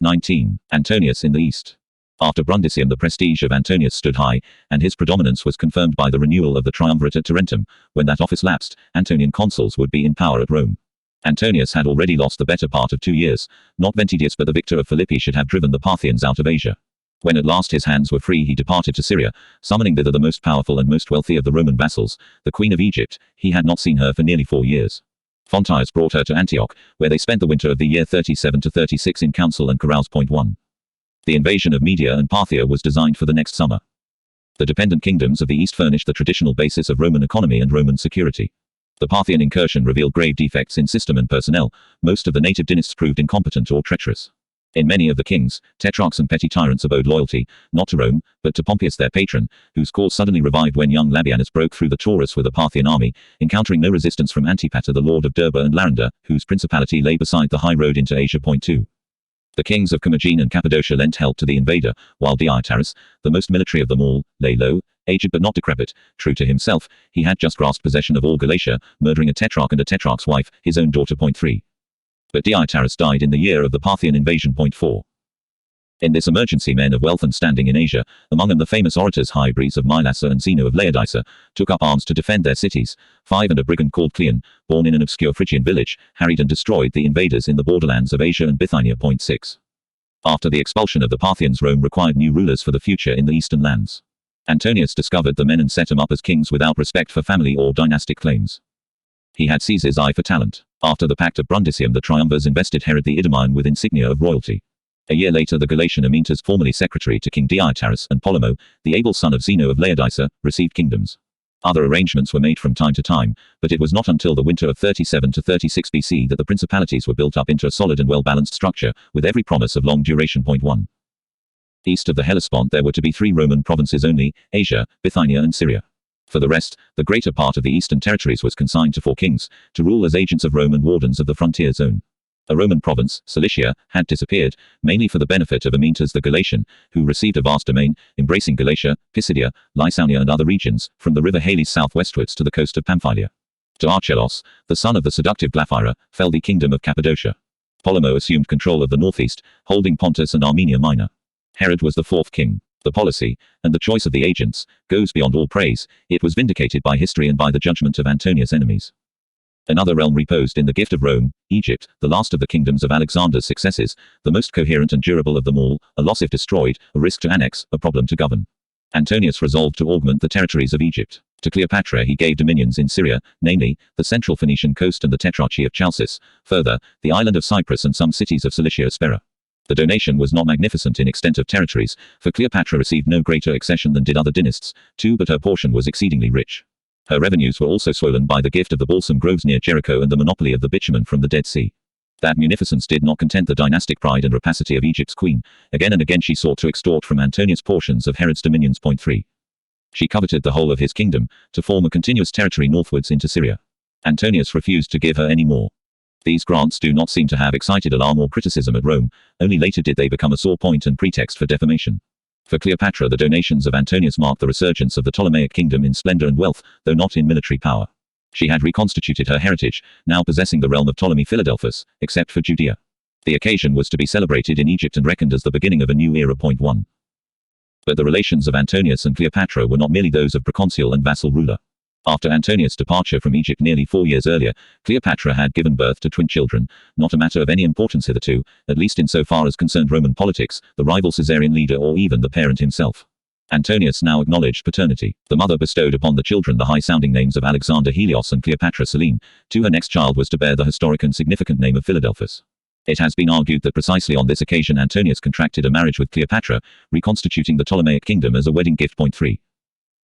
19. Antonius in the East. After Brundisium, the prestige of Antonius stood high, and his predominance was confirmed by the renewal of the triumvirate at Tarentum. When that office lapsed, Antonian consuls would be in power at Rome. Antonius had already lost the better part of 2 years. Not Ventidius but the victor of Philippi should have driven the Parthians out of Asia. When at last his hands were free, he departed to Syria, summoning thither the most powerful and most wealthy of the Roman vassals, the Queen of Egypt. He had not seen her for nearly 4 years. Fonteius brought her to Antioch, where they spent the winter of the year 37 to 36 in council and carouse. 1. The invasion of Media and Parthia was designed for the next summer. The dependent kingdoms of the East furnished the traditional basis of Roman economy and Roman security. The Parthian incursion revealed grave defects in system and personnel. Most of the native dynasts proved incompetent or treacherous. In many of the kings, tetrarchs and petty tyrants abode loyalty, not to Rome, but to Pompeius their patron, whose cause suddenly revived when young Labienus broke through the Taurus with a Parthian army, encountering no resistance from Antipater the lord of Derba and Larenda, whose principality lay beside the high road into Asia. 2. The kings of Commagene and Cappadocia lent help to the invader, while Diotarus, the most military of them all, lay low, aged but not decrepit. True to himself, he had just grasped possession of all Galatia, murdering a tetrarch and a tetrarch's wife, his own daughter. 3. But Diotarus died in the year of the Parthian invasion. 4. In this emergency, men of wealth and standing in Asia, among them the famous orators Hybris of Mylassa and Zeno of Laodicea, took up arms to defend their cities. 5. And a brigand called Cleon, born in an obscure Phrygian village, harried and destroyed the invaders in the borderlands of Asia and Bithynia. 6. After the expulsion of the Parthians, Rome required new rulers for the future in the eastern lands. Antonius discovered the men and set them up as kings without respect for family or dynastic claims. He had Caesar's eye for talent. After the Pact of Brundisium, the triumvirs invested Herod the Idumean with insignia of royalty. A year later, the Galatian Amyntas, formerly secretary to King Diotarus, and Polemo, the able son of Zeno of Laodicea, received kingdoms. Other arrangements were made from time to time, but it was not until the winter of 37 to 36 BC that the principalities were built up into a solid and well-balanced structure, with every promise of long duration. 1. East of the Hellespont there were to be 3 Roman provinces only, Asia, Bithynia and Syria. For the rest, the greater part of the eastern territories was consigned to 4 kings, to rule as agents of Rome and wardens of the frontier zone. A Roman province, Cilicia, had disappeared, mainly for the benefit of Amyntas the Galatian, who received a vast domain, embracing Galatia, Pisidia, Lycaonia and other regions, from the river Halys southwestwards to the coast of Pamphylia. To Archelaus, the son of the seductive Glaphyra, fell the kingdom of Cappadocia. Polemo assumed control of the northeast, holding Pontus and Armenia Minor. Herod was the 4th king. The policy, and the choice of the agents, goes beyond all praise. It was vindicated by history and by the judgment of Antonius' enemies. Another realm reposed in the gift of Rome, Egypt, the last of the kingdoms of Alexander's successes, the most coherent and durable of them all, a loss if destroyed, a risk to annex, a problem to govern. Antonius resolved to augment the territories of Egypt. To Cleopatra he gave dominions in Syria, namely, the central Phoenician coast and the tetrarchy of Chalcis, further, the island of Cyprus and some cities of Cilicia Aspera. The donation was not magnificent in extent of territories, for Cleopatra received no greater accession than did other dynasts, too, but her portion was exceedingly rich. Her revenues were also swollen by the gift of the balsam groves near Jericho and the monopoly of the bitumen from the Dead Sea. That munificence did not content the dynastic pride and rapacity of Egypt's queen. Again and again she sought to extort from Antonius portions of Herod's dominions. 3. She coveted the whole of his kingdom, to form a continuous territory northwards into Syria. Antonius refused to give her any more. These grants do not seem to have excited alarm or criticism at Rome, only later did they become a sore point and pretext for defamation. For Cleopatra the donations of Antonius marked the resurgence of the Ptolemaic kingdom in splendor and wealth, though not in military power. She had reconstituted her heritage, now possessing the realm of Ptolemy Philadelphus, except for Judea. The occasion was to be celebrated in Egypt and reckoned as the beginning of a new era. 1. But the relations of Antonius and Cleopatra were not merely those of proconsul and vassal ruler. After Antonius' departure from Egypt nearly 4 years earlier, Cleopatra had given birth to twin children, not a matter of any importance hitherto, at least in so far as concerned Roman politics, the rival Caesarian leader or even the parent himself. Antonius now acknowledged paternity. The mother bestowed upon the children the high-sounding names of Alexander Helios and Cleopatra Selene. To her next child was to bear the historic and significant name of Philadelphus. It has been argued that precisely on this occasion Antonius contracted a marriage with Cleopatra, reconstituting the Ptolemaic kingdom as a wedding gift. 3.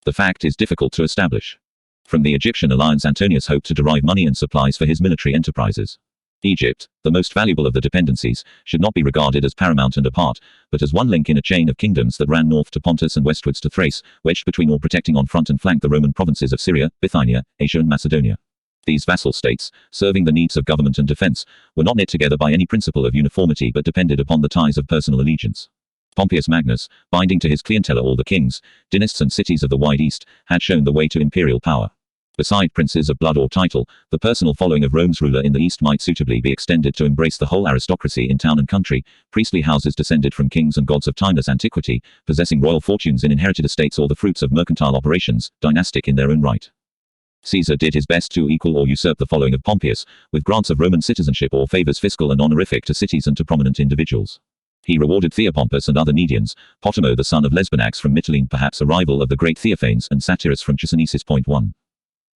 The fact is difficult to establish. From the Egyptian alliance Antonius hoped to derive money and supplies for his military enterprises. Egypt, the most valuable of the dependencies, should not be regarded as paramount and apart, but as one link in a chain of kingdoms that ran north to Pontus and westwards to Thrace, wedged between or protecting on front and flank the Roman provinces of Syria, Bithynia, Asia and Macedonia. These vassal states, serving the needs of government and defense, were not knit together by any principle of uniformity but depended upon the ties of personal allegiance. Pompeius Magnus, binding to his clientela all the kings, dynasts and cities of the wide east, had shown the way to imperial power. Beside princes of blood or title, the personal following of Rome's ruler in the East might suitably be extended to embrace the whole aristocracy in town and country, priestly houses descended from kings and gods of timeless antiquity, possessing royal fortunes in inherited estates or the fruits of mercantile operations, dynastic in their own right. Caesar did his best to equal or usurp the following of Pompeius, with grants of Roman citizenship or favors fiscal and honorific to cities and to prominent individuals. He rewarded Theopompus and other Medians, Potomo the son of Lesbinax from Mytilene, perhaps a rival of the great Theophanes, and Satyrus from Chersonesus. 1.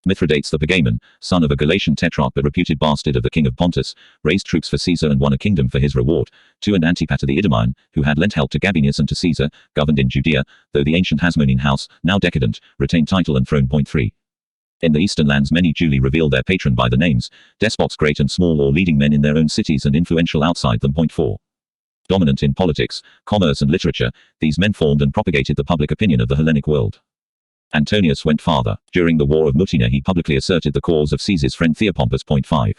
Mithridates the Pergamon, son of a Galatian tetrarch but reputed bastard of the king of Pontus, raised troops for Caesar and won a kingdom for his reward. 2. And Antipater the Idumean, who had lent help to Gabinius and to Caesar, governed in Judea, though the ancient Hasmonean house, now decadent, retained title and throne. 3. In the eastern lands many duly revealed their patron by the names, despots great and small or leading men in their own cities and influential outside them. 4. Dominant in politics, commerce and literature, these men formed and propagated the public opinion of the Hellenic world. Antonius went farther. During the War of Mutina he publicly asserted the cause of Caesar's friend Theopompus. 5.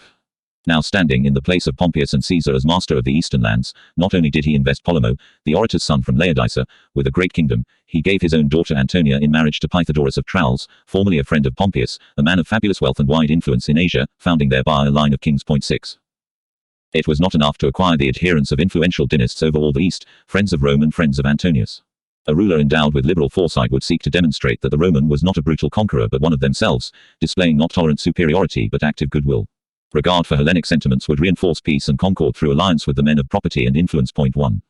Now standing in the place of Pompeius and Caesar as master of the eastern lands, not only did he invest Polemarchus, the orator's son from Laodicea, with a great kingdom, he gave his own daughter Antonia in marriage to Pythodorus of Tralles, formerly a friend of Pompeius, a man of fabulous wealth and wide influence in Asia, founding thereby a line of kings. 6. It was not enough to acquire the adherence of influential dynasts over all the East, friends of Rome and friends of Antonius. A ruler endowed with liberal foresight would seek to demonstrate that the Roman was not a brutal conqueror but one of themselves, displaying not tolerant superiority but active goodwill. Regard for Hellenic sentiments would reinforce peace and concord through alliance with the men of property and influence. 1.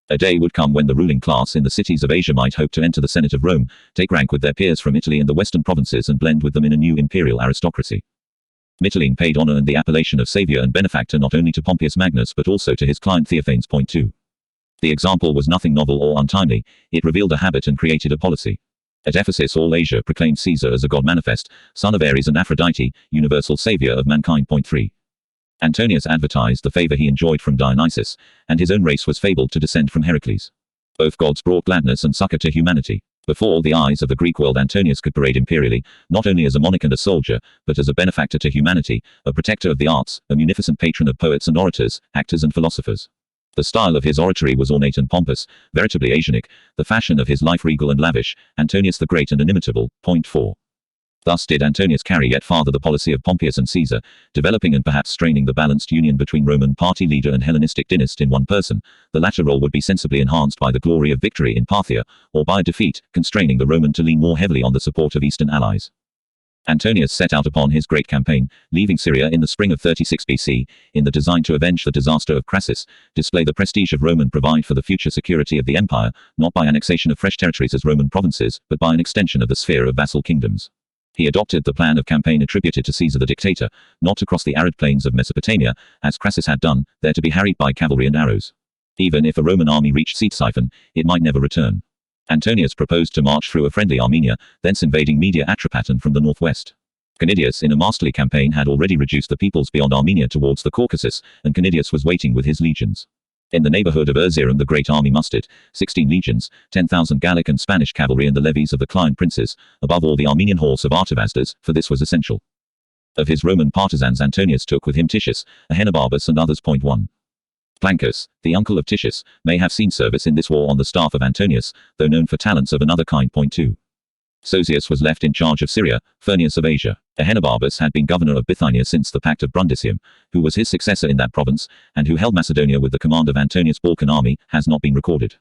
A day would come when the ruling class in the cities of Asia might hope to enter the Senate of Rome, take rank with their peers from Italy and the western provinces and blend with them in a new imperial aristocracy. Mytilene paid honor and the appellation of savior and benefactor not only to Pompeius Magnus but also to his client Theophanes. 2. The example was nothing novel or untimely, it revealed a habit and created a policy. At Ephesus all Asia proclaimed Caesar as a god manifest, son of Ares and Aphrodite, universal savior of mankind. 3. Antonius advertised the favor he enjoyed from Dionysus, and his own race was fabled to descend from Heracles. Both gods brought gladness and succor to humanity. Before the eyes of the Greek world Antonius could parade imperially, not only as a monarch and a soldier, but as a benefactor to humanity, a protector of the arts, a munificent patron of poets and orators, actors and philosophers. The style of his oratory was ornate and pompous, veritably Asianic, the fashion of his life regal and lavish, Antonius the Great and inimitable. 4. Thus did Antonius carry yet farther the policy of Pompeius and Caesar, developing and perhaps straining the balanced union between Roman party leader and Hellenistic dynast in one person. The latter role would be sensibly enhanced by the glory of victory in Parthia, or by defeat, constraining the Roman to lean more heavily on the support of Eastern allies. Antonius set out upon his great campaign, leaving Syria in the spring of 36 BC, in the design to avenge the disaster of Crassus, display the prestige of Rome and provide for the future security of the empire, not by annexation of fresh territories as Roman provinces, but by an extension of the sphere of vassal kingdoms. He adopted the plan of campaign attributed to Caesar the dictator, not to cross the arid plains of Mesopotamia, as Crassus had done, there to be harried by cavalry and arrows. Even if a Roman army reached Ctesiphon, it might never return. Antonius proposed to march through a friendly Armenia, thence invading Media Atropatene from the northwest. Canidius in a masterly campaign had already reduced the peoples beyond Armenia towards the Caucasus, and Canidius was waiting with his legions. In the neighborhood of Erzerum the great army mustered, 16 legions, 10,000 Gallic and Spanish cavalry and the levies of the client princes, above all the Armenian horse of Artavasdes, for this was essential. Of his Roman partisans Antonius took with him Titius, Ahenobarbus and others. 1. Plancus, the uncle of Titius, may have seen service in this war on the staff of Antonius, though known for talents of another kind. 2. Sosius was left in charge of Syria, Furnius of Asia. Ahenobarbus had been governor of Bithynia since the Pact of Brundisium, who was his successor in that province, and who held Macedonia with the command of Antonius' Balkan army, has not been recorded.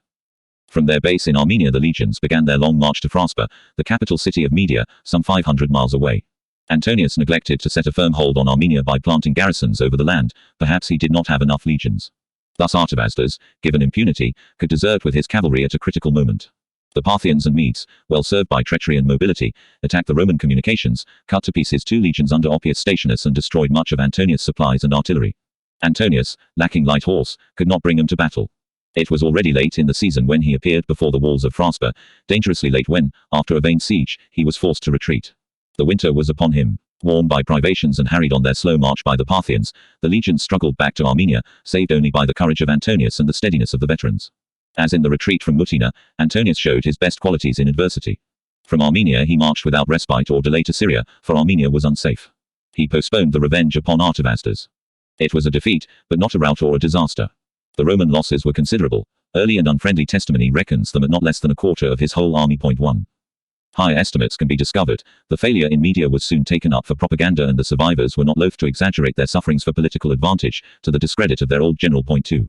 From their base in Armenia the legions began their long march to Phraspar, the capital city of Media, some 500 miles away. Antonius neglected to set a firm hold on Armenia by planting garrisons over the land, perhaps he did not have enough legions. Thus Artavasdes, given impunity, could desert with his cavalry at a critical moment. The Parthians and Medes, well served by treachery and mobility, attacked the Roman communications, cut to pieces 2 legions under Oppius Stationus and destroyed much of Antonius' supplies and artillery. Antonius, lacking light horse, could not bring them to battle. It was already late in the season when he appeared before the walls of Phraspar, dangerously late when, after a vain siege, he was forced to retreat. The winter was upon him. Worn by privations and harried on their slow march by the Parthians, the legions struggled back to Armenia, saved only by the courage of Antonius and the steadiness of the veterans. As in the retreat from Mutina, Antonius showed his best qualities in adversity. From Armenia he marched without respite or delay to Syria, for Armenia was unsafe. He postponed the revenge upon Artavasdes. It was a defeat, but not a rout or a disaster. The Roman losses were considerable. Early and unfriendly testimony reckons them at not less than a quarter of his whole army. 1. Higher estimates can be discovered. The failure in media was soon taken up for propaganda, and the survivors were not loath to exaggerate their sufferings for political advantage, to the discredit of their old general. Point 2.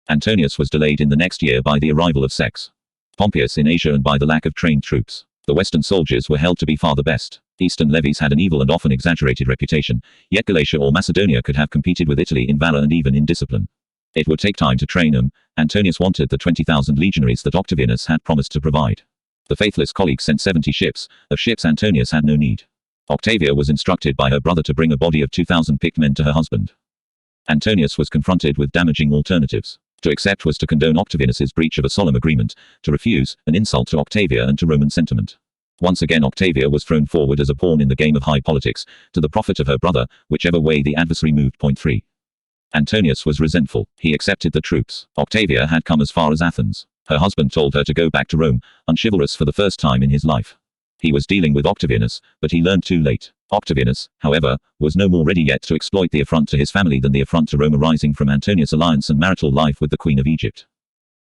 Antonius was delayed in the next year by the arrival of Sex Pompeius in Asia and by the lack of trained troops. The Western soldiers were held to be far the best. Eastern levies had an evil and often exaggerated reputation, yet Galatia or Macedonia could have competed with Italy in valor and even in discipline. It would take time to train them. Antonius wanted the 20,000 legionaries that Octavianus had promised to provide. The faithless colleagues sent 70 ships. Of ships Antonius had no need. Octavia was instructed by her brother to bring a body of 2,000 picked men to her husband. Antonius was confronted with damaging alternatives. To accept was to condone Octavianus's breach of a solemn agreement. To refuse, an insult to Octavia and to Roman sentiment. Once again Octavia was thrown forward as a pawn in the game of high politics, to the profit of her brother, whichever way the adversary moved. Point 3. Antonius was resentful. He accepted the troops. Octavia had come as far as Athens. Her husband told her to go back to Rome, unchivalrous for the first time in his life. He was dealing with Octavianus, but he learned too late. Octavianus, however, was no more ready yet to exploit the affront to his family than the affront to Rome arising from Antonius' alliance and marital life with the Queen of Egypt.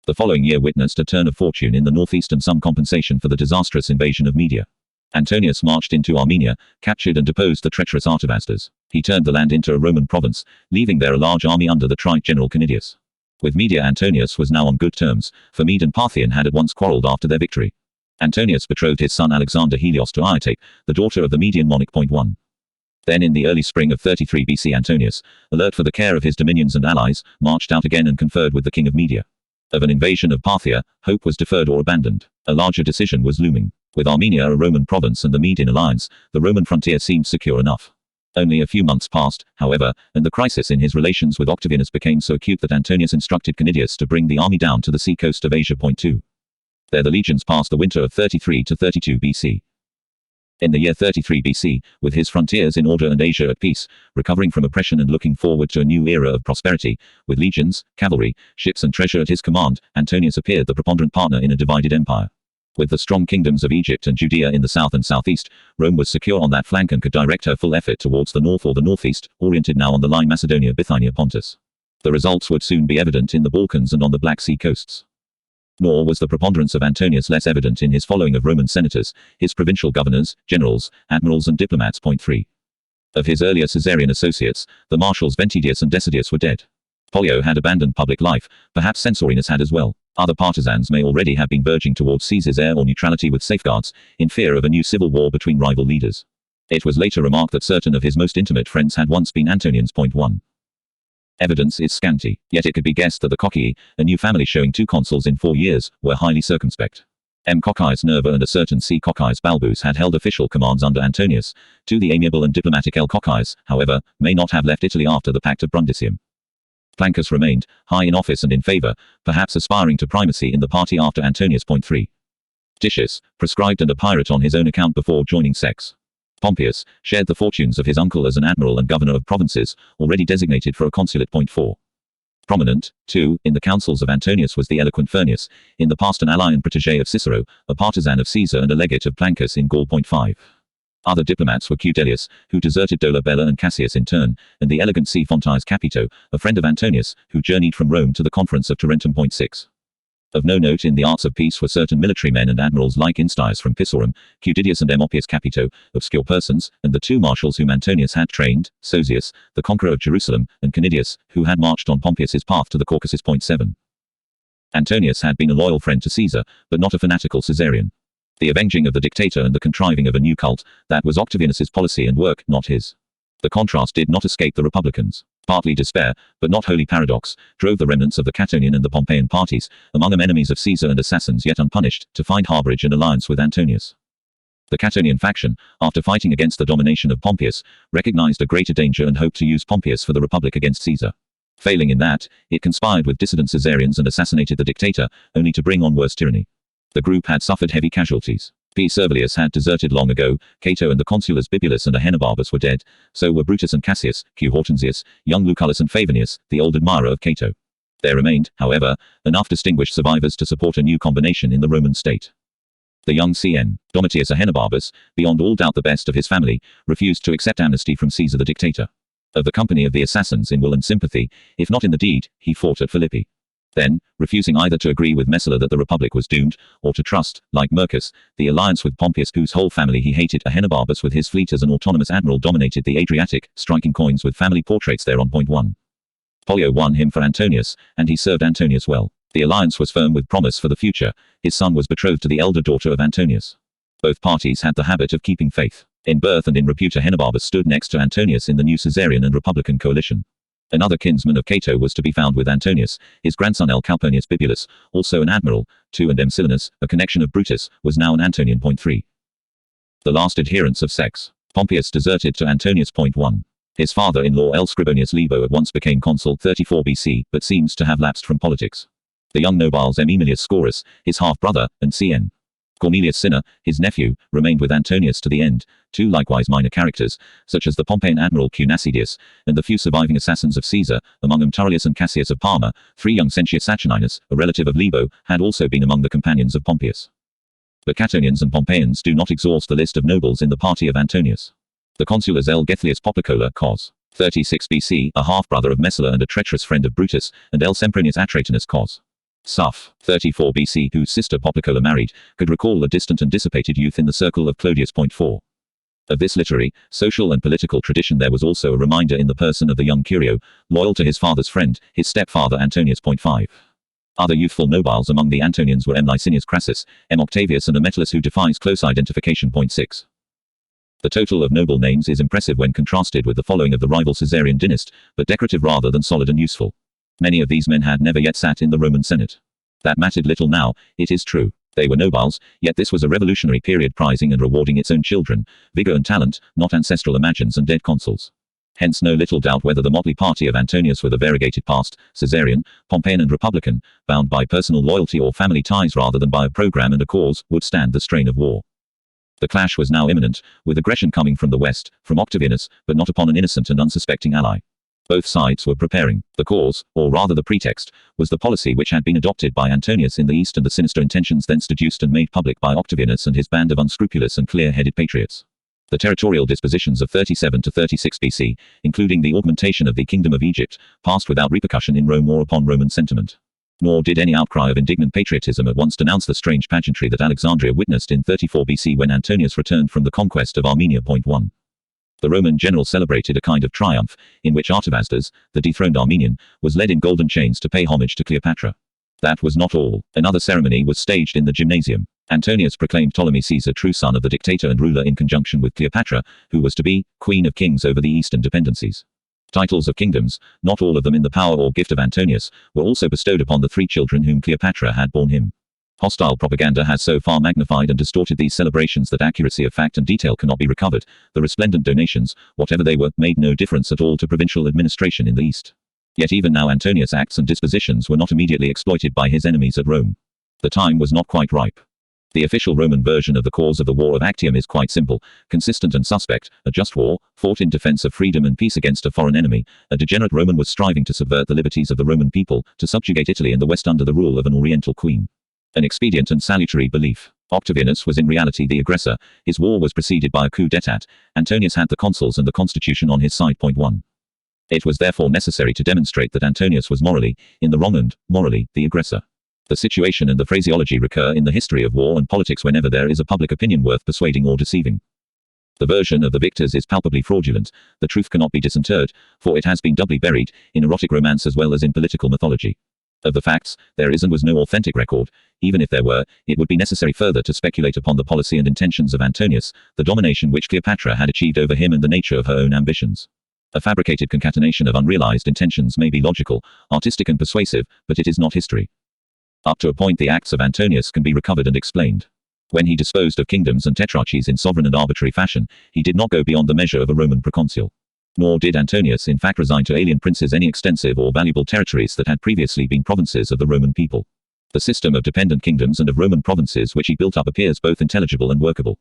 The following year witnessed a turn of fortune in the northeast and some compensation for the disastrous invasion of Media. Antonius marched into Armenia, captured and deposed the treacherous Artavasdes. He turned the land into a Roman province, leaving there a large army under the Trite-General Canidius. With Media Antonius was now on good terms, for Mede and Parthian had at once quarrelled after their victory. Antonius betrothed his son Alexander Helios to Iatape, the daughter of the Median monarch. Point 1. Then in the early spring of 33 BC Antonius, alert for the care of his dominions and allies, marched out again and conferred with the king of Media. Of an invasion of Parthia, hope was deferred or abandoned. A larger decision was looming. With Armenia a Roman province and the Mede in alliance, the Roman frontier seemed secure enough. Only a few months passed, however, and the crisis in his relations with Octavianus became so acute that Antonius instructed Canidius to bring the army down to the sea coast of Asia. Point 2. There the legions passed the winter of 33 to 32 BC. In the year 33 BC, with his frontiers in order and Asia at peace, recovering from oppression and looking forward to a new era of prosperity, with legions, cavalry, ships and treasure at his command, Antonius appeared the preponderant partner in a divided empire. With the strong kingdoms of Egypt and Judea in the south and southeast, Rome was secure on that flank and could direct her full effort towards the north or the northeast, oriented now on the line Macedonia, Bithynia, Pontus. The results would soon be evident in the Balkans and on the Black Sea coasts. Nor was the preponderance of Antonius less evident in his following of Roman senators, his provincial governors, generals, admirals and diplomats. Point 3. Of his earlier Caesarian associates, the marshals Ventidius and Decidius were dead. Pollio had abandoned public life, perhaps Censorinus had as well. Other partisans may already have been verging towards Caesar's heir or neutrality with safeguards, in fear of a new civil war between rival leaders. It was later remarked that certain of his most intimate friends had once been Antonians. Point 1. Evidence is scanty, yet it could be guessed that the Coccii, a new family showing 2 consuls in 4 years, were highly circumspect. M. Cocceius Nerva and a certain C. Cocceius Balbus had held official commands under Antonius. The amiable and diplomatic L. Cocceius, however, may not have left Italy after the Pact of Brundisium. Plancus remained, high in office and in favor, perhaps aspiring to primacy in the party after Antonius. Point 3. Titius, proscribed and a pirate on his own account before joining Sex Pompeius, shared the fortunes of his uncle as an admiral and governor of provinces, already designated for a consulate. Point 4. Prominent, too, in the councils of Antonius was the eloquent Furnius, in the past an ally and protege of Cicero, a partisan of Caesar and a legate of Plancus in Gaul. Point 5. Other diplomats were Cudelius, who deserted Dolabella and Cassius in turn, and the elegant C. Fonteius Capito, a friend of Antonius, who journeyed from Rome to the conference of Tarentum. Point 6. Of no note in the arts of peace were certain military men and admirals like Instius from Pisaurum, Cudidius and M. Oppius Capito, obscure persons, and the 2 marshals whom Antonius had trained, Sosius, the conqueror of Jerusalem, and Canidius, who had marched on Pompeius's path to the Caucasus. Point 7. Antonius had been a loyal friend to Caesar, but not a fanatical Caesarian. The avenging of the dictator and the contriving of a new cult, that was Octavianus's policy and work, not his. The contrast did not escape the Republicans. Partly despair, but not wholly paradox, drove the remnants of the Catonian and the Pompeian parties, among them enemies of Caesar and assassins yet unpunished, to find harborage and alliance with Antonius. The Catonian faction, after fighting against the domination of Pompeius, recognized a greater danger and hoped to use Pompeius for the Republic against Caesar. Failing in that, it conspired with dissident Caesarians and assassinated the dictator, only to bring on worse tyranny. The group had suffered heavy casualties. P. Servilius had deserted long ago, Cato and the consuls Bibulus and Ahenobarbus were dead, so were Brutus and Cassius, Q. Hortensius, young Lucullus and Favonius, the old admirer of Cato. There remained, however, enough distinguished survivors to support a new combination in the Roman state. The young C.N. Domitius Ahenobarbus, beyond all doubt the best of his family, refused to accept amnesty from Caesar the dictator. Of the company of the assassins in will and sympathy, if not in the deed, he fought at Philippi. Then, refusing either to agree with Messala that the Republic was doomed, or to trust, like Mercus, the alliance with Pompeius, whose whole family he hated, Ahenobarbus with his fleet as an autonomous admiral dominated the Adriatic, striking coins with family portraits there on point 1. Pollio won him for Antonius, and he served Antonius well. The alliance was firm with promise for the future. His son was betrothed to the elder daughter of Antonius. Both parties had the habit of keeping faith. In birth and in repute Ahenobarbus stood next to Antonius in the new Caesarian and Republican coalition. Another kinsman of Cato was to be found with Antonius. His grandson L. Calpurnius Bibulus, also an admiral, 2 and M. Silanus, a connection of Brutus, was now an Antonian. Point 3. The last adherents of sex. Pompeius deserted to Antonius. Point 1. His father-in-law L. Scribonius Libo at once became consul 34 BC, but seems to have lapsed from politics. The young nobiles M. Aemilius Scaurus, his half-brother, and C.N. Cornelius Cinna, his nephew, remained with Antonius to the end. 2 likewise minor characters, such as the Pompeian admiral Q. Nasidius, and the few surviving assassins of Caesar, among them Turrius and Cassius of Parma. 3 young Sentius Saturninus, a relative of Libo, had also been among the companions of Pompeius. But Catonians and Pompeians do not exhaust the list of nobles in the party of Antonius. The consulas L. Gethius Poplicola, cos. 36 BC, a half-brother of Messala and a treacherous friend of Brutus, and L. Sempronius Atratinus, cos. Suff. 34 BC, whose sister Poplicola married, could recall a distant and dissipated youth in the circle of Clodius. Point 4. Of this literary, social and political tradition there was also a reminder in the person of the young Curio, loyal to his father's friend, his stepfather Antonius. Point 5. Other youthful nobiles among the Antonians were M. Licinius Crassus, M. Octavius and a Metellus who defies close identification. Point 6. The total of noble names is impressive when contrasted with the following of the rival Caesarian dynasty, but decorative rather than solid and useful. Many of these men had never yet sat in the Roman Senate. That mattered little now, it is true. They were nobiles, yet this was a revolutionary period prizing and rewarding its own children, vigor and talent, not ancestral imagines and dead consuls. Hence no little doubt whether the motley party of Antonius with a variegated past, Caesarian, Pompeian and Republican, bound by personal loyalty or family ties rather than by a program and a cause, would stand the strain of war. The clash was now imminent, with aggression coming from the west, from Octavianus, but not upon an innocent and unsuspecting ally. Both sides were preparing. The cause, or rather the pretext, was the policy which had been adopted by Antonius in the east and the sinister intentions thence deduced and made public by Octavianus and his band of unscrupulous and clear-headed patriots. The territorial dispositions of 37 to 36 BC, including the augmentation of the Kingdom of Egypt, passed without repercussion in Rome or upon Roman sentiment. Nor did any outcry of indignant patriotism at once denounce the strange pageantry that Alexandria witnessed in 34 BC when Antonius returned from the conquest of Armenia. Point 1. The Roman general celebrated a kind of triumph, in which Artavasdes, the dethroned Armenian, was led in golden chains to pay homage to Cleopatra. That was not all. Another ceremony was staged in the gymnasium. Antonius proclaimed Ptolemy Caesar true son of the dictator and ruler in conjunction with Cleopatra, who was to be queen of kings over the eastern dependencies. Titles of kingdoms, not all of them in the power or gift of Antonius, were also bestowed upon the 3 children whom Cleopatra had borne him. Hostile propaganda has so far magnified and distorted these celebrations that accuracy of fact and detail cannot be recovered. The resplendent donations, whatever they were, made no difference at all to provincial administration in the East. Yet even now Antonius' acts and dispositions were not immediately exploited by his enemies at Rome. The time was not quite ripe. The official Roman version of the cause of the War of Actium is quite simple, consistent and suspect: a just war, fought in defense of freedom and peace against a foreign enemy. A degenerate Roman was striving to subvert the liberties of the Roman people, to subjugate Italy and the West under the rule of an Oriental queen. An expedient and salutary belief. Octavianus was in reality the aggressor. His war was preceded by a coup d'état. Antonius had the consuls and the constitution on his side. Point 1. It was therefore necessary to demonstrate that Antonius was morally in the wrong and, morally, the aggressor. The situation and the phraseology recur in the history of war and politics whenever there is a public opinion worth persuading or deceiving. The version of the victors is palpably fraudulent. The truth cannot be disinterred, for it has been doubly buried, in erotic romance as well as in political mythology. Of the facts, there is and was no authentic record. Even if there were, it would be necessary further to speculate upon the policy and intentions of Antonius, the domination which Cleopatra had achieved over him and the nature of her own ambitions. A fabricated concatenation of unrealized intentions may be logical, artistic and persuasive, but it is not history. Up to a point the acts of Antonius can be recovered and explained. When he disposed of kingdoms and tetrarchies in sovereign and arbitrary fashion, he did not go beyond the measure of a Roman proconsul. Nor did Antonius in fact resign to alien princes any extensive or valuable territories that had previously been provinces of the Roman people. The system of dependent kingdoms and of Roman provinces which he built up appears both intelligible and workable.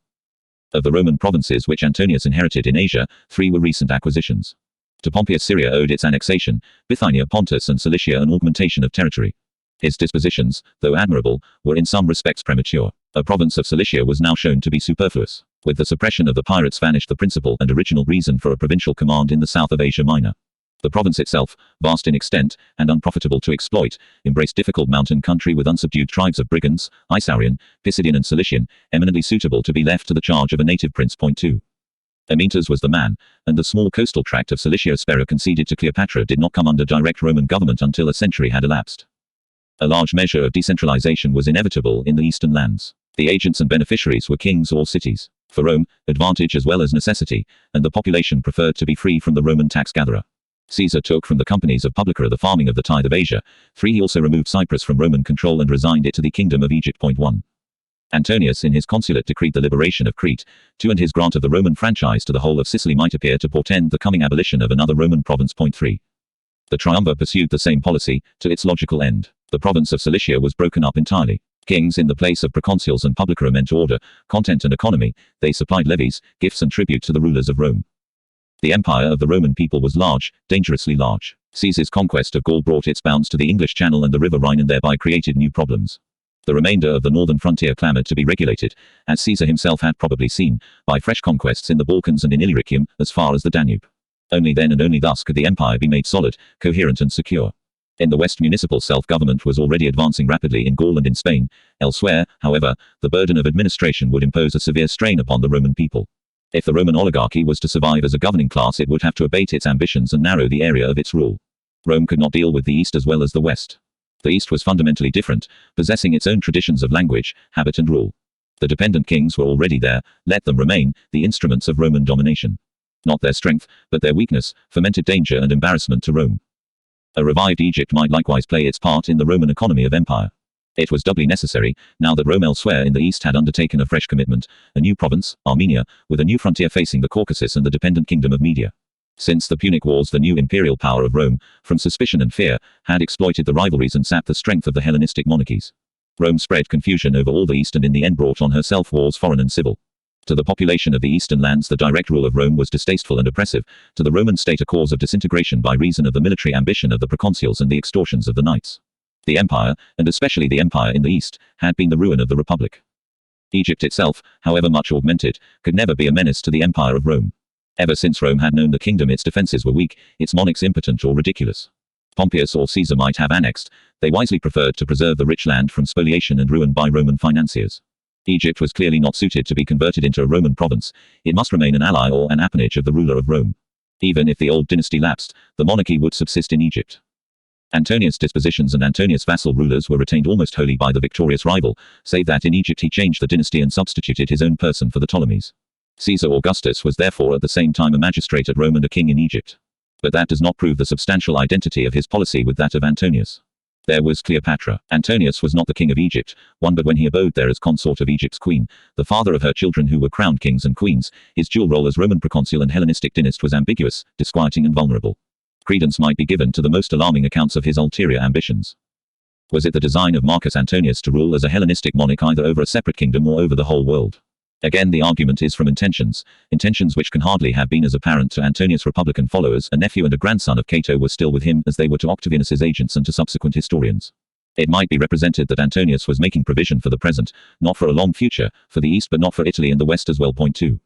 Of the Roman provinces which Antonius inherited in Asia, 3 were recent acquisitions. To Pompeius Syria owed its annexation, Bithynia, Pontus and Cilicia an augmentation of territory. His dispositions, though admirable, were in some respects premature. A province of Cilicia was now shown to be superfluous. With the suppression of the pirates vanished the principal and original reason for a provincial command in the south of Asia Minor. The province itself, vast in extent, and unprofitable to exploit, embraced difficult mountain country with unsubdued tribes of brigands, Isaurian, Pisidian and Cilician, eminently suitable to be left to the charge of a native prince. 2. Amyntas was the man, and the small coastal tract of Cilicia Aspera conceded to Cleopatra did not come under direct Roman government until a century had elapsed. A large measure of decentralization was inevitable in the eastern lands. The agents and beneficiaries were kings or cities. For Rome, advantage as well as necessity, and the population preferred to be free from the Roman tax-gatherer. Caesar took from the companies of Publica the farming of the tithe of Asia. 3. He also removed Cyprus from Roman control and resigned it to the kingdom of Egypt. 1. Antonius in his consulate decreed the liberation of Crete. 2. And his grant of the Roman franchise to the whole of Sicily might appear to portend the coming abolition of another Roman province. 3. The triumvir pursued the same policy, to its logical end. The province of Cilicia was broken up entirely. Kings in the place of proconsuls and publica meant order, content and economy. They supplied levies, gifts and tribute to the rulers of Rome. The empire of the Roman people was large, dangerously large. Caesar's conquest of Gaul brought its bounds to the English Channel and the River Rhine and thereby created new problems. The remainder of the northern frontier clamored to be regulated, as Caesar himself had probably seen, by fresh conquests in the Balkans and in Illyricum, as far as the Danube. Only then and only thus could the empire be made solid, coherent and secure. In the West, municipal self-government was already advancing rapidly in Gaul and in Spain. Elsewhere, however, the burden of administration would impose a severe strain upon the Roman people. If the Roman oligarchy was to survive as a governing class, it would have to abate its ambitions and narrow the area of its rule. Rome could not deal with the East as well as the West. The East was fundamentally different, possessing its own traditions of language, habit and rule. The dependent kings were already there, let them remain, the instruments of Roman domination. Not their strength, but their weakness, fomented danger and embarrassment to Rome. A revived Egypt might likewise play its part in the Roman economy of empire. It was doubly necessary, now that Rome elsewhere in the east had undertaken a fresh commitment, a new province, Armenia, with a new frontier facing the Caucasus and the dependent kingdom of Media. Since the Punic Wars, the new imperial power of Rome, from suspicion and fear, had exploited the rivalries and sapped the strength of the Hellenistic monarchies. Rome spread confusion over all the east and in the end brought on herself wars foreign and civil. To the population of the eastern lands the direct rule of Rome was distasteful and oppressive, to the Roman state a cause of disintegration by reason of the military ambition of the proconsuls and the extortions of the knights. The empire, and especially the empire in the east, had been the ruin of the republic. Egypt itself, however much augmented, could never be a menace to the empire of Rome. Ever since Rome had known the kingdom, its defenses were weak, its monarchs impotent or ridiculous. Pompeius or Caesar might have annexed, they wisely preferred to preserve the rich land from spoliation and ruin by Roman financiers. Egypt was clearly not suited to be converted into a Roman province, it must remain an ally or an appanage of the ruler of Rome. Even if the old dynasty lapsed, the monarchy would subsist in Egypt. Antonius' dispositions and Antonius' vassal rulers were retained almost wholly by the victorious rival, save that in Egypt he changed the dynasty and substituted his own person for the Ptolemies. Caesar Augustus was therefore at the same time a magistrate at Rome and a king in Egypt. But that does not prove the substantial identity of his policy with that of Antonius. There was Cleopatra. Antonius was not the king of Egypt, one but when he abode there as consort of Egypt's queen, the father of her children who were crowned kings and queens, his dual role as Roman proconsul and Hellenistic dynast was ambiguous, disquieting and vulnerable. Credence might be given to the most alarming accounts of his ulterior ambitions. Was it the design of Marcus Antonius to rule as a Hellenistic monarch either over a separate kingdom or over the whole world? Again the argument is from intentions which can hardly have been as apparent to Antonius' republican followers. A nephew and a grandson of Cato were still with him as they were to Octavianus's agents and to subsequent historians. It might be represented that Antonius was making provision for the present, not for a long future, for the East but not for Italy and the West as well. 2.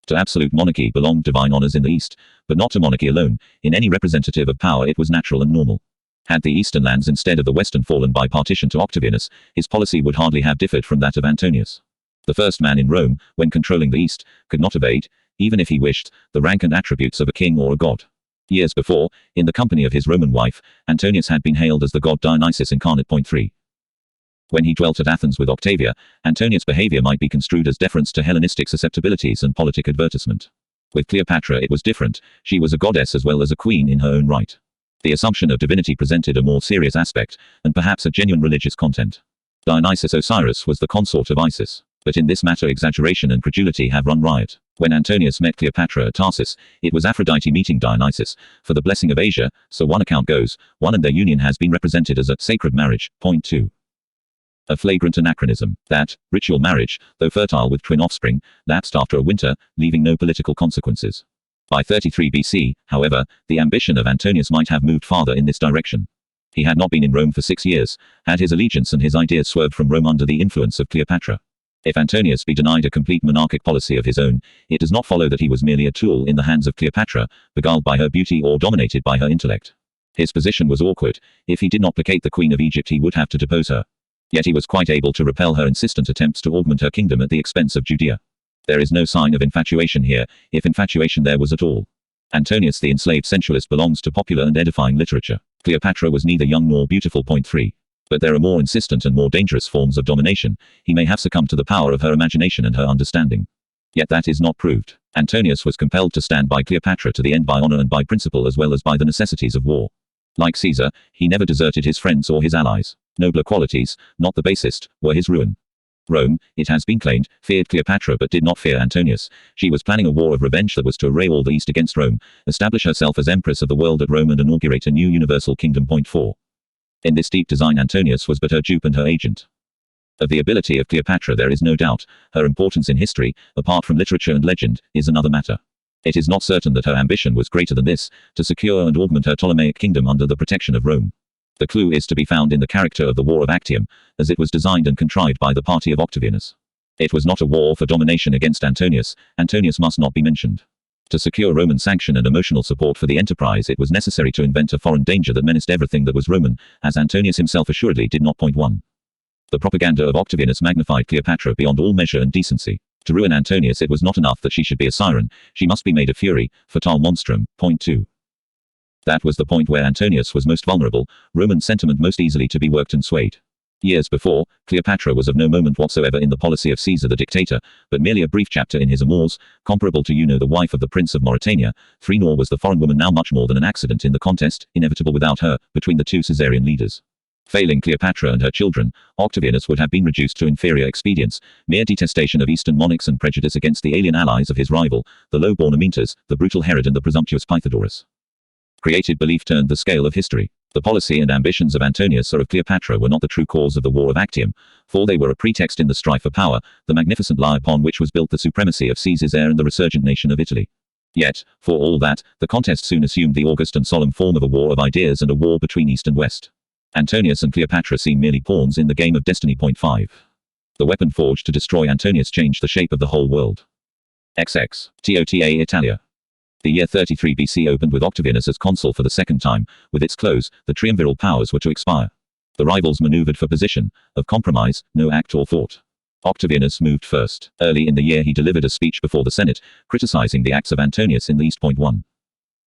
To absolute monarchy belonged divine honors in the East, but not to monarchy alone. In any representative of power it was natural and normal. Had the eastern lands instead of the western fallen by partition to Octavianus, his policy would hardly have differed from that of Antonius. The first man in Rome, when controlling the East, could not evade, even if he wished, the rank and attributes of a king or a god. Years before, in the company of his Roman wife, Antonius had been hailed as the god Dionysus incarnate. 3. When he dwelt at Athens with Octavia, Antonius' behavior might be construed as deference to Hellenistic susceptibilities and politic advertisement. With Cleopatra it was different, she was a goddess as well as a queen in her own right. The assumption of divinity presented a more serious aspect, and perhaps a genuine religious content. Dionysus Osiris was the consort of Isis. But in this matter exaggeration and credulity have run riot. When Antonius met Cleopatra at Tarsus, it was Aphrodite meeting Dionysus, for the blessing of Asia, so one account goes, one and their union has been represented as a sacred marriage. 2. A flagrant anachronism, that, ritual marriage, though fertile with twin offspring, lapsed after a winter, leaving no political consequences. By 33 BC, however, the ambition of Antonius might have moved farther in this direction. He had not been in Rome for 6 years, had his allegiance and his ideas swerved from Rome under the influence of Cleopatra. If Antonius be denied a complete monarchic policy of his own, it does not follow that he was merely a tool in the hands of Cleopatra, beguiled by her beauty or dominated by her intellect. His position was awkward. If he did not placate the Queen of Egypt, he would have to depose her. Yet he was quite able to repel her insistent attempts to augment her kingdom at the expense of Judea. There is no sign of infatuation here, if infatuation there was at all. Antonius the enslaved sensualist belongs to popular and edifying literature. Cleopatra was neither young nor beautiful. Point 3. But there are more insistent and more dangerous forms of domination. He may have succumbed to the power of her imagination and her understanding. Yet that is not proved. Antonius was compelled to stand by Cleopatra to the end by honor and by principle as well as by the necessities of war. Like Caesar, he never deserted his friends or his allies. Nobler qualities, not the basest, were his ruin. Rome, it has been claimed, feared Cleopatra but did not fear Antonius. She was planning a war of revenge that was to array all the East against Rome, establish herself as empress of the world at Rome and inaugurate a new universal kingdom. Point 4. In this deep design Antonius was but her dupe and her agent. Of the ability of Cleopatra there is no doubt. Her importance in history, apart from literature and legend, is another matter. It is not certain that her ambition was greater than this, to secure and augment her Ptolemaic kingdom under the protection of Rome. The clue is to be found in the character of the War of Actium, as it was designed and contrived by the party of Octavianus. It was not a war for domination against Antonius. Antonius must not be mentioned. To secure Roman sanction and emotional support for the enterprise, it was necessary to invent a foreign danger that menaced everything that was Roman, as Antonius himself assuredly did not. Point 1. The propaganda of Octavianus magnified Cleopatra beyond all measure and decency. To ruin Antonius it was not enough that she should be a siren, she must be made a fury, fatale monstrum. Point 2. That was the point where Antonius was most vulnerable, Roman sentiment most easily to be worked and swayed. Years before, Cleopatra was of no moment whatsoever in the policy of Caesar the dictator, but merely a brief chapter in his amours, comparable to the wife of the Prince of Mauritania. 3. Nor was the foreign woman now much more than an accident in the contest, inevitable without her, between the two Caesarian leaders. Failing Cleopatra and her children, Octavianus would have been reduced to inferior expedients, mere detestation of Eastern monarchs and prejudice against the alien allies of his rival, the low-born Amyntas, the brutal Herod and the presumptuous Pythodorus. Created belief turned the scale of history. The policy and ambitions of Antonius or of Cleopatra were not the true cause of the War of Actium, for they were a pretext in the strife for power, the magnificent lie upon which was built the supremacy of Caesar's heir and the resurgent nation of Italy. Yet, for all that, the contest soon assumed the august and solemn form of a war of ideas and a war between East and West. Antonius and Cleopatra seem merely pawns in the game of destiny. Point 5. The weapon forged to destroy Antonius changed the shape of the whole world. XX. TOTA Italia. The year 33 BC opened with Octavianus as consul for the second time. With its close, the triumviral powers were to expire. The rivals maneuvered for position. Of compromise, no act or thought. Octavianus moved first. Early in the year he delivered a speech before the Senate, criticizing the acts of Antonius in the East. Point 1.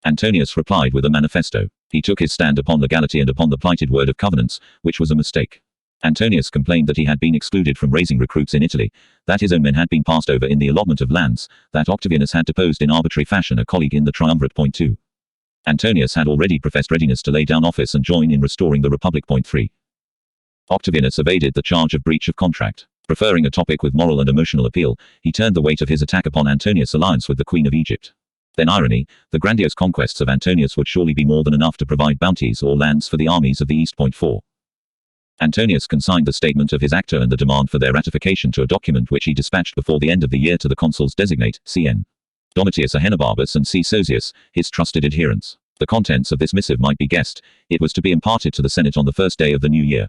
Antonius replied with a manifesto. He took his stand upon legality and upon the plighted word of covenants, which was a mistake. Antonius complained that he had been excluded from raising recruits in Italy, that his own men had been passed over in the allotment of lands, that Octavianus had deposed in arbitrary fashion a colleague in the triumvirate. Point 2. Antonius had already professed readiness to lay down office and join in restoring the Republic. Point 3. Octavianus evaded the charge of breach of contract. Preferring a topic with moral and emotional appeal, he turned the weight of his attack upon Antonius' alliance with the Queen of Egypt. Then irony, the grandiose conquests of Antonius would surely be more than enough to provide bounties or lands for the armies of the East. Point 4. Antonius consigned the statement of his actor and the demand for their ratification to a document which he dispatched before the end of the year to the consuls designate, C.N. Domitius Ahenobarbus and C. Sosius, his trusted adherents. The contents of this missive might be guessed. It was to be imparted to the Senate on the first day of the new year.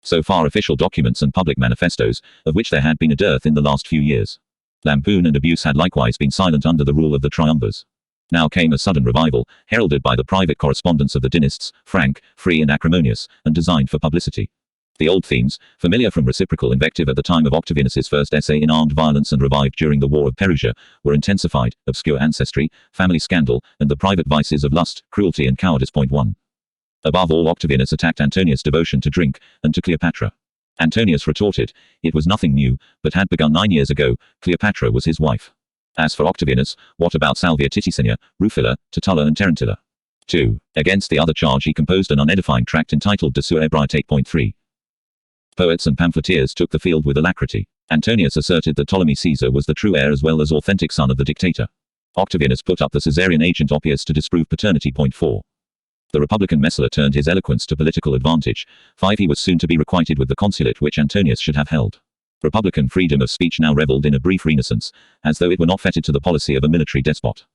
So far official documents and public manifestos, of which there had been a dearth in the last few years. Lampoon and abuse had likewise been silent under the rule of the triumvirs. Now came a sudden revival, heralded by the private correspondence of the dynasts, frank, free and acrimonious, and designed for publicity. The old themes, familiar from reciprocal invective at the time of Octavianus's first essay in armed violence and revived during the War of Perugia, were intensified: obscure ancestry, family scandal, and the private vices of lust, cruelty and cowardice. Point 1. Above all, Octavianus attacked Antonius' devotion to drink, and to Cleopatra. Antonius retorted, it was nothing new, but had begun 9 years ago. Cleopatra was his wife. As for Octavianus, what about Salvia Titicina, Rufilla, Tertulla and Terentilla? 2. Against the other charge he composed an unedifying tract entitled De Sua Ebrietate. 3. Poets and pamphleteers took the field with alacrity. Antonius asserted that Ptolemy Caesar was the true heir as well as authentic son of the dictator. Octavianus put up the Caesarian agent Oppius to disprove paternity. 4. The Republican Messala turned his eloquence to political advantage. 5. He was soon to be requited with the consulate which Antonius should have held. Republican freedom of speech now revelled in a brief renaissance, as though it were not fettered to the policy of a military despot.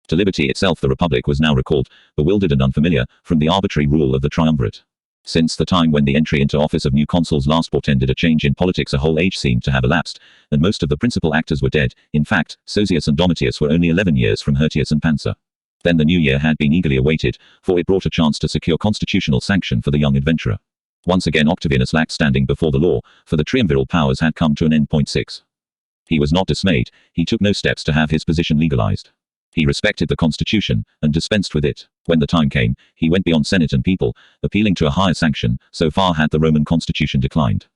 To liberty itself the Republic was now recalled, bewildered and unfamiliar, from the arbitrary rule of the triumvirate. Since the time when the entry into office of new consuls last portended a change in politics, a whole age seemed to have elapsed, and most of the principal actors were dead. In fact, Sosius and Domitius were only 11 years from Hirtius and Pansa. Then the new year had been eagerly awaited, for it brought a chance to secure constitutional sanction for the young adventurer. Once again Octavianus lacked standing before the law, for the triumviral powers had come to an end. 6. He was not dismayed. He took no steps to have his position legalized. He respected the constitution, and dispensed with it. When the time came, he went beyond Senate and people, appealing to a higher sanction. So far had the Roman constitution declined.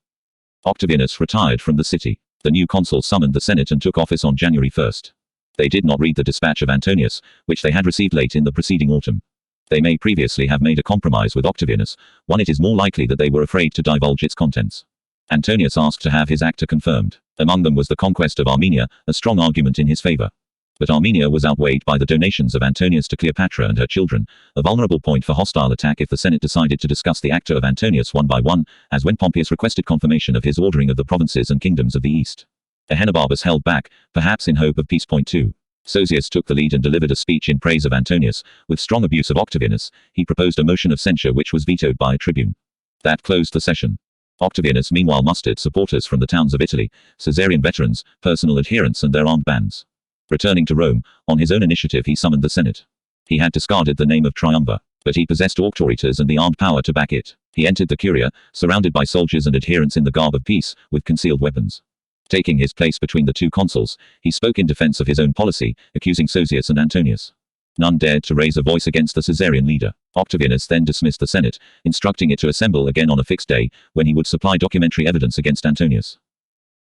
Octavianus retired from the city. The new consuls summoned the Senate and took office on January 1st. They did not read the dispatch of Antonius, which they had received late in the preceding autumn. They may previously have made a compromise with Octavianus, one it is more likely that they were afraid to divulge its contents. Antonius asked to have his acta confirmed. Among them was the conquest of Armenia, a strong argument in his favor. But Armenia was outweighed by the donations of Antonius to Cleopatra and her children, a vulnerable point for hostile attack if the Senate decided to discuss the acta of Antonius one by one, as when Pompeius requested confirmation of his ordering of the provinces and kingdoms of the East. Ahenobarbus held back, perhaps in hope of peace. 2. Sosius took the lead and delivered a speech in praise of Antonius, with strong abuse of Octavianus. He proposed a motion of censure which was vetoed by a tribune. That closed the session. Octavianus meanwhile mustered supporters from the towns of Italy, Caesarian veterans, personal adherents and their armed bands. Returning to Rome, on his own initiative he summoned the Senate. He had discarded the name of triumvir, but he possessed auctoritas and the armed power to back it. He entered the Curia, surrounded by soldiers and adherents in the garb of peace, with concealed weapons. Taking his place between the two consuls, he spoke in defense of his own policy, accusing Sosius and Antonius. None dared to raise a voice against the Caesarian leader. Octavianus then dismissed the Senate, instructing it to assemble again on a fixed day, when he would supply documentary evidence against Antonius.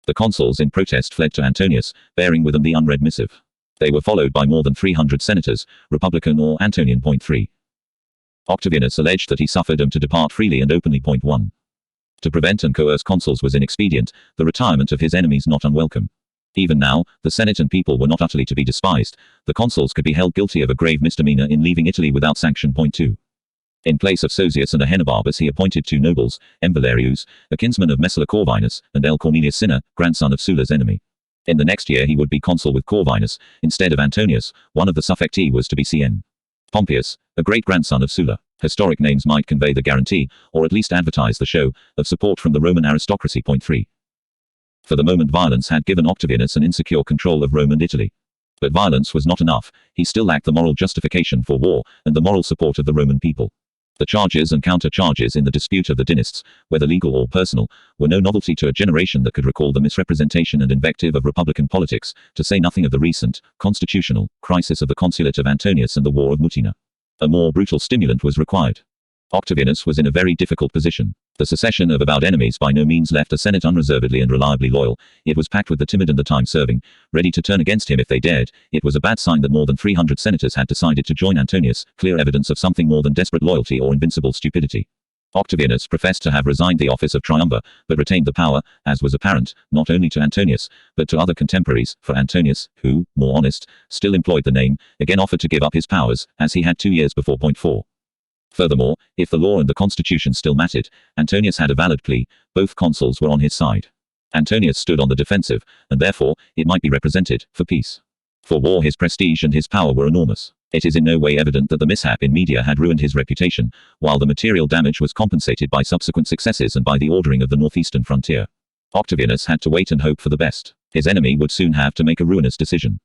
The consuls in protest fled to Antonius, bearing with them the unread missive. They were followed by more than 300 senators, Republican or Antonian. 3. Octavianus alleged that he suffered them to depart freely and openly. 1. To prevent and coerce consuls was inexpedient, the retirement of his enemies not unwelcome. Even now, the Senate and people were not utterly to be despised. The consuls could be held guilty of a grave misdemeanor in leaving Italy without sanction. 2. In place of Sosius and Ahenobarbus he appointed two nobles, M. Valerius, a kinsman of Messala Corvinus, and L. Cornelius Cinna, grandson of Sulla's enemy. In the next year he would be consul with Corvinus, instead of Antonius. One of the suffecti was to be Cn. Pompeius, a great-grandson of Sulla. Historic names might convey the guarantee, or at least advertise the show, of support from the Roman aristocracy. 3. For the moment violence had given Octavianus an insecure control of Rome and Italy. But violence was not enough. He still lacked the moral justification for war, and the moral support of the Roman people. The charges and counter-charges in the dispute of the dynasts, whether legal or personal, were no novelty to a generation that could recall the misrepresentation and invective of republican politics, to say nothing of the recent, constitutional, crisis of the consulate of Antonius and the War of Mutina. A more brutal stimulant was required. Octavianus was in a very difficult position. The secession of avowed enemies by no means left a Senate unreservedly and reliably loyal. It was packed with the timid and the time-serving, ready to turn against him if they dared. It was a bad sign that more than 300 senators had decided to join Antonius, clear evidence of something more than desperate loyalty or invincible stupidity. Octavianus professed to have resigned the office of triumvir, but retained the power, as was apparent, not only to Antonius, but to other contemporaries, for Antonius, who, more honest, still employed the name, again offered to give up his powers, as he had 2 years before. 4. Furthermore, if the law and the constitution still mattered, Antonius had a valid plea. Both consuls were on his side. Antonius stood on the defensive, and therefore, it might be represented, for peace. For war his prestige and his power were enormous. It is in no way evident that the mishap in Media had ruined his reputation, while the material damage was compensated by subsequent successes and by the ordering of the northeastern frontier. Octavianus had to wait and hope for the best. His enemy would soon have to make a ruinous decision.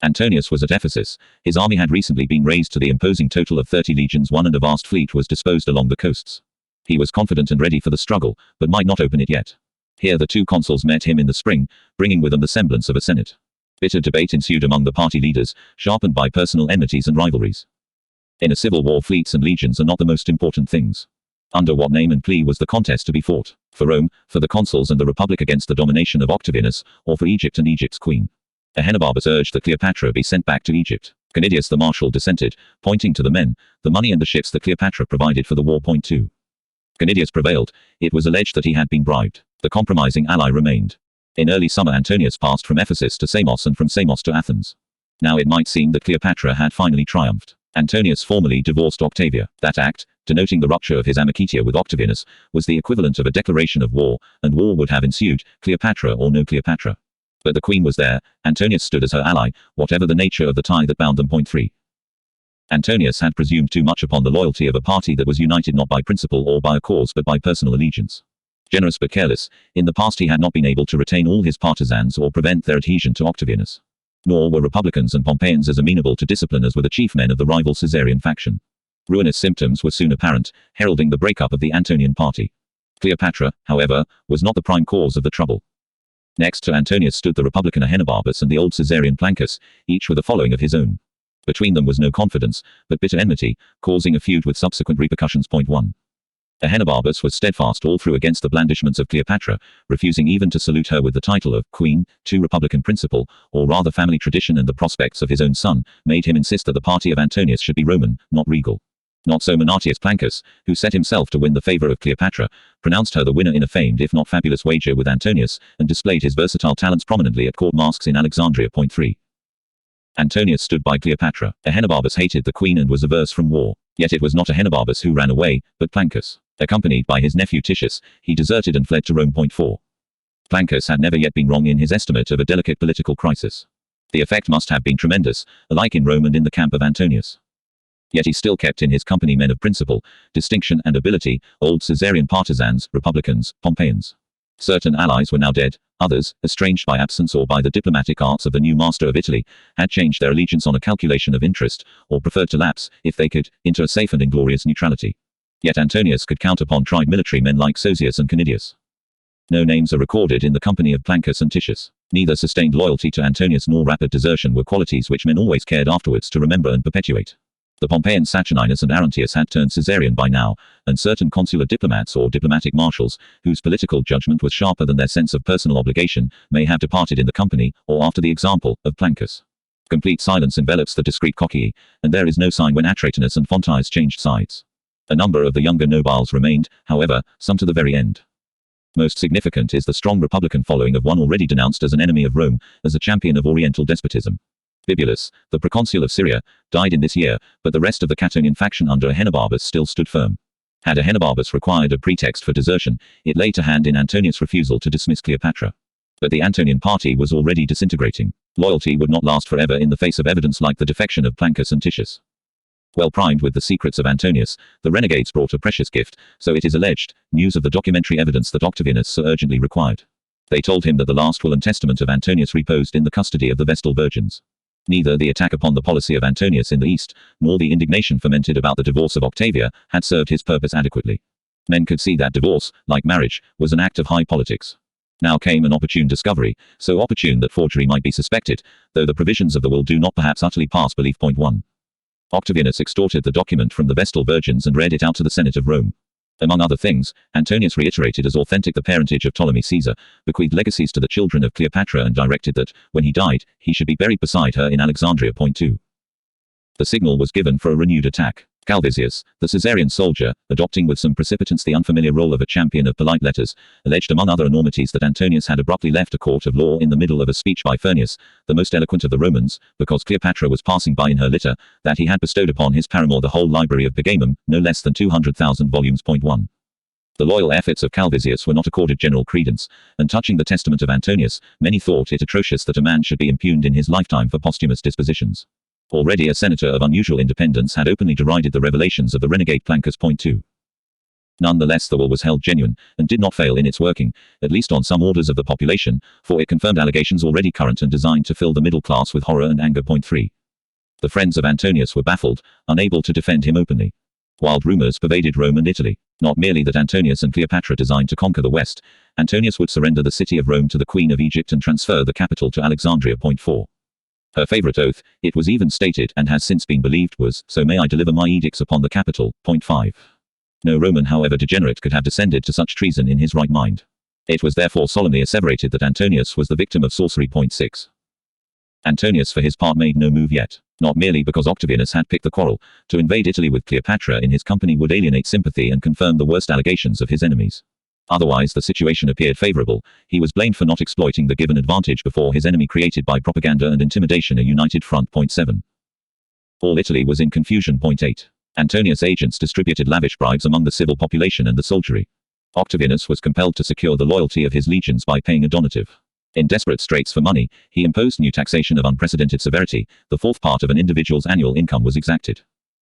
Antonius was at Ephesus. His army had recently been raised to the imposing total of 30 legions, and a vast fleet was disposed along the coasts. He was confident and ready for the struggle, but might not open it yet. Here the two consuls met him in the spring, bringing with them the semblance of a senate. Bitter debate ensued among the party leaders, sharpened by personal enmities and rivalries. In a civil war fleets and legions are not the most important things. Under what name and plea was the contest to be fought? For Rome, for the consuls and the Republic against the domination of Octavianus, or for Egypt and Egypt's queen? Ahenobarbus urged that Cleopatra be sent back to Egypt. Canidius the marshal dissented, pointing to the men, the money and the ships that Cleopatra provided for the war. 2. Canidius prevailed. It was alleged that he had been bribed. The compromising ally remained. In early summer Antonius passed from Ephesus to Samos and from Samos to Athens. Now it might seem that Cleopatra had finally triumphed. Antonius formally divorced Octavia. That act, denoting the rupture of his amicitia with Octavianus, was the equivalent of a declaration of war, and war would have ensued, Cleopatra or no Cleopatra. But the queen was there. Antonius stood as her ally, whatever the nature of the tie that bound them. 3. Antonius had presumed too much upon the loyalty of a party that was united not by principle or by a cause but by personal allegiance. Generous but careless, in the past he had not been able to retain all his partisans or prevent their adhesion to Octavianus. Nor were Republicans and Pompeians as amenable to discipline as were the chief men of the rival Caesarian faction. Ruinous symptoms were soon apparent, heralding the breakup of the Antonian party. Cleopatra, however, was not the prime cause of the trouble. Next to Antonius stood the Republican Ahenobarbus and the old Caesarian Plancus, each with a following of his own. Between them was no confidence, but bitter enmity, causing a feud with subsequent repercussions. 1. Ahenobarbus was steadfast all through against the blandishments of Cleopatra, refusing even to salute her with the title of Queen. 2. Republican principle, or rather family tradition and the prospects of his own son, made him insist that the party of Antonius should be Roman, not regal. Not so Manatius Plancus, who set himself to win the favor of Cleopatra, pronounced her the winner in a famed if not fabulous wager with Antonius, and displayed his versatile talents prominently at court masques in Alexandria. 3. Antonius stood by Cleopatra. Ahenobarbus hated the queen and was averse from war. Yet it was not Ahenobarbus who ran away, but Plancus. Accompanied by his nephew Titius, he deserted and fled to Rome. 4. Plancus had never yet been wrong in his estimate of a delicate political crisis. The effect must have been tremendous, alike in Rome and in the camp of Antonius. Yet he still kept in his company men of principle, distinction and ability, old Caesarian partisans, Republicans, Pompeians. Certain allies were now dead, others, estranged by absence or by the diplomatic arts of the new master of Italy, had changed their allegiance on a calculation of interest, or preferred to lapse, if they could, into a safe and inglorious neutrality. Yet Antonius could count upon tried military men like Sosius and Canidius. No names are recorded in the company of Plancus and Titius. Neither sustained loyalty to Antonius nor rapid desertion were qualities which men always cared afterwards to remember and perpetuate. The Pompeian Saturninus and Arruntius had turned Caesarian by now, and certain consular diplomats or diplomatic marshals, whose political judgment was sharper than their sense of personal obligation, may have departed in the company, or after the example, of Plancus. Complete silence envelops the discreet coquille, and there is no sign when Atratinus and Fontius changed sides. A number of the younger nobiles remained, however, some to the very end. Most significant is the strong republican following of one already denounced as an enemy of Rome, as a champion of Oriental despotism. Bibulus, the proconsul of Syria, died in this year, but the rest of the Catonian faction under Ahenobarbus still stood firm. Had Ahenobarbus required a pretext for desertion, it lay to hand in Antonius' refusal to dismiss Cleopatra. But the Antonian party was already disintegrating. Loyalty would not last forever in the face of evidence like the defection of Plancus and Titius. Well primed with the secrets of Antonius, the renegades brought a precious gift, so it is alleged, news of the documentary evidence that Octavianus so urgently required. They told him that the last will and testament of Antonius reposed in the custody of the Vestal virgins. Neither the attack upon the policy of Antonius in the East, nor the indignation fomented about the divorce of Octavia, had served his purpose adequately. Men could see that divorce, like marriage, was an act of high politics. Now came an opportune discovery, so opportune that forgery might be suspected, though the provisions of the will do not perhaps utterly pass belief. 1. Octavianus extorted the document from the Vestal virgins and read it out to the Senate of Rome. Among other things, Antonius reiterated as authentic the parentage of Ptolemy Caesar, bequeathed legacies to the children of Cleopatra and directed that, when he died, he should be buried beside her in Alexandria. 2. The signal was given for a renewed attack. Calvisius, the Caesarian soldier, adopting with some precipitance the unfamiliar role of a champion of polite letters, alleged among other enormities that Antonius had abruptly left a court of law in the middle of a speech by Furnius, the most eloquent of the Romans, because Cleopatra was passing by in her litter, that he had bestowed upon his paramour the whole library of Pergamum, no less than 200,000 volumes. 1. The loyal efforts of Calvisius were not accorded general credence, and touching the testament of Antonius, many thought it atrocious that a man should be impugned in his lifetime for posthumous dispositions. Already a senator of unusual independence had openly derided the revelations of the renegade Plancus. 2. Nonetheless the will was held genuine, and did not fail in its working, at least on some orders of the population, for it confirmed allegations already current and designed to fill the middle class with horror and anger. 3. The friends of Antonius were baffled, unable to defend him openly. Wild rumors pervaded Rome and Italy. Not merely that Antonius and Cleopatra designed to conquer the West, Antonius would surrender the city of Rome to the Queen of Egypt and transfer the capital to Alexandria. 4. Her favorite oath, it was even stated and has since been believed, was, "So may I deliver my edicts upon the capital." 5. No Roman, however degenerate, could have descended to such treason in his right mind. It was therefore solemnly asseverated that Antonius was the victim of sorcery. 6. Antonius for his part made no move yet. Not merely because Octavianus had picked the quarrel. To invade Italy with Cleopatra in his company would alienate sympathy and confirm the worst allegations of his enemies. Otherwise the situation appeared favorable. He was blamed for not exploiting the given advantage before his enemy created by propaganda and intimidation a united front. 7. All Italy was in confusion. 8. Antonius' agents distributed lavish bribes among the civil population and the soldiery. Octavianus was compelled to secure the loyalty of his legions by paying a donative. In desperate straits for money, he imposed new taxation of unprecedented severity. The fourth part of an individual's annual income was exacted.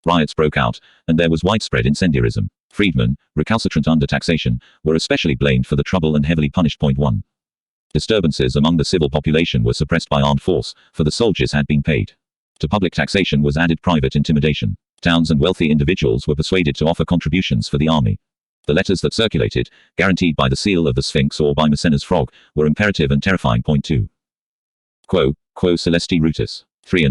Riots broke out, and there was widespread incendiarism. Freedmen, recalcitrant under taxation, were especially blamed for the trouble and heavily punished. 1. Disturbances among the civil population were suppressed by armed force, for the soldiers had been paid. To public taxation was added private intimidation. Towns and wealthy individuals were persuaded to offer contributions for the army. The letters that circulated, guaranteed by the seal of the Sphinx or by Massena's frog, were imperative and terrifying. 2. Quo celesti rutus. 3.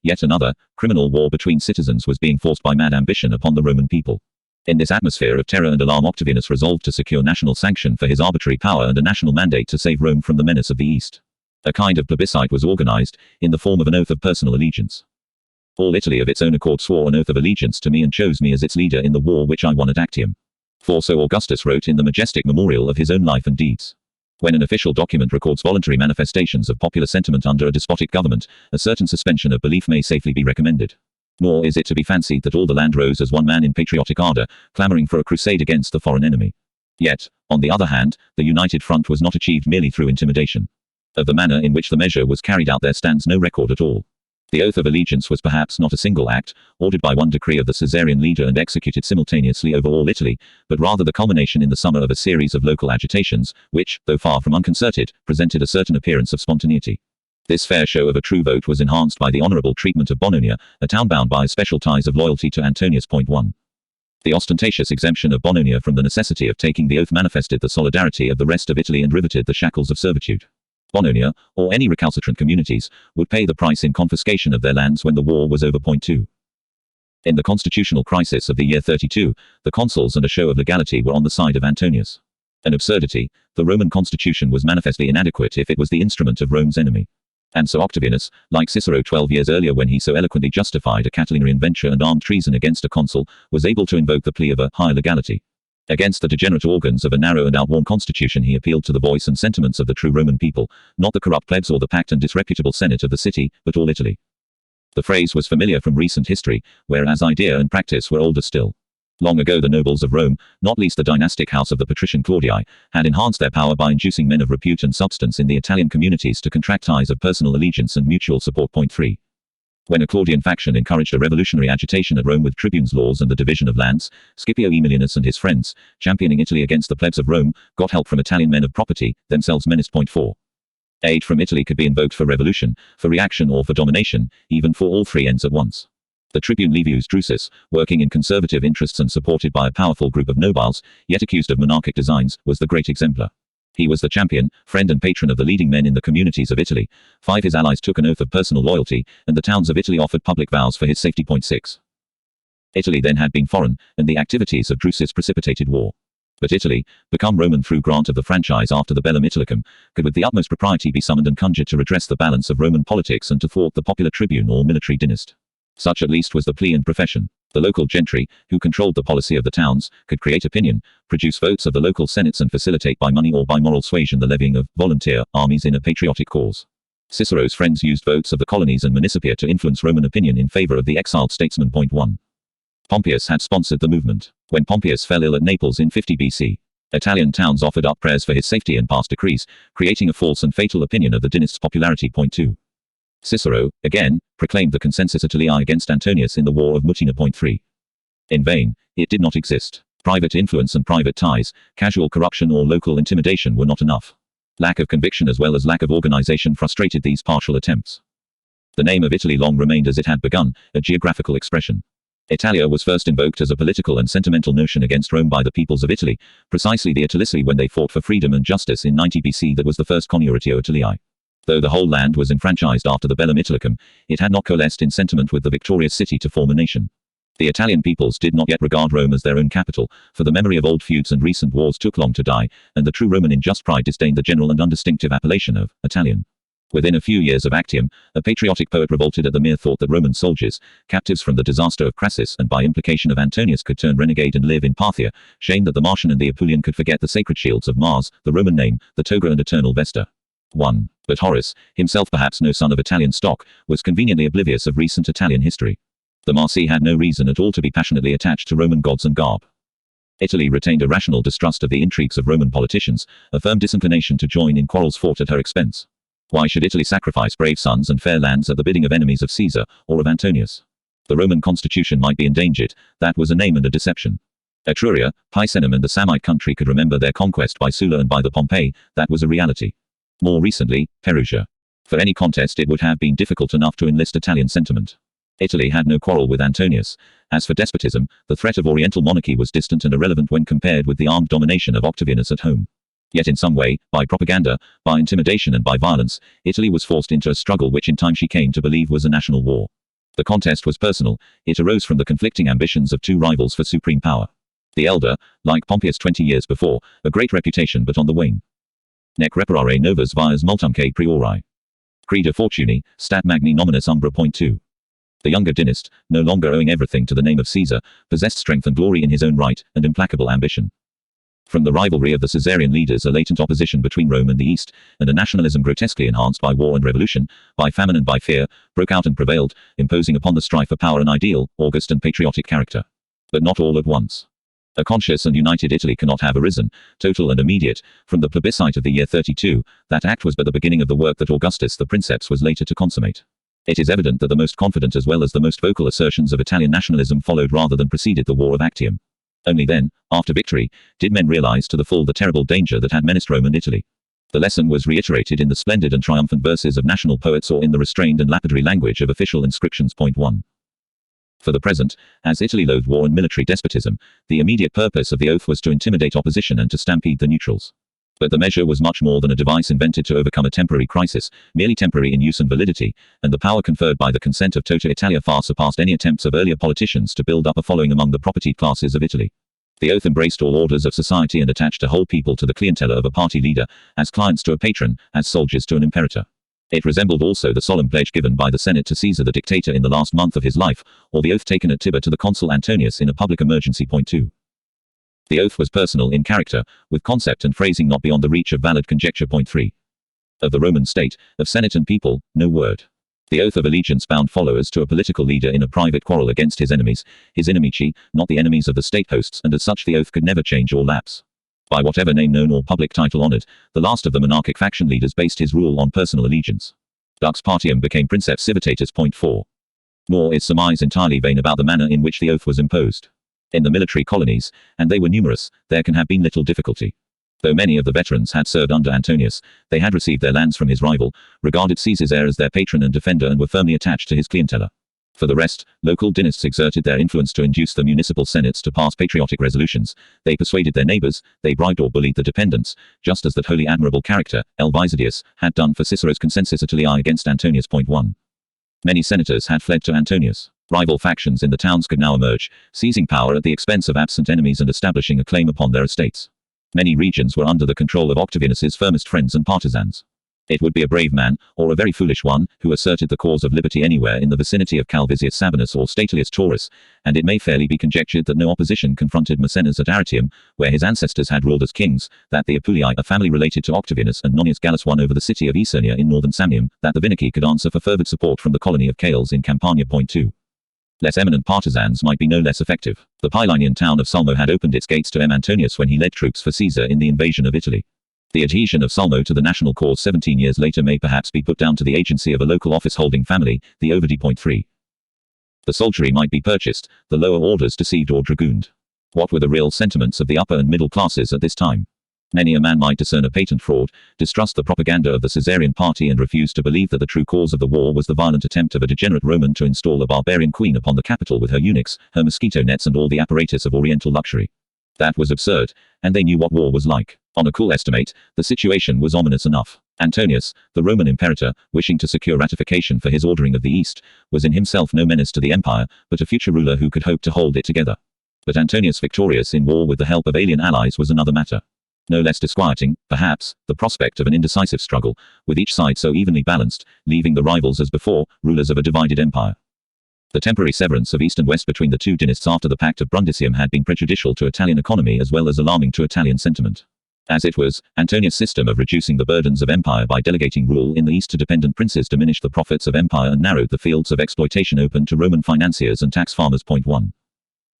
Yet another, criminal war between citizens was being forced by mad ambition upon the Roman people. In this atmosphere of terror and alarm, Octavianus resolved to secure national sanction for his arbitrary power and a national mandate to save Rome from the menace of the East. A kind of plebiscite was organized, in the form of an oath of personal allegiance. All Italy of its own accord swore an oath of allegiance to me and chose me as its leader in the war which I won at Actium. For so Augustus wrote in the majestic memorial of his own life and deeds. When an official document records voluntary manifestations of popular sentiment under a despotic government, a certain suspension of belief may safely be recommended. Nor is it to be fancied that all the land rose as one man in patriotic ardor, clamoring for a crusade against the foreign enemy. Yet, on the other hand, the united front was not achieved merely through intimidation. Of the manner in which the measure was carried out there stands no record at all. The oath of allegiance was perhaps not a single act, ordered by one decree of the Caesarian leader and executed simultaneously over all Italy, but rather the culmination in the summer of a series of local agitations, which, though far from unconcerted, presented a certain appearance of spontaneity. This fair show of a true vote was enhanced by the honorable treatment of Bononia, a town bound by special ties of loyalty to Antonius. 1. The ostentatious exemption of Bononia from the necessity of taking the oath manifested the solidarity of the rest of Italy and riveted the shackles of servitude. Bononia, or any recalcitrant communities, would pay the price in confiscation of their lands when the war was over. 2. In the constitutional crisis of the year 32, the consuls and a show of legality were on the side of Antonius. An absurdity, the Roman constitution was manifestly inadequate if it was the instrument of Rome's enemy. And so Octavianus, like Cicero 12 years earlier when he so eloquently justified a Catilinarian venture and armed treason against a consul, was able to invoke the plea of a higher legality. Against the degenerate organs of a narrow and outworn constitution he appealed to the voice and sentiments of the true Roman people, not the corrupt plebs or the packed and disreputable senate of the city, but all Italy. The phrase was familiar from recent history, whereas idea and practice were older still. Long ago the nobles of Rome, not least the dynastic house of the patrician Claudii, had enhanced their power by inducing men of repute and substance in the Italian communities to contract ties of personal allegiance and mutual support. 3. When a Claudian faction encouraged a revolutionary agitation at Rome with tribunes' laws and the division of lands, Scipio Aemilianus and his friends, championing Italy against the plebs of Rome, got help from Italian men of property, themselves menaced. 4. Aid from Italy could be invoked for revolution, for reaction or for domination, even for all three ends at once. The tribune Livius Drusus, working in conservative interests and supported by a powerful group of nobles, yet accused of monarchic designs, was the great exemplar. He was the champion, friend and patron of the leading men in the communities of Italy. 5. His allies took an oath of personal loyalty, and the towns of Italy offered public vows for his safety. 6. Italy then had been foreign, and the activities of Drusus precipitated war. But Italy, become Roman through grant of the franchise after the Bellum Italicum, could with the utmost propriety be summoned and conjured to redress the balance of Roman politics and to thwart the popular tribune or military dynast. Such at least was the plea and profession. The local gentry, who controlled the policy of the towns, could create opinion, produce votes of the local senates and facilitate by money or by moral suasion the levying of volunteer armies in a patriotic cause. Cicero's friends used votes of the colonies and municipia to influence Roman opinion in favor of the exiled statesman. 1. Pompeius had sponsored the movement. When Pompeius fell ill at Naples in 50 BC, Italian towns offered up prayers for his safety and passed decrees, creating a false and fatal opinion of the dynast's popularity. 2. Cicero, again, proclaimed the consensus Italiae against Antonius in the War of Mutina. 3. In vain, it did not exist. Private influence and private ties, casual corruption or local intimidation were not enough. Lack of conviction as well as lack of organization frustrated these partial attempts. The name of Italy long remained as it had begun, a geographical expression. Italia was first invoked as a political and sentimental notion against Rome by the peoples of Italy, precisely the Italici when they fought for freedom and justice in 90 BC. That was the first Coniuratio Italiae. Though the whole land was enfranchised after the Bellum Italicum, it had not coalesced in sentiment with the victorious city to form a nation. The Italian peoples did not yet regard Rome as their own capital, for the memory of old feuds and recent wars took long to die, and the true Roman in just pride disdained the general and undistinctive appellation of Italian. Within a few years of Actium, a patriotic poet revolted at the mere thought that Roman soldiers, captives from the disaster of Crassus and by implication of Antonius, could turn renegade and live in Parthia, shame that the Martian and the Apulian could forget the sacred shields of Mars, the Roman name, the toga and eternal vesta. 1. But Horace, himself perhaps no son of Italian stock, was conveniently oblivious of recent Italian history. The Marsi had no reason at all to be passionately attached to Roman gods and garb. Italy retained a rational distrust of the intrigues of Roman politicians, a firm disinclination to join in quarrels fought at her expense. Why should Italy sacrifice brave sons and fair lands at the bidding of enemies of Caesar, or of Antonius? The Roman constitution might be endangered, that was a name and a deception. Etruria, Picenum and the Samnite country could remember their conquest by Sulla and by the Pompei, that was a reality. More recently, Perugia. For any contest it would have been difficult enough to enlist Italian sentiment. Italy had no quarrel with Antonius. As for despotism, the threat of Oriental monarchy was distant and irrelevant when compared with the armed domination of Octavianus at home. Yet in some way, by propaganda, by intimidation and by violence, Italy was forced into a struggle which in time she came to believe was a national war. The contest was personal, it arose from the conflicting ambitions of two rivals for supreme power. The elder, like Pompeius 20 years before, a great reputation but on the wane. Nec reparare novas vias multumque priori. Creda fortuni, stat magni nominis umbra. 2. The younger dynast, no longer owing everything to the name of Caesar, possessed strength and glory in his own right, and implacable ambition. From the rivalry of the Caesarian leaders a latent opposition between Rome and the East, and a nationalism grotesquely enhanced by war and revolution, by famine and by fear, broke out and prevailed, imposing upon the strife for power an ideal, august and patriotic character. But not all at once. A conscious and united Italy cannot have arisen, total and immediate, from the plebiscite of the year 32, that act was but the beginning of the work that Augustus the Princeps was later to consummate. It is evident that the most confident as well as the most vocal assertions of Italian nationalism followed rather than preceded the War of Actium. Only then, after victory, did men realize to the full the terrible danger that had menaced Rome and Italy. The lesson was reiterated in the splendid and triumphant verses of national poets or in the restrained and lapidary language of official inscriptions. 1. For the present, as Italy loathed war and military despotism, the immediate purpose of the oath was to intimidate opposition and to stampede the neutrals. But the measure was much more than a device invented to overcome a temporary crisis, merely temporary in use and validity, and the power conferred by the consent of Tota Italia far surpassed any attempts of earlier politicians to build up a following among the propertied classes of Italy. The oath embraced all orders of society and attached a whole people to the clientela of a party leader, as clients to a patron, as soldiers to an imperator. It resembled also the solemn pledge given by the Senate to Caesar the dictator in the last month of his life, or the oath taken at Tibur to the consul Antonius in a public emergency. 2. The oath was personal in character, with concept and phrasing not beyond the reach of valid conjecture. 3. Of the Roman state, of Senate and people, no word. The oath of allegiance bound followers to a political leader in a private quarrel against his enemies, his inimici, not the enemies of the state hosts, and as such the oath could never change or lapse. By whatever name known or public title honored, the last of the monarchic faction leaders based his rule on personal allegiance. Dux partium became Princeps civitatis. 4. Nor is surmise entirely vain about the manner in which the oath was imposed. In the military colonies, and they were numerous, there can have been little difficulty. Though many of the veterans had served under Antonius, they had received their lands from his rival, regarded Caesar's heir as their patron and defender and were firmly attached to his clientela. For the rest, local dynasts exerted their influence to induce the municipal senates to pass patriotic resolutions, they persuaded their neighbors, they bribed or bullied the dependents, just as that holy admirable character, L. Visidius, had done for Cicero's Consensus Italiae against Antonius. 1. Many senators had fled to Antonius. Rival factions in the towns could now emerge, seizing power at the expense of absent enemies and establishing a claim upon their estates. Many regions were under the control of Octavianus's firmest friends and partisans. It would be a brave man, or a very foolish one, who asserted the cause of liberty anywhere in the vicinity of Calvisius Sabinus or Statilius Taurus, and it may fairly be conjectured that no opposition confronted Maecenas at Arretium, where his ancestors had ruled as kings, that the Apulii, a family related to Octavianus, and Nonius Gallus won over the city of Isernia in northern Samnium, that the Vinici could answer for fervid support from the colony of Cales in Campania. 2. Less eminent partisans might be no less effective. The Pylinian town of Sulmo had opened its gates to M. Antonius when he led troops for Caesar in the invasion of Italy. The adhesion of Sulmo to the national cause 17 years later may perhaps be put down to the agency of a local office-holding family, the Ovidi. 3. The soldiery might be purchased, the lower orders deceived or dragooned. What were the real sentiments of the upper and middle classes at this time? Many a man might discern a patent fraud, distrust the propaganda of the Caesarian party and refuse to believe that the true cause of the war was the violent attempt of a degenerate Roman to install a barbarian queen upon the capital with her eunuchs, her mosquito nets and all the apparatus of oriental luxury. That was absurd, and they knew what war was like. On a cool estimate, the situation was ominous enough. Antonius, the Roman imperator, wishing to secure ratification for his ordering of the East, was in himself no menace to the empire, but a future ruler who could hope to hold it together. But Antonius victorious in war with the help of alien allies was another matter. No less disquieting, perhaps, the prospect of an indecisive struggle, with each side so evenly balanced, leaving the rivals as before, rulers of a divided empire. The temporary severance of East and West between the two dynasts after the Pact of Brundisium had been prejudicial to Italian economy as well as alarming to Italian sentiment. As it was, Antonius' system of reducing the burdens of empire by delegating rule in the East to dependent princes diminished the profits of empire and narrowed the fields of exploitation open to Roman financiers and tax farmers. 1.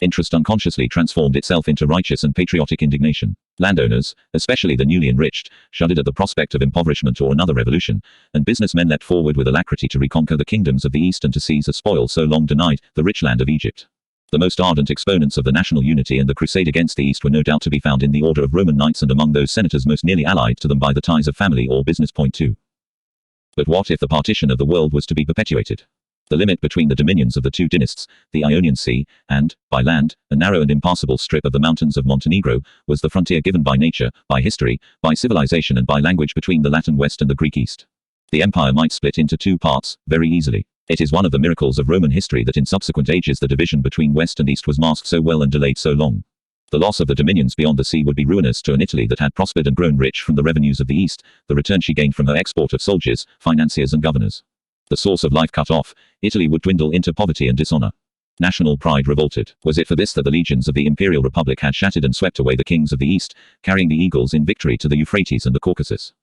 Interest unconsciously transformed itself into righteous and patriotic indignation. Landowners, especially the newly enriched, shuddered at the prospect of impoverishment or another revolution, and businessmen leapt forward with alacrity to reconquer the kingdoms of the East and to seize a spoil so long denied, the rich land of Egypt. The most ardent exponents of the national unity and the crusade against the East were no doubt to be found in the order of Roman knights and among those senators most nearly allied to them by the ties of family or business. Point 2. But what if the partition of the world was to be perpetuated? The limit between the dominions of the two dynasts, the Ionian Sea, and, by land, a narrow and impassable strip of the mountains of Montenegro, was the frontier given by nature, by history, by civilization and by language between the Latin West and the Greek East. The empire might split into two parts, very easily. It is one of the miracles of Roman history that in subsequent ages the division between West and East was masked so well and delayed so long. The loss of the dominions beyond the sea would be ruinous to an Italy that had prospered and grown rich from the revenues of the East, the return she gained from her export of soldiers, financiers and governors. The source of life cut off, Italy would dwindle into poverty and dishonor. National pride revolted. Was it for this that the legions of the Imperial Republic had shattered and swept away the kings of the East, carrying the eagles in victory to the Euphrates and the Caucasus?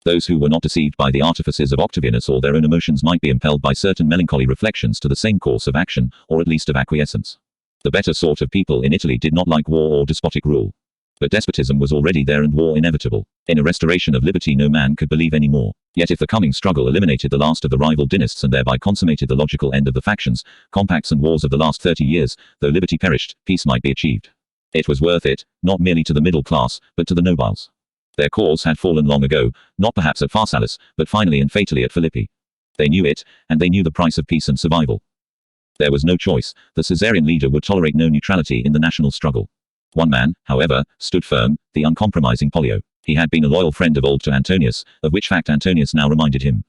Those who were not deceived by the artifices of Octavianus or their own emotions might be impelled by certain melancholy reflections to the same course of action, or at least of acquiescence. The better sort of people in Italy did not like war or despotic rule. But despotism was already there and war inevitable. In a restoration of liberty no man could believe any more. Yet if the coming struggle eliminated the last of the rival dynasts and thereby consummated the logical end of the factions, compacts and wars of the last 30 years, though liberty perished, peace might be achieved. It was worth it, not merely to the middle class, but to the nobiles. Their cause had fallen long ago, not perhaps at Pharsalus, but finally and fatally at Philippi. They knew it, and they knew the price of peace and survival. There was no choice. The Caesarian leader would tolerate no neutrality in the national struggle. One man, however, stood firm, the uncompromising Pollio. He had been a loyal friend of old to Antonius, of which fact Antonius now reminded him.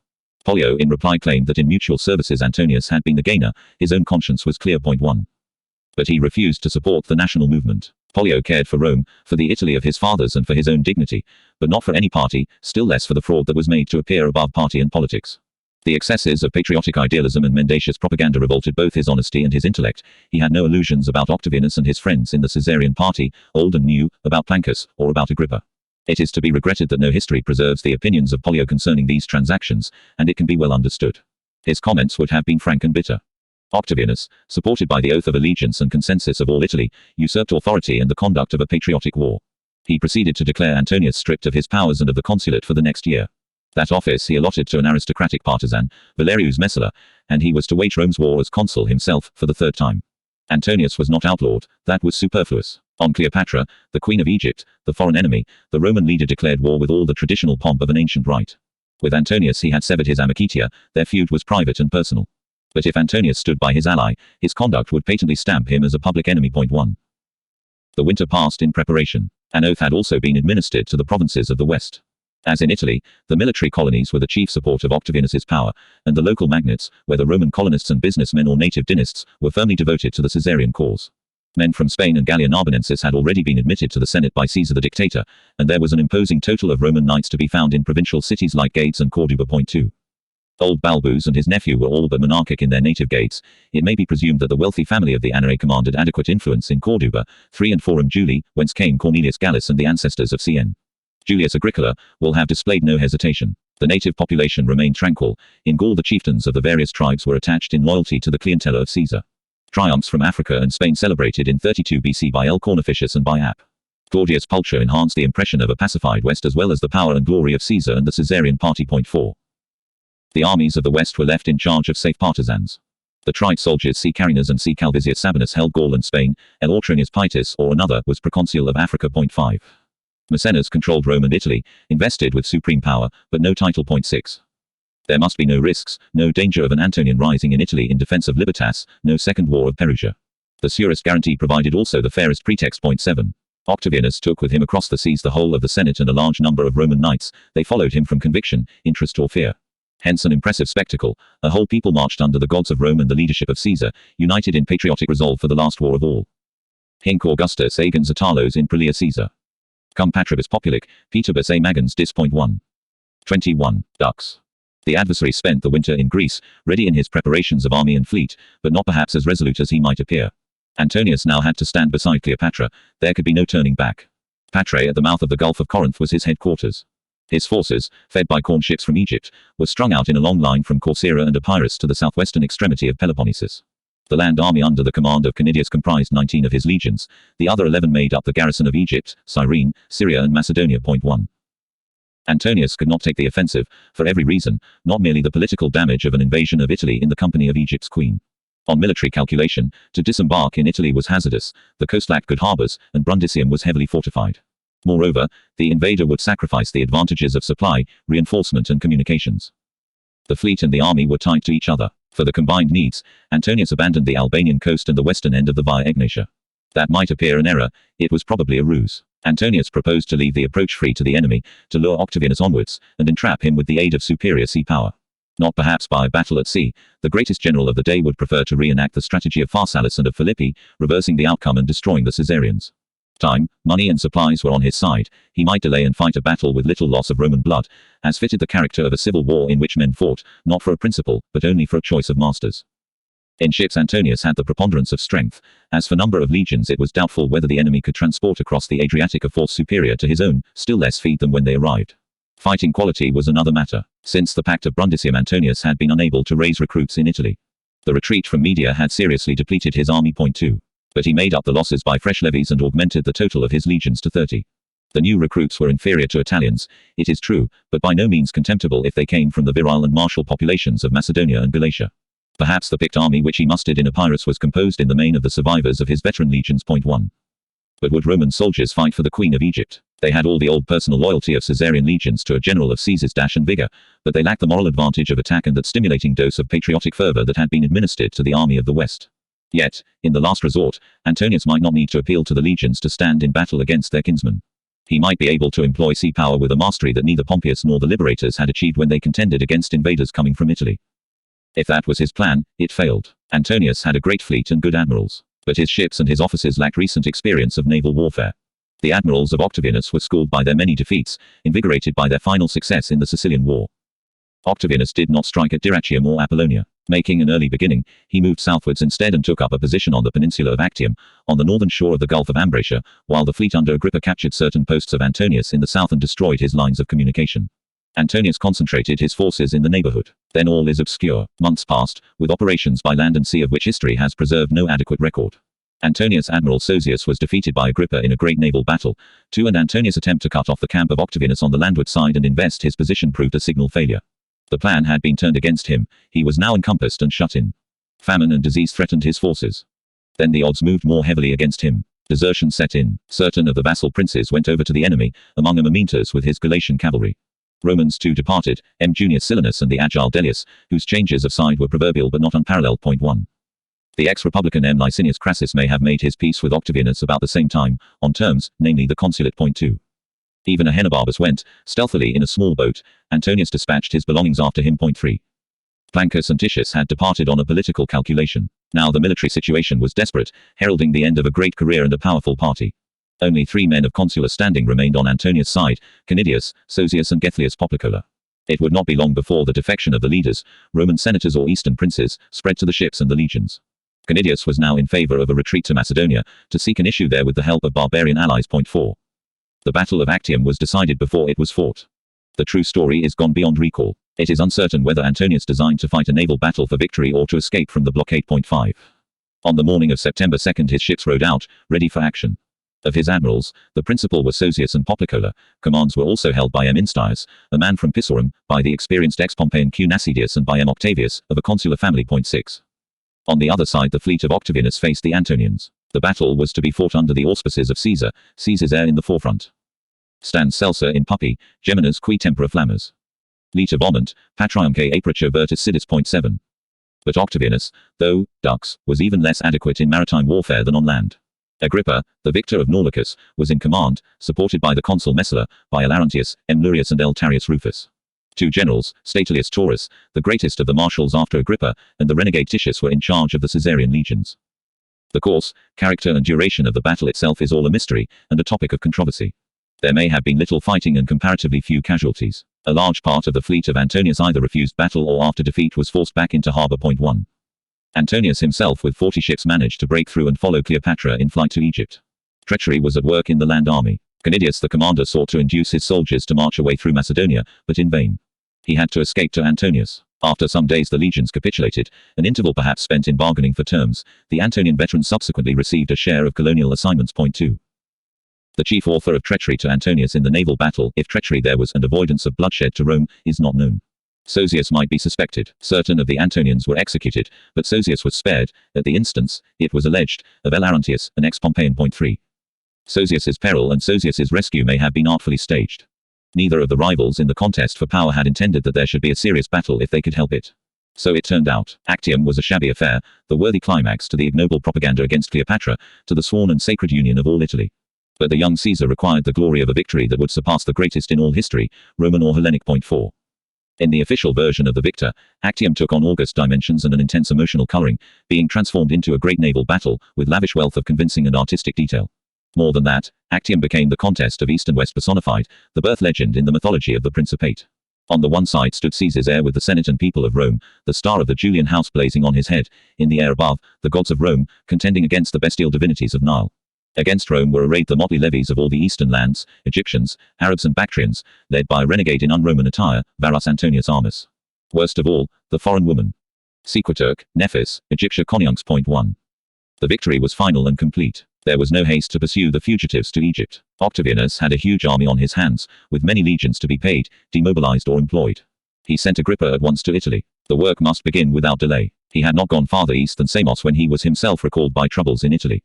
Pollio in reply claimed that in mutual services Antonius had been the gainer, his own conscience was clear. Point 1. But he refused to support the national movement. Pollio cared for Rome, for the Italy of his fathers and for his own dignity, but not for any party, still less for the fraud that was made to appear above party and politics. The excesses of patriotic idealism and mendacious propaganda revolted both his honesty and his intellect. He had no illusions about Octavianus and his friends in the Caesarian party, old and new, about Plancus, or about Agrippa. It is to be regretted that no history preserves the opinions of Pollio concerning these transactions, and it can be well understood. His comments would have been frank and bitter. Octavianus, supported by the oath of allegiance and consensus of all Italy, usurped authority and the conduct of a patriotic war. He proceeded to declare Antonius stripped of his powers and of the consulate for the next year. That office he allotted to an aristocratic partisan, Valerius Messala, and he was to wage Rome's war as consul himself, for the third time. Antonius was not outlawed, that was superfluous. On Cleopatra, the Queen of Egypt, the foreign enemy, the Roman leader declared war with all the traditional pomp of an ancient right. With Antonius he had severed his amicitia, their feud was private and personal. But if Antonius stood by his ally, his conduct would patently stamp him as a public enemy. Point 1. The winter passed in preparation. An oath had also been administered to the provinces of the West. As in Italy, the military colonies were the chief support of Octavianus's power, and the local magnates, whether Roman colonists and businessmen or native dynasts, were firmly devoted to the Caesarian cause. Men from Spain and Gallia Narbonensis had already been admitted to the Senate by Caesar the dictator, and there was an imposing total of Roman knights to be found in provincial cities like Gades and Corduba. Point 2. Old Balbus and his nephew were all but monarchic in their native Gades. It may be presumed that the wealthy family of the Anere commanded adequate influence in Corduba, 3 and Forum Julii, whence came Cornelius Gallus and the ancestors of Cn. Julius Agricola, will have displayed no hesitation. The native population remained tranquil. In Gaul the chieftains of the various tribes were attached in loyalty to the clientela of Caesar. Triumphs from Africa and Spain celebrated in 32 BC by L. Cornificius and by App. Claudius Pulcher enhanced the impression of a pacified West as well as the power and glory of Caesar and the Caesarian party. Point 4. The armies of the West were left in charge of safe partisans. The tried soldiers C. Carrinas and C. Calvisius Sabinus held Gaul and Spain. L. Autronius Paetus or another was proconsul of Africa. Point 5. Maecenas controlled Rome and Italy, invested with supreme power, but no title. Point 6. There must be no risks, no danger of an Antonian rising in Italy in defense of Libertas, no second war of Perugia. The surest guarantee provided also the fairest pretext. Point 7. Octavianus took with him across the seas the whole of the Senate and a large number of Roman knights. They followed him from conviction, interest or fear. Hence an impressive spectacle. A whole people marched under the gods of Rome and the leadership of Caesar, united in patriotic resolve for the last war of all. Hinc Augustus agens Italos in Praelia Caesar. Cum patribus populic, Peterbus a magans dis. Point 1. 21. Dux. The adversary spent the winter in Greece, ready in his preparations of army and fleet, but not perhaps as resolute as he might appear. Antonius now had to stand beside Cleopatra. There could be no turning back. Patrae at the mouth of the Gulf of Corinth was his headquarters. His forces, fed by corn ships from Egypt, were strung out in a long line from Corcyra and Epirus to the southwestern extremity of Peloponnesus. The land army under the command of Canidius comprised 19 of his legions, the other 11 made up the garrison of Egypt, Cyrene, Syria and Macedonia. 1. Antonius could not take the offensive, for every reason, not merely the political damage of an invasion of Italy in the company of Egypt's queen. On military calculation, to disembark in Italy was hazardous, the coast lacked good harbours, and Brundisium was heavily fortified. Moreover, the invader would sacrifice the advantages of supply, reinforcement and communications. The fleet and the army were tied to each other. For the combined needs, Antonius abandoned the Albanian coast and the western end of the Via Egnatia. That might appear an error, it was probably a ruse. Antonius proposed to leave the approach free to the enemy, to lure Octavianus onwards, and entrap him with the aid of superior sea power. Not perhaps by battle at sea, the greatest general of the day would prefer to reenact the strategy of Pharsalus and of Philippi, reversing the outcome and destroying the Caesarians. Time, money and supplies were on his side, he might delay and fight a battle with little loss of Roman blood, as fitted the character of a civil war in which men fought, not for a principle, but only for a choice of masters. In ships Antonius had the preponderance of strength, as for number of legions it was doubtful whether the enemy could transport across the Adriatic a force superior to his own, still less feed them when they arrived. Fighting quality was another matter. Since the Pact of Brundisium Antonius had been unable to raise recruits in Italy. The retreat from Media had seriously depleted his army. 2. But he made up the losses by fresh levies and augmented the total of his legions to 30. The new recruits were inferior to Italians, it is true, but by no means contemptible if they came from the virile and martial populations of Macedonia and Galatia. Perhaps the picked army which he mustered in Epirus was composed in the main of the survivors of his veteran legions. 1. But would Roman soldiers fight for the Queen of Egypt? They had all the old personal loyalty of Caesarian legions to a general of Caesar's dash and vigor, but they lacked the moral advantage of attack and that stimulating dose of patriotic fervor that had been administered to the army of the West. Yet, in the last resort, Antonius might not need to appeal to the legions to stand in battle against their kinsmen. He might be able to employ sea power with a mastery that neither Pompeius nor the liberators had achieved when they contended against invaders coming from Italy. If that was his plan, it failed. Antonius had a great fleet and good admirals, but his ships and his officers lacked recent experience of naval warfare. The admirals of Octavianus were schooled by their many defeats, invigorated by their final success in the Sicilian War. Octavianus did not strike at Dyrrhachium or Apollonia. Making an early beginning, he moved southwards instead and took up a position on the peninsula of Actium, on the northern shore of the Gulf of Ambracia, while the fleet under Agrippa captured certain posts of Antonius in the south and destroyed his lines of communication. Antonius concentrated his forces in the neighborhood. Then all is obscure. Months passed, with operations by land and sea of which history has preserved no adequate record. Antonius Admiral Sosius was defeated by Agrippa in a great naval battle. 2. And Antonius' attempt to cut off the camp of Octavianus on the landward side and invest his position proved a signal failure. The plan had been turned against him, he was now encompassed and shut in. Famine and disease threatened his forces. Then the odds moved more heavily against him. Desertion set in. Certain of the vassal princes went over to the enemy, among them Amyntas with his Galatian cavalry. Romans too departed, M. Junius Silanus and the agile Dellius, whose changes of side were proverbial but not unparalleled. 1. The ex-republican M. Licinius Crassus may have made his peace with Octavianus about the same time, on terms, namely the consulate. 2. Even Ahenobarbus went, stealthily in a small boat, Antonius dispatched his belongings after him. 3. Plancus and Titius had departed on a political calculation. Now the military situation was desperate, heralding the end of a great career and a powerful party. Only 3 men of consular standing remained on Antonius' side, Canidius, Sosius and Gethius Poplicola. It would not be long before the defection of the leaders, Roman senators or eastern princes, spread to the ships and the legions. Canidius was now in favor of a retreat to Macedonia, to seek an issue there with the help of barbarian allies. 4. The Battle of Actium was decided before it was fought. The true story is gone beyond recall. It is uncertain whether Antonius designed to fight a naval battle for victory or to escape from the blockade. 5. On the morning of September 2 his ships rode out, ready for action. Of his admirals, the principal were Sosius and Poplicola. Commands were also held by M. Instius, a man from Pisaurum, by the experienced ex-Pompeian Q. Nasidius and by M. Octavius, of a consular family. 6. On the other side the fleet of Octavianus faced the Antonians. The battle was to be fought under the auspices of Caesar, Caesar's heir in the forefront. Stans Celsa in Puppy, Geminis qui tempora flammas. Lita voment, patriumque aperture vertis sidis. 7. But Octavianus, though, dux, was even less adequate in maritime warfare than on land. Agrippa, the victor of Naulicus, was in command, supported by the consul Messala, by Alarantius, M. Lurius and L. Tarius Rufus. 2 generals, Statilius Taurus, the greatest of the marshals after Agrippa, and the renegade Titius were in charge of the Caesarian legions. The course, character and duration of the battle itself is all a mystery, and a topic of controversy. There may have been little fighting and comparatively few casualties. A large part of the fleet of Antonius either refused battle or after defeat was forced back into harbour. 1. Antonius himself with 40 ships managed to break through and follow Cleopatra in flight to Egypt. Treachery was at work in the land army. Canidius the commander sought to induce his soldiers to march away through Macedonia, but in vain. He had to escape to Antonius. After some days the legions capitulated, an interval perhaps spent in bargaining for terms. The Antonian veterans subsequently received a share of colonial assignments. 2. The chief author of treachery to Antonius in the naval battle, if treachery there was, and avoidance of bloodshed to Rome, is not known. Sosius might be suspected. Certain of the Antonians were executed, but Sosius was spared, at the instance, it was alleged, of L. Aruntius, an ex-Pompeian. 3. Sosius's peril and Sosius's rescue may have been artfully staged. Neither of the rivals in the contest for power had intended that there should be a serious battle if they could help it. So it turned out. Actium was a shabby affair, the worthy climax to the ignoble propaganda against Cleopatra, to the sworn and sacred union of all Italy. But the young Caesar required the glory of a victory that would surpass the greatest in all history, Roman or Hellenic. 4. In the official version of the victor, Actium took on august dimensions and an intense emotional coloring, being transformed into a great naval battle, with lavish wealth of convincing and artistic detail. More than that, Actium became the contest of East and West personified, the birth legend in the mythology of the Principate. On the one side stood Caesar's heir with the Senate and people of Rome, the star of the Julian house blazing on his head, in the air above, the gods of Rome, contending against the bestial divinities of Nile. Against Rome were arrayed the motley levies of all the eastern lands, Egyptians, Arabs and Bactrians, led by a renegade in un-Roman attire, Varus Antonius Armus. Worst of all, the foreign woman. Sequiturk, Nephis, Egyptia Conjunx. 1. The victory was final and complete. There was no haste to pursue the fugitives to Egypt. Octavianus had a huge army on his hands, with many legions to be paid, demobilized or employed. He sent Agrippa at once to Italy. The work must begin without delay. He had not gone farther east than Samos when he was himself recalled by troubles in Italy.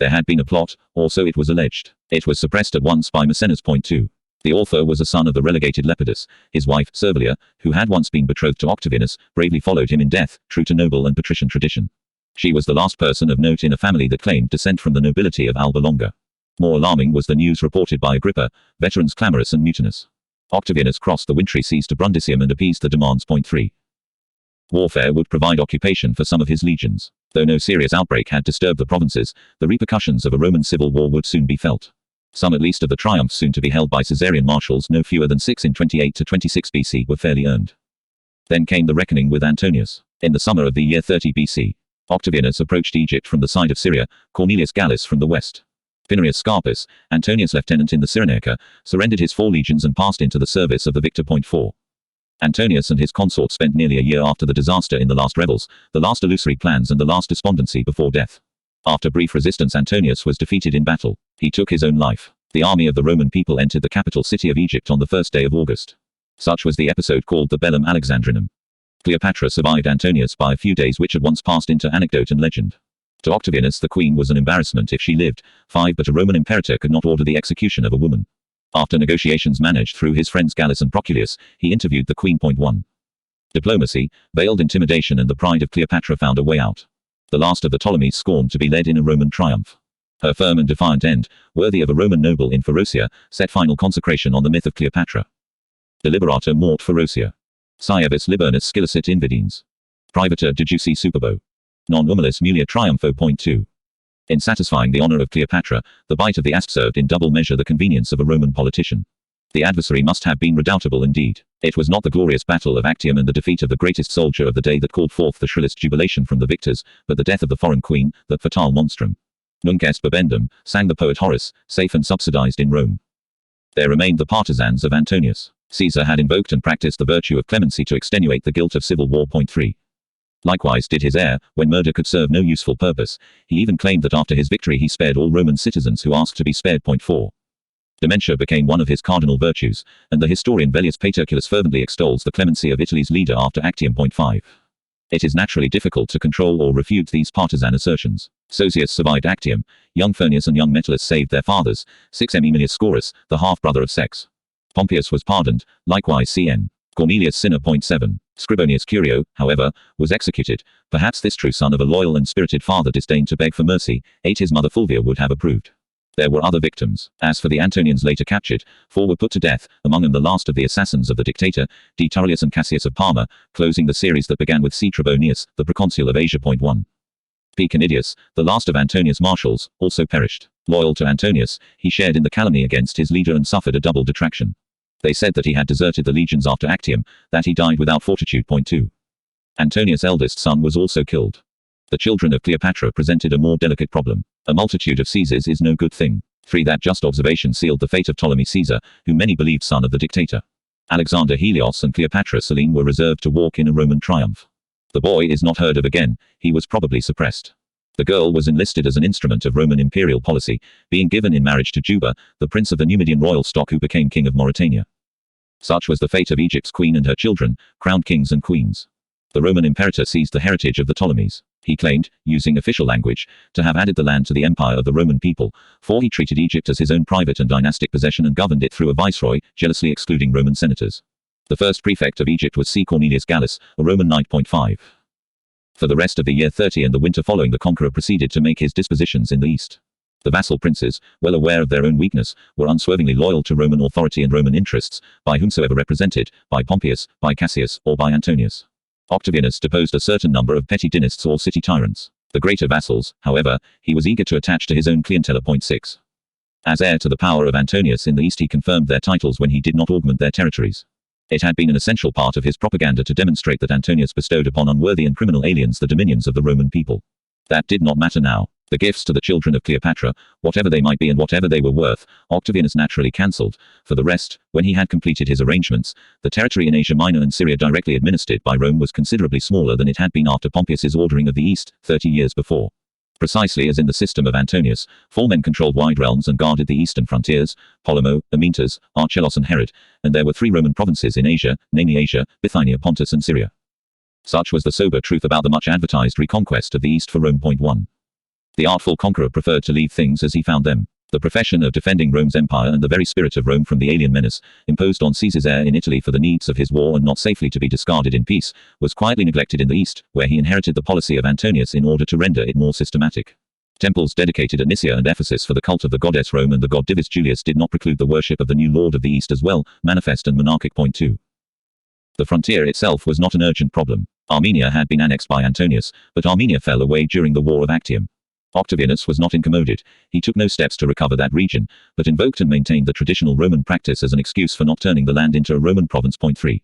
There had been a plot, or so it was alleged. It was suppressed at once by Maecenas. 2. The author was a son of the relegated Lepidus. His wife, Servilia, who had once been betrothed to Octavianus, bravely followed him in death, true to noble and patrician tradition. She was the last person of note in a family that claimed descent from the nobility of Alba Longa. More alarming was the news reported by Agrippa, veterans clamorous and mutinous. Octavianus crossed the wintry seas to Brundisium and appeased the demands. 3. Warfare would provide occupation for some of his legions. Though no serious outbreak had disturbed the provinces, the repercussions of a Roman civil war would soon be felt. Some at least of the triumphs soon to be held by Caesarian marshals, no fewer than 6 in 28 to 26 BC, were fairly earned. Then came the reckoning with Antonius. In the summer of the year 30 BC, Octavianus approached Egypt from the side of Syria, Cornelius Gallus from the west. Pinarius Scarpus, Antonius' lieutenant in the Cyrenaica, surrendered his 4 legions and passed into the service of the victor. 4. Antonius and his consort spent nearly a year after the disaster in the last revels, the last illusory plans and the last despondency before death. After brief resistance, Antonius was defeated in battle. He took his own life. The army of the Roman people entered the capital city of Egypt on the first day of August. Such was the episode called the Bellum Alexandrinum. Cleopatra survived Antonius by a few days, which at once passed into anecdote and legend. To Octavianus the queen was an embarrassment if she lived. 5. But a Roman imperator could not order the execution of a woman. After negotiations managed through his friends Gallus and Proculius, he interviewed the queen. 1. Diplomacy, veiled intimidation and the pride of Cleopatra found a way out. The last of the Ptolemies scorned to be led in a Roman triumph. Her firm and defiant end, worthy of a Roman noble in Ferocia, set final consecration on the myth of Cleopatra. Deliberata mort Ferocia. Sciebus libernus scilicet invidens. Privator deduci superbo. Non humilis mulia triumpho. 2. In satisfying the honor of Cleopatra, the bite of the asp served in double measure the convenience of a Roman politician. The adversary must have been redoubtable indeed. It was not the glorious battle of Actium and the defeat of the greatest soldier of the day that called forth the shrillest jubilation from the victors, but the death of the foreign queen, that fatale monstrum. Nunc est bibendum, sang the poet Horace, safe and subsidized in Rome. There remained the partisans of Antonius. Caesar had invoked and practiced the virtue of clemency to extenuate the guilt of civil war. 3. Likewise did his heir, when murder could serve no useful purpose. He even claimed that after his victory he spared all Roman citizens who asked to be spared. 4. Dementia became one of his cardinal virtues, and the historian Velleius Paterculus fervently extols the clemency of Italy's leader after Actium. 5. It is naturally difficult to control or refute these partisan assertions. Sosius survived Actium, young Furnius and young Metellus saved their fathers, 6 Emilius Scaurus, the half-brother of Sex. Pompeius was pardoned, likewise Cn. Cornelius Cinna. 7. Scribonius Curio, however, was executed. Perhaps this true son of a loyal and spirited father disdained to beg for mercy. 8. His mother Fulvia would have approved. There were other victims. As for the Antonians later captured, 4 were put to death, among them the last of the assassins of the dictator, D. Turrius and Cassius of Parma, closing the series that began with C. Trebonius, the proconsul of Asia. 1. P. Canidius, the last of Antonius' marshals, also perished. Loyal to Antonius, he shared in the calumny against his leader and suffered a double detraction. They said that he had deserted the legions after Actium, that he died without fortitude. 2. Antonius' eldest son was also killed. The children of Cleopatra presented a more delicate problem. A multitude of Caesars is no good thing. 3. That just observation sealed the fate of Ptolemy Caesar, whom many believed son of the dictator. Alexander Helios and Cleopatra Selene were reserved to walk in a Roman triumph. The boy is not heard of again, he was probably suppressed. The girl was enlisted as an instrument of Roman imperial policy, being given in marriage to Juba, the prince of the Numidian royal stock who became king of Mauritania. Such was the fate of Egypt's queen and her children, crowned kings and queens. The Roman imperator seized the heritage of the Ptolemies. He claimed, using official language, to have added the land to the empire of the Roman people, for he treated Egypt as his own private and dynastic possession and governed it through a viceroy, jealously excluding Roman senators. The first prefect of Egypt was C. Cornelius Gallus, a Roman knight. 5. For the rest of the year 30 and the winter following, the conqueror proceeded to make his dispositions in the east. The vassal princes, well aware of their own weakness, were unswervingly loyal to Roman authority and Roman interests, by whomsoever represented, by Pompeius, by Cassius, or by Antonius. Octavianus deposed a certain number of petty dynasts or city tyrants. The greater vassals, however, he was eager to attach to his own clientele. 6. As heir to the power of Antonius in the east, he confirmed their titles when he did not augment their territories. It had been an essential part of his propaganda to demonstrate that Antonius bestowed upon unworthy and criminal aliens the dominions of the Roman people. That did not matter now. The gifts to the children of Cleopatra, whatever they might be and whatever they were worth, Octavianus naturally cancelled. For the rest, when he had completed his arrangements, the territory in Asia Minor and Syria directly administered by Rome was considerably smaller than it had been after Pompeius's ordering of the East, 30 years before. Precisely as in the system of Antonius, 4 men controlled wide realms and guarded the eastern frontiers, Ptolemy, Amyntas, Archelaus and Herod, and there were 3 Roman provinces in Asia, namely Asia, Bithynia, Pontus and Syria. Such was the sober truth about the much-advertised reconquest of the East for Rome. 1. The artful conqueror preferred to leave things as he found them. The profession of defending Rome's empire and the very spirit of Rome from the alien menace, imposed on Caesar's heir in Italy for the needs of his war and not safely to be discarded in peace, was quietly neglected in the East, where he inherited the policy of Antonius in order to render it more systematic. Temples dedicated at Nicaea and Ephesus for the cult of the goddess Rome and the god Divus Julius did not preclude the worship of the new lord of the East as well, manifest and monarchic. 2. The frontier itself was not an urgent problem. Armenia had been annexed by Antonius, but Armenia fell away during the War of Actium. Octavianus was not incommoded. He took no steps to recover that region, but invoked and maintained the traditional Roman practice as an excuse for not turning the land into a Roman province. 3.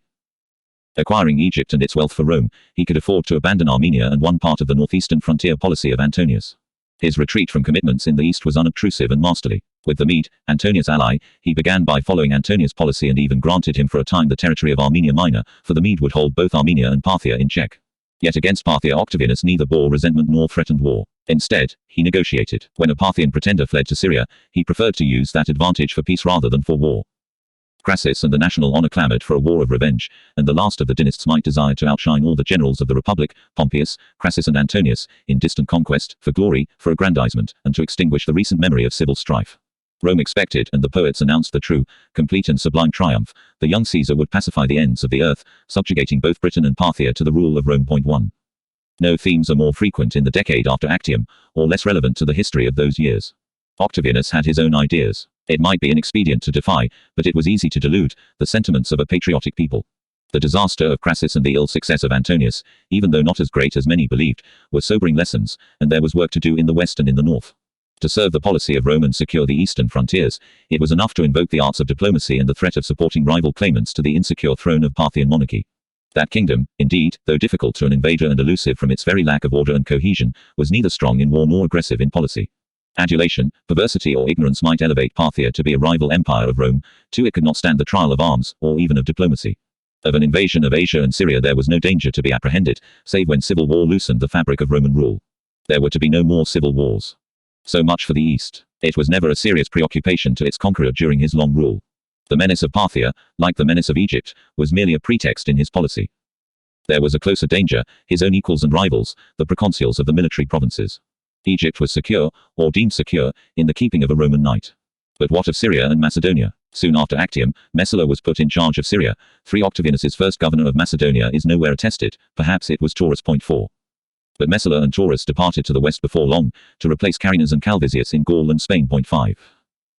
Acquiring Egypt and its wealth for Rome, he could afford to abandon Armenia and one part of the northeastern frontier policy of Antonius. His retreat from commitments in the east was unobtrusive and masterly. With the Mede, Antonius' ally, he began by following Antonius' policy and even granted him for a time the territory of Armenia Minor, for the Mede would hold both Armenia and Parthia in check. Yet against Parthia Octavianus neither bore resentment nor threatened war. Instead, he negotiated. When a Parthian pretender fled to Syria, he preferred to use that advantage for peace rather than for war. Crassus and the national honor clamored for a war of revenge, and the last of the dynasts might desire to outshine all the generals of the Republic, Pompeius, Crassus and Antonius, in distant conquest, for glory, for aggrandizement, and to extinguish the recent memory of civil strife. Rome expected, and the poets announced the true, complete and sublime triumph. The young Caesar would pacify the ends of the earth, subjugating both Britain and Parthia to the rule of Rome. 1. No themes are more frequent in the decade after Actium, or less relevant to the history of those years. Octavianus had his own ideas. It might be inexpedient to defy, but it was easy to delude, the sentiments of a patriotic people. The disaster of Crassus and the ill success of Antonius, even though not as great as many believed, were sobering lessons, and there was work to do in the west and in the north. To serve the policy of Rome and secure the eastern frontiers, it was enough to invoke the arts of diplomacy and the threat of supporting rival claimants to the insecure throne of Parthian monarchy. That kingdom, indeed, though difficult to an invader and elusive from its very lack of order and cohesion, was neither strong in war nor aggressive in policy. Adulation, perversity or ignorance might elevate Parthia to be a rival empire of Rome. 2. It could not stand the trial of arms, or even of diplomacy. Of an invasion of Asia and Syria there was no danger to be apprehended, save when civil war loosened the fabric of Roman rule. There were to be no more civil wars. So much for the East. It was never a serious preoccupation to its conqueror during his long rule. The menace of Parthia, like the menace of Egypt, was merely a pretext in his policy. There was a closer danger, his own equals and rivals, the proconsuls of the military provinces. Egypt was secure, or deemed secure, in the keeping of a Roman knight. But what of Syria and Macedonia? Soon after Actium, Messala was put in charge of Syria. 3. Octavianus's first governor of Macedonia is nowhere attested, perhaps it was Taurus. 4. But Messala and Taurus departed to the west before long, to replace Carrinas and Calvisius in Gaul and Spain. 5.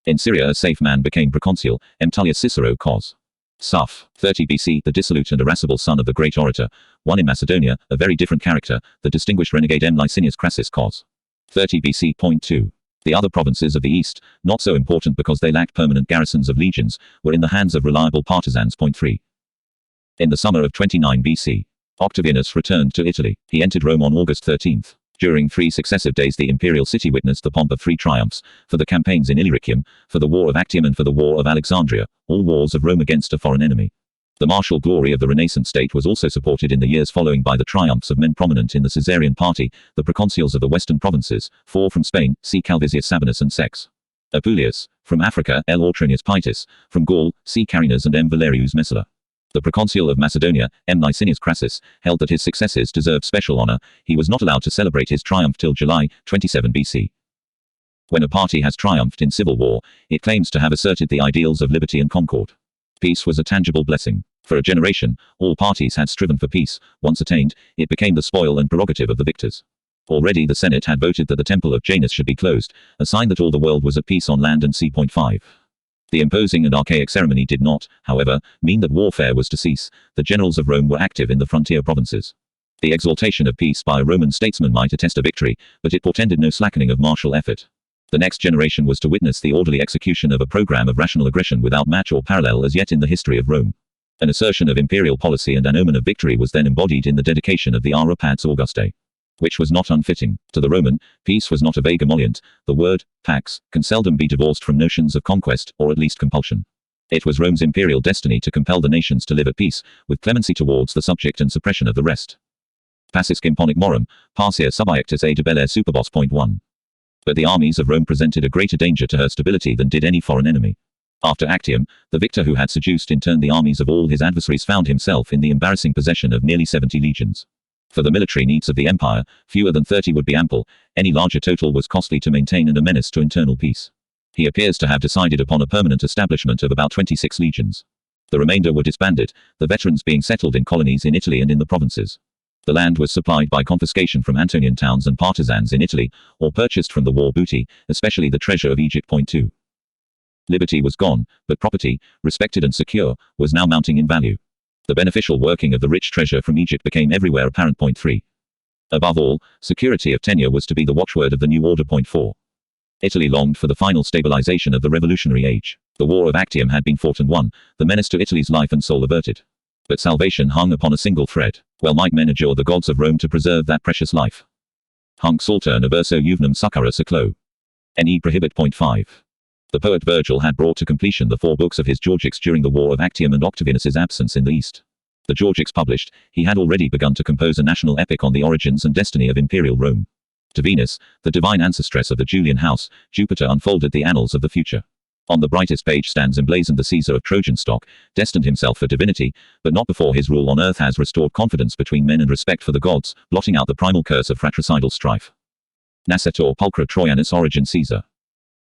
In Syria a safe man became proconsul, Tullius Cicero Cos. Suff. 30 BC, the dissolute and irascible son of the great orator. 1. In Macedonia, a very different character, the distinguished renegade Licinius Crassus Cos. 30 BC. 2. The other provinces of the east, not so important because they lacked permanent garrisons of legions, were in the hands of reliable partisans. 3. In the summer of 29 BC, Octavianus returned to Italy. He entered Rome on August 13. During 3 successive days the imperial city witnessed the pomp of 3 triumphs, for the campaigns in Illyricum, for the war of Actium and for the war of Alexandria, all wars of Rome against a foreign enemy. The martial glory of the Renaissance state was also supported in the years following by the triumphs of men prominent in the Caesarian party, the proconsuls of the western provinces, 4 from Spain, C. Calvisius Sabinus and Sex. Apuleius, from Africa, L. Autronius Paetus, from Gaul, C. Carinus and M. Valerius Messala. The proconsul of Macedonia, M. Licinius Crassus, held that his successes deserved special honor. He was not allowed to celebrate his triumph till July 27 BC. When a party has triumphed in civil war, it claims to have asserted the ideals of liberty and concord. Peace was a tangible blessing. For a generation, all parties had striven for peace. Once attained, it became the spoil and prerogative of the victors. Already the Senate had voted that the temple of Janus should be closed, a sign that all the world was at peace on land and sea. 5. The imposing and archaic ceremony did not, however, mean that warfare was to cease. The generals of Rome were active in the frontier provinces. The exaltation of peace by a Roman statesman might attest a victory, but it portended no slackening of martial effort. The next generation was to witness the orderly execution of a program of rational aggression without match or parallel as yet in the history of Rome. An assertion of imperial policy and an omen of victory was then embodied in the dedication of the Ara Pax Augustae, which was not unfitting. To the Roman, peace was not a vague emollient. The word, pax, can seldom be divorced from notions of conquest, or at least compulsion. It was Rome's imperial destiny to compel the nations to live at peace, with clemency towards the subject and suppression of the rest. Pacis imponic morum, parcia subiectus a debellare superbos. 1. But the armies of Rome presented a greater danger to her stability than did any foreign enemy. After Actium, the victor who had seduced in turn the armies of all his adversaries found himself in the embarrassing possession of nearly 70 legions. For the military needs of the empire, fewer than 30 would be ample. Any larger total was costly to maintain and a menace to internal peace. He appears to have decided upon a permanent establishment of about 26 legions. The remainder were disbanded, the veterans being settled in colonies in Italy and in the provinces. The land was supplied by confiscation from Antonian towns and partisans in Italy, or purchased from the war booty, especially the treasure of Egypt. 2. Liberty was gone, but property, respected and secure, was now mounting in value. The beneficial working of the rich treasure from Egypt became everywhere apparent. 3. Above all, security of tenure was to be the watchword of the new order. 4. Italy longed for the final stabilization of the revolutionary age. The war of Actium had been fought and won, the menace to Italy's life and soul averted. But salvation hung upon a single thread. Well might men adjure the gods of Rome to preserve that precious life. Hunc salter averso juvenum succurra seclo. Ne prohibit. 5. The poet Virgil had brought to completion the 4 books of his Georgics during the war of Actium and Octavianus's absence in the East. The Georgics published, he had already begun to compose a national epic on the origins and destiny of imperial Rome. To Venus, the divine ancestress of the Julian house, Jupiter unfolded the annals of the future. On the brightest page stands emblazoned the Caesar of Trojan stock, destined himself for divinity, but not before his rule on earth has restored confidence between men and respect for the gods, blotting out the primal curse of fratricidal strife. Nascetur pulchra Trojanus origin Caesar.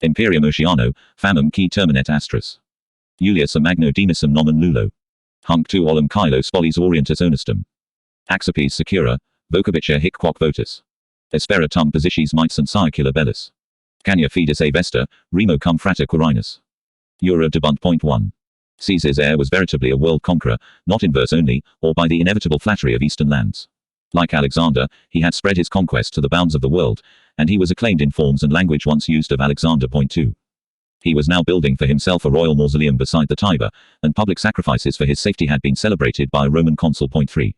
Imperium Oceano, famum qui terminet astris. Julius a magno demisum nomen lulo. Hunc tu olim Chilo spolis orientus onestum. Axipes secura, vocabitur hic quoc votus. Espera tum posicis mitesum circula bellis. Cania fidus a vesta, remo cum frater Quirinus. Jura debunt. 1. Caesar's heir was veritably a world conqueror, not in verse only, or by the inevitable flattery of eastern lands. Like Alexander, he had spread his conquest to the bounds of the world, and he was acclaimed in forms and language once used of Alexander. 2. He was now building for himself a royal mausoleum beside the Tiber, and public sacrifices for his safety had been celebrated by a Roman consul. 3.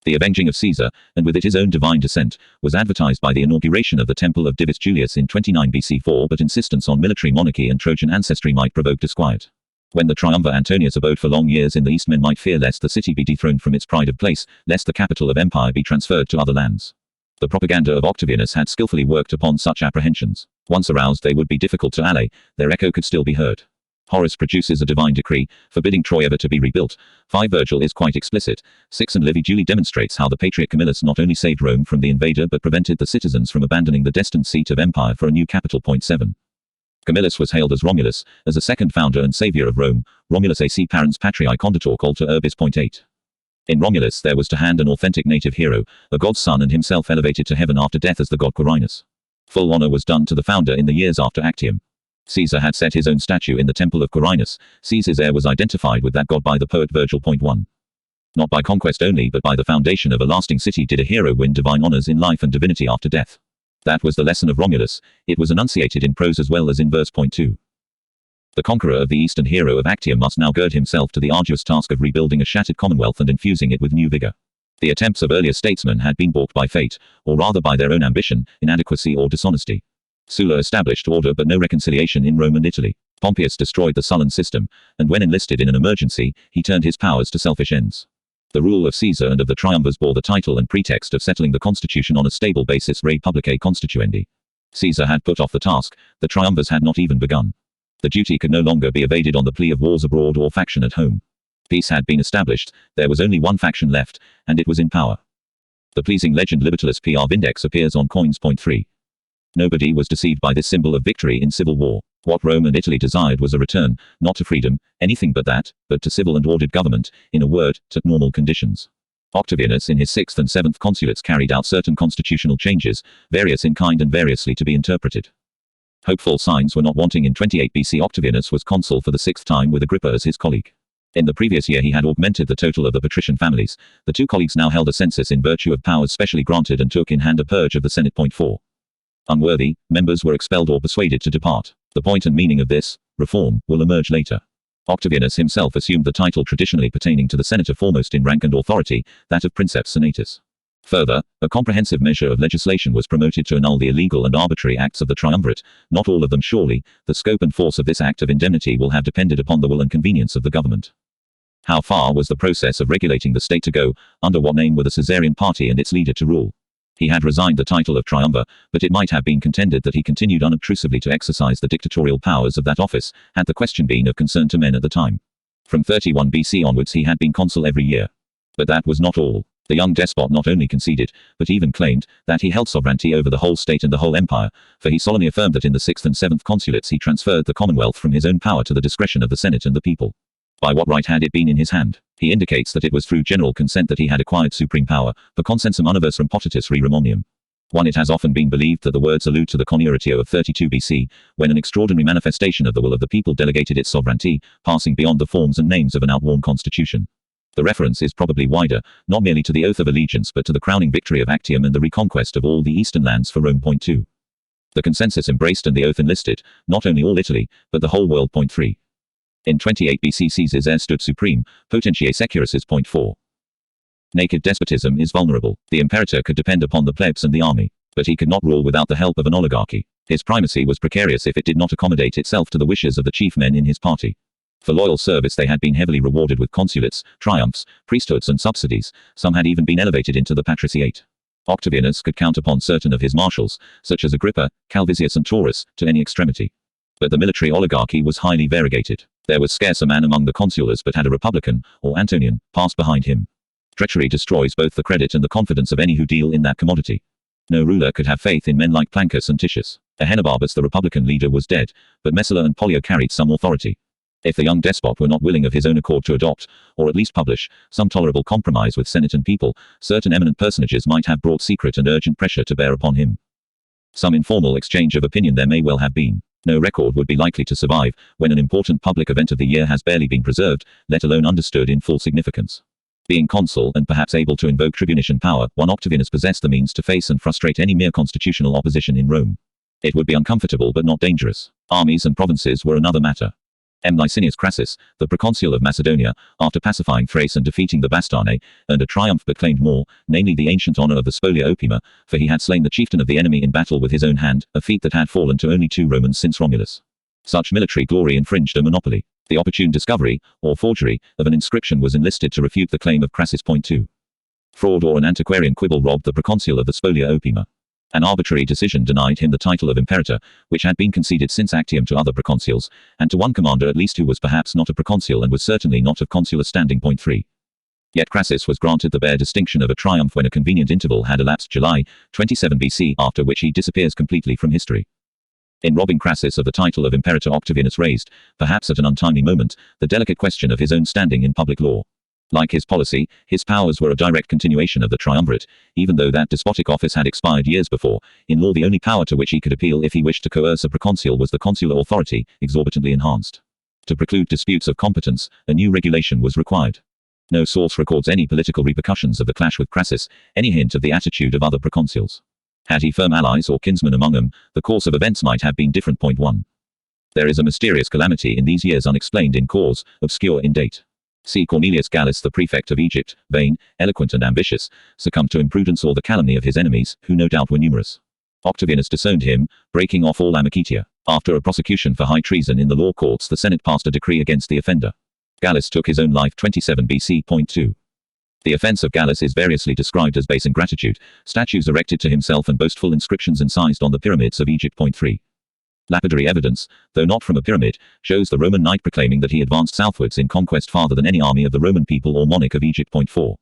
The avenging of Caesar, and with it his own divine descent, was advertised by the inauguration of the temple of Divus Julius in 29 BC. 4, but insistence on military monarchy and Trojan ancestry might provoke disquiet. When the triumvir Antonius abode for long years in the east, men might fear lest the city be dethroned from its pride of place, lest the capital of empire be transferred to other lands. The propaganda of Octavianus had skillfully worked upon such apprehensions. Once aroused, they would be difficult to allay, their echo could still be heard. Horace produces a divine decree, forbidding Troy ever to be rebuilt. 5. Virgil is quite explicit. 6. And Livy duly demonstrates how the patriot Camillus not only saved Rome from the invader but prevented the citizens from abandoning the destined seat of empire for a new capital. 7. Camillus was hailed as Romulus, as a second founder and savior of Rome. Romulus ac parens patriae conditor alter urbis. 8. In Romulus there was to hand an authentic native hero, a god's son and himself elevated to heaven after death as the god Quirinus. Full honor was done to the founder in the years after Actium. Caesar had set his own statue in the temple of Quirinus. Caesar's heir was identified with that god by the poet Virgil. 1. Not by conquest only but by the foundation of a lasting city did a hero win divine honors in life and divinity after death. That was the lesson of Romulus. It was enunciated in prose as well as in verse. 2. The conqueror of the East and hero of Actium must now gird himself to the arduous task of rebuilding a shattered commonwealth and infusing it with new vigor. The attempts of earlier statesmen had been balked by fate, or rather by their own ambition, inadequacy or dishonesty. Sulla established order but no reconciliation in Rome and Italy. Pompeius destroyed the Sullan system, and when enlisted in an emergency, he turned his powers to selfish ends. The rule of Caesar and of the triumvirs bore the title and pretext of settling the constitution on a stable basis, re publicae constituendi. Caesar had put off the task, the triumvirs had not even begun. The duty could no longer be evaded on the plea of wars abroad or faction at home. Peace had been established, there was only one faction left, and it was in power. The pleasing legend Libertalis PR Vindex appears on coins. 3. Nobody was deceived by this symbol of victory in civil war. What Rome and Italy desired was a return, not to freedom, anything but that, but to civil and ordered government, in a word, to normal conditions. Octavianus in his 6th and 7th consulates carried out certain constitutional changes, various in kind and variously to be interpreted. Hopeful signs were not wanting. In 28 BC Octavianus was consul for the 6th time with Agrippa as his colleague. In the previous year he had augmented the total of the patrician families. The two colleagues now held a census in virtue of powers specially granted and took in hand a purge of the Senate. 4. Unworthy members were expelled or persuaded to depart. The point and meaning of this reform will emerge later. Octavianus himself assumed the title traditionally pertaining to the senator foremost in rank and authority, that of princeps senatus. Further, a comprehensive measure of legislation was promoted to annul the illegal and arbitrary acts of the triumvirate, not all of them surely. The scope and force of this act of indemnity will have depended upon the will and convenience of the government. How far was the process of regulating the state to go, under what name were the Caesarian party and its leader to rule? He had resigned the title of triumvir, but it might have been contended that he continued unobtrusively to exercise the dictatorial powers of that office, had the question been of concern to men at the time. From 31 BC onwards he had been consul every year. But that was not all. The young despot not only conceded, but even claimed, that he held sovereignty over the whole state and the whole empire, for he solemnly affirmed that in the 6th and 7th consulates he transferred the commonwealth from his own power to the discretion of the Senate and the people. By what right had it been in his hand? He indicates that it was through general consent that he had acquired supreme power, per consensum universum potitus re Romanium. 1. It has often been believed that the words allude to the Conioratio of 32 BC, when an extraordinary manifestation of the will of the people delegated its sovereignty, passing beyond the forms and names of an outworn constitution. The reference is probably wider, not merely to the oath of allegiance but to the crowning victory of Actium and the reconquest of all the eastern lands for Rome. 2. The consensus embraced and the oath enlisted, not only all Italy, but the whole world. 3. In 28 BC Caesar's heir stood supreme, potentiae securitas. 4. Naked despotism is vulnerable. The imperator could depend upon the plebs and the army, but he could not rule without the help of an oligarchy. His primacy was precarious if it did not accommodate itself to the wishes of the chief men in his party. For loyal service they had been heavily rewarded with consulates, triumphs, priesthoods and subsidies. Some had even been elevated into the patriciate. Octavianus could count upon certain of his marshals, such as Agrippa, Calvisius and Taurus, to any extremity. But the military oligarchy was highly variegated. There was scarce a man among the consulars but had a republican, or Antonian, pass behind him. Treachery destroys both the credit and the confidence of any who deal in that commodity. No ruler could have faith in men like Plancus and Titius. Ahenobarbus the republican leader was dead, but Messala and Pollio carried some authority. If the young despot were not willing of his own accord to adopt, or at least publish, some tolerable compromise with Senate and people, certain eminent personages might have brought secret and urgent pressure to bear upon him. Some informal exchange of opinion there may well have been. No record would be likely to survive, when an important public event of the year has barely been preserved, let alone understood in full significance. Being consul and perhaps able to invoke tribunician power, one Octavianus possessed the means to face and frustrate any mere constitutional opposition in Rome. It would be uncomfortable but not dangerous. Armies and provinces were another matter. M. Licinius Crassus, the proconsul of Macedonia, after pacifying Thrace and defeating the Bastarnae, earned a triumph but claimed more, namely the ancient honor of the spolia opima, for he had slain the chieftain of the enemy in battle with his own hand, a feat that had fallen to only 2 Romans since Romulus. Such military glory infringed a monopoly. The opportune discovery, or forgery, of an inscription was enlisted to refute the claim of Crassus. 2. Fraud or an antiquarian quibble robbed the proconsul of the spolia opima. An arbitrary decision denied him the title of imperator, which had been conceded since Actium to other proconsuls, and to one commander at least who was perhaps not a proconsul and was certainly not of consular standing. 3. Yet Crassus was granted the bare distinction of a triumph when a convenient interval had elapsed, July 27 BC, after which he disappears completely from history. In robbing Crassus of the title of imperator, Octavianus raised, perhaps at an untimely moment, the delicate question of his own standing in public law. Like his policy, his powers were a direct continuation of the triumvirate, even though that despotic office had expired years before. In law the only power to which he could appeal if he wished to coerce a proconsul was the consular authority, exorbitantly enhanced. To preclude disputes of competence, a new regulation was required. No source records any political repercussions of the clash with Crassus, any hint of the attitude of other proconsuls. Had he firm allies or kinsmen among them, the course of events might have been different. 1. There is a mysterious calamity in these years, unexplained in cause, obscure in date. See Cornelius Gallus, the prefect of Egypt, vain, eloquent and ambitious, succumbed to imprudence or the calumny of his enemies, who no doubt were numerous. Octavianus disowned him, breaking off all amicitia. After a prosecution for high treason in the law courts, the Senate passed a decree against the offender. Gallus took his own life 27 BC.2. The offense of Gallus is variously described as base ingratitude, statues erected to himself and boastful inscriptions incised on the pyramids of Egypt. 3. Lapidary evidence, though not from a pyramid, shows the Roman knight proclaiming that he advanced southwards in conquest farther than any army of the Roman people or monarch of Egypt. 4.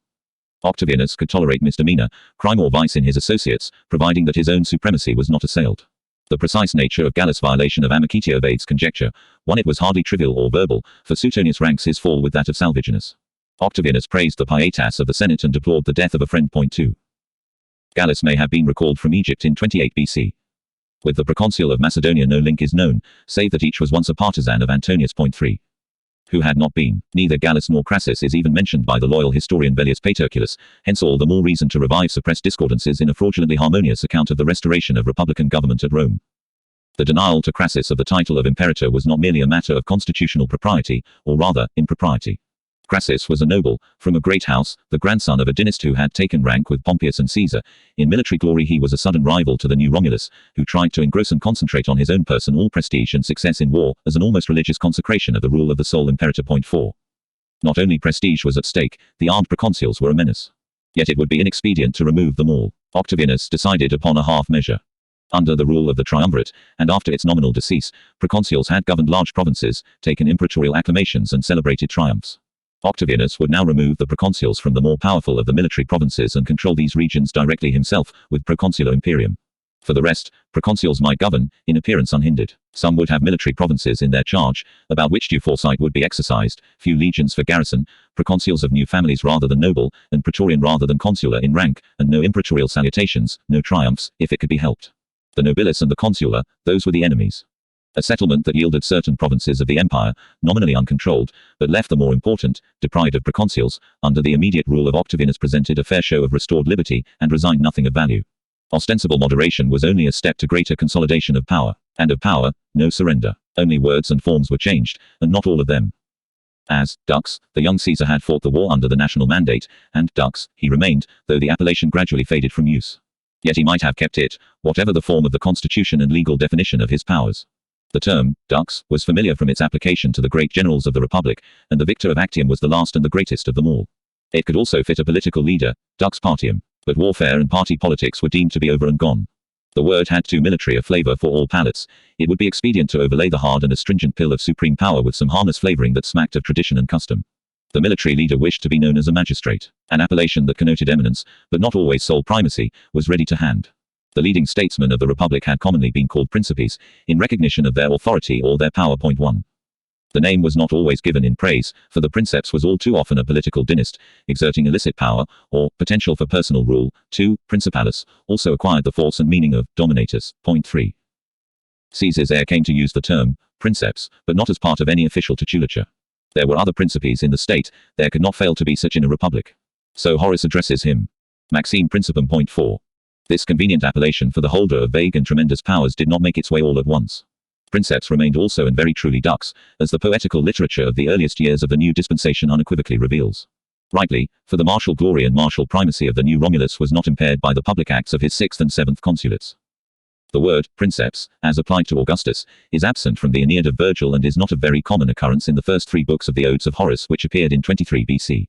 Octavianus could tolerate misdemeanor, crime or vice in his associates, providing that his own supremacy was not assailed. The precise nature of Gallus' violation of amicitia evades conjecture. 1. It was hardly trivial or verbal, for Suetonius ranks his fall with that of Salvianus. Octavianus praised the pietas of the Senate and deplored the death of a friend. 2. Gallus may have been recalled from Egypt in 28 BC. With the proconsul of Macedonia no link is known, save that each was once a partisan of Antonius. 3. Who had not been. Neither Gallus nor Crassus is even mentioned by the loyal historian Velleius Paterculus, hence all the more reason to revive suppressed discordances in a fraudulently harmonious account of the restoration of republican government at Rome. The denial to Crassus of the title of imperator was not merely a matter of constitutional propriety, or rather, impropriety. Crassus was a noble, from a great house, the grandson of a dynast who had taken rank with Pompeius and Caesar. In military glory he was a sudden rival to the new Romulus, who tried to engross and concentrate on his own person all prestige and success in war, as an almost religious consecration of the rule of the sole imperator. 4. Not only prestige was at stake, the armed proconsuls were a menace. Yet it would be inexpedient to remove them all. Octavianus decided upon a half measure. Under the rule of the triumvirate, and after its nominal decease, proconsuls had governed large provinces, taken imperatorial acclamations and celebrated triumphs. Octavianus would now remove the proconsuls from the more powerful of the military provinces and control these regions directly himself, with proconsulo imperium. For the rest, proconsuls might govern, in appearance unhindered. Some would have military provinces in their charge, about which due foresight would be exercised, few legions for garrison, proconsuls of new families rather than noble, and praetorian rather than consular in rank, and no imperatorial salutations, no triumphs, if it could be helped. The nobilis and the consular, those were the enemies. A settlement that yielded certain provinces of the empire, nominally uncontrolled, but left the more important, deprived of proconsuls, under the immediate rule of Octavianus presented a fair show of restored liberty, and resigned nothing of value. Ostensible moderation was only a step to greater consolidation of power, and of power, no surrender. Only words and forms were changed, and not all of them. As, dux, the young Caesar had fought the war under the national mandate, and, dux, he remained, though the appellation gradually faded from use. Yet he might have kept it, whatever the form of the constitution and legal definition of his powers. The term, dux, was familiar from its application to the great generals of the Republic, and the victor of Actium was the last and the greatest of them all. It could also fit a political leader, dux partium, but warfare and party politics were deemed to be over and gone. The word had too military a flavor for all palates. It would be expedient to overlay the hard and astringent pill of supreme power with some harmless flavoring that smacked of tradition and custom. The military leader wished to be known as a magistrate. An appellation that connoted eminence, but not always sole primacy, was ready to hand. The leading statesmen of the Republic had commonly been called Principes, in recognition of their authority or their power. 1. The name was not always given in praise, for the Princeps was all too often a political dynast, exerting illicit power, or potential for personal rule. 2. Principalis also acquired the force and meaning of dominatus. 3. Caesar's heir came to use the term Princeps, but not as part of any official titulature. There were other Principes in the state, there could not fail to be such in a republic. So Horace addresses him. Maxime Principum. 4. This convenient appellation for the holder of vague and tremendous powers did not make its way all at once. Princeps remained also and very truly dux, as the poetical literature of the earliest years of the new dispensation unequivocally reveals. Rightly, for the martial glory and martial primacy of the new Romulus was not impaired by the public acts of his 6th and 7th consulates. The word, princeps, as applied to Augustus, is absent from the Aeneid of Virgil and is not of very common occurrence in the first 3 books of the Odes of Horace which appeared in 23 BC.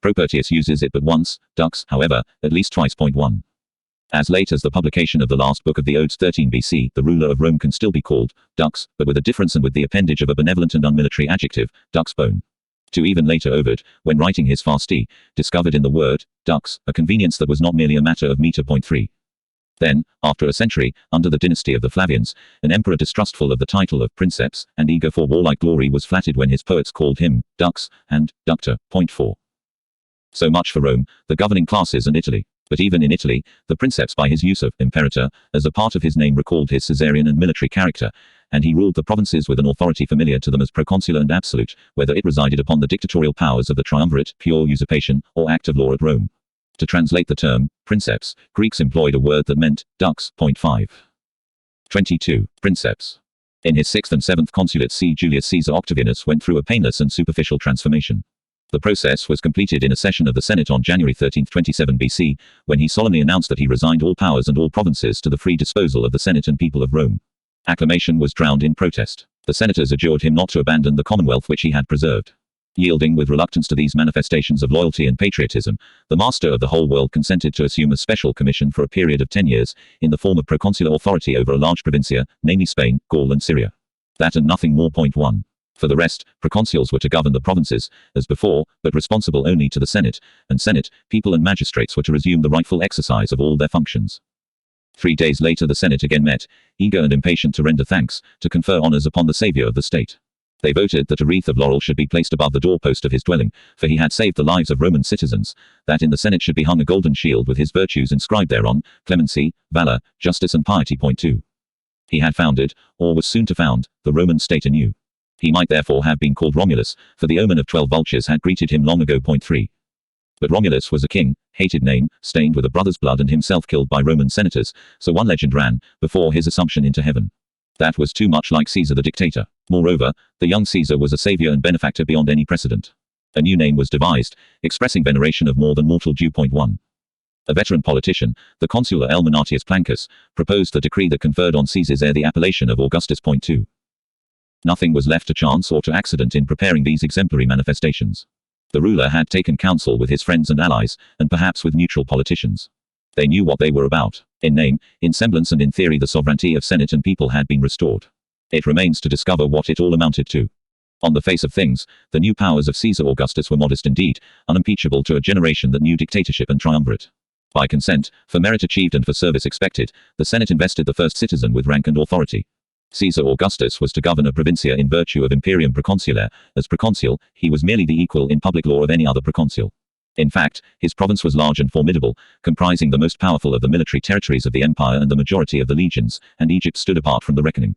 Propertius uses it but once, dux, however, at least twice. 1. As late as the publication of the last book of the Odes 13 BC, the ruler of Rome can still be called dux, but with a difference and with the appendage of a benevolent and unmilitary adjective, dux bone. To even later Ovid, when writing his Fasti, discovered in the word dux a convenience that was not merely a matter of meter. 3. Then, after a century, under the dynasty of the Flavians, an emperor distrustful of the title of princeps, and eager for warlike glory was flattered when his poets called him dux and ductor. 4. So much for Rome, the governing classes, and Italy. But even in Italy, the princeps by his use of imperator, as a part of his name recalled his Caesarian and military character, and he ruled the provinces with an authority familiar to them as proconsular and absolute, whether it resided upon the dictatorial powers of the triumvirate, pure usurpation, or act of law at Rome. To translate the term, princeps, Greeks employed a word that meant dux. 5. 22. Princeps. In his 6th and 7th consulate C. Julius Caesar Octavianus went through a painless and superficial transformation. The process was completed in a session of the Senate on January 13, 27 BC, when he solemnly announced that he resigned all powers and all provinces to the free disposal of the Senate and people of Rome. Acclamation was drowned in protest. The senators adjured him not to abandon the commonwealth which he had preserved. Yielding with reluctance to these manifestations of loyalty and patriotism, the master of the whole world consented to assume a special commission for a period of 10 years, in the form of proconsular authority over a large provincia, namely Spain, Gaul and Syria. That and nothing more. 1. For the rest, proconsuls were to govern the provinces, as before, but responsible only to the Senate, and Senate, people and magistrates were to resume the rightful exercise of all their functions. 3 days later the Senate again met, eager and impatient to render thanks, to confer honors upon the savior of the state. They voted that a wreath of laurel should be placed above the doorpost of his dwelling, for he had saved the lives of Roman citizens, that in the Senate should be hung a golden shield with his virtues inscribed thereon, clemency, valor, justice and piety. 2. He had founded, or was soon to found, the Roman state anew. He might therefore have been called Romulus, for the omen of 12 vultures had greeted him long ago. 3. But Romulus was a king, hated name, stained with a brother's blood and himself killed by Roman senators, so one legend ran, before his assumption into heaven. That was too much like Caesar the dictator. Moreover, the young Caesar was a savior and benefactor beyond any precedent. A new name was devised, expressing veneration of more than mortal due. 1. A veteran politician, the consular L. Manatius Plancus, proposed the decree that conferred on Caesar's heir the appellation of Augustus. 2. Nothing was left to chance or to accident in preparing these exemplary manifestations. The ruler had taken counsel with his friends and allies, and perhaps with neutral politicians. They knew what they were about. In name, in semblance and in theory the sovereignty of Senate and people had been restored. It remains to discover what it all amounted to. On the face of things, the new powers of Caesar Augustus were modest indeed, unimpeachable to a generation that knew dictatorship and triumvirate. By consent, for merit achieved and for service expected, the Senate invested the first citizen with rank and authority. Caesar Augustus was to govern a provincia in virtue of imperium proconsulae. As proconsul, he was merely the equal in public law of any other proconsul. In fact, his province was large and formidable, comprising the most powerful of the military territories of the empire and the majority of the legions, and Egypt stood apart from the reckoning.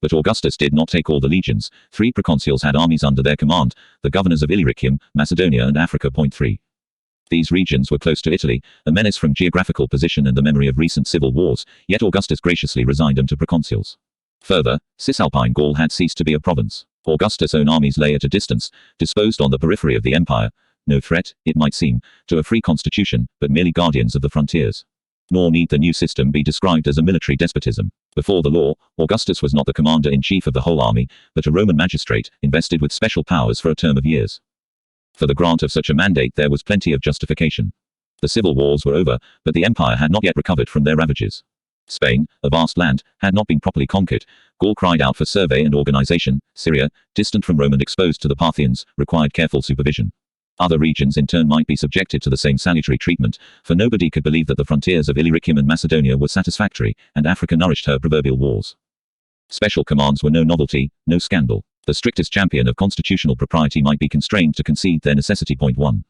But Augustus did not take all the legions. 3 proconsuls had armies under their command, the governors of Illyricum, Macedonia and Africa. 3. These regions were close to Italy, a menace from geographical position and the memory of recent civil wars, yet Augustus graciously resigned them to proconsuls. Further, Cisalpine Gaul had ceased to be a province. Augustus' own armies lay at a distance, disposed on the periphery of the empire, no threat, it might seem, to a free constitution, but merely guardians of the frontiers. Nor need the new system be described as a military despotism. Before the law, Augustus was not the commander-in-chief of the whole army, but a Roman magistrate, invested with special powers for a term of years. For the grant of such a mandate there was plenty of justification. The civil wars were over, but the empire had not yet recovered from their ravages. Spain, a vast land, had not been properly conquered. Gaul cried out for survey and organization. Syria, distant from Rome and exposed to the Parthians, required careful supervision. Other regions in turn might be subjected to the same salutary treatment, for nobody could believe that the frontiers of Illyricum and Macedonia were satisfactory, and Africa nourished her proverbial wars. Special commands were no novelty, no scandal. The strictest champion of constitutional propriety might be constrained to concede their necessity. 1.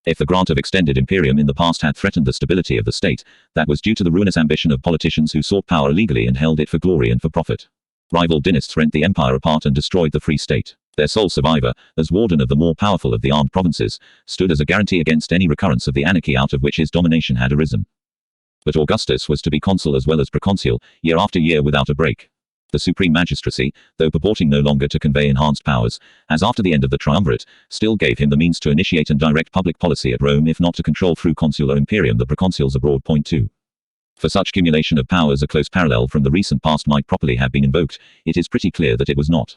If the grant of extended imperium in the past had threatened the stability of the state, that was due to the ruinous ambition of politicians who sought power illegally and held it for glory and for profit. Rival dynasts rent the empire apart and destroyed the free state. Their sole survivor, as warden of the more powerful of the armed provinces, stood as a guarantee against any recurrence of the anarchy out of which his domination had arisen. But Augustus was to be consul as well as proconsul, year after year without a break. The supreme magistracy, though purporting no longer to convey enhanced powers, as after the end of the triumvirate, still gave him the means to initiate and direct public policy at Rome if not to control through consular imperium the proconsuls abroad. 2. For such cumulation of powers a close parallel from the recent past might properly have been invoked, it is pretty clear that it was not.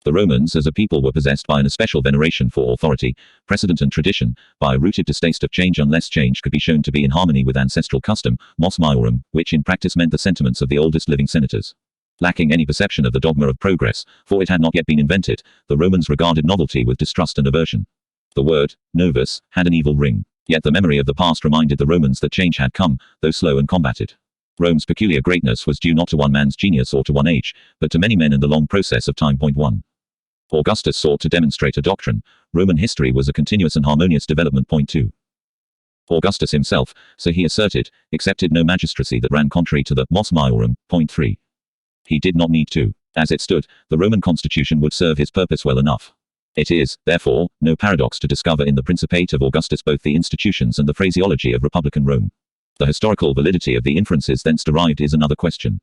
The Romans as a people were possessed by an especial veneration for authority, precedent and tradition, by a rooted distaste of change unless change could be shown to be in harmony with ancestral custom, mos maiorum, which in practice meant the sentiments of the oldest living senators. Lacking any perception of the dogma of progress, for it had not yet been invented, the Romans regarded novelty with distrust and aversion. The word, novus, had an evil ring. Yet the memory of the past reminded the Romans that change had come, though slow and combated. Rome's peculiar greatness was due not to one man's genius or to one age, but to many men and the long process of time. 1. Augustus sought to demonstrate a doctrine. Roman history was a continuous and harmonious development. 2. Augustus himself, so he asserted, accepted no magistracy that ran contrary to the mos maiorum. 3. He did not need to. As it stood, the Roman constitution would serve his purpose well enough. It is, therefore, no paradox to discover in the Principate of Augustus both the institutions and the phraseology of republican Rome. The historical validity of the inferences thence derived is another question.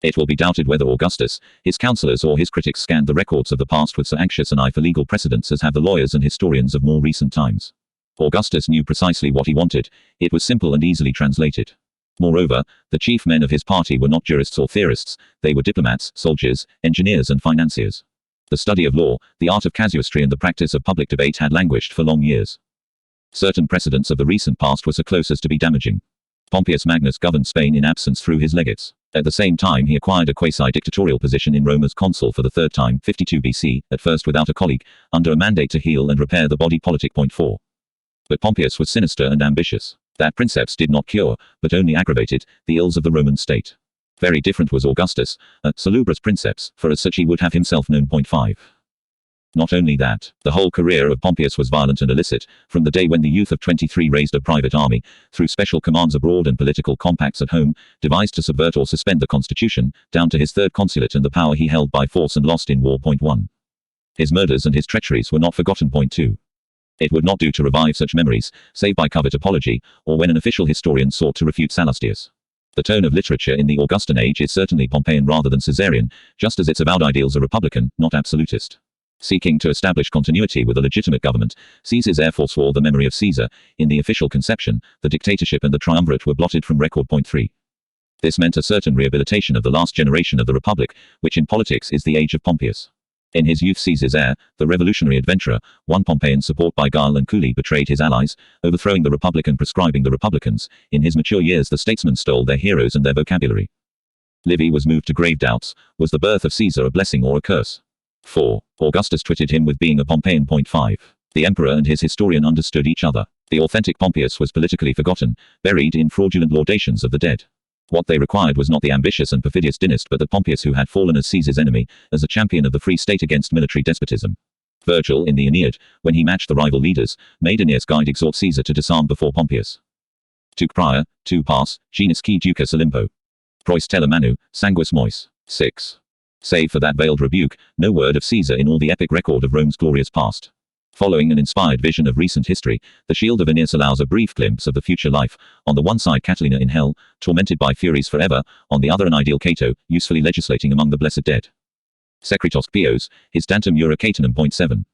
It will be doubted whether Augustus, his counselors or his critics scanned the records of the past with so anxious an eye for legal precedents as have the lawyers and historians of more recent times. Augustus knew precisely what he wanted. It was simple and easily translated. Moreover, the chief men of his party were not jurists or theorists, they were diplomats, soldiers, engineers and financiers. The study of law, the art of casuistry and the practice of public debate had languished for long years. Certain precedents of the recent past were so close as to be damaging. Pompeius Magnus governed Spain in absence through his legates. At the same time he acquired a quasi-dictatorial position in Rome as consul for the third time, 52 BC, at first without a colleague, under a mandate to heal and repair the body politic. Point 4. But Pompeius was sinister and ambitious. That Princeps did not cure, but only aggravated, the ills of the Roman state. Very different was Augustus, a salubrious Princeps, for as such he would have himself known. Point 5. Not only that, the whole career of Pompeius was violent and illicit, from the day when the youth of 23 raised a private army, through special commands abroad and political compacts at home, devised to subvert or suspend the constitution, down to his third consulate and the power he held by force and lost in war. Point 1. His murders and his treacheries were not forgotten. Point 2. It would not do to revive such memories, save by covert apology, or when an official historian sought to refute Sallustius. The tone of literature in the Augustan age is certainly Pompeian rather than Caesarian, just as its avowed ideals are republican, not absolutist. Seeking to establish continuity with a legitimate government, Caesar's air forswore the memory of Caesar. In the official conception, the dictatorship and the triumvirate were blotted from record. Point 3. This meant a certain rehabilitation of the last generation of the Republic, which in politics is the age of Pompeius. In his youth Caesar's heir, the revolutionary adventurer, won Pompeian support by guile and coolly betrayed his allies, overthrowing the Republic and proscribing the Republicans. In his mature years the statesman stole their heroes and their vocabulary. Livy was moved to grave doubts. Was the birth of Caesar a blessing or a curse? 4. Augustus twitted him with being a Pompeian. Point 5. The emperor and his historian understood each other. The authentic Pompeius was politically forgotten, buried in fraudulent laudations of the dead. What they required was not the ambitious and perfidious dynast but the Pompeius who had fallen as Caesar's enemy, as a champion of the free state against military despotism. Virgil in the Aeneid, when he matched the rival leaders, made Aeneas guide exhort Caesar to disarm before Pompeius. Tuc prior, tu pars, genus qui ducus Olympo. Prois tela manu, sanguis mois. 6. Save for that veiled rebuke, no word of Caesar in all the epic record of Rome's glorious past. Following an inspired vision of recent history, the shield of Aeneas allows a brief glimpse of the future life. On the one side Catilina in hell, tormented by furies forever, on the other an ideal Cato, usefully legislating among the blessed dead. Secretos Pios, his tantum jura Catinum. Point 7.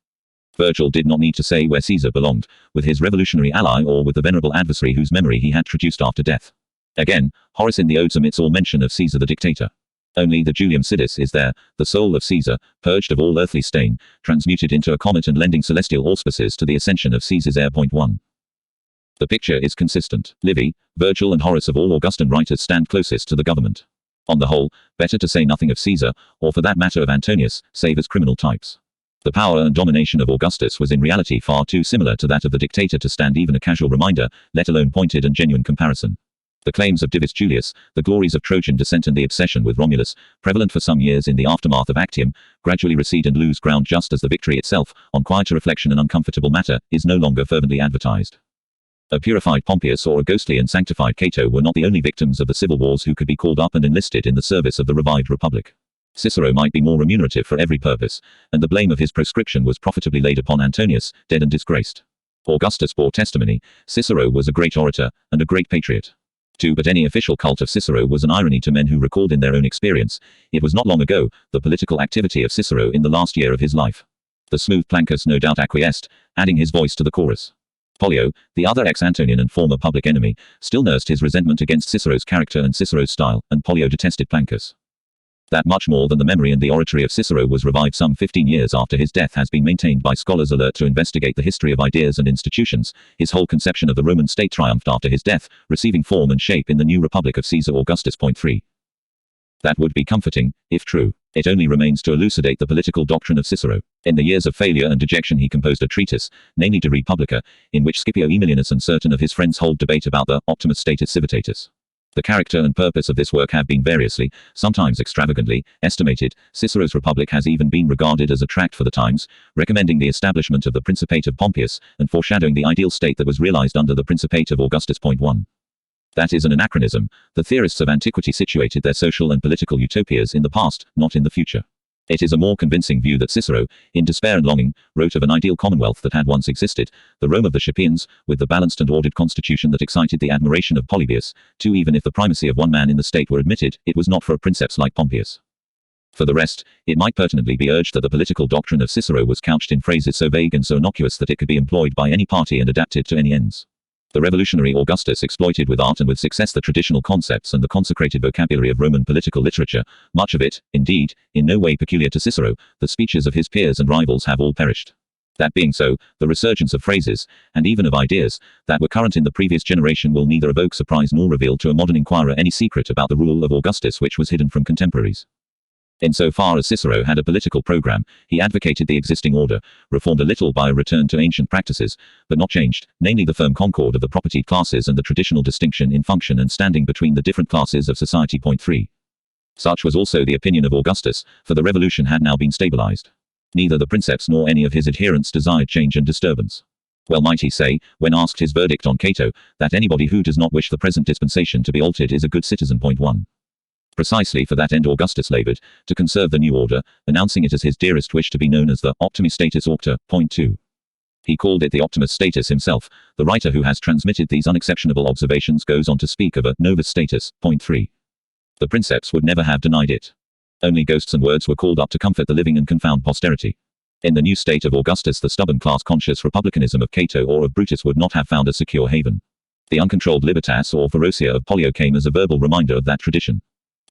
Virgil did not need to say where Caesar belonged, with his revolutionary ally or with the venerable adversary whose memory he had traduced after death. Again, Horace in the Odes omits all mention of Caesar the dictator. Only the Julium Sidus is there, the soul of Caesar, purged of all earthly stain, transmuted into a comet and lending celestial auspices to the ascension of Caesar's heir. Point 1. The picture is consistent. Livy, Virgil and Horace of all Augustan writers stand closest to the government. On the whole, better to say nothing of Caesar, or for that matter of Antonius, save as criminal types. The power and domination of Augustus was in reality far too similar to that of the dictator to stand even a casual reminder, let alone pointed and genuine comparison. The claims of Divus Julius, the glories of Trojan descent and the obsession with Romulus, prevalent for some years in the aftermath of Actium, gradually recede and lose ground just as the victory itself, on quieter reflection and uncomfortable matter, is no longer fervently advertised. A purified Pompeius or a ghostly and sanctified Cato were not the only victims of the civil wars who could be called up and enlisted in the service of the revived republic. Cicero might be more remunerative for every purpose, and the blame of his proscription was profitably laid upon Antonius, dead and disgraced. Augustus bore testimony. Cicero was a great orator, and a great patriot. But any official cult of Cicero was an irony to men who recalled in their own experience, it was not long ago, the political activity of Cicero in the last year of his life. The smooth Plancus no doubt acquiesced, adding his voice to the chorus. Pollio, the other ex-Antonian and former public enemy, still nursed his resentment against Cicero's character and Cicero's style, and Pollio detested Plancus. That much more than the memory and the oratory of Cicero was revived some 15 years after his death has been maintained by scholars alert to investigate the history of ideas and institutions. His whole conception of the Roman state triumphed after his death, receiving form and shape in the new republic of Caesar Augustus. Point 3. That would be comforting, if true. It only remains to elucidate the political doctrine of Cicero. In the years of failure and dejection he composed a treatise, namely De Republica, in which Scipio Aemilianus and certain of his friends hold debate about the Optimus Status Civitatis. The character and purpose of this work have been variously, sometimes extravagantly, estimated. Cicero's Republic has even been regarded as a tract for the times, recommending the establishment of the Principate of Pompeius, and foreshadowing the ideal state that was realized under the Principate of Augustus. Point 1. That is an anachronism. The theorists of antiquity situated their social and political utopias in the past, not in the future. It is a more convincing view that Cicero, in despair and longing, wrote of an ideal commonwealth that had once existed, the Rome of the Scipions, with the balanced and ordered constitution that excited the admiration of Polybius. 2. Even if the primacy of one man in the state were admitted, it was not for a princeps like Pompeius. For the rest, it might pertinently be urged that the political doctrine of Cicero was couched in phrases so vague and so innocuous that it could be employed by any party and adapted to any ends. The revolutionary Augustus exploited with art and with success the traditional concepts and the consecrated vocabulary of Roman political literature, much of it, indeed, in no way peculiar to Cicero. The speeches of his peers and rivals have all perished. That being so, the resurgence of phrases, and even of ideas, that were current in the previous generation will neither evoke surprise nor reveal to a modern inquirer any secret about the rule of Augustus which was hidden from contemporaries. Insofar as Cicero had a political program, he advocated the existing order, reformed a little by a return to ancient practices, but not changed, namely the firm concord of the propertied classes and the traditional distinction in function and standing between the different classes of society. 3. Such was also the opinion of Augustus, for the revolution had now been stabilized. Neither the Princeps nor any of his adherents desired change and disturbance. Well might he say, when asked his verdict on Cato, that anybody who does not wish the present dispensation to be altered is a good citizen. 1. Precisely for that end Augustus labored, to conserve the new order, announcing it as his dearest wish to be known as the Optimus Status Auctor. 2. He called it the Optimus Status himself. The writer who has transmitted these unexceptionable observations goes on to speak of a Novus Status. 3. The Princeps would never have denied it. Only ghosts and words were called up to comfort the living and confound posterity. In the new state of Augustus the stubborn class-conscious republicanism of Cato or of Brutus would not have found a secure haven. The uncontrolled libertas or ferocia of Pollio came as a verbal reminder of that tradition.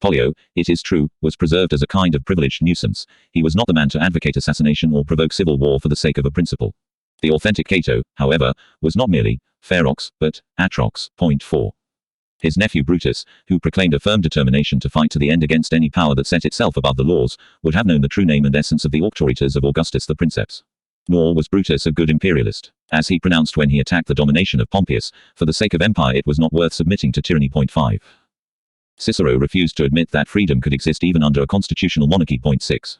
Pollio, it is true, was preserved as a kind of privileged nuisance. He was not the man to advocate assassination or provoke civil war for the sake of a principle. The authentic Cato, however, was not merely ferox, but atrox. 4. His nephew Brutus, who proclaimed a firm determination to fight to the end against any power that set itself above the laws, would have known the true name and essence of the auctoritas of Augustus the Princeps. Nor was Brutus a good imperialist. As he pronounced when he attacked the domination of Pompeius, for the sake of empire it was not worth submitting to tyranny. 5. Cicero refused to admit that freedom could exist even under a constitutional monarchy. 6.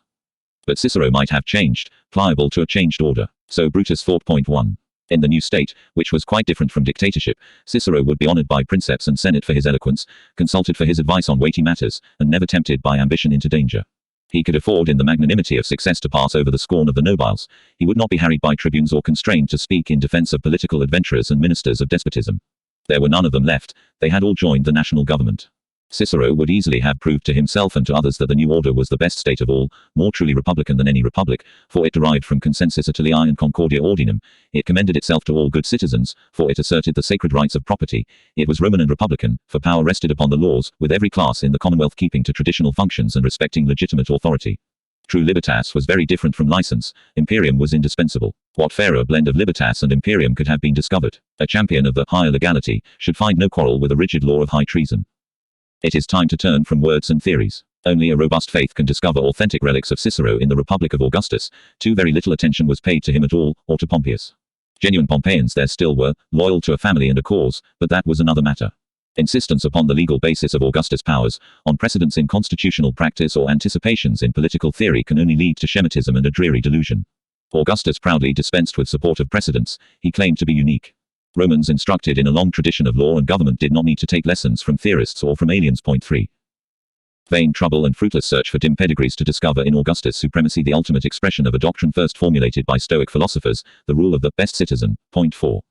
But Cicero might have changed, pliable to a changed order. So Brutus thought. 1. In the new state, which was quite different from dictatorship, Cicero would be honored by Princeps and Senate for his eloquence, consulted for his advice on weighty matters, and never tempted by ambition into danger. He could afford in the magnanimity of success to pass over the scorn of the nobiles. He would not be harried by tribunes or constrained to speak in defense of political adventurers and ministers of despotism. There were none of them left. They had all joined the national government. Cicero would easily have proved to himself and to others that the new order was the best state of all, more truly republican than any republic, for it derived from consensus Italiae and concordia ordinum. It commended itself to all good citizens, for it asserted the sacred rights of property. It was Roman and republican, for power rested upon the laws, with every class in the commonwealth keeping to traditional functions and respecting legitimate authority. True libertas was very different from license. Imperium was indispensable. What fairer blend of libertas and imperium could have been discovered? A champion of the higher legality should find no quarrel with a rigid law of high treason. It is time to turn from words and theories. Only a robust faith can discover authentic relics of Cicero in the Republic of Augustus. Too very little attention was paid to him at all, or to Pompeius. Genuine Pompeians there still were, loyal to a family and a cause, but that was another matter. Insistence upon the legal basis of Augustus' powers, on precedents in constitutional practice or anticipations in political theory can only lead to schematism and a dreary delusion. Augustus proudly dispensed with support of precedents. He claimed to be unique. Romans instructed in a long tradition of law and government did not need to take lessons from theorists or from aliens. 3. Vain trouble and fruitless search for dim pedigrees to discover in Augustus' supremacy the ultimate expression of a doctrine first formulated by Stoic philosophers, the rule of the best citizen. 4.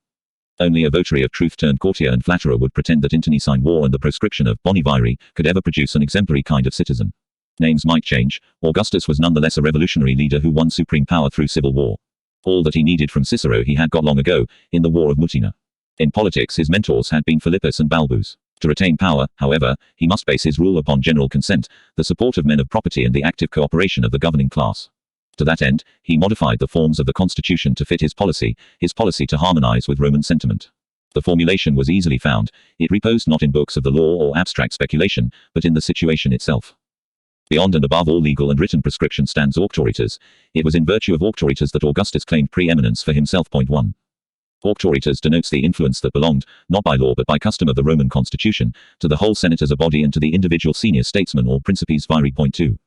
Only a votary of truth turned courtier and flatterer would pretend that internecine war and the proscription of boni viri could ever produce an exemplary kind of citizen. Names might change, Augustus was nonetheless a revolutionary leader who won supreme power through civil war. All that he needed from Cicero he had got long ago, in the War of Mutina. In politics his mentors had been Philippus and Balbus. To retain power, however, he must base his rule upon general consent, the support of men of property and the active cooperation of the governing class. To that end, he modified the forms of the constitution to fit his policy to harmonize with Roman sentiment. The formulation was easily found. It reposed not in books of the law or abstract speculation, but in the situation itself. Beyond and above all legal and written prescription stands auctoritas. It was in virtue of auctoritas that Augustus claimed preeminence for himself. 1. Auctoritas denotes the influence that belonged, not by law but by custom of the Roman constitution, to the whole Senate as a body and to the individual senior statesman or principes viri. 2.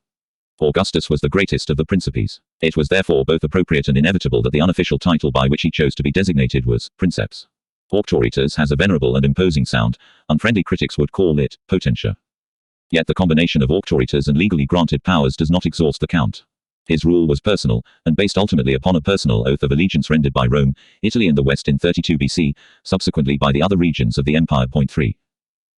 Augustus was the greatest of the principes. It was therefore both appropriate and inevitable that the unofficial title by which he chose to be designated was Princeps. Auctoritas has a venerable and imposing sound. Unfriendly critics would call it potentia. Yet the combination of auctoritas and legally granted powers does not exhaust the count. His rule was personal, and based ultimately upon a personal oath of allegiance rendered by Rome, Italy and the West in 32 BC, subsequently by the other regions of the empire. 3.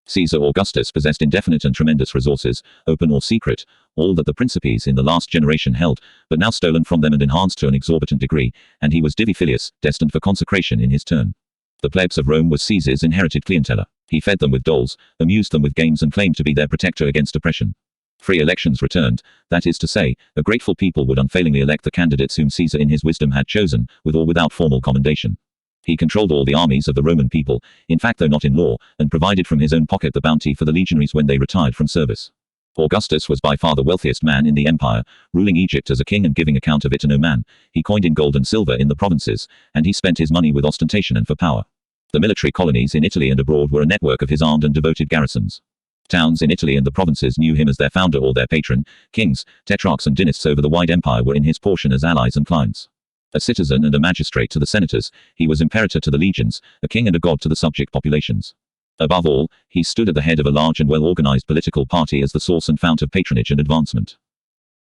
Caesar Augustus possessed indefinite and tremendous resources, open or secret, all that the principes in the last generation held, but now stolen from them and enhanced to an exorbitant degree, and he was divi filius, destined for consecration in his turn. The plebs of Rome was Caesar's inherited clientela. He fed them with doles, amused them with games, and claimed to be their protector against oppression. Free elections returned, that is to say, a grateful people would unfailingly elect the candidates whom Caesar in his wisdom had chosen, with or without formal commendation. He controlled all the armies of the Roman people, in fact though not in law, and provided from his own pocket the bounty for the legionaries when they retired from service. Augustus was by far the wealthiest man in the empire, ruling Egypt as a king and giving account of it to no man. He coined in gold and silver in the provinces, and he spent his money with ostentation and for power. The military colonies in Italy and abroad were a network of his armed and devoted garrisons. Towns in Italy and the provinces knew him as their founder or their patron. Kings, tetrarchs and dynasts over the wide empire were in his portion as allies and clients. A citizen and a magistrate to the senators, he was imperator to the legions, a king and a god to the subject populations. Above all, he stood at the head of a large and well-organized political party as the source and fount of patronage and advancement.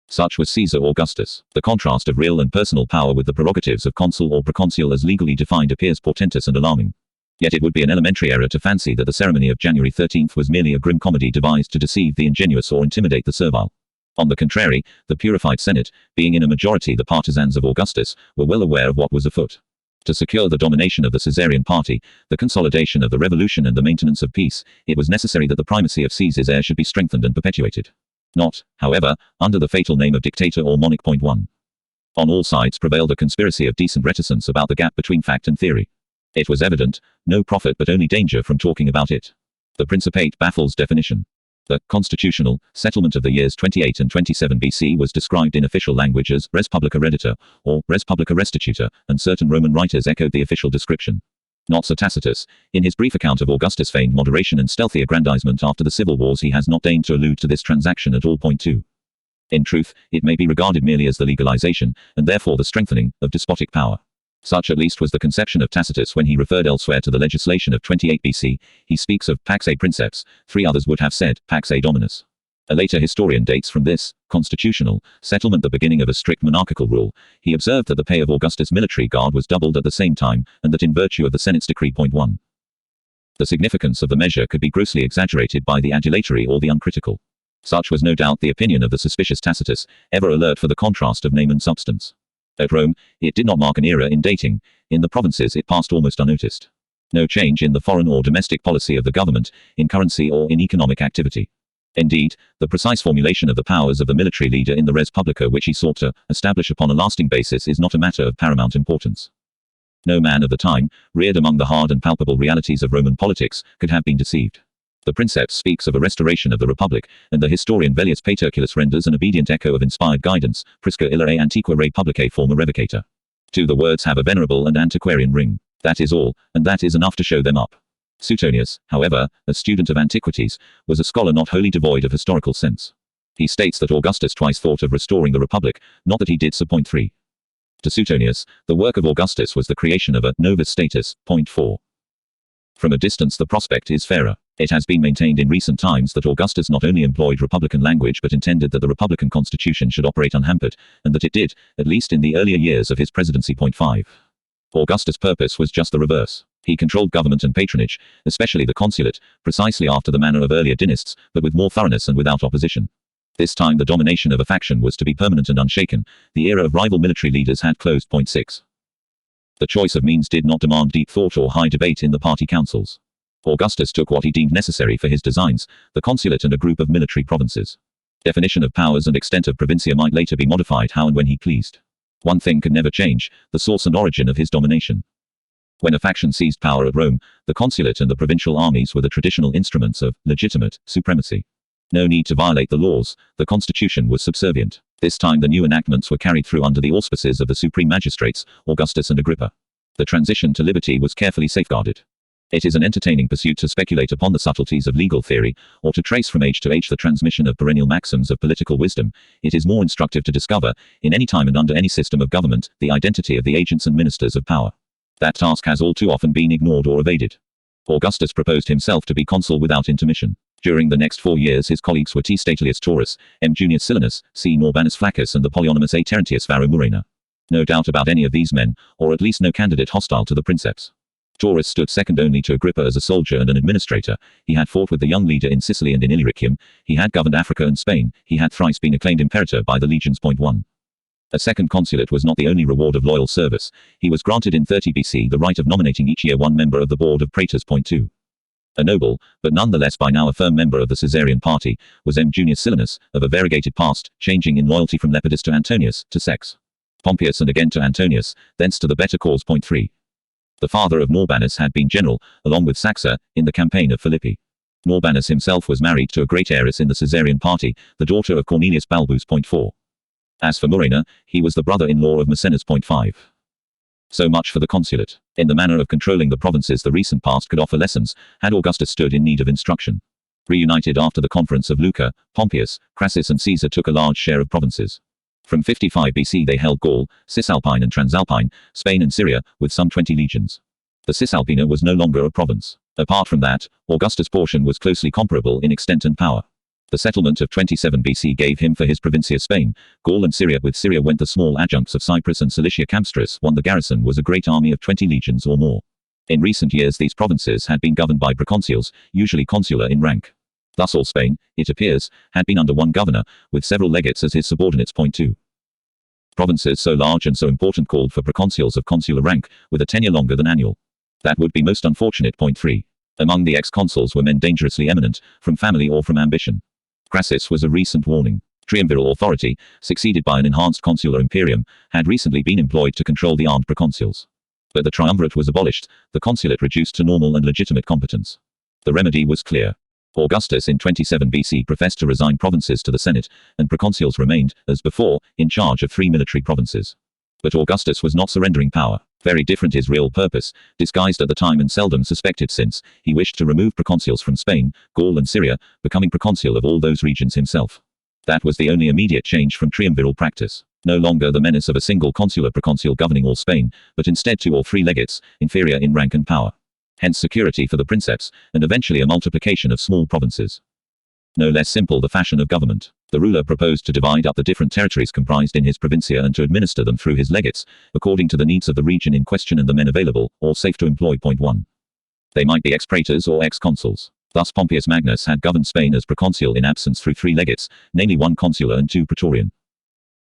Such was Caesar Augustus. The contrast of real and personal power with the prerogatives of consul or proconsul as legally defined appears portentous and alarming. Yet it would be an elementary error to fancy that the ceremony of January 13 was merely a grim comedy devised to deceive the ingenuous or intimidate the servile. On the contrary, the purified Senate, being in a majority the partisans of Augustus, were well aware of what was afoot. To secure the domination of the Caesarian party, the consolidation of the revolution and the maintenance of peace, it was necessary that the primacy of Caesar's heir should be strengthened and perpetuated. Not, however, under the fatal name of dictator or monarch. 1. On all sides prevailed a conspiracy of decent reticence about the gap between fact and theory. It was evident, no profit but only danger from talking about it. The Principate baffles definition. The constitutional settlement of the years 28 and 27 BC was described in official language as res publica redita, or res publica restituta, and certain Roman writers echoed the official description. Not Sir Tacitus. In his brief account of Augustus' feigned moderation and stealthy aggrandizement after the civil wars, he has not deigned to allude to this transaction at all. 2. In truth, it may be regarded merely as the legalization, and therefore the strengthening, of despotic power. Such at least was the conception of Tacitus when he referred elsewhere to the legislation of 28 BC. He speaks of pax a princeps, 3 others would have said pax a dominus. A later historian dates from this constitutional settlement the beginning of a strict monarchical rule. He observed that the pay of Augustus' military guard was doubled at the same time, and that in virtue of the Senate's decree. 1. The significance of the measure could be grossly exaggerated by the adulatory or the uncritical. Such was no doubt the opinion of the suspicious Tacitus, ever alert for the contrast of name and substance. At Rome, it did not mark an era in dating. In the provinces it passed almost unnoticed. No change in the foreign or domestic policy of the government, in currency or in economic activity. Indeed, the precise formulation of the powers of the military leader in the res publica which he sought to establish upon a lasting basis is not a matter of paramount importance. No man of the time, reared among the hard and palpable realities of Roman politics, could have been deceived. The Princeps speaks of a restoration of the Republic, and the historian Velleius Paterculus renders an obedient echo of inspired guidance, Prisca illa re antiqua re publicae forma revocator. 2. The words have a venerable and antiquarian ring. That is all, and that is enough to show them up. Suetonius, however, a student of antiquities, was a scholar not wholly devoid of historical sense. He states that Augustus twice thought of restoring the Republic, not that he did so. 3. To Suetonius, the work of Augustus was the creation of a novus status. 4. From a distance the prospect is fairer. It has been maintained in recent times that Augustus not only employed republican language but intended that the republican constitution should operate unhampered, and that it did, at least in the earlier years of his presidency. 5. Augustus' purpose was just the reverse. He controlled government and patronage, especially the consulate, precisely after the manner of earlier dynasts, but with more thoroughness and without opposition. This time the domination of a faction was to be permanent and unshaken. The era of rival military leaders had closed. 6. The choice of means did not demand deep thought or high debate in the party councils. Augustus took what he deemed necessary for his designs, the consulate and a group of military provinces. Definition of powers and extent of provincia might later be modified how and when he pleased. One thing could never change, the source and origin of his domination. When a faction seized power at Rome, the consulate and the provincial armies were the traditional instruments of legitimate supremacy. No need to violate the laws, the constitution was subservient. This time the new enactments were carried through under the auspices of the supreme magistrates, Augustus and Agrippa. The transition to liberty was carefully safeguarded. It is an entertaining pursuit to speculate upon the subtleties of legal theory, or to trace from age to age the transmission of perennial maxims of political wisdom. It is more instructive to discover, in any time and under any system of government, the identity of the agents and ministers of power. That task has all too often been ignored or evaded. Augustus proposed himself to be consul without intermission. During the next 4 years his colleagues were T. Statilius Taurus, M. Junius Silanus, C. Norbanus Flaccus and the polyonymous A. Terentius Varro Murena. No doubt about any of these men, or at least no candidate hostile to the Princeps. Taurus stood second only to Agrippa as a soldier and an administrator. He had fought with the young leader in Sicily and in Illyricum. He had governed Africa and Spain. He had thrice been acclaimed imperator by the legions. 1. A second consulate was not the only reward of loyal service. He was granted in 30 BC the right of nominating each year one member of the board of praetors. 2. A noble, but nonetheless by now a firm member of the Caesarian party, was M. Junius Silanus, of a variegated past, changing in loyalty from Lepidus to Antonius, to Sex Pompeius and again to Antonius, thence to the better cause. 3. The father of Norbanus had been general, along with Saxa, in the campaign of Philippi. Norbanus himself was married to a great heiress in the Caesarian party, the daughter of Cornelius Balbus. 4. As for Murena, he was the brother-in-law of Maecenas. 5. So much for the consulate. In the manner of controlling the provinces the recent past could offer lessons, had Augustus stood in need of instruction. Reunited after the conference of Lucca, Pompeius, Crassus and Caesar took a large share of provinces. From 55 BC they held Gaul, Cisalpine and Transalpine, Spain and Syria, with some 20 legions. The Cisalpina was no longer a province. Apart from that, Augustus' portion was closely comparable in extent and power. The settlement of 27 BC gave him for his provincia Spain, Gaul and Syria. With Syria went the small adjuncts of Cyprus and Cilicia. Camstrus won the garrison was a great army of 20 legions or more. In recent years these provinces had been governed by proconsuls, usually consular in rank. Thus all Spain, it appears, had been under one governor, with several legates as his subordinates. 2. Provinces so large and so important called for proconsuls of consular rank, with a tenure longer than annual. That would be most unfortunate. 3. Among the ex-consuls were men dangerously eminent, from family or from ambition. Crassus was a recent warning. Triumviral authority, succeeded by an enhanced consular imperium, had recently been employed to control the armed proconsuls. But the triumvirate was abolished, the consulate reduced to normal and legitimate competence. The remedy was clear. Augustus in 27 BC professed to resign provinces to the Senate, and proconsuls remained, as before, in charge of 3 military provinces. But Augustus was not surrendering power. Very different his real purpose, disguised at the time and seldom suspected since, he wished to remove proconsuls from Spain, Gaul and Syria, becoming proconsul of all those regions himself. That was the only immediate change from triumviral practice. No longer the menace of a single consular proconsul governing all Spain, but instead 2 or 3 legates, inferior in rank and power. Hence security for the princeps, and eventually a multiplication of small provinces. No less simple the fashion of government. The ruler proposed to divide up the different territories comprised in his provincia and to administer them through his legates, according to the needs of the region in question and the men available, or safe to employ. 1. They might be ex-praetors or ex-consuls. Thus Pompeius Magnus had governed Spain as proconsul in absence through 3 legates, namely 1 consular and 2 praetorian.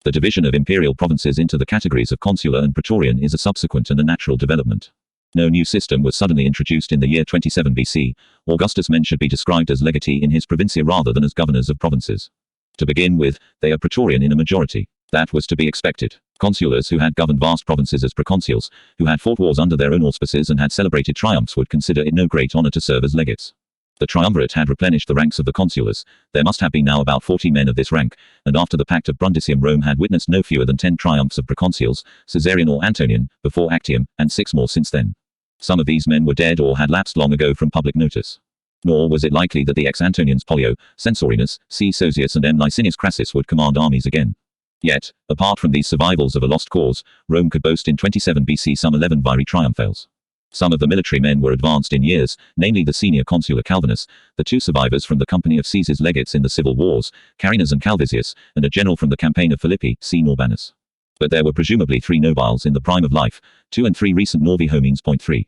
The division of imperial provinces into the categories of consular and praetorian is a subsequent and a natural development. No new system was suddenly introduced in the year 27 BC. Augustus' men should be described as legatii in his provincia rather than as governors of provinces. To begin with, they are praetorian in a majority. That was to be expected. Consulars who had governed vast provinces as proconsuls, who had fought wars under their own auspices and had celebrated triumphs would consider it no great honor to serve as legates. The triumvirate had replenished the ranks of the consulars. There must have been now about 40 men of this rank, and after the Pact of Brundisium Rome had witnessed no fewer than 10 triumphs of proconsuls, Caesarian or Antonian, before Actium, and 6 more since then. Some of these men were dead or had lapsed long ago from public notice. Nor was it likely that the ex-Antonians Pollio, Censorinus, C. Sosius and M. Licinius Crassus would command armies again. Yet, apart from these survivals of a lost cause, Rome could boast in 27 BC some 11 viri triumphales. Some of the military men were advanced in years, namely the senior consular Calvinus, the 2 survivors from the company of Caesar's legates in the civil wars, Carinus and Calvisius, and a general from the campaign of Philippi, C. Norbanus. But there were presumably 3 nobiles in the prime of life, 2 and 3 recent Novi homines. 3.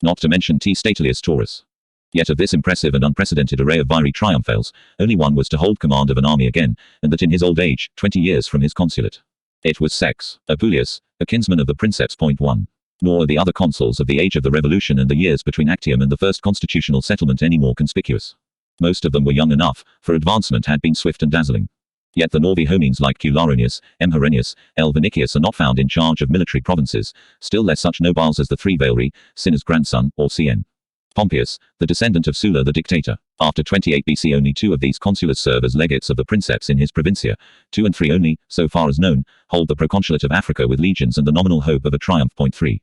Not to mention T. Statilius Taurus. Yet of this impressive and unprecedented array of viri triumphales, only one was to hold command of an army again, and that in his old age, 20 years from his consulate. It was Sex Apuleius, a kinsman of the Princeps. 1. Nor are the other consuls of the age of the Revolution and the years between Actium and the first constitutional settlement any more conspicuous. Most of them were young enough, for advancement had been swift and dazzling. Yet the Novi homines like Q. Laronius, M. Herennius, L. Vinicius are not found in charge of military provinces, still less such nobiles as the 3 Valeri, Cinna's grandson, or C.N. Pompeius, the descendant of Sulla the dictator. After 28 BC only 2 of these consulars serve as legates of the princeps in his provincia, 2 and 3 only, so far as known, hold the proconsulate of Africa with legions and the nominal hope of a triumph. 3.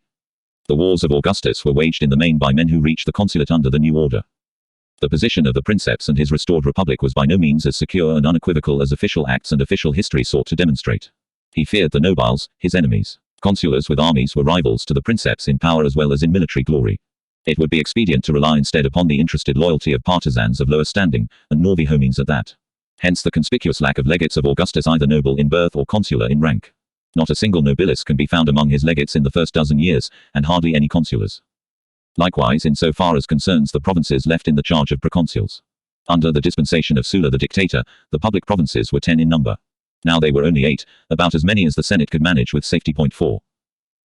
The wars of Augustus were waged in the main by men who reached the consulate under the new order. The position of the princeps and his restored republic was by no means as secure and unequivocal as official acts and official history sought to demonstrate. He feared the nobiles, his enemies. Consulars with armies were rivals to the princeps in power as well as in military glory. It would be expedient to rely instead upon the interested loyalty of partisans of lower standing, and Novi homines at that. Hence the conspicuous lack of legates of Augustus either noble in birth or consular in rank. Not a single nobilis can be found among his legates in the first dozen years, and hardly any consulars. Likewise in so far as concerns the provinces left in the charge of proconsuls. Under the dispensation of Sulla the dictator, the public provinces were 10 in number. Now they were only 8, about as many as the Senate could manage with safety. Point 4.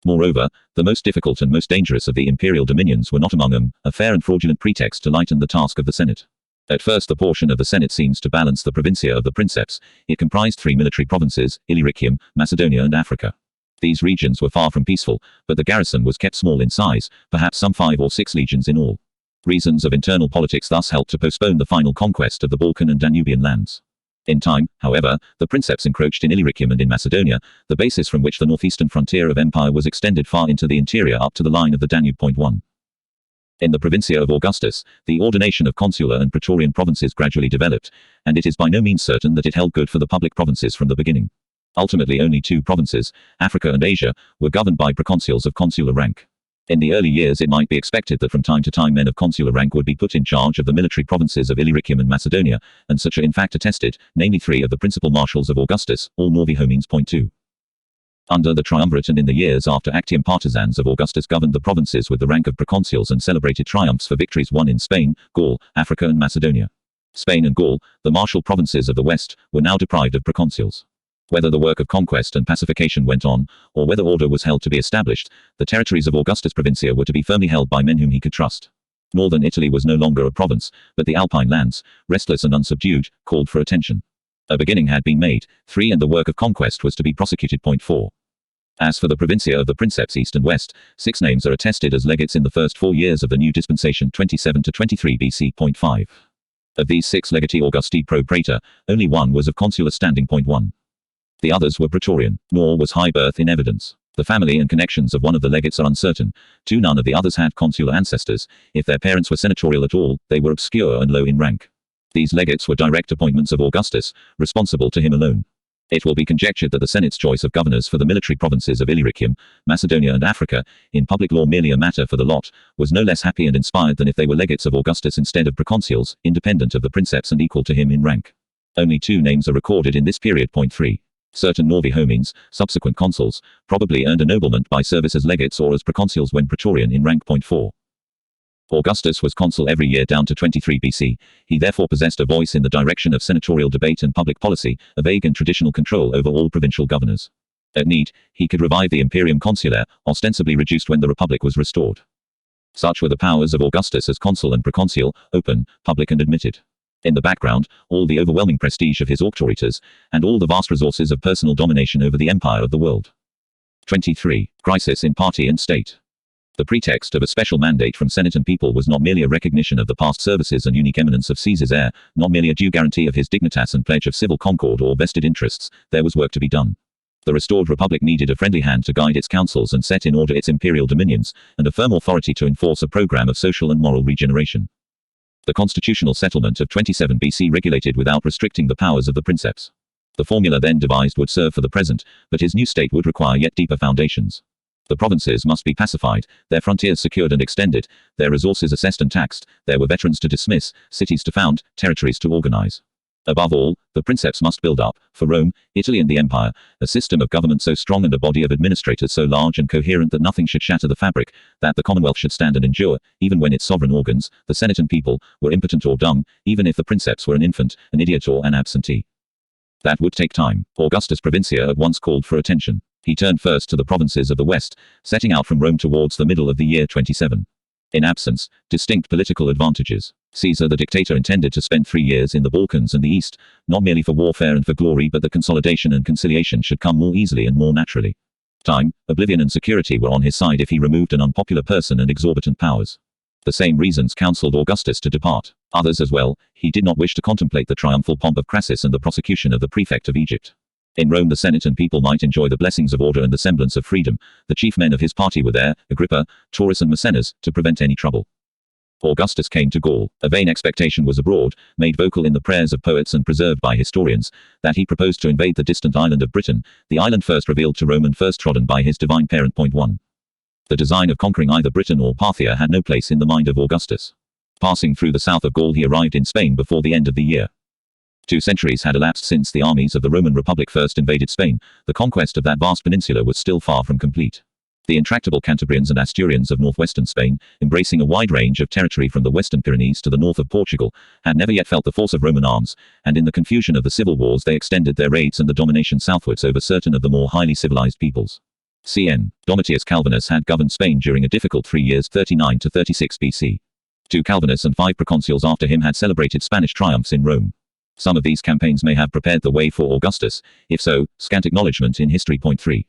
Moreover, the most difficult and most dangerous of the imperial dominions were not among them, a fair and fraudulent pretext to lighten the task of the Senate. At first the portion of the Senate seems to balance the provincia of the Princeps. It comprised 3 military provinces, Illyricum, Macedonia and Africa. These regions were far from peaceful, but the garrison was kept small in size, perhaps some 5 or 6 legions in all. Reasons of internal politics thus helped to postpone the final conquest of the Balkan and Danubian lands. In time, however, the Princeps encroached in Illyricum and in Macedonia, the basis from which the northeastern frontier of empire was extended far into the interior up to the line of the Danube. Point 1. In the provincia of Augustus, the ordination of consular and praetorian provinces gradually developed, and it is by no means certain that it held good for the public provinces from the beginning. Ultimately only 2 provinces, Africa and Asia, were governed by proconsuls of consular rank. In the early years it might be expected that from time to time men of consular rank would be put in charge of the military provinces of Illyricum and Macedonia, and such are in fact attested, namely 3 of the principal marshals of Augustus, all Novi homines. Point 2. Under the triumvirate and in the years after Actium partisans of Augustus governed the provinces with the rank of proconsuls and celebrated triumphs for victories won in Spain, Gaul, Africa and Macedonia. Spain and Gaul, the martial provinces of the west, were now deprived of proconsuls. Whether the work of conquest and pacification went on, or whether order was held to be established, the territories of Augustus' provincia were to be firmly held by men whom he could trust. Northern Italy was no longer a province, but the Alpine lands, restless and unsubdued, called for attention. A beginning had been made, 3, and the work of conquest was to be prosecuted. Point 4. As for the provincia of the Princeps east and west, 6 names are attested as legates in the first 4 years of the new dispensation 27 to 23 BC. Point 5. Of these 6 legati Augusti pro praetor, only 1 was of consular standing. Point 1. The others were praetorian, nor was high birth in evidence. The family and connections of one of the legates are uncertain. 2 none of the others had consular ancestors. If their parents were senatorial at all, they were obscure and low in rank. These legates were direct appointments of Augustus, responsible to him alone. It will be conjectured that the Senate's choice of governors for the military provinces of Illyricum, Macedonia and Africa, in public law merely a matter for the lot, was no less happy and inspired than if they were legates of Augustus instead of proconsuls, independent of the Princeps and equal to him in rank. Only 2 names are recorded in this period. Point 3. Certain Novi homines, subsequent consuls, probably earned ennoblement by service as legates or as proconsuls when praetorian in rank. Point 4. Augustus was consul every year down to 23 BC, he therefore possessed a voice in the direction of senatorial debate and public policy, a vague and traditional control over all provincial governors. At need, he could revive the imperium consulaire, ostensibly reduced when the republic was restored. Such were the powers of Augustus as consul and proconsul, open, public and admitted. In the background, all the overwhelming prestige of his auctoritas, and all the vast resources of personal domination over the empire of the world. 23. Crisis in party and state. The pretext of a special mandate from Senate and people was not merely a recognition of the past services and unique eminence of Caesar's heir, not merely a due guarantee of his dignitas and pledge of civil concord or vested interests. There was work to be done. The restored republic needed a friendly hand to guide its councils and set in order its imperial dominions, and a firm authority to enforce a program of social and moral regeneration. The constitutional settlement of 27 BC regulated without restricting the powers of the Princeps. The formula then devised would serve for the present, but his new state would require yet deeper foundations. The provinces must be pacified, their frontiers secured and extended, their resources assessed and taxed, there were veterans to dismiss, cities to found, territories to organize. Above all, the Princeps must build up, for Rome, Italy and the Empire, a system of government so strong and a body of administrators so large and coherent that nothing should shatter the fabric, that the Commonwealth should stand and endure, even when its sovereign organs, the Senate and people, were impotent or dumb, even if the Princeps were an infant, an idiot or an absentee. That would take time. Augustus' provincia at once called for attention. He turned first to the provinces of the west, setting out from Rome towards the middle of the year 27. In absence, distinct political advantages. Caesar the dictator intended to spend 3 years in the Balkans and the East, not merely for warfare and for glory but that consolidation and conciliation should come more easily and more naturally. Time, oblivion and security were on his side if he removed an unpopular person and exorbitant powers. The same reasons counseled Augustus to depart. Others as well, he did not wish to contemplate the triumphal pomp of Crassus and the prosecution of the prefect of Egypt. In Rome the Senate and people might enjoy the blessings of order and the semblance of freedom. The chief men of his party were there, Agrippa, Taurus and Maecenas, to prevent any trouble. Augustus came to Gaul. A vain expectation was abroad, made vocal in the prayers of poets and preserved by historians, that he proposed to invade the distant island of Britain, the island first revealed to Rome and first trodden by his divine parent. 1. The design of conquering either Britain or Parthia had no place in the mind of Augustus. Passing through the south of Gaul he arrived in Spain before the end of the year. 2 centuries had elapsed since the armies of the Roman Republic first invaded Spain. The conquest of that vast peninsula was still far from complete. The intractable Cantabrians and Asturians of northwestern Spain, embracing a wide range of territory from the western Pyrenees to the north of Portugal, had never yet felt the force of Roman arms, and in the confusion of the civil wars they extended their raids and the domination southwards over certain of the more highly civilized peoples. CN. Domitius Calvinus had governed Spain during a difficult 3 years 39 to 36 BC. 2 Calvinus and 5 proconsuls after him had celebrated Spanish triumphs in Rome. Some of these campaigns may have prepared the way for Augustus, if so, scant acknowledgement in history. Point 3.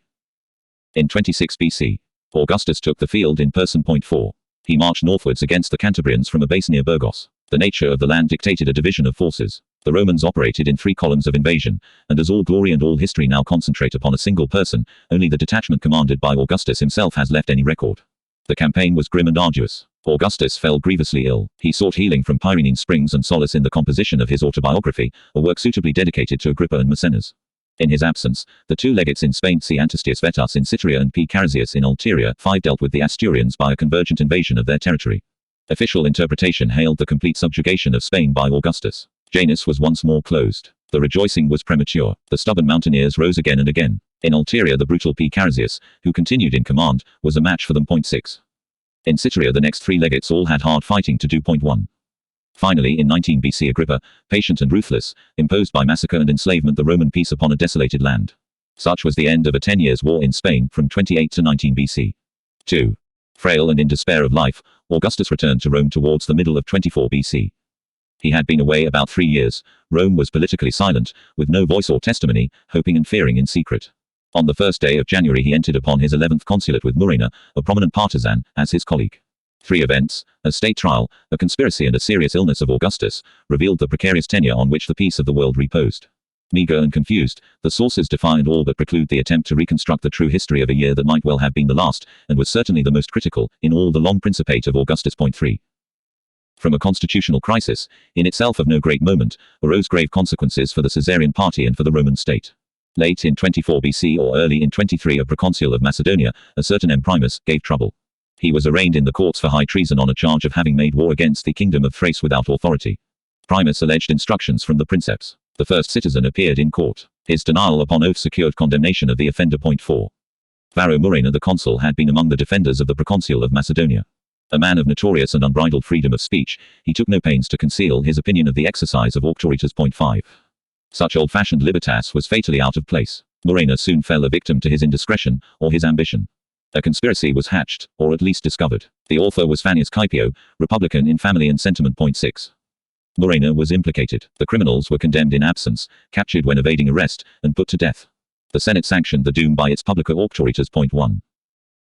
In 26 BC, Augustus took the field in person. Point 4. He marched northwards against the Cantabrians from a base near Burgos. The nature of the land dictated a division of forces. The Romans operated in 3 columns of invasion, and as all glory and all history now concentrate upon a single person, only the detachment commanded by Augustus himself has left any record. The campaign was grim and arduous. Augustus fell grievously ill. He sought healing from Pyrenean springs and solace in the composition of his autobiography, a work suitably dedicated to Agrippa and Maecenas. In his absence, the 2 legates in Spain, C. Antostius Vetus in Cytherea and P. Carisius in Ulterior, 5 dealt with the Asturians by a convergent invasion of their territory. Official interpretation hailed the complete subjugation of Spain by Augustus. Janus was once more closed. The rejoicing was premature. The stubborn mountaineers rose again and again. In Ulterior the brutal P. Carisius, who continued in command, was a match for them. Point 6. In Cytherea the next 3 legates all had hard fighting to do. Point 1. Finally in 19 BC Agrippa, patient and ruthless, imposed by massacre and enslavement the Roman peace upon a desolated land. Such was the end of a 10 years' war in Spain from 28 to 19 BC. 2. Frail and in despair of life, Augustus returned to Rome towards the middle of 24 BC. He had been away about 3 years. Rome was politically silent, with no voice or testimony, hoping and fearing in secret. On the 1st day of January he entered upon his 11th consulate with Murena, a prominent partisan, as his colleague. 3 events, a state trial, a conspiracy and a serious illness of Augustus, revealed the precarious tenure on which the peace of the world reposed. Meager and confused, the sources defy and all but preclude the attempt to reconstruct the true history of a year that might well have been the last, and was certainly the most critical, in all the long principate of Augustus. Point 3. From a constitutional crisis, in itself of no great moment, arose grave consequences for the Caesarian party and for the Roman state. Late in 24 BC or early in 23 a proconsul of Macedonia, a certain M. Primus, gave trouble. He was arraigned in the courts for high treason on a charge of having made war against the kingdom of Thrace without authority. Primus alleged instructions from the Princeps. The first citizen appeared in court. His denial upon oath secured condemnation of the offender. Point 4. Varro Murena the consul had been among the defenders of the proconsul of Macedonia. A man of notorious and unbridled freedom of speech, he took no pains to conceal his opinion of the exercise of auctoritas. Point 5. Such old-fashioned libertas was fatally out of place. Murena soon fell a victim to his indiscretion, or his ambition. A conspiracy was hatched, or at least discovered. The author was Fannius Caepio, Republican in family and sentiment. Point 6. Murena was implicated. The criminals were condemned in absence, captured when evading arrest, and put to death. The Senate sanctioned the doom by its publica auctoritas. Point 1.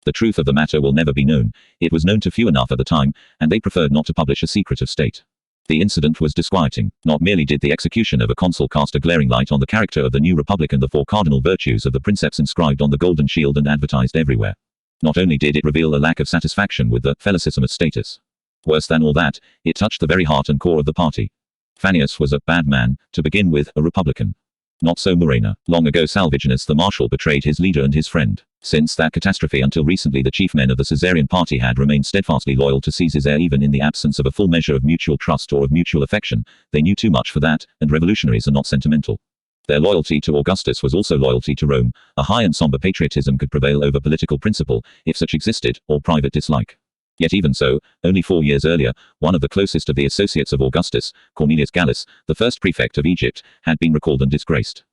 The truth of the matter will never be known. It was known to few enough at the time, and they preferred not to publish a secret of state. The incident was disquieting. Not merely did the execution of a consul cast a glaring light on the character of the new republic and the 4 cardinal virtues of the Princeps inscribed on the golden shield and advertised everywhere. Not only did it reveal a lack of satisfaction with the felicissimus status. Worse than all that, it touched the very heart and core of the party. Fannius was a bad man, to begin with, a republican. Not so Murena. Long ago Salvianus the marshal betrayed his leader and his friend. Since that catastrophe until recently the chief men of the Caesarian party had remained steadfastly loyal to Caesar's heir even in the absence of a full measure of mutual trust or of mutual affection. They knew too much for that, and revolutionaries are not sentimental. Their loyalty to Augustus was also loyalty to Rome. A high and somber patriotism could prevail over political principle, if such existed, or private dislike. Yet even so, only 4 years earlier, one of the closest of the associates of Augustus, Cornelius Gallus, the first prefect of Egypt, had been recalled and disgraced.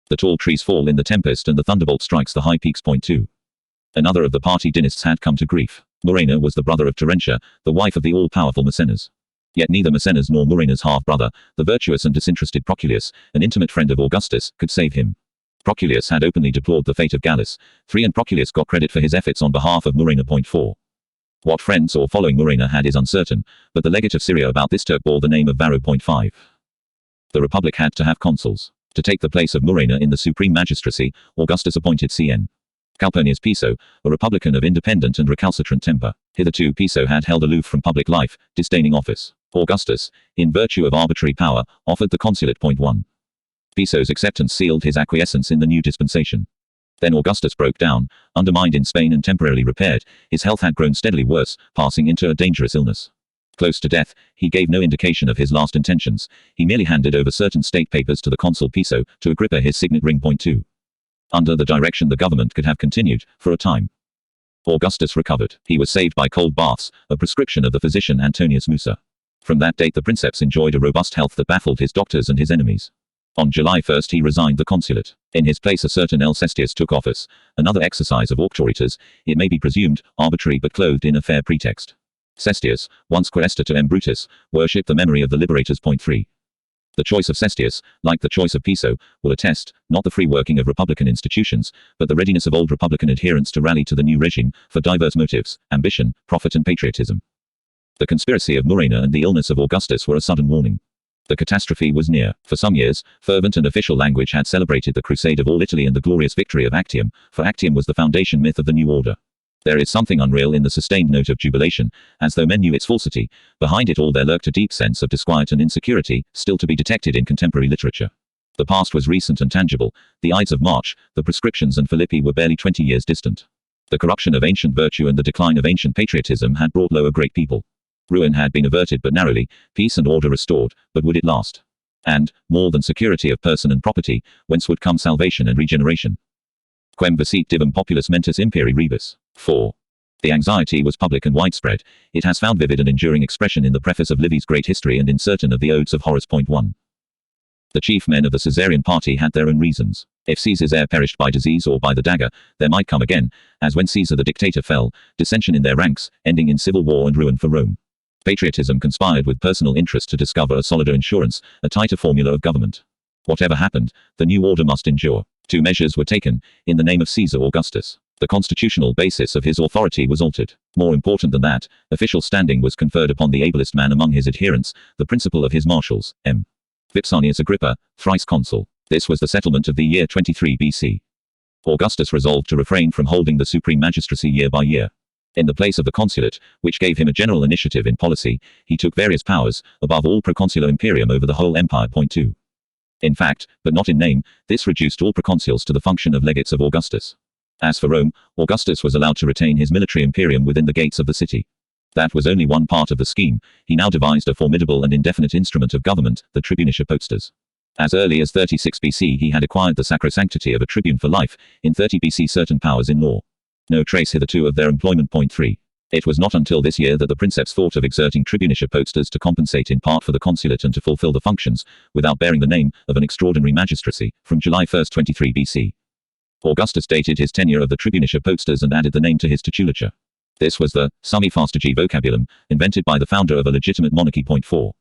The tall trees fall in the tempest and the thunderbolt strikes the high peaks. Point 2. Another of the party dynasts had come to grief. Murena was the brother of Terentia, the wife of the all-powerful Maecenas. Yet neither Maecenas nor Murena's half-brother, the virtuous and disinterested Proculius, an intimate friend of Augustus, could save him. Proculius had openly deplored the fate of Gallus. 3 and Proculius got credit for his efforts on behalf of Murena. Point 4. What friends or following Murena had is uncertain, but the legate of Syria about this Turk bore the name of Varro. Point 5. The Republic had to have consuls. To take the place of Murena in the supreme magistracy, Augustus appointed C.N. Calpurnius Piso, a republican of independent and recalcitrant temper. Hitherto Piso had held aloof from public life, disdaining office. Augustus, in virtue of arbitrary power, offered the consulate. Point 1. Piso's acceptance sealed his acquiescence in the new dispensation. Then Augustus broke down, undermined in Spain and temporarily repaired. His health had grown steadily worse, passing into a dangerous illness. Close to death, he gave no indication of his last intentions. He merely handed over certain state papers to the consul Piso, to Agrippa his signet ring. Point 2. Under the direction the government could have continued, for a time. Augustus recovered. He was saved by cold baths, a prescription of the physician Antonius Musa. From that date the princeps enjoyed a robust health that baffled his doctors and his enemies. On July 1 he resigned the consulate. In his place a certain L. Cestius took office, another exercise of auctoritas, it may be presumed, arbitrary but clothed in a fair pretext. Cestius, once quaestor to M. Brutus, worshipped the memory of the liberators. 3. The choice of Cestius, like the choice of Piso, will attest, not the free working of republican institutions, but the readiness of old republican adherents to rally to the new regime, for diverse motives, ambition, profit and patriotism. The conspiracy of Murena and the illness of Augustus were a sudden warning. The catastrophe was near. For some years, fervent and official language had celebrated the crusade of all Italy and the glorious victory of Actium, for Actium was the foundation myth of the new order. There is something unreal in the sustained note of jubilation, as though men knew its falsity. Behind it all there lurked a deep sense of disquiet and insecurity, still to be detected in contemporary literature. The past was recent and tangible. The Ides of March, the Prescriptions and Philippi were barely 20 years distant. The corruption of ancient virtue and the decline of ancient patriotism had brought low a great people. Ruin had been averted but narrowly, peace and order restored, but would it last? And, more than security of person and property, whence would come salvation and regeneration? Quem vicit divum populus mentis imperi rebus. 4. The anxiety was public and widespread. It has found vivid and enduring expression in the preface of Livy's great history and in certain of the odes of Horace. 1. The chief men of the Caesarian party had their own reasons. If Caesar's heir perished by disease or by the dagger, there might come again, as when Caesar the dictator fell, dissension in their ranks, ending in civil war and ruin for Rome. Patriotism conspired with personal interest to discover a solider insurance, a tighter formula of government. Whatever happened, the new order must endure. 2 measures were taken, in the name of Caesar Augustus. The constitutional basis of his authority was altered. More important than that, official standing was conferred upon the ablest man among his adherents, the principal of his marshals, M. Vipsanius Agrippa, thrice consul. This was the settlement of the year 23 BC. Augustus resolved to refrain from holding the supreme magistracy year by year. In the place of the consulate, which gave him a general initiative in policy, he took various powers, above all proconsular imperium over the whole empire. 2. In fact, but not in name, this reduced all proconsuls to the function of legates of Augustus. As for Rome, Augustus was allowed to retain his military imperium within the gates of the city. That was only one part of the scheme. He now devised a formidable and indefinite instrument of government, the tribunicia potestas. As early as 36 BC he had acquired the sacrosanctity of a tribune for life, in 30 BC certain powers in law. No trace hitherto of their employment. 3. It was not until this year that the princeps thought of exerting tribunicia potestas to compensate in part for the consulate and to fulfill the functions, without bearing the name, of an extraordinary magistracy, from July 1, 23 BC. Augustus dated his tenure of the tribunicia potestas and added the name to his titulature. This was the summi fastigi vocabulum, invented by the founder of a legitimate monarchy. 4.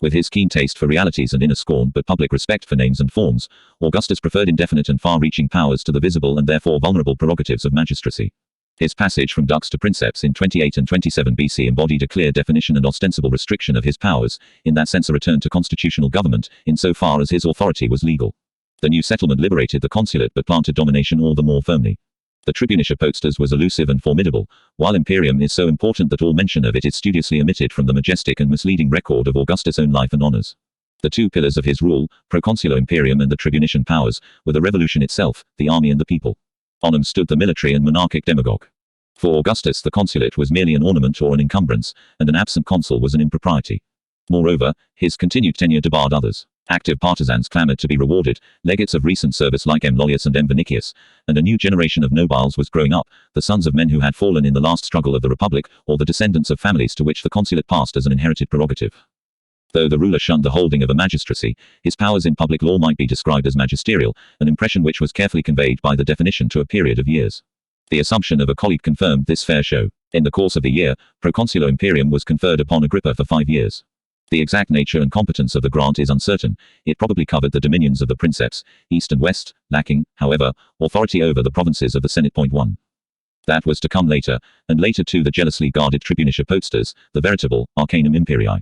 With his keen taste for realities and inner scorn but public respect for names and forms, Augustus preferred indefinite and far-reaching powers to the visible and therefore vulnerable prerogatives of magistracy. His passage from dux to princeps in 28 and 27 BC embodied a clear definition and ostensible restriction of his powers, in that sense a return to constitutional government, in so far as his authority was legal. The new settlement liberated the consulate but planted domination all the more firmly. The tribunicia potestas was elusive and formidable, while imperium is so important that all mention of it is studiously omitted from the majestic and misleading record of Augustus' own life and honors. The 2 pillars of his rule, proconsular imperium and the tribunician powers, were the revolution itself, the army and the people. On them stood the military and monarchic demagogue. For Augustus the consulate was merely an ornament or an encumbrance, and an absent consul was an impropriety. Moreover, his continued tenure debarred others. Active partisans clamored to be rewarded, legates of recent service like M. Lollius and M. Vinicius, and a new generation of nobiles was growing up, the sons of men who had fallen in the last struggle of the Republic, or the descendants of families to which the consulate passed as an inherited prerogative. Though the ruler shunned the holding of a magistracy, his powers in public law might be described as magisterial, an impression which was carefully conveyed by the definition to a period of years. The assumption of a colleague confirmed this fair show. In the course of the year, proconsular imperium was conferred upon Agrippa for 5 years. The exact nature and competence of the grant is uncertain. It probably covered the dominions of the princeps, east and west, lacking, however, authority over the provinces of the Senate. 1. That was to come later, and later too the jealously guarded tribunicia potestas, the veritable arcanum imperii.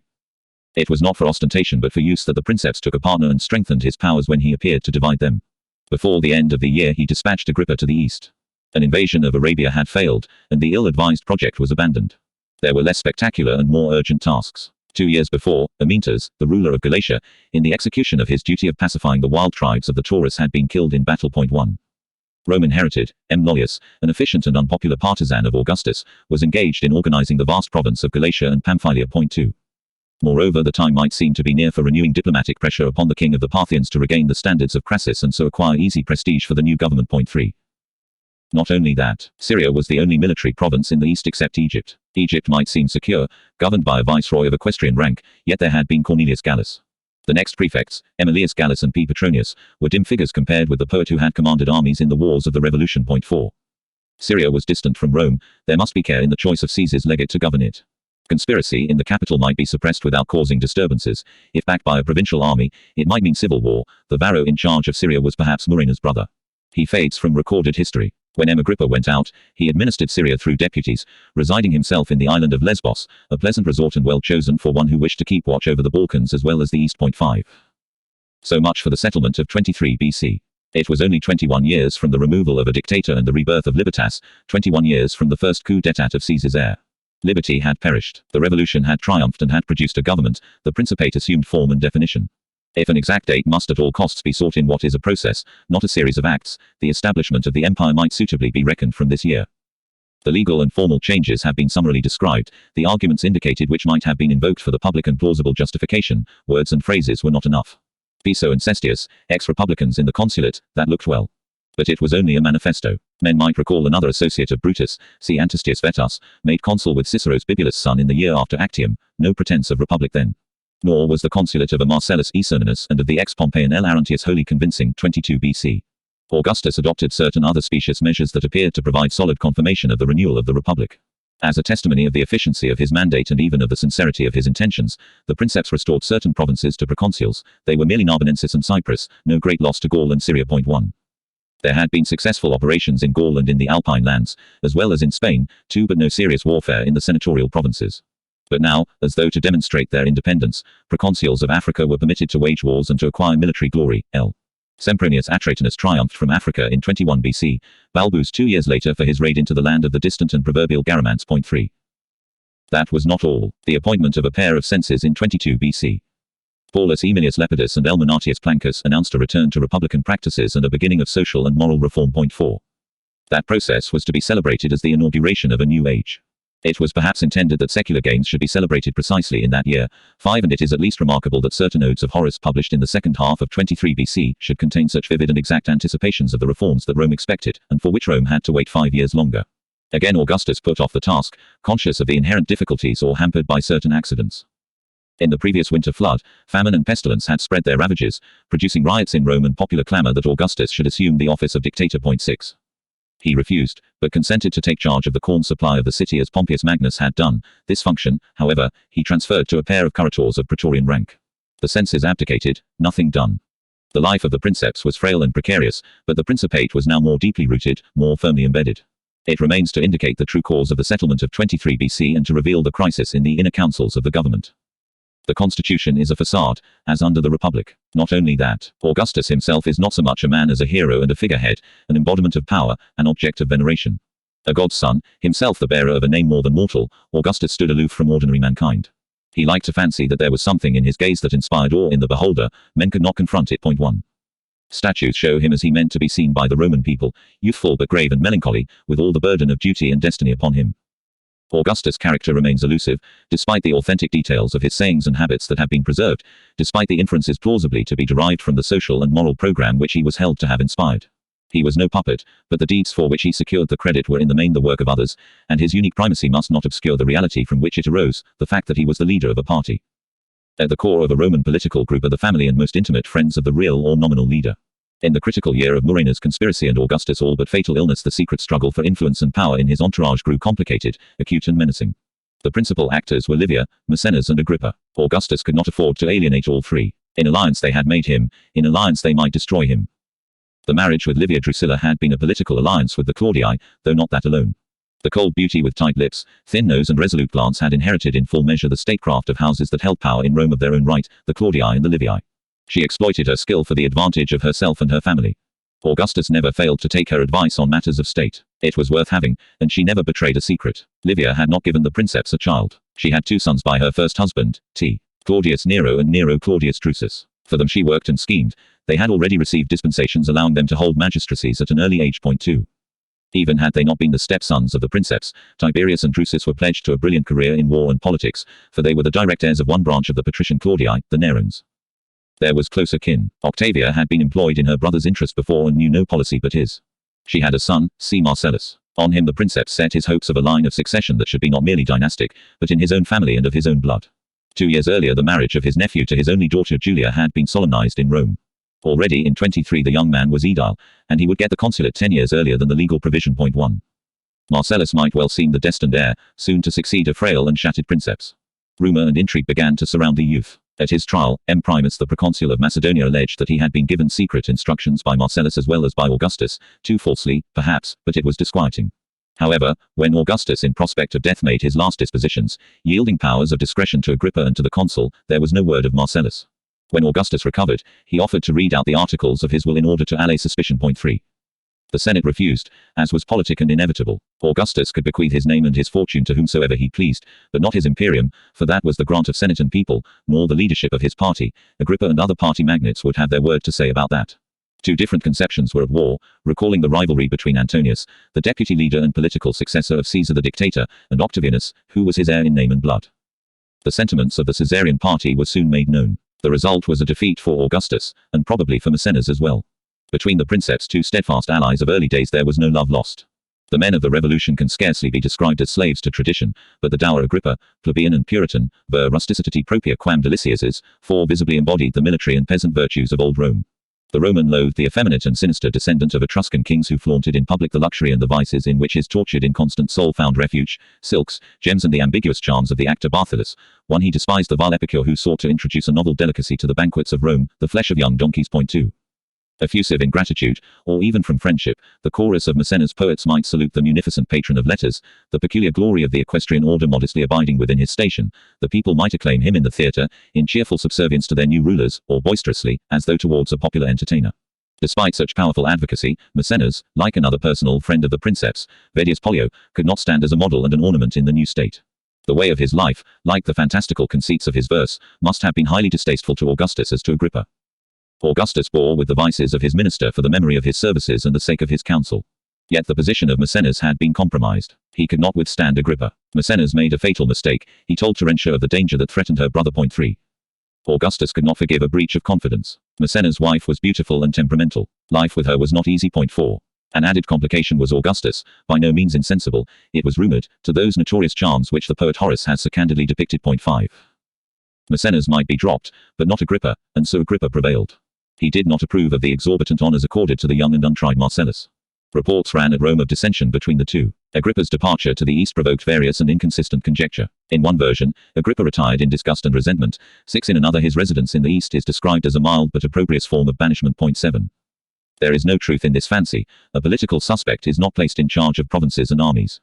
It was not for ostentation but for use that the princeps took a partner and strengthened his powers when he appeared to divide them. Before the end of the year he dispatched Agrippa to the east. An invasion of Arabia had failed, and the ill-advised project was abandoned. There were less spectacular and more urgent tasks. 2 years before, Amyntas, the ruler of Galatia, in the execution of his duty of pacifying the wild tribes of the Taurus had been killed in battle. 1. Rome inherited, M. Lollius, an efficient and unpopular partisan of Augustus, was engaged in organizing the vast province of Galatia and Pamphylia. 2. Moreover, the time might seem to be near for renewing diplomatic pressure upon the king of the Parthians to regain the standards of Crassus and so acquire easy prestige for the new government. 3. Not only that, Syria was the only military province in the east except Egypt. Egypt might seem secure, governed by a viceroy of equestrian rank, yet there had been Cornelius Gallus. The next prefects, Emilius Gallus and P. Petronius, were dim figures compared with the poet who had commanded armies in the wars of the Revolution. 4. Syria was distant from Rome, there must be care in the choice of Caesar's legate to govern it. Conspiracy in the capital might be suppressed without causing disturbances. If backed by a provincial army, it might mean civil war. The Varro in charge of Syria was perhaps Muraena's brother. He fades from recorded history. When Agrippa went out, he administered Syria through deputies, residing himself in the island of Lesbos, a pleasant resort and well chosen for one who wished to keep watch over the Balkans as well as the East. 5. So much for the settlement of 23 BC. It was only 21 years from the removal of a dictator and the rebirth of Libertas, 21 years from the first coup d'état of Caesar's heir. Liberty had perished, the revolution had triumphed and had produced a government, the Principate assumed form and definition. If an exact date must at all costs be sought in what is a process, not a series of acts, the establishment of the empire might suitably be reckoned from this year. The legal and formal changes have been summarily described, the arguments indicated which might have been invoked for the public and plausible justification, words and phrases were not enough. Piso and Cestius, ex-republicans in the consulate, that looked well. But it was only a manifesto. Men might recall another associate of Brutus, see Antistius Vetus, made consul with Cicero's bibulous son in the year after Actium, no pretense of republic then. Nor was the consulate of a Marcellus E. Cernunnos and of the ex-Pompeian L. Arruntius wholly convincing. 22 BC. Augustus adopted certain other specious measures that appeared to provide solid confirmation of the renewal of the republic. As a testimony of the efficiency of his mandate and even of the sincerity of his intentions, the Princeps restored certain provinces to proconsuls. They were merely Narbonensis and Cyprus, no great loss to Gaul and Syria. 1. There had been successful operations in Gaul and in the Alpine lands, as well as in Spain, too, but no serious warfare in the senatorial provinces. But now, as though to demonstrate their independence, proconsuls of Africa were permitted to wage wars and to acquire military glory. L. Sempronius Atratinus triumphed from Africa in 21 BC, Balbus 2 years later for his raid into the land of the distant and proverbial Garamants. 3. That was not all. The appointment of a pair of censors in 22 BC. Paulus Aemilius Lepidus and L. Manatius Plancus announced a return to republican practices and a beginning of social and moral reform. 4. That process was to be celebrated as the inauguration of a new age. It was perhaps intended that secular games should be celebrated precisely in that year. 5. And it is at least remarkable that certain odes of Horace published in the second half of 23 BC should contain such vivid and exact anticipations of the reforms that Rome expected, and for which Rome had to wait 5 years longer. Again Augustus put off the task, conscious of the inherent difficulties or hampered by certain accidents. In the previous winter flood, famine and pestilence had spread their ravages, producing riots in Rome and popular clamor that Augustus should assume the office of dictator. 6. He refused, but consented to take charge of the corn supply of the city as Pompeius Magnus had done. This function, however, he transferred to a pair of curators of praetorian rank. The censors abdicated, nothing done. The life of the princeps was frail and precarious, but the principate was now more deeply rooted, more firmly embedded. It remains to indicate the true cause of the settlement of 23 BC and to reveal the crisis in the inner councils of the government. The constitution is a facade, as under the republic. Not only that, Augustus himself is not so much a man as a hero and a figurehead, an embodiment of power, an object of veneration. A god's son, himself the bearer of a name more than mortal, Augustus stood aloof from ordinary mankind. He liked to fancy that there was something in his gaze that inspired awe in the beholder, men could not confront it. 1. Statues show him as he meant to be seen by the Roman people, youthful but grave and melancholy, with all the burden of duty and destiny upon him. Augustus' character remains elusive, despite the authentic details of his sayings and habits that have been preserved, despite the inferences plausibly to be derived from the social and moral program which he was held to have inspired. He was no puppet, but the deeds for which he secured the credit were in the main the work of others, and his unique primacy must not obscure the reality from which it arose, the fact that he was the leader of a party. At the core of a Roman political group are the family and most intimate friends of the real or nominal leader. In the critical year of Muraena's conspiracy and Augustus' all but fatal illness, the secret struggle for influence and power in his entourage grew complicated, acute and menacing. The principal actors were Livia, Maecenas and Agrippa. Augustus could not afford to alienate all three. In alliance they had made him, in alliance they might destroy him. The marriage with Livia Drusilla had been a political alliance with the Claudii, though not that alone. The cold beauty with tight lips, thin nose and resolute glance had inherited in full measure the statecraft of houses that held power in Rome of their own right, the Claudii and the Livii. She exploited her skill for the advantage of herself and her family. Augustus never failed to take her advice on matters of state. It was worth having, and she never betrayed a secret. Livia had not given the princeps a child. She had 2 sons by her first husband, T. Claudius Nero and Nero Claudius Drusus. For them she worked and schemed. They had already received dispensations allowing them to hold magistracies at an early age. 2. Even had they not been the stepsons of the princeps, Tiberius and Drusus were pledged to a brilliant career in war and politics, for they were the direct heirs of one branch of the patrician Claudii, the Nerons. There was closer kin. Octavia had been employed in her brother's interest before and knew no policy but his. She had a son, C. Marcellus. On him the princeps set his hopes of a line of succession that should be not merely dynastic, but in his own family and of his own blood. 2 years earlier the marriage of his nephew to his only daughter Julia had been solemnized in Rome. Already in 23 the young man was aedile, and he would get the consulate 10 years earlier than the legal provision. 1. Marcellus might well seem the destined heir, soon to succeed a frail and shattered princeps. Rumor and intrigue began to surround the youth. At his trial, M. Primus the proconsul of Macedonia alleged that he had been given secret instructions by Marcellus as well as by Augustus, too falsely, perhaps, but it was disquieting. However, when Augustus in prospect of death made his last dispositions, yielding powers of discretion to Agrippa and to the consul, there was no word of Marcellus. When Augustus recovered, he offered to read out the articles of his will in order to allay suspicion. 3. The Senate refused, as was politic and inevitable. Augustus could bequeath his name and his fortune to whomsoever he pleased, but not his imperium, for that was the grant of Senate and people, nor the leadership of his party. Agrippa and other party magnates would have their word to say about that. 2 different conceptions were at war, recalling the rivalry between Antonius, the deputy leader and political successor of Caesar the dictator, and Octavianus, who was his heir in name and blood. The sentiments of the Caesarian party were soon made known. The result was a defeat for Augustus, and probably for Maecenas as well. Between the princeps, 2 steadfast allies of early days, there was no love lost. The men of the revolution can scarcely be described as slaves to tradition, but the dour Agrippa, plebeian and Puritan, ver rusticity propria quam deliciasis, 4 visibly embodied the military and peasant virtues of old Rome. The Roman loathed the effeminate and sinister descendant of Etruscan kings who flaunted in public the luxury and the vices in which his tortured inconstant soul found refuge, silks, gems and the ambiguous charms of the actor Bartholus. 1. He despised the vile epicure who sought to introduce a novel delicacy to the banquets of Rome, the flesh of young donkeys. 2. Effusive in gratitude, or even from friendship, the chorus of Maecenas poets might salute the munificent patron of letters, the peculiar glory of the equestrian order modestly abiding within his station. The people might acclaim him in the theatre, in cheerful subservience to their new rulers, or boisterously, as though towards a popular entertainer. Despite such powerful advocacy, Maecenas, like another personal friend of the princeps, Vedius Pollio, could not stand as a model and an ornament in the new state. The way of his life, like the fantastical conceits of his verse, must have been highly distasteful to Augustus as to Agrippa. Augustus bore with the vices of his minister for the memory of his services and the sake of his counsel. Yet the position of Maecenas had been compromised. He could not withstand Agrippa. Maecenas made a fatal mistake. He told Terentia of the danger that threatened her brother. 3. Augustus could not forgive a breach of confidence. Maecenas' wife was beautiful and temperamental. Life with her was not easy. 4. An added complication was Augustus, by no means insensible, it was rumored, to those notorious charms which the poet Horace has so candidly depicted. 5. Maecenas might be dropped, but not Agrippa, and so Agrippa prevailed. He did not approve of the exorbitant honors accorded to the young and untried Marcellus. Reports ran at Rome of dissension between the two. Agrippa's departure to the east provoked various and inconsistent conjecture. In one version, Agrippa retired in disgust and resentment. 6. In another, his residence in the east is described as a mild but opprobrious form of banishment. 7. There is no truth in this fancy. A political suspect is not placed in charge of provinces and armies.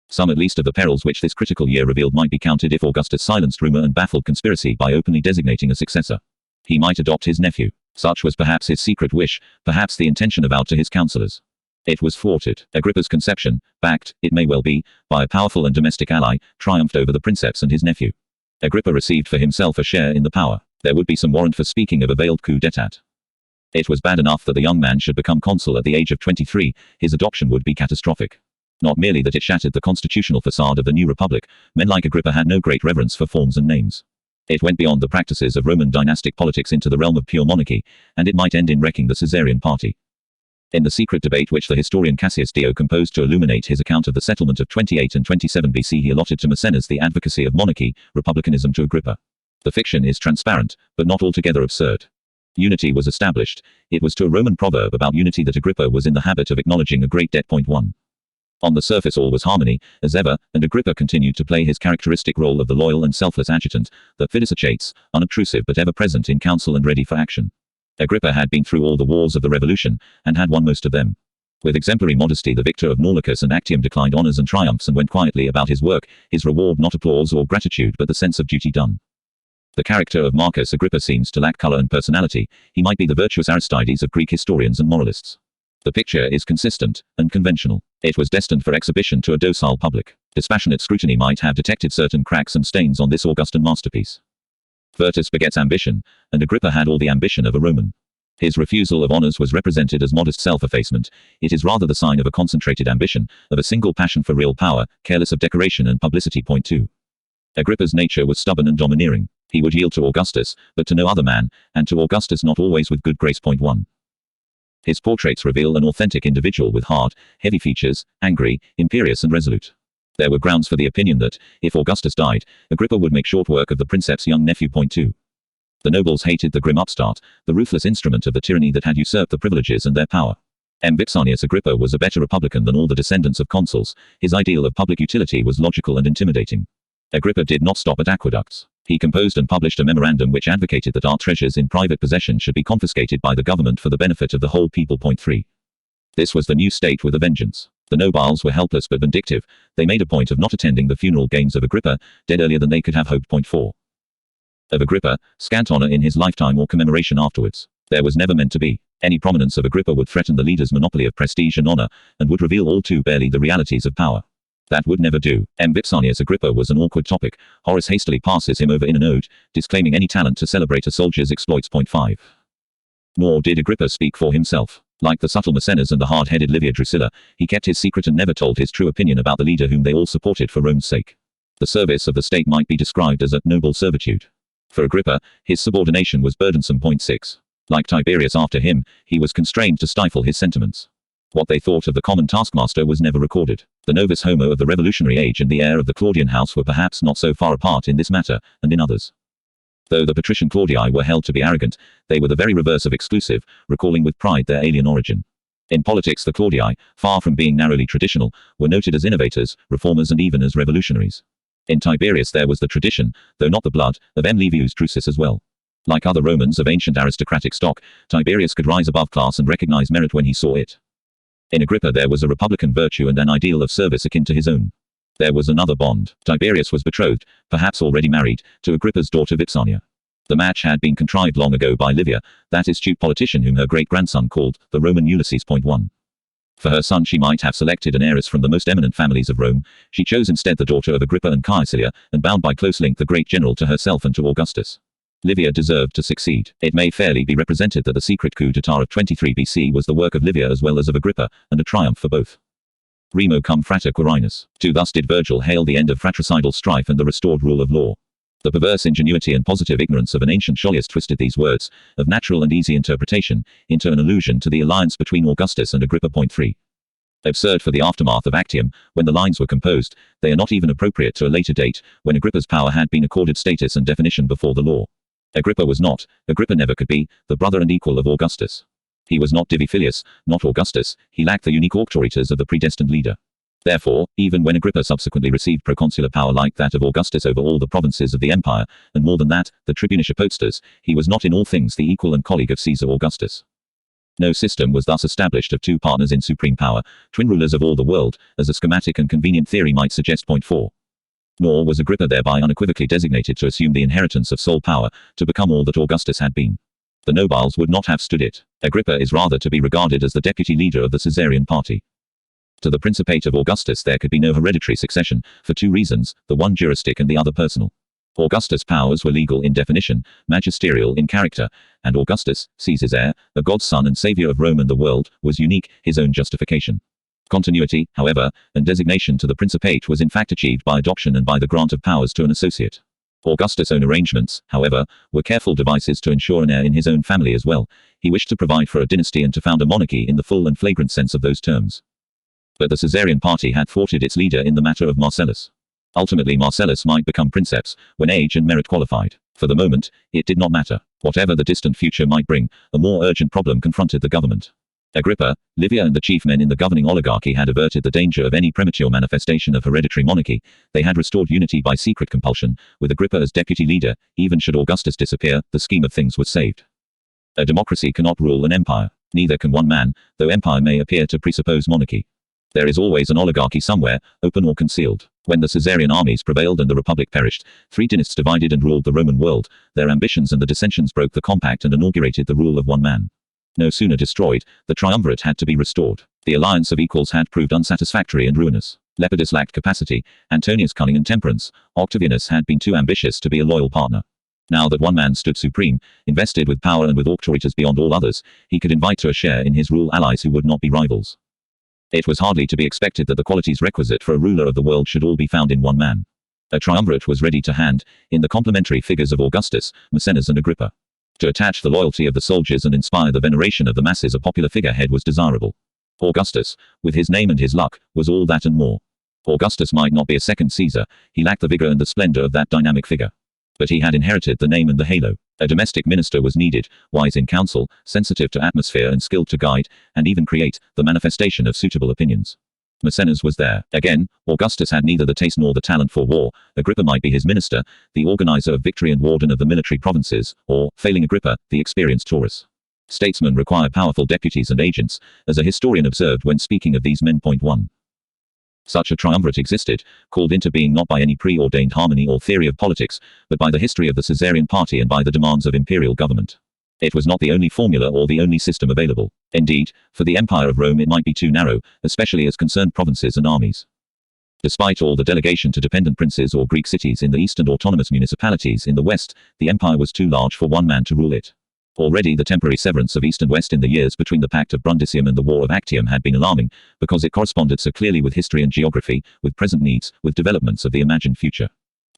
Some at least of the perils which this critical year revealed might be counted if Augustus silenced rumor and baffled conspiracy by openly designating a successor. He might adopt his nephew. Such was perhaps his secret wish, perhaps the intention avowed to his counselors. It was thwarted. Agrippa's conception, backed, it may well be, by a powerful and domestic ally, triumphed over the princeps and his nephew. Agrippa received for himself a share in the power. There would be some warrant for speaking of a veiled coup d'état. It was bad enough that the young man should become consul at the age of 23, his adoption would be catastrophic. Not merely that it shattered the constitutional facade of the new republic, men like Agrippa had no great reverence for forms and names. It went beyond the practices of Roman dynastic politics into the realm of pure monarchy, and it might end in wrecking the Caesarian party. In the secret debate which the historian Cassius Dio composed to illuminate his account of the settlement of 28 and 27 BC, he allotted to Maecenas the advocacy of monarchy, republicanism to Agrippa. The fiction is transparent, but not altogether absurd. Unity was established. It was to a Roman proverb about unity that Agrippa was in the habit of acknowledging a great debt. 1. On the surface all was harmony, as ever, and Agrippa continued to play his characteristic role of the loyal and selfless adjutant, the fidus Achates, unobtrusive but ever present in council and ready for action. Agrippa had been through all the wars of the revolution, and had won most of them. With exemplary modesty the victor of Naulochus and Actium declined honors and triumphs and went quietly about his work, his reward not applause or gratitude but the sense of duty done. The character of Marcus Agrippa seems to lack color and personality. He might be the virtuous Aristides of Greek historians and moralists. The picture is consistent and conventional. It was destined for exhibition to a docile public. Dispassionate scrutiny might have detected certain cracks and stains on this Augustan masterpiece. Virtus begets ambition, and Agrippa had all the ambition of a Roman. His refusal of honors was represented as modest self-effacement. It is rather the sign of a concentrated ambition, of a single passion for real power, careless of decoration and publicity. 2. Agrippa's nature was stubborn and domineering. He would yield to Augustus, but to no other man, and to Augustus not always with good grace. 1. His portraits reveal an authentic individual with hard, heavy features, angry, imperious and resolute. There were grounds for the opinion that, if Augustus died, Agrippa would make short work of the princeps' young nephew. 2. The nobles hated the grim upstart, the ruthless instrument of the tyranny that had usurped the privileges and their power. Vipsanius Agrippa was a better republican than all the descendants of consuls. His ideal of public utility was logical and intimidating. Agrippa did not stop at aqueducts. He composed and published a memorandum which advocated that art treasures in private possession should be confiscated by the government for the benefit of the whole people. 3. This was the new state with a vengeance. The nobiles were helpless but vindictive. They made a point of not attending the funeral games of Agrippa, dead earlier than they could have hoped. 4. Of Agrippa, scant honor in his lifetime or commemoration afterwards. There was never meant to be. Any prominence of Agrippa would threaten the leader's monopoly of prestige and honor, and would reveal all too barely the realities of power. That would never do. Vipsanius Agrippa was an awkward topic. Horace hastily passes him over in an ode, disclaiming any talent to celebrate a soldier's exploits. 5. Nor did Agrippa speak for himself. Like the subtle Maecenas and the hard-headed Livia Drusilla, he kept his secret and never told his true opinion about the leader whom they all supported for Rome's sake. The service of the state might be described as a noble servitude. For Agrippa, his subordination was burdensome. 6. Like Tiberius after him, he was constrained to stifle his sentiments. What they thought of the common taskmaster was never recorded. The novus homo of the revolutionary age and the heir of the Claudian house were perhaps not so far apart in this matter, and in others. Though the patrician Claudii were held to be arrogant, they were the very reverse of exclusive, recalling with pride their alien origin. In politics the Claudii, far from being narrowly traditional, were noted as innovators, reformers and even as revolutionaries. In Tiberius there was the tradition, though not the blood, of M. Livius Drusus as well. Like other Romans of ancient aristocratic stock, Tiberius could rise above class and recognize merit when he saw it. In Agrippa there was a republican virtue and an ideal of service akin to his own. There was another bond. Tiberius was betrothed, perhaps already married, to Agrippa's daughter Vipsania. The match had been contrived long ago by Livia, that astute politician whom her great-grandson called the Roman Ulysses. 1. For her son she might have selected an heiress from the most eminent families of Rome. She chose instead the daughter of Agrippa and Caesilia, and bound by close link the great general to herself and to Augustus. Livia deserved to succeed. It may fairly be represented that the secret coup d'état of 23 BC was the work of Livia as well as of Agrippa, and a triumph for both. Remo cum frater Quirinus. 2. Thus did Virgil hail the end of fratricidal strife and the restored rule of law. The perverse ingenuity and positive ignorance of an ancient scholiast twisted these words, of natural and easy interpretation, into an allusion to the alliance between Augustus and Agrippa. 3. Absurd for the aftermath of Actium, when the lines were composed, they are not even appropriate to a later date, when Agrippa's power had been accorded status and definition before the law. Agrippa was not, Agrippa never could be, the brother and equal of Augustus. He was not Divi Filius, not Augustus, he lacked the unique auctoritas of the predestined leader. Therefore, even when Agrippa subsequently received proconsular power like that of Augustus over all the provinces of the empire, and more than that, the tribunician potestas, he was not in all things the equal and colleague of Caesar Augustus. No system was thus established of two partners in supreme power, twin rulers of all the world, as a schematic and convenient theory might suggest. 4. Nor was Agrippa thereby unequivocally designated to assume the inheritance of sole power, to become all that Augustus had been. The nobiles would not have stood it. Agrippa is rather to be regarded as the deputy leader of the Caesarian party. To the principate of Augustus there could be no hereditary succession, for two reasons, the one juristic and the other personal. Augustus' powers were legal in definition, magisterial in character, and Augustus, Caesar's heir, a God's son and saviour of Rome and the world, was unique, his own justification. Continuity, however, and designation to the principate was in fact achieved by adoption and by the grant of powers to an associate. Augustus' own arrangements, however, were careful devices to ensure an heir in his own family as well. He wished to provide for a dynasty and to found a monarchy in the full and flagrant sense of those terms. But the Caesarian party had thwarted its leader in the matter of Marcellus. Ultimately Marcellus might become princeps, when age and merit qualified. For the moment, it did not matter. Whatever the distant future might bring, a more urgent problem confronted the government. Agrippa, Livia and the chief men in the governing oligarchy had averted the danger of any premature manifestation of hereditary monarchy. They had restored unity by secret compulsion, with Agrippa as deputy leader. Even should Augustus disappear, the scheme of things was saved. A democracy cannot rule an empire. Neither can one man, though empire may appear to presuppose monarchy. There is always an oligarchy somewhere, open or concealed. When the Caesarian armies prevailed and the republic perished, three dynasts divided and ruled the Roman world. Their ambitions and the dissensions broke the compact and inaugurated the rule of one man. No sooner destroyed, the triumvirate had to be restored. The alliance of equals had proved unsatisfactory and ruinous. Lepidus lacked capacity, Antonius cunning and temperance, Octavianus had been too ambitious to be a loyal partner. Now that one man stood supreme, invested with power and with auctoritas beyond all others, he could invite to a share in his rule allies who would not be rivals. It was hardly to be expected that the qualities requisite for a ruler of the world should all be found in one man. A triumvirate was ready to hand, in the complementary figures of Augustus, Maecenas and Agrippa. To attach the loyalty of the soldiers and inspire the veneration of the masses, a popular figurehead was desirable. Augustus, with his name and his luck, was all that and more. Augustus might not be a second Caesar, he lacked the vigor and the splendor of that dynamic figure. But he had inherited the name and the halo. A domestic minister was needed, wise in counsel, sensitive to atmosphere and skilled to guide, and even create, the manifestation of suitable opinions. Maecenas was there. Again, Augustus had neither the taste nor the talent for war. Agrippa might be his minister, the organizer of victory and warden of the military provinces, or, failing Agrippa, the experienced Taurus. Statesmen require powerful deputies and agents, as a historian observed when speaking of these men. 1. Such a triumvirate existed, called into being not by any preordained harmony or theory of politics, but by the history of the Caesarian party and by the demands of imperial government. It was not the only formula or the only system available. Indeed, for the Empire of Rome it might be too narrow, especially as concerned provinces and armies. Despite all the delegation to dependent princes or Greek cities in the east and autonomous municipalities in the west, the empire was too large for one man to rule it. Already the temporary severance of east and west in the years between the Pact of Brundisium and the War of Actium had been alarming, because it corresponded so clearly with history and geography, with present needs, with developments of the imagined future.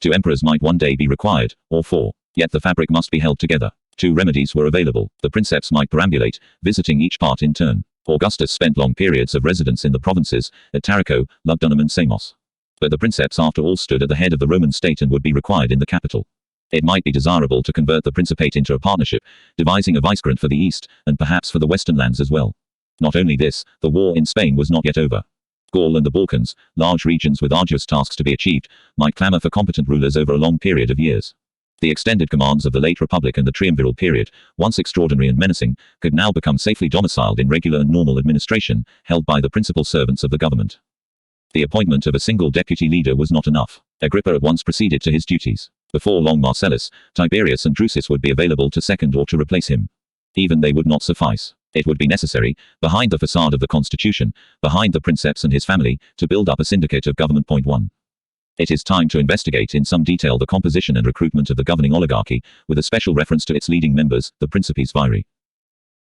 2 emperors might one day be required, or 4. Yet the fabric must be held together. 2 remedies were available. The princeps might perambulate, visiting each part in turn. Augustus spent long periods of residence in the provinces, at Tarraco, Lugdunum and Samos. But the princeps after all stood at the head of the Roman state and would be required in the capital. It might be desirable to convert the principate into a partnership, devising a vicegerent for the east, and perhaps for the western lands as well. Not only this, the war in Spain was not yet over. Gaul and the Balkans, large regions with arduous tasks to be achieved, might clamor for competent rulers over a long period of years. The extended commands of the late Republic and the Triumviral period, once extraordinary and menacing, could now become safely domiciled in regular and normal administration, held by the principal servants of the government. The appointment of a single deputy leader was not enough. Agrippa at once proceeded to his duties. Before long Marcellus, Tiberius and Drusus would be available to second or to replace him. Even they would not suffice. It would be necessary, behind the facade of the constitution, behind the princeps and his family, to build up a syndicate of government. 1. It is time to investigate in some detail the composition and recruitment of the governing oligarchy, with a special reference to its leading members, the Principes Viri.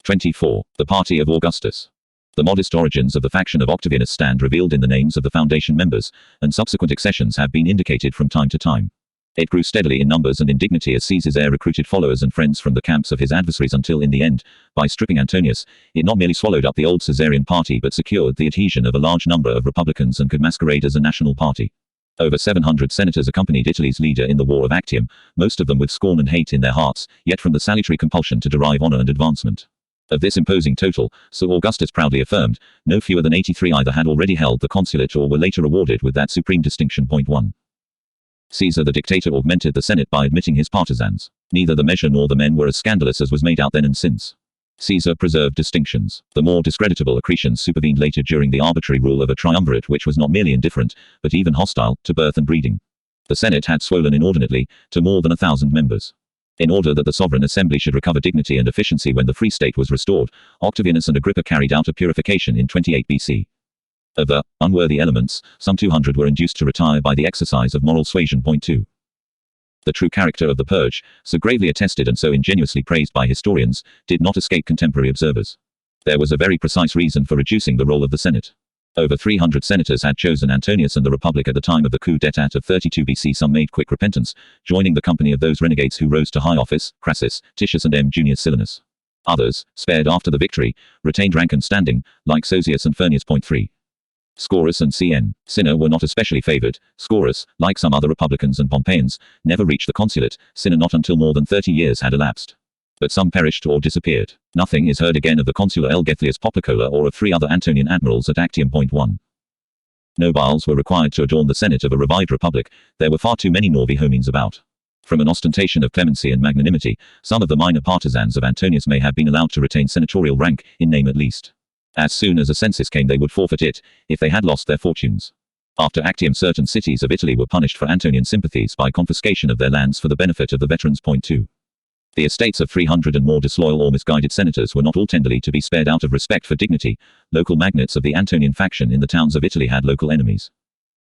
24. The party of Augustus. The modest origins of the faction of Octavianus stand revealed in the names of the foundation members, and subsequent accessions have been indicated from time to time. It grew steadily in numbers and in dignity as Caesar's heir recruited followers and friends from the camps of his adversaries until in the end, by stripping Antonius, it not merely swallowed up the old Caesarian party but secured the adhesion of a large number of republicans and could masquerade as a national party. Over 700 senators accompanied Italy's leader in the War of Actium, most of them with scorn and hate in their hearts, yet from the salutary compulsion to derive honor and advancement. Of this imposing total, so Augustus proudly affirmed, no fewer than 83 either had already held the consulate or were later awarded with that supreme distinction. 1. Caesar the dictator augmented the Senate by admitting his partisans. Neither the measure nor the men were as scandalous as was made out then and since. Caesar preserved distinctions. The more discreditable accretions supervened later during the arbitrary rule of a triumvirate which was not merely indifferent, but even hostile, to birth and breeding. The Senate had swollen inordinately, to more than 1,000 members. In order that the sovereign assembly should recover dignity and efficiency when the free state was restored, Octavianus and Agrippa carried out a purification in 28 BC. Of the unworthy elements, some 200 were induced to retire by the exercise of moral suasion. 2. The true character of the purge, so gravely attested and so ingenuously praised by historians, did not escape contemporary observers. There was a very precise reason for reducing the roll of the Senate. Over 300 senators had chosen Antonius and the Republic at the time of the coup d'état of 32 BC. Some made quick repentance, joining the company of those renegades who rose to high office, Crassus, Titius and M. Junius Silanus. Others, spared after the victory, retained rank and standing, like Sosius and Furnius. 3. Scaurus and C.N. Cinna were not especially favored. Scaurus, like some other Republicans and Pompeians, never reached the consulate, Cinna not until more than 30 years had elapsed. But some perished or disappeared. Nothing is heard again of the consular Elgethius Poplicola or of 3 other Antonian admirals at Actium. 1. Nobiles were required to adorn the Senate of a revived republic. There were far too many Novi homines about. From an ostentation of clemency and magnanimity, some of the minor partisans of Antonius may have been allowed to retain senatorial rank, in name at least. As soon as a census came they would forfeit it, if they had lost their fortunes. After Actium certain cities of Italy were punished for Antonian sympathies by confiscation of their lands for the benefit of the veterans. 2. The estates of 300 and more disloyal or misguided senators were not all tenderly to be spared out of respect for dignity. Local magnates of the Antonian faction in the towns of Italy had local enemies.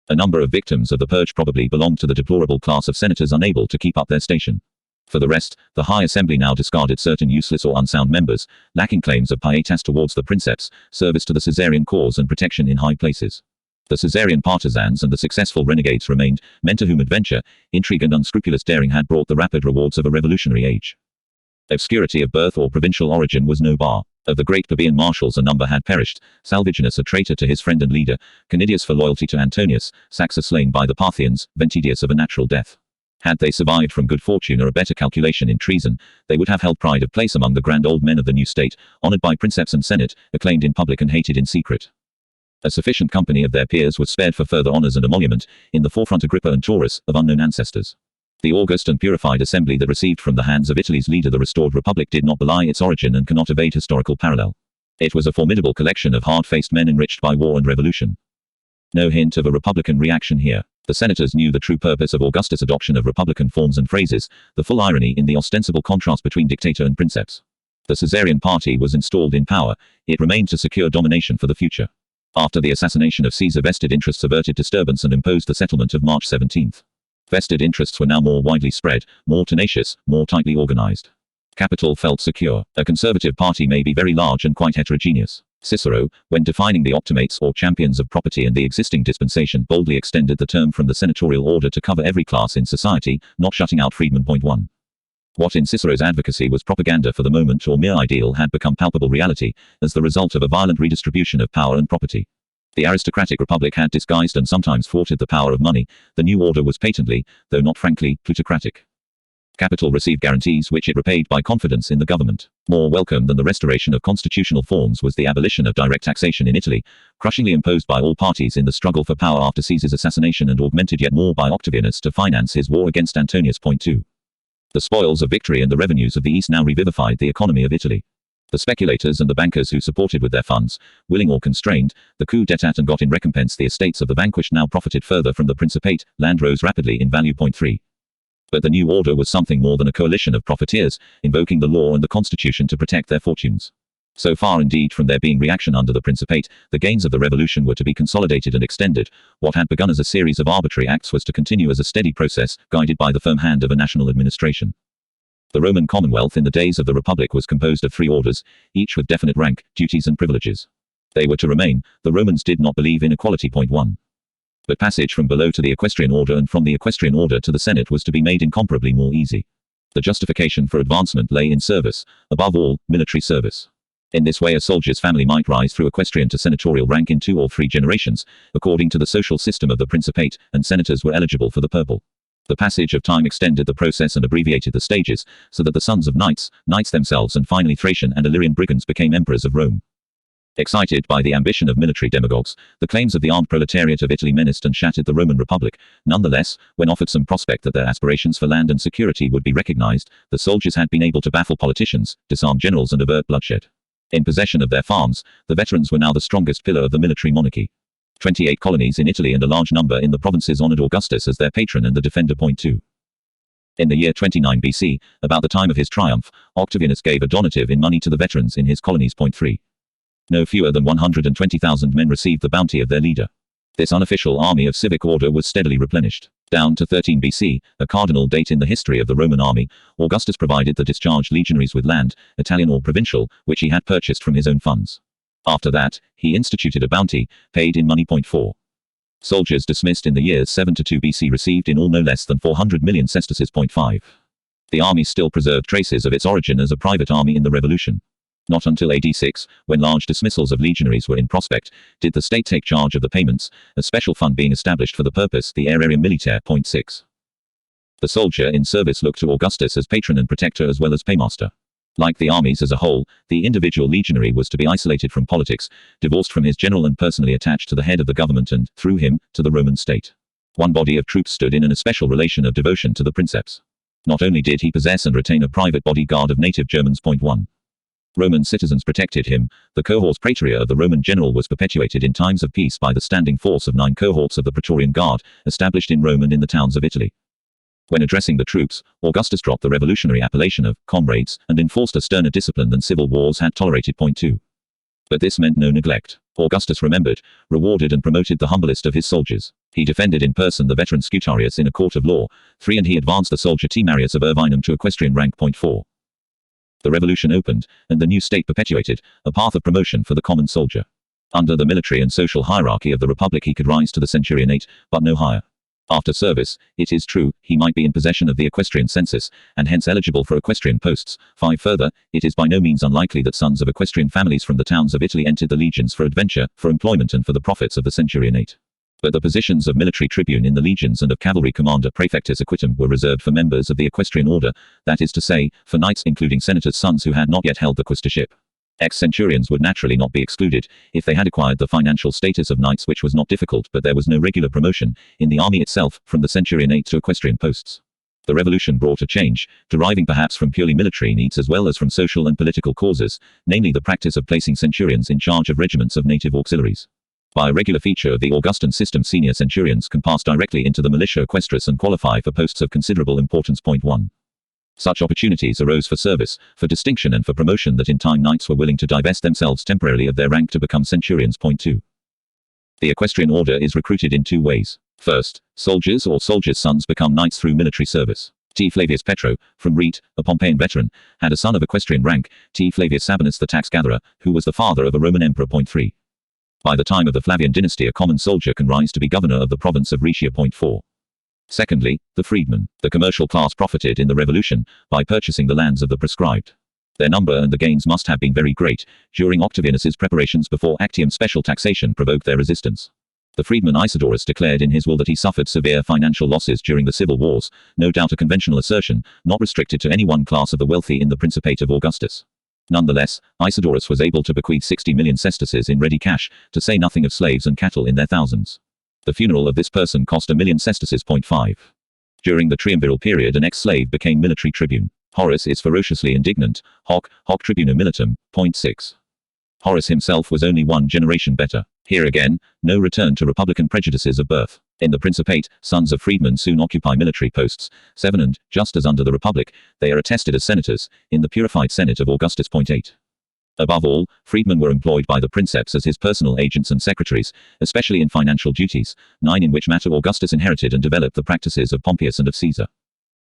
A number of victims of the purge probably belonged to the deplorable class of senators unable to keep up their station. For the rest, the High Assembly now discarded certain useless or unsound members, lacking claims of pietas towards the princeps, service to the Caesarian cause and protection in high places. The Caesarian partisans and the successful renegades remained, men to whom adventure, intrigue and unscrupulous daring had brought the rapid rewards of a revolutionary age. Obscurity of birth or provincial origin was no bar. Of the great plebeian marshals a number had perished, Salviginus a traitor to his friend and leader, Canidius for loyalty to Antonius, Saxa slain by the Parthians, Ventidius of a natural death. Had they survived from good fortune or a better calculation in treason, they would have held pride of place among the grand old men of the new state, honored by princeps and senate, acclaimed in public and hated in secret. A sufficient company of their peers was spared for further honors and emolument, in the forefront Agrippa and Taurus, of unknown ancestors. The august and purified assembly that received from the hands of Italy's leader the restored republic did not belie its origin and cannot evade historical parallel. It was a formidable collection of hard-faced men enriched by war and revolution. No hint of a republican reaction here. The senators knew the true purpose of Augustus' adoption of republican forms and phrases, the full irony in the ostensible contrast between dictator and princeps. The Caesarian party was installed in power, it remained to secure domination for the future. After the assassination of Caesar, vested interests averted disturbance and imposed the settlement of March 17. Vested interests were now more widely spread, more tenacious, more tightly organized. Capital felt secure. A conservative party may be very large and quite heterogeneous. Cicero, when defining the optimates or champions of property and the existing dispensation, boldly extended the term from the senatorial order to cover every class in society, not shutting out freedmen. 1. What in Cicero's advocacy was propaganda for the moment or mere ideal had become palpable reality, as the result of a violent redistribution of power and property. The aristocratic republic had disguised and sometimes thwarted the power of money, the new order was patently, though not frankly, plutocratic. Capital received guarantees which it repaid by confidence in the government. More welcome than the restoration of constitutional forms was the abolition of direct taxation in Italy, crushingly imposed by all parties in the struggle for power after Caesar's assassination and augmented yet more by Octavianus to finance his war against Antonius. 2. The spoils of victory and the revenues of the East now revivified the economy of Italy. The speculators and the bankers who supported with their funds, willing or constrained, the coup d'etat and got in recompense the estates of the vanquished now profited further from the Principate, land rose rapidly in value. 3. But the new order was something more than a coalition of profiteers, invoking the law and the constitution to protect their fortunes. So far indeed from there being reaction under the Principate, the gains of the revolution were to be consolidated and extended. What had begun as a series of arbitrary acts was to continue as a steady process, guided by the firm hand of a national administration. The Roman Commonwealth in the days of the Republic was composed of 3 orders, each with definite rank, duties and privileges. They were to remain. The Romans did not believe in equality. 1. But passage from below to the equestrian order and from the equestrian order to the Senate was to be made incomparably more easy. The justification for advancement lay in service, above all, military service. In this way a soldier's family might rise through equestrian to senatorial rank in 2 or 3 generations, according to the social system of the Principate, and senators were eligible for the purple. The passage of time extended the process and abbreviated the stages, so that the sons of knights, knights themselves and finally Thracian and Illyrian brigands became emperors of Rome. Excited by the ambition of military demagogues, the claims of the armed proletariat of Italy menaced and shattered the Roman Republic. Nonetheless, when offered some prospect that their aspirations for land and security would be recognized, the soldiers had been able to baffle politicians, disarm generals and avert bloodshed. In possession of their farms, the veterans were now the strongest pillar of the military monarchy. 28 colonies in Italy and a large number in the provinces honored Augustus as their patron and the defender. 2. In the year 29 BC, about the time of his triumph, Octavianus gave a donative in money to the veterans in his colonies. 3. No fewer than 120,000 men received the bounty of their leader. This unofficial army of civic order was steadily replenished. Down to 13 BC, a cardinal date in the history of the Roman army, Augustus provided the discharged legionaries with land, Italian or provincial, which he had purchased from his own funds. After that, he instituted a bounty, paid in money. 4. Soldiers dismissed in the years 7 to 2 BC received in all no less than 400 million sesterces. 5. The army still preserved traces of its origin as a private army in the Revolution. Not until AD 6, when large dismissals of legionaries were in prospect, did the state take charge of the payments, a special fund being established for the purpose, the aerarium militare. 6. The soldier in service looked to Augustus as patron and protector as well as paymaster. Like the armies as a whole, the individual legionary was to be isolated from politics, divorced from his general and personally attached to the head of the government and, through him, to the Roman state. One body of troops stood in an especial relation of devotion to the princeps. Not only did he possess and retain a private bodyguard of native Germans. 1. Roman citizens protected him. The cohors praetoria of the Roman general was perpetuated in times of peace by the standing force of 9 cohorts of the Praetorian Guard, established in Rome and in the towns of Italy. When addressing the troops, Augustus dropped the revolutionary appellation of comrades and enforced a sterner discipline than civil wars had tolerated. 2. But this meant no neglect. Augustus remembered, rewarded and promoted the humblest of his soldiers. He defended in person the veteran Scutarius in a court of law. 3. And he advanced the soldier T. Marius of Irvinum to equestrian rank. 4. The revolution opened, and the new state perpetuated, a path of promotion for the common soldier. Under the military and social hierarchy of the Republic he could rise to the centurionate, but no higher. After service, it is true, he might be in possession of the equestrian census, and hence eligible for equestrian posts. 5. Further, it is by no means unlikely that sons of equestrian families from the towns of Italy entered the legions for adventure, for employment and for the profits of the centurionate. But the positions of military tribune in the legions and of cavalry commander praefectus equitum were reserved for members of the equestrian order, that is to say, for knights including senators' sons who had not yet held the quaestorship. Ex-centurions would naturally not be excluded, if they had acquired the financial status of knights, which was not difficult, but there was no regular promotion, in the army itself, from the centurionate to equestrian posts. The revolution brought a change, deriving perhaps from purely military needs as well as from social and political causes, namely the practice of placing centurions in charge of regiments of native auxiliaries. By a regular feature of the Augustan system, senior centurions can pass directly into the militia equestris and qualify for posts of considerable importance. 1. Such opportunities arose for service, for distinction and for promotion that in time knights were willing to divest themselves temporarily of their rank to become centurions. 2. The equestrian order is recruited in 2 ways. First, soldiers or soldiers' sons become knights through military service. T. Flavius Petro, from Rete, a Pompeian veteran, had a son of equestrian rank, T. Flavius Sabinus the tax gatherer, who was the father of a Roman emperor. 3. By the time of the Flavian dynasty, a common soldier can rise to be governor of the province of Rhaetia. 4. Secondly, the freedmen. The commercial class profited in the revolution by purchasing the lands of the proscribed. Their number and the gains must have been very great. During Octavianus's preparations before Actium, special taxation provoked their resistance. The freedman Isidorus declared in his will that he suffered severe financial losses during the civil wars, no doubt a conventional assertion, not restricted to any one class of the wealthy in the Principate of Augustus. Nonetheless, Isidorus was able to bequeath 60 million sesterces in ready cash, to say nothing of slaves and cattle in their thousands. The funeral of this person cost 1,000,000 sesterces. 5. During the triumviral period, an ex-slave became military tribune. Horace is ferociously indignant, hoc tribuno militum. 6. Horace himself was only 1 generation better. Here again, no return to republican prejudices of birth. In the Principate, sons of freedmen soon occupy military posts. 7. And, just as under the Republic, they are attested as senators, in the purified Senate of Augustus. 8. Above all, freedmen were employed by the Princeps as his personal agents and secretaries, especially in financial duties. 9. In which matter Augustus inherited and developed the practices of Pompeius and of Caesar.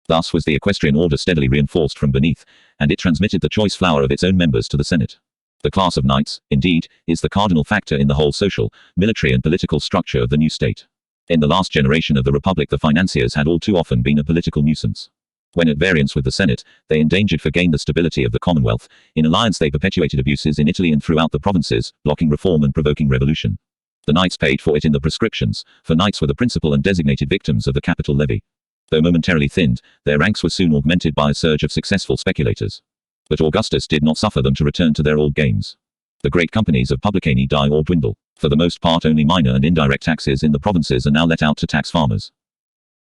Thus was the equestrian order steadily reinforced from beneath, and it transmitted the choice flower of its own members to the Senate. The class of knights, indeed, is the cardinal factor in the whole social, military and political structure of the new state. In the last generation of the Republic, the financiers had all too often been a political nuisance. When at variance with the Senate, they endangered for gain the stability of the Commonwealth. In alliance they perpetuated abuses in Italy and throughout the provinces, blocking reform and provoking revolution. The knights paid for it in the prescriptions, for knights were the principal and designated victims of the capital levy. Though momentarily thinned, their ranks were soon augmented by a surge of successful speculators. But Augustus did not suffer them to return to their old games. The great companies of publicani die or dwindle. For the most part only minor and indirect taxes in the provinces are now let out to tax farmers.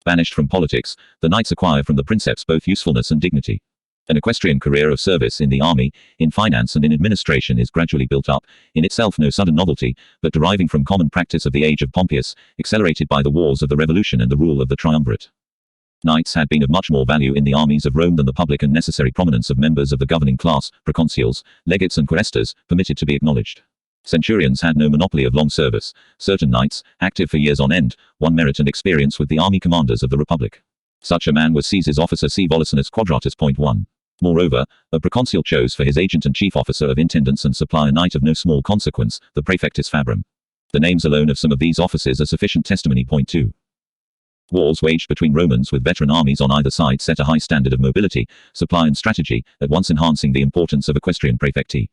Banished from politics, the knights acquire from the Princeps both usefulness and dignity. An equestrian career of service in the army, in finance and in administration is gradually built up, in itself no sudden novelty, but deriving from common practice of the age of Pompeius, accelerated by the wars of the Revolution and the rule of the Triumvirate. Knights had been of much more value in the armies of Rome than the public and necessary prominence of members of the governing class, proconsuls, legates and quaestors, permitted to be acknowledged. Centurions had no monopoly of long service. Certain knights, active for years on end, won merit and experience with the army commanders of the Republic. Such a man was Caesar's officer C. Volusinus Quadratus. 1. Moreover, a proconsul chose for his agent and chief officer of intendance and supply a knight of no small consequence, the praefectus fabrum. The names alone of some of these officers are sufficient testimony. 2. Wars waged between Romans with veteran armies on either side set a high standard of mobility, supply and strategy, at once enhancing the importance of equestrian praefecti.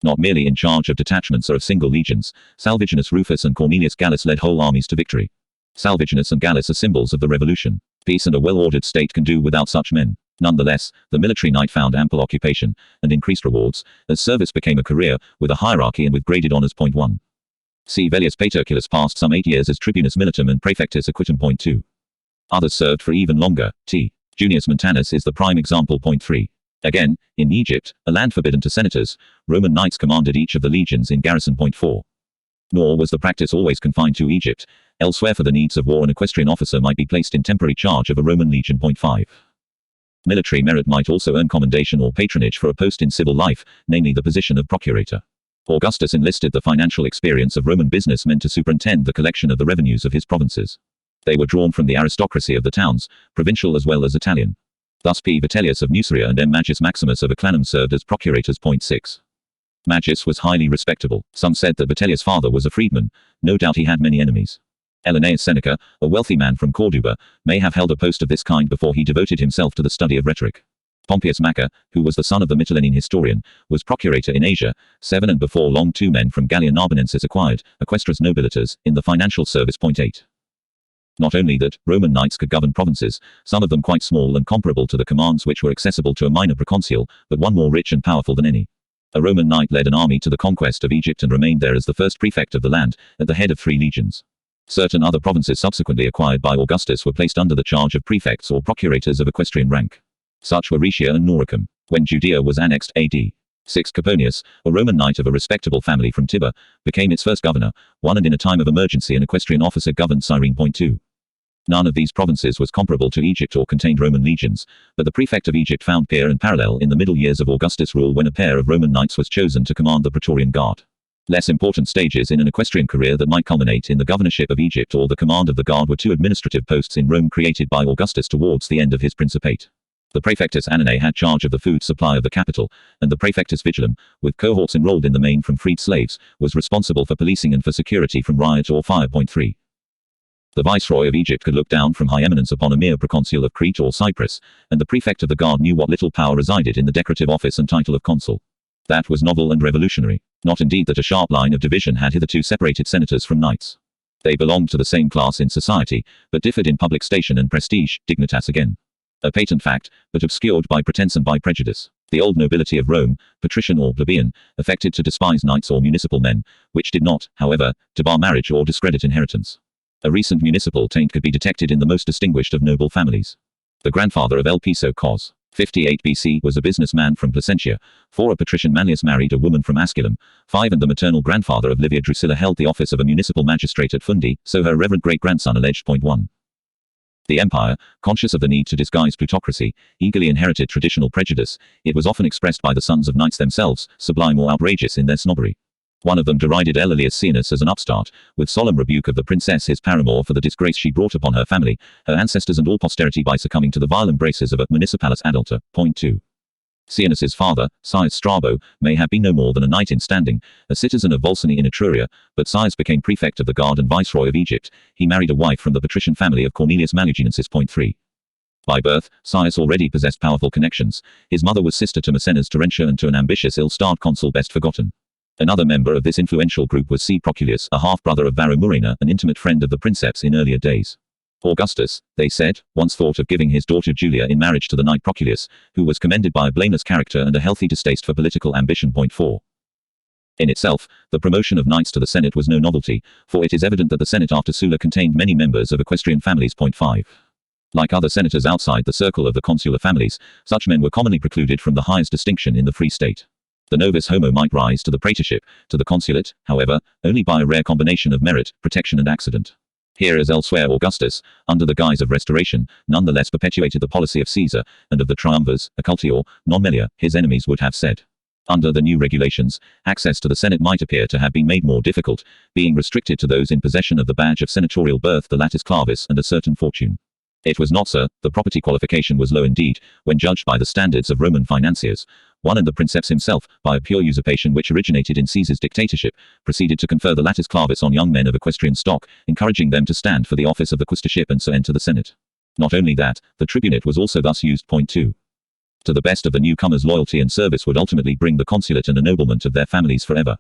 Not merely in charge of detachments or of single legions, Salvianus Rufus and Cornelius Gallus led whole armies to victory. Salvianus and Gallus are symbols of the revolution. Peace and a well-ordered state can do without such men. Nonetheless, the military knight found ample occupation, and increased rewards, as service became a career, with a hierarchy and with graded honors. 1. C. Velleius Paterculus passed some 8 years as tribunus militum and praefectus equitum. 2. Others served for even longer. T. Junius Montanus is the prime example. 3. Again, in Egypt, a land forbidden to senators, Roman knights commanded each of the legions in garrison. 4. Nor was the practice always confined to Egypt. Elsewhere for the needs of war an equestrian officer might be placed in temporary charge of a Roman legion. 5. Military merit might also earn commendation or patronage for a post in civil life, namely the position of procurator. Augustus enlisted the financial experience of Roman businessmen to superintend the collection of the revenues of his provinces. They were drawn from the aristocracy of the towns, provincial as well as Italian. Thus P. Vitellius of Nuceria and M. Magis Maximus of Eclanum served as procurators. 6. Magis was highly respectable. Some said that Vitellius' father was a freedman. No doubt he had many enemies. Aeneas Seneca, a wealthy man from Corduba, may have held a post of this kind before he devoted himself to the study of rhetoric. Pompeius Macer, who was the son of the Mytilenean historian, was procurator in Asia, 7 and before long 2 men from Gallia Narbonensis acquired, equestris nobilitas, in the financial service. 8. Not only that, Roman knights could govern provinces, some of them quite small and comparable to the commands which were accessible to a minor proconsul, but one more rich and powerful than any. A Roman knight led an army to the conquest of Egypt and remained there as the first prefect of the land, at the head of 3 legions. Certain other provinces subsequently acquired by Augustus were placed under the charge of prefects or procurators of equestrian rank. Such were Rhaetia and Noricum. When Judea was annexed AD 6, Coponius, a Roman knight of a respectable family from Tibur, became its first governor, and in a time of emergency an equestrian officer governed Cyrene. 2. None of these provinces was comparable to Egypt or contained Roman legions, but the prefect of Egypt found peer and parallel in the middle years of Augustus' rule when a pair of Roman knights was chosen to command the Praetorian Guard. Less important stages in an equestrian career that might culminate in the governorship of Egypt or the command of the Guard were 2 administrative posts in Rome created by Augustus towards the end of his principate. The praefectus Ananae had charge of the food supply of the capital, and the praefectus Vigilum, with cohorts enrolled in the main from freed slaves, was responsible for policing and for security from riot or fire. 3. The viceroy of Egypt could look down from high eminence upon a mere proconsul of Crete or Cyprus, and the prefect of the guard knew what little power resided in the decorative office and title of consul. That was novel and revolutionary. Not indeed that a sharp line of division had hitherto separated senators from knights. They belonged to the same class in society, but differed in public station and prestige, dignitas again. A patent fact, but obscured by pretense and by prejudice. The old nobility of Rome, patrician or plebeian, affected to despise knights or municipal men, which did not, however, debar marriage or discredit inheritance. A recent municipal taint could be detected in the most distinguished of noble families. The grandfather of L. Piso Cos. 58 BC was a businessman from Placentia. 4. A patrician Manlius married a woman from Asculum. 5. And the maternal grandfather of Livia Drusilla held the office of a municipal magistrate at Fundi, so her reverend great-grandson alleged. 1. The empire, conscious of the need to disguise plutocracy, eagerly inherited traditional prejudice. It was often expressed by the sons of knights themselves, sublime or outrageous in their snobbery. One of them derided Aelius Caenus as an upstart, with solemn rebuke of the princess his paramour for the disgrace she brought upon her family, her ancestors and all posterity by succumbing to the vile embraces of a municipalis adulta. 2. Caenus's father, Caius Strabo, may have been no more than a knight in standing, a citizen of Volsini in Etruria, but Caius became prefect of the guard and viceroy of Egypt. He married a wife from the patrician family of Cornelius Maluginensis. 3. By birth, Caius already possessed powerful connections. His mother was sister to Maecenas Terentia and to an ambitious ill-starred consul best forgotten. Another member of this influential group was C. Proculius, a half-brother of Varro Murena, an intimate friend of the Princeps in earlier days. Augustus, they said, once thought of giving his daughter Julia in marriage to the knight Proculius, who was commended by a blameless character and a healthy distaste for political ambition. 4. In itself, the promotion of knights to the Senate was no novelty, for it is evident that the Senate after Sulla contained many members of equestrian families. 5. Like other senators outside the circle of the consular families, such men were commonly precluded from the highest distinction in the free state. The novus homo might rise to the praetorship, to the consulate, however, only by a rare combination of merit, protection and accident. Here as elsewhere Augustus, under the guise of restoration, nonetheless perpetuated the policy of Caesar, and of the triumvirs, occultior, non melia, his enemies would have said. Under the new regulations, access to the Senate might appear to have been made more difficult, being restricted to those in possession of the badge of senatorial birth, the latus clavis, and a certain fortune. It was not so. The property qualification was low indeed, when judged by the standards of Roman financiers. And the Princeps himself, by a pure usurpation which originated in Caesar's dictatorship, proceeded to confer the latus clavis on young men of equestrian stock, encouraging them to stand for the office of the quaestorship and so enter the Senate. Not only that, the tribunate was also thus used. 2. To the best of the newcomers' loyalty and service would ultimately bring the consulate and ennoblement of their families forever.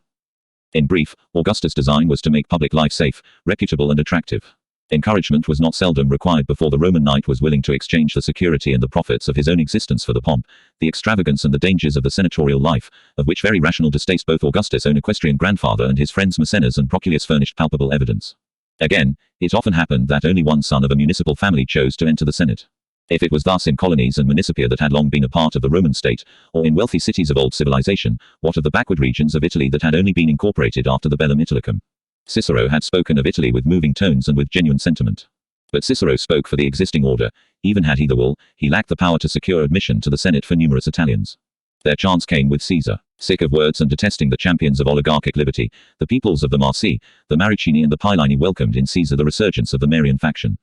In brief, Augustus' design was to make public life safe, reputable and attractive. Encouragement was not seldom required before the Roman knight was willing to exchange the security and the profits of his own existence for the pomp, the extravagance and the dangers of the senatorial life, of which very rational distaste both Augustus' own equestrian grandfather and his friends Maecenas and Proculius furnished palpable evidence. Again, it often happened that only one son of a municipal family chose to enter the Senate. If it was thus in colonies and municipia that had long been a part of the Roman state, or in wealthy cities of old civilization, what of the backward regions of Italy that had only been incorporated after the Bellum Italicum? Cicero had spoken of Italy with moving tones and with genuine sentiment. But Cicero spoke for the existing order. Even had he the will, he lacked the power to secure admission to the Senate for numerous Italians. Their chance came with Caesar. Sick of words and detesting the champions of oligarchic liberty, the peoples of the Marsi, the Marrucini and the Paelini welcomed in Caesar the resurgence of the Marian faction.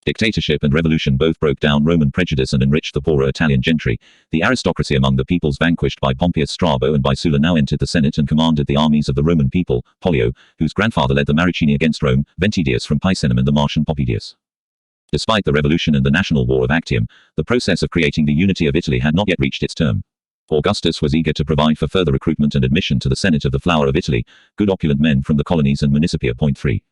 Dictatorship and revolution both broke down Roman prejudice and enriched the poorer Italian gentry. The aristocracy among the peoples vanquished by Pompeius Strabo and by Sulla now entered the Senate and commanded the armies of the Roman people, Pollio, whose grandfather led the Marrucini against Rome, Ventidius from Picenum and the Martian Popedius. Despite the revolution and the national war of Actium, the process of creating the unity of Italy had not yet reached its term. Augustus was eager to provide for further recruitment and admission to the Senate of the flower of Italy, good opulent men from the colonies and municipia. 3.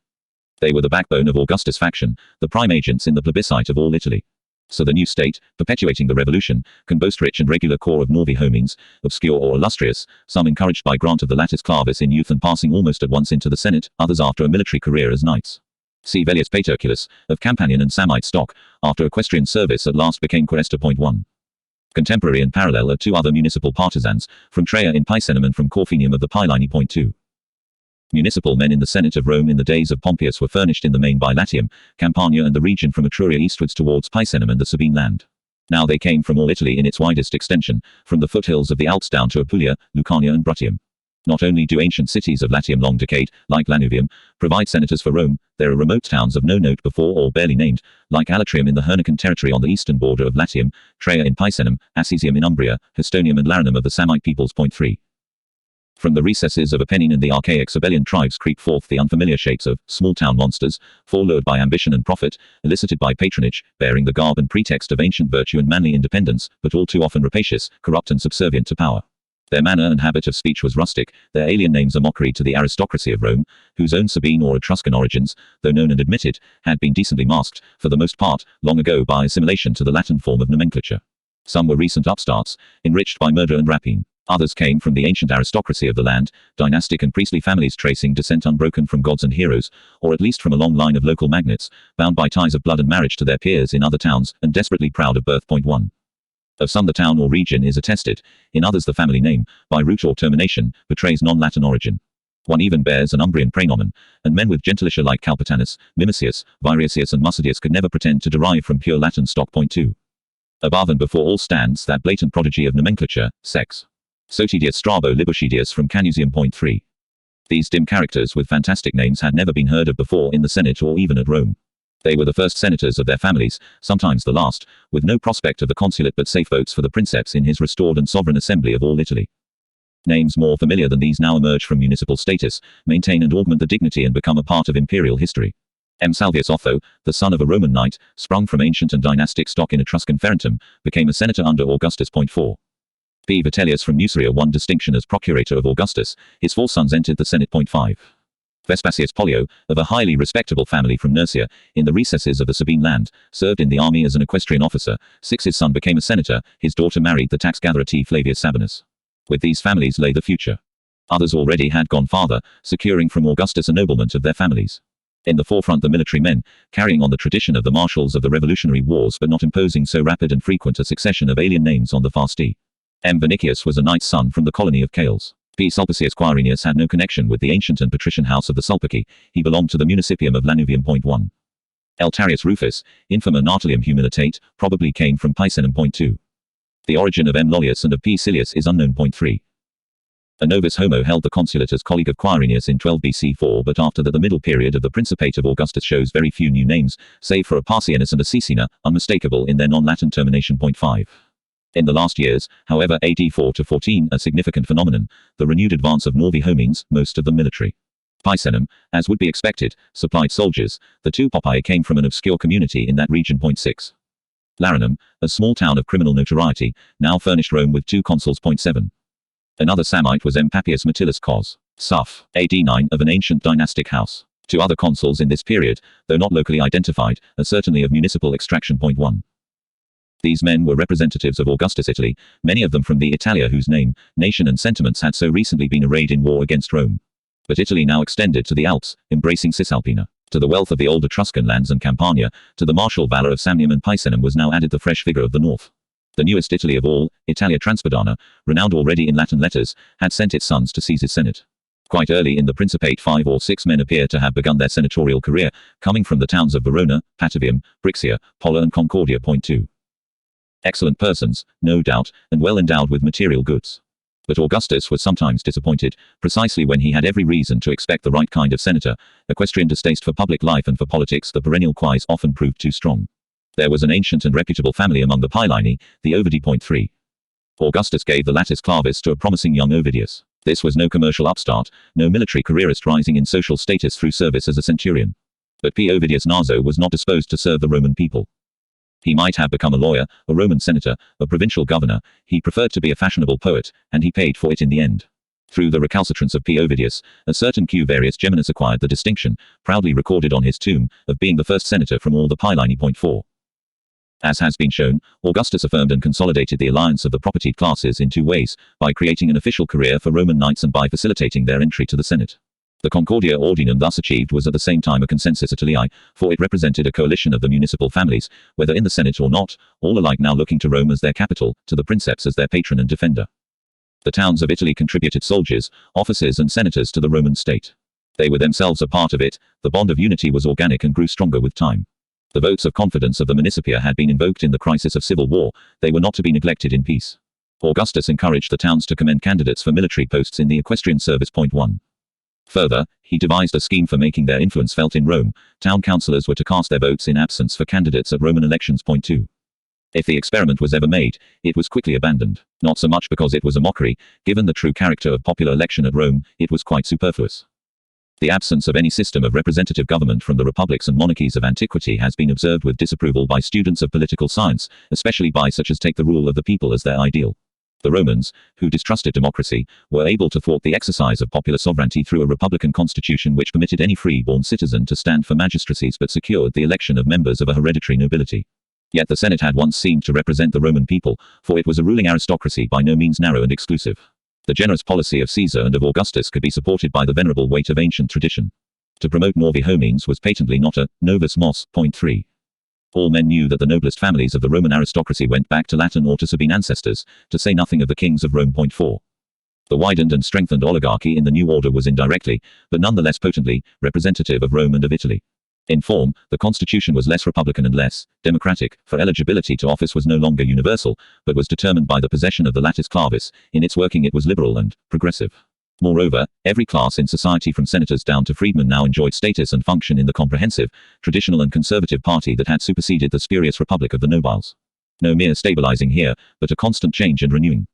They were the backbone of Augustus' faction, the prime agents in the plebiscite of all Italy. So the new state, perpetuating the revolution, can boast rich and regular corps of novi homines, obscure or illustrious, some encouraged by grant of the latis clavis in youth and passing almost at once into the Senate, others after a military career as knights. See Velleius Paterculus, of Campanian and Samnite stock, after equestrian service at last became quaestor. 1. Contemporary and parallel are two other municipal partisans, from Traia in Picenum and from Corfinium of the Paerini. 2. Municipal men in the Senate of Rome in the days of Pompeius were furnished in the main by Latium, Campania and the region from Etruria eastwards towards Picenum and the Sabine land. Now they came from all Italy in its widest extension, from the foothills of the Alps down to Apulia, Lucania and Bruttium. Not only do ancient cities of Latium long decayed, like Lanuvium, provide senators for Rome, there are remote towns of no note before or barely named, like Alatrium in the Hernican territory on the eastern border of Latium, Traia in Picenum, Assisium in Umbria, Histonium and Larinum of the Samnite peoples. 3. From the recesses of Apennine and the archaic Sabellian tribes creep forth the unfamiliar shapes of small-town monsters, forelured by ambition and profit, elicited by patronage, bearing the garb and pretext of ancient virtue and manly independence, but all too often rapacious, corrupt and subservient to power. Their manner and habit of speech was rustic, their alien names a mockery to the aristocracy of Rome, whose own Sabine or Etruscan origins, though known and admitted, had been decently masked, for the most part, long ago by assimilation to the Latin form of nomenclature. Some were recent upstarts, enriched by murder and rapine. Others came from the ancient aristocracy of the land, dynastic and priestly families tracing descent unbroken from gods and heroes, or at least from a long line of local magnates, bound by ties of blood and marriage to their peers in other towns, and desperately proud of birth. 1. Of some the town or region is attested, in others the family name, by root or termination, betrays non-Latin origin. One even bears an Umbrian praenomen, and men with gentilitia like Calputanus, Mimicius, Viriasius and Mucidius could never pretend to derive from pure Latin stock. 2. Above and before all stands that blatant prodigy of nomenclature, sex. Sotidius Strabo Libucidius from Canusium. 3. These dim characters with fantastic names had never been heard of before in the Senate or even at Rome. They were the first senators of their families, sometimes the last, with no prospect of the consulate but safe votes for the princeps in his restored and sovereign assembly of all Italy. Names more familiar than these now emerge from municipal status, maintain and augment the dignity and become a part of imperial history. M. Salvius Otho, the son of a Roman knight, sprung from ancient and dynastic stock in Etruscan Ferentum, became a senator under Augustus. 4. P. Vitellius from Nuceria won distinction as procurator of Augustus, his 4 sons entered the Senate. 5. Vespasius Pollio, of a highly respectable family from Nursia, in the recesses of the Sabine land, served in the army as an equestrian officer. 6. His son became a senator, his daughter married the tax gatherer T. Flavius Sabinus. With these families lay the future. Others already had gone farther, securing from Augustus ennoblement of their families. In the forefront the military men, carrying on the tradition of the marshals of the Revolutionary Wars but not imposing so rapid and frequent a succession of alien names on the fasti. M. Vinicius was a knight's son from the colony of Cales. P. Sulpicius Quirinius had no connection with the ancient and patrician house of the Sulpici, he belonged to the municipium of Lanuvium. 1. L. Tarius Rufus, infima Natalium humilitate, probably came from Picenum. 2. The origin of M. Lollius and of P. Silius is unknown. 3. A novus homo held the consulate as colleague of Quirinius in 12 BC 4, but after that the middle period of the Principate of Augustus shows very few new names, save for a Parcianus and a Caecina, unmistakable in their non-Latin termination. 5. In the last years, however, AD 4 to 14, a significant phenomenon, the renewed advance of Novi homines, most of them military. Picenum, as would be expected, supplied soldiers, the 2 Poppae came from an obscure community in that region. 6. Larinum, a small town of criminal notoriety, now furnished Rome with 2 consuls. 7. Another Samnite was M. Papius Metillus Cos. Suff. AD 9 of an ancient dynastic house. 2 other consuls in this period, though not locally identified, are certainly of municipal extraction. 1. These men were representatives of Augustus Italy, many of them from the Italia whose name, nation and sentiments had so recently been arrayed in war against Rome. But Italy now extended to the Alps, embracing Cisalpina. To the wealth of the old Etruscan lands and Campania, to the martial valor of Samnium and Picenum was now added the fresh vigor of the north. The newest Italy of all, Italia Transpadana, renowned already in Latin letters, had sent its sons to seize its senate. Quite early in the Principate 5 or 6 men appear to have begun their senatorial career, coming from the towns of Verona, Patavium, Brixia, Polla and Concordia. 2. Excellent persons, no doubt, and well endowed with material goods. But Augustus was sometimes disappointed, precisely when he had every reason to expect the right kind of senator. Equestrian distaste for public life and for politics, the perennial quis, often proved too strong. There was an ancient and reputable family among the Paelini, the Ovidi. 3. Augustus gave the latis clavis to a promising young Ovidius. This was no commercial upstart, no military careerist rising in social status through service as a centurion. But P. Ovidius Naso was not disposed to serve the Roman people. He might have become a lawyer, a Roman senator, a provincial governor. He preferred to be a fashionable poet, and he paid for it in the end. Through the recalcitrance of P. Ovidius, a certain Q. Varius Geminus acquired the distinction, proudly recorded on his tomb, of being the first senator from all the Paelini. 4. As has been shown, Augustus affirmed and consolidated the alliance of the propertied classes in two ways, by creating an official career for Roman knights and by facilitating their entry to the Senate. The Concordia Ordinum thus achieved was at the same time a consensus Italiae, for it represented a coalition of the municipal families, whether in the Senate or not, all alike now looking to Rome as their capital, to the Princeps as their patron and defender. The towns of Italy contributed soldiers, officers and senators to the Roman state. They were themselves a part of it. The bond of unity was organic and grew stronger with time. The votes of confidence of the municipia had been invoked in the crisis of civil war. They were not to be neglected in peace. Augustus encouraged the towns to commend candidates for military posts in the equestrian service. 1. Further, he devised a scheme for making their influence felt in Rome. Town councillors were to cast their votes in absence for candidates at Roman elections. 2. If the experiment was ever made, it was quickly abandoned. Not so much because it was a mockery. Given the true character of popular election at Rome, it was quite superfluous. The absence of any system of representative government from the republics and monarchies of antiquity has been observed with disapproval by students of political science, especially by such as take the rule of the people as their ideal. The Romans, who distrusted democracy, were able to thwart the exercise of popular sovereignty through a republican constitution which permitted any free-born citizen to stand for magistracies but secured the election of members of a hereditary nobility. Yet the Senate had once seemed to represent the Roman people, for it was a ruling aristocracy by no means narrow and exclusive. The generous policy of Caesar and of Augustus could be supported by the venerable weight of ancient tradition. To promote Novi Homines was patently not a novus mos. 3. All men knew that the noblest families of the Roman aristocracy went back to Latin or to Sabine ancestors, to say nothing of the kings of Rome. 4. The widened and strengthened oligarchy in the new order was indirectly, but nonetheless potently, representative of Rome and of Italy. In form, the constitution was less republican and less democratic, for eligibility to office was no longer universal, but was determined by the possession of the latis clavis. In its working it was liberal and progressive. Moreover, every class in society from senators down to freedmen now enjoyed status and function in the comprehensive, traditional and conservative party that had superseded the spurious republic of the nobiles. No mere stabilizing here, but a constant change and renewing.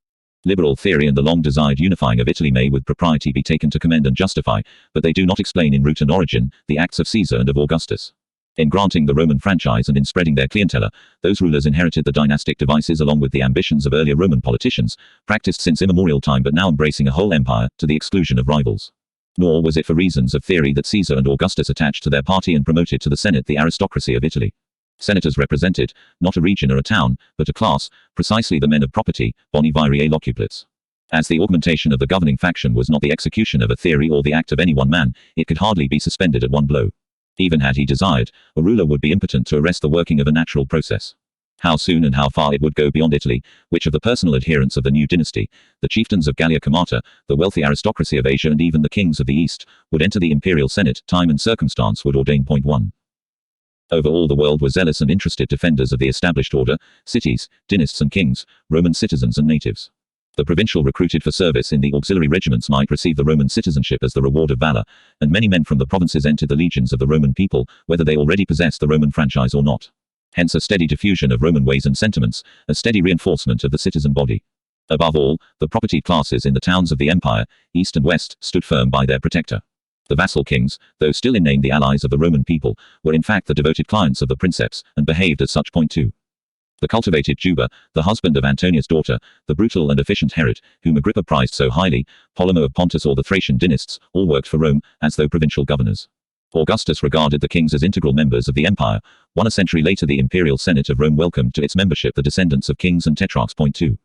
Liberal theory and the long-desired unifying of Italy may with propriety be taken to commend and justify, but they do not explain in root and origin, the acts of Caesar and of Augustus. In granting the Roman franchise and in spreading their clientela, those rulers inherited the dynastic devices along with the ambitions of earlier Roman politicians, practiced since immemorial time but now embracing a whole empire, to the exclusion of rivals. Nor was it for reasons of theory that Caesar and Augustus attached to their party and promoted to the Senate the aristocracy of Italy. Senators represented, not a region or a town, but a class, precisely the men of property, boni viri locuplets. As the augmentation of the governing faction was not the execution of a theory or the act of any one man, it could hardly be suspended at one blow. Even had he desired, a ruler would be impotent to arrest the working of a natural process. How soon and how far it would go beyond Italy, which of the personal adherents of the new dynasty, the chieftains of Gallia Comata, the wealthy aristocracy of Asia and even the kings of the East, would enter the imperial senate, time and circumstance would ordain. 1. Over all the world were zealous and interested defenders of the established order, cities, dynasts and kings, Roman citizens and natives. The provincial recruited for service in the auxiliary regiments might receive the Roman citizenship as the reward of valor, and many men from the provinces entered the legions of the Roman people, whether they already possessed the Roman franchise or not. Hence a steady diffusion of Roman ways and sentiments, a steady reinforcement of the citizen body. Above all, the propertied classes in the towns of the empire, east and west, stood firm by their protector. The vassal kings, though still in name the allies of the Roman people, were in fact the devoted clients of the princeps, and behaved as such. 2. The cultivated Juba, the husband of Antonius' daughter, the brutal and efficient Herod, whom Agrippa prized so highly, Polemarchus of Pontus or the Thracian dynasts, all worked for Rome, as though provincial governors. Augustus regarded the kings as integral members of the empire. 1 century later the imperial senate of Rome welcomed to its membership the descendants of kings and tetrarchs. 2.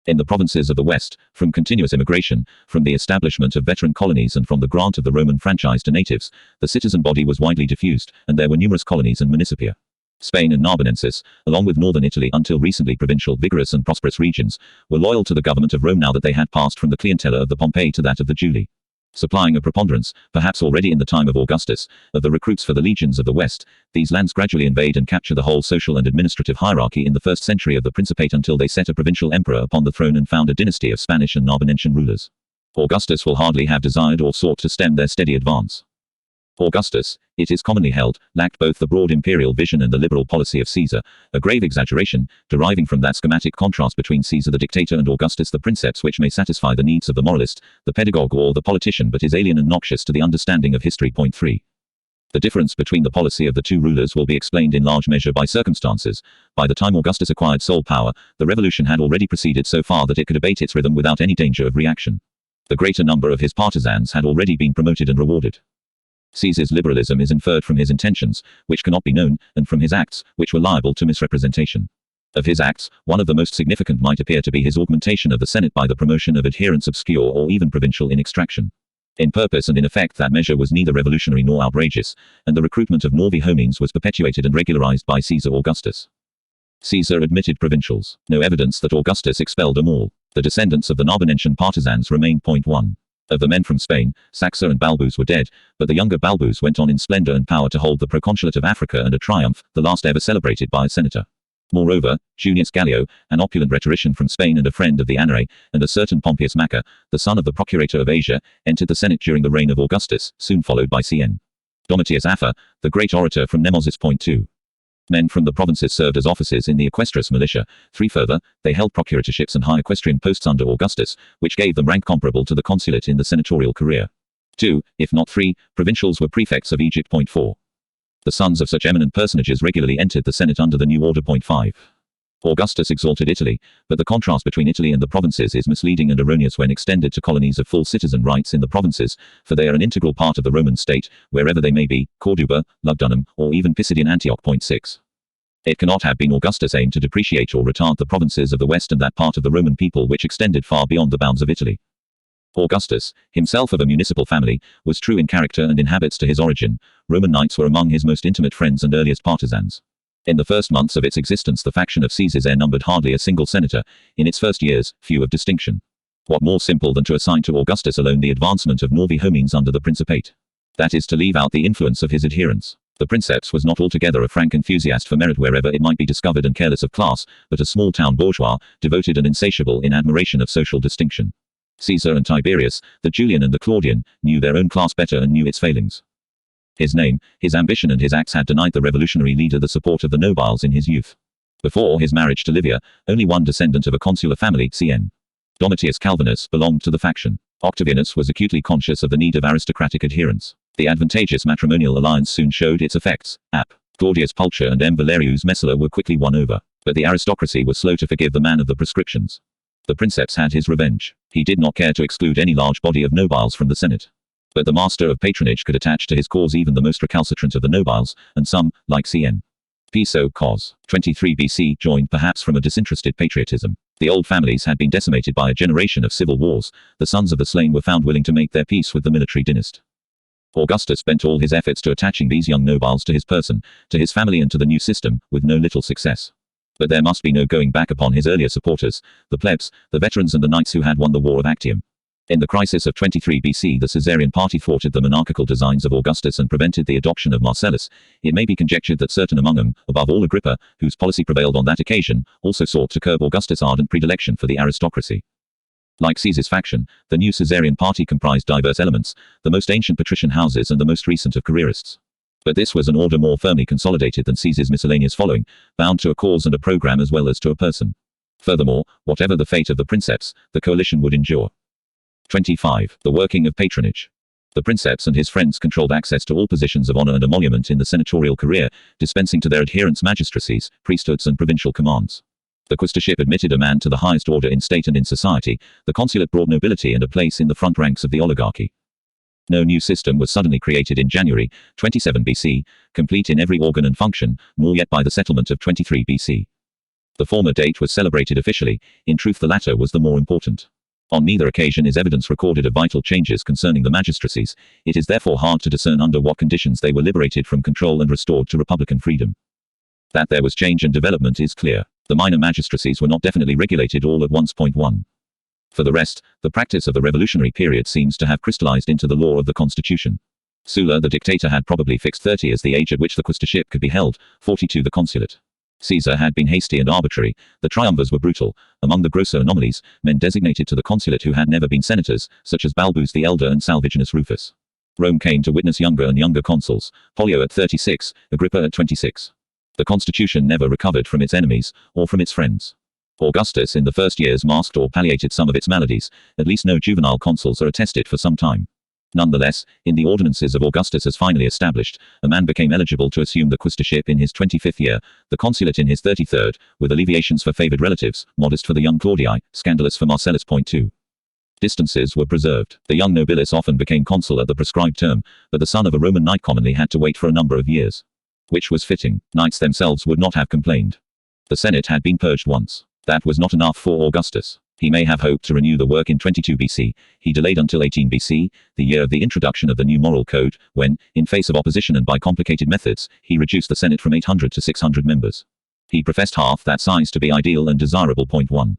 In the provinces of the West, from continuous immigration, from the establishment of veteran colonies and from the grant of the Roman franchise to natives, the citizen body was widely diffused, and there were numerous colonies and municipia. Spain and Narbonensis, along with northern Italy until recently provincial, vigorous and prosperous regions, were loyal to the government of Rome now that they had passed from the clientela of the Pompei to that of the Julii. Supplying a preponderance, perhaps already in the time of Augustus, of the recruits for the legions of the West, these lands gradually invade and capture the whole social and administrative hierarchy in the first century of the Principate until they set a provincial emperor upon the throne and found a dynasty of Spanish and Narbonensian rulers. Augustus will hardly have desired or sought to stem their steady advance. Augustus, it is commonly held, lacked both the broad imperial vision and the liberal policy of Caesar, a grave exaggeration, deriving from that schematic contrast between Caesar the dictator and Augustus the princeps which may satisfy the needs of the moralist, the pedagogue or the politician but is alien and noxious to the understanding of history. Point 3. The difference between the policy of the two rulers will be explained in large measure by circumstances. By the time Augustus acquired sole power, the revolution had already proceeded so far that it could abate its rhythm without any danger of reaction. The greater number of his partisans had already been promoted and rewarded. Caesar's liberalism is inferred from his intentions, which cannot be known, and from his acts, which were liable to misrepresentation. Of his acts, one of the most significant might appear to be his augmentation of the Senate by the promotion of adherents obscure or even provincial in extraction. In purpose and in effect that measure was neither revolutionary nor outrageous, and the recruitment of novi homines was perpetuated and regularized by Caesar Augustus. Caesar admitted provincials. No evidence that Augustus expelled them all. The descendants of the Narbonensian partisans remain. Point 1. Of the men from Spain, Saxa and Balbus were dead, but the younger Balbus went on in splendor and power to hold the proconsulate of Africa and a triumph, the last ever celebrated by a senator. Moreover, Junius Gallio, an opulent rhetorician from Spain and a friend of the Anare, and a certain Pompeius Macer, the son of the procurator of Asia, entered the Senate during the reign of Augustus, soon followed by Cn. Domitius Afer, the great orator from Nemosis. Point 2. Men from the provinces served as officers in the equestrus militia. 3. Further, they held prokuratorships and high equestrian posts under Augustus, which gave them rank comparable to the consulate in the senatorial career. 2, if not 3, provincials were prefects of Egypt. Point 4. The sons of such eminent personages regularly entered the Senate under the new order. Point 5. Augustus exalted Italy, but the contrast between Italy and the provinces is misleading and erroneous when extended to colonies of full citizen rights in the provinces, for they are an integral part of the Roman state, wherever they may be, Corduba, Lugdunum, or even Pisidian Antioch. Point 6. It cannot have been Augustus' aim to depreciate or retard the provinces of the West and that part of the Roman people which extended far beyond the bounds of Italy. Augustus, himself of a municipal family, was true in character and in habits to his origin. Roman knights were among his most intimate friends and earliest partisans. In the first months of its existence the faction of Caesar's heir numbered hardly a single senator, in its first years, few of distinction. What more simple than to assign to Augustus alone the advancement of novi homines under the Principate? That is to leave out the influence of his adherents. The Princeps was not altogether a frank enthusiast for merit wherever it might be discovered and careless of class, but a small-town bourgeois, devoted and insatiable in admiration of social distinction. Caesar and Tiberius, the Julian and the Claudian, knew their own class better and knew its failings. His name, his ambition and his acts had denied the revolutionary leader the support of the nobiles in his youth. Before his marriage to Livia, only one descendant of a consular family, Cn. Domitius Calvinus, belonged to the faction. Octavianus was acutely conscious of the need of aristocratic adherence. The advantageous matrimonial alliance soon showed its effects. App. Claudius Pulcher and M. Valerius Messala were quickly won over. But the aristocracy was slow to forgive the man of the prescriptions. The Princeps had his revenge. He did not care to exclude any large body of nobiles from the Senate. But the master of patronage could attach to his cause even the most recalcitrant of the nobiles, and some, like Cn. Piso Cos. 23 BC, joined perhaps from a disinterested patriotism. The old families had been decimated by a generation of civil wars. The sons of the slain were found willing to make their peace with the military dynasty. Augustus bent all his efforts to attaching these young nobiles to his person, to his family and to the new system, with no little success. But there must be no going back upon his earlier supporters, the plebs, the veterans and the knights who had won the War of Actium. In the crisis of 23 BC the Caesarian party thwarted the monarchical designs of Augustus and prevented the adoption of Marcellus. It may be conjectured that certain among them, above all Agrippa, whose policy prevailed on that occasion, also sought to curb Augustus' ardent predilection for the aristocracy. Like Caesar's faction, the new Caesarian party comprised diverse elements, the most ancient patrician houses and the most recent of careerists. But this was an order more firmly consolidated than Caesar's miscellaneous following, bound to a cause and a program as well as to a person. Furthermore, whatever the fate of the Princeps, the coalition would endure. 25. The working of patronage. The Princeps and his friends controlled access to all positions of honor and emolument in the senatorial career, dispensing to their adherents magistracies, priesthoods and provincial commands. The quaestorship admitted a man to the highest order in state and in society. The consulate brought nobility and a place in the front ranks of the oligarchy. No new system was suddenly created in January, 27 BC, complete in every organ and function, nor yet by the settlement of 23 BC. The former date was celebrated officially, in truth the latter was the more important. On neither occasion is evidence recorded of vital changes concerning the magistracies. It is therefore hard to discern under what conditions they were liberated from control and restored to republican freedom. That there was change and development is clear. The minor magistracies were not definitely regulated all at once. 1. For the rest, the practice of the revolutionary period seems to have crystallized into the law of the constitution. Sulla the dictator had probably fixed 30 as the age at which the quaestorship could be held, 42 the consulate. Caesar had been hasty and arbitrary, the triumvirs were brutal. Among the grosser anomalies, men designated to the consulate who had never been senators, such as Balbus the Elder and Salvianus Rufus. Rome came to witness younger and younger consuls, Pollio at 36, Agrippa at 26. The constitution never recovered from its enemies, or from its friends. Augustus in the first years masked or palliated some of its maladies, at least no juvenile consuls are attested for some time. Nonetheless, in the ordinances of Augustus as finally established, a man became eligible to assume the quaestorship in his 25th year, the consulate in his 33rd, with alleviations for favoured relatives, modest for the young Claudii, scandalous for Marcellus. 2. Distances were preserved. The young nobilis often became consul at the prescribed term, but the son of a Roman knight commonly had to wait for a number of years. Which was fitting. Knights themselves would not have complained. The Senate had been purged once. That was not enough for Augustus. He may have hoped to renew the work in 22 BC, he delayed until 18 BC, the year of the introduction of the new moral code, when, in face of opposition and by complicated methods, he reduced the Senate from 800 to 600 members. He professed half that size to be ideal and desirable. 1.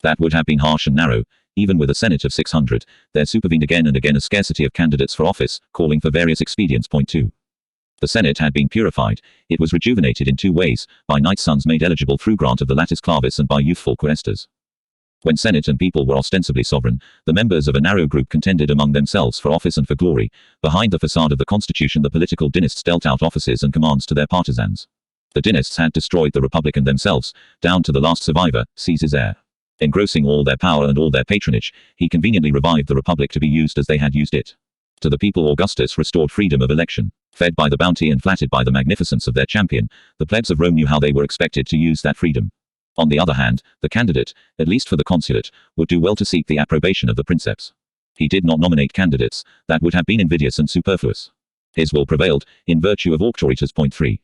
That would have been harsh and narrow. Even with a Senate of 600, there supervened again and again a scarcity of candidates for office, calling for various expedients. 2. The Senate had been purified. It was rejuvenated in two ways, by knights' sons made eligible through grant of the latis clavis and by youthful quaestors. When Senate and people were ostensibly sovereign, the members of a narrow group contended among themselves for office and for glory. Behind the facade of the constitution the political dynasts dealt out offices and commands to their partisans. The dynasts had destroyed the republic and themselves, down to the last survivor, Caesar's heir. Engrossing all their power and all their patronage, he conveniently revived the republic to be used as they had used it. To the people Augustus restored freedom of election. Fed by the bounty and flattered by the magnificence of their champion, the plebs of Rome knew how they were expected to use that freedom. On the other hand, the candidate, at least for the consulate, would do well to seek the approbation of the princeps. He did not nominate candidates, that would have been invidious and superfluous. His will prevailed, in virtue of auctoritas. 3.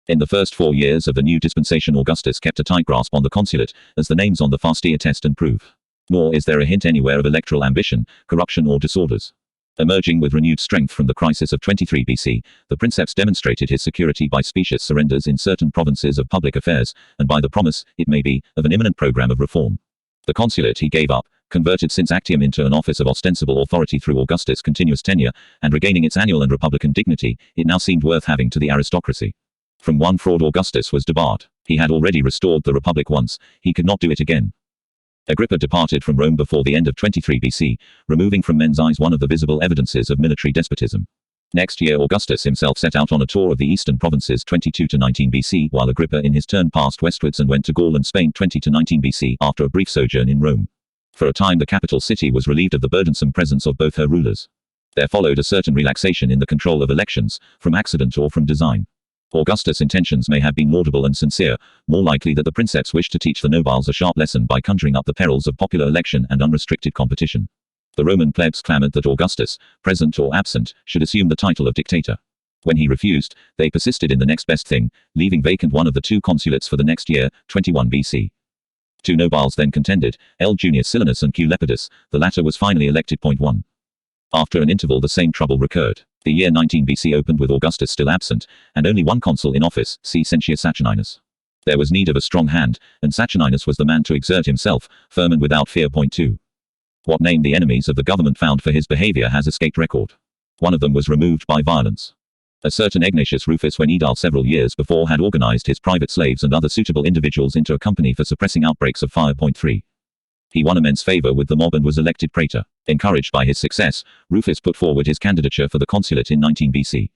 In the first 4 years of the new dispensation Augustus kept a tight grasp on the consulate, as the names on the fasti attest and prove. Nor is there a hint anywhere of electoral ambition, corruption or disorders. Emerging with renewed strength from the crisis of 23 BC, the princeps demonstrated his security by specious surrenders in certain provinces of public affairs, and by the promise, it may be, of an imminent program of reform. The consulate he gave up, converted since Actium into an office of ostensible authority through Augustus' continuous tenure, and regaining its annual and republican dignity, it now seemed worth having to the aristocracy. From one fraud Augustus was debarred. He had already restored the republic once, he could not do it again. Agrippa departed from Rome before the end of 23 BC, removing from men's eyes one of the visible evidences of military despotism. Next year Augustus himself set out on a tour of the eastern provinces 22 to 19 BC, while Agrippa in his turn passed westwards and went to Gaul and Spain 20 to 19 BC after a brief sojourn in Rome. For a time the capital city was relieved of the burdensome presence of both her rulers. There followed a certain relaxation in the control of elections, from accident or from design. Augustus' intentions may have been laudable and sincere, more likely that the princeps wished to teach the nobles a sharp lesson by conjuring up the perils of popular election and unrestricted competition. The Roman plebs clamored that Augustus, present or absent, should assume the title of dictator. When he refused, they persisted in the next best thing, leaving vacant one of the 2 consulates for the next year, 21 BC. 2 nobles then contended, L. Junius Silanus and Q. Lepidus, the latter was finally elected. 1. After an interval the same trouble recurred. The year 19 BC opened with Augustus still absent, and only one consul in office, C. Sentius Saturninus. There was need of a strong hand, and Saturninus was the man to exert himself, firm and without fear. 2. What name the enemies of the government found for his behavior has escaped record. One of them was removed by violence. A certain Ignatius Rufus when Aedile several years before had organized his private slaves and other suitable individuals into a company for suppressing outbreaks of fire. 3. He won immense favor with the mob and was elected praetor. Encouraged by his success, Rufus put forward his candidature for the consulate in 19 BC.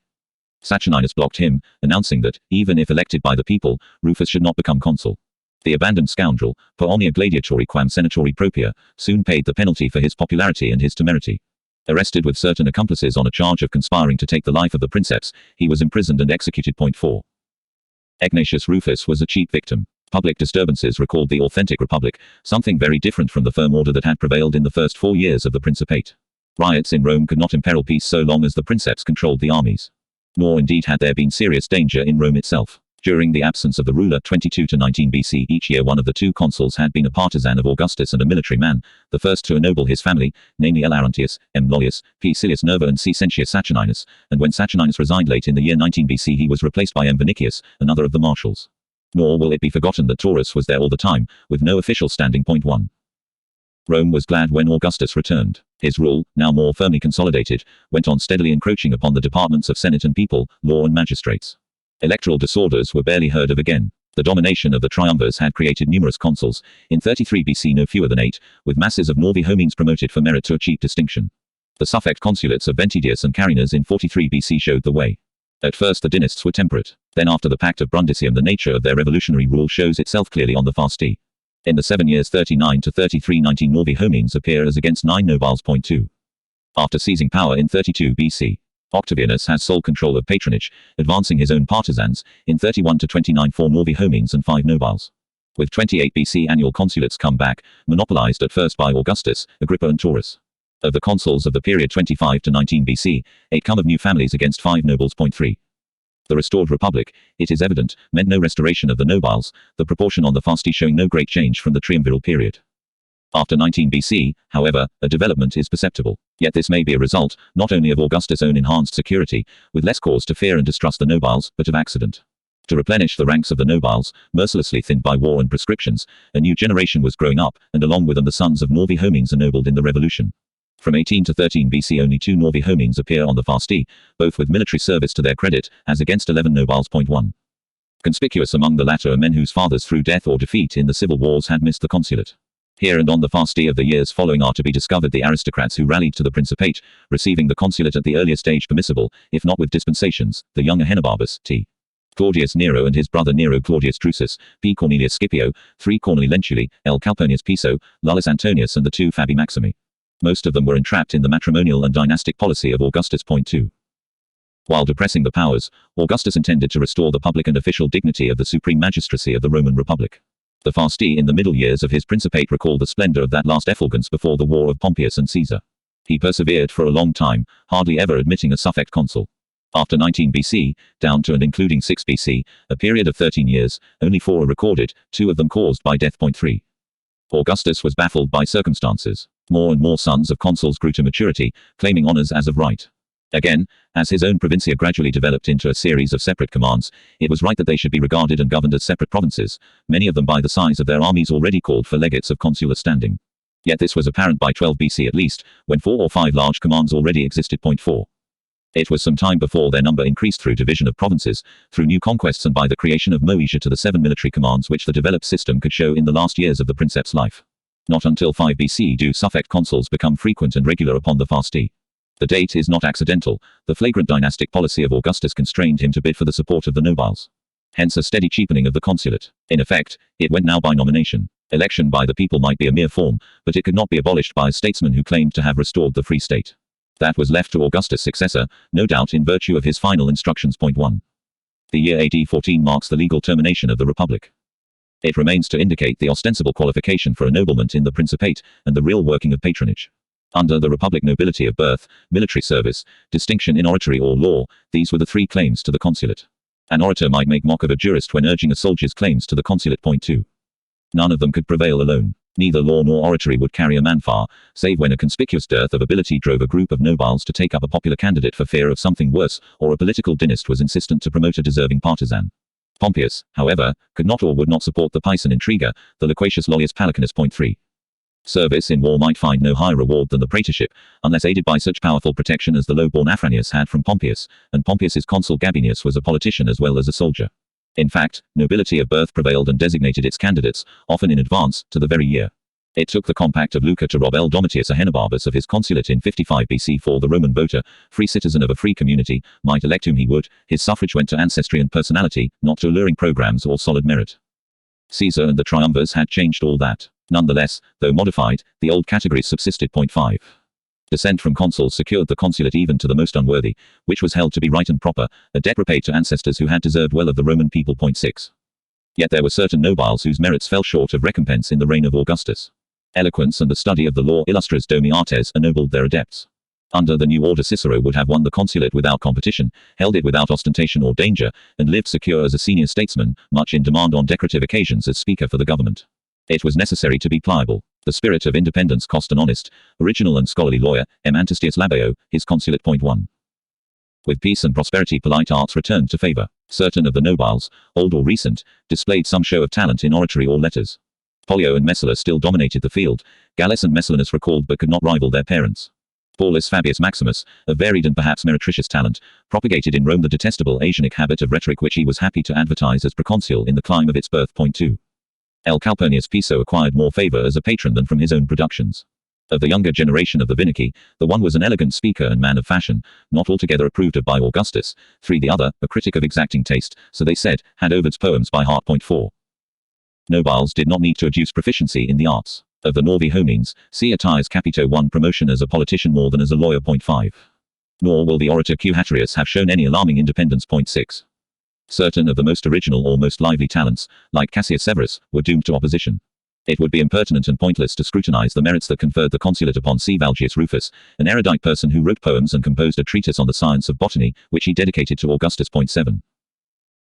Saturninus blocked him, announcing that, even if elected by the people, Rufus should not become consul. The abandoned scoundrel, per omnia gladiatori quam senatori propria, soon paid the penalty for his popularity and his temerity. Arrested with certain accomplices on a charge of conspiring to take the life of the princeps, he was imprisoned and executed. 4. Ignatius Rufus was a cheap victim. Public disturbances recalled the authentic republic, something very different from the firm order that had prevailed in the first 4 years of the Principate. Riots in Rome could not imperil peace so long as the princeps controlled the armies. Nor indeed had there been serious danger in Rome itself. During the absence of the ruler 22 to 19 BC each year one of the 2 consuls had been a partisan of Augustus and a military man, the first to ennoble his family, namely L. Aruntius, M. Lollius, P. Silius Nerva and C. Sentius Saturninus, and when Saturninus resigned late in the year 19 BC he was replaced by M. Vinicius, another of the marshals. Nor will it be forgotten that Taurus was there all the time, with no official standing. 1. Rome was glad when Augustus returned. His rule, now more firmly consolidated, went on steadily encroaching upon the departments of Senate and people, law and magistrates. Electoral disorders were barely heard of again. The domination of the triumvirs had created numerous consuls, in 33 BC no fewer than 8, with masses of Novi Homines promoted for merit to achieve distinction. The suffect consulates of Ventidius and Carinus in 43 BC showed the way. At first the dynasts were temperate. Then after the Pact of Brundisium the nature of their revolutionary rule shows itself clearly on the Fasti. In the 7 years 39 to 33 19 Novi Homines appear as against 9 nobiles. 2. After seizing power in 32 BC, Octavianus has sole control of patronage, advancing his own partisans, in 31 to 29 4 Novi Homines and 5 nobiles. With 28 BC annual consulates come back, monopolized at first by Augustus, Agrippa and Taurus. Of the consuls of the period 25 to 19 BC, 8 come of new families against 5 nobles. 3. The restored republic, it is evident, meant no restoration of the nobiles, the proportion on the Fasti showing no great change from the triumviral period. After 19 BC, however, a development is perceptible. Yet this may be a result, not only of Augustus' own enhanced security, with less cause to fear and distrust the nobiles, but of accident. To replenish the ranks of the nobiles, mercilessly thinned by war and prescriptions, a new generation was growing up, and along with them the sons of Novi Homines ennobled in the revolution. From 18 to 13 BC only 2 Novi Homines appear on the Fasti, both with military service to their credit, as against 11 nobiles. 1. Conspicuous among the latter are men whose fathers through death or defeat in the civil wars had missed the consulate. Here and on the Fasti of the years following are to be discovered the aristocrats who rallied to the Principate, receiving the consulate at the earliest age permissible, if not with dispensations, the young Ahenobarbus, T. Claudius Nero and his brother Nero Claudius Drusus, P. Cornelius Scipio, 3 Corneli Lentuli, L. Calpurnius Piso, Lullus Antonius and the 2 Fabii Maximi. Most of them were entrapped in the matrimonial and dynastic policy of Augustus. 2. While depressing the powers, Augustus intended to restore the public and official dignity of the supreme magistracy of the Roman Republic. The Fasti in the middle years of his principate recall the splendor of that last effulgence before the war of Pompeius and Caesar. He persevered for a long time, hardly ever admitting a suffect consul. After 19 BC, down to and including 6 BC, a period of 13 years, only 4 are recorded, 2 of them caused by death. 3. Augustus was baffled by circumstances. More and more sons of consuls grew to maturity, claiming honors as of right. Again, as his own provincia gradually developed into a series of separate commands, it was right that they should be regarded and governed as separate provinces, many of them by the size of their armies already called for legates of consular standing. Yet this was apparent by 12 BC at least, when 4 or 5 large commands already existed. 4. It was some time before their number increased through division of provinces, through new conquests and by the creation of Moesia to the 7 military commands which the developed system could show in the last years of the princeps' life. Not until 5 BC do suffect consuls become frequent and regular upon the Fasti. The date is not accidental, the flagrant dynastic policy of Augustus constrained him to bid for the support of the nobiles. Hence a steady cheapening of the consulate. In effect, it went now by nomination. Election by the people might be a mere form, but it could not be abolished by a statesman who claimed to have restored the free state. That was left to Augustus' successor, no doubt in virtue of his final instructions. 1. The year AD 14 marks the legal termination of the Republic. It remains to indicate the ostensible qualification for ennoblement in the Principate, and the real working of patronage. Under the Republic nobility of birth, military service, distinction in oratory or law, these were the 3 claims to the consulate. An orator might make mock of a jurist when urging a soldier's claims to the consulate. 2. None of them could prevail alone. Neither law nor oratory would carry a man far, save when a conspicuous dearth of ability drove a group of nobiles to take up a popular candidate for fear of something worse, or a political dynast was insistent to promote a deserving partisan. Pompeius, however, could not or would not support the Pisan intriga, the loquacious Lollius Palicanus. 3. Service in war might find no higher reward than the praetorship, unless aided by such powerful protection as the low-born Afranius had from Pompeius, and Pompeius's consul Gabinius was a politician as well as a soldier. In fact, nobility of birth prevailed and designated its candidates, often in advance, to the very year. It took the compact of Lucca to rob L. Domitius Ahenobarbus of his consulate in 55 BC, for the Roman voter, free citizen of a free community, might elect whom he would. His suffrage went to ancestry and personality, not to alluring programs or solid merit. Caesar and the triumvirs had changed all that. Nonetheless, though modified, the old categories subsisted. 5. Descent from consuls secured the consulate even to the most unworthy, which was held to be right and proper, a debt repaid to ancestors who had deserved well of the Roman people. 6. Yet there were certain nobiles whose merits fell short of recompense in the reign of Augustus. Eloquence and the study of the law illustris domi artes ennobled their adepts. Under the new order Cicero would have won the consulate without competition, held it without ostentation or danger, and lived secure as a senior statesman, much in demand on decorative occasions as speaker for the government. It was necessary to be pliable. The spirit of independence cost an honest, original and scholarly lawyer, M. Antistius Labeo, his consulate. 1. With peace and prosperity polite arts returned to favor. Certain of the nobiles, old or recent, displayed some show of talent in oratory or letters. Pollio and Messala still dominated the field. Gallus and Messallinus recalled but could not rival their parents. Paulus Fabius Maximus, of varied and perhaps meretricious talent, propagated in Rome the detestable Asianic habit of rhetoric which he was happy to advertise as proconsul in the clime of its birth. 2. L. Calpurnius Piso acquired more favor as a patron than from his own productions. Of the younger generation of the Vinici, the one was an elegant speaker and man of fashion, not altogether approved of by Augustus. 3. The other, a critic of exacting taste, so they said, had Ovid's poems by heart. 4. Nobiles did not need to adduce proficiency in the arts. Of the Novi Homines, see Attius Capito 1. Promotion as a politician more than as a lawyer. 5. Nor will the orator Q. Hatterius have shown any alarming independence. 6. Certain of the most original or most lively talents, like Cassius Severus, were doomed to opposition. It would be impertinent and pointless to scrutinize the merits that conferred the consulate upon C. Valgius Rufus, an erudite person who wrote poems and composed a treatise on the science of botany, which he dedicated to Augustus. 7.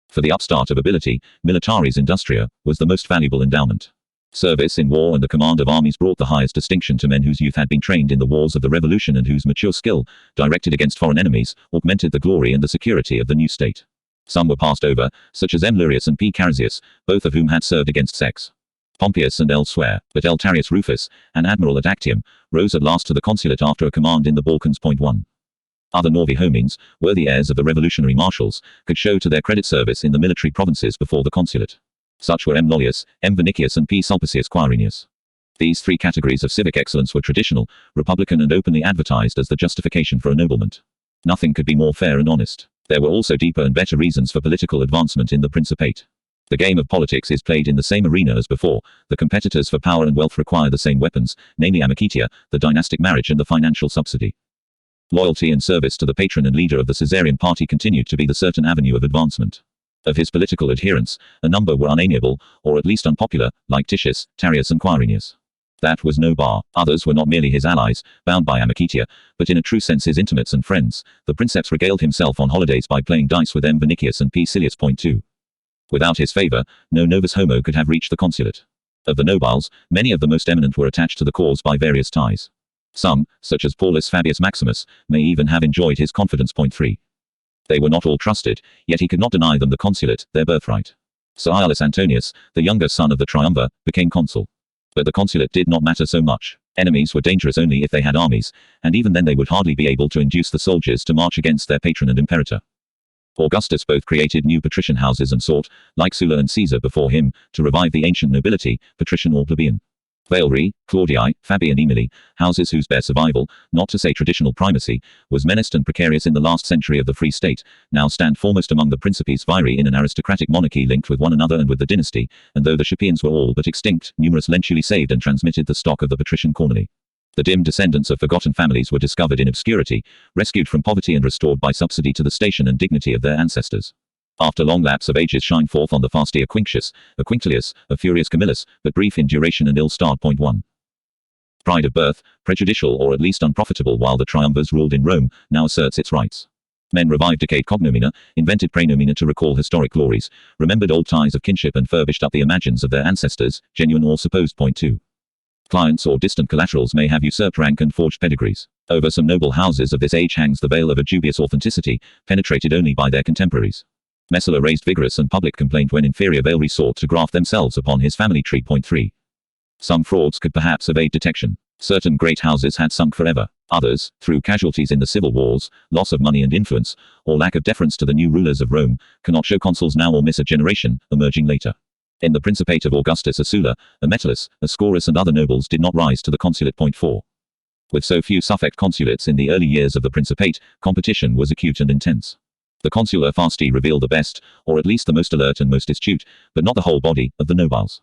For the upstart of ability, militaris industria, was the most valuable endowment. Service in war and the command of armies brought the highest distinction to men whose youth had been trained in the wars of the Revolution and whose mature skill, directed against foreign enemies, augmented the glory and the security of the new state. Some were passed over, such as M. Lurius and P. Carisius, both of whom had served against Sex Pompeius and elsewhere, but L. Tarius Rufus, an admiral at Actium, rose at last to the consulate after a command in the Balkans. 1. Other Novi Homines, worthy heirs of the revolutionary marshals, could show to their credit service in the military provinces before the consulate. Such were M. Lollius, M. Vinicius and P. Sulpicius Quirinius. These three categories of civic excellence were traditional, republican and openly advertised as the justification for ennoblement. Nothing could be more fair and honest. There were also deeper and better reasons for political advancement in the Principate. The game of politics is played in the same arena as before. The competitors for power and wealth require the same weapons, namely amicitia, the dynastic marriage and the financial subsidy. Loyalty and service to the patron and leader of the Caesarian party continued to be the certain avenue of advancement. Of his political adherents, a number were unamiable, or at least unpopular, like Titius, Tarius and Quirinius. That was no bar. Others were not merely his allies, bound by amicitia, but in a true sense his intimates and friends. The Princeps regaled himself on holidays by playing dice with M. Vinicius and P. Silius. 2. Without his favor, no novus homo could have reached the consulate. Of the nobiles, many of the most eminent were attached to the cause by various ties. Some, such as Paulus Fabius Maximus, may even have enjoyed his confidence. 3. They were not all trusted, yet he could not deny them the consulate, their birthright. Sir Iulus Antonius, the younger son of the triumvir, became consul. But the consulate did not matter so much. Enemies were dangerous only if they had armies, and even then they would hardly be able to induce the soldiers to march against their patron and imperator. Augustus both created new patrician houses and sought, like Sulla and Caesar before him, to revive the ancient nobility, patrician or plebeian. Valeri, Claudii, Fabii and Emili, houses whose bare survival, not to say traditional primacy, was menaced and precarious in the last century of the Free State, now stand foremost among the Principes Viri in an aristocratic monarchy linked with one another and with the dynasty, and though the Scipians were all but extinct, numerous Lentuli saved and transmitted the stock of the patrician Corneli. The dim descendants of forgotten families were discovered in obscurity, rescued from poverty and restored by subsidy to the station and dignity of their ancestors. After long lapse of ages shine forth on the fasty a Quinctilius, a furious Camillus, but brief in duration and ill-starred. 1. Pride of birth, prejudicial or at least unprofitable while the triumvirs ruled in Rome, now asserts its rights. Men revived decayed cognomina, invented praenomina to recall historic glories, remembered old ties of kinship and furbished up the imagines of their ancestors, genuine or supposed. 2. Clients or distant collaterals may have usurped rank and forged pedigrees. Over some noble houses of this age hangs the veil of a dubious authenticity, penetrated only by their contemporaries. Messala raised vigorous and public complaint when inferior Valeri sought to graft themselves upon his family tree. 3. Some frauds could perhaps evade detection. Certain great houses had sunk forever. Others, through casualties in the civil wars, loss of money and influence, or lack of deference to the new rulers of Rome, cannot show consuls now or miss a generation, emerging later. In the Principate of Augustus a Sulla, a Metellus, a Scaurus and other nobles did not rise to the consulate. 4. With so few suffect consulates in the early years of the Principate, competition was acute and intense. The consular fasti revealed the best, or at least the most alert and most astute, but not the whole body, of the nobiles.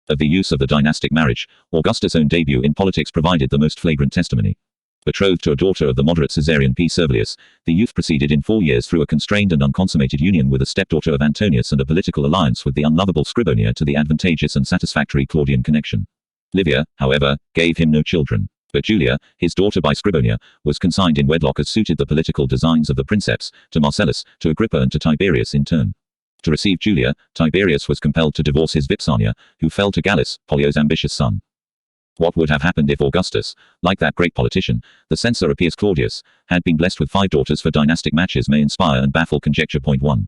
Of the use of the dynastic marriage, Augustus' own debut in politics provided the most flagrant testimony. Betrothed to a daughter of the moderate Caesarian P. Servilius, the youth proceeded in 4 years through a constrained and unconsummated union with a stepdaughter of Antonius and a political alliance with the unlovable Scribonia to the advantageous and satisfactory Claudian connection. Livia, however, gave him no children. But Julia, his daughter by Scribonia, was consigned in wedlock as suited the political designs of the Princeps, to Marcellus, to Agrippa and to Tiberius in turn. To receive Julia, Tiberius was compelled to divorce his Vipsania, who fell to Gallus, Pollio's ambitious son. What would have happened if Augustus, like that great politician, the censor Appius Claudius, had been blessed with 5 daughters for dynastic matches may inspire and baffle conjecture. 1.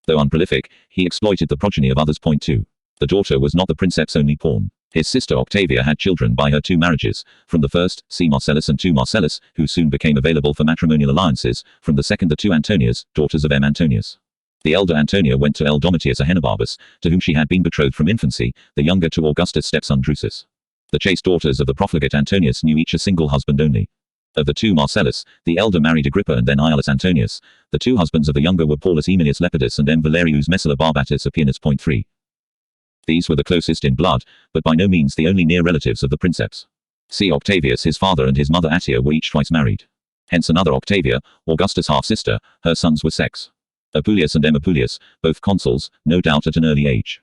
Though unprolific, he exploited the progeny of others. 2. The daughter was not the princeps' only pawn. His sister Octavia had children by her 2 marriages, from the first, C. Marcellus and 2 Marcellus, who soon became available for matrimonial alliances, from the second the 2 Antonias, daughters of M. Antonius. The elder Antonia went to L. Domitius Ahenobarbus, to whom she had been betrothed from infancy, the younger to Augustus' stepson Drusus. The chaste daughters of the profligate Antonius knew each a single husband only. Of the 2 Marcellus, the elder married Agrippa and then Iulus Antonius. The 2 husbands of the younger were Paulus Aemilius Lepidus and M. Valerius Messala Barbatus Appianus. 3. These were the closest in blood, but by no means the only near relatives of the princeps. C. Octavius, his father, and his mother Attia were each twice married. Hence another Octavia, Augustus' half-sister, her sons were Sex. Appuleius and M. Appuleius, both consuls, no doubt at an early age.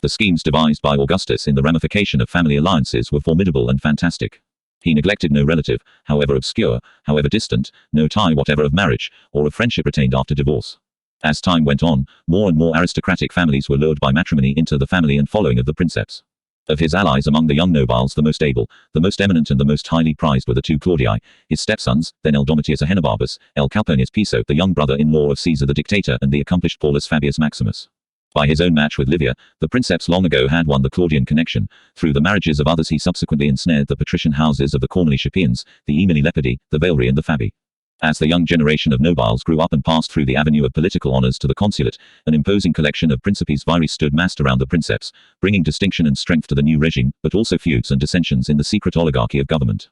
The schemes devised by Augustus in the ramification of family alliances were formidable and fantastic. He neglected no relative, however obscure, however distant, no tie whatever of marriage, or of friendship retained after divorce. As time went on, more and more aristocratic families were lured by matrimony into the family and following of the princeps. Of his allies among the young nobiles, the most able, the most eminent and the most highly prized were the 2 Claudii, his stepsons, then L. Domitius Ahenobarbus, L. Calpurnius Piso, the young brother-in-law of Caesar the dictator, and the accomplished Paulus Fabius Maximus. By his own match with Livia, the princeps long ago had won the Claudian connection. Through the marriages of others he subsequently ensnared the patrician houses of the Corneli Scipians, the Aemili Lepidi, the Valeri and the Fabi. As the young generation of nobiles grew up and passed through the avenue of political honors to the consulate, an imposing collection of principes viri stood massed around the princeps, bringing distinction and strength to the new regime, but also feuds and dissensions in the secret oligarchy of government.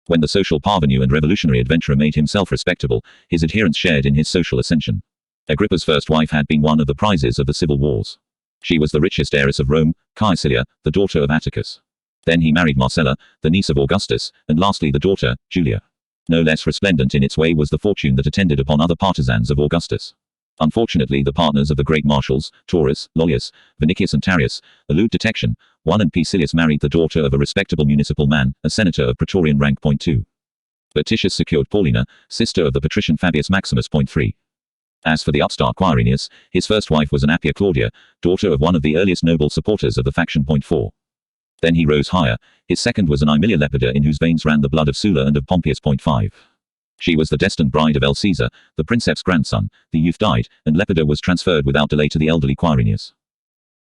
When the social parvenu and revolutionary adventurer made himself respectable, his adherents shared in his social ascension. Agrippa's first wife had been one of the prizes of the civil wars. She was the richest heiress of Rome, Caecilia, the daughter of Atticus. Then he married Marcella, the niece of Augustus, and lastly the daughter, Julia. No less resplendent in its way was the fortune that attended upon other partisans of Augustus. Unfortunately, the partners of the great marshals, Taurus, Lollius, Vinicius and Tarius, elude detection. 1 and P. Silius married the daughter of a respectable municipal man, a senator of praetorian rank. 2. But Titius secured Paulina, sister of the patrician Fabius Maximus. 3. As for the upstart Quirinius, his first wife was an Appia Claudia, daughter of one of the earliest noble supporters of the faction. 4. Then he rose higher. His second was an Aemilia Lepida in whose veins ran the blood of Sulla and of Pompeius. 5. She was the destined bride of L. Caesar, the princeps' grandson. The youth died, and Lepida was transferred without delay to the elderly Quirinius.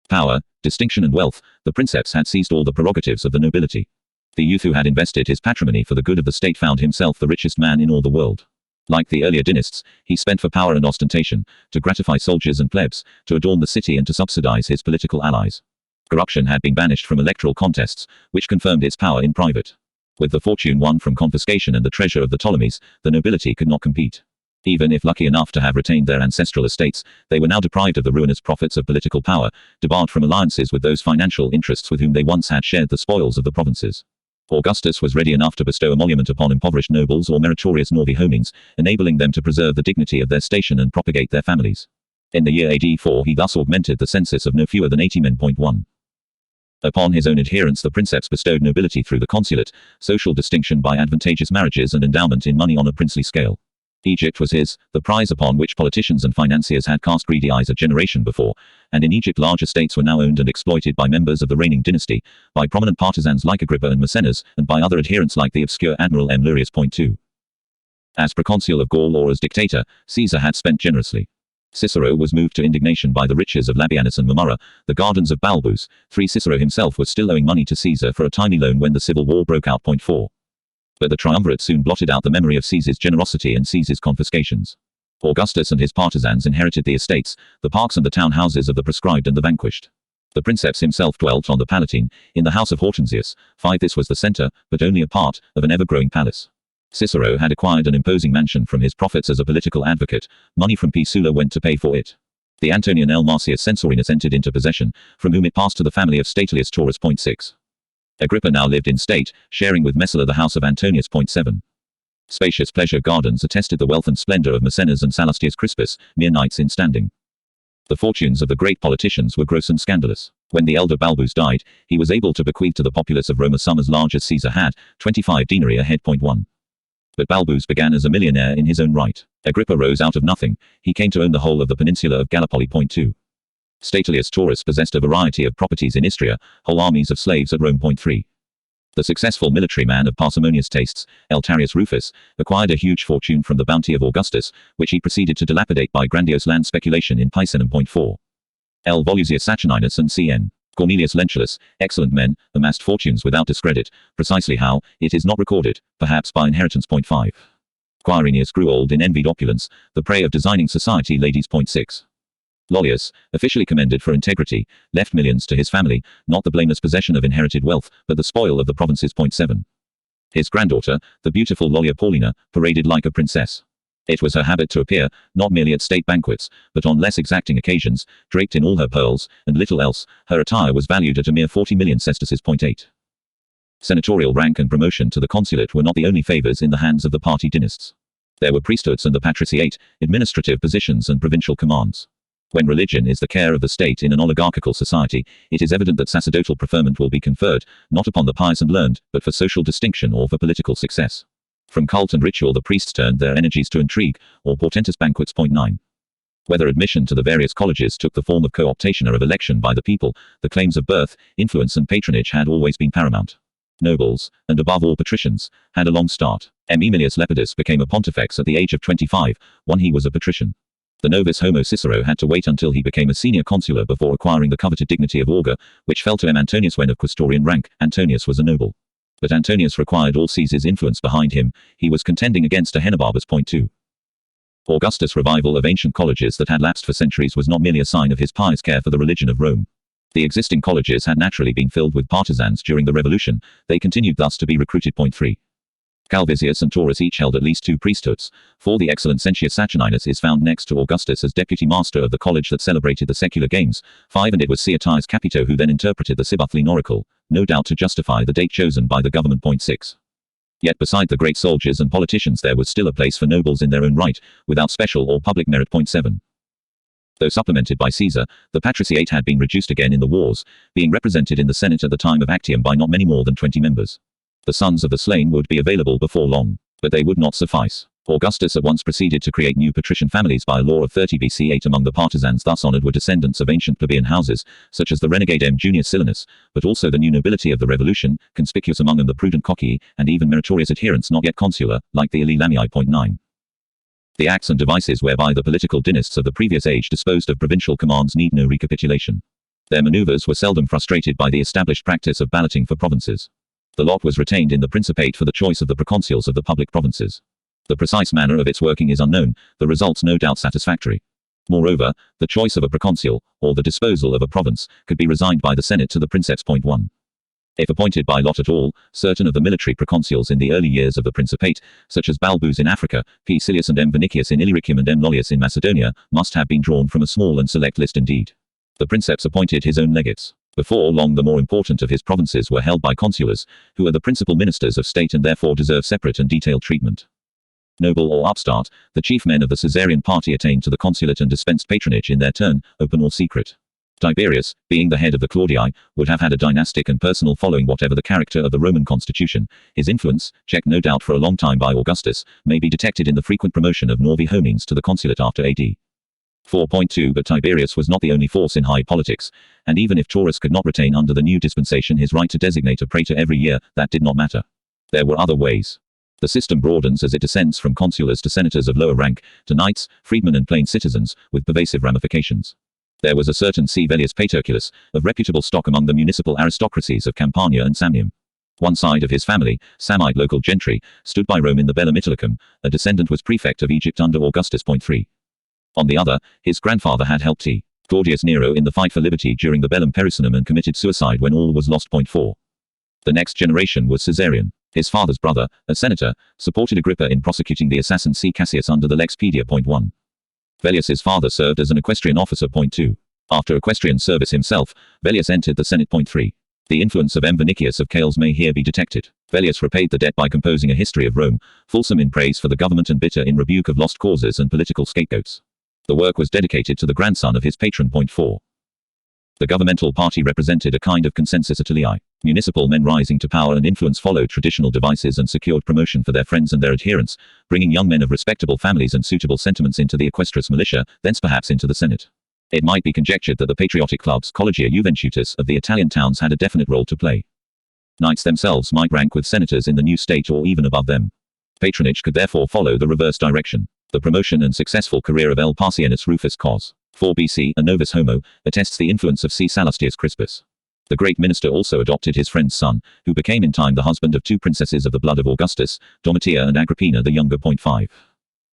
Power, distinction and wealth, the princeps had seized all the prerogatives of the nobility. The youth who had invested his patrimony for the good of the state found himself the richest man in all the world. Like the earlier dynasts, he spent for power and ostentation, to gratify soldiers and plebs, to adorn the city and to subsidize his political allies. Corruption had been banished from electoral contests, which confirmed its power in private. With the fortune won from confiscation and the treasure of the Ptolemies, the nobility could not compete. Even if lucky enough to have retained their ancestral estates, they were now deprived of the ruinous profits of political power, debarred from alliances with those financial interests with whom they once had shared the spoils of the provinces. Augustus was ready enough to bestow emolument upon impoverished nobles or meritorious novi homines, enabling them to preserve the dignity of their station and propagate their families. In the year AD 4 he thus augmented the census of no fewer than 80 men. 1. Upon his own adherents the princeps bestowed nobility through the consulate, social distinction by advantageous marriages and endowment in money on a princely scale. Egypt was his, the prize upon which politicians and financiers had cast greedy eyes a generation before, and in Egypt large estates were now owned and exploited by members of the reigning dynasty, by prominent partisans like Agrippa and Maecenas, and by other adherents like the obscure Admiral M. Lurius. 2. As proconsul of Gaul or as dictator, Caesar had spent generously. Cicero was moved to indignation by the riches of Labienus and Mamurra, the gardens of Balbus. 3. Cicero himself was still owing money to Caesar for a tiny loan when the civil war broke out. 4. But the triumvirate soon blotted out the memory of Caesar's generosity and Caesar's confiscations. Augustus and his partisans inherited the estates, the parks and the town houses of the proscribed and the vanquished. The princeps himself dwelt on the Palatine, in the house of Hortensius. 5. This was the center, but only a part, of an ever-growing palace. Cicero had acquired an imposing mansion from his profits as a political advocate. Money from P. Sulla went to pay for it. The Antonian L. Marcius Censorinus entered into possession, from whom it passed to the family of Statilius Taurus. 6. Agrippa now lived in state, sharing with Messala the house of Antonius. 7. Spacious pleasure gardens attested the wealth and splendor of Maecenas and Salustius Crispus, mere knights in standing. The fortunes of the great politicians were gross and scandalous. When the elder Balbus died, he was able to bequeath to the populace of Rome a sum as large as Caesar had, 25 denarii a head. 1. But Balbus began as a millionaire in his own right. Agrippa rose out of nothing. He came to own the whole of the peninsula of Gallipoli. 2. Statilius Taurus possessed a variety of properties in Istria, whole armies of slaves at Rome. 3. The successful military man of parsimonious tastes, L. Tarius Rufus, acquired a huge fortune from the bounty of Augustus, which he proceeded to dilapidate by grandiose land speculation in Picenum. 4. L. Volusius Saturninus and C.N. Cornelius Lentulus, excellent men, amassed fortunes without discredit. Precisely how, it is not recorded, perhaps by inheritance. 5. Quirinius grew old in envied opulence, the prey of designing society ladies. 6. Lollius, officially commended for integrity, left millions to his family, not the blameless possession of inherited wealth, but the spoil of the provinces. 7. His granddaughter, the beautiful Lollia Paulina, paraded like a princess. It was her habit to appear, not merely at state banquets, but on less exacting occasions, draped in all her pearls, and little else. Her attire was valued at a mere 40 million sesterces. 8. Senatorial rank and promotion to the consulate were not the only favors in the hands of the party dynasts. There were priesthoods and the patriciate, administrative positions and provincial commands. When religion is the care of the state in an oligarchical society, it is evident that sacerdotal preferment will be conferred, not upon the pious and learned, but for social distinction or for political success. From cult and ritual the priests turned their energies to intrigue, or portentous banquets. 9. Whether admission to the various colleges took the form of co-optation or of election by the people, the claims of birth, influence and patronage had always been paramount. Nobles, and above all patricians, had a long start. Aemilius Lepidus became a pontifex at the age of 25, when he was a patrician. The novus homo Cicero had to wait until he became a senior consular before acquiring the coveted dignity of augur, which fell to Antonius when of quaestorian rank. Antonius was a noble. But Antonius required all Caesar's influence behind him. He was contending against Ahenobarbus. 2. Augustus' revival of ancient colleges that had lapsed for centuries was not merely a sign of his pious care for the religion of Rome. The existing colleges had naturally been filled with partisans during the revolution. They continued thus to be recruited. 3. Calvisius and Taurus each held at least 2 priesthoods, for the excellent Sentius Saturninus is found next to Augustus as deputy master of the college that celebrated the secular games. 5. And it was Ceiatius Capito who then interpreted the Sibythline oracle, no doubt to justify the date chosen by the government. 6. Yet beside the great soldiers and politicians there was still a place for nobles in their own right, without special or public merit. 7. Though supplemented by Caesar, the patriciate had been reduced again in the wars, being represented in the Senate at the time of Actium by not many more than 20 members. The sons of the slain would be available before long, but they would not suffice. Augustus at once proceeded to create new patrician families by a law of 30 BC. 8 Among the partisans thus honored were descendants of ancient plebeian houses, such as the renegade M. Junius Silanus, but also the new nobility of the revolution, conspicuous among them the prudent Cocci, and even meritorious adherents not yet consular, like the Aeli Lamii. 9. The acts and devices whereby the political dynasts of the previous age disposed of provincial commands need no recapitulation. Their maneuvers were seldom frustrated by the established practice of balloting for provinces. The lot was retained in the Principate for the choice of the proconsuls of the public provinces. The precise manner of its working is unknown, the results no doubt satisfactory. Moreover, the choice of a proconsul, or the disposal of a province, could be resigned by the Senate to the Princeps. 1. If appointed by lot at all, certain of the military proconsuls in the early years of the Principate, such as Balbus in Africa, P. Silius and M. Vinicius in Illyricum and M. Lollius in Macedonia, must have been drawn from a small and select list indeed. The Princeps appointed his own legates. Before long the more important of his provinces were held by consulars, who are the principal ministers of state and therefore deserve separate and detailed treatment. Noble or upstart, the chief men of the Caesarian party attained to the consulate and dispensed patronage in their turn, open or secret. Tiberius, being the head of the Claudii, would have had a dynastic and personal following whatever the character of the Roman constitution. His influence, checked no doubt for a long time by Augustus, may be detected in the frequent promotion of Novi Homines to the consulate after AD. 4.2 But Tiberius was not the only force in high politics, and even if Taurus could not retain under the new dispensation his right to designate a praetor every year, that did not matter. There were other ways. The system broadens as it descends from consulars to senators of lower rank, to knights, freedmen and plain citizens, with pervasive ramifications. There was a certain C. Vellius Paterculus, of reputable stock among the municipal aristocracies of Campania and Samnium. One side of his family, Samnite local gentry, stood by Rome in the Bellum Italicum. A descendant was prefect of Egypt under Augustus. 3. On the other, his grandfather had helped T. Claudius Nero in the fight for liberty during the Bellum Pericinum and committed suicide when all was lost. 4. The next generation was Caesarion. His father's brother, a senator, supported Agrippa in prosecuting the assassin C. Cassius under the Lex Pedia. 1. Vellius's father served as an equestrian officer. 2. After equestrian service himself, Vellius entered the Senate. 3. The influence of M. Vinicius of Cales may here be detected. Vellius repaid the debt by composing a history of Rome, fulsome in praise for the government and bitter in rebuke of lost causes and political scapegoats. The work was dedicated to the grandson of his patron. 4. The governmental party represented a kind of consensus Italii. Municipal men rising to power and influence followed traditional devices and secured promotion for their friends and their adherents, bringing young men of respectable families and suitable sentiments into the equestrius militia, thence perhaps into the Senate. It might be conjectured that the patriotic clubs Collegia Juventutis of the Italian towns had a definite role to play. Knights themselves might rank with senators in the new state or even above them. Patronage could therefore follow the reverse direction. The promotion and successful career of L. Pacienus Rufus Cos. 4 BC, a novus homo, attests the influence of C. Sallustius Crispus. The great minister also adopted his friend's son, who became in time the husband of two princesses of the blood of Augustus, Domitia and Agrippina the younger. 5.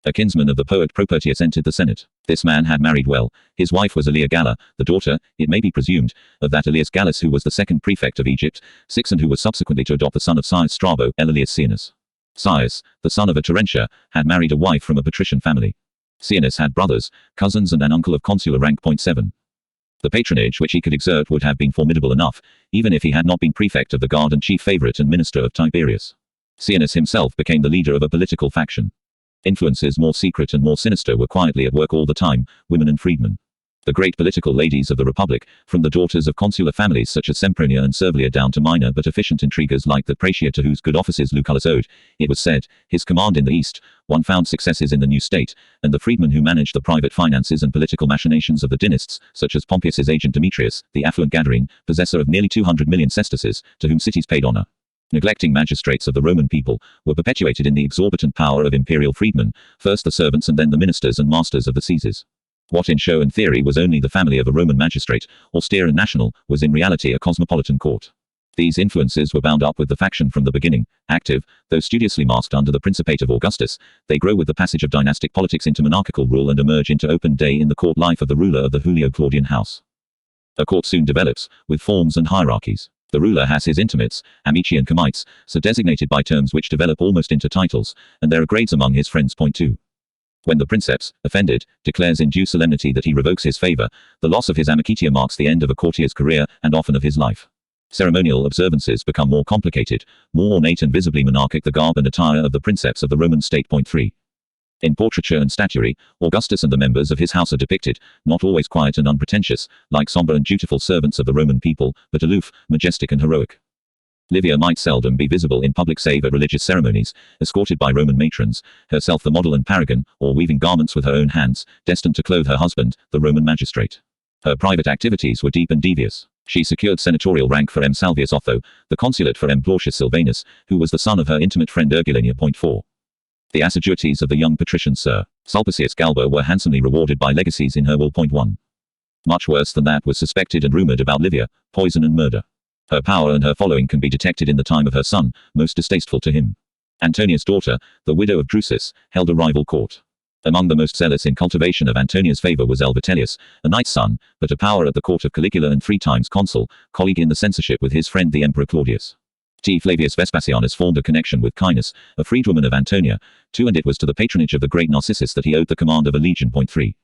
A kinsman of the poet Propertius entered the Senate. This man had married well. His wife was Aelia Galla, the daughter, it may be presumed, of that Aelius Gallus who was the second prefect of Egypt, VI and who was subsequently to adopt the son of Caius Strabo, Aelius Caenus. Caius, the son of a Terentia, had married a wife from a patrician family. Caenus had brothers, cousins and an uncle of consular rank. 7. The patronage which he could exert would have been formidable enough, even if he had not been prefect of the guard and chief favorite and minister of Tiberius. Caenus himself became the leader of a political faction. Influences more secret and more sinister were quietly at work all the time, women and freedmen. The great political ladies of the Republic, from the daughters of consular families such as Sempronia and Servilia down to minor but efficient intriguers like the Praetia to whose good offices Lucullus owed, it was said, his command in the East, one found successes in the new state, and the freedmen who managed the private finances and political machinations of the dynasts, such as Pompeius's agent Demetrius, the affluent Gadarene, possessor of nearly 200 million sesterces, to whom cities paid honor. Neglecting magistrates of the Roman people, were perpetuated in the exorbitant power of imperial freedmen, first the servants and then the ministers and masters of the Caesars. What in show and theory was only the family of a Roman magistrate, austere and national, was in reality a cosmopolitan court. These influences were bound up with the faction from the beginning, active, though studiously masked under the principate of Augustus. They grow with the passage of dynastic politics into monarchical rule and emerge into open day in the court life of the ruler of the Julio-Claudian house. A court soon develops, with forms and hierarchies. The ruler has his intimates, amici and comites, so designated by terms which develop almost into titles, and there are grades among his friends. 2. When the princeps, offended, declares in due solemnity that he revokes his favor, the loss of his amicitia marks the end of a courtier's career, and often of his life. Ceremonial observances become more complicated, more ornate and visibly monarchic the garb and attire of the princeps of the Roman state. 3. In portraiture and statuary, Augustus and the members of his house are depicted, not always quiet and unpretentious, like somber and dutiful servants of the Roman people, but aloof, majestic and heroic. Livia might seldom be visible in public save at religious ceremonies, escorted by Roman matrons, herself the model and paragon, or weaving garments with her own hands, destined to clothe her husband, the Roman magistrate. Her private activities were deep and devious. She secured senatorial rank for M. Salvius Otho, the consulate for M. Plautius Silvanus, who was the son of her intimate friend Ergulania. 4. The assiduities of the young patrician Sir Sulpicius Galba were handsomely rewarded by legacies in her will. 1. Much worse than that was suspected and rumored about Livia, poison and murder. Her power and her following can be detected in the time of her son, most distasteful to him. Antonia's daughter, the widow of Drusus, held a rival court. Among the most zealous in cultivation of Antonia's favor was L. Vitellius, a knight's son, but a power at the court of Caligula and 3 times consul, colleague in the censorship with his friend the Emperor Claudius. T. Flavius Vespasianus formed a connection with Caenis, a freedwoman of Antonia, too, and it was to the patronage of the great Narcissus that he owed the command of a legion. 3.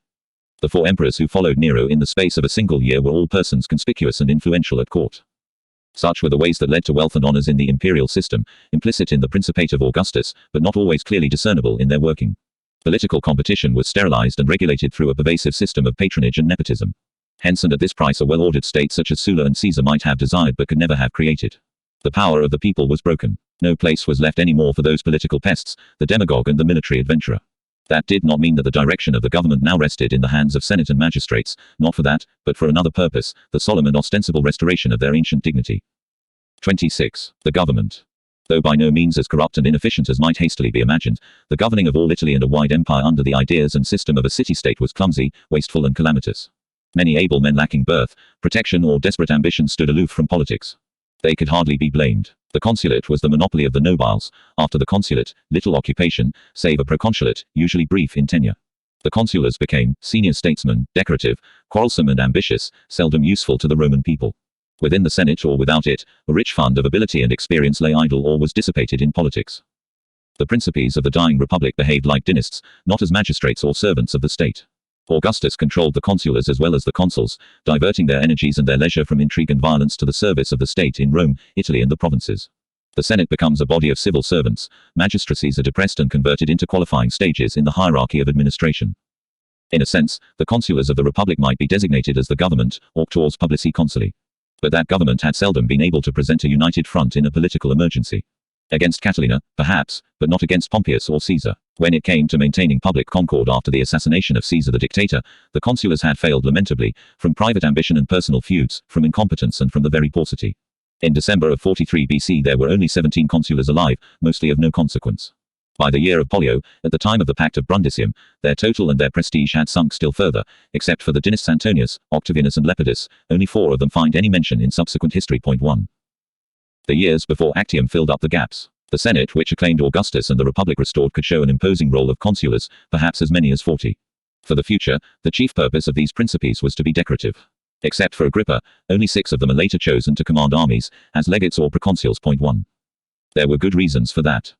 The 4 emperors who followed Nero in the space of a single year were all persons conspicuous and influential at court. Such were the ways that led to wealth and honors in the imperial system, implicit in the principate of Augustus, but not always clearly discernible in their working. Political competition was sterilized and regulated through a pervasive system of patronage and nepotism. Hence and at this price a well-ordered state such as Sulla and Caesar might have desired but could never have created. The power of the people was broken. No place was left any more for those political pests, the demagogue and the military adventurer. That did not mean that the direction of the government now rested in the hands of senate and magistrates, not for that, but for another purpose, the solemn and ostensible restoration of their ancient dignity. 26. The government. Though by no means as corrupt and inefficient as might hastily be imagined, the governing of all Italy and a wide empire under the ideas and system of a city-state was clumsy, wasteful and calamitous. Many able men lacking birth, protection or desperate ambition stood aloof from politics. They could hardly be blamed. The consulate was the monopoly of the nobiles. After the consulate, little occupation, save a proconsulate, usually brief in tenure. The consulars became senior statesmen, decorative, quarrelsome and ambitious, seldom useful to the Roman people. Within the Senate or without it, a rich fund of ability and experience lay idle or was dissipated in politics. The principes of the dying republic behaved like dynasts, not as magistrates or servants of the state. Augustus controlled the consulars as well as the consuls, diverting their energies and their leisure from intrigue and violence to the service of the state in Rome, Italy and the provinces. The Senate becomes a body of civil servants. Magistracies are depressed and converted into qualifying stages in the hierarchy of administration. In a sense, the consulars of the Republic might be designated as the government, auctores publici consuli. But that government had seldom been able to present a united front in a political emergency. Against Catilina, perhaps, but not against Pompeius or Caesar. When it came to maintaining public concord after the assassination of Caesar the dictator, the consulars had failed lamentably, from private ambition and personal feuds, from incompetence and from the very paucity. In December of 43 BC there were only 17 consulars alive, mostly of no consequence. By the year of Pollio, at the time of the Pact of Brundisium, their total and their prestige had sunk still further, except for the dynasts Antonius, Octavianus and Lepidus. Only 4 of them find any mention in subsequent history. 1. The years before Actium filled up the gaps. The Senate, which acclaimed Augustus and the Republic restored, could show an imposing roll of consulars, perhaps as many as 40. For the future, the chief purpose of these Principes was to be decorative. Except for Agrippa, only 6 of them are later chosen to command armies, as legates or proconsuls. 1. There were good reasons for that.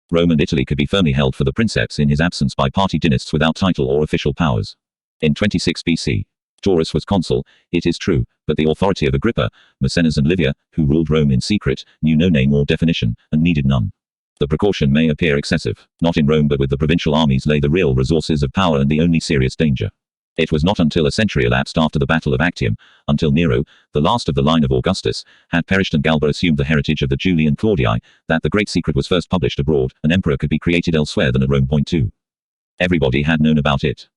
Rome and Italy could be firmly held for the Princeps in his absence by party dynasts without title or official powers. In 26 BC, Taurus was consul, it is true, but the authority of Agrippa, Maecenas and Livia, who ruled Rome in secret, knew no name or definition, and needed none. The precaution may appear excessive. Not in Rome but with the provincial armies lay the real resources of power and the only serious danger. It was not until a century elapsed after the Battle of Actium, until Nero, the last of the line of Augustus, had perished and Galba assumed the heritage of the Julii and Claudii, that the great secret was first published abroad. An emperor could be created elsewhere than at Rome. 2. Everybody had known about it.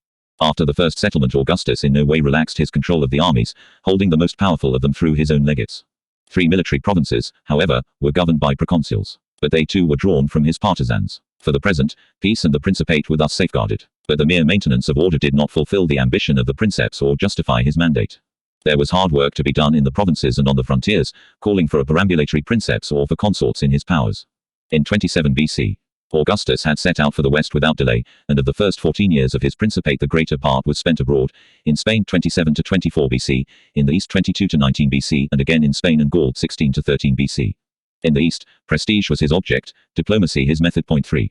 After the first settlement, Augustus in no way relaxed his control of the armies, holding the most powerful of them through his own legates. 3 military provinces, however, were governed by proconsuls, but they too were drawn from his partisans. For the present, peace and the Principate were thus safeguarded, but the mere maintenance of order did not fulfill the ambition of the Princeps or justify his mandate. There was hard work to be done in the provinces and on the frontiers, calling for a perambulatory Princeps or for consorts in his powers. In 27 BC, Augustus had set out for the west without delay, and of the first 14 years of his Principate the greater part was spent abroad, in Spain 27 to 24 BC, in the east 22 to 19 BC, and again in Spain and Gaul 16 to 13 BC. In the east, prestige was his object, diplomacy his method. 3.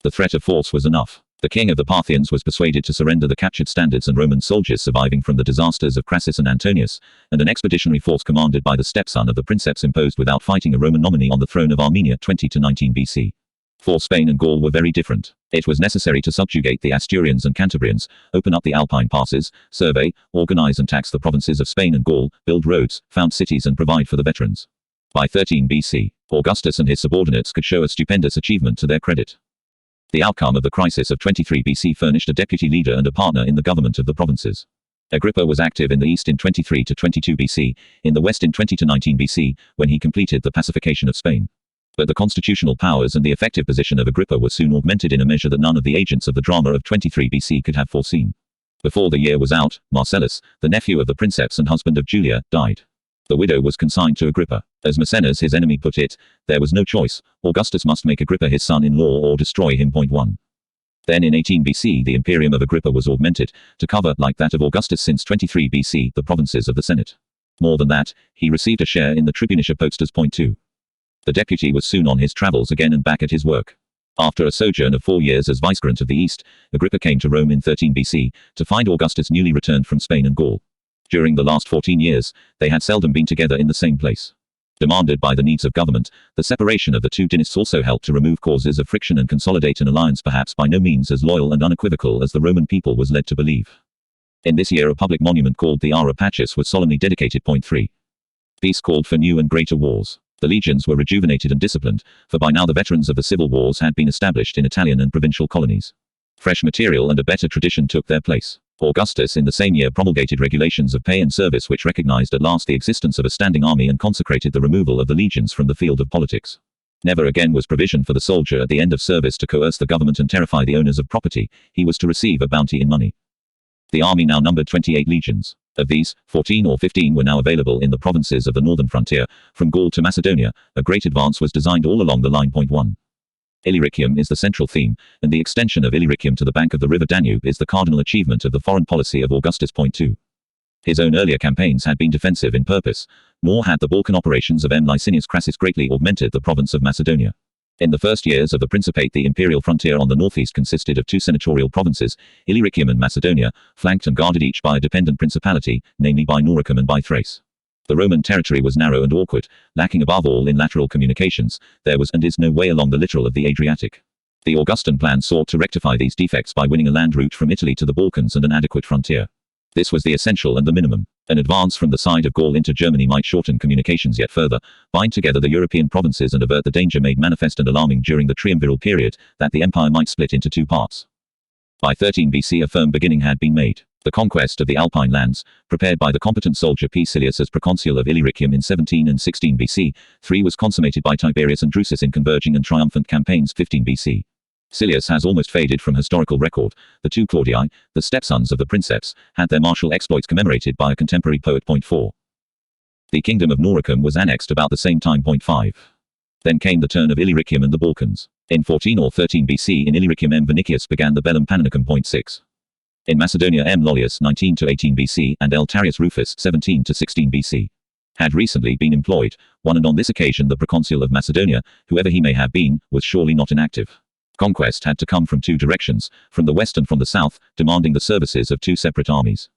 The threat of force was enough. The king of the Parthians was persuaded to surrender the captured standards and Roman soldiers surviving from the disasters of Crassus and Antonius, and an expeditionary force commanded by the stepson of the Princeps imposed without fighting a Roman nominee on the throne of Armenia 20 to 19 BC. For Spain and Gaul were very different. It was necessary to subjugate the Asturians and Cantabrians, open up the Alpine passes, survey, organize and tax the provinces of Spain and Gaul, build roads, found cities and provide for the veterans. By 13 BC, Augustus and his subordinates could show a stupendous achievement to their credit. The outcome of the crisis of 23 BC furnished a deputy leader and a partner in the government of the provinces. Agrippa was active in the east in 23 to 22 BC, in the west in 20 to 19 BC, when he completed the pacification of Spain. But the constitutional powers and the effective position of Agrippa were soon augmented in a measure that none of the agents of the drama of 23 BC could have foreseen. Before the year was out, Marcellus, the nephew of the Princeps and husband of Julia, died. The widow was consigned to Agrippa. As Maecenas his enemy put it, there was no choice, Augustus must make Agrippa his son-in-law or destroy him. 1. Then in 18 BC the imperium of Agrippa was augmented, to cover, like that of Augustus since 23 BC, the provinces of the Senate. More than that, he received a share in the tribuniciate postas. 2. The deputy was soon on his travels again and back at his work. After a sojourn of 4 years as vicegerent of the East, Agrippa came to Rome in 13 BC, to find Augustus newly returned from Spain and Gaul. During the last 14 years, they had seldom been together in the same place. Demanded by the needs of government, the separation of the two dynasts also helped to remove causes of friction and consolidate an alliance perhaps by no means as loyal and unequivocal as the Roman people was led to believe. In this year a public monument called the Ara Pacis was solemnly dedicated. 3. Peace called for new and greater wars. The legions were rejuvenated and disciplined, for by now the veterans of the civil wars had been established in Italian and provincial colonies. Fresh material and a better tradition took their place. Augustus in the same year promulgated regulations of pay and service which recognized at last the existence of a standing army and consecrated the removal of the legions from the field of politics. Never again was provision for the soldier at the end of service to coerce the government and terrify the owners of property, he was to receive a bounty in money. The army now numbered 28 legions. Of these, 14 or 15 were now available in the provinces of the northern frontier, from Gaul to Macedonia. A great advance was designed all along the line. 1. Illyricum is the central theme, and the extension of Illyricum to the bank of the river Danube is the cardinal achievement of the foreign policy of Augustus. 2. His own earlier campaigns had been defensive in purpose, nor had the Balkan operations of M. Licinius Crassus greatly augmented the province of Macedonia. In the first years of the Principate the imperial frontier on the northeast consisted of 2 senatorial provinces, Illyricum and Macedonia, flanked and guarded each by a dependent principality, namely by Noricum and by Thrace. The Roman territory was narrow and awkward, lacking above all in lateral communications. There was and is no way along the littoral of the Adriatic. The Augustan plan sought to rectify these defects by winning a land route from Italy to the Balkans and an adequate frontier. This was the essential and the minimum. An advance from the side of Gaul into Germany might shorten communications yet further, bind together the European provinces and avert the danger made manifest and alarming during the triumviral period, that the empire might split into 2 parts. By 13 BC a firm beginning had been made. The conquest of the Alpine lands, prepared by the competent soldier P. Silius as proconsul of Illyricum in 17 and 16 BC, 3 was consummated by Tiberius and Drusus in converging and triumphant campaigns 15 BC. Silius has almost faded from historical record. The two Claudii, the stepsons of the Princeps, had their martial exploits commemorated by a contemporary poet. 4. The kingdom of Noricum was annexed about the same time. 5. Then came the turn of Illyricum and the Balkans. In 14 or 13 BC in Illyricum M. Vinicius began the Bellum Pannonicum. 6. In Macedonia M. Lollius 19 to 18 BC and L. Tarius Rufus 17 to 16 BC had recently been employed, one, and on this occasion the proconsul of Macedonia, whoever he may have been, was surely not inactive. Conquest had to come from two directions, from the west and from the south, demanding the services of two separate armies.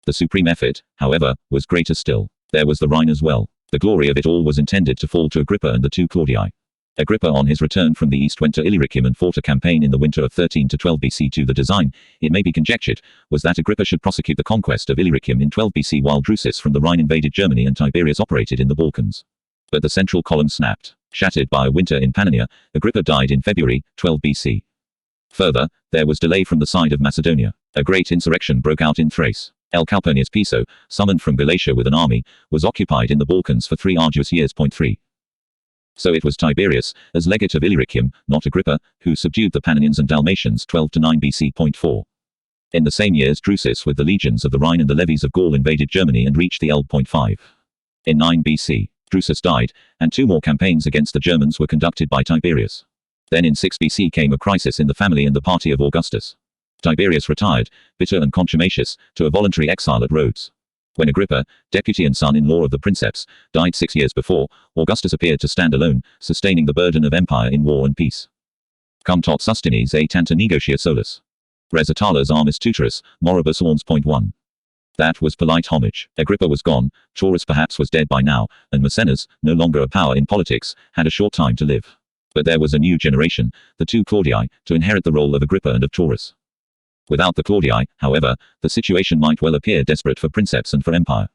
The supreme effort, however, was greater still. There was the Rhine as well. The glory of it all was intended to fall to Agrippa and the two Claudii. Agrippa on his return from the east went to Illyricum and fought a campaign in the winter of 13 to 12 BC. The design, it may be conjectured, was that Agrippa should prosecute the conquest of Illyricum in 12 BC while Drusus from the Rhine invaded Germany and Tiberius operated in the Balkans. But the central column snapped. Shattered by a winter in Pannonia, Agrippa died in February, 12 BC. Further, there was delay from the side of Macedonia. A great insurrection broke out in Thrace. L. Calpurnius Piso, summoned from Galatia with an army, was occupied in the Balkans for 3 arduous years. 3. So it was Tiberius, as legate of Illyricum, not Agrippa, who subdued the Pannonians and Dalmatians 12 to 9 BC. 4. In the same years Drusus with the legions of the Rhine and the levies of Gaul invaded Germany and reached the Elbe. 5. In 9 BC, Drusus died, and 2 more campaigns against the Germans were conducted by Tiberius. Then in 6 BC came a crisis in the family and the party of Augustus. Tiberius retired, bitter and contumacious, to a voluntary exile at Rhodes. When Agrippa, deputy and son-in-law of the Princeps, died 6 years before, Augustus appeared to stand alone, sustaining the burden of empire in war and peace. Cum tot sustinis et tanta negotia solus. Res Italas armis tutorus, moribus orns. 1. That was polite homage. Agrippa was gone, Taurus perhaps was dead by now, and Maecenas, no longer a power in politics, had a short time to live. But there was a new generation, the two Claudii, to inherit the role of Agrippa and of Taurus. Without the Claudii, however, the situation might well appear desperate for Princeps and for empire.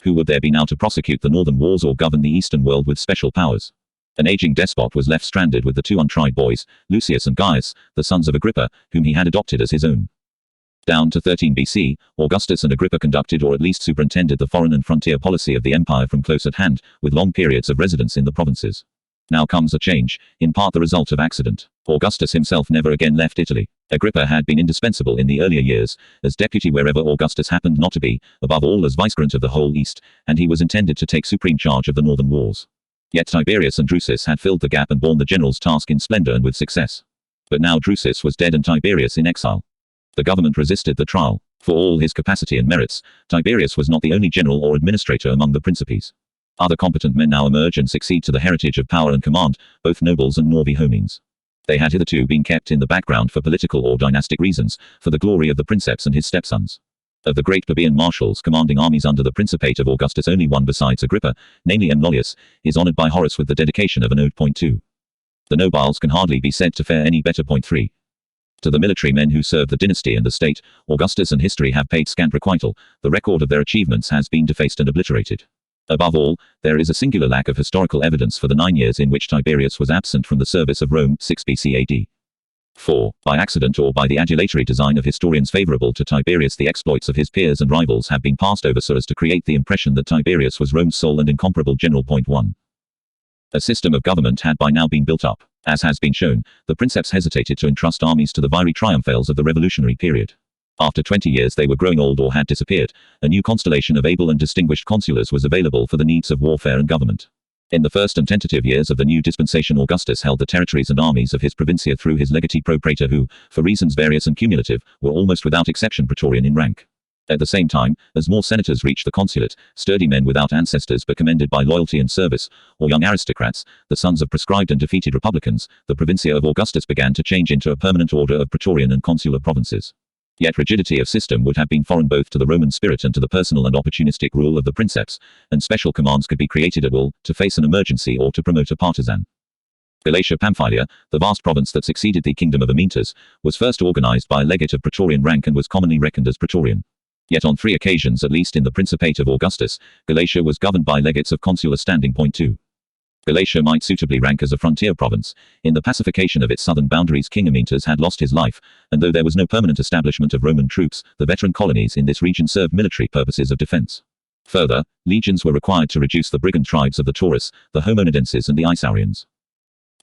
Who would there be now to prosecute the northern wars or govern the eastern world with special powers? An aging despot was left stranded with the 2 untried boys, Lucius and Gaius, the sons of Agrippa, whom he had adopted as his own. Down to 13 BC, Augustus and Agrippa conducted or at least superintended the foreign and frontier policy of the empire from close at hand, with long periods of residence in the provinces. Now comes a change, in part the result of accident. Augustus himself never again left Italy. Agrippa had been indispensable in the earlier years, as deputy wherever Augustus happened not to be, above all as vicegerent of the whole East, and he was intended to take supreme charge of the northern wars. Yet Tiberius and Drusus had filled the gap and borne the general's task in splendor and with success. But now Drusus was dead and Tiberius in exile. The government resisted the trial. For all his capacity and merits, Tiberius was not the only general or administrator among the Principes. Other competent men now emerge and succeed to the heritage of power and command, both nobles and Norvi homenes. They had hitherto been kept in the background for political or dynastic reasons, for the glory of the Princeps and his stepsons. Of the great plebeian marshals commanding armies under the Principate of Augustus, only one besides Agrippa, namely M. Lollius, is honored by Horace with the dedication of an ode. 2. The nobiles can hardly be said to fare any better. 3. To the military men who served the dynasty and the state, Augustus and history have paid scant requital. The record of their achievements has been defaced and obliterated. Above all, there is a singular lack of historical evidence for the 9 years in which Tiberius was absent from the service of Rome, 6 BC AD. 4. By accident or by the adulatory design of historians favorable to Tiberius, the exploits of his peers and rivals have been passed over so as to create the impression that Tiberius was Rome's sole and incomparable general. 1. A system of government had by now been built up. As has been shown, the Princeps hesitated to entrust armies to the virile triumphales of the revolutionary period. After 20 years they were growing old or had disappeared. A new constellation of able and distinguished consulars was available for the needs of warfare and government. In the first and tentative years of the new dispensation, Augustus held the territories and armies of his provincia through his legati pro praetor who, for reasons various and cumulative, were almost without exception praetorian in rank. At the same time, as more senators reached the consulate, sturdy men without ancestors but commended by loyalty and service, or young aristocrats, the sons of proscribed and defeated republicans, the provincia of Augustus began to change into a permanent order of praetorian and consular provinces. Yet rigidity of system would have been foreign both to the Roman spirit and to the personal and opportunistic rule of the Princeps, and special commands could be created at will, to face an emergency or to promote a partisan. Galatia Pamphylia, the vast province that succeeded the kingdom of Amyntas, was first organized by a legate of praetorian rank and was commonly reckoned as praetorian. Yet on 3 occasions at least in the Principate of Augustus, Galatia was governed by legates of consular standing. 2. Galatia might suitably rank as a frontier province. In the pacification of its southern boundaries King Amyntas had lost his life, and though there was no permanent establishment of Roman troops, the veteran colonies in this region served military purposes of defense. Further, legions were required to reduce the brigand tribes of the Taurus, the Homonidenses and the Isaurians.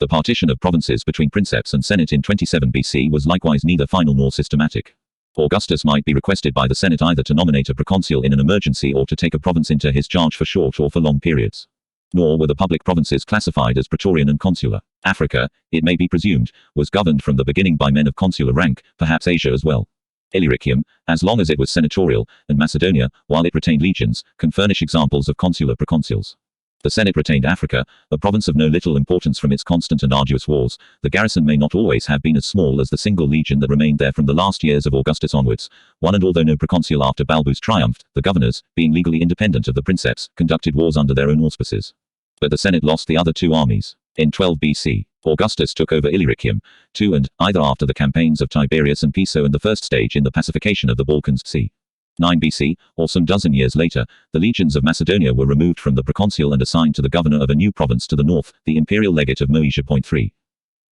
The partition of provinces between princeps and senate in 27 BC was likewise neither final nor systematic. Augustus might be requested by the senate either to nominate a proconsul in an emergency or to take a province into his charge for short or for long periods. Nor were the public provinces classified as praetorian and consular. Africa, it may be presumed, was governed from the beginning by men of consular rank, perhaps Asia as well. Illyricum, as long as it was senatorial, and Macedonia, while it retained legions, can furnish examples of consular proconsuls. The Senate retained Africa, a province of no little importance from its constant and arduous wars. The garrison may not always have been as small as the single legion that remained there from the last years of Augustus onwards. And although no proconsul after Balbus triumphed, the governors, being legally independent of the princeps, conducted wars under their own auspices. But the Senate lost the other two armies. In 12 BC, Augustus took over Illyricum, either after the campaigns of Tiberius and Piso and the first stage in the pacification of the Balkans. c. 9 BC, or some dozen years later, the legions of Macedonia were removed from the proconsul and assigned to the governor of a new province to the north, the imperial legate of Moesia. 3.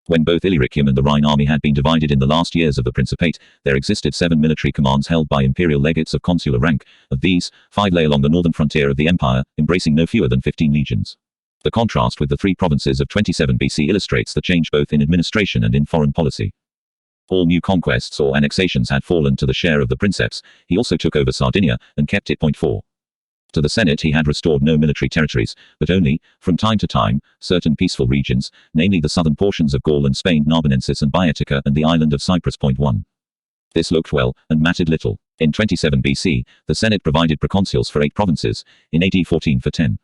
When both Illyricum and the Rhine army had been divided in the last years of the Principate, there existed 7 military commands held by imperial legates of consular rank. Of these, 5 lay along the northern frontier of the empire, embracing no fewer than 15 legions. The contrast with the 3 provinces of 27 BC illustrates the change both in administration and in foreign policy. All new conquests or annexations had fallen to the share of the princeps. He also took over Sardinia, and kept it. 4. To the Senate he had restored no military territories, but only, from time to time, certain peaceful regions, namely the southern portions of Gaul and Spain, Narbonensis and Boeotia, and the island of Cyprus. 1. This looked well, and mattered little. In 27 BC, the Senate provided proconsuls for 8 provinces, in AD 14 for 10.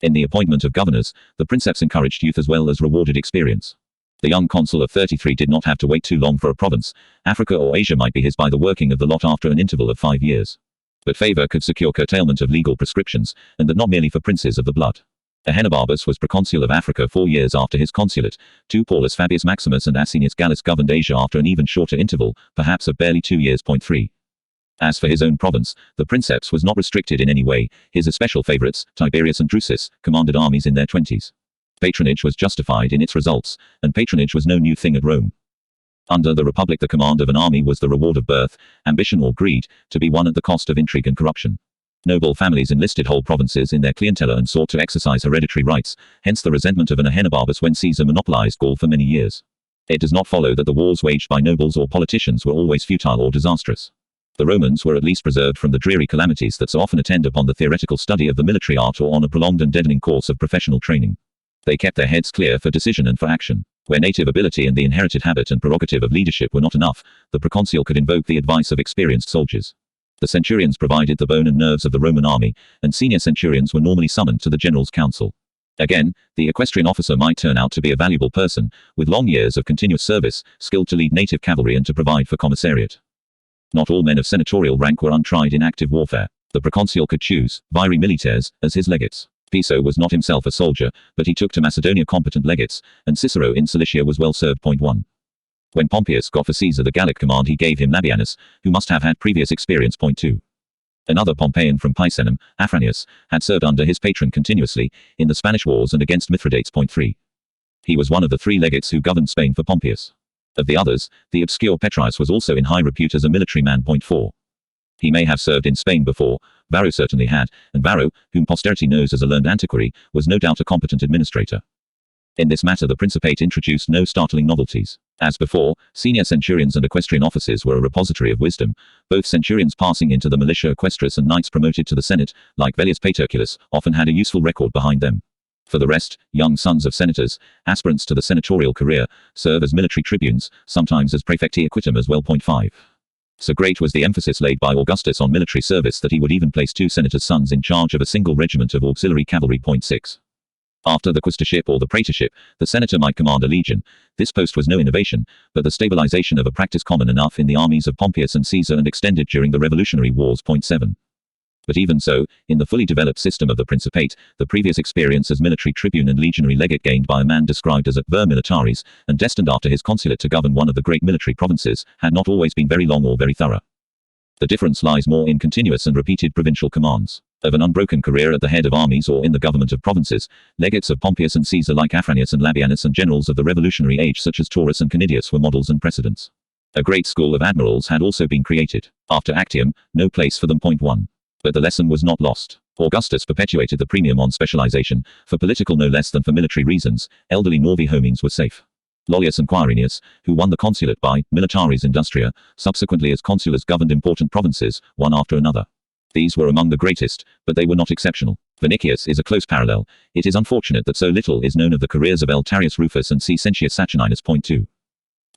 In the appointment of governors, the princeps encouraged youth as well as rewarded experience. The young consul of 33 did not have to wait too long for a province. Africa or Asia might be his by the working of the lot after an interval of 5 years. But favor could secure curtailment of legal prescriptions, and that not merely for princes of the blood. Ahenobarbus was proconsul of Africa 4 years after his consulate. 2 Paulus Fabius Maximus and Asinius Gallus governed Asia after an even shorter interval, perhaps of barely 2 years. 3. As for his own province, the princeps was not restricted in any way. His especial favorites, Tiberius and Drusus, commanded armies in their 20s. Patronage was justified in its results, and patronage was no new thing at Rome. Under the Republic the command of an army was the reward of birth, ambition or greed, to be won at the cost of intrigue and corruption. Noble families enlisted whole provinces in their clientela and sought to exercise hereditary rights, hence the resentment of an Ahenobarbus when Caesar monopolized Gaul for many years. It does not follow that the wars waged by nobles or politicians were always futile or disastrous. The Romans were at least preserved from the dreary calamities that so often attend upon the theoretical study of the military art or on a prolonged and deadening course of professional training. They kept their heads clear for decision and for action. Where native ability and the inherited habit and prerogative of leadership were not enough, the proconsul could invoke the advice of experienced soldiers. The centurions provided the bone and nerves of the Roman army, and senior centurions were normally summoned to the general's council. Again, the equestrian officer might turn out to be a valuable person, with long years of continuous service, skilled to lead native cavalry and to provide for commissariat. Not all men of senatorial rank were untried in active warfare. The proconsul could choose viri militares as his legates. Piso was not himself a soldier, but he took to Macedonia competent legates, and Cicero in Cilicia was well served. 1. When Pompeius got for Caesar the Gallic command he gave him Labianus, who must have had previous experience. 2. Another Pompeian from Picenum, Afranius, had served under his patron continuously, in the Spanish wars and against Mithridates. 3. He was one of the 3 legates who governed Spain for Pompeius. Of the others, the obscure Petraius was also in high repute as a military man. 4. He may have served in Spain before. Varro certainly had, and Varro, whom posterity knows as a learned antiquary, was no doubt a competent administrator. In this matter the Principate introduced no startling novelties. As before, senior centurions and equestrian officers were a repository of wisdom, both centurions passing into the militia equestris and knights promoted to the Senate, like Velleius Paterculus, often had a useful record behind them. For the rest, young sons of senators, aspirants to the senatorial career, serve as military tribunes, sometimes as praefecti equitum as well. 5. So great was the emphasis laid by Augustus on military service that he would even place 2 senators' sons in charge of a single regiment of auxiliary cavalry. 6. After the quaestorship or the praetorship, the senator might command a legion. This post was no innovation, but the stabilization of a practice common enough in the armies of Pompeius and Caesar and extended during the Revolutionary Wars. 7. But even so, in the fully developed system of the Principate, the previous experience as military tribune and legionary legate gained by a man described as a ver militaris, and destined after his consulate to govern one of the great military provinces, had not always been very long or very thorough. The difference lies more in continuous and repeated provincial commands. Of an unbroken career at the head of armies or in the government of provinces, legates of Pompeius and Caesar like Afranius and Labianus and generals of the revolutionary age such as Taurus and Canidius were models and precedents. A great school of admirals had also been created. After Actium, no place for them. 1. But the lesson was not lost. Augustus perpetuated the premium on specialization, for political no less than for military reasons. Elderly Norvi homes were safe. Lollius and Quirinius, who won the consulate by militaris industria, subsequently as consules governed important provinces, one after another. These were among the greatest, but they were not exceptional. Vinicius is a close parallel. It is unfortunate that so little is known of the careers of L. Tarius Rufus and C. Sentius Saturninus. 2.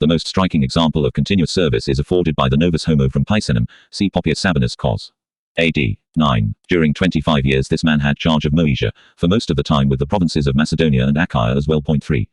The most striking example of continuous service is afforded by the Novus Homo from Picenum, C. Poppaeus Sabinus Cos. A.D. 9. During 25 years this man had charge of Moesia, for most of the time with the provinces of Macedonia and Achaia as well. 3.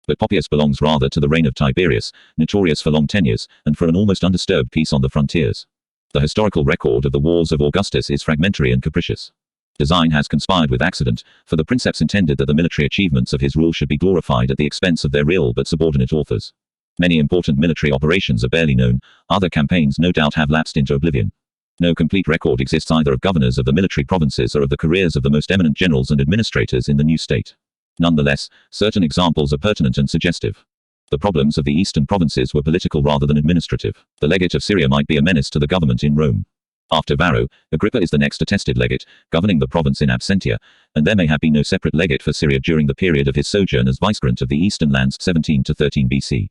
But Poppaeus belongs rather to the reign of Tiberius, notorious for long tenures, and for an almost undisturbed peace on the frontiers. The historical record of the wars of Augustus is fragmentary and capricious. Design has conspired with accident, for the Princeps intended that the military achievements of his rule should be glorified at the expense of their real but subordinate authors. Many important military operations are barely known, other campaigns no doubt have lapsed into oblivion. No complete record exists either of governors of the military provinces or of the careers of the most eminent generals and administrators in the new state. Nonetheless, certain examples are pertinent and suggestive. The problems of the eastern provinces were political rather than administrative. The legate of Syria might be a menace to the government in Rome. After Varro, Agrippa is the next attested legate, governing the province in absentia, and there may have been no separate legate for Syria during the period of his sojourn as vicegerent of the eastern lands 17 to 13 BC.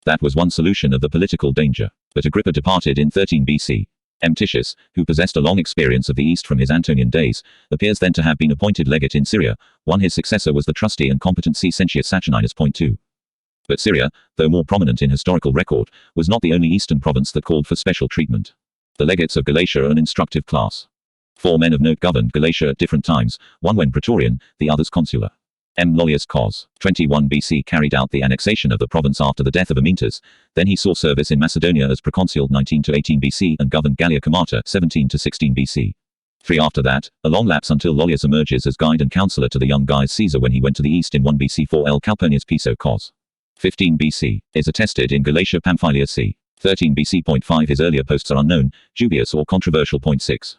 That was one solution of the political danger. But Agrippa departed in 13 BC. M. Titius, who possessed a long experience of the East from his Antonian days, appears then to have been appointed legate in Syria. His successor was the trusty and competent C. Sentius Saturninus. 2. But Syria, though more prominent in historical record, was not the only eastern province that called for special treatment. The legates of Galatia are an instructive class. 4 men of note governed Galatia at different times, one when praetorian, the others consular. M. Lollius Cos. 21 BC carried out the annexation of the province after the death of Amyntas. Then he saw service in Macedonia as proconsul 19 to 18 BC and governed Gallia Comata 17 to 16 BC. 3 after that, a long lapse until Lollius emerges as guide and counselor to the young Gaius Caesar when he went to the east in 1 BC. 4 L. Calpurnius Piso Cos. 15 BC, is attested in Galatia Pamphylia c. 13 BC. 5 His earlier posts are unknown, dubious or controversial. 6.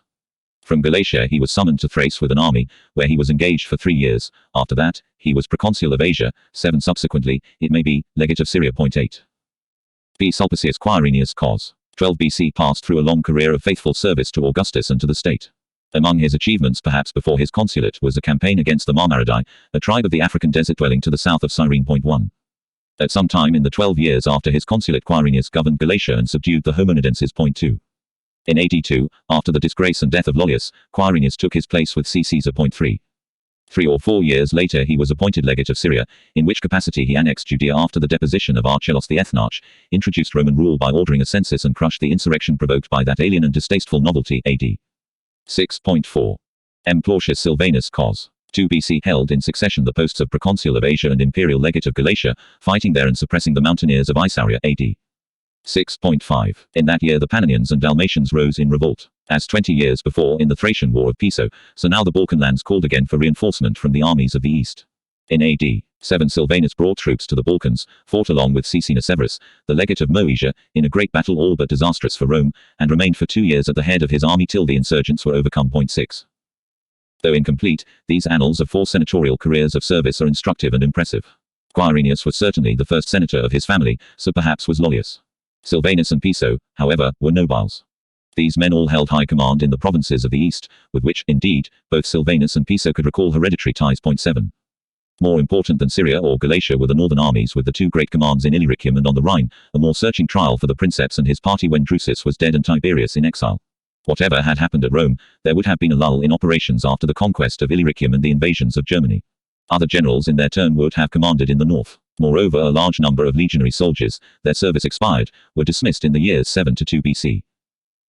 From Galatia he was summoned to Thrace with an army, where he was engaged for 3 years. After that, he was proconsul of Asia, 7 subsequently, it may be, legate of Syria. 8. B. Sulpicius Quirinius Cos. 12 BC passed through a long career of faithful service to Augustus and to the state. Among his achievements perhaps before his consulate was a campaign against the Marmaridae, a tribe of the African desert dwelling to the south of Cyrene. 1. At some time in the 12 years after his consulate Quirinius governed Galatia and subdued the Homonidenses. 2. In AD 2, after the disgrace and death of Lollius, Quirinius took his place with C. Caesar. 3. 3 or 4 years later he was appointed legate of Syria, in which capacity he annexed Judea after the deposition of Archelaus the Ethnarch, introduced Roman rule by ordering a census and crushed the insurrection provoked by that alien and distasteful novelty. AD 6.4. M. Plautius Silvanus Cos. 2 BC held in succession the posts of proconsul of Asia and imperial legate of Galatia, fighting there and suppressing the mountaineers of Isauria. AD 6.5. In that year the Pannonians and Dalmatians rose in revolt. As 20 years before in the Thracian War of Piso, so now the Balkan lands called again for reinforcement from the armies of the east. In AD 7 Silvanus brought troops to the Balkans, fought along with Caesenus Severus, the legate of Moesia, in a great battle all but disastrous for Rome, and remained for 2 years at the head of his army till the insurgents were overcome. 6. Though incomplete, these annals of 4 senatorial careers of service are instructive and impressive. Quirinius was certainly the first senator of his family, so perhaps was Lollius. Silvanus and Piso, however, were nobiles. These men all held high command in the provinces of the east, with which, indeed, both Silvanus and Piso could recall hereditary ties. 7. More important than Syria or Galatia were the northern armies with the 2 great commands in Illyricum and on the Rhine, a more searching trial for the Princeps and his party when Drusus was dead and Tiberius in exile. Whatever had happened at Rome, there would have been a lull in operations after the conquest of Illyricum and the invasions of Germany. Other generals in their turn would have commanded in the north. Moreover, a large number of legionary soldiers, their service expired, were dismissed in the years 7 to 2 BC.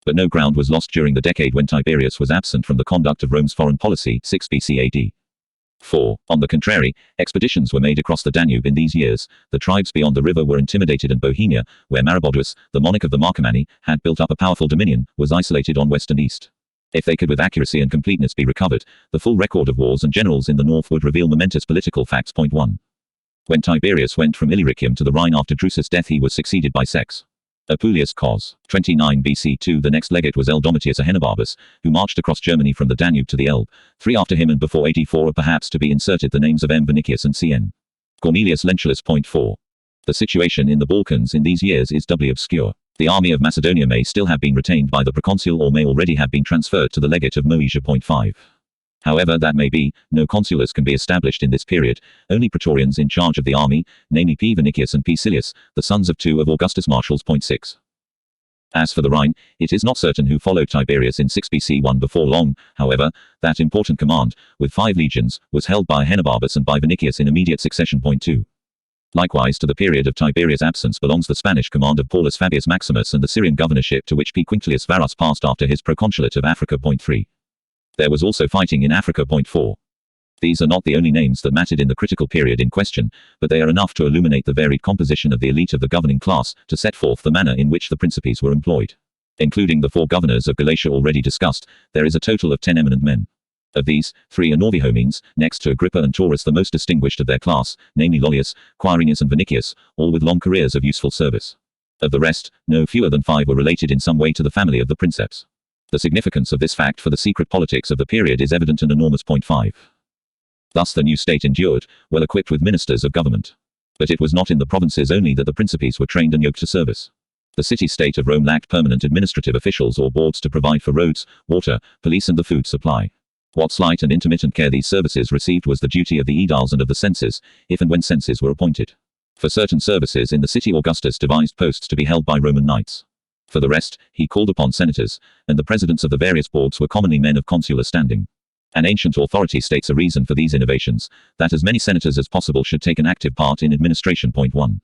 But no ground was lost during the decade when Tiberius was absent from the conduct of Rome's foreign policy. 6 BC AD 4. On the contrary, expeditions were made across the Danube in these years. The tribes beyond the river were intimidated, and Bohemia, where Maroboduus, the monarch of the Marcomanni, had built up a powerful dominion, was isolated on west and east. If they could with accuracy and completeness be recovered, the full record of wars and generals in the north would reveal momentous political facts. 1. When Tiberius went from Illyricum to the Rhine after Drusus' death he was succeeded by Sex. Apuleius Cos. 29 BC 2 The next legate was L. Domitius Ahenobarbus, who marched across Germany from the Danube to the Elbe. 3 After him and before 84 are perhaps to be inserted the names of M. Vinicius and C.N. Cornelius Lentulus. 4. The situation in the Balkans in these years is doubly obscure. The army of Macedonia may still have been retained by the proconsul or may already have been transferred to the legate of Moesia. 5. However that may be, no consulars can be established in this period, only praetorians in charge of the army, namely P. Vinicius and P. Silius, the sons of two of Augustus' marshals. 6. As for the Rhine, it is not certain who followed Tiberius in 6 BC1 before long, however, that important command, with 5 legions, was held by Ahenobarbus and by Vinicius in immediate succession. 2. Likewise to the period of Tiberius' absence belongs the Spanish command of Paulus Fabius Maximus and the Syrian governorship to which P. Quintilius Varus passed after his proconsulate of Africa. 3. There was also fighting in Africa. 4. These are not the only names that mattered in the critical period in question, but they are enough to illuminate the varied composition of the elite of the governing class, to set forth the manner in which the Principes were employed. Including the 4 governors of Galatia already discussed, there is a total of 10 eminent men. Of these, 3 are Norvihomenes, next to Agrippa and Taurus the most distinguished of their class, namely Lollius, Quirinius and Vinicius, all with long careers of useful service. Of the rest, no fewer than 5 were related in some way to the family of the Princeps. The significance of this fact for the secret politics of the period is evident and enormous. 5. Thus the new state endured, well equipped with ministers of government. But it was not in the provinces only that the Principes were trained and yoked to service. The city-state of Rome lacked permanent administrative officials or boards to provide for roads, water, police and the food supply. What slight and intermittent care these services received was the duty of the aediles and of the censors, if and when censors were appointed. For certain services in the city Augustus devised posts to be held by Roman knights. For the rest, he called upon senators, and the presidents of the various boards were commonly men of consular standing. An ancient authority states a reason for these innovations, that as many senators as possible should take an active part in administration. 1.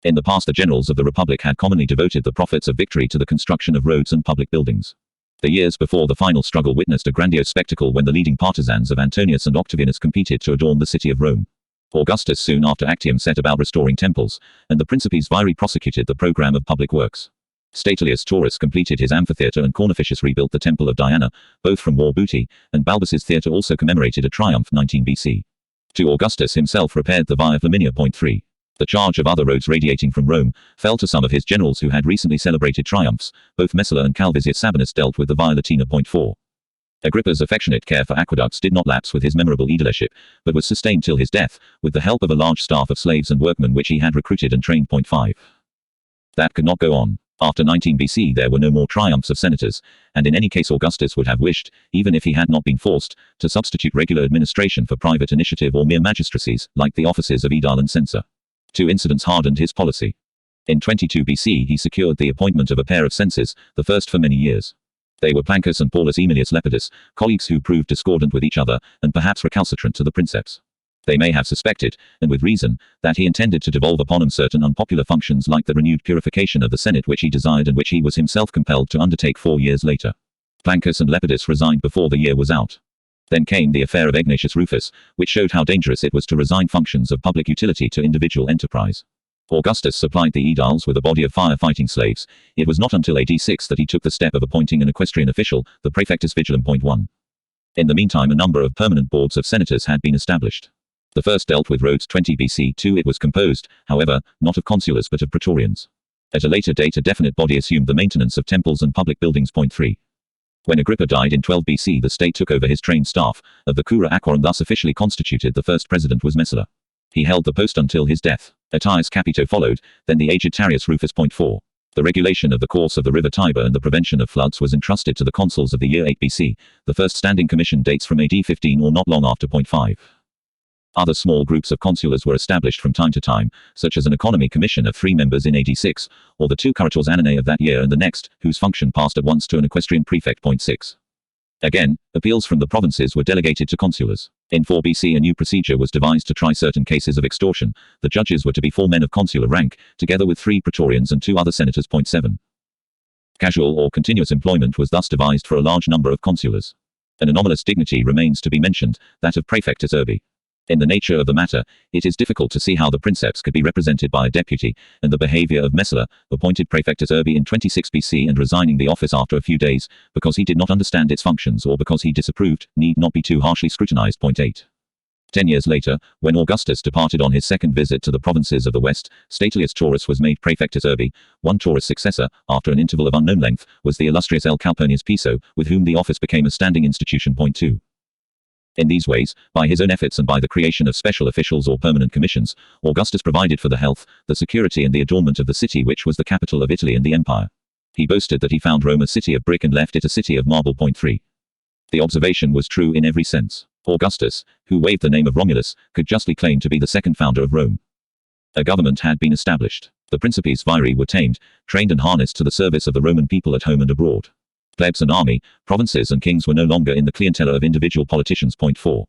In the past the generals of the Republic had commonly devoted the profits of victory to the construction of roads and public buildings. The years before the final struggle witnessed a grandiose spectacle when the leading partisans of Antonius and Octavianus competed to adorn the city of Rome. Augustus soon after Actium set about restoring temples, and the Principes Viri prosecuted the program of public works. Statilius Taurus completed his amphitheatre and Cornificius rebuilt the temple of Diana, both from war booty, and Balbus's theatre also commemorated a triumph 19 BC. 2. Augustus himself repaired the Via Flaminia. 3. The charge of other roads radiating from Rome fell to some of his generals who had recently celebrated triumphs. Both Messala and Calvisius Sabinus dealt with the Via Latina. 4. Agrippa's affectionate care for aqueducts did not lapse with his memorable aedileship, but was sustained till his death, with the help of a large staff of slaves and workmen which he had recruited and trained. 5. That could not go on. After 19 BC there were no more triumphs of senators, and in any case Augustus would have wished, even if he had not been forced, to substitute regular administration for private initiative or mere magistracies, like the offices of aedile and censor. 2 incidents hardened his policy. In 22 BC he secured the appointment of a pair of censors, the first for many years. They were Plancus and Paulus Aemilius Lepidus, colleagues who proved discordant with each other, and perhaps recalcitrant to the Princeps. They may have suspected, and with reason, that he intended to devolve upon him certain unpopular functions like the renewed purification of the Senate which he desired and which he was himself compelled to undertake 4 years later. Plancus and Lepidus resigned before the year was out. Then came the affair of Egnatius Rufus, which showed how dangerous it was to resign functions of public utility to individual enterprise. Augustus supplied the aediles with a body of fire-fighting slaves. It was not until AD 6 that he took the step of appointing an equestrian official, the praefectus vigilum. 1. In the meantime a number of permanent boards of senators had been established. The first dealt with roads. 20 BC. 2. It was composed, however, not of consulars but of praetorians. At a later date a definite body assumed the maintenance of temples and public buildings. 3. When Agrippa died in 12 BC the state took over his trained staff, of the Cura Aquarum thus officially constituted. The first president was Messala. He held the post until his death. Attius Capito followed, then the aged Tarius Rufus. 4. The regulation of the course of the river Tiber and the prevention of floods was entrusted to the consuls of the year 8 BC. The first standing commission dates from AD 15 or not long after. 5. Other small groups of consulars were established from time to time, such as an economy commission of 3 members in AD 6, or the 2 curators annonae of that year and the next, whose function passed at once to an equestrian prefect. 6. Again, appeals from the provinces were delegated to consulars. In 4 BC a new procedure was devised to try certain cases of extortion. The judges were to be 4 men of consular rank, together with 3 praetorians and 2 other senators. 7. Casual or continuous employment was thus devised for a large number of consulars. An anomalous dignity remains to be mentioned, that of praefectus urbi. In the nature of the matter, it is difficult to see how the princeps could be represented by a deputy, and the behavior of Messala, appointed praefectus urbi in 26 BC and resigning the office after a few days, because he did not understand its functions or because he disapproved, need not be too harshly scrutinized. 8. 10 years later, when Augustus departed on his second visit to the provinces of the west, Statilius Taurus was made praefectus urbi. 1 Taurus' successor, after an interval of unknown length, was the illustrious L. Calpurnius Piso, with whom the office became a standing institution. 2. In these ways, by his own efforts and by the creation of special officials or permanent commissions, Augustus provided for the health, the security and the adornment of the city which was the capital of Italy and the empire. He boasted that he found Rome a city of brick and left it a city of marble. 3. The observation was true in every sense. Augustus, who waved the name of Romulus, could justly claim to be the second founder of Rome. A government had been established. The Principes viri were tamed, trained and harnessed to the service of the Roman people at home and abroad. Plebs and army, provinces and kings were no longer in the clientela of individual politicians. 4.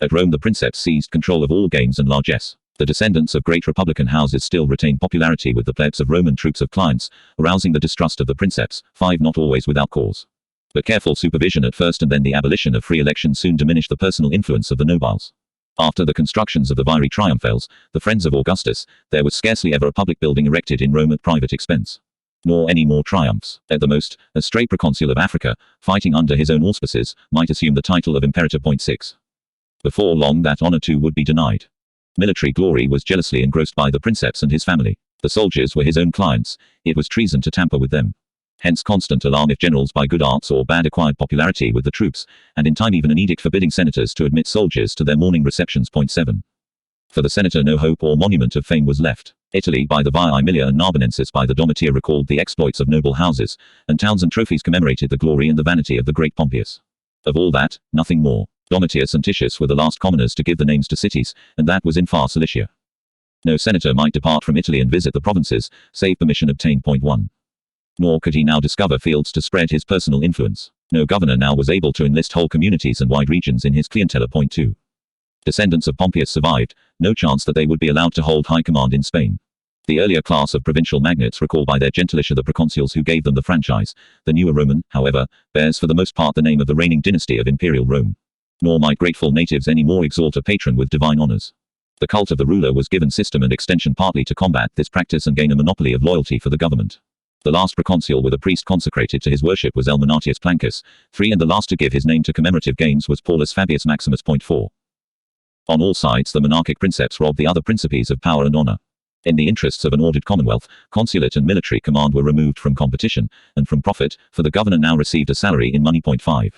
At Rome the Princeps seized control of all games and largesse. The descendants of great republican houses still retained popularity with the plebs of Roman troops of clients, arousing the distrust of the Princeps. 5. Not always without cause. But careful supervision at first and then the abolition of free elections soon diminished the personal influence of the nobiles. After the constructions of the viri triumphales, the friends of Augustus, there was scarcely ever a public building erected in Rome at private expense. Nor any more triumphs. At the most, a stray proconsul of Africa, fighting under his own auspices, might assume the title of imperator. 6. Before long that honor too would be denied. Military glory was jealously engrossed by the Princeps and his family. The soldiers were his own clients, it was treason to tamper with them. Hence constant alarm if generals by good arts or bad acquired popularity with the troops, and in time even an edict forbidding senators to admit soldiers to their morning receptions. 7. For the senator no hope or monument of fame was left. Italy by the Via Aemilia and Narbonensis by the Domitia recalled the exploits of noble houses, and towns and trophies commemorated the glory and the vanity of the great Pompeius. Of all that, nothing more. Domitius and Titius were the last commoners to give the names to cities, and that was in far Cilicia. No senator might depart from Italy and visit the provinces, save permission obtained. 1. Nor could he now discover fields to spread his personal influence. No governor now was able to enlist whole communities and wide regions in his clientela. 2. Descendants of Pompeius survived, no chance that they would be allowed to hold high command in Spain. The earlier class of provincial magnates recall by their gentilicia the proconsuls who gave them the franchise. The newer Roman, however, bears for the most part the name of the reigning dynasty of imperial Rome. Nor might grateful natives any more exalt a patron with divine honors. The cult of the ruler was given system and extension partly to combat this practice and gain a monopoly of loyalty for the government. The last proconsul with a priest consecrated to his worship was L. Manatius Plancus. 3. And the last to give his name to commemorative games was Paulus Fabius Maximus. 4. On all sides the monarchic princeps robbed the other principes of power and honor. In the interests of an ordered commonwealth, consulate and military command were removed from competition, and from profit, for the governor now received a salary in money. 5.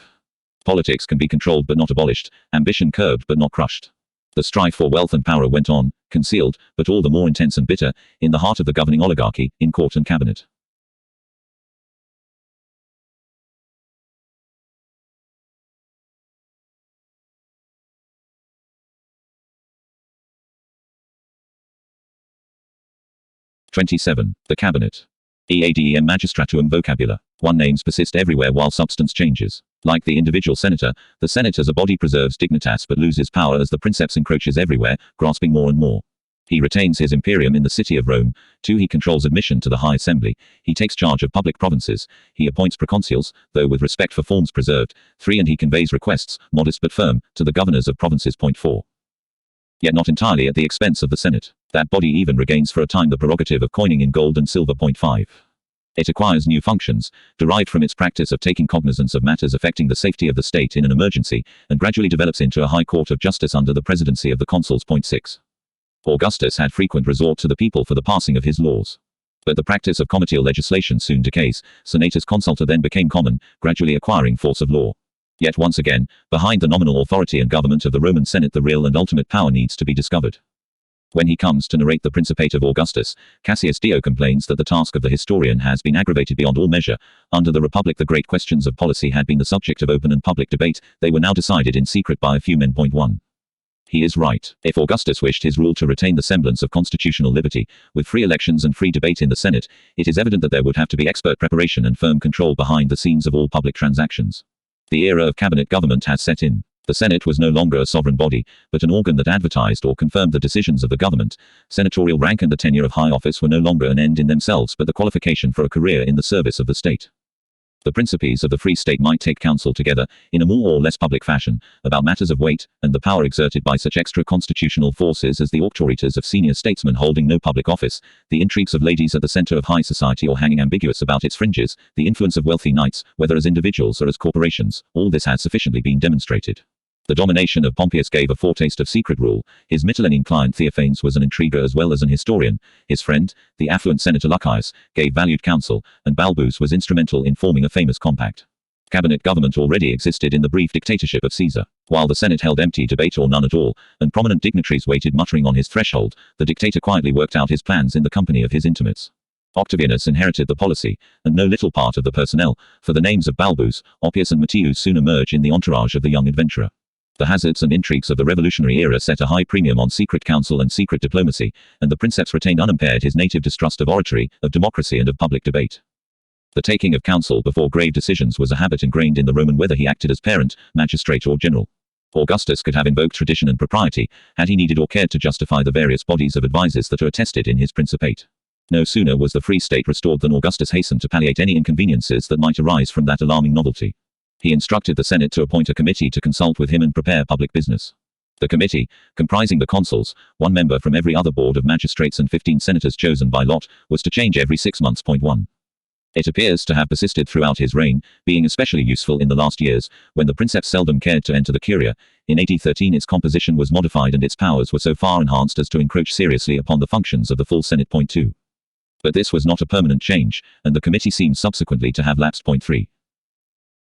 Politics can be controlled but not abolished, ambition curbed but not crushed. The strife for wealth and power went on, concealed, but all the more intense and bitter, in the heart of the governing oligarchy, in court and cabinet. (27) The Cabinet. Eadem magistratuum vocabula. One names persist everywhere while substance changes. Like the individual senator, the Senate as a body preserves dignitas but loses power as the Princeps encroaches everywhere, grasping more and more. He retains his imperium in the city of Rome. 2. He controls admission to the High Assembly. He takes charge of public provinces. He appoints proconsuls, though with respect for forms preserved. 3. And he conveys requests, modest but firm, to the governors of provinces. 4. Yet not entirely at the expense of the Senate. That body even regains for a time the prerogative of coining in gold and silver. 5. It acquires new functions, derived from its practice of taking cognizance of matters affecting the safety of the state in an emergency, and gradually develops into a high court of justice under the presidency of the consuls. 6. Augustus had frequent resort to the people for the passing of his laws. But the practice of comitial legislation soon decays. Senatus consulta then became common, gradually acquiring force of law. Yet once again, behind the nominal authority and government of the Roman Senate the real and ultimate power needs to be discovered. When he comes to narrate the Principate of Augustus, Cassius Dio complains that the task of the historian has been aggravated beyond all measure. Under the Republic the great questions of policy had been the subject of open and public debate, they were now decided in secret by a few men. 1. He is right. If Augustus wished his rule to retain the semblance of constitutional liberty, with free elections and free debate in the Senate, it is evident that there would have to be expert preparation and firm control behind the scenes of all public transactions. The era of cabinet government has set in. The Senate was no longer a sovereign body, but an organ that advertised or confirmed the decisions of the government. Senatorial rank and the tenure of high office were no longer an end in themselves but the qualification for a career in the service of the state. The Principes of the Free State might take counsel together, in a more or less public fashion, about matters of weight, and the power exerted by such extra-constitutional forces as the auctoritas of senior statesmen holding no public office, the intrigues of ladies at the center of high society or hanging ambiguous about its fringes, the influence of wealthy knights, whether as individuals or as corporations, all this has sufficiently been demonstrated. The domination of Pompeius gave a foretaste of secret rule. His Mytilenean client Theophanes was an intriguer as well as an historian. His friend, the affluent senator Lucius, gave valued counsel, and Balbus was instrumental in forming a famous compact. Cabinet government already existed in the brief dictatorship of Caesar. While the Senate held empty debate or none at all, and prominent dignitaries waited muttering on his threshold, the dictator quietly worked out his plans in the company of his intimates. Octavianus inherited the policy, and no little part of the personnel, for the names of Balbus, Oppius and Matius soon emerge in the entourage of the young adventurer. The hazards and intrigues of the revolutionary era set a high premium on secret counsel and secret diplomacy, and the princeps retained unimpaired his native distrust of oratory, of democracy and of public debate. The taking of counsel before grave decisions was a habit ingrained in the Roman, whether he acted as parent, magistrate or general. Augustus could have invoked tradition and propriety, had he needed or cared to justify the various bodies of advisers that are attested in his Principate. No sooner was the free state restored than Augustus hastened to palliate any inconveniences that might arise from that alarming novelty. He instructed the Senate to appoint a committee to consult with him and prepare public business. The committee, comprising the consuls, one member from every other board of magistrates and 15 senators chosen by lot, was to change every 6 months. 1. It appears to have persisted throughout his reign, being especially useful in the last years, when the princeps seldom cared to enter the curia. In AD 13 its composition was modified and its powers were so far enhanced as to encroach seriously upon the functions of the full Senate. 2. But this was not a permanent change, and the committee seems subsequently to have lapsed. 3.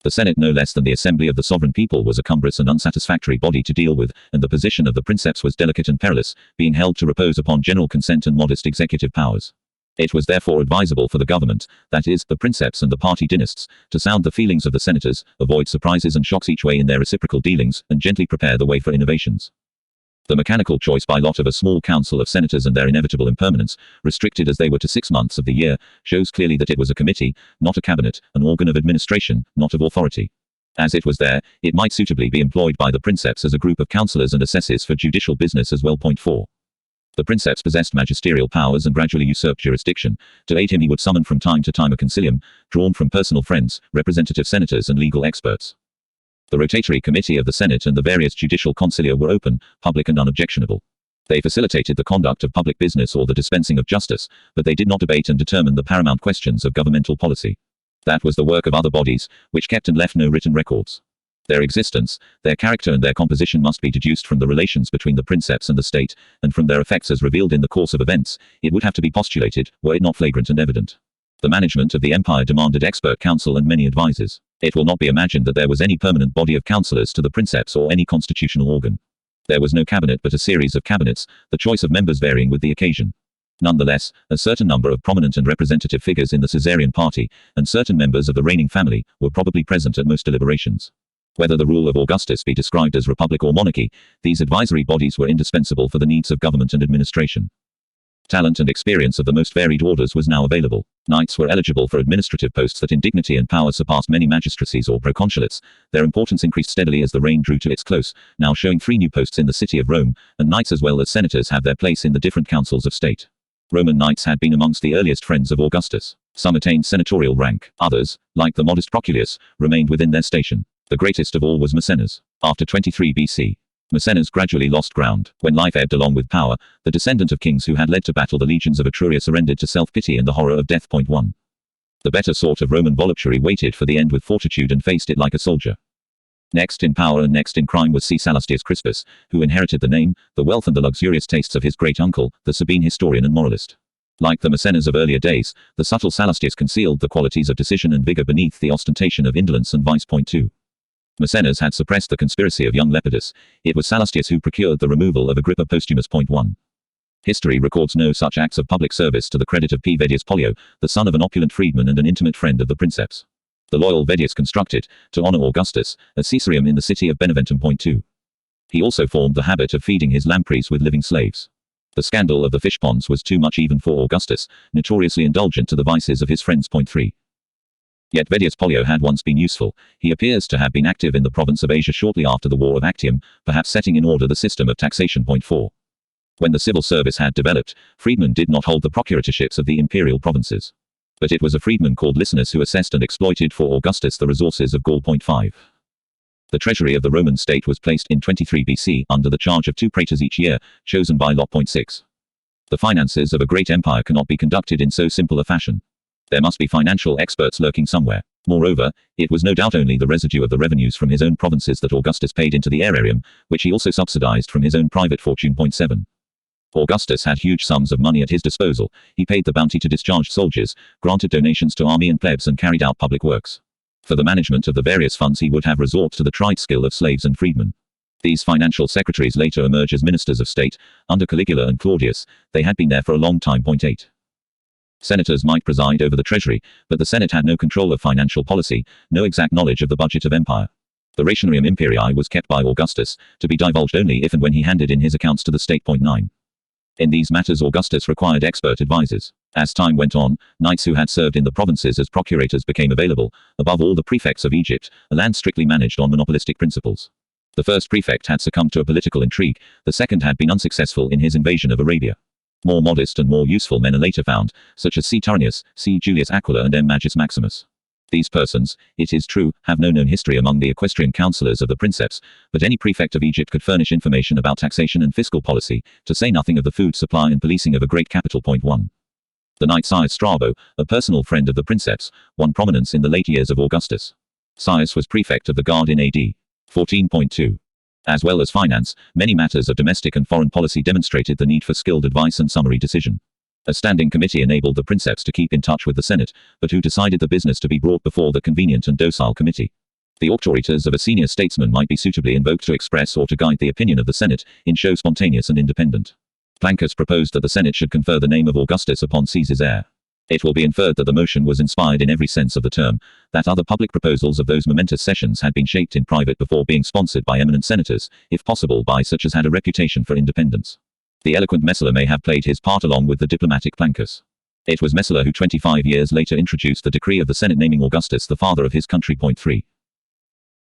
The Senate, no less than the assembly of the sovereign people, was a cumbrous and unsatisfactory body to deal with, and the position of the princeps was delicate and perilous, being held to repose upon general consent and modest executive powers. It was therefore advisable for the government, that is, the princeps and the party dynasts, to sound the feelings of the senators, avoid surprises and shocks each way in their reciprocal dealings, and gently prepare the way for innovations. The mechanical choice by lot of a small council of senators and their inevitable impermanence, restricted as they were to 6 months of the year, shows clearly that it was a committee, not a cabinet, an organ of administration, not of authority. As it was there, it might suitably be employed by the princeps as a group of councillors and assesses for judicial business as well. 4. The princeps possessed magisterial powers and gradually usurped jurisdiction. To aid him he would summon from time to time a concilium, drawn from personal friends, representative senators and legal experts. The rotatory committee of the Senate and the various judicial consilia were open, public and unobjectionable. They facilitated the conduct of public business or the dispensing of justice, but they did not debate and determine the paramount questions of governmental policy. That was the work of other bodies, which kept and left no written records. Their existence, their character and their composition must be deduced from the relations between the princeps and the state, and from their effects as revealed in the course of events, it would have to be postulated, were it not flagrant and evident. The management of the empire demanded expert counsel and many advisers. It will not be imagined that there was any permanent body of councillors to the princeps or any constitutional organ. There was no cabinet but a series of cabinets, the choice of members varying with the occasion. Nonetheless, a certain number of prominent and representative figures in the Caesarian party, and certain members of the reigning family, were probably present at most deliberations. Whether the rule of Augustus be described as republic or monarchy, these advisory bodies were indispensable for the needs of government and administration. Talent and experience of the most varied orders was now available. Knights were eligible for administrative posts that in dignity and power surpassed many magistracies or proconsulates. Their importance increased steadily as the reign drew to its close, now showing 3 new posts in the city of Rome, and knights as well as senators have their place in the different councils of state. Roman knights had been amongst the earliest friends of Augustus. Some attained senatorial rank, others, like the modest Proculius, remained within their station. The greatest of all was Maecenas. After 23 BC, Maecenas gradually lost ground. When life ebbed along with power, the descendant of kings who had led to battle the legions of Etruria surrendered to self-pity and the horror of death. 1. The better sort of Roman voluptuary waited for the end with fortitude and faced it like a soldier. Next in power and next in crime was C. Salastius Crispus, who inherited the name, the wealth and the luxurious tastes of his great uncle, the Sabine historian and moralist. Like the Maecenas of earlier days, the subtle Salastius concealed the qualities of decision and vigor beneath the ostentation of indolence and vice. 2. Maecenas had suppressed the conspiracy of young Lepidus. It was Salastius who procured the removal of Agrippa Postumus. 1. History records no such acts of public service to the credit of P. Vedius Pollio, the son of an opulent freedman and an intimate friend of the princeps. The loyal Vedius constructed, to honor Augustus, a caesareum in the city of Beneventum. 2. He also formed the habit of feeding his lampreys with living slaves. The scandal of the fish ponds was too much even for Augustus, notoriously indulgent to the vices of his friends. 3. Yet Vedius Pollio had once been useful. He appears to have been active in the province of Asia shortly after the War of Actium, perhaps setting in order the system of taxation. 4. When the civil service had developed, freedmen did not hold the procuratorships of the imperial provinces. But it was a freedman called Licinus who assessed and exploited for Augustus the resources of Gaul. 5. The treasury of the Roman state was placed in 23 BC under the charge of 2 praetors each year, chosen by lot. 6. The finances of a great empire cannot be conducted in so simple a fashion. There must be financial experts lurking somewhere. Moreover, it was no doubt only the residue of the revenues from his own provinces that Augustus paid into the aerarium, which he also subsidized from his own private fortune. 7. Augustus had huge sums of money at his disposal. He paid the bounty to discharged soldiers, granted donations to army and plebs and carried out public works. For the management of the various funds he would have resort to the tried skill of slaves and freedmen. These financial secretaries later emerge as ministers of state. Under Caligula and Claudius, they had been there for a long time. 8. Senators might preside over the treasury, but the Senate had no control of financial policy, no exact knowledge of the budget of empire. The rationarium imperii was kept by Augustus, to be divulged only if and when he handed in his accounts to the state. 9. In these matters Augustus required expert advisers. As time went on, knights who had served in the provinces as procurators became available, above all the prefects of Egypt, a land strictly managed on monopolistic principles. The first prefect had succumbed to a political intrigue, the second had been unsuccessful in his invasion of Arabia. More modest and more useful men are later found, such as C. Tyrannius, C. Julius Aquila and M. Magus Maximus. These persons, it is true, have no known history among the equestrian councillors of the Princeps, but any prefect of Egypt could furnish information about taxation and fiscal policy, to say nothing of the food supply and policing of a great capital. 1. The knight Caius Strabo, a personal friend of the Princeps, won prominence in the late years of Augustus. Caius was prefect of the guard in AD 14.2. As well as finance, many matters of domestic and foreign policy demonstrated the need for skilled advice and summary decision. A standing committee enabled the Princeps to keep in touch with the Senate, but who decided the business to be brought before the convenient and docile committee? The auctoritas of a senior statesman might be suitably invoked to express or to guide the opinion of the Senate, in show spontaneous and independent. Plancus proposed that the Senate should confer the name of Augustus upon Caesar's heir. It will be inferred that the motion was inspired in every sense of the term, that other public proposals of those momentous sessions had been shaped in private before being sponsored by eminent senators, if possible by such as had a reputation for independence. The eloquent Messala may have played his part along with the diplomatic Plancus. It was Messala who 25 years later introduced the decree of the Senate naming Augustus the father of his country. 3.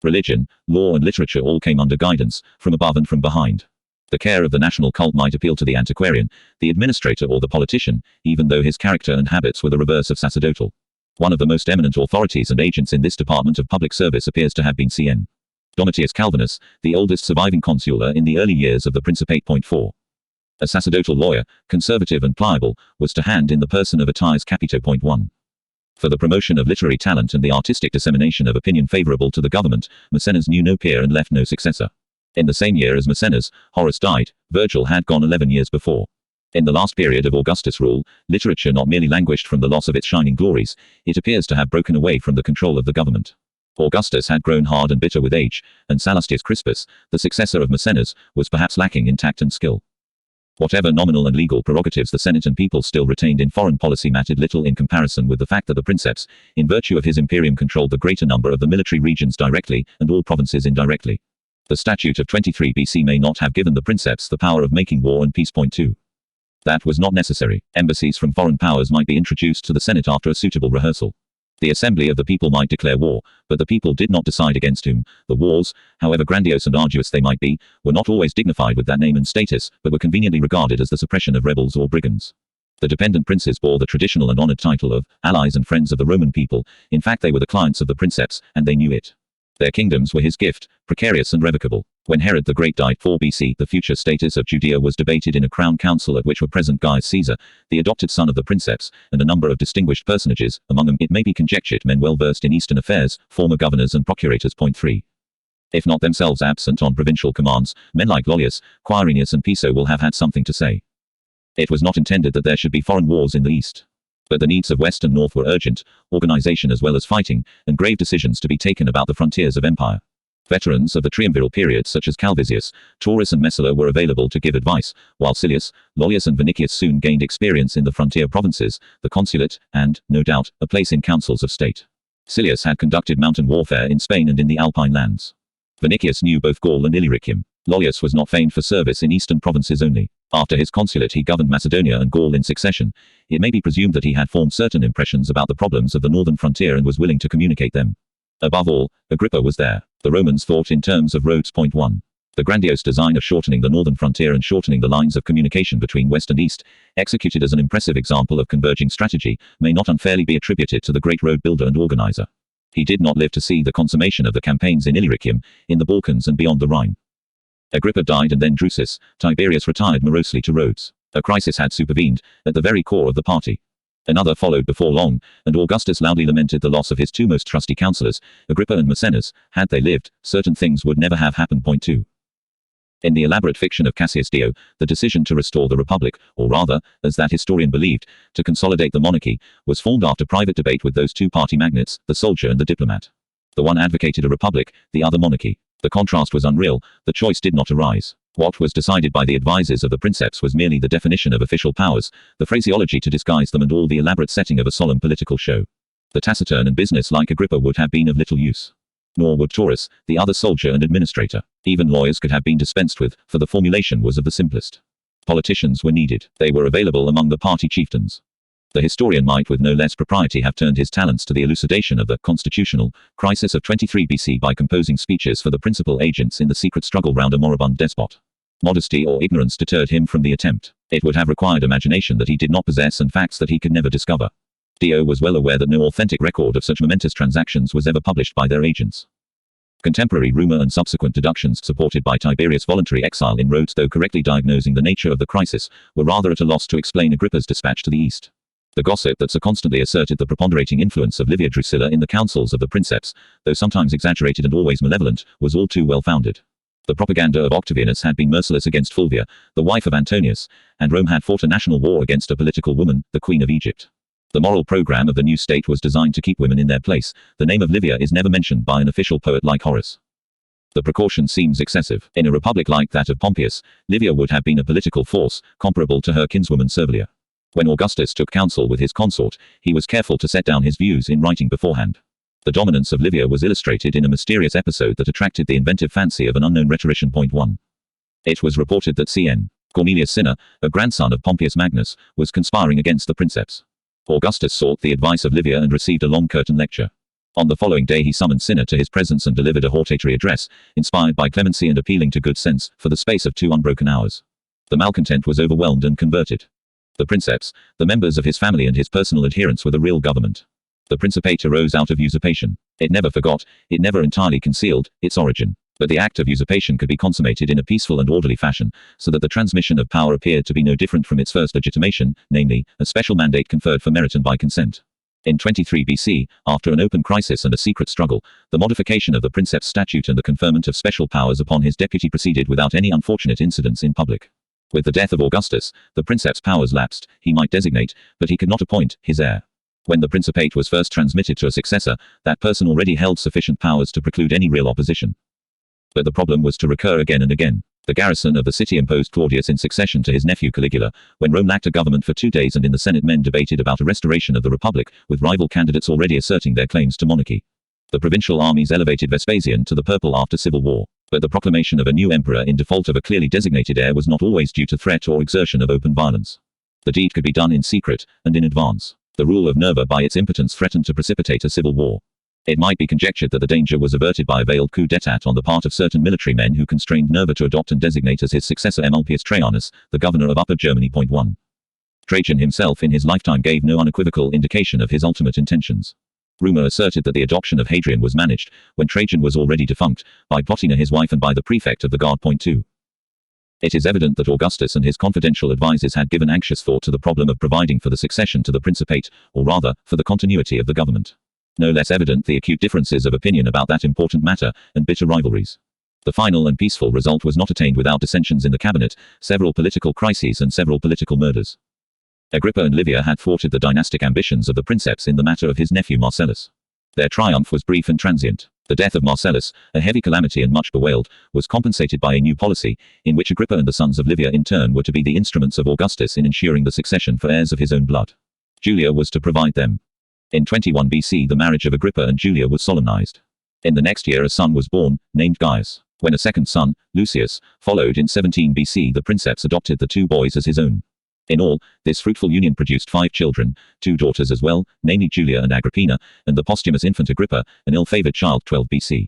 Religion, law and literature all came under guidance, from above and from behind. The care of the national cult might appeal to the antiquarian, the administrator or the politician, even though his character and habits were the reverse of sacerdotal. One of the most eminent authorities and agents in this department of public service appears to have been C.N. Domitius Calvinus, the oldest surviving consular in the early years of the Principate. 4. A sacerdotal lawyer, conservative and pliable, was to hand in the person of Attius Capito. 1. For the promotion of literary talent and the artistic dissemination of opinion favorable to the government, Maecenas knew no peer and left no successor. In the same year as Maecenas, Horace died. Virgil had gone 11 years before. In the last period of Augustus' rule, literature not merely languished from the loss of its shining glories, it appears to have broken away from the control of the government. Augustus had grown hard and bitter with age, and Salastius Crispus, the successor of Maecenas, was perhaps lacking in tact and skill. Whatever nominal and legal prerogatives the Senate and people still retained in foreign policy mattered little in comparison with the fact that the Princeps, in virtue of his imperium, controlled the greater number of the military regions directly, and all provinces indirectly. The statute of 23 BC may not have given the Princeps the power of making war and peace. 2. That was not necessary. Embassies from foreign powers might be introduced to the Senate after a suitable rehearsal. The assembly of the people might declare war, but the people did not decide against whom. The wars, however grandiose and arduous they might be, were not always dignified with that name and status, but were conveniently regarded as the suppression of rebels or brigands. The dependent princes bore the traditional and honored title of allies and friends of the Roman people. In fact, they were the clients of the Princeps, and they knew it. Their kingdoms were his gift, precarious and revocable. When Herod the Great died 4 BC, the future status of Judea was debated in a crown council at which were present Gaius Caesar, the adopted son of the Princeps, and a number of distinguished personages, among them, it may be conjectured, men well versed in Eastern affairs, former governors and procurators. 3. If not themselves absent on provincial commands, men like Lollius, Quirinius and Piso will have had something to say. It was not intended that there should be foreign wars in the East. But the needs of West and North were urgent, organization as well as fighting, and grave decisions to be taken about the frontiers of empire. Veterans of the triumviral period such as Calvisius, Taurus and Messala were available to give advice, while Silius, Lollius and Vinicius soon gained experience in the frontier provinces, the consulate, and, no doubt, a place in councils of state. Silius had conducted mountain warfare in Spain and in the Alpine lands. Vinicius knew both Gaul and Illyricum. Lollius was not famed for service in eastern provinces only. After his consulate he governed Macedonia and Gaul in succession. It may be presumed that he had formed certain impressions about the problems of the northern frontier and was willing to communicate them. Above all, Agrippa was there. The Romans thought in terms of roads. 1. The grandiose design of shortening the northern frontier and shortening the lines of communication between west and east, executed as an impressive example of converging strategy, may not unfairly be attributed to the great road builder and organizer. He did not live to see the consummation of the campaigns in Illyricum, in the Balkans and beyond the Rhine. Agrippa died and then Drusus. Tiberius retired morosely to Rhodes. A crisis had supervened, at the very core of the party. Another followed before long, and Augustus loudly lamented the loss of his two most trusty counselors, Agrippa and Maecenas. Had they lived, certain things would never have happened. 2. In the elaborate fiction of Cassius Dio, the decision to restore the Republic, or rather, as that historian believed, to consolidate the monarchy, was formed after private debate with those two party magnates, the soldier and the diplomat. The one advocated a republic, the other monarchy. The contrast was unreal, the choice did not arise. What was decided by the advisers of the princeps was merely the definition of official powers, the phraseology to disguise them, and all the elaborate setting of a solemn political show. The taciturn and business-like Agrippa would have been of little use. Nor would Taurus, the other soldier and administrator. Even lawyers could have been dispensed with, for the formulation was of the simplest. Politicians were needed. They were available among the party chieftains. The historian might with no less propriety have turned his talents to the elucidation of the constitutional crisis of 23 BC by composing speeches for the principal agents in the secret struggle round a moribund despot. Modesty or ignorance deterred him from the attempt. It would have required imagination that he did not possess and facts that he could never discover. Dio was well aware that no authentic record of such momentous transactions was ever published by their agents. Contemporary rumor and subsequent deductions supported by Tiberius' voluntary exile in Rhodes, though correctly diagnosing the nature of the crisis, were rather at a loss to explain Agrippa's dispatch to the east. The gossip that so constantly asserted the preponderating influence of Livia Drusilla in the councils of the princeps, though sometimes exaggerated and always malevolent, was all too well founded. The propaganda of Octavianus had been merciless against Fulvia, the wife of Antonius, and Rome had fought a national war against a political woman, the Queen of Egypt. The moral program of the new state was designed to keep women in their place. The name of Livia is never mentioned by an official poet like Horace. The precaution seems excessive. In a republic like that of Pompeius, Livia would have been a political force, comparable to her kinswoman Servilia. When Augustus took counsel with his consort, he was careful to set down his views in writing beforehand. The dominance of Livia was illustrated in a mysterious episode that attracted the inventive fancy of an unknown rhetorician. 1. It was reported that C.N. Cornelius Cinna, a grandson of Pompeius Magnus, was conspiring against the princeps. Augustus sought the advice of Livia and received a long curtain lecture. On the following day he summoned Cinna to his presence and delivered a hortatory address, inspired by clemency and appealing to good sense, for the space of 2 unbroken hours. The malcontent was overwhelmed and converted. The princeps, the members of his family and his personal adherents were the real government. The principate arose out of usurpation. It never forgot, it never entirely concealed, its origin. But the act of usurpation could be consummated in a peaceful and orderly fashion, so that the transmission of power appeared to be no different from its first legitimation, namely, a special mandate conferred for merit and by consent. In 23 BC, after an open crisis and a secret struggle, the modification of the princeps statute and the conferment of special powers upon his deputy proceeded without any unfortunate incidents in public. With the death of Augustus, the princeps' powers lapsed. He might designate, but he could not appoint, his heir. When the principate was first transmitted to a successor, that person already held sufficient powers to preclude any real opposition. But the problem was to recur again and again. The garrison of the city imposed Claudius in succession to his nephew Caligula, when Rome lacked a government for 2 days, and in the Senate men debated about a restoration of the Republic, with rival candidates already asserting their claims to monarchy. The provincial armies elevated Vespasian to the purple after civil war. But the proclamation of a new emperor in default of a clearly designated heir was not always due to threat or exertion of open violence. The deed could be done in secret, and in advance. The rule of Nerva by its impotence threatened to precipitate a civil war. It might be conjectured that the danger was averted by a veiled coup d'état on the part of certain military men who constrained Nerva to adopt and designate as his successor Ulpius Traianus, the governor of Upper Germany. 1. Trajan himself in his lifetime gave no unequivocal indication of his ultimate intentions. Rumor asserted that the adoption of Hadrian was managed, when Trajan was already defunct, by Plotina his wife and by the prefect of the guard. 2. It is evident that Augustus and his confidential advisers had given anxious thought to the problem of providing for the succession to the principate, or rather, for the continuity of the government. No less evident the acute differences of opinion about that important matter, and bitter rivalries. The final and peaceful result was not attained without dissensions in the cabinet, several political crises and several political murders. Agrippa and Livia had thwarted the dynastic ambitions of the princeps in the matter of his nephew Marcellus. Their triumph was brief and transient. The death of Marcellus, a heavy calamity and much bewailed, was compensated by a new policy, in which Agrippa and the sons of Livia in turn were to be the instruments of Augustus in ensuring the succession for heirs of his own blood. Julia was to provide them. In 21 BC the marriage of Agrippa and Julia was solemnized. In the next year a son was born, named Gaius. When a second son, Lucius, followed in 17 BC, the princeps adopted the 2 boys as his own. In all, this fruitful union produced 5 children, 2 daughters as well, namely Julia and Agrippina, and the posthumous infant Agrippa, an ill-favored child. 12 BC.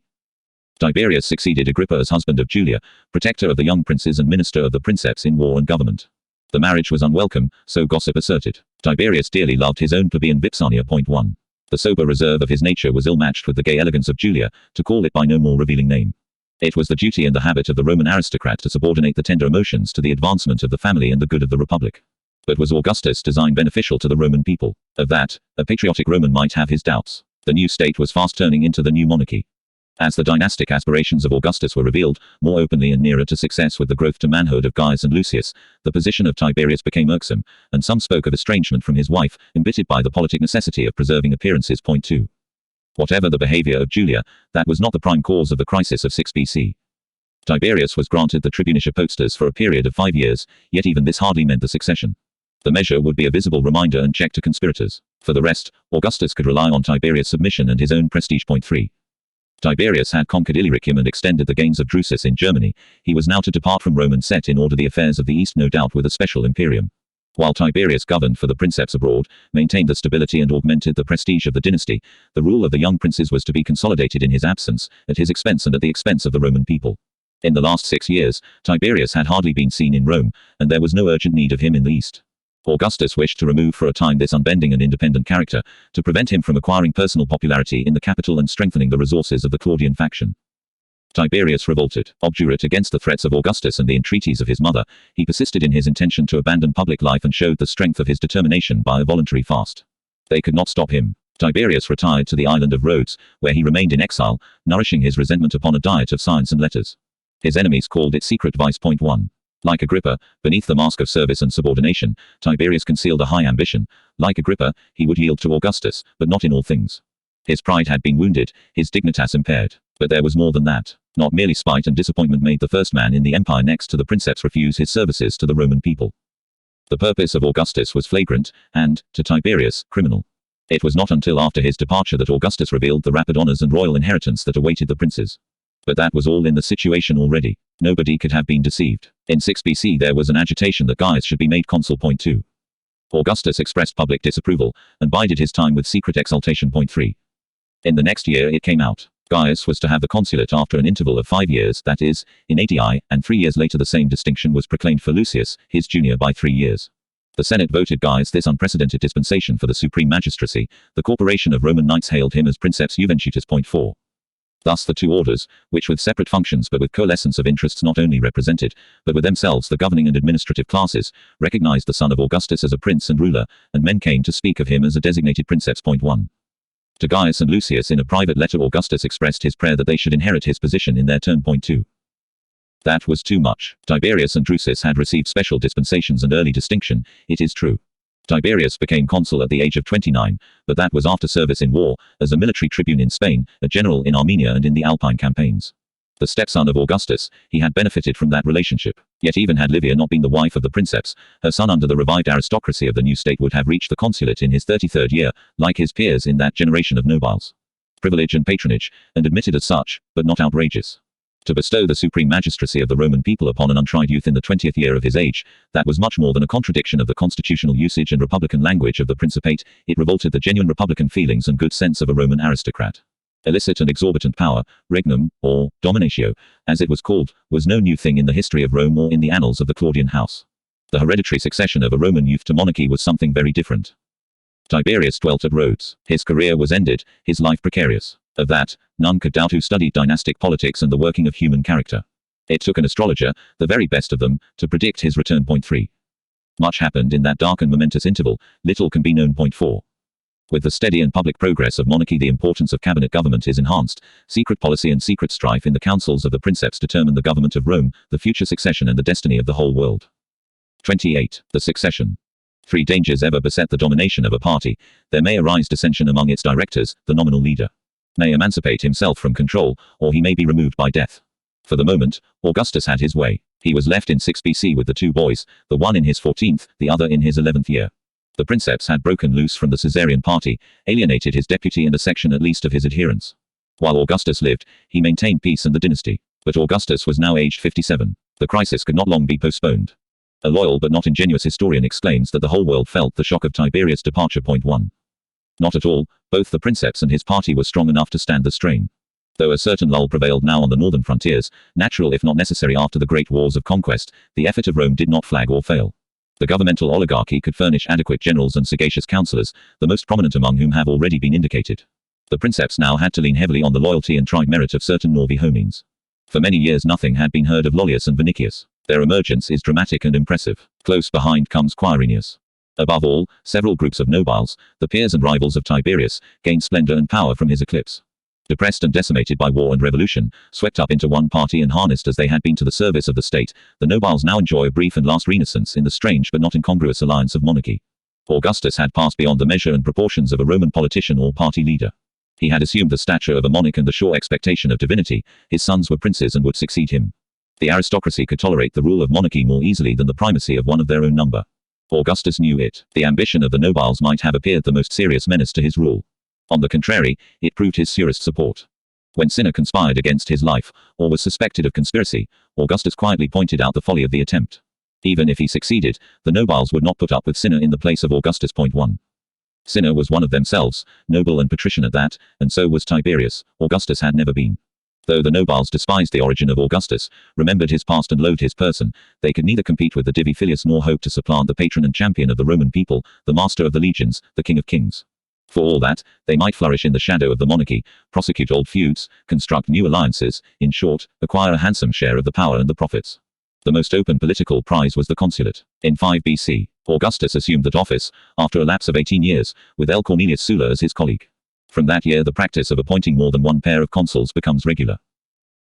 Tiberius succeeded Agrippa as husband of Julia, protector of the young princes and minister of the princeps in war and government. The marriage was unwelcome, so gossip asserted. Tiberius dearly loved his own plebeian Vipsania. 1. The sober reserve of his nature was ill-matched with the gay elegance of Julia, to call it by no more revealing name. It was the duty and the habit of the Roman aristocrat to subordinate the tender emotions to the advancement of the family and the good of the republic. But was Augustus' design beneficial to the Roman people? Of that, a patriotic Roman might have his doubts. The new state was fast turning into the new monarchy. As the dynastic aspirations of Augustus were revealed, more openly and nearer to success with the growth to manhood of Gaius and Lucius, the position of Tiberius became irksome, and some spoke of estrangement from his wife, embittered by the politic necessity of preserving appearances. 2. Whatever the behavior of Julia, that was not the prime cause of the crisis of 6 BC. Tiberius was granted the tribuneship postus for a period of 5 years, yet even this hardly meant the succession. The measure would be a visible reminder and check to conspirators. For the rest, Augustus could rely on Tiberius' submission and his own prestige. Point 3. Tiberius had conquered Illyricum and extended the gains of Drusus in Germany. He was now to depart from Rome and set in order the affairs of the East, no doubt with a special imperium. While Tiberius governed for the princeps abroad, maintained the stability and augmented the prestige of the dynasty, the rule of the young princes was to be consolidated in his absence, at his expense and at the expense of the Roman people. In the last 6 years, Tiberius had hardly been seen in Rome, and there was no urgent need of him in the East. Augustus wished to remove for a time this unbending and independent character, to prevent him from acquiring personal popularity in the capital and strengthening the resources of the Claudian faction. Tiberius revolted. Obdurate against the threats of Augustus and the entreaties of his mother, he persisted in his intention to abandon public life and showed the strength of his determination by a voluntary fast. They could not stop him. Tiberius retired to the island of Rhodes, where he remained in exile, nourishing his resentment upon a diet of science and letters. His enemies called it secret vice. Point 1. Like Agrippa, beneath the mask of service and subordination, Tiberius concealed a high ambition. Like Agrippa, he would yield to Augustus, but not in all things. His pride had been wounded, his dignitas impaired. But there was more than that. Not merely spite and disappointment made the first man in the empire next to the princeps refuse his services to the Roman people. The purpose of Augustus was flagrant, and, to Tiberius, criminal. It was not until after his departure that Augustus revealed the rapid honors and royal inheritance that awaited the princes. But that was all in the situation already. Nobody could have been deceived. In 6 BC there was an agitation that Gaius should be made consul. Point 2. Augustus expressed public disapproval, and bided his time with secret exultation. Point 3. In the next year it came out. Gaius was to have the consulate after an interval of 5 years, that is, in ADI, and 3 years later the same distinction was proclaimed for Lucius, his junior by 3 years. The Senate voted Gaius this unprecedented dispensation for the supreme magistracy. The corporation of Roman knights hailed him as Princeps Juventutis. Point 4. Thus the two orders, which with separate functions but with coalescence of interests not only represented, but with themselves the governing and administrative classes, recognized the son of Augustus as a prince and ruler, and men came to speak of him as a designated princeps. Point 1. To Gaius and Lucius in a private letter Augustus expressed his prayer that they should inherit his position in their turn. Point 2. That was too much. Tiberius and Drusus had received special dispensations and early distinction, it is true. Tiberius became consul at the age of 29, but that was after service in war, as a military tribune in Spain, a general in Armenia and in the Alpine campaigns. The stepson of Augustus, he had benefited from that relationship. Yet even had Livia not been the wife of the princeps, her son under the revived aristocracy of the new state would have reached the consulate in his 33rd year, like his peers in that generation of nobiles. Privilege and patronage, and admitted as such, but not outrageous. To bestow the supreme magistracy of the Roman people upon an untried youth in the 20th year of his age, that was much more than a contradiction of the constitutional usage and republican language of the Principate, it revolted the genuine republican feelings and good sense of a Roman aristocrat. Illicit and exorbitant power, regnum, or dominatio, as it was called, was no new thing in the history of Rome or in the annals of the Claudian house. The hereditary succession of a Roman youth to monarchy was something very different. Tiberius dwelt at Rhodes. His career was ended, his life precarious. Of that, none could doubt who studied dynastic politics and the working of human character. It took an astrologer, the very best of them, to predict his return. Point 3. Much happened in that dark and momentous interval, little can be known. Point 4. With the steady and public progress of monarchy the importance of cabinet government is enhanced. Secret policy and secret strife in the councils of the princeps determine the government of Rome, the future succession and the destiny of the whole world. 28. The succession. 3 dangers ever beset the domination of a party. There may arise dissension among its directors, the nominal leader may emancipate himself from control, or he may be removed by death. For the moment, Augustus had his way. He was left in 6 BC with the 2 boys, the one in his 14th, the other in his 11th year. The princeps had broken loose from the Caesarian party, alienated his deputy and a section at least of his adherents. While Augustus lived, he maintained peace in the dynasty. But Augustus was now aged 57. The crisis could not long be postponed. A loyal but not ingenuous historian exclaims that the whole world felt the shock of Tiberius' departure. Point 1. Not at all, both the princeps and his party were strong enough to stand the strain. Though a certain lull prevailed now on the northern frontiers, natural if not necessary after the great wars of conquest, the effort of Rome did not flag or fail. The governmental oligarchy could furnish adequate generals and sagacious councillors, the most prominent among whom have already been indicated. The princeps now had to lean heavily on the loyalty and tried merit of certain Norvi homines. For many years nothing had been heard of Lollius and Vinicius. Their emergence is dramatic and impressive. Close behind comes Quirinius. Above all, several groups of nobiles, the peers and rivals of Tiberius, gained splendor and power from his eclipse. Depressed and decimated by war and revolution, swept up into one party and harnessed as they had been to the service of the state, the nobiles now enjoy a brief and last renaissance in the strange but not incongruous alliance of monarchy. Augustus had passed beyond the measure and proportions of a Roman politician or party leader. He had assumed the stature of a monarch and the sure expectation of divinity. His sons were princes and would succeed him. The aristocracy could tolerate the rule of monarchy more easily than the primacy of one of their own number. Augustus knew it. The ambition of the nobiles might have appeared the most serious menace to his rule. On the contrary, it proved his surest support. When Cinna conspired against his life, or was suspected of conspiracy, Augustus quietly pointed out the folly of the attempt. Even if he succeeded, the nobiles would not put up with Cinna in the place of Augustus. 1. Cinna was one of themselves, noble and patrician at that, and so was Tiberius. Augustus had never been. Though the nobiles despised the origin of Augustus, remembered his past and loathed his person, they could neither compete with the Divi Filius nor hope to supplant the patron and champion of the Roman people, the master of the legions, the king of kings. For all that, they might flourish in the shadow of the monarchy, prosecute old feuds, construct new alliances, in short, acquire a handsome share of the power and the profits. The most open political prize was the consulate. In 5 BC, Augustus assumed that office, after a lapse of 18 years, with L. Cornelius Sulla as his colleague. From that year the practice of appointing more than one pair of consuls becomes regular.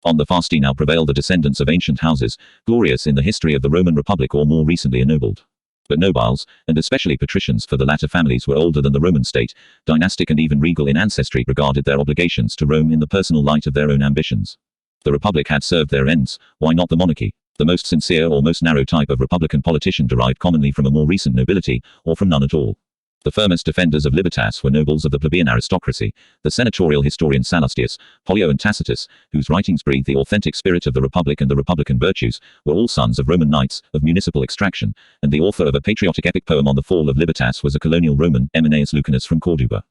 On the fasti now prevail the descendants of ancient houses, glorious in the history of the Roman Republic or more recently ennobled. But nobiles, and especially patricians, for the latter families were older than the Roman state, dynastic and even regal in ancestry, regarded their obligations to Rome in the personal light of their own ambitions. The Republic had served their ends, why not the monarchy? The most sincere or most narrow type of republican politician derived commonly from a more recent nobility, or from none at all. The firmest defenders of libertas were nobles of the plebeian aristocracy, the senatorial historian Sallustius, Pollio and Tacitus, whose writings breathe the authentic spirit of the Republic and the republican virtues, were all sons of Roman knights, of municipal extraction, and the author of a patriotic epic poem on the fall of libertas was a colonial Roman, Eminaeus Lucanus from Corduba.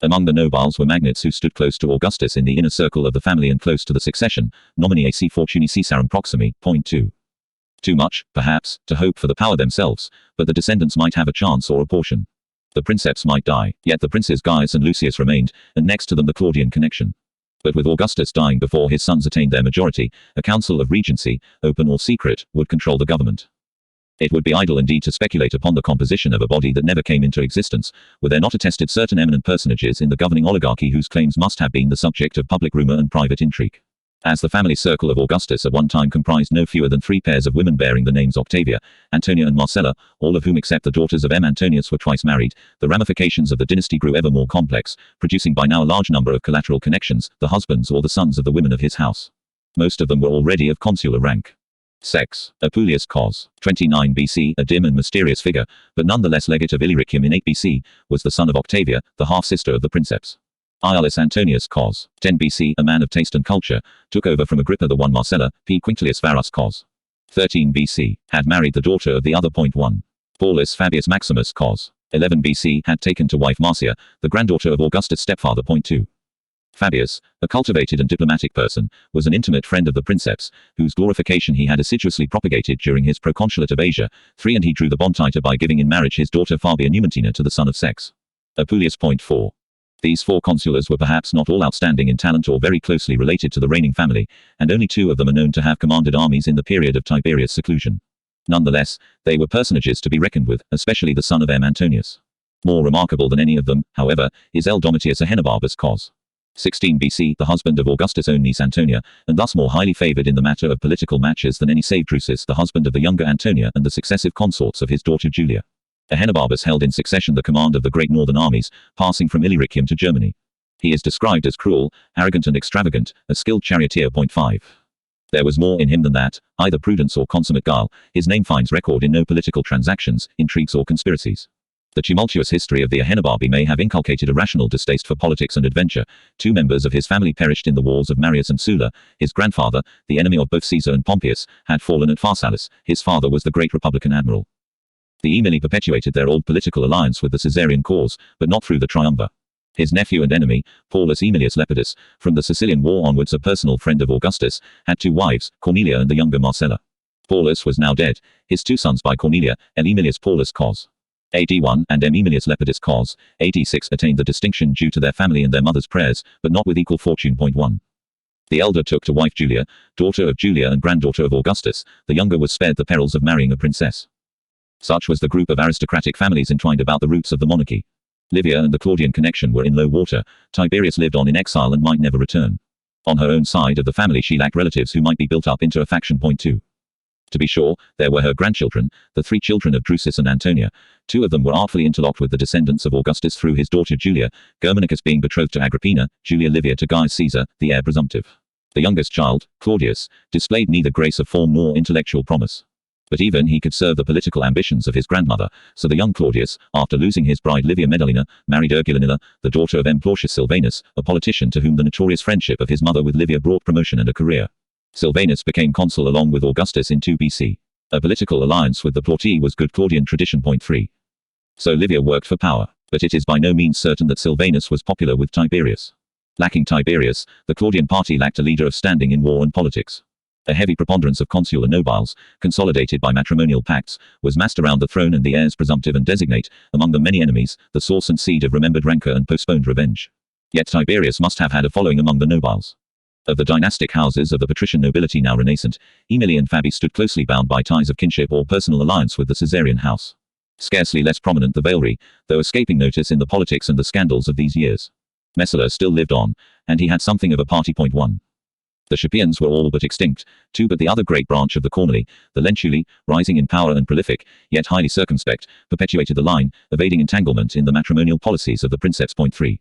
Among the nobiles were magnates who stood close to Augustus in the inner circle of the family and close to the succession, nomini ac fortuni Caesarum proximi. 2. Too much, perhaps, to hope for the power themselves, but the descendants might have a chance or a portion. The princeps might die, yet the princes Gaius and Lucius remained, and next to them the Claudian connection. But with Augustus dying before his sons attained their majority, a council of regency, open or secret, would control the government. It would be idle indeed to speculate upon the composition of a body that never came into existence, were there not attested certain eminent personages in the governing oligarchy whose claims must have been the subject of public rumor and private intrigue. As the family circle of Augustus at one time comprised no fewer than 3 pairs of women bearing the names Octavia, Antonia and Marcella, all of whom except the daughters of M. Antonius were twice married, the ramifications of the dynasty grew ever more complex, producing by now a large number of collateral connections, the husbands or the sons of the women of his house. Most of them were already of consular rank. Sex. Apuleius Cos. 29 BC, a dim and mysterious figure, but nonetheless legate of Illyricum in 8 BC, was the son of Octavia, the half-sister of the princeps. Iulus Antonius Cos. 10 BC, a man of taste and culture, took over from Agrippa I Marcella, P. Quinctilius Varus Cos. 13 BC, had married the daughter of the other. 1. Paulus Fabius Maximus Cos. 11 BC, had taken to wife Marcia, the granddaughter of Augustus' stepfather. 2. Fabius, a cultivated and diplomatic person, was an intimate friend of the princeps, whose glorification he had assiduously propagated during his proconsulate of Asia. 3. And he drew the bond tighter by giving in marriage his daughter Fabia Numantina to the son of Sex. Apuleius. 4. These 4 consulars were perhaps not all outstanding in talent or very closely related to the reigning family, and only 2 of them are known to have commanded armies in the period of Tiberius' seclusion. Nonetheless, they were personages to be reckoned with, especially the son of M. Antonius. More remarkable than any of them, however, is L. Domitius Ahenobarbus Cos. 16 BC, the husband of Augustus' own niece Antonia, and thus more highly favored in the matter of political matches than any save Drusus, the husband of the younger Antonia and the successive consorts of his daughter Julia. Ahenobarbus held in succession the command of the great northern armies, passing from Illyricum to Germany. He is described as cruel, arrogant and extravagant, a skilled charioteer. 5. There was more in him than that, either prudence or consummate guile. His name finds record in no political transactions, intrigues or conspiracies. The tumultuous history of the Ahenobarbus may have inculcated a rational distaste for politics and adventure. 2 members of his family perished in the wars of Marius and Sulla. His grandfather, the enemy of both Caesar and Pompeius, had fallen at Pharsalus. His father was the great republican admiral. The Aemili perpetuated their old political alliance with the Caesarian cause, but not through the triumvir. His nephew and enemy, Paulus Aemilius Lepidus, from the Sicilian War onwards a personal friend of Augustus, had 2 wives, Cornelia and the younger Marcella. Paulus was now dead, his 2 sons by Cornelia, L. Aemilius Paulus Cos. AD 1 and M. Aemilius Lepidus Cos, AD 6 attained the distinction due to their family and their mother's prayers, but not with equal fortune. 1. The elder took to wife Julia, daughter of Julia and granddaughter of Augustus, the younger was spared the perils of marrying a princess. Such was the group of aristocratic families entwined about the roots of the monarchy. Livia and the Claudian connection were in low water. Tiberius lived on in exile and might never return. On her own side of the family she lacked relatives who might be built up into a faction. 2. To be sure, there were her grandchildren, the 3 children of Drusus and Antonia, Two of them were artfully interlocked with the descendants of Augustus through his daughter Julia, Germanicus being betrothed to Agrippina, Julia Livia to Gaius Caesar, the heir presumptive. The youngest child, Claudius, displayed neither grace of form nor intellectual promise. But even he could serve the political ambitions of his grandmother, so the young Claudius, after losing his bride Livia Medallina, married Urgulanilla, the daughter of M. Plautius Silvanus, a politician to whom the notorious friendship of his mother with Livia brought promotion and a career. Silvanus became consul along with Augustus in 2 BC. A political alliance with the Plautii was good Claudian tradition. 3. So Livia worked for power, but it is by no means certain that Silvanus was popular with Tiberius. Lacking Tiberius, the Claudian party lacked a leader of standing in war and politics. A heavy preponderance of consular nobiles, consolidated by matrimonial pacts, was massed around the throne, and the heirs presumptive and designate, among them many enemies, the source and seed of remembered rancor and postponed revenge. Yet Tiberius must have had a following among the nobiles. Of the dynastic houses of the patrician nobility now renascent, Aemili and Fabi stood closely bound by ties of kinship or personal alliance with the Caesarian house. Scarcely less prominent the Valeri, though escaping notice in the politics and the scandals of these years. Messala still lived on, and he had something of a party. 1. The Scipions were all but extinct, 2. But the other great branch of the Cornuli, the Lentuli, rising in power and prolific, yet highly circumspect, perpetuated the line, evading entanglement in the matrimonial policies of the Princeps. 3.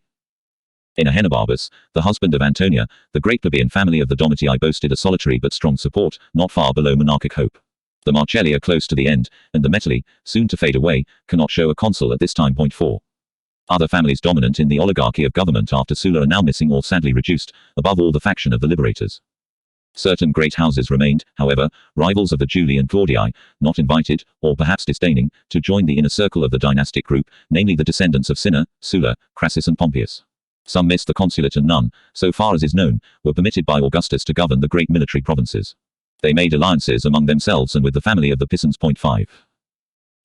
In Ahenobarbus, the husband of Antonia, the great plebeian family of the Domitii boasted a solitary but strong support, not far below monarchic hope. The Marcelli are close to the end, and the Metelli, soon to fade away, cannot show a consul at this time. 4. Other families dominant in the oligarchy of government after Sulla are now missing or sadly reduced, above all the faction of the liberators. Certain great houses remained, however, rivals of the Julii and Claudii, not invited, or perhaps disdaining, to join the inner circle of the dynastic group, namely the descendants of Cinna, Sulla, Crassus and Pompeius. Some missed the consulate, and none, so far as is known, were permitted by Augustus to govern the great military provinces. They made alliances among themselves and with the family of the Pisans. 5.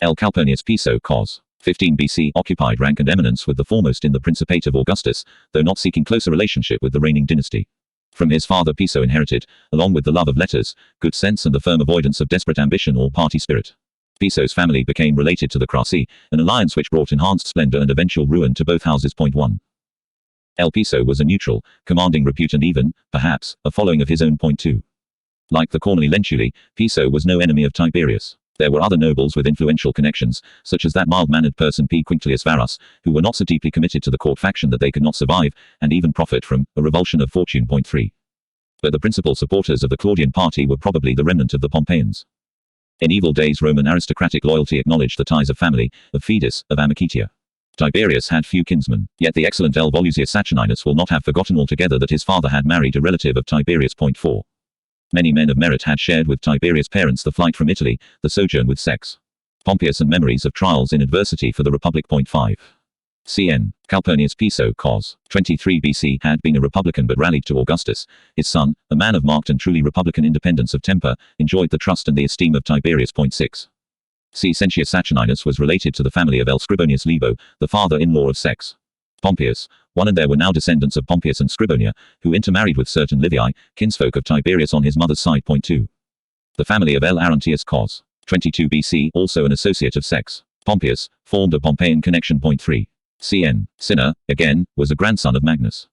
L. Calpurnius Piso Cos. 15 BC occupied rank and eminence with the foremost in the Principate of Augustus, though not seeking closer relationship with the reigning dynasty. From his father Piso inherited, along with the love of letters, good sense and the firm avoidance of desperate ambition or party spirit. Piso's family became related to the Crassi, an alliance which brought enhanced splendor and eventual ruin to both houses. 1. L. Piso was a neutral, commanding repute and even, perhaps, a following of his own. 2. Like the Cornuli Lentuli, Piso was no enemy of Tiberius. There were other nobles with influential connections, such as that mild-mannered person P. Quinctilius Varus, who were not so deeply committed to the court faction that they could not survive, and even profit from, a revulsion of fortune. 3. But the principal supporters of the Claudian party were probably the remnant of the Pompeians. In evil days Roman aristocratic loyalty acknowledged the ties of family, of Fidus, of Amicitia. Tiberius had few kinsmen, yet the excellent L. Volusius Saturninus will not have forgotten altogether that his father had married a relative of Tiberius. 4. Many men of merit had shared with Tiberius' parents the flight from Italy, the sojourn with Sex. Pompeius and memories of trials in adversity for the Republic. 5. Cn. Calpurnius Piso Cos. 23 BC had been a republican but rallied to Augustus. His son, a man of marked and truly republican independence of temper, enjoyed the trust and the esteem of Tiberius. 6. C. Sentius Saturninus was related to the family of L. Scribonius Libo, the father-in-law of Sex. Pompeius, one, and there were now descendants of Pompeius and Scribonia, who intermarried with certain Livii, kinsfolk of Tiberius on his mother's side. 2. The family of L. Aruntius Cos. 22 BC, also an associate of Sex. Pompeius, formed a Pompeian connection. 3. Cn. Cinna, again, was a grandson of Magnus.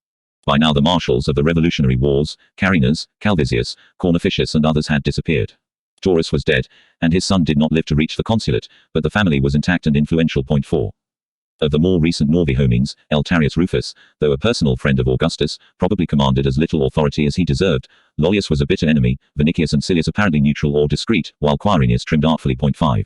By now the marshals of the revolutionary wars, Carrinas, Calvisius, Cornificius and others had disappeared. Taurus was dead, and his son did not live to reach the consulate, but the family was intact and influential. 4. Of the more recent Norvi homines, L. Tarius Rufus, though a personal friend of Augustus, probably commanded as little authority as he deserved. Lollius was a bitter enemy, Vinicius and Silius apparently neutral or discreet, while Quirinius trimmed artfully. 5.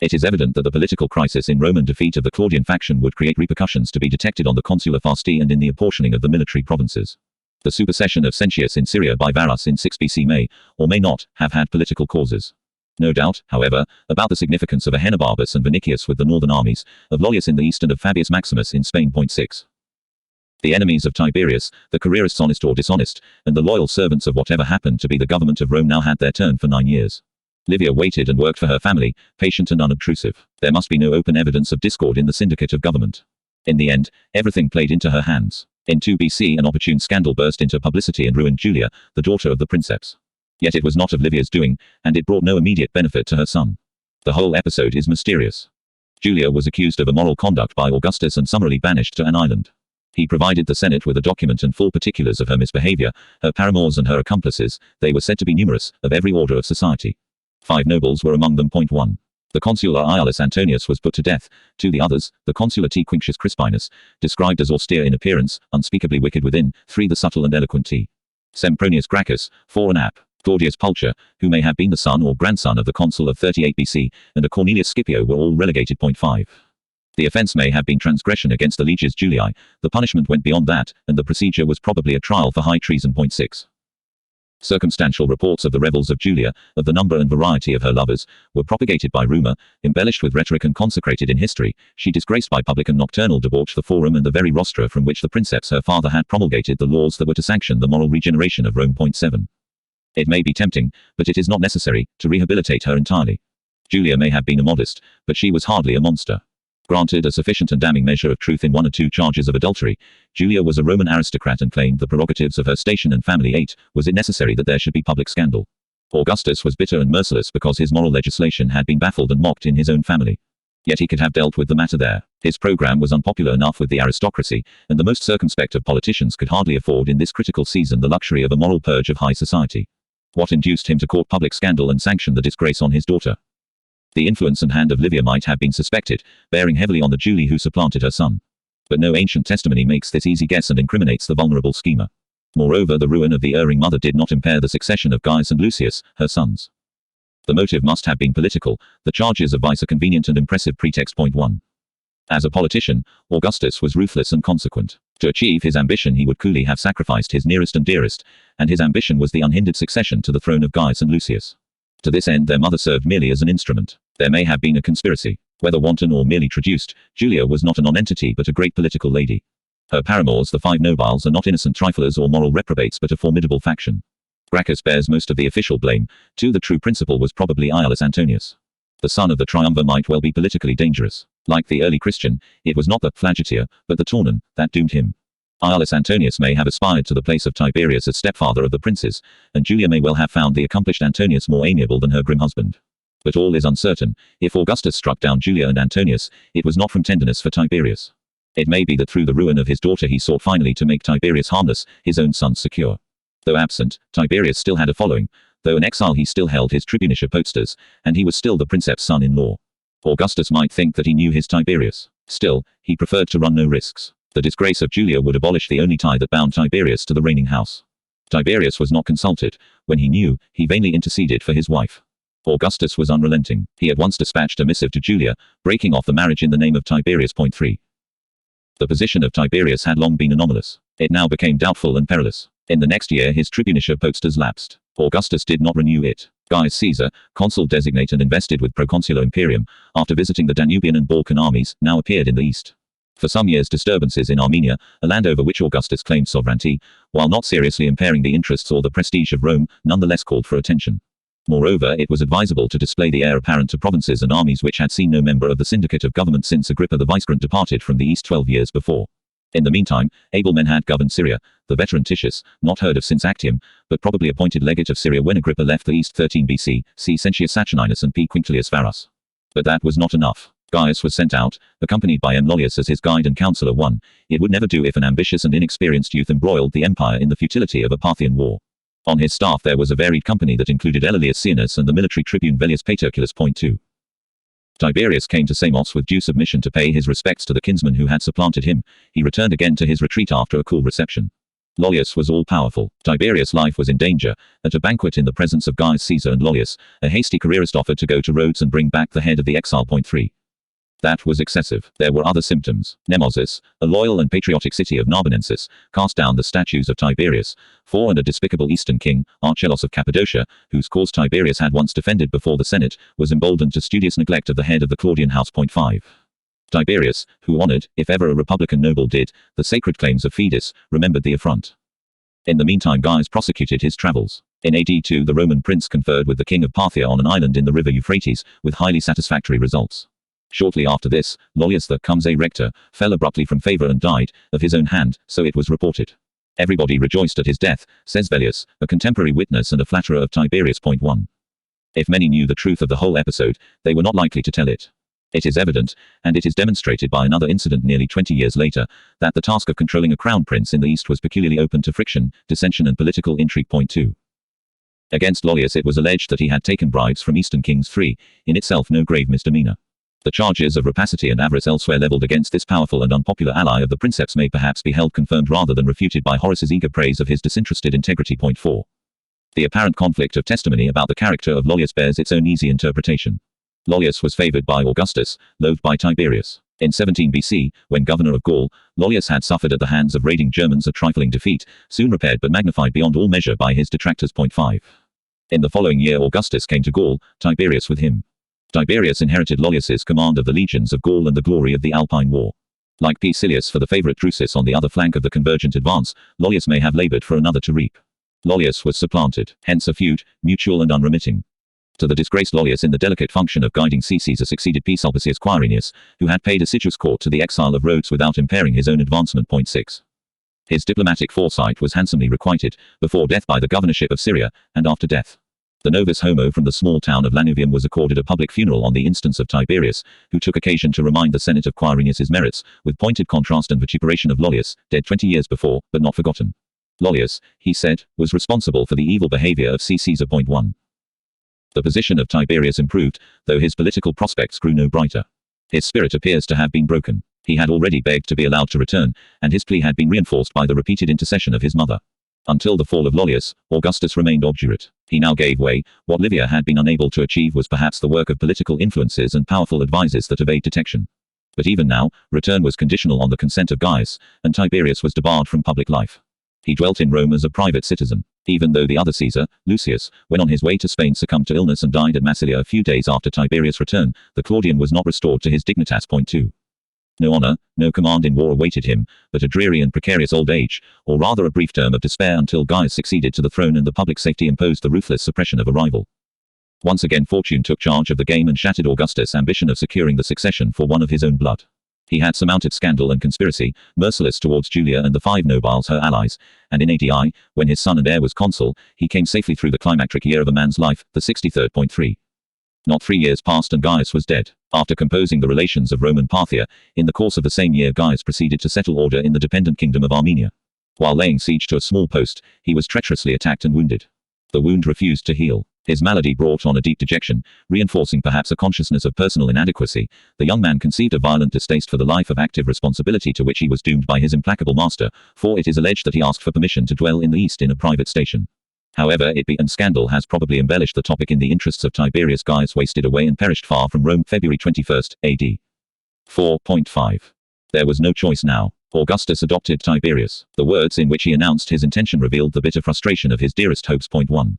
It is evident that the political crisis in Roman defeat of the Claudian faction would create repercussions to be detected on the consular fasti and in the apportioning of the military provinces. The supersession of Sentius in Syria by Varus in 6 BC may, or may not, have had political causes. No doubt, however, about the significance of Ahenobarbus and Vinicius with the northern armies, of Lollius in the east and of Fabius Maximus in Spain. 6. The enemies of Tiberius, the careerists honest or dishonest, and the loyal servants of whatever happened to be the government of Rome now had their turn for 9 years. Livia waited and worked for her family, patient and unobtrusive. There must be no open evidence of discord in the syndicate of government. In the end, everything played into her hands. In 2 BC an opportune scandal burst into publicity and ruined Julia, the daughter of the Princeps. Yet it was not of Livia's doing, and it brought no immediate benefit to her son. The whole episode is mysterious. Julia was accused of immoral conduct by Augustus and summarily banished to an island. He provided the Senate with a document and full particulars of her misbehavior, her paramours and her accomplices. They were said to be numerous, of every order of society. 5 nobles were among them. 1. The consular Iulus Antonius was put to death. To the others, the consular T. Quinctius Crispinus, described as austere in appearance, unspeakably wicked within. 3. The subtle and eloquent T. Sempronius Gracchus. 4. An App. Claudius Pulcher, who may have been the son or grandson of the consul of 38 BC, and a Cornelius Scipio were all relegated. 5. The offense may have been transgression against the leges Julii. The punishment went beyond that, and the procedure was probably a trial for high treason. 6. Circumstantial reports of the revels of Julia, of the number and variety of her lovers, were propagated by rumor, embellished with rhetoric and consecrated in history. She disgraced by public and nocturnal debauch the forum and the very rostra from which the princeps her father had promulgated the laws that were to sanction the moral regeneration of Rome. 7. It may be tempting, but it is not necessary, to rehabilitate her entirely. Julia may have been immodest, but she was hardly a monster. Granted a sufficient and damning measure of truth in 1 or 2 charges of adultery, Julia was a Roman aristocrat and claimed the prerogatives of her station and family. 8. Was it necessary that there should be public scandal? Augustus was bitter and merciless because his moral legislation had been baffled and mocked in his own family. Yet he could have dealt with the matter there. His program was unpopular enough with the aristocracy, and the most circumspect of politicians could hardly afford in this critical season the luxury of a moral purge of high society. What induced him to court public scandal and sanction the disgrace on his daughter? The influence and hand of Livia might have been suspected, bearing heavily on the Julie who supplanted her son. But no ancient testimony makes this easy guess and incriminates the vulnerable schemer. Moreover, the ruin of the erring mother did not impair the succession of Gaius and Lucius, her sons. The motive must have been political. The charges of vice are convenient and impressive pretext. 1. As a politician, Augustus was ruthless and consequent. To achieve his ambition he would coolly have sacrificed his nearest and dearest, and his ambition was the unhindered succession to the throne of Gaius and Lucius. To this end their mother served merely as an instrument. There may have been a conspiracy. Whether wanton or merely traduced, Julia was not a nonentity but a great political lady. Her paramours, the 5 nobiles, are not innocent triflers or moral reprobates but a formidable faction. Gracchus bears most of the official blame. 2. The true principal was probably Iulus Antonius. The son of the triumvir might well be politically dangerous. Like the early Christian, it was not the flagellator, but the tornon, that doomed him. Iulus Antonius may have aspired to the place of Tiberius as stepfather of the princes, and Julia may well have found the accomplished Antonius more amiable than her grim husband. But all is uncertain. If Augustus struck down Julia and Antonius, it was not from tenderness for Tiberius. It may be that through the ruin of his daughter he sought finally to make Tiberius harmless, his own sons secure. Though absent, Tiberius still had a following. Though in exile he still held his tribuneship postas, and he was still the princeps' son-in-law. Augustus might think that he knew his Tiberius. Still, he preferred to run no risks. The disgrace of Julia would abolish the only tie that bound Tiberius to the reigning house. Tiberius was not consulted. When he knew, he vainly interceded for his wife. Augustus was unrelenting. He at once dispatched a missive to Julia, breaking off the marriage in the name of Tiberius. 3. The position of Tiberius had long been anomalous. It now became doubtful and perilous. In the next year his tribuneship postas lapsed. Augustus did not renew it. Gaius Caesar, consul designate and invested with proconsular imperium, after visiting the Danubian and Balkan armies, now appeared in the east. For some years disturbances in Armenia, a land over which Augustus claimed sovereignty, while not seriously impairing the interests or the prestige of Rome, nonetheless called for attention. Moreover, it was advisable to display the heir apparent to provinces and armies which had seen no member of the syndicate of government since Agrippa the Vicegerent departed from the east 12 years before. In the meantime, able men had governed Syria. The veteran Titius, not heard of since Actium, but probably appointed legate of Syria when Agrippa left the east 13 BC, see Sentius Saturninus and P. Quinctilius Varus. But that was not enough. Gaius was sent out, accompanied by M. Lollius as his guide and counselor. 1. It would never do if an ambitious and inexperienced youth embroiled the empire in the futility of a Parthian war. On his staff there was a varied company that included Aelius Cianus and the military tribune Vellius Paterculus. 2. Tiberius came to Samos with due submission to pay his respects to the kinsman who had supplanted him. He returned again to his retreat after a cool reception. Lollius was all-powerful. Tiberius' life was in danger. At a banquet in the presence of Gaius Caesar and Lollius, a hasty careerist offered to go to Rhodes and bring back the head of the exile. 3. That was excessive. There were other symptoms. Nemosis, a loyal and patriotic city of Narbonensis, cast down the statues of Tiberius. 4. And a despicable eastern king, Archelaus of Cappadocia, whose cause Tiberius had once defended before the Senate, was emboldened to studious neglect of the head of the Claudian house. 5. Tiberius, who honored, if ever a republican noble did, the sacred claims of Fides, remembered the affront. In the meantime Gaius prosecuted his travels. In AD 2 the Roman prince conferred with the king of Parthia on an island in the river Euphrates, with highly satisfactory results. Shortly after this, Lollius the Comes Rector fell abruptly from favor and died, of his own hand, so it was reported. Everybody rejoiced at his death, says Vellius, a contemporary witness and a flatterer of Tiberius. 1. If many knew the truth of the whole episode, they were not likely to tell it. It is evident, and it is demonstrated by another incident nearly 20 years later, that the task of controlling a crown prince in the East was peculiarly open to friction, dissension and political intrigue. 2. Against Lollius it was alleged that he had taken bribes from Eastern kings free, in itself no grave misdemeanor. The charges of rapacity and avarice elsewhere leveled against this powerful and unpopular ally of the Princeps may perhaps be held confirmed rather than refuted by Horace's eager praise of his disinterested integrity. Point 4. The apparent conflict of testimony about the character of Lollius bears its own easy interpretation. Lollius was favored by Augustus, loathed by Tiberius. In 17 BC, when governor of Gaul, Lollius had suffered at the hands of raiding Germans a trifling defeat, soon repaired but magnified beyond all measure by his detractors. Point 5. In the following year Augustus came to Gaul, Tiberius with him. Tiberius inherited Lollius's command of the legions of Gaul and the glory of the Alpine War. Like P. Silius for the favorite Drusus on the other flank of the convergent advance, Lollius may have labored for another to reap. Lollius was supplanted, hence a feud, mutual and unremitting. To the disgraced Lollius in the delicate function of guiding Caesar succeeded P. Sulpicius Quirinius, who had paid assiduous court to the exile of Rhodes without impairing his own advancement. Point 6. His diplomatic foresight was handsomely requited, before death by the governorship of Syria, and after death. The novus homo from the small town of Lanuvium was accorded a public funeral on the instance of Tiberius, who took occasion to remind the Senate of Quirinius's merits, with pointed contrast and vituperation of Lollius, dead 20 years before, but not forgotten. Lollius, he said, was responsible for the evil behavior of Caesar. Point 1. The position of Tiberius improved, though his political prospects grew no brighter. His spirit appears to have been broken. He had already begged to be allowed to return, and his plea had been reinforced by the repeated intercession of his mother. Until the fall of Lollius, Augustus remained obdurate. He now gave way. What Livia had been unable to achieve was perhaps the work of political influences and powerful advisers that evade detection. But even now, return was conditional on the consent of Gaius, and Tiberius was debarred from public life. He dwelt in Rome as a private citizen. Even though the other Caesar, Lucius, when on his way to Spain succumbed to illness and died at Massilia a few days after Tiberius' return, the Claudian was not restored to his dignitas. Point 2. No honor, no command in war awaited him, but a dreary and precarious old age, or rather a brief term of despair until Gaius succeeded to the throne and the public safety imposed the ruthless suppression of a rival. Once again fortune took charge of the game and shattered Augustus' ambition of securing the succession for one of his own blood. He had surmounted scandal and conspiracy, merciless towards Julia and the 5 nobiles her allies, and in ADI, when his son and heir was consul, he came safely through the climacteric year of a man's life, the 63rd. Point 3. Not 3 years passed and Gaius was dead. After composing the relations of Rome and Parthia, in the course of the same year Gaius proceeded to settle order in the dependent kingdom of Armenia. While laying siege to a small post, he was treacherously attacked and wounded. The wound refused to heal. His malady brought on a deep dejection, reinforcing perhaps a consciousness of personal inadequacy. The young man conceived a violent distaste for the life of active responsibility to which he was doomed by his implacable master, for it is alleged that he asked for permission to dwell in the East in a private station. However it be, and scandal has probably embellished the topic in the interests of Tiberius. Gaius wasted away and perished far from Rome, February 21st, AD. 4.5. There was no choice now. Augustus adopted Tiberius. The words in which he announced his intention revealed the bitter frustration of his dearest hopes. 1.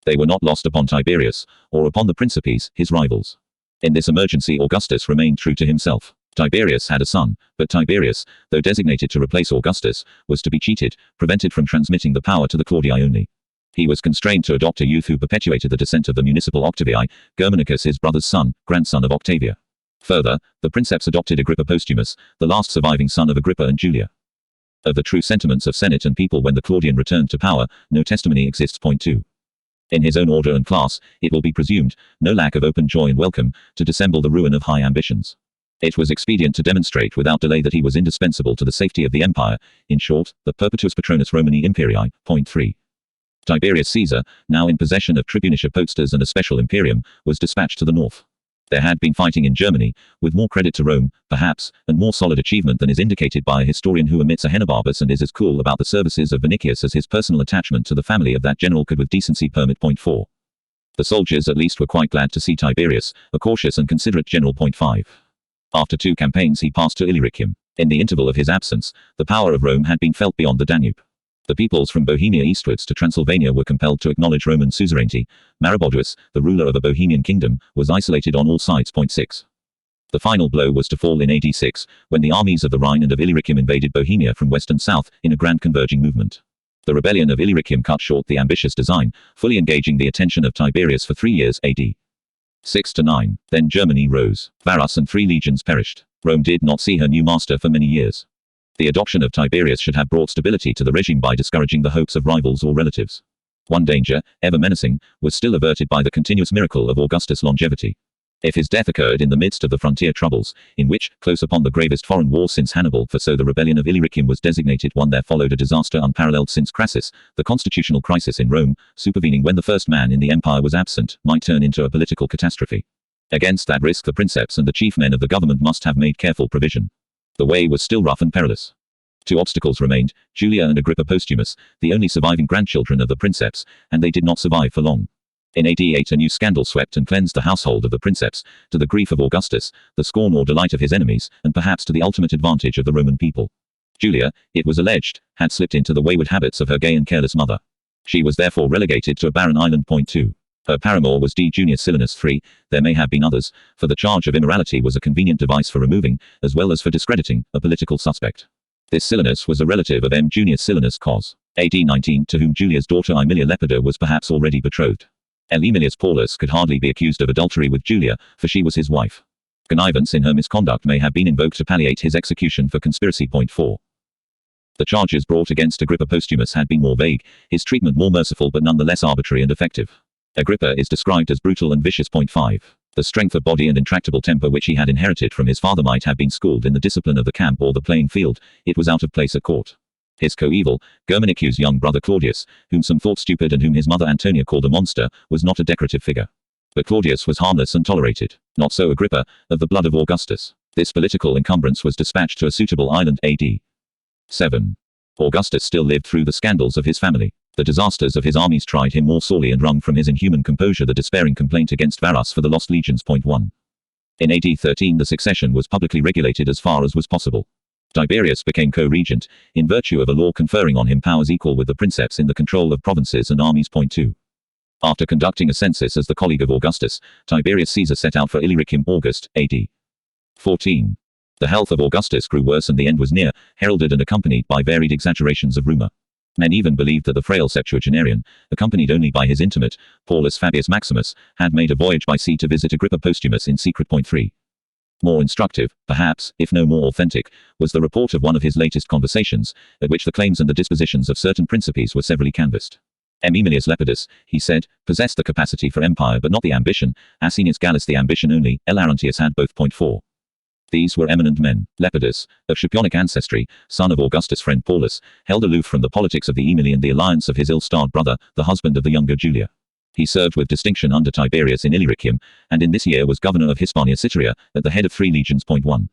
They were not lost upon Tiberius, or upon the Principes, his rivals. In this emergency Augustus remained true to himself. Tiberius had a son, but Tiberius, though designated to replace Augustus, was to be cheated, prevented from transmitting the power to the Claudii only. He was constrained to adopt a youth who perpetuated the descent of the municipal Octavii, Germanicus his brother's son, grandson of Octavia. Further, the Princeps adopted Agrippa Postumus, the last surviving son of Agrippa and Julia. Of the true sentiments of Senate and people when the Claudian returned to power, no testimony exists. 2. In his own order and class, it will be presumed, no lack of open joy and welcome, to dissemble the ruin of high ambitions. It was expedient to demonstrate without delay that he was indispensable to the safety of the empire, in short, the Perpetuus Patronus Romani Imperii. 3. Tiberius Caesar, now in possession of tribunicia potestas and a special imperium, was dispatched to the north. There had been fighting in Germany, with more credit to Rome, perhaps, and more solid achievement than is indicated by a historian who omits Ahenobarbus and is as cool about the services of Vinicius as his personal attachment to the family of that general could with decency permit. 4. The soldiers at least were quite glad to see Tiberius, a cautious and considerate general. 5. After 2 campaigns he passed to Illyricum. In the interval of his absence, the power of Rome had been felt beyond the Danube. The peoples from Bohemia eastwards to Transylvania were compelled to acknowledge Roman suzerainty. Maroboduus, the ruler of a Bohemian kingdom, was isolated on all sides. 6. The final blow was to fall in AD 6, when the armies of the Rhine and of Illyricum invaded Bohemia from west and south, in a grand converging movement. The rebellion of Illyricum cut short the ambitious design, fully engaging the attention of Tiberius for 3 years AD 6 to 9. Then Germany rose. Varus and 3 legions perished. Rome did not see her new master for many years. The adoption of Tiberius should have brought stability to the regime by discouraging the hopes of rivals or relatives. One danger, ever menacing, was still averted by the continuous miracle of Augustus' longevity. If his death occurred in the midst of the frontier troubles, in which, close upon the gravest foreign war since Hannibal, for so the rebellion of Illyricum was designated one, there followed a disaster unparalleled since Crassus, the constitutional crisis in Rome, supervening when the first man in the empire was absent, might turn into a political catastrophe. Against that risk the princeps and the chief men of the government must have made careful provision. The way was still rough and perilous. Two obstacles remained, Julia and Agrippa Posthumus, the only surviving grandchildren of the princeps, and they did not survive for long. In AD 8 a new scandal swept and cleansed the household of the princeps, to the grief of Augustus, the scorn or delight of his enemies, and perhaps to the ultimate advantage of the Roman people. Julia, it was alleged, had slipped into the wayward habits of her gay and careless mother. She was therefore relegated to a barren island. 2. Her paramour was D. Junius Silanus. 3. There may have been others, for the charge of immorality was a convenient device for removing, as well as for discrediting, a political suspect. This Silanus was a relative of M. Junius Silanus Cos. AD 19, to whom Julia's daughter Aemilia Lepida was perhaps already betrothed. L. Aemilius Paulus could hardly be accused of adultery with Julia, for she was his wife. Connivance in her misconduct may have been invoked to palliate his execution for conspiracy. 4. The charges brought against Agrippa Posthumus had been more vague, his treatment more merciful but nonetheless arbitrary and effective. Agrippa is described as brutal and vicious. 5. The strength of body and intractable temper which he had inherited from his father might have been schooled in the discipline of the camp or the playing field, it was out of place at court. His coeval, Germanicus's young brother Claudius, whom some thought stupid and whom his mother Antonia called a monster, was not a decorative figure. But Claudius was harmless and tolerated. Not so Agrippa, of the blood of Augustus. This political encumbrance was dispatched to a suitable island. AD 7. Augustus still lived through the scandals of his family. The disasters of his armies tried him more sorely and wrung from his inhuman composure the despairing complaint against Varus for the lost legions. 1. In AD 13 the succession was publicly regulated as far as was possible. Tiberius became co-regent, in virtue of a law conferring on him powers equal with the princeps in the control of provinces and armies. 2. After conducting a census as the colleague of Augustus, Tiberius Caesar set out for Illyricum. August, AD 14. The health of Augustus grew worse and the end was near, heralded and accompanied by varied exaggerations of rumor. Men even believed that the frail septuagenarian, accompanied only by his intimate, Paulus Fabius Maximus, had made a voyage by sea to visit Agrippa Posthumus in secret. 3. More instructive, perhaps, if no more authentic, was the report of one of his latest conversations, at which the claims and the dispositions of certain principes were severally canvassed. M. Aemilius Lepidus, he said, possessed the capacity for empire but not the ambition, Asinius Gallus the ambition only, L. Arruntius had both. 4. These were eminent men. Lepidus, of Scipionic ancestry, son of Augustus' friend Paulus, held aloof from the politics of the Aemili and the alliance of his ill-starred brother, the husband of the younger Julia. He served with distinction under Tiberius in Illyricum, and in this year was governor of Hispania Citteria, at the head of 3 legions. 1.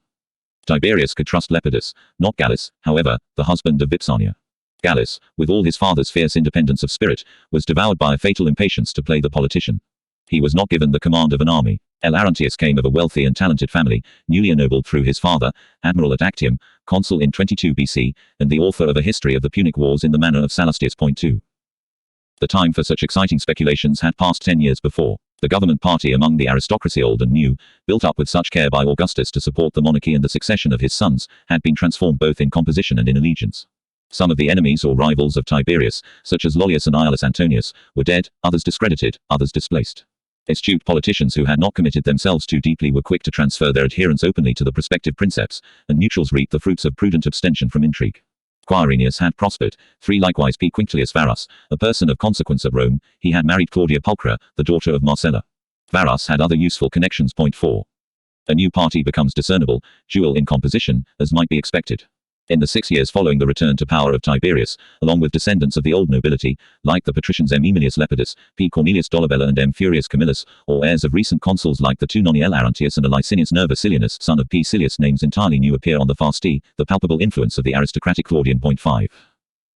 Tiberius could trust Lepidus, not Gallus, however, the husband of Vipsania. Gallus, with all his father's fierce independence of spirit, was devoured by a fatal impatience to play the politician. He was not given the command of an army. L. Arruntius came of a wealthy and talented family, newly ennobled through his father, admiral at Actium, consul in 22 BC, and the author of a history of the Punic Wars in the manner of Salastius. 2. The time for such exciting speculations had passed 10 years before. The government party among the aristocracy old and new, built up with such care by Augustus to support the monarchy and the succession of his sons, had been transformed both in composition and in allegiance. Some of the enemies or rivals of Tiberius, such as Lollius and Iulus Antonius, were dead, others discredited, others displaced. Astute politicians who had not committed themselves too deeply were quick to transfer their adherence openly to the prospective princeps, and neutrals reaped the fruits of prudent abstention from intrigue. Quirinius had prospered. 3. Likewise P. Quinctilius Varus, a person of consequence at Rome, he had married Claudia Pulchra, the daughter of Marcella. Varus had other useful connections. 4. A new party becomes discernible, dual in composition, as might be expected. In the 6 years following the return to power of Tiberius, along with descendants of the old nobility, like the patricians M. Aemilius Lepidus, P. Cornelius Dolabella and M. Furius Camillus, or heirs of recent consuls like the 2 Nonni L. Arruntius and a Licinius Nerva Silianus, son of P. Silius, names entirely new appear on the fasti, the palpable influence of the aristocratic Claudian. 5.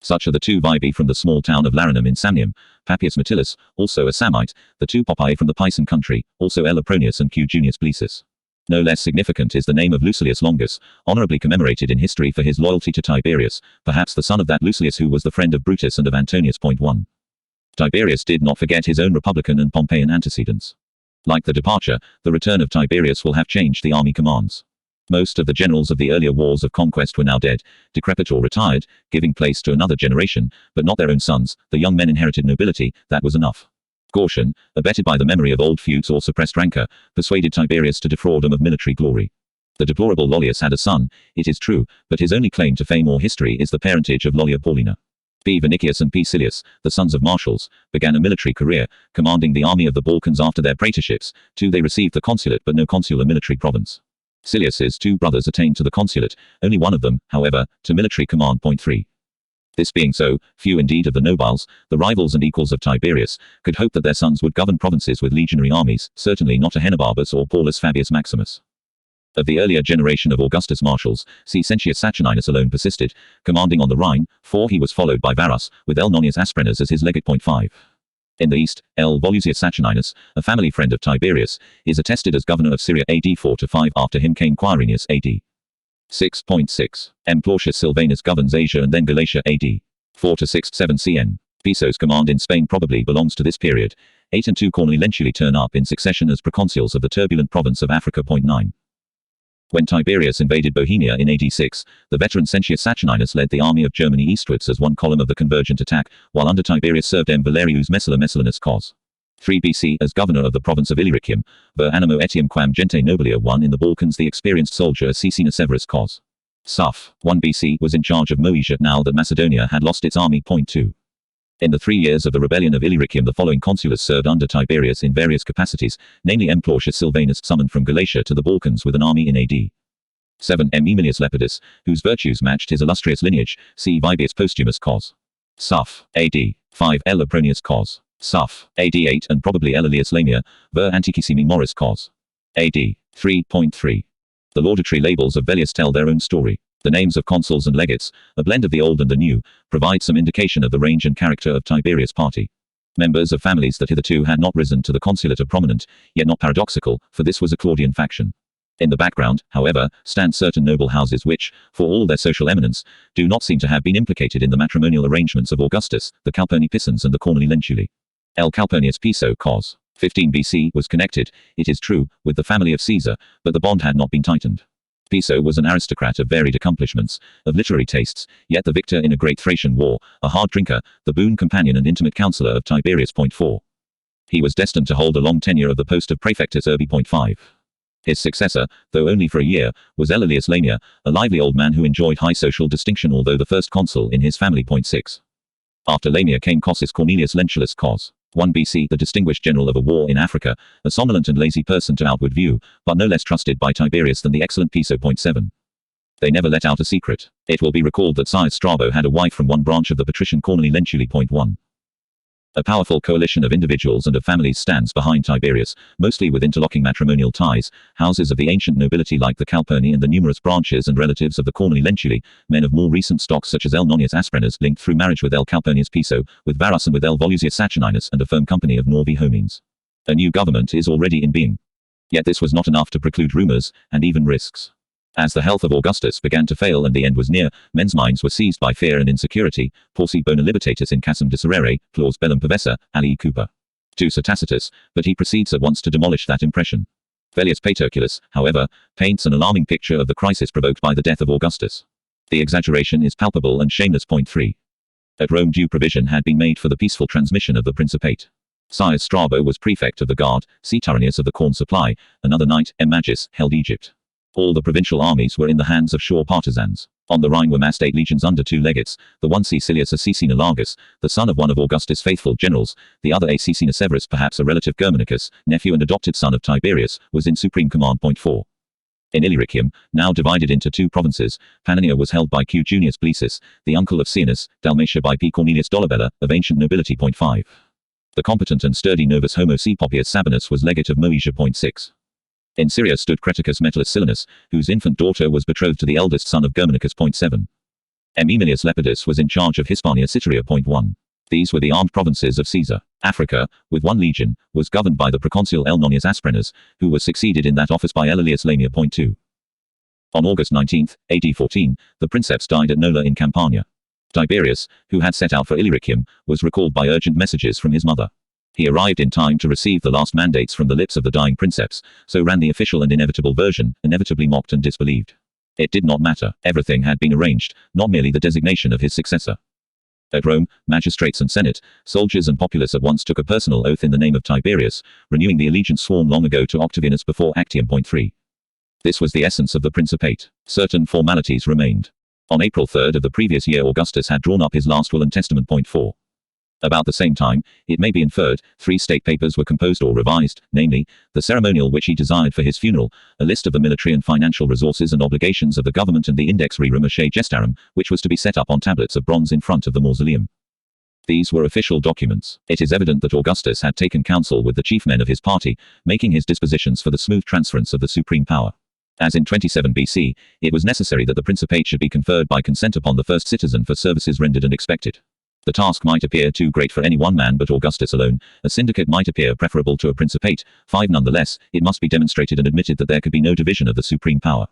Such are the 2 Vibi from the small town of Larinum in Samnium, Papius Metillus, also a Samnite, the 2 Poppae from the Pisan country, also L. Apronius and Q. Junius Blsesus. No less significant is the name of Lucilius Longus, honorably commemorated in history for his loyalty to Tiberius, perhaps the son of that Lucilius who was the friend of Brutus and of Antonius. 1. Tiberius did not forget his own Republican and Pompeian antecedents. Like the departure, the return of Tiberius will have changed the army commands. Most of the generals of the earlier wars of conquest were now dead, decrepit or retired, giving place to another generation, but not their own sons. The young men inherited nobility, that was enough. Caution, abetted by the memory of old feuds or suppressed rancor, persuaded Tiberius to defraud him of military glory. The deplorable Lollius had a son, it is true, but his only claim to fame or history is the parentage of Lollia Paulina. P. Vinicius and P. Silius, the sons of marshals, began a military career, commanding the army of the Balkans after their praetorships. 2. They received the consulate but no consular military province. Silius's 2 brothers attained to the consulate, only one of them, however, to military command. 3. This being so, few indeed of the nobiles, the rivals and equals of Tiberius, could hope that their sons would govern provinces with legionary armies, certainly not Ahenobarbus or Paulus Fabius Maximus. Of the earlier generation of Augustus marshals, C. Sentius Saturninus alone persisted, commanding on the Rhine. 4. He was followed by Varus, with L. Nonius Asprenas as his legate. 5. In the east, L. Volusius Saturninus, a family friend of Tiberius, is attested as governor of Syria AD 4-5. After him came Quirinius AD 6.6. M. Plautius Silvanus governs Asia and then Galatia AD 4-6. 7. CN. Piso's command in Spain probably belongs to this period. 8 and 2. Corneli Lentuli turn up in succession as proconsuls of the turbulent province of Africa. 9. When Tiberius invaded Bohemia in AD 6, the veteran Sentius Saturninus led the army of Germany eastwards as one column of the convergent attack, while under Tiberius served M. Valerius Messala Messallinus Cos. 3 BC as governor of the province of Illyricum, ver animo etiam quam gente nobilia. 1 In the Balkans the experienced soldier Caecina Severus Cos. Suff. 1 BC was in charge of Moesia now that Macedonia had lost its army. 2. In the 3 years of the rebellion of Illyricum the following consuls served under Tiberius in various capacities, namely M. Plautius Silvanus, summoned from Galatia to the Balkans with an army in AD 7. M. Aemilius Lepidus, whose virtues matched his illustrious lineage, c. Vibius Postumus Cos. Suff. AD 5. L. Apronius Cos. Suff. AD 8 and probably L. Aelius Lamia, ver Antiquissimi Morris Cos. AD 3.3. The laudatory labels of Velleius tell their own story. The names of consuls and legates, a blend of the old and the new, provide some indication of the range and character of Tiberius' party. Members of families that hitherto had not risen to the consulate are prominent, yet not paradoxical, for this was a Claudian faction. In the background, however, stand certain noble houses which, for all their social eminence, do not seem to have been implicated in the matrimonial arrangements of Augustus, the Calpurni Pisans and the Corneli Lentuli. L. Calpurnius Piso Cos. 15 BC was connected, it is true, with the family of Caesar, but the bond had not been tightened. Piso was an aristocrat of varied accomplishments, of literary tastes, yet the victor in a great Thracian war, a hard drinker, the boon companion and intimate counselor of Tiberius. 4. He was destined to hold a long tenure of the post of praefectus urbi. 5. His successor, though only for a year, was L. Aelius Lamia, a lively old man who enjoyed high social distinction although the first consul in his family. 6. After Lamia came Cossus Cornelius Lentulus Cos. 1 BC, the distinguished general of a war in Africa, a somnolent and lazy person to outward view, but no less trusted by Tiberius than the excellent Piso. 7. They never let out a secret. It will be recalled that Caius Strabo had a wife from one branch of the patrician Corneli Lentuli. 1. A powerful coalition of individuals and of families stands behind Tiberius, mostly with interlocking matrimonial ties, houses of the ancient nobility like the Calpurni and the numerous branches and relatives of the Corneli Lentuli, men of more recent stock such as L. Nonius Asprenas linked through marriage with L. Calpurnius Piso, with Varus and with L. Volusius Saturninus and a firm company of Norvi Homenes. A new government is already in being. Yet this was not enough to preclude rumors, and even risks. As the health of Augustus began to fail and the end was near, men's minds were seized by fear and insecurity. Porsi bona libertatis in casum disserere, clause bellum perversa, alii Cooper. 2 Sir Tacitus, but he proceeds at once to demolish that impression. Velleius Paterculus, however, paints an alarming picture of the crisis provoked by the death of Augustus. The exaggeration is palpable and shameless. 3. At Rome due provision had been made for the peaceful transmission of the Principate. Caius Strabo was prefect of the guard, C. Tyrrhenius of the corn supply, another knight, M. Magus, held Egypt. All the provincial armies were in the hands of sure partisans. On the Rhine were massed 8 legions under 2 legates, the one C. Silius a Caecina Largus, the son of one of Augustus' faithful generals, the other A. Caecina Severus, perhaps a relative Germanicus, nephew and adopted son of Tiberius, was in supreme command. 4. In Illyricum, now divided into 2 provinces, Pannonia was held by Q. Junius Blsesus, the uncle of Caenus, Dalmatia by P. Cornelius Dolabella, of ancient nobility. 5. The competent and sturdy Novus Homo C. Poppius Sabinus was legate of Moesia. 6. In Syria stood Creticus Metellus Silanus, whose infant daughter was betrothed to the eldest son of Germanicus. 7. M. Aemilius Lepidus was in charge of Hispania Citeria. 1. These were the armed provinces of Caesar. Africa, with 1 legion, was governed by the proconsul L. Nonius Asprenas, who was succeeded in that office by L. Aelius Lamia. 2. On August 19, AD 14, the Princeps died at Nola in Campania. Tiberius, who had set out for Illyricum, was recalled by urgent messages from his mother. He arrived in time to receive the last mandates from the lips of the dying Princeps, so ran the official and inevitable version, inevitably mocked and disbelieved. It did not matter, everything had been arranged, not merely the designation of his successor. At Rome, magistrates and senate, soldiers and populace at once took a personal oath in the name of Tiberius, renewing the allegiance sworn long ago to Octavianus before Actium. 3. This was the essence of the Principate. Certain formalities remained. On April 3 of the previous year, Augustus had drawn up his last will and testament. 4. About the same time, it may be inferred, 3 state papers were composed or revised, namely, the ceremonial which he desired for his funeral, a list of the military and financial resources and obligations of the government, and the Index Rerum Asce Gestarum, which was to be set up on tablets of bronze in front of the mausoleum. These were official documents. It is evident that Augustus had taken counsel with the chief men of his party, making his dispositions for the smooth transference of the supreme power. As in 27 BC, it was necessary that the Principate should be conferred by consent upon the first citizen for services rendered and expected. The task might appear too great for any one man but Augustus alone. A syndicate might appear preferable to a Principate. 5. Nonetheless, it must be demonstrated and admitted that there could be no division of the supreme power.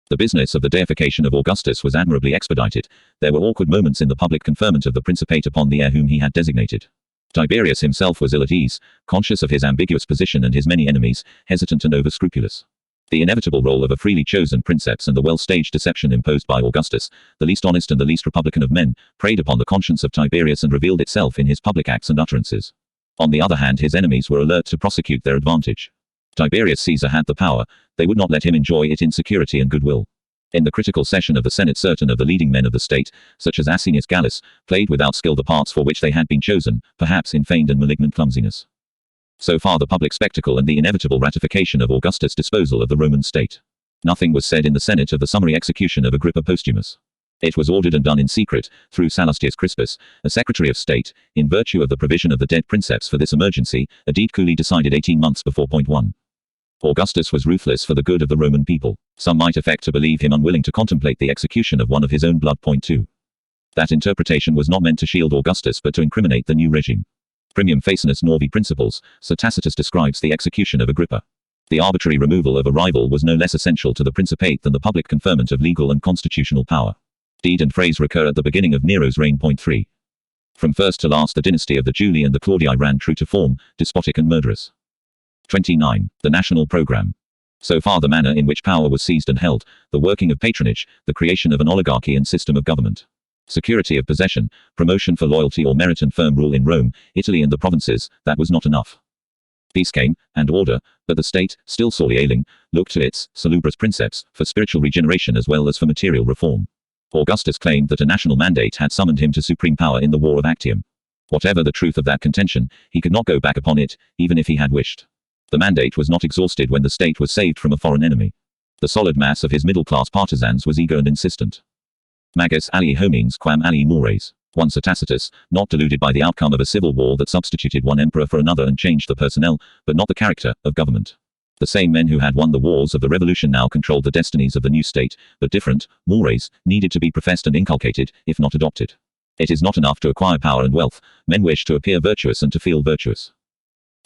The business of the deification of Augustus was admirably expedited. There were awkward moments in the public conferment of the Principate upon the heir whom he had designated. Tiberius himself was ill at ease, conscious of his ambiguous position and his many enemies, hesitant and over-scrupulous. The inevitable role of a freely chosen princeps and the well-staged deception imposed by Augustus, the least honest and the least republican of men, preyed upon the conscience of Tiberius and revealed itself in his public acts and utterances. On the other hand, his enemies were alert to prosecute their advantage. Tiberius Caesar had the power, they would not let him enjoy it in security and goodwill. In the critical session of the Senate, certain of the leading men of the state, such as Asinius Gallus, played without skill the parts for which they had been chosen, perhaps in feigned and malignant clumsiness. So far the public spectacle and the inevitable ratification of Augustus' disposal of the Roman state. Nothing was said in the Senate of the summary execution of Agrippa Postumus. It was ordered and done in secret, through Salastius Crispus, a secretary of state, in virtue of the provision of the dead princeps for this emergency, a deed coolly decided 18 months before. 1. Augustus was ruthless for the good of the Roman people. Some might affect to believe him unwilling to contemplate the execution of one of his own blood. 2. That interpretation was not meant to shield Augustus but to incriminate the new regime. Primum facinus novi principles, Sir Tacitus describes the execution of Agrippa. The arbitrary removal of a rival was no less essential to the Principate than the public conferment of legal and constitutional power. Deed and phrase recur at the beginning of Nero's reign. 3. From first to last the dynasty of the Julii and the Claudii ran true to form, despotic and murderous. 29. The national program. So far the manner in which power was seized and held, the working of patronage, the creation of an oligarchy and system of government. Security of possession, promotion for loyalty or merit and firm rule in Rome, Italy and the provinces, that was not enough. Peace came, and order, but the state, still sorely ailing, looked to its salubrious princeps, for spiritual regeneration as well as for material reform. Augustus claimed that a national mandate had summoned him to supreme power in the War of Actium. Whatever the truth of that contention, he could not go back upon it, even if he had wished. The mandate was not exhausted when the state was saved from a foreign enemy. The solid mass of his middle-class partisans was eager and insistent. Magis alii homines quam alii mores. Once a Tacitus, not deluded by the outcome of a civil war that substituted one emperor for another and changed the personnel, but not the character, of government. The same men who had won the wars of the revolution now controlled the destinies of the new state, but different, mores, needed to be professed and inculcated, if not adopted. It is not enough to acquire power and wealth, men wish to appear virtuous and to feel virtuous.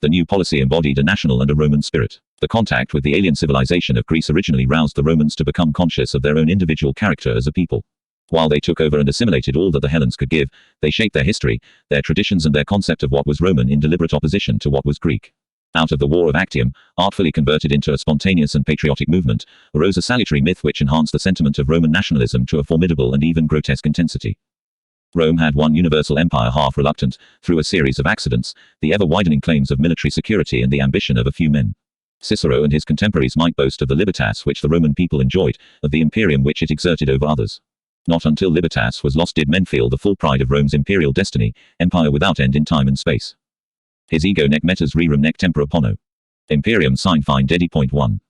The new policy embodied a national and a Roman spirit. The contact with the alien civilization of Greece originally roused the Romans to become conscious of their own individual character as a people. While they took over and assimilated all that the Hellenes could give, they shaped their history, their traditions and their concept of what was Roman in deliberate opposition to what was Greek. Out of the War of Actium, artfully converted into a spontaneous and patriotic movement, arose a salutary myth which enhanced the sentiment of Roman nationalism to a formidable and even grotesque intensity. Rome had one universal empire, half reluctant, through a series of accidents, the ever-widening claims of military security and the ambition of a few men. Cicero and his contemporaries might boast of the libertas which the Roman people enjoyed, of the imperium which it exerted over others. Not until libertas was lost did men feel the full pride of Rome's imperial destiny, empire without end in time and space. His ego nec metas rerum nec tempora pono. Imperium sine fine dedi. 1.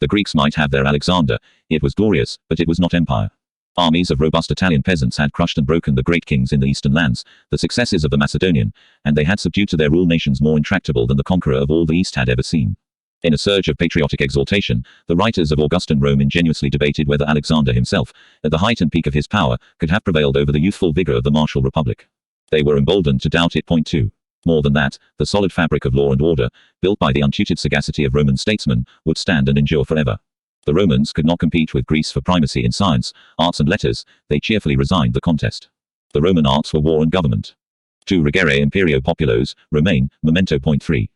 The Greeks might have their Alexander, it was glorious, but it was not empire. Armies of robust Italian peasants had crushed and broken the great kings in the eastern lands, the successors of the Macedonian, and they had subdued to their rule nations more intractable than the conqueror of all the East had ever seen. In a surge of patriotic exaltation, the writers of Augustan Rome ingenuously debated whether Alexander himself, at the height and peak of his power, could have prevailed over the youthful vigor of the martial republic. They were emboldened to doubt it. 2. More than that, the solid fabric of law and order, built by the untutored sagacity of Roman statesmen, would stand and endure forever. The Romans could not compete with Greece for primacy in science, arts and letters, they cheerfully resigned the contest. The Roman arts were war and government. Tu regere imperio populos, Romain, memento. 3.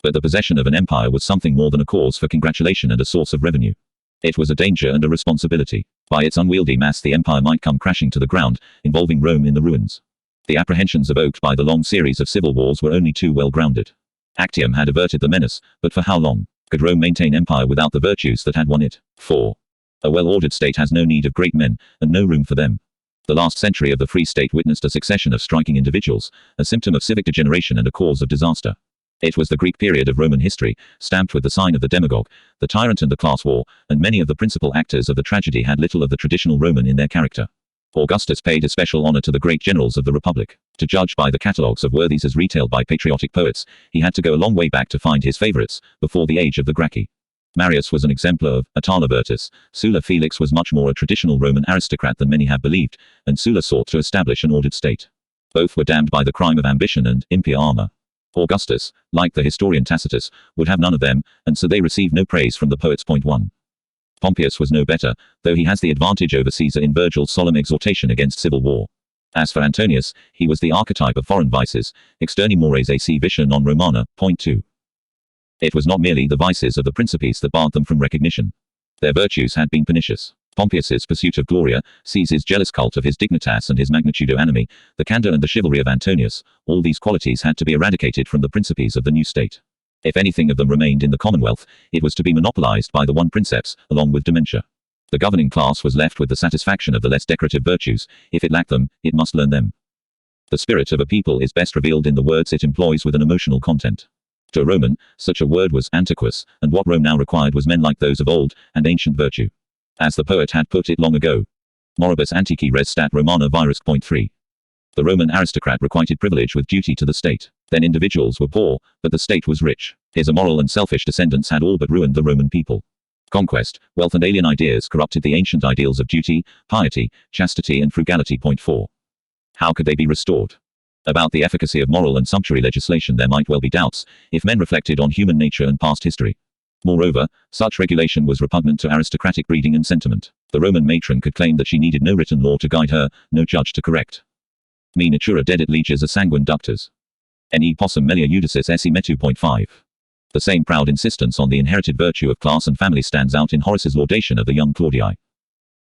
But the possession of an empire was something more than a cause for congratulation and a source of revenue. It was a danger and a responsibility. By its unwieldy mass the empire might come crashing to the ground, involving Rome in the ruins. The apprehensions evoked by the long series of civil wars were only too well grounded. Actium had averted the menace, but for how long? Could Rome maintain empire without the virtues that had won it? 4. A well-ordered state has no need of great men, and no room for them. The last century of the Free State witnessed a succession of striking individuals, a symptom of civic degeneration and a cause of disaster. It was the Greek period of Roman history, stamped with the sign of the demagogue, the tyrant and the class war, and many of the principal actors of the tragedy had little of the traditional Roman in their character. Augustus paid especial honor to the great generals of the Republic. To judge by the catalogues of worthies as retailed by patriotic poets, he had to go a long way back to find his favorites, before the age of the Gracchi. Marius was an exemplar of Atala Virtus, Sulla Felix was much more a traditional Roman aristocrat than many have believed, and Sulla sought to establish an ordered state. Both were damned by the crime of ambition and impia arma. Augustus, like the historian Tacitus, would have none of them, and so they receive no praise from the poets. 1. Pompeius was no better, though he has the advantage over Caesar in Virgil's solemn exhortation against civil war. As for Antonius, he was the archetype of foreign vices, externi mores ac vitia non romana. 2. It was not merely the vices of the Principes that barred them from recognition. Their virtues had been pernicious. Pompeius's pursuit of gloria, Caesar's jealous cult of his dignitas and his magnitudo animi, the candor and the chivalry of Antonius, all these qualities had to be eradicated from the Principes of the new state. If anything of them remained in the Commonwealth, it was to be monopolized by the one Princeps, along with dementia. The governing class was left with the satisfaction of the less decorative virtues. If it lacked them, it must learn them. The spirit of a people is best revealed in the words it employs with an emotional content. To a Roman, such a word was antiquus, and what Rome now required was men like those of old, and ancient virtue. As the poet had put it long ago, moribus antiqui res stat Romana virus. 3. The Roman aristocrat requited privilege with duty to the state. Then individuals were poor, but the state was rich. His immoral and selfish descendants had all but ruined the Roman people. Conquest, wealth and alien ideas corrupted the ancient ideals of duty, piety, chastity and frugality. 4. How could they be restored? About the efficacy of moral and sumptuary legislation there might well be doubts, if men reflected on human nature and past history. Moreover, such regulation was repugnant to aristocratic breeding and sentiment. The Roman matron could claim that she needed no written law to guide her, no judge to correct. Me natura dedit leges a sanguine ductus. Ne possum melia judicis esse metu. 5. The same proud insistence on the inherited virtue of class and family stands out in Horace's laudation of the young Claudii.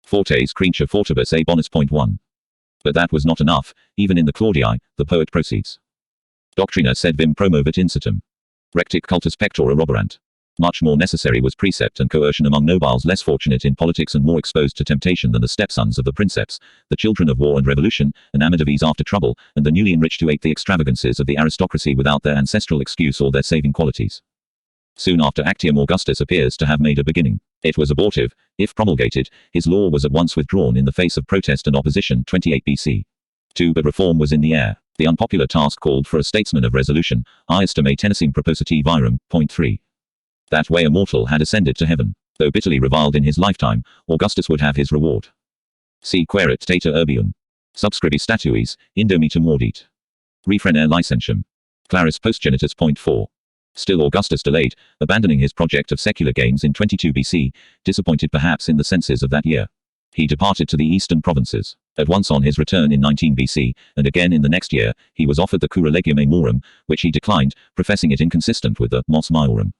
Fortes crincha fortibus a bonus. 1. But that was not enough. Even in the Claudii, the poet proceeds. Doctrina sed vim promovit incitum. Rectic cultus pectora roborant. Much more necessary was precept and coercion among nobles less fortunate in politics and more exposed to temptation than the stepsons of the princeps, the children of war and revolution, enamored of ease after trouble, and the newly enriched who ate the extravagances of the aristocracy without their ancestral excuse or their saving qualities. Soon after Actium Augustus appears to have made a beginning. It was abortive. If promulgated, his law was at once withdrawn in the face of protest and opposition. 28 BC. 2. But reform was in the air. The unpopular task called for a statesman of resolution, iestum me tenesim propositi virum. 3. That way a mortal had ascended to heaven. Though bitterly reviled in his lifetime, Augustus would have his reward. Si querit tata urbium. Subscribi statuis, indomitum audit. Refrenere licentium. Claris postgenitus. 4. Still Augustus delayed, abandoning his project of secular games in 22 BC, disappointed perhaps in the census of that year. He departed to the eastern provinces. At once on his return in 19 BC, and again in the next year, he was offered the cura legium aemorum, which he declined, professing it inconsistent with the mos maiorum.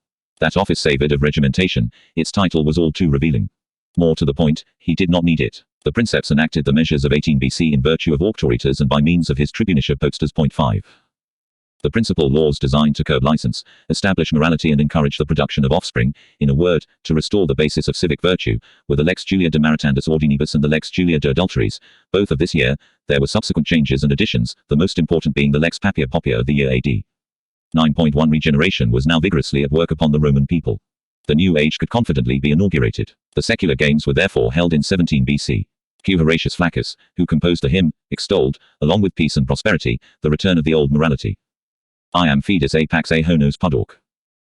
That office savored of regimentation. Its title was all too revealing. More to the point, he did not need it. The Princeps enacted the measures of 18 BC in virtue of auctoritas and by means of his tribunicial posters. 5. The principal laws designed to curb license, establish morality and encourage the production of offspring, in a word, to restore the basis of civic virtue, were the Lex Julia de Maritandis Ordinibus and the Lex Julia de Adulteries, both of this year. There were subsequent changes and additions, the most important being the Lex Papia Popia of the year AD. 9.1 Regeneration was now vigorously at work upon the Roman people. The new age could confidently be inaugurated. The secular games were therefore held in 17 BC. Q. Horatius Flaccus, who composed a hymn, extolled, along with peace and prosperity, the return of the old morality. I am fidus a pax a honos pudorc.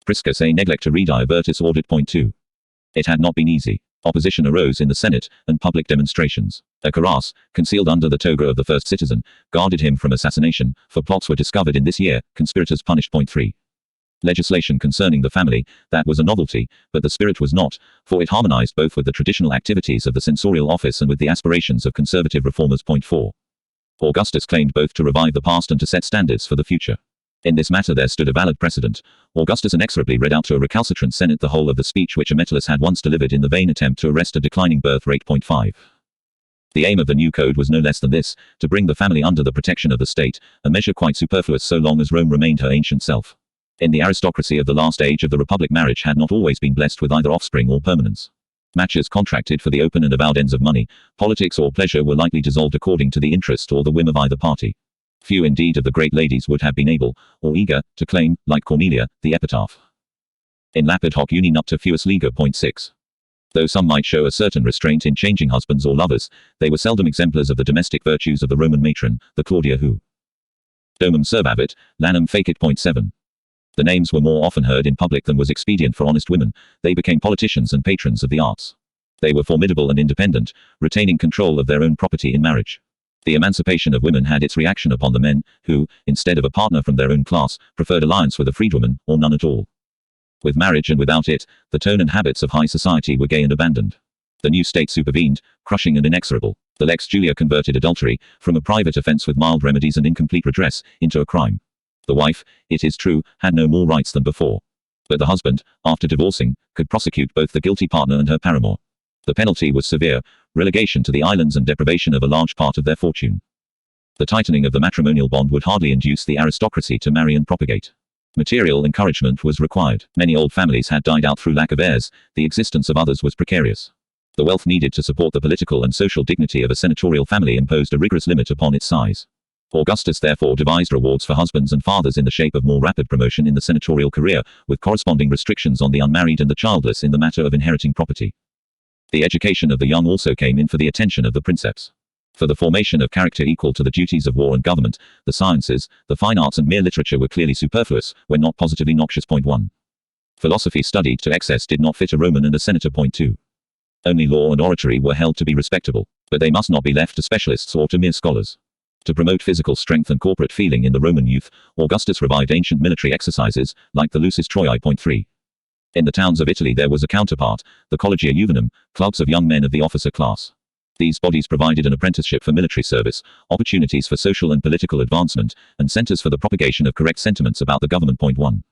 Priscus a neglecta redi virtus audit. 2. It had not been easy. Opposition arose in the Senate, and public demonstrations. A cuirass, concealed under the toga of the first citizen, guarded him from assassination, for plots were discovered in this year, conspirators punished. 3. Legislation concerning the family, that was a novelty, but the spirit was not, for it harmonized both with the traditional activities of the censorial office and with the aspirations of conservative reformers. 4. Augustus claimed both to revive the past and to set standards for the future. In this matter there stood a valid precedent. Augustus inexorably read out to a recalcitrant Senate the whole of the speech which Metellus had once delivered in the vain attempt to arrest a declining birth rate. 5. The aim of the new code was no less than this, to bring the family under the protection of the state, a measure quite superfluous so long as Rome remained her ancient self. In the aristocracy of the last age of the Republic marriage had not always been blessed with either offspring or permanence. Matches contracted for the open and avowed ends of money, politics or pleasure were likely dissolved according to the interest or the whim of either party. Few indeed of the great ladies would have been able, or eager, to claim, like Cornelia, the epitaph. In lapid hoc uni nupta fuus lega. 6. Though some might show a certain restraint in changing husbands or lovers, they were seldom exemplars of the domestic virtues of the Roman matron, the Claudia who domum servavit, lanum fecit. 7. The names were more often heard in public than was expedient for honest women. They became politicians and patrons of the arts. They were formidable and independent, retaining control of their own property in marriage. The emancipation of women had its reaction upon the men, who, instead of a partner from their own class, preferred alliance with a freedwoman, or none at all. With marriage and without it, the tone and habits of high society were gay and abandoned. The new state supervened, crushing and inexorable. The Lex Julia converted adultery, from a private offense with mild remedies and incomplete redress, into a crime. The wife, it is true, had no more rights than before. But the husband, after divorcing, could prosecute both the guilty partner and her paramour. The penalty was severe, relegation to the islands and deprivation of a large part of their fortune. The tightening of the matrimonial bond would hardly induce the aristocracy to marry and propagate. Material encouragement was required. Many old families had died out through lack of heirs, the existence of others was precarious. The wealth needed to support the political and social dignity of a senatorial family imposed a rigorous limit upon its size. Augustus therefore devised rewards for husbands and fathers in the shape of more rapid promotion in the senatorial career, with corresponding restrictions on the unmarried and the childless in the matter of inheriting property. The education of the young also came in for the attention of the princeps. For the formation of character equal to the duties of war and government, the sciences, the fine arts and mere literature were clearly superfluous, when not positively noxious. 1. Philosophy studied to excess did not fit a Roman and a senator. 2. Only law and oratory were held to be respectable, but they must not be left to specialists or to mere scholars. To promote physical strength and corporate feeling in the Roman youth, Augustus revived ancient military exercises, like the Lucis Troiae. 3. In the towns of Italy there was a counterpart, the Collegia Juvenum, clubs of young men of the officer class. These bodies provided an apprenticeship for military service, opportunities for social and political advancement, and centers for the propagation of correct sentiments about the government. 1.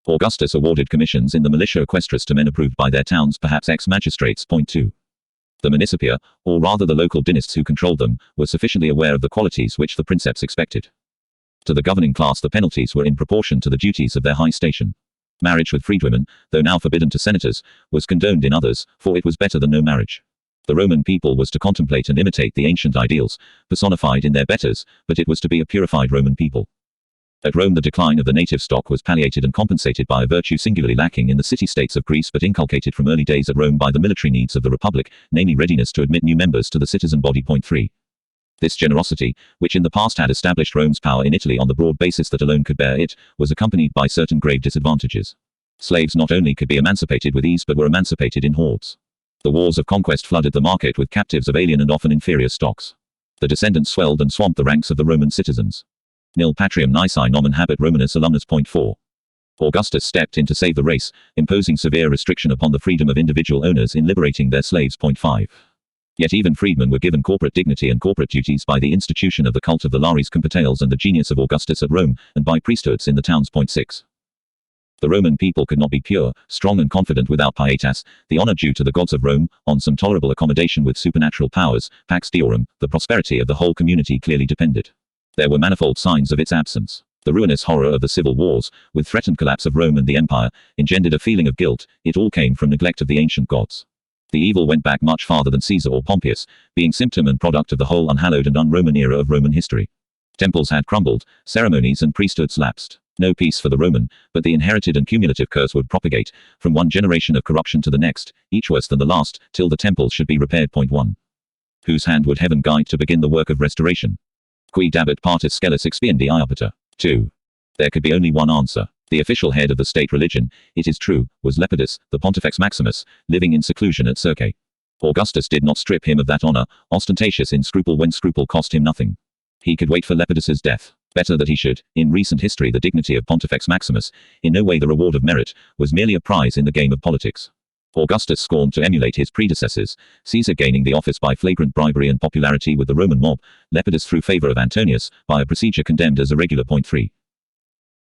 Augustus awarded commissions in the militia equestris to men approved by their towns, perhaps ex-magistrates. 2. The municipia, or rather the local dynasts who controlled them, were sufficiently aware of the qualities which the princeps expected. To the governing class the penalties were in proportion to the duties of their high station. Marriage with freedwomen, though now forbidden to senators, was condoned in others, for it was better than no marriage. The Roman people was to contemplate and imitate the ancient ideals, personified in their betters, but it was to be a purified Roman people. At Rome the decline of the native stock was palliated and compensated by a virtue singularly lacking in the city-states of Greece but inculcated from early days at Rome by the military needs of the Republic, namely readiness to admit new members to the citizen body. 3. This generosity, which in the past had established Rome's power in Italy on the broad basis that alone could bear it, was accompanied by certain grave disadvantages. Slaves not only could be emancipated with ease but were emancipated in hordes. The wars of conquest flooded the market with captives of alien and often inferior stocks. The descendants swelled and swamped the ranks of the Roman citizens. Nil patrium nisi nomen habet Romanus alumnus. 4. Augustus stepped in to save the race, imposing severe restriction upon the freedom of individual owners in liberating their slaves. 5. Yet even freedmen were given corporate dignity and corporate duties by the institution of the cult of the Lares Compitales and the genius of Augustus at Rome, and by priesthoods in the towns. 6. The Roman people could not be pure, strong and confident without pietas, the honor due to the gods of Rome, on some tolerable accommodation with supernatural powers, pax deorum. The prosperity of the whole community clearly depended. There were manifold signs of its absence. The ruinous horror of the civil wars, with threatened collapse of Rome and the empire, engendered a feeling of guilt. It all came from neglect of the ancient gods. The evil went back much farther than Caesar or Pompeius, being symptom and product of the whole unhallowed and un-Roman era of Roman history. Temples had crumbled, ceremonies and priesthoods lapsed. No peace for the Roman, but the inherited and cumulative curse would propagate, from one generation of corruption to the next, each worse than the last, till the temples should be repaired. 1. Whose hand would heaven guide to begin the work of restoration? Qui dabit partis scelus expiendi iopita. 2. There could be only one answer. The official head of the state religion, it is true, was Lepidus, the Pontifex Maximus, living in seclusion at Circe. Augustus did not strip him of that honor, ostentatious in scruple when scruple cost him nothing. He could wait for Lepidus's death. Better that he should. In recent history the dignity of Pontifex Maximus, in no way the reward of merit, was merely a prize in the game of politics. Augustus scorned to emulate his predecessors, Caesar gaining the office by flagrant bribery and popularity with the Roman mob, Lepidus through favor of Antonius, by a procedure condemned as irregular. 3.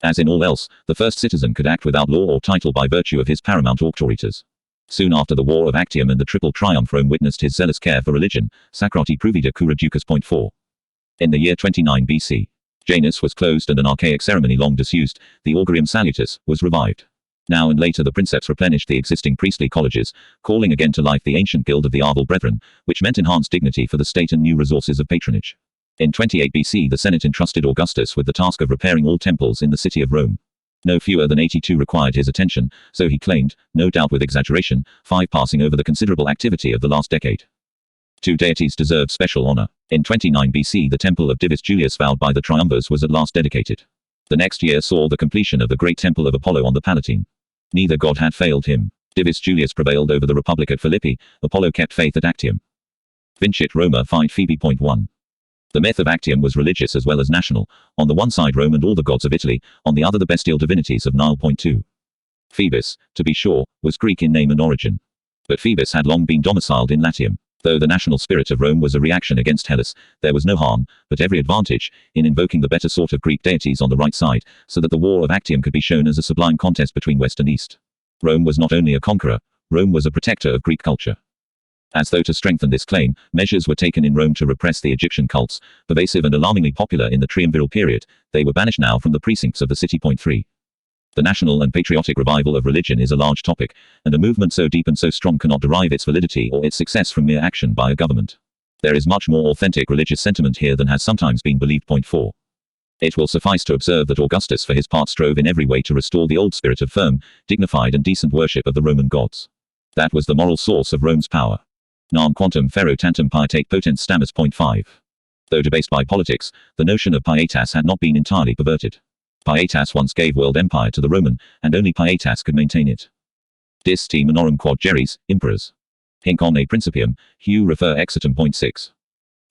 As in all else, the first citizen could act without law or title by virtue of his paramount auctoritas. Soon after the War of Actium and the Triple Triumph Rome witnessed his zealous care for religion, Sacrati Pruvida Cura Ducus. 4. In the year 29 BC. Janus was closed and an archaic ceremony long disused, the Augurium Salutis, was revived. Now and later the Princeps replenished the existing priestly colleges, calling again to life the ancient guild of the Arval Brethren, which meant enhanced dignity for the state and new resources of patronage. In 28 BC the Senate entrusted Augustus with the task of repairing all temples in the city of Rome. No fewer than 82 required his attention, so he claimed, no doubt with exaggeration, 5 passing over the considerable activity of the last decade. 2 deities deserve special honor. In 29 BC the temple of Divus Julius vowed by the triumvirs was at last dedicated. The next year saw the completion of the great temple of Apollo on the Palatine. Neither god had failed him. Divus Julius prevailed over the Republic at Philippi, Apollo kept faith at Actium. Vincit Roma fide Phoebe. 1. The myth of Actium was religious as well as national, on the one side Rome and all the gods of Italy, on the other the bestial divinities of Nile. 2. Phoebus, to be sure, was Greek in name and origin. But Phoebus had long been domiciled in Latium. Though the national spirit of Rome was a reaction against Hellas, there was no harm, but every advantage, in invoking the better sort of Greek deities on the right side, so that the war of Actium could be shown as a sublime contest between West and East. Rome was not only a conqueror, Rome was a protector of Greek culture. As though to strengthen this claim, measures were taken in Rome to repress the Egyptian cults, pervasive and alarmingly popular in the triumviral period. They were banished now from the precincts of the city. 3. The national and patriotic revival of religion is a large topic, and a movement so deep and so strong cannot derive its validity or its success from mere action by a government. There is much more authentic religious sentiment here than has sometimes been believed. 4. It will suffice to observe that Augustus for his part strove in every way to restore the old spirit of firm, dignified and decent worship of the Roman gods. That was the moral source of Rome's power. Nam quantum ferro tantum pietate potens stamus. 5. Though debased by politics, the notion of pietas had not been entirely perverted. Pietas once gave world empire to the Roman, and only pietas could maintain it. Dis te minorum quod geres, imperors. Hinc omne principium, Hugh refer XXIII. 6.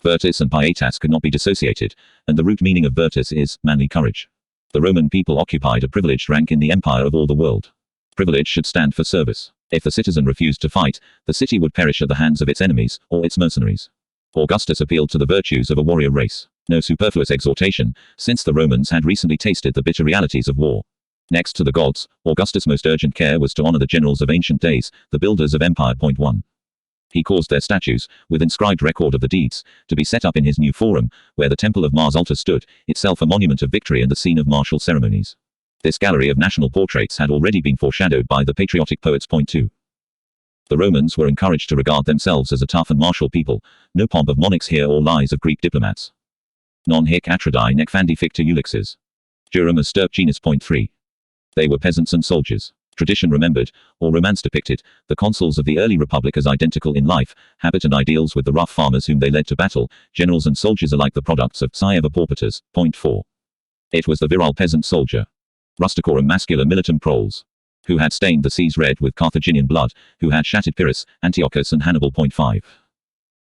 Virtus and pietas could not be dissociated, and the root meaning of virtus is manly courage. The Roman people occupied a privileged rank in the empire of all the world. Privilege should stand for service. If the citizen refused to fight, the city would perish at the hands of its enemies, or its mercenaries. Augustus appealed to the virtues of a warrior race. No superfluous exhortation, since the Romans had recently tasted the bitter realities of war. Next to the gods, Augustus' most urgent care was to honor the generals of ancient days, the builders of empire. 1. He caused their statues, with inscribed record of the deeds, to be set up in his new forum, where the temple of Mars altar stood, itself a monument of victory and the scene of martial ceremonies. This gallery of national portraits had already been foreshadowed by the patriotic poets. 2. The Romans were encouraged to regard themselves as a tough and martial people, no pomp of monarchs here or lies of Greek diplomats. Non hic atradi nec fandi ficta ulixes. Jurum as stirp genus. 3. They were peasants and soldiers. Tradition remembered, or romance depicted, the consuls of the early republic as identical in life, habit and ideals with the rough farmers whom they led to battle, generals and soldiers alike the products of Scieva Paupertas. 4. It was the virile peasant soldier. Rusticorum mascula militum proles. Who had stained the seas red with Carthaginian blood, who had shattered Pyrrhus, Antiochus and Hannibal. 5.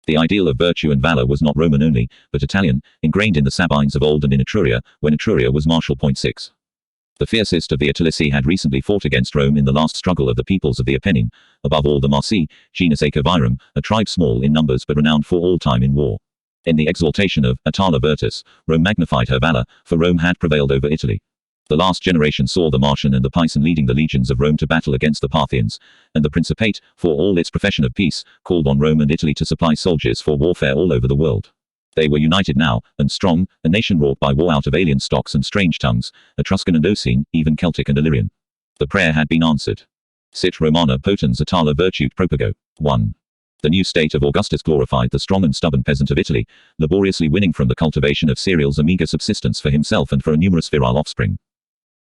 The ideal of virtue and valor was not Roman only, but Italian, ingrained in the Sabines of old and in Etruria, when Etruria was martial. 6. The fiercest of the Italici had recently fought against Rome in the last struggle of the peoples of the Apennine, above all the Marsi, genus Aequivirum, a tribe small in numbers but renowned for all time in war. In the exaltation of Atala Virtus, Rome magnified her valor, for Rome had prevailed over Italy. The last generation saw the Marsian and the Pisan leading the legions of Rome to battle against the Parthians, and the Principate, for all its profession of peace, called on Rome and Italy to supply soldiers for warfare all over the world. They were united now, and strong, a nation wrought by war out of alien stocks and strange tongues, Etruscan and Ocene, even Celtic and Illyrian. The prayer had been answered. Sit Romana potens Atala virtute propago. 1. The new state of Augustus glorified the strong and stubborn peasant of Italy, laboriously winning from the cultivation of cereals a meager subsistence for himself and for a numerous virile offspring.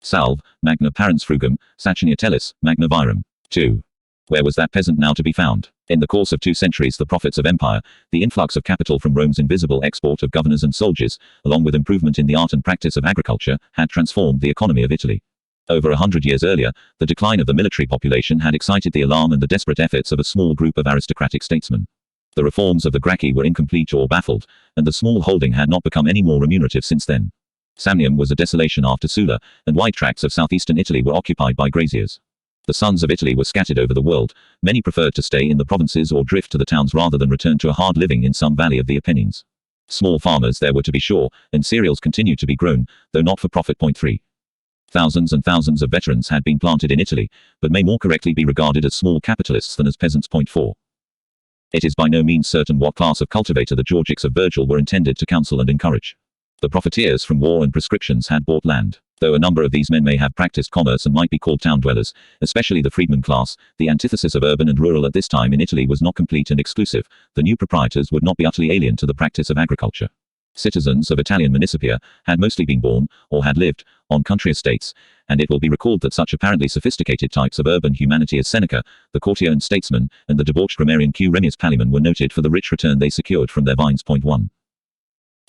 Salve, magna parens frugum, saciniatellis, magna virum. 2. Where was that peasant now to be found? In the course of 2 centuries the profits of empire, the influx of capital from Rome's invisible export of governors and soldiers, along with improvement in the art and practice of agriculture, had transformed the economy of Italy. Over 100 years earlier, the decline of the military population had excited the alarm and the desperate efforts of a small group of aristocratic statesmen. The reforms of the Gracchi were incomplete or baffled, and the small holding had not become any more remunerative since then. Samnium was a desolation after Sulla, and wide tracts of southeastern Italy were occupied by graziers. The sons of Italy were scattered over the world, many preferred to stay in the provinces or drift to the towns rather than return to a hard living in some valley of the Apennines. Small farmers there were to be sure, and cereals continued to be grown, though not for profit. 3. Thousands and thousands of veterans had been planted in Italy, but may more correctly be regarded as small capitalists than as peasants. 4. It is by no means certain what class of cultivator the Georgics of Virgil were intended to counsel and encourage. The profiteers from war and prescriptions had bought land. Though a number of these men may have practiced commerce and might be called town dwellers, especially the freedman class, the antithesis of urban and rural at this time in Italy was not complete and exclusive. The new proprietors would not be utterly alien to the practice of agriculture. Citizens of Italian municipia had mostly been born, or had lived, on country estates, and it will be recalled that such apparently sophisticated types of urban humanity as Seneca, the courtier and statesman, and the debauched grammarian Q. Remius Paliman were noted for the rich return they secured from their vines. 1.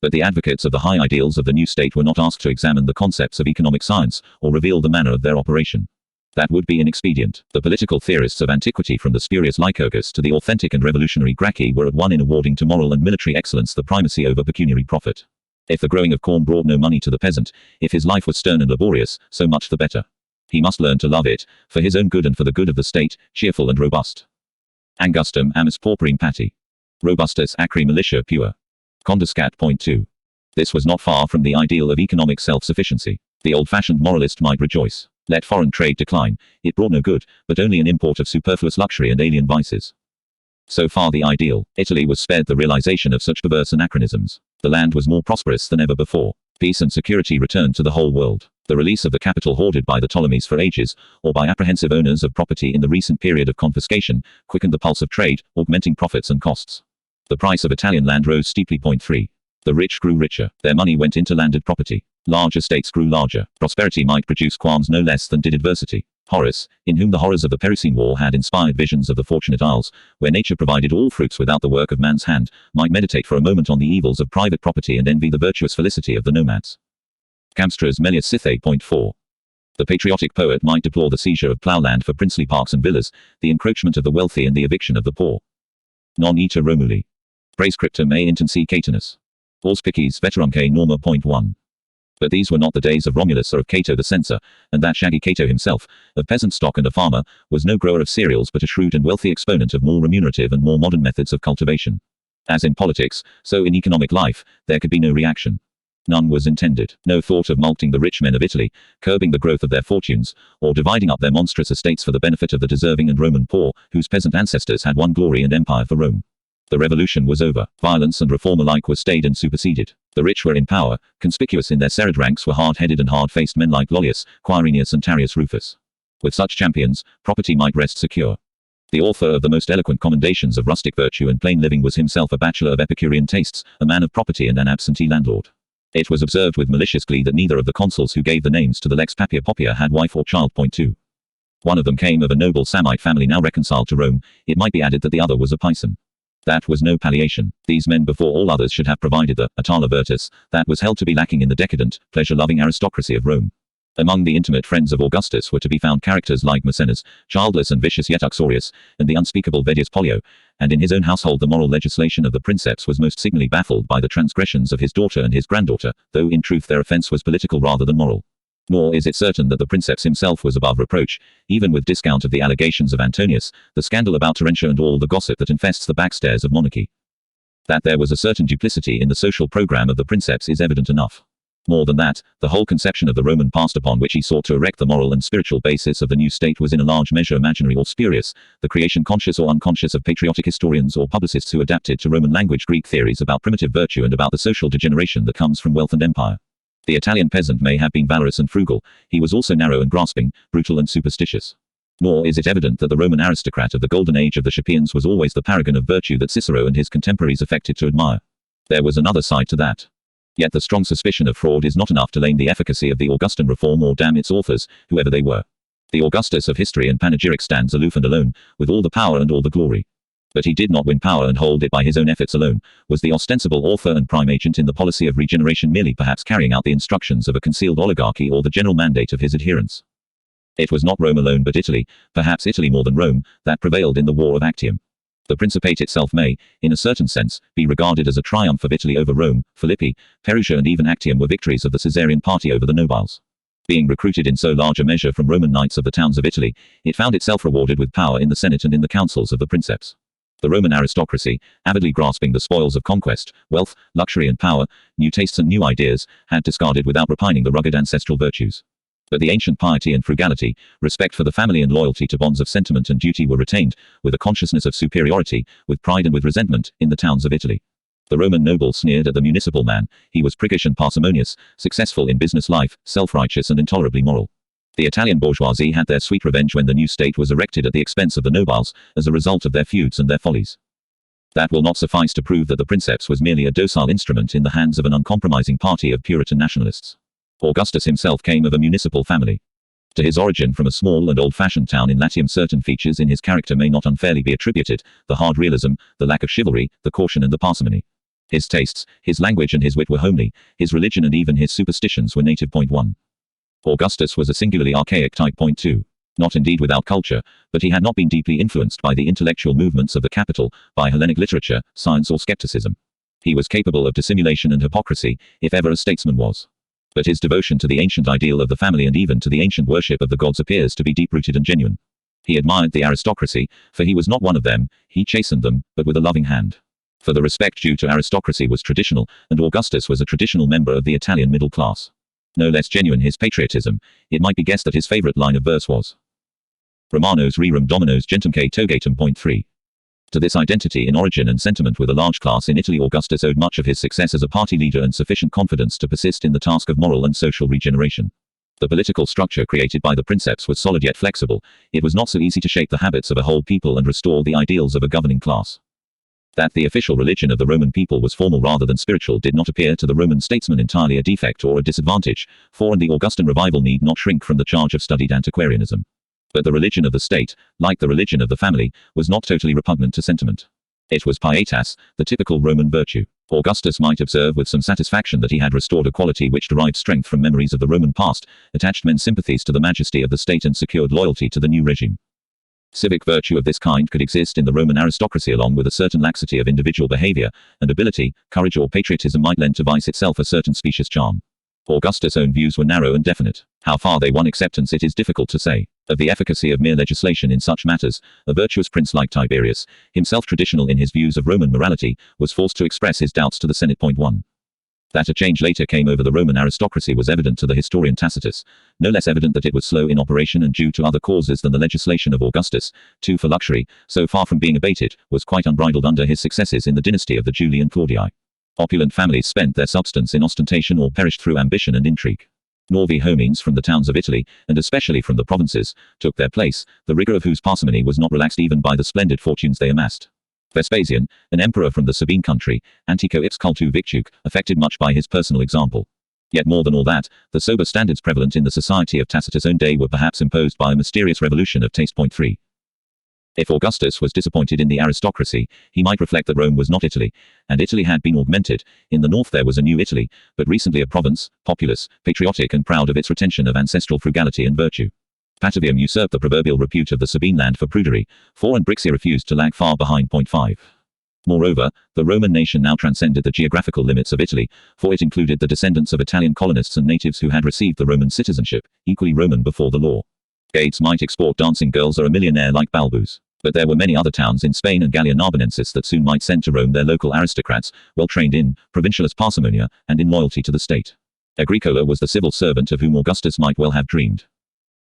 But the advocates of the high ideals of the new state were not asked to examine the concepts of economic science, or reveal the manner of their operation. That would be inexpedient. The political theorists of antiquity, from the spurious Lycurgus to the authentic and revolutionary Gracchi, were at one in awarding to moral and military excellence the primacy over pecuniary profit. If the growing of corn brought no money to the peasant, if his life was stern and laborious, so much the better. He must learn to love it, for his own good and for the good of the state, cheerful and robust. Angustum amus pauperem pati. Robustus acri militia pure. Condiscat. 2. This was not far from the ideal of economic self-sufficiency. The old-fashioned moralist might rejoice. Let foreign trade decline, it brought no good, but only an import of superfluous luxury and alien vices. So far the ideal. Italy was spared the realization of such perverse anachronisms. The land was more prosperous than ever before. Peace and security returned to the whole world. The release of the capital hoarded by the Ptolemies for ages, or by apprehensive owners of property in the recent period of confiscation, quickened the pulse of trade, augmenting profits and costs. The price of Italian land rose steeply. 3. The rich grew richer. Their money went into landed property. Large estates grew larger. Prosperity might produce qualms no less than did adversity. Horace, in whom the horrors of the Perisine War had inspired visions of the Fortunate Isles, where nature provided all fruits without the work of man's hand, might meditate for a moment on the evils of private property and envy the virtuous felicity of the nomads. Camstras melius Scythae. 4. The patriotic poet might deplore the seizure of ploughland for princely parks and villas, the encroachment of the wealthy and the eviction of the poor. Non ita Romuli. Praescriptum me intensi Catinus. Auspices veterumque norma. 1. But these were not the days of Romulus or of Cato the censor, and that shaggy Cato himself, of peasant stock and a farmer, was no grower of cereals but a shrewd and wealthy exponent of more remunerative and more modern methods of cultivation. As in politics, so in economic life, there could be no reaction. None was intended. No thought of mulcting the rich men of Italy, curbing the growth of their fortunes, or dividing up their monstrous estates for the benefit of the deserving and Roman poor, whose peasant ancestors had won glory and empire for Rome. The revolution was over. Violence and reform alike were stayed and superseded. The rich were in power. Conspicuous in their serried ranks were hard-headed and hard-faced men like Lollius, Quirinius and Tarius Rufus. With such champions, property might rest secure. The author of the most eloquent commendations of rustic virtue and plain living was himself a bachelor of Epicurean tastes, a man of property and an absentee landlord. It was observed with malicious glee that neither of the consuls who gave the names to the Lex Papia Popia had wife or child. 2. One of them came of a noble Samnite family now reconciled to Rome. It might be added that the other was a Pisan. That was no palliation. These men before all others should have provided the Atala Virtus that was held to be lacking in the decadent, pleasure-loving aristocracy of Rome. Among the intimate friends of Augustus were to be found characters like Maecenas, childless and vicious yet uxorious, and the unspeakable Vedius Pollio, and in his own household the moral legislation of the Princeps was most signally baffled by the transgressions of his daughter and his granddaughter, though in truth their offense was political rather than moral. Nor is it certain that the Princeps himself was above reproach, even with discount of the allegations of Antonius, the scandal about Terentia and all the gossip that infests the backstairs of monarchy. That there was a certain duplicity in the social program of the Princeps is evident enough. More than that, the whole conception of the Roman past upon which he sought to erect the moral and spiritual basis of the new state was in a large measure imaginary or spurious, the creation conscious or unconscious of patriotic historians or publicists who adapted to Roman language Greek theories about primitive virtue and about the social degeneration that comes from wealth and empire. The Italian peasant may have been valorous and frugal, he was also narrow and grasping, brutal and superstitious. Nor is it evident that the Roman aristocrat of the golden age of the Scipians was always the paragon of virtue that Cicero and his contemporaries affected to admire. There was another side to that. Yet the strong suspicion of fraud is not enough to lame the efficacy of the Augustan reform or damn its authors, whoever they were. The Augustus of history and panegyric stands aloof and alone, with all the power and all the glory. But he did not win power and hold it by his own efforts alone, was the ostensible author and prime agent in the policy of regeneration merely perhaps carrying out the instructions of a concealed oligarchy or the general mandate of his adherents. It was not Rome alone but Italy, perhaps Italy more than Rome, that prevailed in the War of Actium. The Principate itself may, in a certain sense, be regarded as a triumph of Italy over Rome. Philippi, Perugia and even Actium were victories of the Caesarian party over the nobiles. Being recruited in so large a measure from Roman knights of the towns of Italy, it found itself rewarded with power in the Senate and in the councils of the Princeps. The Roman aristocracy, avidly grasping the spoils of conquest, wealth, luxury and power, new tastes and new ideas, had discarded without repining the rugged ancestral virtues. But the ancient piety and frugality, respect for the family and loyalty to bonds of sentiment and duty were retained, with a consciousness of superiority, with pride and with resentment, in the towns of Italy. The Roman noble sneered at the municipal man. He was priggish and parsimonious, successful in business life, self-righteous and intolerably moral. The Italian bourgeoisie had their sweet revenge when the new state was erected at the expense of the nobles, as a result of their feuds and their follies. That will not suffice to prove that the Princeps was merely a docile instrument in the hands of an uncompromising party of Puritan nationalists. Augustus himself came of a municipal family. To his origin from a small and old-fashioned town in Latium, certain features in his character may not unfairly be attributed: the hard realism, the lack of chivalry, the caution and the parsimony. His tastes, his language and his wit were homely, his religion and even his superstitions were native. 1. Augustus was a singularly archaic type. 2. Not indeed without culture, but he had not been deeply influenced by the intellectual movements of the capital, by Hellenic literature, science or skepticism. He was capable of dissimulation and hypocrisy, if ever a statesman was. But his devotion to the ancient ideal of the family and even to the ancient worship of the gods appears to be deep-rooted and genuine. He admired the aristocracy, for he was not one of them; he chastened them, but with a loving hand. For the respect due to aristocracy was traditional, and Augustus was a traditional member of the Italian middle class. No less genuine his patriotism, it might be guessed that his favorite line of verse was Romanos rerum dominos gentemque togatum. 3. To this identity in origin and sentiment with a large class in Italy, Augustus owed much of his success as a party leader and sufficient confidence to persist in the task of moral and social regeneration. The political structure created by the Princeps was solid yet flexible. It was not so easy to shape the habits of a whole people and restore the ideals of a governing class. That the official religion of the Roman people was formal rather than spiritual did not appear to the Roman statesman entirely a defect or a disadvantage, for and the Augustan revival need not shrink from the charge of studied antiquarianism. But the religion of the state, like the religion of the family, was not totally repugnant to sentiment. It was pietas, the typical Roman virtue. Augustus might observe with some satisfaction that he had restored a quality which derived strength from memories of the Roman past, attached men's sympathies to the majesty of the state and secured loyalty to the new regime. Civic virtue of this kind could exist in the Roman aristocracy along with a certain laxity of individual behavior, and ability, courage or patriotism might lend to vice itself a certain specious charm. Augustus' own views were narrow and definite. How far they won acceptance it is difficult to say. Of the efficacy of mere legislation in such matters, a virtuous prince like Tiberius, himself traditional in his views of Roman morality, was forced to express his doubts to the Senate. 1. That a change later came over the Roman aristocracy was evident to the historian Tacitus, no less evident that it was slow in operation and due to other causes than the legislation of Augustus. 2. For luxury, so far from being abated, was quite unbridled under his successors in the dynasty of the Julii and Claudii. Opulent families spent their substance in ostentation or perished through ambition and intrigue. Novi homes from the towns of Italy, and especially from the provinces, took their place, the rigor of whose parsimony was not relaxed even by the splendid fortunes they amassed. Vespasian, an emperor from the Sabine country, antico ipse cultu victuque, affected much by his personal example. Yet more than all that, the sober standards prevalent in the society of Tacitus' own day were perhaps imposed by a mysterious revolution of taste. 3. If Augustus was disappointed in the aristocracy, he might reflect that Rome was not Italy, and Italy had been augmented. In the north there was a new Italy, but recently a province, populous, patriotic and proud of its retention of ancestral frugality and virtue. Patavium usurped the proverbial repute of the Sabine land for prudery, and Brixia refused to lag far behind. 5. Moreover, the Roman nation now transcended the geographical limits of Italy, for it included the descendants of Italian colonists and natives who had received the Roman citizenship, equally Roman before the law. Gades might export dancing girls or a millionaire like Balbus. But there were many other towns in Spain and Gallia Narbonensis that soon might send to Rome their local aristocrats, well trained in provincialis parsimoniae, and in loyalty to the state. Agricola was the civil servant of whom Augustus might well have dreamed.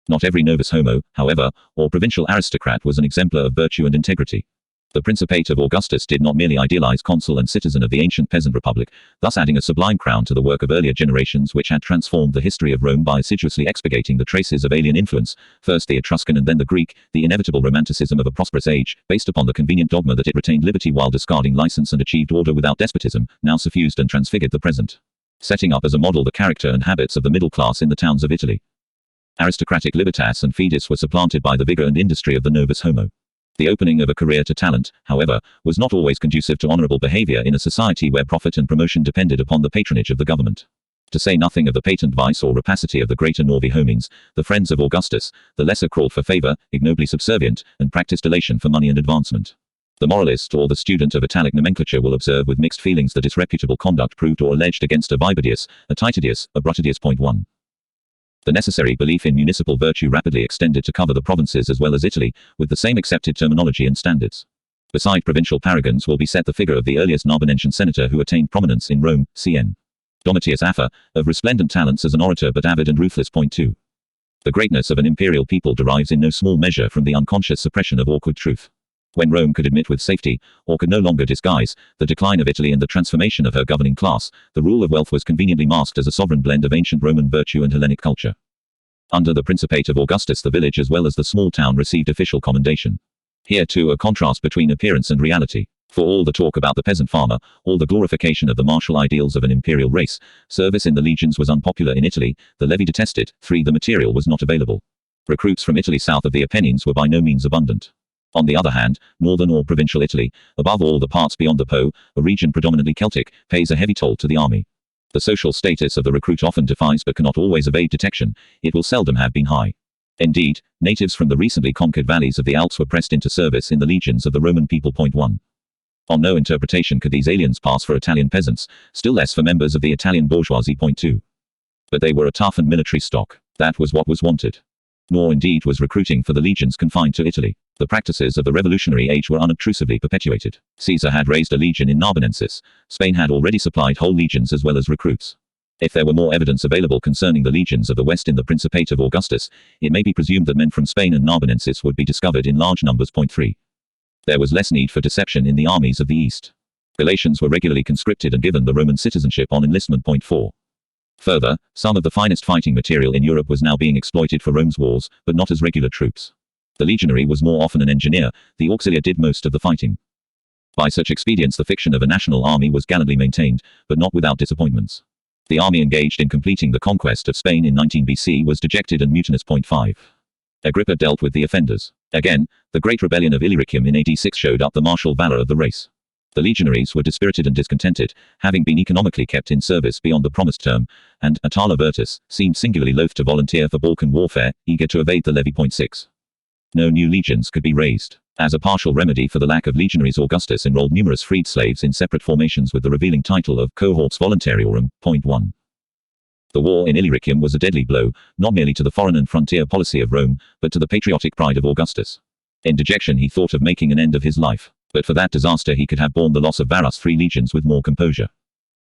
Not every novus homo, however, or provincial aristocrat was an exemplar of virtue and integrity. The Principate of Augustus did not merely idealize consul and citizen of the ancient peasant republic, thus adding a sublime crown to the work of earlier generations which had transformed the history of Rome by assiduously expurgating the traces of alien influence, first the Etruscan and then the Greek, the inevitable romanticism of a prosperous age, based upon the convenient dogma that it retained liberty while discarding license and achieved order without despotism, now suffused and transfigured the present, setting up as a model the character and habits of the middle class in the towns of Italy. Aristocratic libertas and fidus were supplanted by the vigor and industry of the novus homo. The opening of a career to talent, however, was not always conducive to honorable behavior in a society where profit and promotion depended upon the patronage of the government. To say nothing of the patent vice or rapacity of the greater Novi homines, the friends of Augustus, the lesser crawled for favor, ignobly subservient, and practiced elation for money and advancement. The moralist or the student of Italic nomenclature will observe with mixed feelings the disreputable conduct proved or alleged against a Vibadius, a Titidius, a Bruttidius. 1. The necessary belief in municipal virtue rapidly extended to cover the provinces as well as Italy, with the same accepted terminology and standards. Beside provincial paragons will be set the figure of the earliest Narbonensian senator who attained prominence in Rome, cn. Domitius Affa, of resplendent talents as an orator but avid and ruthless. 2. The greatness of an imperial people derives in no small measure from the unconscious suppression of awkward truth. When Rome could admit with safety, or could no longer disguise, the decline of Italy and the transformation of her governing class, the rule of wealth was conveniently masked as a sovereign blend of ancient Roman virtue and Hellenic culture. Under the Principate of Augustus, the village as well as the small town received official commendation. Here too a contrast between appearance and reality. For all the talk about the peasant farmer, all the glorification of the martial ideals of an imperial race, service in the legions was unpopular in Italy, the levy detested, the material was not available. Recruits from Italy south of the Apennines were by no means abundant. On the other hand, northern or provincial Italy, above all the parts beyond the Po, a region predominantly Celtic, pays a heavy toll to the army. The social status of the recruit often defies but cannot always evade detection. It will seldom have been high. Indeed, natives from the recently conquered valleys of the Alps were pressed into service in the legions of the Roman people. 1. On no interpretation could these aliens pass for Italian peasants, still less for members of the Italian bourgeoisie. 2. But they were a tough and military stock. That was what was wanted. Nor indeed was recruiting for the legions confined to Italy. The practices of the revolutionary age were unobtrusively perpetuated. Caesar had raised a legion in Narbonensis. Spain had already supplied whole legions as well as recruits. If there were more evidence available concerning the legions of the West in the Principate of Augustus, it may be presumed that men from Spain and Narbonensis would be discovered in large numbers. 3. There was less need for deception in the armies of the East. Galatians were regularly conscripted and given the Roman citizenship on enlistment. 4. Further, some of the finest fighting material in Europe was now being exploited for Rome's wars, but not as regular troops. The legionary was more often an engineer, the auxiliar did most of the fighting. By such expedients the fiction of a national army was gallantly maintained, but not without disappointments. The army engaged in completing the conquest of Spain in 19 BC was dejected and mutinous. 5. Agrippa dealt with the offenders. Again, the great rebellion of Illyricum in AD 6 showed up the martial valor of the race. The legionaries were dispirited and discontented, having been economically kept in service beyond the promised term, and Atala Virtus seemed singularly loath to volunteer for Balkan warfare, eager to evade the levy. 6. No new legions could be raised. As a partial remedy for the lack of legionaries, Augustus enrolled numerous freed slaves in separate formations with the revealing title of cohorts voluntariorum. 1. The war in Illyricum was a deadly blow, not merely to the foreign and frontier policy of Rome, but to the patriotic pride of Augustus. In dejection he thought of making an end of his life. But for that disaster he could have borne the loss of Varus' 3 legions with more composure.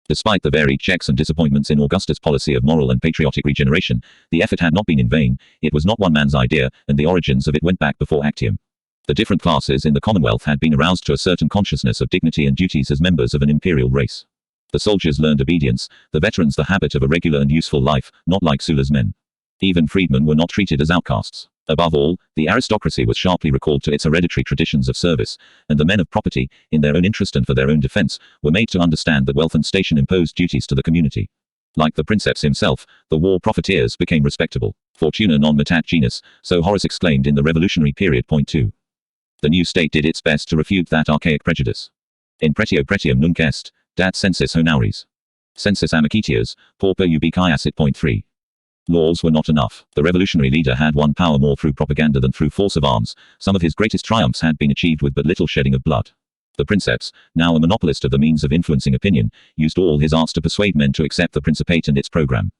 Despite the varied checks and disappointments in Augustus' policy of moral and patriotic regeneration, the effort had not been in vain. It was not one man's idea, and the origins of it went back before Actium. The different classes in the Commonwealth had been aroused to a certain consciousness of dignity and duties as members of an imperial race. The soldiers learned obedience, the veterans the habit of a regular and useful life, not like Sulla's men. Even freedmen were not treated as outcasts. Above all, the aristocracy was sharply recalled to its hereditary traditions of service, and the men of property, in their own interest and for their own defense, were made to understand that wealth and station imposed duties to the community. Like the Princeps himself, the war profiteers became respectable. Fortuna non metat genus, so Horace exclaimed in the revolutionary period. 2. The new state did its best to refute that archaic prejudice. In pretio pretium nunc est, dat sensus honoris. Sensus amicitias, pauper ubique acit. 3. Laws were not enough. The revolutionary leader had won power more through propaganda than through force of arms. Some of his greatest triumphs had been achieved with but little shedding of blood. The Princeps, now a monopolist of the means of influencing opinion, used all his arts to persuade men to accept the Principate and its program.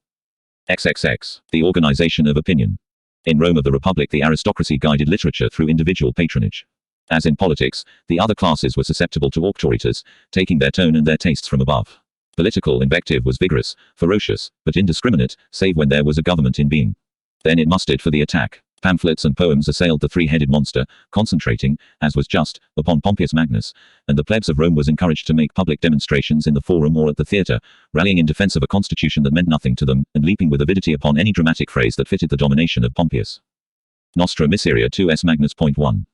XXX. The organization of opinion. In Rome of the Republic the aristocracy guided literature through individual patronage. As in politics, the other classes were susceptible to auctoritors, taking their tone and their tastes from above. Political invective was vigorous, ferocious, but indiscriminate, save when there was a government in being. Then it mustered for the attack. Pamphlets and poems assailed the 3-headed monster, concentrating, as was just, upon Pompeius Magnus, and the plebs of Rome was encouraged to make public demonstrations in the forum or at the theatre, rallying in defense of a constitution that meant nothing to them, and leaping with avidity upon any dramatic phrase that fitted the domination of Pompeius. Nostra miseria 2s Magnus. 1.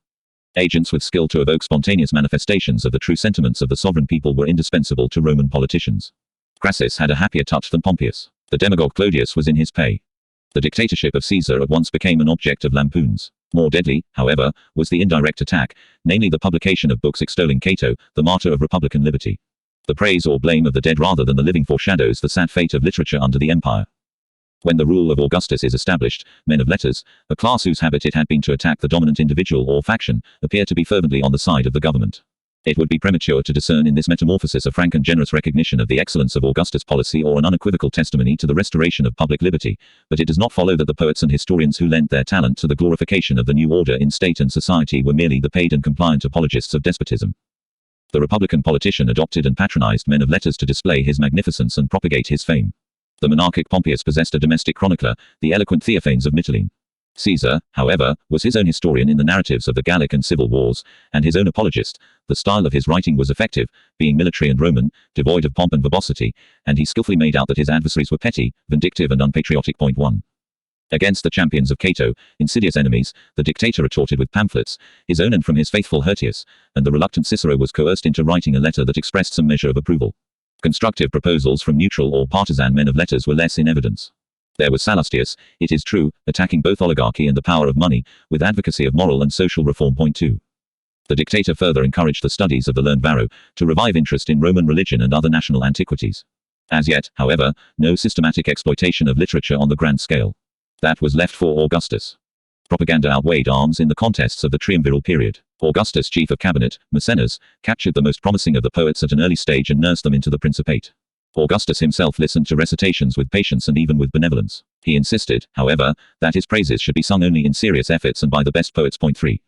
Agents with skill to evoke spontaneous manifestations of the true sentiments of the sovereign people were indispensable to Roman politicians. Crassus had a happier touch than Pompeius. The demagogue Clodius was in his pay. The dictatorship of Caesar at once became an object of lampoons. More deadly, however, was the indirect attack, namely the publication of books extolling Cato, the martyr of republican liberty. The praise or blame of the dead rather than the living foreshadows the sad fate of literature under the empire. When the rule of Augustus is established, men of letters, a class whose habit it had been to attack the dominant individual or faction, appear to be fervently on the side of the government. It would be premature to discern in this metamorphosis a frank and generous recognition of the excellence of Augustus' policy or an unequivocal testimony to the restoration of public liberty, but it does not follow that the poets and historians who lent their talent to the glorification of the new order in state and society were merely the paid and compliant apologists of despotism. The republican politician adopted and patronized men of letters to display his magnificence and propagate his fame. The monarchic Pompeius possessed a domestic chronicler, the eloquent Theophanes of Mytilene. Caesar, however, was his own historian in the narratives of the Gallic and Civil Wars, and his own apologist. The style of his writing was effective, being military and Roman, devoid of pomp and verbosity, and he skillfully made out that his adversaries were petty, vindictive and unpatriotic. 1. Against the champions of Cato, insidious enemies, the dictator retorted with pamphlets, his own and from his faithful Hirtius, and the reluctant Cicero was coerced into writing a letter that expressed some measure of approval. Constructive proposals from neutral or partisan men of letters were less in evidence. There was Sallustius, it is true, attacking both oligarchy and the power of money, with advocacy of moral and social reform. 2. The dictator further encouraged the studies of the learned Varro, to revive interest in Roman religion and other national antiquities. As yet, however, no systematic exploitation of literature on the grand scale. That was left for Augustus. Propaganda outweighed arms in the contests of the triumviral period. Augustus' chief of cabinet, Maecenas, captured the most promising of the poets at an early stage and nursed them into the Principate. Augustus himself listened to recitations with patience and even with benevolence. He insisted, however, that his praises should be sung only in serious efforts and by the best poets. 3.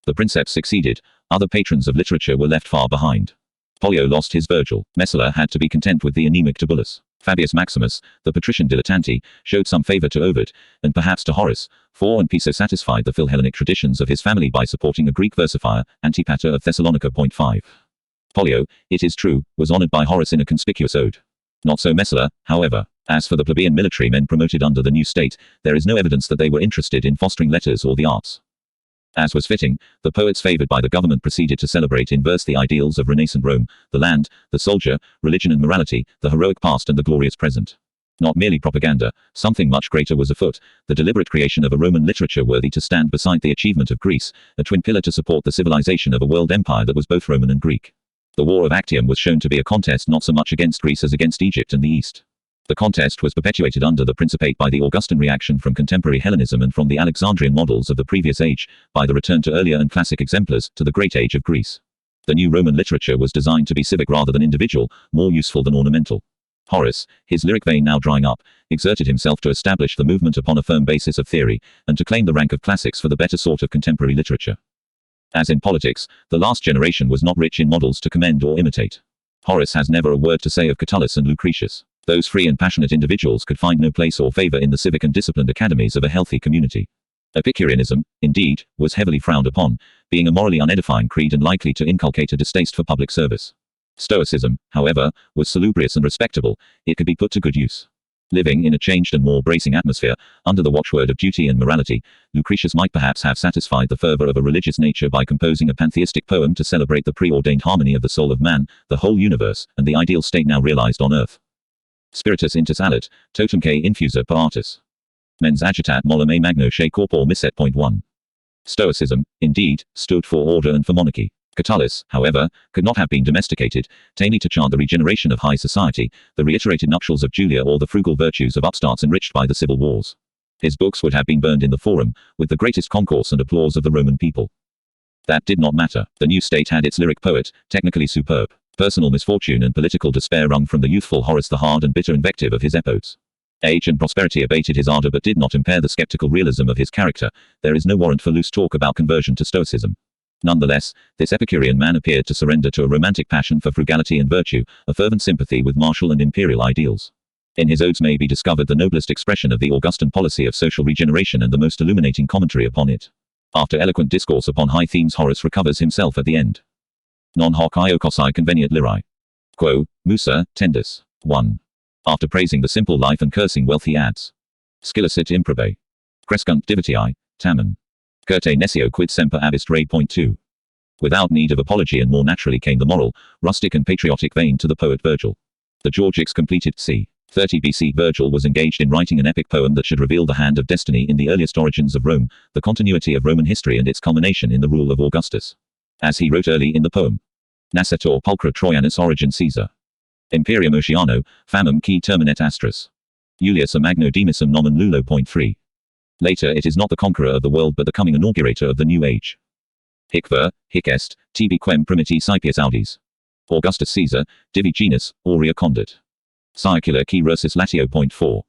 The Princeps succeeded, other patrons of literature were left far behind. Pollio lost his Virgil, Messala had to be content with the anemic Tibullus. Fabius Maximus, the patrician dilettanti, showed some favor to Ovid, and perhaps to Horace, and Piso satisfied the Philhellenic traditions of his family by supporting a Greek versifier, Antipater of Thessalonica. 5. Pollio, it is true, was honored by Horace in a conspicuous ode. Not so Messala, however. As for the plebeian military men promoted under the new state, there is no evidence that they were interested in fostering letters or the arts. As was fitting, the poets favored by the government proceeded to celebrate in verse the ideals of Renaissant Rome, the land, the soldier, religion and morality, the heroic past and the glorious present. Not merely propaganda, something much greater was afoot, the deliberate creation of a Roman literature worthy to stand beside the achievement of Greece, a twin pillar to support the civilization of a world empire that was both Roman and Greek. The War of Actium was shown to be a contest not so much against Greece as against Egypt and the East. The contest was perpetuated under the Principate by the Augustan reaction from contemporary Hellenism and from the Alexandrian models of the previous age, by the return to earlier and classic exemplars, to the great age of Greece. The new Roman literature was designed to be civic rather than individual, more useful than ornamental. Horace, his lyric vein now drying up, exerted himself to establish the movement upon a firm basis of theory, and to claim the rank of classics for the better sort of contemporary literature. As in politics, the last generation was not rich in models to commend or imitate. Horace has never a word to say of Catullus and Lucretius. Those free and passionate individuals could find no place or favor in the civic and disciplined academies of a healthy community. Epicureanism, indeed, was heavily frowned upon, being a morally unedifying creed and likely to inculcate a distaste for public service. Stoicism, however, was salubrious and respectable, it could be put to good use. Living in a changed and more bracing atmosphere, under the watchword of duty and morality, Lucretius might perhaps have satisfied the fervor of a religious nature by composing a pantheistic poem to celebrate the preordained harmony of the soul of man, the whole universe, and the ideal state now realized on earth. Spiritus intus allet, totemque infusa per artis. Mens agitat mollum a magno che corpor misset. 1. Stoicism, indeed, stood for order and for monarchy. Catullus, however, could not have been domesticated, tamely to chant the regeneration of high society, the reiterated nuptials of Julia or the frugal virtues of upstarts enriched by the civil wars. His books would have been burned in the forum, with the greatest concourse and applause of the Roman people. That did not matter. The new state had its lyric poet, technically superb. Personal misfortune and political despair wrung from the youthful Horace the hard and bitter invective of his epodes. Age and prosperity abated his ardor but did not impair the skeptical realism of his character. There is no warrant for loose talk about conversion to Stoicism. Nonetheless, this Epicurean man appeared to surrender to a romantic passion for frugality and virtue, a fervent sympathy with martial and imperial ideals. In his odes may be discovered the noblest expression of the Augustan policy of social regeneration and the most illuminating commentary upon it. After eloquent discourse upon high themes, Horace recovers himself at the end. Non hoc iocossi conveniat lyrae. Quo, Musa, tendus. 1. After praising the simple life and cursing wealth he adds. Scilicet improbe. Crescunt divitiae, tamen. Curte nescio quid semper abist re. 2. Without need of apology and more naturally came the moral, rustic and patriotic vein to the poet Virgil. The Georgics completed c. 30 BC. Virgil was engaged in writing an epic poem that should reveal the hand of destiny in the earliest origins of Rome, the continuity of Roman history and its culmination in the rule of Augustus. As he wrote early in the poem. Nascetur pulchra Troianus origin Caesar. Imperium Oceano, famum qui terminet astris. Julius a magno demisum nomen lulo. 3. Later it is not the conqueror of the world but the coming inaugurator of the new age. Hic ver, hic est, tibi quem primiti saepius audis. Augustus Caesar, divi genus, aurea condit. Circular qui rursus latio. 4.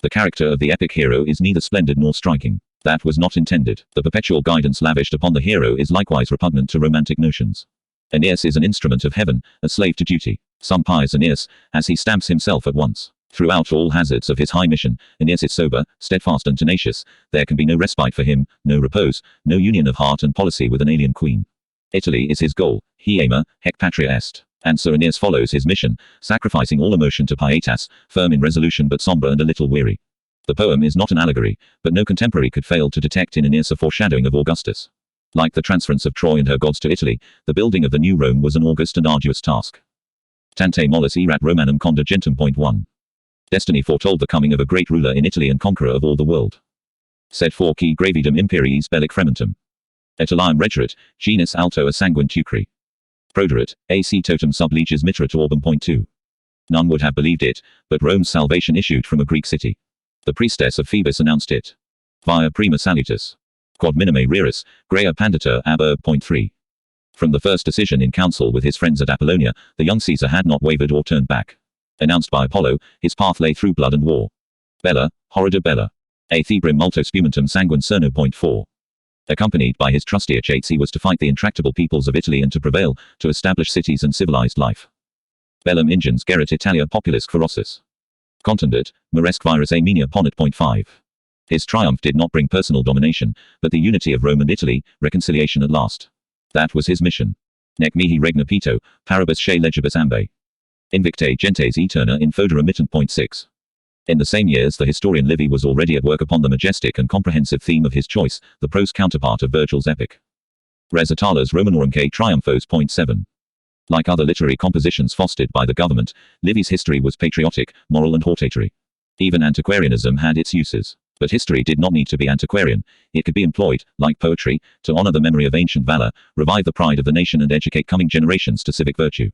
The character of the epic hero is neither splendid nor striking. That was not intended. The perpetual guidance lavished upon the hero is likewise repugnant to romantic notions. Aeneas is an instrument of heaven, a slave to duty. Some pious Aeneas, as he stamps himself at once. Throughout all hazards of his high mission, Aeneas is sober, steadfast and tenacious. There can be no respite for him, no repose, no union of heart and policy with an alien queen. Italy is his goal, he ama, haec patria est. And so Aeneas follows his mission, sacrificing all emotion to pietas, firm in resolution but sombre and a little weary. The poem is not an allegory, but no contemporary could fail to detect in Aeneas a foreshadowing of Augustus. Like the transference of Troy and her gods to Italy, the building of the new Rome was an august and arduous task. Tante mollis erat Romanum conda gentem. 1. Destiny foretold the coming of a great ruler in Italy and conqueror of all the world. Sed for qui gravidum imperiis bellic frementum. Italiam regerit, genus alto a sanguine tucri. Proderit, ac totum sub leges mitterat orbum. 2. None would have believed it, but Rome's salvation issued from a Greek city. The priestess of Phoebus announced it. Via prima salutis. Quod minime reris, grea panditer ab urb. 3. From the first decision in council with his friends at Apollonia, the young Caesar had not wavered or turned back. Announced by Apollo, his path lay through blood and war. Bella, horrida bella. A thebrim multo spumentum sanguine cerno. 4. Accompanied by his trusty achates, he was to fight the intractable peoples of Italy and to prevail, to establish cities and civilized life. Bellum ingens gerit Italia populis ferocis. Contendet, maresque virus Aemenia ponet. 5. His triumph did not bring personal domination, but the unity of Rome and Italy, reconciliation at last. That was his mission. Nec mihi regna pito, paribus se legibus ambe. Invicte gentes eterna in fodera mittent. 6. In the same years the historian Livy was already at work upon the majestic and comprehensive theme of his choice, the prose counterpart of Virgil's epic. Res Italas Romanorumque Triumphos. 7. Like other literary compositions fostered by the government, Livy's history was patriotic, moral and hortatory. Even antiquarianism had its uses. But history did not need to be antiquarian. It could be employed, like poetry, to honor the memory of ancient valor, revive the pride of the nation and educate coming generations to civic virtue.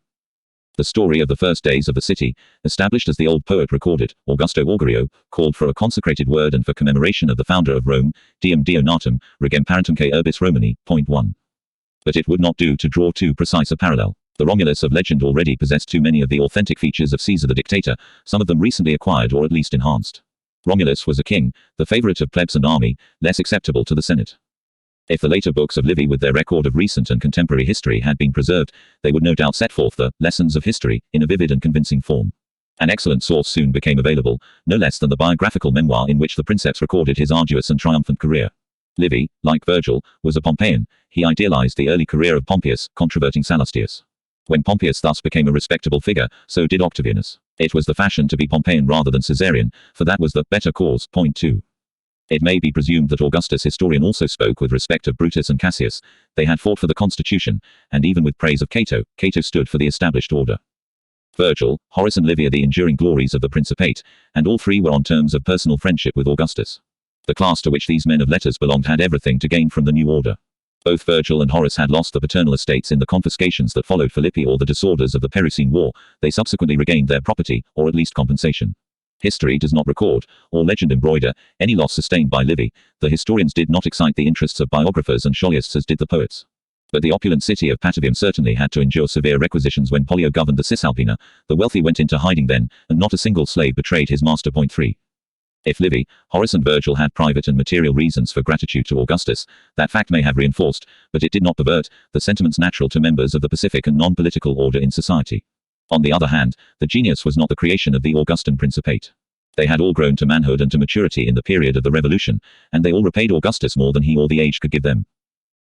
The story of the first days of the city, established as the old poet recorded, Augusto Augurio, called for a consecrated word and for commemoration of the founder of Rome, Diem Dionatum, regem parentumque urbis Romani. 1. But it would not do to draw too precise a parallel. The Romulus of legend already possessed too many of the authentic features of Caesar the dictator, some of them recently acquired or at least enhanced. Romulus was a king, the favorite of plebs and army, less acceptable to the Senate. If the later books of Livy with their record of recent and contemporary history had been preserved, they would no doubt set forth the lessons of history in a vivid and convincing form. An excellent source soon became available, no less than the biographical memoir in which the Princeps recorded his arduous and triumphant career. Livy, like Virgil, was a Pompeian. He idealized the early career of Pompeius, controverting Sallustius. When Pompeius thus became a respectable figure, so did Octavianus. It was the fashion to be Pompeian rather than Caesarian, for that was the better cause. 2. It may be presumed that Augustus' historian also spoke with respect of Brutus and Cassius. They had fought for the constitution, and even with praise of Cato, Cato stood for the established order. Virgil, Horace and Livy are the enduring glories of the Principate, and all three were on terms of personal friendship with Augustus. The class to which these men of letters belonged had everything to gain from the new order. Both Virgil and Horace had lost the paternal estates in the confiscations that followed Philippi or the disorders of the Perusian War. They subsequently regained their property, or at least compensation. History does not record, or legend embroider, any loss sustained by Livy. The historians did not excite the interests of biographers and scholiasts as did the poets. But the opulent city of Patavium certainly had to endure severe requisitions when Pollio governed the Cisalpina. The wealthy went into hiding then, and not a single slave betrayed his master. 3. If Livy, Horace and Virgil had private and material reasons for gratitude to Augustus, that fact may have reinforced, but it did not pervert, the sentiments natural to members of the pacific and non-political order in society. On the other hand, the genius was not the creation of the Augustan Principate. They had all grown to manhood and to maturity in the period of the Revolution, and they all repaid Augustus more than he or the age could give them.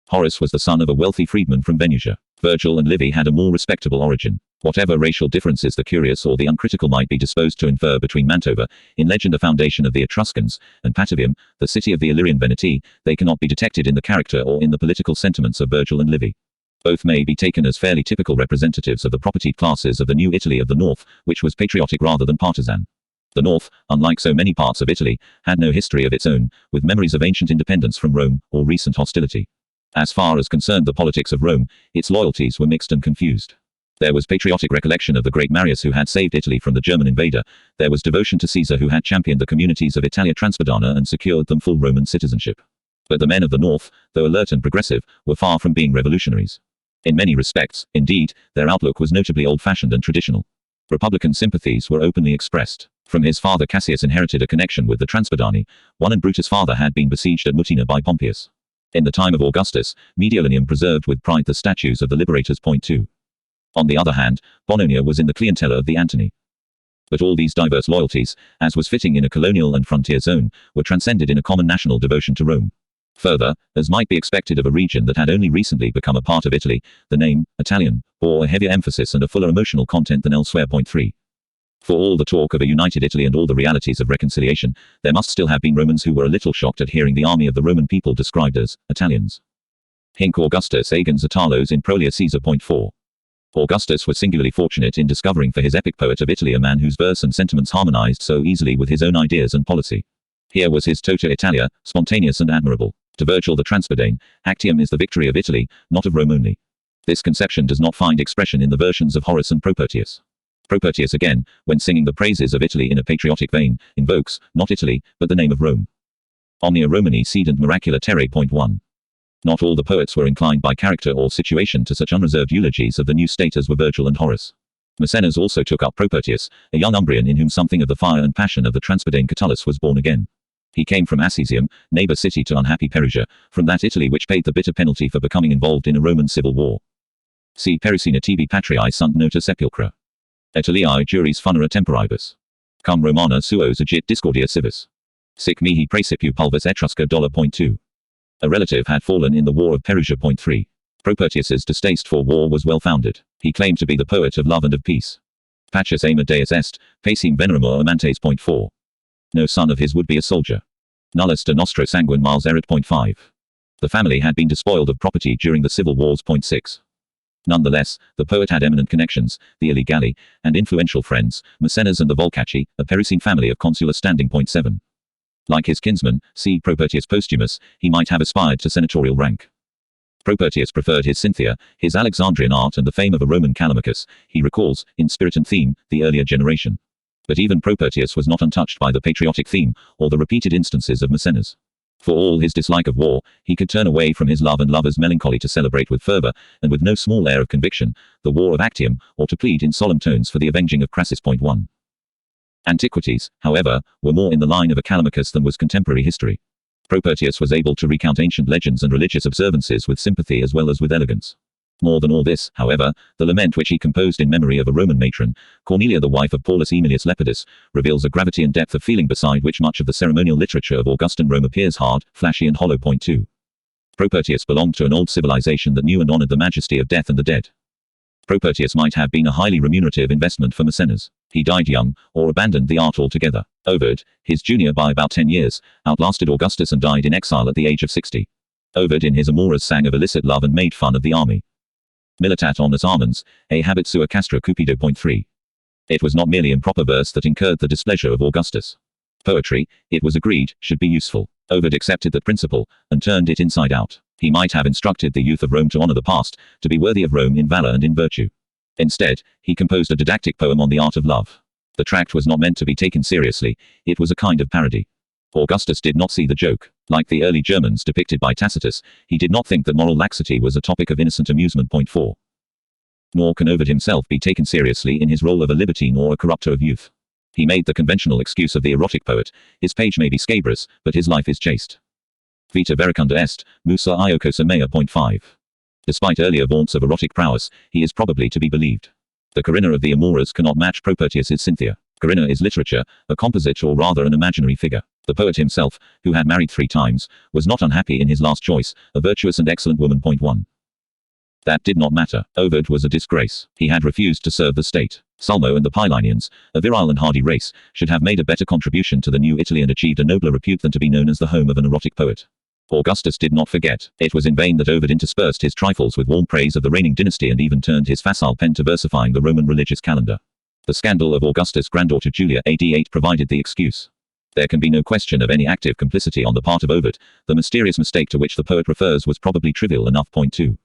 Horace was the son of a wealthy freedman from Venusia. Virgil and Livy had a more respectable origin. Whatever racial differences the curious or the uncritical might be disposed to infer between Mantova, in legend a foundation of the Etruscans, and Patavium, the city of the Illyrian Veneti, they cannot be detected in the character or in the political sentiments of Virgil and Livy. Both may be taken as fairly typical representatives of the propertied classes of the new Italy of the North, which was patriotic rather than partisan. The North, unlike so many parts of Italy, had no history of its own, with memories of ancient independence from Rome, or recent hostility. As far as concerned the politics of Rome, its loyalties were mixed and confused. There was patriotic recollection of the great Marius who had saved Italy from the German invader. There was devotion to Caesar who had championed the communities of Italia Transpadana and secured them full Roman citizenship. But the men of the North, though alert and progressive, were far from being revolutionaries. In many respects, indeed, their outlook was notably old-fashioned and traditional. Republican sympathies were openly expressed. From his father Cassius inherited a connection with the Transpadani. One and Brutus' father had been besieged at Mutina by Pompeius. In the time of Augustus, Mediolinium preserved with pride the statues of the liberators. 2. On the other hand, Bononia was in the clientela of the Antony. But all these diverse loyalties, as was fitting in a colonial and frontier zone, were transcended in a common national devotion to Rome. Further, as might be expected of a region that had only recently become a part of Italy, the name, Italian, bore a heavier emphasis and a fuller emotional content than elsewhere. 3. For all the talk of a united Italy and all the realities of reconciliation, there must still have been Romans who were a little shocked at hearing the army of the Roman people described as Italians. Hinc Augustus agens Italos in prolia Caesar. 4. Augustus was singularly fortunate in discovering for his epic poet of Italy a man whose verse and sentiments harmonized so easily with his own ideas and policy. Here was his Tota Italia, spontaneous and admirable. To Virgil the Transpodane, Actium is the victory of Italy, not of Rome only. This conception does not find expression in the versions of Horace and Propertius. Propertius again, when singing the praises of Italy in a patriotic vein, invokes, not Italy, but the name of Rome. Omnia Romani sedent miracula terrae. 1. Not all the poets were inclined by character or situation to such unreserved eulogies of the new state as were Virgil and Horace. Maecenas also took up Propertius, a young Umbrian in whom something of the fire and passion of the Transpodane Catullus was born again. He came from Assisium, neighbor city to unhappy Perugia, from that Italy which paid the bitter penalty for becoming involved in a Roman civil war. See Pericina tibi patriae sunt nota sepulchra. Italiae juris funera temporibus. Cum Romana suos agit discordia civis. Sic mihi praecipiu pulvis Etrusca $.2. A relative had fallen in the War of Perugia. 3. Propertius's distaste for war was well founded. He claimed to be the poet of love and of peace. Pacis ama deus est, pacem veneremur amantes. 4. No son of his would be a soldier. Nullus de nostro sanguine mals erit. 5. The family had been despoiled of property during the civil wars. 6. Nonetheless, the poet had eminent connections, the Illegali, and influential friends, Maecenas and the Volcaci, a Pericene family of consular standing. 7. Like his kinsman, see Propertius Posthumus, he might have aspired to senatorial rank. Propertius preferred his Cynthia, his Alexandrian art and the fame of a Roman Callimachus, he recalls, in spirit and theme, the earlier generation. But even Propertius was not untouched by the patriotic theme, or the repeated instances of Maecenas. For all his dislike of war, he could turn away from his love and lover's melancholy to celebrate with fervor, and with no small air of conviction, the war of Actium, or to plead in solemn tones for the avenging of Crassus. 1. Antiquities, however, were more in the line of a Callimachus than was contemporary history. Propertius was able to recount ancient legends and religious observances with sympathy as well as with elegance. More than all this, however, the lament which he composed in memory of a Roman matron, Cornelia the wife of Paulus Aemilius Lepidus, reveals a gravity and depth of feeling beside which much of the ceremonial literature of Augustan Rome appears hard, flashy and hollow. 2. Propertius belonged to an old civilization that knew and honored the majesty of death and the dead. Propertius might have been a highly remunerative investment for Maecenas. He died young, or abandoned the art altogether. Ovid, his junior by about 10 years, outlasted Augustus and died in exile at the age of 60. Ovid in his Amoras sang of illicit love and made fun of the army. Militat omnes armans, a habet sua castra cupido. 3. It was not merely improper verse that incurred the displeasure of Augustus. Poetry, it was agreed, should be useful. Ovid accepted that principle, and turned it inside out. He might have instructed the youth of Rome to honor the past, to be worthy of Rome in valor and in virtue. Instead, he composed a didactic poem on the art of love. The tract was not meant to be taken seriously, it was a kind of parody. Augustus did not see the joke. Like the early Germans depicted by Tacitus, he did not think that moral laxity was a topic of innocent amusement. 4. Nor can Ovid himself be taken seriously in his role of a libertine or a corrupter of youth. He made the conventional excuse of the erotic poet, his page may be scabrous, but his life is chaste. Vita vericunda est, musa iocosa mea. 5. Despite earlier vaunts of erotic prowess, he is probably to be believed. The Corinna of the Amoras cannot match Propertius's Cynthia. Corinna is literature, a composite or rather an imaginary figure. The poet himself, who had married 3 times, was not unhappy in his last choice, a virtuous and excellent woman. 1. That did not matter. Ovid was a disgrace. He had refused to serve the state. Sulmo and the Pylianians, a virile and hardy race, should have made a better contribution to the new Italy and achieved a nobler repute than to be known as the home of an erotic poet. Augustus did not forget. It was in vain that Ovid interspersed his trifles with warm praise of the reigning dynasty and even turned his facile pen to versifying the Roman religious calendar. The scandal of Augustus' granddaughter Julia AD 8 provided the excuse. There can be no question of any active complicity on the part of Ovid. The mysterious mistake to which the poet refers was probably trivial enough. 2.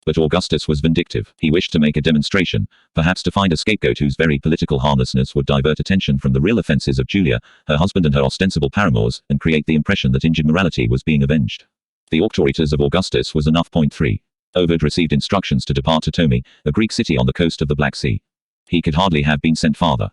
But Augustus was vindictive. He wished to make a demonstration, perhaps to find a scapegoat whose very political harmlessness would divert attention from the real offenses of Julia, her husband and her ostensible paramours, and create the impression that injured morality was being avenged. The auctoritas of Augustus was enough. 3. Ovid received instructions to depart to Tomi, a Greek city on the coast of the Black Sea. He could hardly have been sent farther.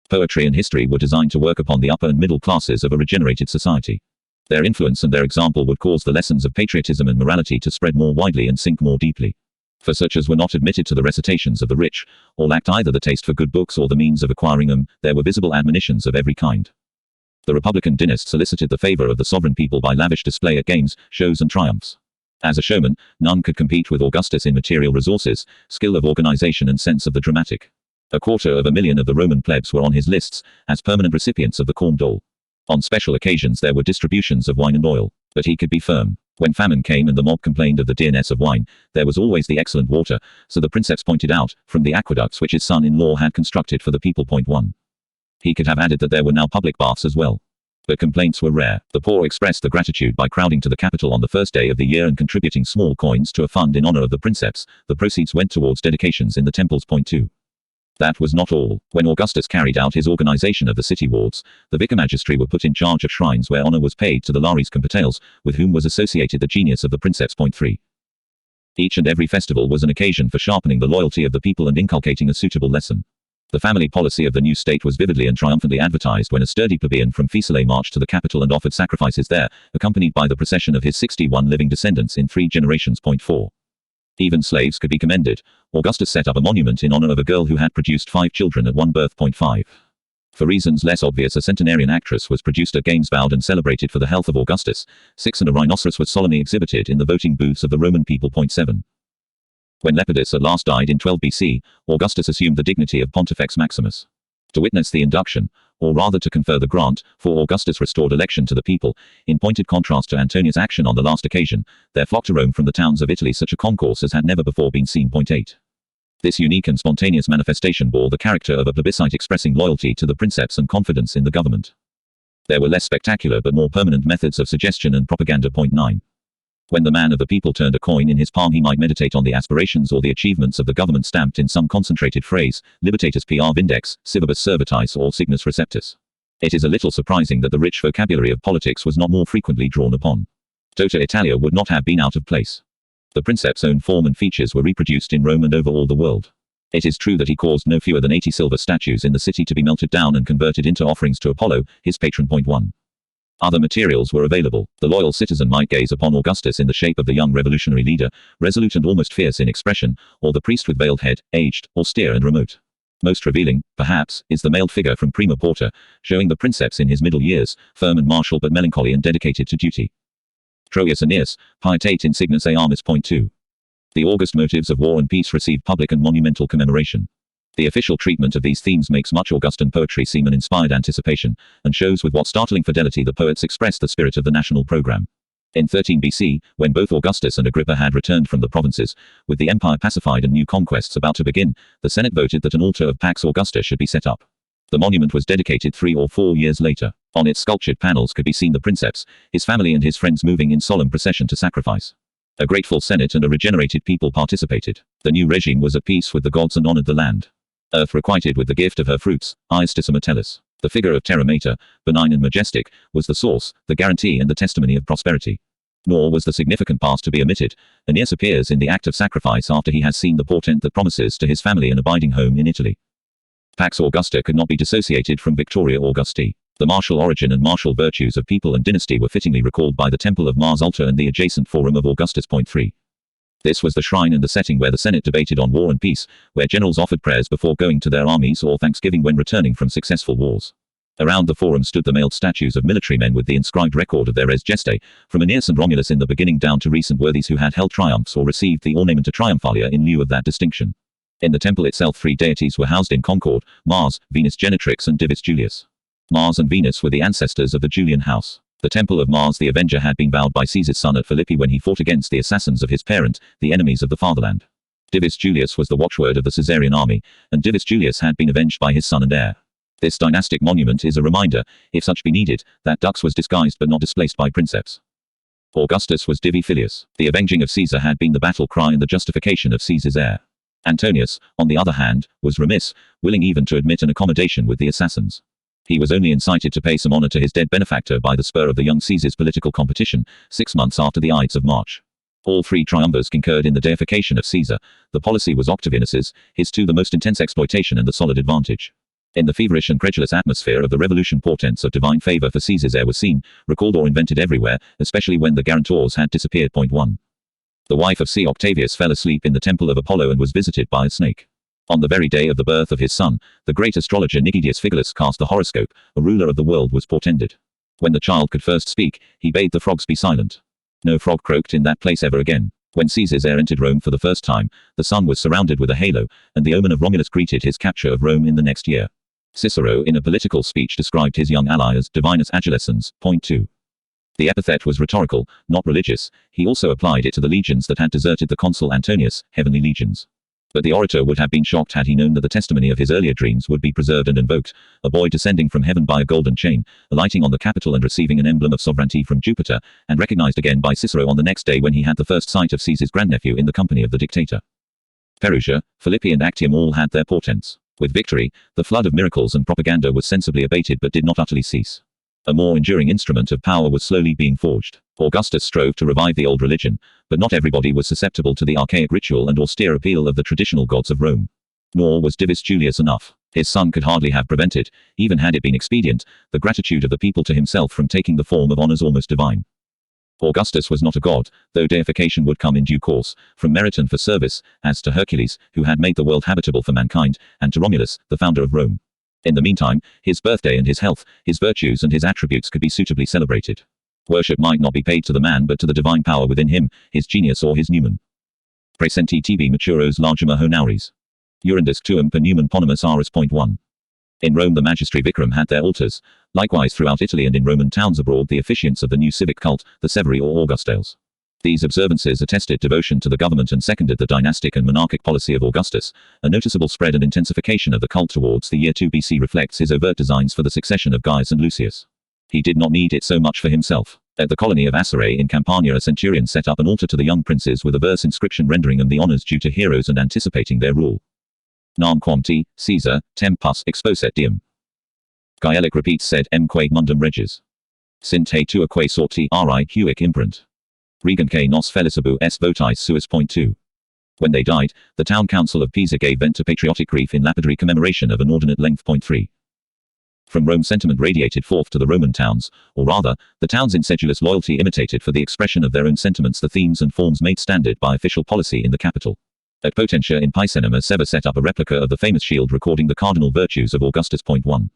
Poetry and history were designed to work upon the upper and middle classes of a regenerated society. Their influence and their example would cause the lessons of patriotism and morality to spread more widely and sink more deeply. For such as were not admitted to the recitations of the rich, or lacked either the taste for good books or the means of acquiring them, there were visible admonitions of every kind. The Republican dynast solicited the favor of the sovereign people by lavish display at games, shows and triumphs. As a showman, none could compete with Augustus in material resources, skill of organization and sense of the dramatic. 250,000 of the Roman plebs were on his lists, as permanent recipients of the corn dole. On special occasions there were distributions of wine and oil, but he could be firm. When famine came and the mob complained of the dearness of wine, there was always the excellent water, so the Princeps pointed out, from the aqueducts which his son-in-law had constructed for the people. 1. He could have added that there were now public baths as well. But complaints were rare. The poor expressed their gratitude by crowding to the Capitol on the first day of the year and contributing small coins to a fund in honor of the Princeps. The proceeds went towards dedications in the temples. 2. That was not all. When Augustus carried out his organization of the city wards, the vicar magistri were put in charge of shrines where honor was paid to the lares competales, with whom was associated the genius of the Princeps. 3. Each and every festival was an occasion for sharpening the loyalty of the people and inculcating a suitable lesson. The family policy of the new state was vividly and triumphantly advertised when a sturdy plebeian from Faesulae marched to the Capitol and offered sacrifices there, accompanied by the procession of his 61 living descendants in 3 generations. 4. Even slaves could be commended. Augustus set up a monument in honor of a girl who had produced 5 children at one birth. 5. For reasons less obvious, a centenarian actress was produced at games vowed and celebrated for the health of Augustus. 6. And a rhinoceros was solemnly exhibited in the voting booths of the Roman people. 7. When Lepidus at last died in 12 BC, Augustus assumed the dignity of Pontifex Maximus. To witness the induction, or rather to confer the grant, for Augustus restored election to the people, in pointed contrast to Antonius' action on the last occasion, there flocked to Rome from the towns of Italy such a concourse as had never before been seen. 8. This unique and spontaneous manifestation bore the character of a plebiscite expressing loyalty to the Princeps and confidence in the government. There were less spectacular but more permanent methods of suggestion and propaganda. 9. When the man of the people turned a coin in his palm, he might meditate on the aspirations or the achievements of the government stamped in some concentrated phrase, Libertatis PR Vindex, Civibus Servitis or Signus Receptus. It is a little surprising that the rich vocabulary of politics was not more frequently drawn upon. Tota Italia would not have been out of place. The Princeps' own form and features were reproduced in Rome and over all the world. It is true that he caused no fewer than 80 silver statues in the city to be melted down and converted into offerings to Apollo, his patron. 1. Other materials were available. The loyal citizen might gaze upon Augustus in the shape of the young revolutionary leader, resolute and almost fierce in expression, or the priest with veiled head, aged, austere and remote. Most revealing, perhaps, is the mailed figure from Prima Porta, showing the Princeps in his middle years, firm and martial but melancholy and dedicated to duty. Troius Aeneas, Pietate Insignis Armis. 2. The august motives of war and peace received public and monumental commemoration. The official treatment of these themes makes much Augustan poetry seem an inspired anticipation, and shows with what startling fidelity the poets expressed the spirit of the national program. In 13 BC, when both Augustus and Agrippa had returned from the provinces, with the empire pacified and new conquests about to begin, the Senate voted that an altar of Pax Augusta should be set up. The monument was dedicated 3 or 4 years later. On its sculptured panels could be seen the Princeps, his family and his friends moving in solemn procession to sacrifice. A grateful Senate and a regenerated people participated. The new regime was at peace with the gods and honored the land. Earth requited with the gift of her fruits, Iestis Metellus. The figure of Terra Mater, benign and majestic, was the source, the guarantee and the testimony of prosperity. Nor was the significant part to be omitted. Aeneas appears in the act of sacrifice after he has seen the portent that promises to his family an abiding home in Italy. Pax Augusta could not be dissociated from Victoria Augusti. The martial origin and martial virtues of people and dynasty were fittingly recalled by the Temple of Mars altar and the adjacent Forum of Augustus. 3. This was the shrine and the setting where the Senate debated on war and peace, where generals offered prayers before going to their armies or thanksgiving when returning from successful wars. Around the forum stood the mailed statues of military men with the inscribed record of their res gestae, from Aeneas and Romulus in the beginning down to recent worthies who had held triumphs or received the ornamenta triumphalia in lieu of that distinction. In the temple itself 3 deities were housed in concord, Mars, Venus Genetrix and Divus Julius. Mars and Venus were the ancestors of the Julian house. The temple of Mars the Avenger had been vowed by Caesar's son at Philippi when he fought against the assassins of his parent, the enemies of the fatherland. Divus Julius was the watchword of the Caesarian army, and Divus Julius had been avenged by his son and heir. This dynastic monument is a reminder, if such be needed, that Dux was disguised but not displaced by Princeps. Augustus was Divi Filius. The avenging of Caesar had been the battle cry and the justification of Caesar's heir. Antonius, on the other hand, was remiss, willing even to admit an accommodation with the assassins. He was only incited to pay some honor to his dead benefactor by the spur of the young Caesar's political competition, 6 months after the Ides of March. All 3 triumvirs concurred in the deification of Caesar. The policy was Octavianus's, his too the most intense exploitation and the solid advantage. In the feverish and credulous atmosphere of the revolution, portents of divine favor for Caesar's heir were seen, recalled or invented everywhere, especially when the guarantors had disappeared. 1. The wife of C. Octavius fell asleep in the temple of Apollo and was visited by a snake. On the very day of the birth of his son, the great astrologer Nigidius Figulus cast the horoscope. A ruler of the world was portended. When the child could first speak, he bade the frogs be silent. No frog croaked in that place ever again. When Caesar's heir entered Rome for the first time, the sun was surrounded with a halo, and the omen of Romulus greeted his capture of Rome in the next year. Cicero in a political speech described his young ally as divinus adolescens. Point 2. The epithet was rhetorical, not religious. He also applied it to the legions that had deserted the consul Antonius, heavenly legions. But the orator would have been shocked had he known that the testimony of his earlier dreams would be preserved and invoked, a boy descending from heaven by a golden chain, alighting on the Capitol and receiving an emblem of sovereignty from Jupiter, and recognized again by Cicero on the next day when he had the first sight of Caesar's grandnephew in the company of the dictator. Perugia, Philippi and Actium all had their portents. With victory, the flood of miracles and propaganda was sensibly abated but did not utterly cease. A more enduring instrument of power was slowly being forged. Augustus strove to revive the old religion, but not everybody was susceptible to the archaic ritual and austere appeal of the traditional gods of Rome. Nor was Divis Julius enough. His son could hardly have prevented, even had it been expedient, the gratitude of the people to himself from taking the form of honors almost divine. Augustus was not a god, though deification would come in due course, from merit and for service, as to Hercules, who had made the world habitable for mankind, and to Romulus, the founder of Rome. In the meantime, his birthday and his health, his virtues and his attributes could be suitably celebrated. Worship might not be paid to the man but to the divine power within him, his genius or his numen. Praesenti tibi maturos largima honauris. Urundus tuum per numen ponimus aris. Point 1. In Rome the magistri vicarum had their altars. Likewise throughout Italy and in Roman towns abroad the officiants of the new civic cult, the Severi or Augustales. These observances attested devotion to the government and seconded the dynastic and monarchic policy of Augustus. A noticeable spread and intensification of the cult towards the year 2 BC reflects his overt designs for the succession of Gaius and Lucius. He did not need it so much for himself. At the colony of Acere in Campania a centurion set up an altar to the young princes with a verse inscription rendering them the honors due to heroes and anticipating their rule. Nam quam te, Caesar, tempus exposet diem. Gaelic repeats sed quae mundum reges. Sint he tua quae sorti ri huic imperant. Regenque nos felicibu s votis suis. Point 2. When they died, the town council of Pisa gave vent to patriotic grief in lapidary commemoration of an ordinate length. Point 3. From Rome sentiment radiated forth to the Roman towns, or rather, the towns in sedulous loyalty imitated for the expression of their own sentiments the themes and forms made standard by official policy in the capital. At Potentia in Picenum a Sever set up a replica of the famous shield recording the cardinal virtues of Augustus. Point 1.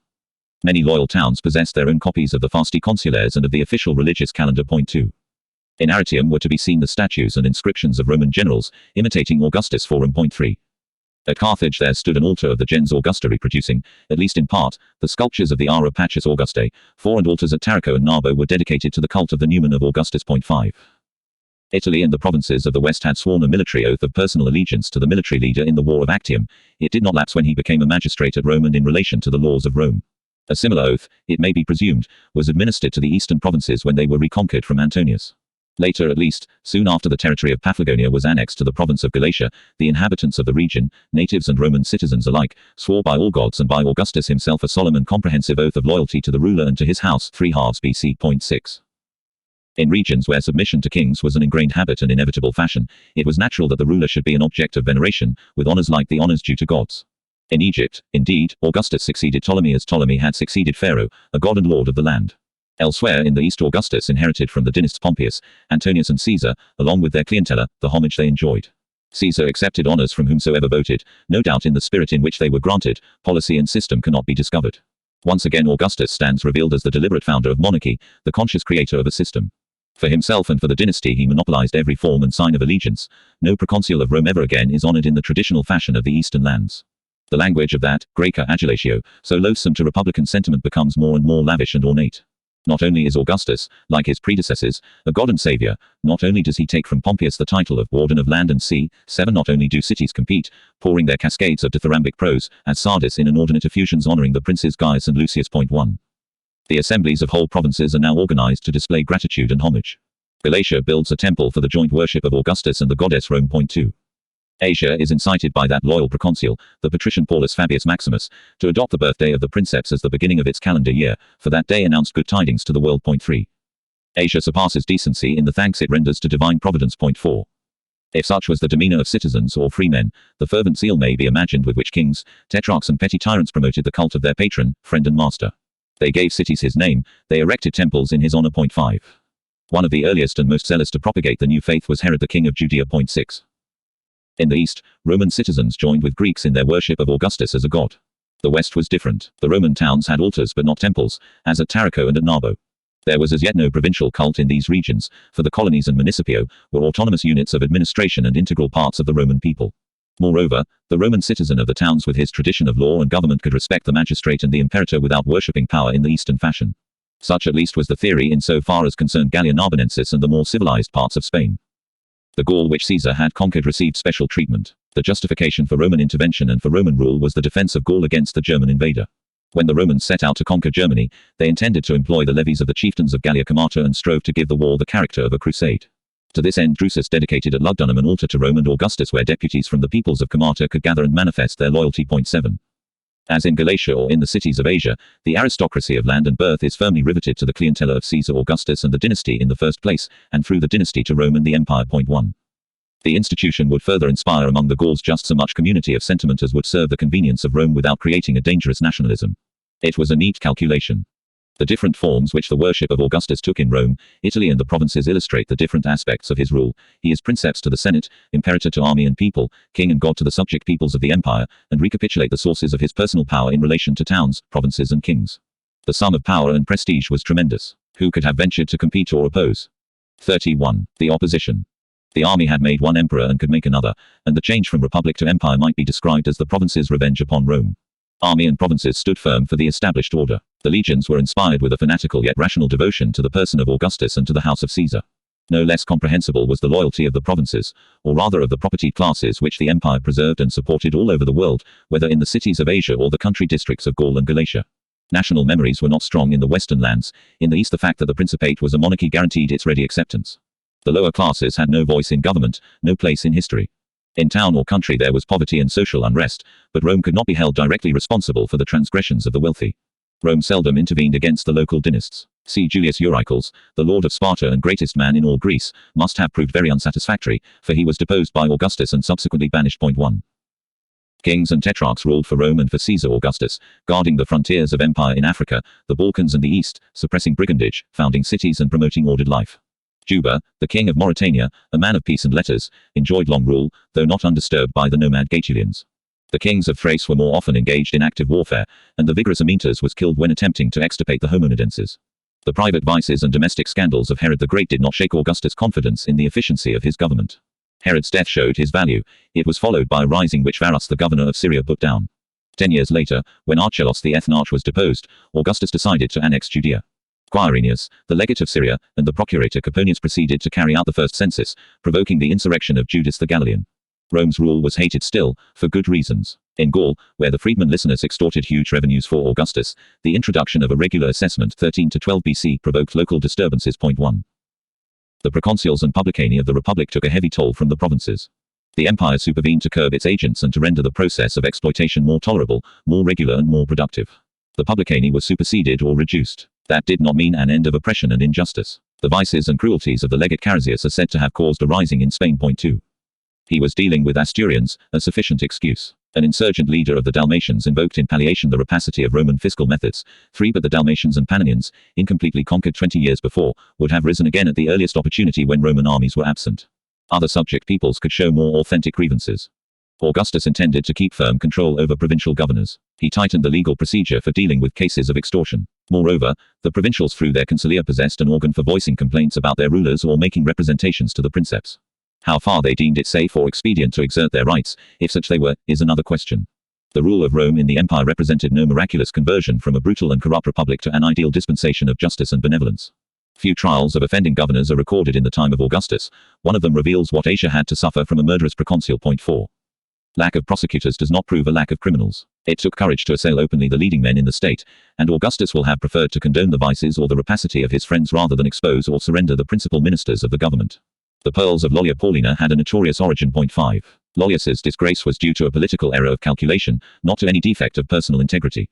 Many loyal towns possessed their own copies of the Fasti Consulares and of the official religious calendar. Point 2. In Arretium were to be seen the statues and inscriptions of Roman generals, imitating Augustus. Forum. Point 3. At Carthage there stood an altar of the gens Augusta reproducing, at least in part, the sculptures of the Ara Pacis Augustae. 4 and altars at Tarraco and Narbo were dedicated to the cult of the numen of Augustus. Point 5. Italy and the provinces of the west had sworn a military oath of personal allegiance to the military leader in the War of Actium. It did not lapse when he became a magistrate at Rome and in relation to the laws of Rome. A similar oath, it may be presumed, was administered to the eastern provinces when they were reconquered from Antonius. Later at least, soon after the territory of Paphlagonia was annexed to the province of Galatia, the inhabitants of the region, natives and Roman citizens alike, swore by all gods and by Augustus himself a solemn and comprehensive oath of loyalty to the ruler and to his house. 3 halves BC. Point 6. In regions where submission to kings was an ingrained habit and inevitable fashion, it was natural that the ruler should be an object of veneration, with honors like the honors due to gods. In Egypt, indeed, Augustus succeeded Ptolemy as Ptolemy had succeeded Pharaoh, a god and lord of the land. Elsewhere in the East Augustus inherited from the dynasts Pompeius, Antonius and Caesar, along with their clientela, the homage they enjoyed. Caesar accepted honors from whomsoever voted, no doubt in the spirit in which they were granted. Policy and system cannot be discovered. Once again Augustus stands revealed as the deliberate founder of monarchy, the conscious creator of a system. For himself and for the dynasty he monopolized every form and sign of allegiance. No proconsul of Rome ever again is honored in the traditional fashion of the eastern lands. The language of that, Graeca adulatio, so loathsome to republican sentiment becomes more and more lavish and ornate. Not only is Augustus, like his predecessors, a god and savior, not only does he take from Pompeius the title of warden of land and sea. 7 Not only do cities compete, pouring their cascades of dithyrambic prose, as Sardis in inordinate effusions honoring the princes Gaius and Lucius. Point 1. The assemblies of whole provinces are now organized to display gratitude and homage. Galatia builds a temple for the joint worship of Augustus and the goddess Rome. Point 2. Asia is incited by that loyal proconsul, the patrician Paulus Fabius Maximus, to adopt the birthday of the Princeps as the beginning of its calendar year, for that day announced good tidings to the world. Point 3. Asia surpasses decency in the thanks it renders to divine providence. Point 4. If such was the demeanor of citizens or free men, the fervent zeal may be imagined with which kings, tetrarchs and petty tyrants promoted the cult of their patron, friend and master. They gave cities his name, they erected temples in his honor. Point 5. One of the earliest and most zealous to propagate the new faith was Herod the king of Judea. 6. In the east, Roman citizens joined with Greeks in their worship of Augustus as a god. The west was different. The Roman towns had altars but not temples, as at Tarraco and at Narbo. There was as yet no provincial cult in these regions, for the colonies and municipio were autonomous units of administration and integral parts of the Roman people. Moreover, the Roman citizen of the towns with his tradition of law and government could respect the magistrate and the imperator without worshipping power in the Eastern fashion. Such at least was the theory in so far as concerned Gallia Narbonensis and the more civilized parts of Spain. The Gaul which Caesar had conquered received special treatment. The justification for Roman intervention and for Roman rule was the defense of Gaul against the German invader. When the Romans set out to conquer Germany, they intended to employ the levies of the chieftains of Gallia Comata and strove to give the war the character of a crusade. To this end Drusus dedicated at Lugdunum an altar to Rome and Augustus where deputies from the peoples of Comata could gather and manifest their loyalty. 7. As in Galatia or in the cities of Asia, the aristocracy of land and birth is firmly riveted to the clientela of Caesar Augustus and the dynasty in the first place, and through the dynasty to Rome and the empire. 1. The institution would further inspire among the Gauls just so much community of sentiment as would serve the convenience of Rome without creating a dangerous nationalism. It was a neat calculation. The different forms which the worship of Augustus took in Rome, Italy and the provinces illustrate the different aspects of his rule. He is princeps to the Senate, imperator to army and people, king and god to the subject peoples of the empire, and recapitulate the sources of his personal power in relation to towns, provinces and kings. The sum of power and prestige was tremendous. Who could have ventured to compete or oppose? 31. The opposition. The army had made one emperor and could make another, and the change from republic to empire might be described as the provinces' revenge upon Rome. Army and provinces stood firm for the established order. The legions were inspired with a fanatical yet rational devotion to the person of Augustus and to the house of Caesar. No less comprehensible was the loyalty of the provinces, or rather of the propertied classes which the empire preserved and supported all over the world, whether in the cities of Asia or the country districts of Gaul and Galatia. National memories were not strong in the western lands. In the east the fact that the Principate was a monarchy guaranteed its ready acceptance. The lower classes had no voice in government, no place in history. In town or country there was poverty and social unrest, but Rome could not be held directly responsible for the transgressions of the wealthy. Rome seldom intervened against the local dynasts. See Julius Euricles, the lord of Sparta and greatest man in all Greece, must have proved very unsatisfactory, for he was deposed by Augustus and subsequently banished. 1. Kings and tetrarchs ruled for Rome and for Caesar Augustus, guarding the frontiers of empire in Africa, the Balkans and the East, suppressing brigandage, founding cities and promoting ordered life. Juba, the king of Mauritania, a man of peace and letters, enjoyed long rule, though not undisturbed by the nomad Gaetulians. The kings of Thrace were more often engaged in active warfare, and the vigorous Amyntas was killed when attempting to extirpate the Homonidenses. The private vices and domestic scandals of Herod the Great did not shake Augustus' confidence in the efficiency of his government. Herod's death showed his value. It was followed by a rising which Varus the governor of Syria put down. 10 years later, when Archelaus the ethnarch was deposed, Augustus decided to annex Judea. Quirinius, the legate of Syria, and the procurator Coponius proceeded to carry out the first census, provoking the insurrection of Judas the Galilean. Rome's rule was hated still, for good reasons. In Gaul, where the freedman Licinus extorted huge revenues for Augustus, the introduction of a regular assessment 13 to 12 BC provoked local disturbances. 1. The proconsuls and publicani of the Republic took a heavy toll from the provinces. The empire supervened to curb its agents and to render the process of exploitation more tolerable, more regular and more productive. The publicani was superseded or reduced. That did not mean an end of oppression and injustice. The vices and cruelties of the legate Carisius are said to have caused a rising in Spain. 2. He was dealing with Asturians, a sufficient excuse. An insurgent leader of the Dalmatians invoked in palliation the rapacity of Roman fiscal methods. 3. But the Dalmatians and Pannonians, incompletely conquered 20 years before, would have risen again at the earliest opportunity when Roman armies were absent. Other subject peoples could show more authentic grievances. Augustus intended to keep firm control over provincial governors. He tightened the legal procedure for dealing with cases of extortion. Moreover, the provincials through their consilia possessed an organ for voicing complaints about their rulers or making representations to the princeps. How far they deemed it safe or expedient to exert their rights, if such they were, is another question. The rule of Rome in the empire represented no miraculous conversion from a brutal and corrupt republic to an ideal dispensation of justice and benevolence. Few trials of offending governors are recorded in the time of Augustus. One of them reveals what Asia had to suffer from a murderous proconsul. 4. Lack of prosecutors does not prove a lack of criminals. It took courage to assail openly the leading men in the state, and Augustus will have preferred to condone the vices or the rapacity of his friends rather than expose or surrender the principal ministers of the government. The pearls of Lollia Paulina had a notorious origin. 5. Lollius's disgrace was due to a political error of calculation, not to any defect of personal integrity.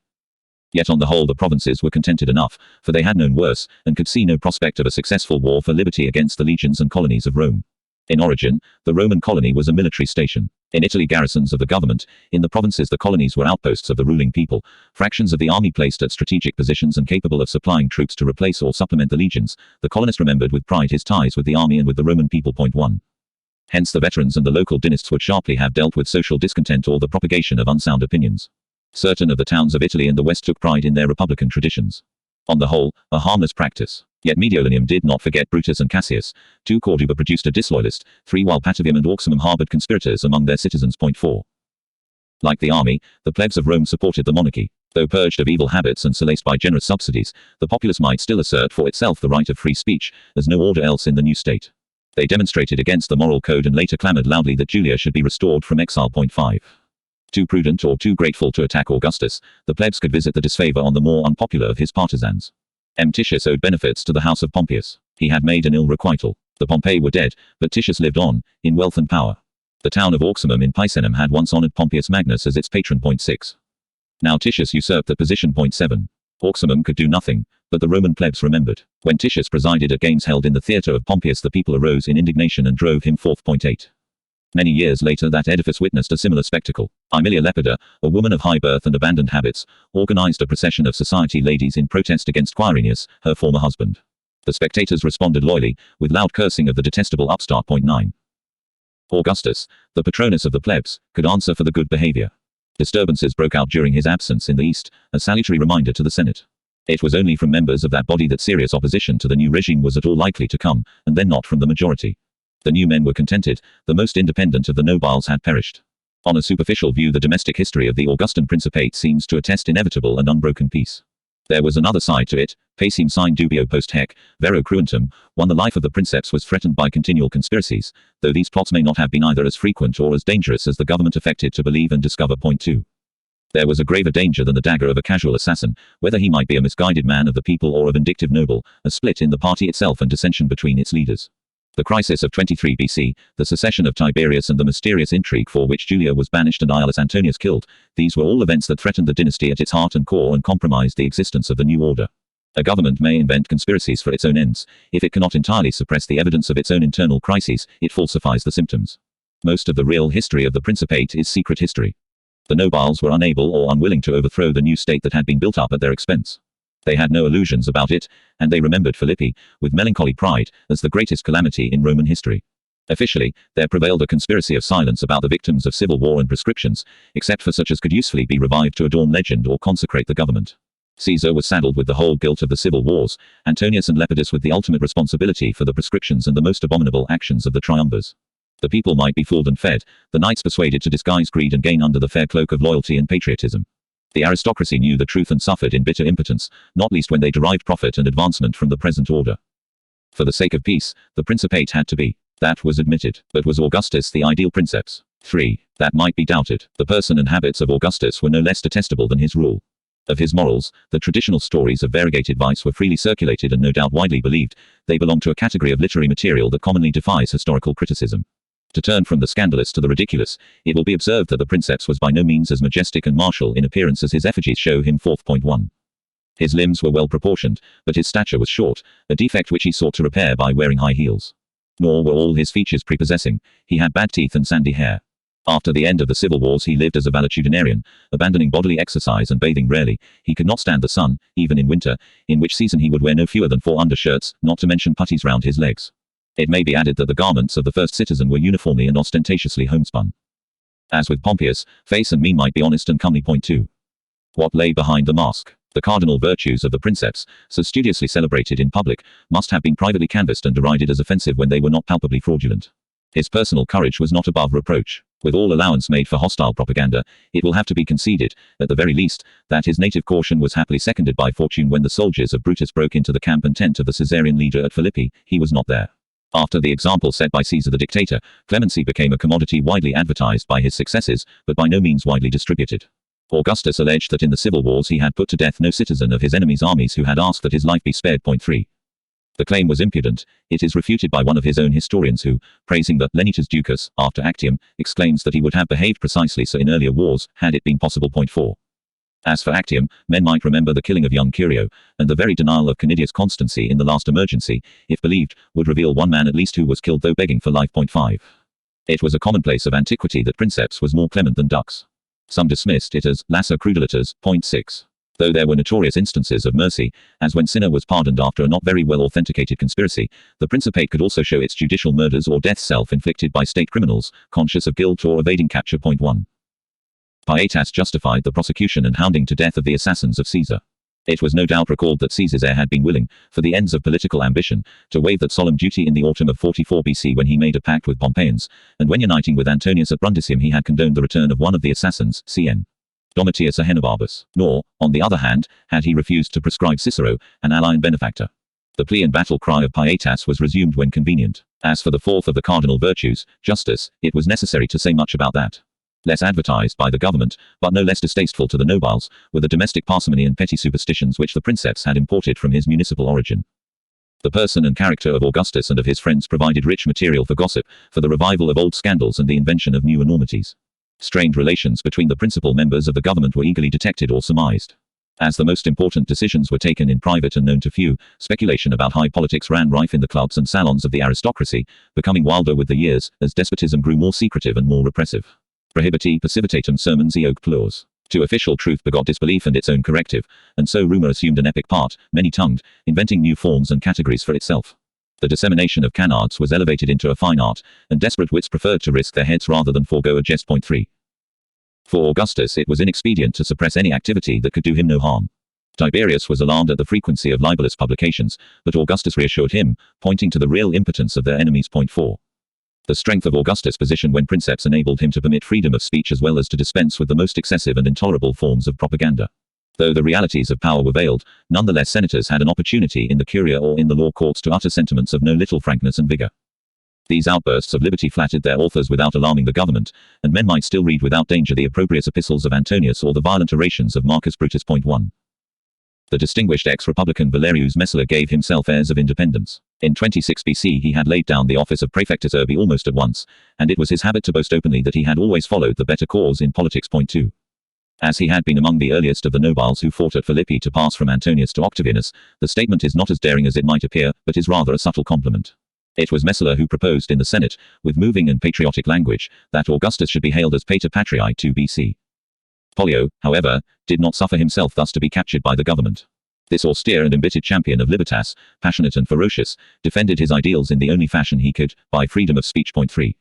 Yet on the whole the provinces were contented enough, for they had known worse, and could see no prospect of a successful war for liberty against the legions and colonies of Rome. In origin, the Roman colony was a military station. In Italy, garrisons of the government; in the provinces, the colonies were outposts of the ruling people, fractions of the army placed at strategic positions and capable of supplying troops to replace or supplement the legions. The colonist remembered with pride his ties with the army and with the Roman people. 1. Hence the veterans and the local dynasts would sharply have dealt with social discontent or the propagation of unsound opinions. Certain of the towns of Italy and the West took pride in their republican traditions. On the whole, a harmless practice. Yet Mediolanum did not forget Brutus and Cassius. 2. Corduba produced a disloyalist. 3. While Patavium and Auximum harbored conspirators among their citizens. 4. Like the army, the plebs of Rome supported the monarchy. Though purged of evil habits and solaced by generous subsidies, the populace might still assert for itself the right of free speech, as no order else in the new state. They demonstrated against the moral code and later clamored loudly that Julia should be restored from exile. 5. Too prudent or too grateful to attack Augustus, the plebs could visit the disfavor on the more unpopular of his partisans. Titius owed benefits to the house of Pompeius. He had made an ill requital. The Pompei were dead, but Titius lived on, in wealth and power. The town of Auximum in Picenum had once honored Pompeius Magnus as its patron. 6. Now Titius usurped the position. 7. Auximum could do nothing, but the Roman plebs remembered. When Titius presided at games held in the theatre of Pompeius, the people arose in indignation and drove him forth. 8. Many years later that edifice witnessed a similar spectacle. Aemilia Lepida, a woman of high birth and abandoned habits, organized a procession of society ladies in protest against Quirinius, her former husband. The spectators responded loyally, with loud cursing of the detestable upstart. 9. Augustus, the patronus of the plebs, could answer for the good behavior. Disturbances broke out during his absence in the East, a salutary reminder to the Senate. It was only from members of that body that serious opposition to the new regime was at all likely to come, and then not from the majority. The new men were contented, the most independent of the nobiles had perished. On a superficial view, the domestic history of the Augustan Principate seems to attest inevitable and unbroken peace. There was another side to it. Pacem sine dubio post haec, vero cruentum. 1. The life of the princeps was threatened by continual conspiracies, though these plots may not have been either as frequent or as dangerous as the government affected to believe and discover. 2. There was a graver danger than the dagger of a casual assassin, whether he might be a misguided man of the people or a vindictive noble, a split in the party itself and dissension between its leaders. The crisis of 23 BC, the secession of Tiberius and the mysterious intrigue for which Julia was banished and Iulus Antonius killed, these were all events that threatened the dynasty at its heart and core and compromised the existence of the new order. A government may invent conspiracies for its own ends. If it cannot entirely suppress the evidence of its own internal crises, it falsifies the symptoms. Most of the real history of the Principate is secret history. The nobiles were unable or unwilling to overthrow the new state that had been built up at their expense. They had no illusions about it, and they remembered Philippi, with melancholy pride, as the greatest calamity in Roman history. Officially, there prevailed a conspiracy of silence about the victims of civil war and proscriptions, except for such as could usefully be revived to adorn legend or consecrate the government. Caesar was saddled with the whole guilt of the civil wars, Antonius and Lepidus with the ultimate responsibility for the proscriptions and the most abominable actions of the triumvirs. The people might be fooled and fed, the knights persuaded to disguise greed and gain under the fair cloak of loyalty and patriotism. The aristocracy knew the truth and suffered in bitter impotence, not least when they derived profit and advancement from the present order. For the sake of peace, the Principate had to be. That was admitted. But was Augustus the ideal princeps? 3. That might be doubted. The person and habits of Augustus were no less detestable than his rule. Of his morals, the traditional stories of variegated vice were freely circulated and no doubt widely believed. They belong to a category of literary material that commonly defies historical criticism. To turn from the scandalous to the ridiculous, it will be observed that the princeps was by no means as majestic and martial in appearance as his effigies show him. 4.1. His limbs were well proportioned, but his stature was short, a defect which he sought to repair by wearing high heels. Nor were all his features prepossessing. He had bad teeth and sandy hair. After the end of the civil wars he lived as a valetudinarian, abandoning bodily exercise and bathing rarely. He could not stand the sun, even in winter, in which season he would wear no fewer than 4 undershirts, not to mention puttees round his legs. It may be added that the garments of the first citizen were uniformly and ostentatiously homespun. As with Pompeius, face and mien might be honest and comely. 2. What lay behind the mask? The cardinal virtues of the princeps, so studiously celebrated in public, must have been privately canvassed and derided as offensive when they were not palpably fraudulent. His personal courage was not above reproach. With all allowance made for hostile propaganda, it will have to be conceded, at the very least, that his native caution was happily seconded by fortune when the soldiers of Brutus broke into the camp and tent of the Caesarian leader at Philippi. He was not there. After the example set by Caesar the dictator, clemency became a commodity widely advertised by his successors, but by no means widely distributed. Augustus alleged that in the civil wars he had put to death no citizen of his enemies' armies who had asked that his life be spared. 3. The claim was impudent. It is refuted by one of his own historians who, praising the Lenitus Ducas, after Actium, exclaims that he would have behaved precisely so in earlier wars, had it been possible. 4. As for Actium, men might remember the killing of young Curio, and the very denial of Canidius' constancy in the last emergency, if believed, would reveal one man at least who was killed though begging for life. 5. It was a commonplace of antiquity that Princeps was more clement than dux. Some dismissed it as lassa crudelitas. 6. Though there were notorious instances of mercy, as when sinner was pardoned after a not very well authenticated conspiracy, the Principate could also show its judicial murders or deaths self-inflicted by state criminals, conscious of guilt or evading capture. 1. Pietas justified the prosecution and hounding to death of the assassins of Caesar. It was no doubt recalled that Caesar's heir had been willing, for the ends of political ambition, to waive that solemn duty in the autumn of 44 BC when he made a pact with Pompeians, and when uniting with Antonius at Brundisium he had condoned the return of one of the assassins, Cn. Domitius Ahenobarbus. Nor, on the other hand, had he refused to prescribe Cicero, an ally and benefactor. The plea and battle cry of Pietas was resumed when convenient. As for the fourth of the cardinal virtues, justice, it was necessary to say much about that. Less advertised by the government, but no less distasteful to the nobles, were the domestic parsimony and petty superstitions which the Princeps had imported from his municipal origin. The person and character of Augustus and of his friends provided rich material for gossip, for the revival of old scandals and the invention of new enormities. Strained relations between the principal members of the government were eagerly detected or surmised. As the most important decisions were taken in private and known to few, speculation about high politics ran rife in the clubs and salons of the aristocracy, becoming wilder with the years, as despotism grew more secretive and more repressive. Prohibiti precipitatum sermons eoque plures. To official truth begot disbelief and its own corrective, and so rumor assumed an epic part, many-tongued, inventing new forms and categories for itself. The dissemination of canards was elevated into a fine art, and desperate wits preferred to risk their heads rather than forego a jest. 3. For Augustus it was inexpedient to suppress any activity that could do him no harm. Tiberius was alarmed at the frequency of libelous publications, but Augustus reassured him, pointing to the real impotence of their enemies. 4. The strength of Augustus' position when Princeps enabled him to permit freedom of speech as well as to dispense with the most excessive and intolerable forms of propaganda. Though the realities of power were veiled, nonetheless senators had an opportunity in the curia or in the law courts to utter sentiments of no little frankness and vigor. These outbursts of liberty flattered their authors without alarming the government, and men might still read without danger the opprobrious epistles of Antonius or the violent orations of Marcus Brutus. 1. The distinguished ex-republican Valerius Messala gave himself airs of independence. In 26 BC he had laid down the office of praefectus urbi almost at once, and it was his habit to boast openly that he had always followed the better cause in politics. 2. As he had been among the earliest of the nobles who fought at Philippi to pass from Antonius to Octavianus, the statement is not as daring as it might appear, but is rather a subtle compliment. It was Messala who proposed in the Senate, with moving and patriotic language, that Augustus should be hailed as Pater Patriae 2 BC. Pollio, however, did not suffer himself thus to be captured by the government. This austere and embittered champion of libertas, passionate and ferocious, defended his ideals in the only fashion he could, by freedom of speech. 3.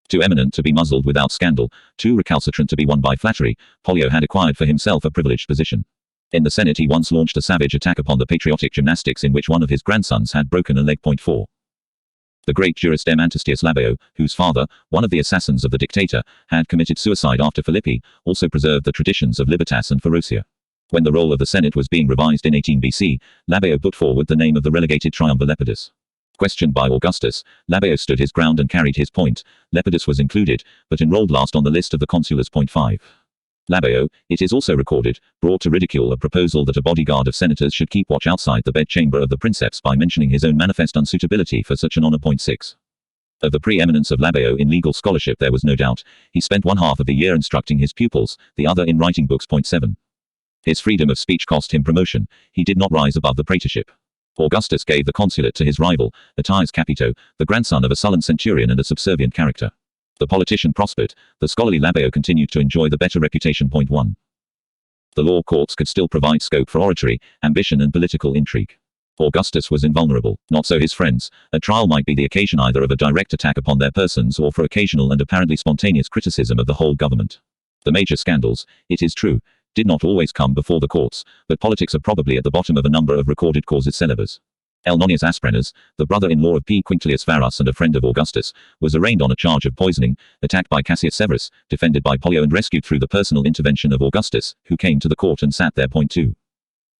Too eminent to be muzzled without scandal, too recalcitrant to be won by flattery, Pollio had acquired for himself a privileged position. In the Senate he once launched a savage attack upon the patriotic gymnastics in which one of his grandsons had broken a leg. 4. The great jurist M. Antistius Labeo, whose father, one of the assassins of the dictator, had committed suicide after Philippi, also preserved the traditions of libertas and ferocia. When the roll of the Senate was being revised in 18 BC, Labeo put forward the name of the relegated triumvir Lepidus. Questioned by Augustus, Labeo stood his ground and carried his point. Lepidus was included, but enrolled last on the list of the consuls. 5. Labeo, it is also recorded, brought to ridicule a proposal that a bodyguard of senators should keep watch outside the bedchamber of the Princeps by mentioning his own manifest unsuitability for such an honor. 6. Of the preeminence of Labeo in legal scholarship there was no doubt. He spent one half of the year instructing his pupils, the other in writing books. 7. His freedom of speech cost him promotion. He did not rise above the praetorship. Augustus gave the consulate to his rival, Attius Capito, the grandson of a sullen centurion and a subservient character. The politician prospered, the scholarly Labeo continued to enjoy the better reputation. 1. The law courts could still provide scope for oratory, ambition and political intrigue. Augustus was invulnerable, not so his friends. A trial might be the occasion either of a direct attack upon their persons or for occasional and apparently spontaneous criticism of the whole government. The major scandals, it is true, did not always come before the courts, but politics are probably at the bottom of a number of recorded causes celebres. L. Nonius Asprenas, the brother-in-law of P. Quinctilius Varus and a friend of Augustus, was arraigned on a charge of poisoning, attacked by Cassius Severus, defended by Pollio and rescued through the personal intervention of Augustus, who came to the court and sat there. 2.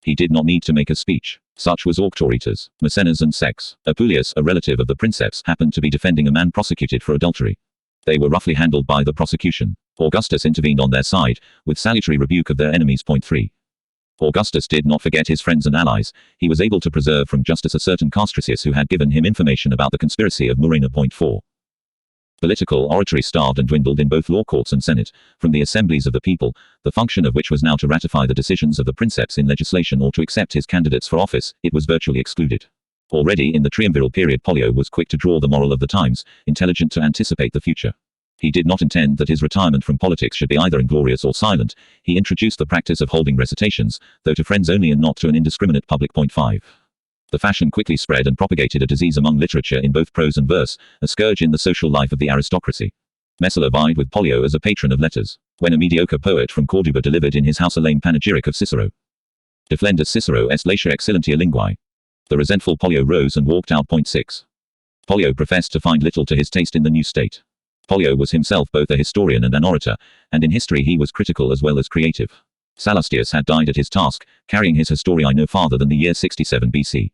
He did not need to make a speech. Such was Auctoritas, Maecenas and Sex. Apuleius, a relative of the Princeps, happened to be defending a man prosecuted for adultery. They were roughly handled by the prosecution. Augustus intervened on their side, with salutary rebuke of their enemies. 3. Augustus did not forget his friends and allies. He was able to preserve from justice a certain Castricius who had given him information about the conspiracy of Murena. 4. Political oratory starved and dwindled in both law courts and senate, from the assemblies of the people, the function of which was now to ratify the decisions of the Princeps in legislation or to accept his candidates for office, it was virtually excluded. Already in the triumviral period, Pollio was quick to draw the moral of the times, intelligent to anticipate the future. He did not intend that his retirement from politics should be either inglorious or silent. He introduced the practice of holding recitations, though to friends only and not to an indiscriminate public. 5. The fashion quickly spread and propagated a disease among literature in both prose and verse, a scourge in the social life of the aristocracy. Messala vied with Pollio as a patron of letters, when a mediocre poet from Corduba delivered in his house a lame panegyric of Cicero. Deflendus Cicero est latia excellentia linguae. The resentful Pollio rose and walked out. 6. Pollio professed to find little to his taste in the new state. Pollio was himself both a historian and an orator, and in history he was critical as well as creative. Sallustius had died at his task, carrying his Historiae no farther than the year 67 BC.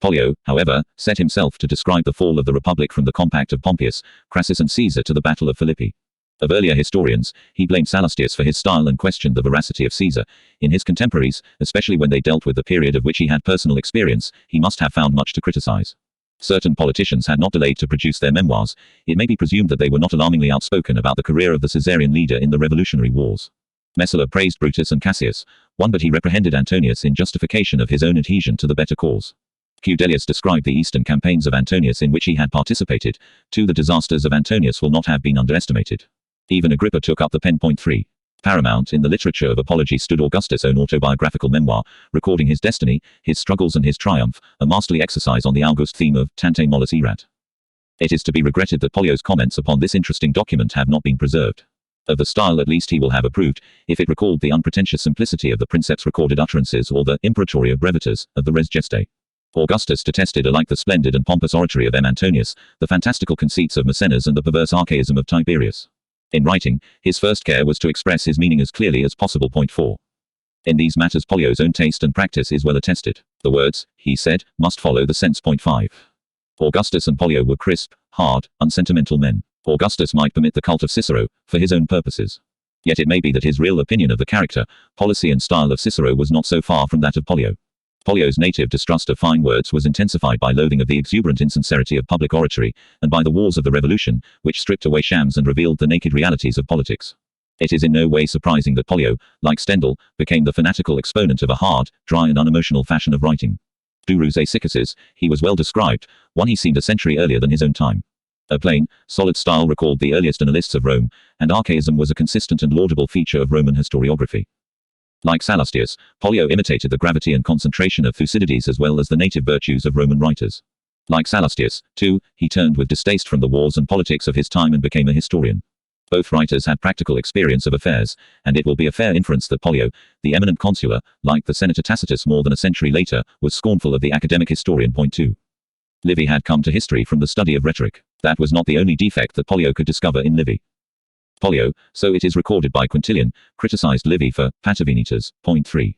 Pollio, however, set himself to describe the fall of the Republic from the compact of Pompeius, Crassus and Caesar to the Battle of Philippi. Of earlier historians, he blamed Sallustius for his style and questioned the veracity of Caesar. In his contemporaries, especially when they dealt with the period of which he had personal experience, he must have found much to criticize. Certain politicians had not delayed to produce their memoirs. It may be presumed that they were not alarmingly outspoken about the career of the Caesarian leader in the revolutionary wars. Messala praised Brutus and Cassius, but he reprehended Antonius in justification of his own adhesion to the better cause. Cudelius described the eastern campaigns of Antonius in which he had participated. The disasters of Antonius will not have been underestimated. Even Agrippa took up the pen. 3. Paramount in the literature of apology stood Augustus' own autobiographical memoir, recording his destiny, his struggles and his triumph, a masterly exercise on the August theme of Tante mollis erat. It is to be regretted that Pollio's comments upon this interesting document have not been preserved. Of the style at least he will have approved, if it recalled the unpretentious simplicity of the Princeps recorded utterances or the Imperatoria brevitas of the Res Gestae. Augustus detested alike the splendid and pompous oratory of M. Antonius, the fantastical conceits of Maecenas and the perverse archaism of Tiberius. In writing, his first care was to express his meaning as clearly as possible. 4. In these matters Pollio's own taste and practice is well attested. The words, he said, must follow the sense. 5. Augustus and Pollio were crisp, hard, unsentimental men. Augustus might permit the cult of Cicero, for his own purposes. Yet it may be that his real opinion of the character, policy and style of Cicero was not so far from that of Pollio. Pollio's native distrust of fine words was intensified by loathing of the exuberant insincerity of public oratory, and by the wars of the Revolution, which stripped away shams and revealed the naked realities of politics. It is in no way surprising that Pollio, like Stendhal, became the fanatical exponent of a hard, dry and unemotional fashion of writing. Durus Aesicuses, he was well described, one he seemed a century earlier than his own time. A plain, solid style recalled the earliest annalists of Rome, and archaism was a consistent and laudable feature of Roman historiography. Like Sallustius, Pollio imitated the gravity and concentration of Thucydides as well as the native virtues of Roman writers. Like Sallustius, too, he turned with distaste from the wars and politics of his time and became a historian. Both writers had practical experience of affairs, and it will be a fair inference that Pollio, the eminent consular, like the senator Tacitus more than a century later, was scornful of the academic historian. 2. Livy had come to history from the study of rhetoric. That was not the only defect that Pollio could discover in Livy. Pollio, so it is recorded by Quintilian, criticized Livy for patavinitas. 3.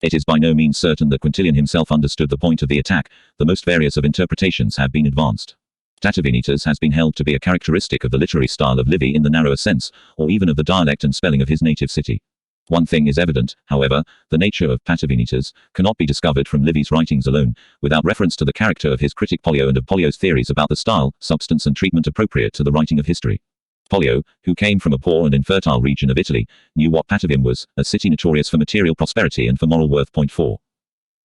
It is by no means certain that Quintilian himself understood the point of the attack. The most various of interpretations have been advanced. Patavinitas has been held to be a characteristic of the literary style of Livy in the narrower sense, or even of the dialect and spelling of his native city. One thing is evident, however, the nature of patavinitas cannot be discovered from Livy's writings alone, without reference to the character of his critic Pollio and of Pollio's theories about the style, substance and treatment appropriate to the writing of history. Pollio, who came from a poor and infertile region of Italy, knew what Patavium was, a city notorious for material prosperity and for moral worth. 4.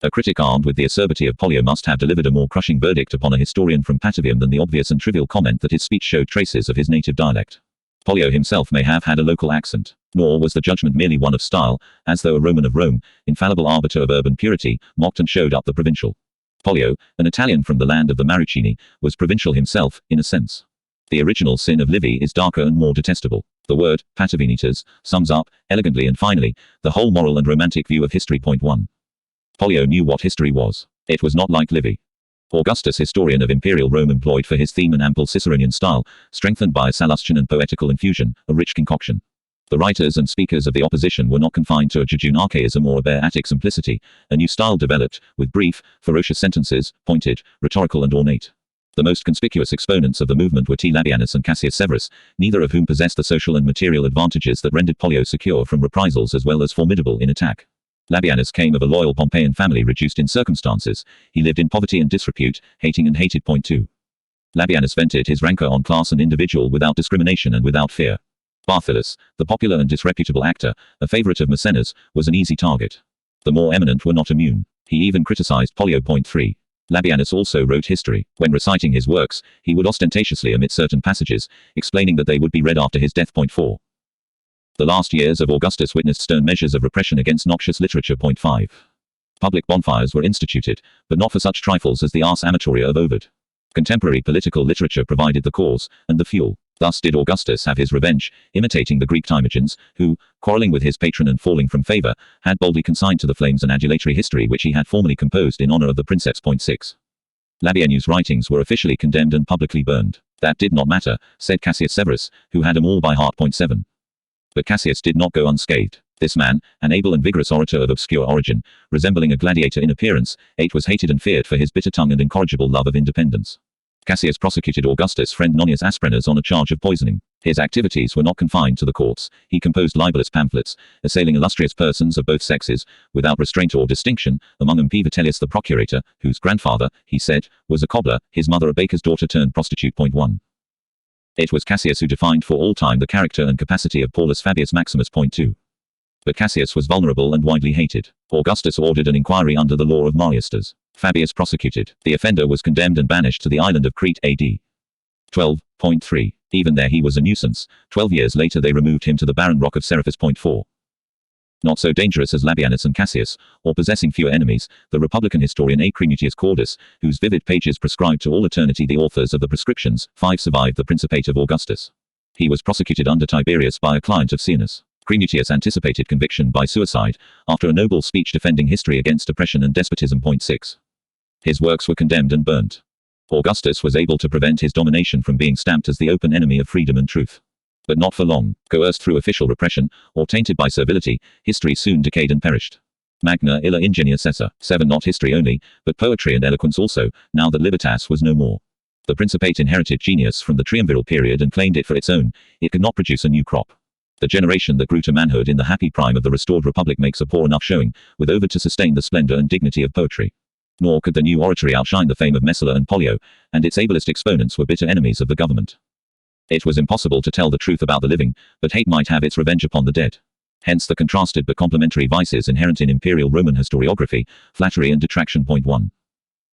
A critic armed with the acerbity of Pollio must have delivered a more crushing verdict upon a historian from Patavium than the obvious and trivial comment that his speech showed traces of his native dialect. Pollio himself may have had a local accent, nor was the judgment merely one of style, as though a Roman of Rome, infallible arbiter of urban purity, mocked and showed up the provincial. Pollio, an Italian from the land of the Marrucini, was provincial himself, in a sense. The original sin of Livy is darker and more detestable. The word, patavinitas, sums up, elegantly and finally, the whole moral and romantic view of history. 1. Pollio knew what history was. It was not like Livy. Augustus, historian of imperial Rome, employed for his theme an ample Ciceronian style, strengthened by a Sallustian and poetical infusion, a rich concoction. The writers and speakers of the opposition were not confined to a jejune archaism or a bare Attic simplicity. A new style developed, with brief, ferocious sentences, pointed, rhetorical and ornate. The most conspicuous exponents of the movement were T. Labianus and Cassius Severus, neither of whom possessed the social and material advantages that rendered Pollio secure from reprisals as well as formidable in attack. Labianus came of a loyal Pompeian family reduced in circumstances. He lived in poverty and disrepute, hating and hated. 2. Labianus vented his rancor on class and individual without discrimination and without fear. Barthillus, the popular and disreputable actor, a favorite of Maecenas, was an easy target. The more eminent were not immune. He even criticized Pollio. 3. Labienus also wrote history. When reciting his works, he would ostentatiously omit certain passages, explaining that they would be read after his death. 4. The last years of Augustus witnessed stern measures of repression against noxious literature. 5. Public bonfires were instituted, but not for such trifles as the Ars Amatoria of Ovid. Contemporary political literature provided the cause, and the fuel. Thus did Augustus have his revenge, imitating the Greek Timogenes, who, quarreling with his patron and falling from favor, had boldly consigned to the flames an adulatory history which he had formerly composed in honor of the Princeps. 6. Labienus' writings were officially condemned and publicly burned. That did not matter, said Cassius Severus, who had them all by heart. 7. But Cassius did not go unscathed. This man, an able and vigorous orator of obscure origin, resembling a gladiator in appearance, was hated and feared for his bitter tongue and incorrigible love of independence. Cassius prosecuted Augustus' friend Nonius Asprenas on a charge of poisoning. His activities were not confined to the courts. He composed libelous pamphlets, assailing illustrious persons of both sexes, without restraint or distinction, among them P. Vitellius the procurator, whose grandfather, he said, was a cobbler, his mother a baker's daughter turned prostitute. 1. It was Cassius who defined for all time the character and capacity of Paulus Fabius Maximus. 2. But Cassius was vulnerable and widely hated. Augustus ordered an inquiry under the law of Mariustus. Fabius prosecuted. The offender was condemned and banished to the island of Crete. AD 12.3. Even there he was a nuisance. 12 years later they removed him to the barren rock of Seriphus. 4. Not so dangerous as Labienus and Cassius, or possessing fewer enemies, the Republican historian A. Cremutius Cordus, whose vivid pages prescribed to all eternity the authors of the prescriptions, 5 survived the principate of Augustus. He was prosecuted under Tiberius by a client of Caenus. Cremutius anticipated conviction by suicide, after a noble speech defending history against oppression and despotism. 6. His works were condemned and burnt. Augustus was able to prevent his domination from being stamped as the open enemy of freedom and truth. But not for long. Coerced through official repression, or tainted by servility, history soon decayed and perished. Magna illa ingenia cessa. 7. Not history only, but poetry and eloquence also, now that Libertas was no more. The Principate inherited genius from the triumviral period and claimed it for its own. It could not produce a new crop. The generation that grew to manhood in the happy prime of the restored republic makes a poor enough showing, with Ovid to sustain the splendor and dignity of poetry. Nor could the new oratory outshine the fame of Messala and Pollio, and its ablest exponents were bitter enemies of the government. It was impossible to tell the truth about the living, but hate might have its revenge upon the dead. Hence the contrasted but complementary vices inherent in imperial Roman historiography, flattery and detraction. 1.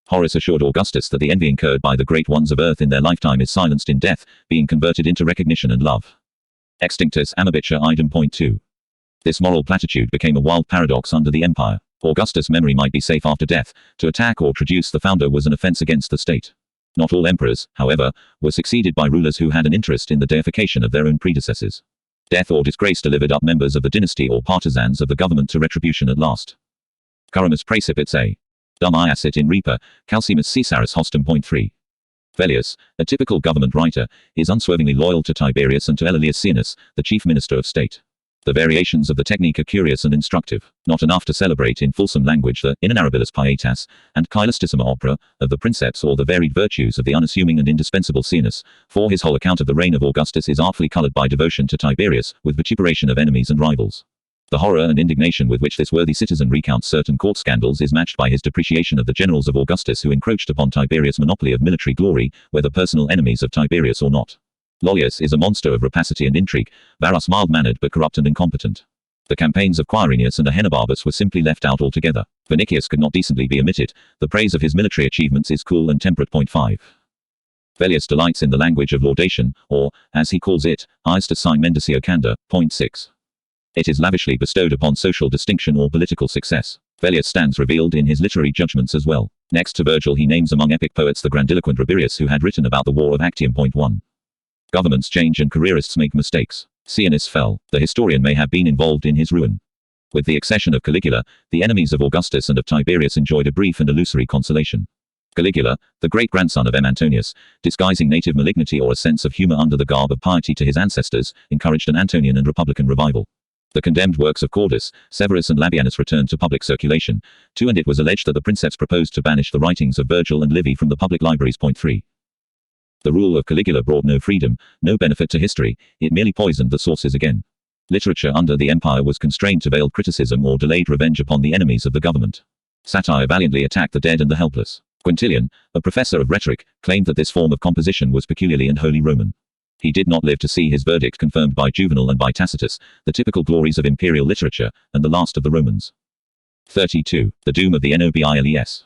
Horace assured Augustus that the envy incurred by the great ones of earth in their lifetime is silenced in death, being converted into recognition and love. Extinctus amabilitur idem. 2. This moral platitude became a wild paradox under the empire. Augustus' memory might be safe after death. To attack or traduce the founder was an offense against the state. Not all emperors, however, were succeeded by rulers who had an interest in the deification of their own predecessors. Death or disgrace delivered up members of the dynasty or partisans of the government to retribution at last. Currimus praecipits a. Dum iacit in reaper, calcimus Caesaris hostum. 3. Velleius, a typical government writer, is unswervingly loyal to Tiberius and to Aelius Caenus, the chief minister of state. The variations of the technique are curious and instructive. Not enough to celebrate in fulsome language the inenarrabilis pietas and caelestissima opera of the Princeps or the varied virtues of the unassuming and indispensable Caenus, for his whole account of the reign of Augustus is artfully colored by devotion to Tiberius, with vituperation of enemies and rivals. The horror and indignation with which this worthy citizen recounts certain court scandals is matched by his depreciation of the generals of Augustus who encroached upon Tiberius' monopoly of military glory, whether personal enemies of Tiberius or not. Lollius is a monster of rapacity and intrigue, Varus mild-mannered but corrupt and incompetent. The campaigns of Quirinius and Ahenobarbus were simply left out altogether. Vinicius could not decently be omitted. The praise of his military achievements is cool and temperate. 5. Velleius delights in the language of laudation, or, as he calls it, Iustus sign mendicio candor. 6. It is lavishly bestowed upon social distinction or political success. Velleius stands revealed in his literary judgments as well. Next to Virgil he names among epic poets the grandiloquent Rabirius who had written about the war of Actium. 1. Governments change and careerists make mistakes. Caenus fell. The historian may have been involved in his ruin. With the accession of Caligula, the enemies of Augustus and of Tiberius enjoyed a brief and illusory consolation. Caligula, the great-grandson of M. Antonius, disguising native malignity or a sense of humor under the garb of piety to his ancestors, encouraged an Antonian and Republican revival. The condemned works of Cordus, Severus and Labienus returned to public circulation, too, and it was alleged that the Princeps proposed to banish the writings of Virgil and Livy from the public libraries. 3. The rule of Caligula brought no freedom, no benefit to history, it merely poisoned the sources again. Literature under the empire was constrained to veiled criticism or delayed revenge upon the enemies of the government. Satire valiantly attacked the dead and the helpless. Quintilian, a professor of rhetoric, claimed that this form of composition was peculiarly and wholly Roman. He did not live to see his verdict confirmed by Juvenal and by Tacitus, the typical glories of imperial literature, and the last of the Romans. 32. The doom of the Nobiles.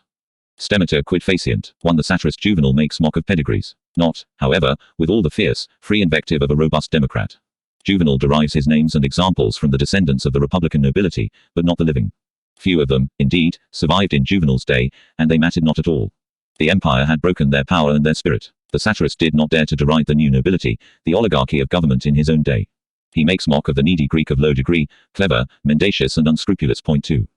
Stemmata quid faciant. 1. The satirist Juvenal makes mock of pedigrees. Not, however, with all the fierce, free invective of a robust democrat. Juvenal derives his names and examples from the descendants of the republican nobility, but not the living. Few of them, indeed, survived in Juvenal's day, and they mattered not at all. The empire had broken their power and their spirit. The satirist did not dare to deride the new nobility, the oligarchy of government in his own day. He makes mock of the needy Greek of low degree, clever, mendacious and unscrupulous. Point 2.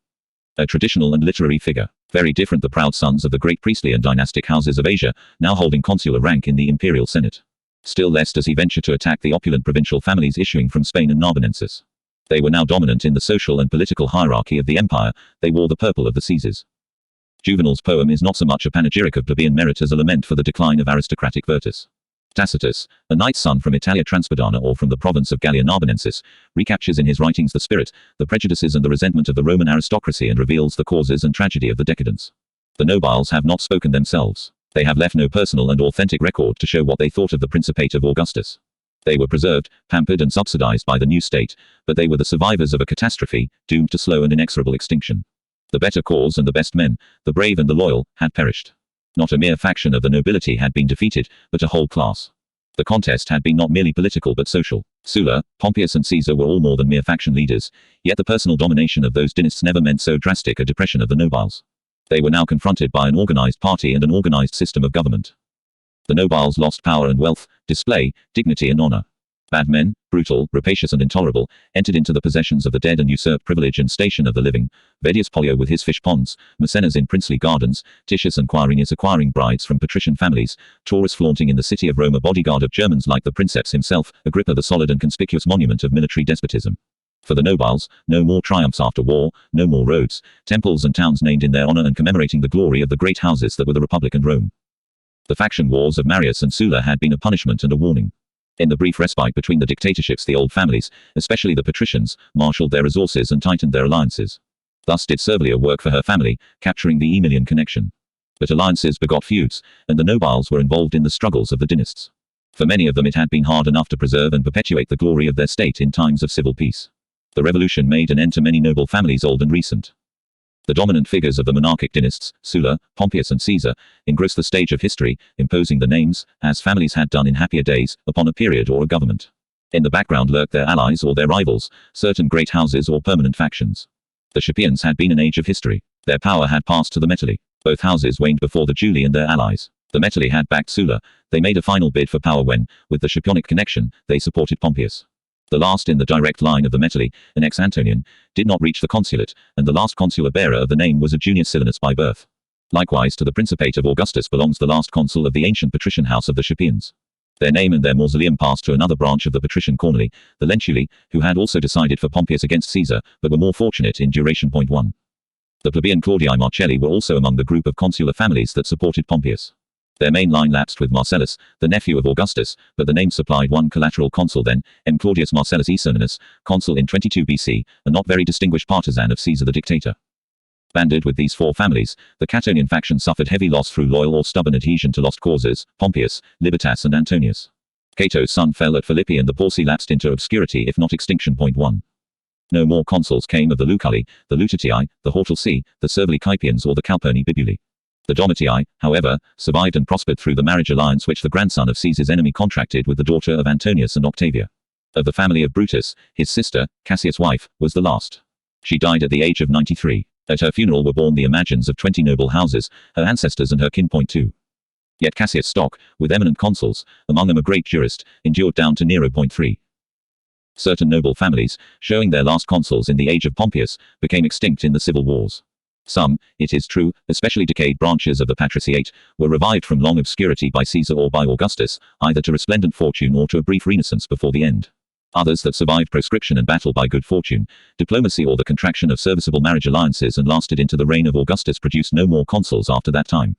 A traditional and literary figure. Very different the proud sons of the great priestly and dynastic houses of Asia, now holding consular rank in the imperial senate. Still less does he venture to attack the opulent provincial families issuing from Spain and Narbonensis. They were now dominant in the social and political hierarchy of the empire, they wore the purple of the Caesars. Juvenal's poem is not so much a panegyric of plebeian merit as a lament for the decline of aristocratic virtus. Tacitus, a knight's son from Italia Transpadana or from the province of Gallia Narbonensis, recaptures in his writings the spirit, the prejudices and the resentment of the Roman aristocracy and reveals the causes and tragedy of the decadence. The nobiles have not spoken themselves. They have left no personal and authentic record to show what they thought of the Principate of Augustus. They were preserved, pampered and subsidized by the new state, but they were the survivors of a catastrophe, doomed to slow and inexorable extinction. The better cause and the best men, the brave and the loyal, had perished. Not a mere faction of the nobility had been defeated, but a whole class. The contest had been not merely political but social. Sulla, Pompeius and Caesar were all more than mere faction leaders, yet the personal domination of those dynasts never meant so drastic a depression of the nobiles. They were now confronted by an organized party and an organized system of government. The nobiles lost power and wealth, display, dignity and honor. Bad men, brutal, rapacious and intolerable, entered into the possessions of the dead and usurped privilege and station of the living. Vedius Pollio with his fish ponds, Maecenas in princely gardens, Titius and Quirinius acquiring brides from patrician families, Taurus flaunting in the city of Rome a bodyguard of Germans like the Princeps himself, Agrippa the solid and conspicuous monument of military despotism. For the nobiles, no more triumphs after war, no more roads, temples and towns named in their honor and commemorating the glory of the great houses that were the Republic and Rome. The faction wars of Marius and Sulla had been a punishment and a warning. In the brief respite between the dictatorships the old families, especially the patricians, marshaled their resources and tightened their alliances. Thus did Servilia work for her family, capturing the Aemilian connection. But alliances begot feuds, and the nobiles were involved in the struggles of the dynasts. For many of them it had been hard enough to preserve and perpetuate the glory of their state in times of civil peace. The revolution made an end to many noble families old and recent. The dominant figures of the monarchic dynasts, Sulla, Pompeius and Caesar, engrossed the stage of history, imposing their names, as families had done in happier days, upon a period or a government. In the background lurked their allies or their rivals, certain great houses or permanent factions. The Scipions had been an age of history. Their power had passed to the Meteli. Both houses waned before the Julii and their allies. The Meteli had backed Sulla. They made a final bid for power when, with the Scipionic connection, they supported Pompeius. The last in the direct line of the Meteli, an ex-Antonian, did not reach the consulate, and the last consular bearer of the name was a junior Silanus by birth. Likewise to the Principate of Augustus belongs the last consul of the ancient patrician house of the Scipions. Their name and their mausoleum passed to another branch of the patrician Corneli, the Lentuli, who had also decided for Pompeius against Caesar, but were more fortunate in duration. 1. The plebeian Claudii Marcelli were also among the group of consular families that supported Pompeius. Their main line lapsed with Marcellus, the nephew of Augustus, but the name supplied one collateral consul then, M. Claudius Marcellus Aeserninus, consul in 22 BC, a not very distinguished partisan of Caesar the dictator. Banded with these four families, the Catonian faction suffered heavy loss through loyal or stubborn adhesion to lost causes, Pompeius, Libertas and Antonius. Cato's son fell at Philippi and the Porci lapsed into obscurity if not extinction. 1. No more consuls came of the Luculi, the Lutetii, the Hortalci, the Servili Caepians or the Calpurni Bibuli. The Domitii, however, survived and prospered through the marriage alliance which the grandson of Caesar's enemy contracted with the daughter of Antonius and Octavia. Of the family of Brutus, his sister, Cassius' wife, was the last. She died at the age of 93. At her funeral were born the imagines of 20 noble houses, her ancestors and her kin. 2. Yet Cassius' stock, with eminent consuls, among them a great jurist, endured down to Nero. 3. Certain noble families, showing their last consuls in the age of Pompeius, became extinct in the civil wars. Some, it is true, especially decayed branches of the patriciate, were revived from long obscurity by Caesar or by Augustus, either to resplendent fortune or to a brief renaissance before the end. Others that survived proscription and battle by good fortune, diplomacy or the contraction of serviceable marriage alliances and lasted into the reign of Augustus produced no more consuls after that time.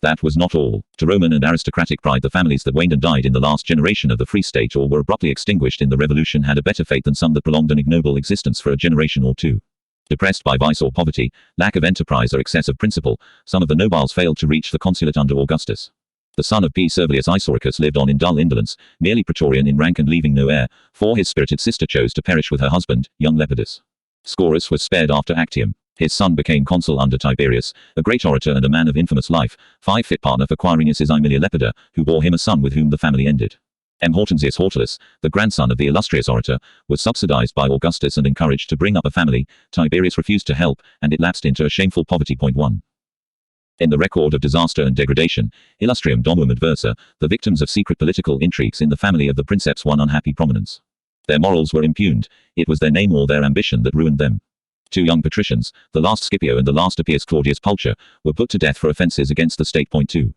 That was not all. To Roman and aristocratic pride the families that waned and died in the last generation of the free state or were abruptly extinguished in the revolution had a better fate than some that prolonged an ignoble existence for a generation or two. Depressed by vice or poverty, lack of enterprise or excess of principle, some of the nobiles failed to reach the consulate under Augustus. The son of P. Servilius Isauricus lived on in dull indolence, merely praetorian in rank and leaving no heir, for his spirited sister chose to perish with her husband, young Lepidus. Scaurus was spared after Actium. His son became consul under Tiberius, a great orator and a man of infamous life, fit partner for Quirinius's Aemilia Lepida, who bore him a son with whom the family ended. Hortensius Hortalus, the grandson of the illustrious orator, was subsidized by Augustus and encouraged to bring up a family. Tiberius refused to help, and it lapsed into a shameful poverty. 1. In the record of disaster and degradation, illustrium domum adversa, the victims of secret political intrigues in the family of the Princeps won unhappy prominence. Their morals were impugned, it was their name or their ambition that ruined them. 2 young patricians, the last Scipio and the last Appius Claudius Pulcher, were put to death for offences against the state. 2.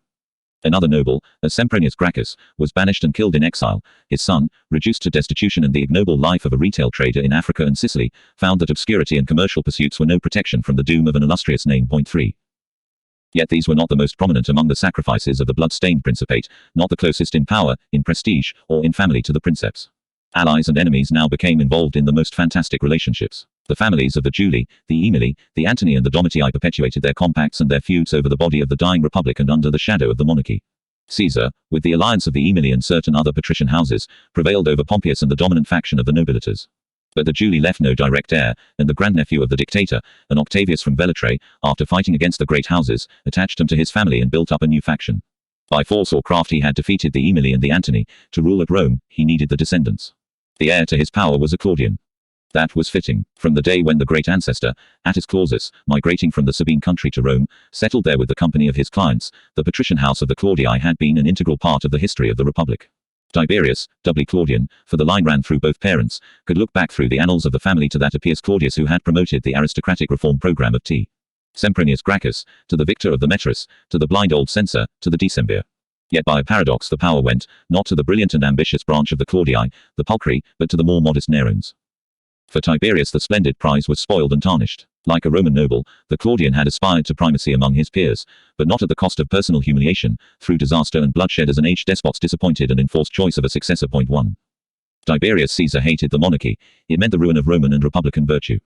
Another noble, as Sempronius Gracchus, was banished and killed in exile. His son, reduced to destitution and the ignoble life of a retail trader in Africa and Sicily, found that obscurity and commercial pursuits were no protection from the doom of an illustrious name. 3. Yet these were not the most prominent among the sacrifices of the blood-stained principate, not the closest in power, in prestige, or in family to the princeps. Allies and enemies now became involved in the most fantastic relationships. The families of the Julii, the Aemili, the Antoni and the Domitii perpetuated their compacts and their feuds over the body of the dying republic and under the shadow of the monarchy. Caesar, with the alliance of the Aemili and certain other patrician houses, prevailed over Pompeius and the dominant faction of the nobilitas. But the Julii left no direct heir, and the grandnephew of the dictator, an Octavius from Velitrae, after fighting against the great houses, attached him to his family and built up a new faction. By force or craft he had defeated the Aemili and the Antoni. To rule at Rome, he needed the descendants. The heir to his power was a Claudian. That was fitting. From the day when the great ancestor, Attis Clausus, migrating from the Sabine country to Rome, settled there with the company of his clients, the patrician house of the Claudii had been an integral part of the history of the Republic. Tiberius, doubly Claudian, for the line ran through both parents, could look back through the annals of the family to that Appius Claudius who had promoted the aristocratic reform program of T. Sempronius Gracchus, to the victor of the Metris, to the blind old censor, to the decemvir. Yet by a paradox the power went, not to the brilliant and ambitious branch of the Claudii, the Pulchri, but to the more modest Nerones. For Tiberius the splendid prize was spoiled and tarnished. Like a Roman noble, the Claudian had aspired to primacy among his peers, but not at the cost of personal humiliation, through disaster and bloodshed as an aged despot's disappointed and enforced choice of a successor. 1. Tiberius Caesar hated the monarchy. It meant the ruin of Roman and republican virtue.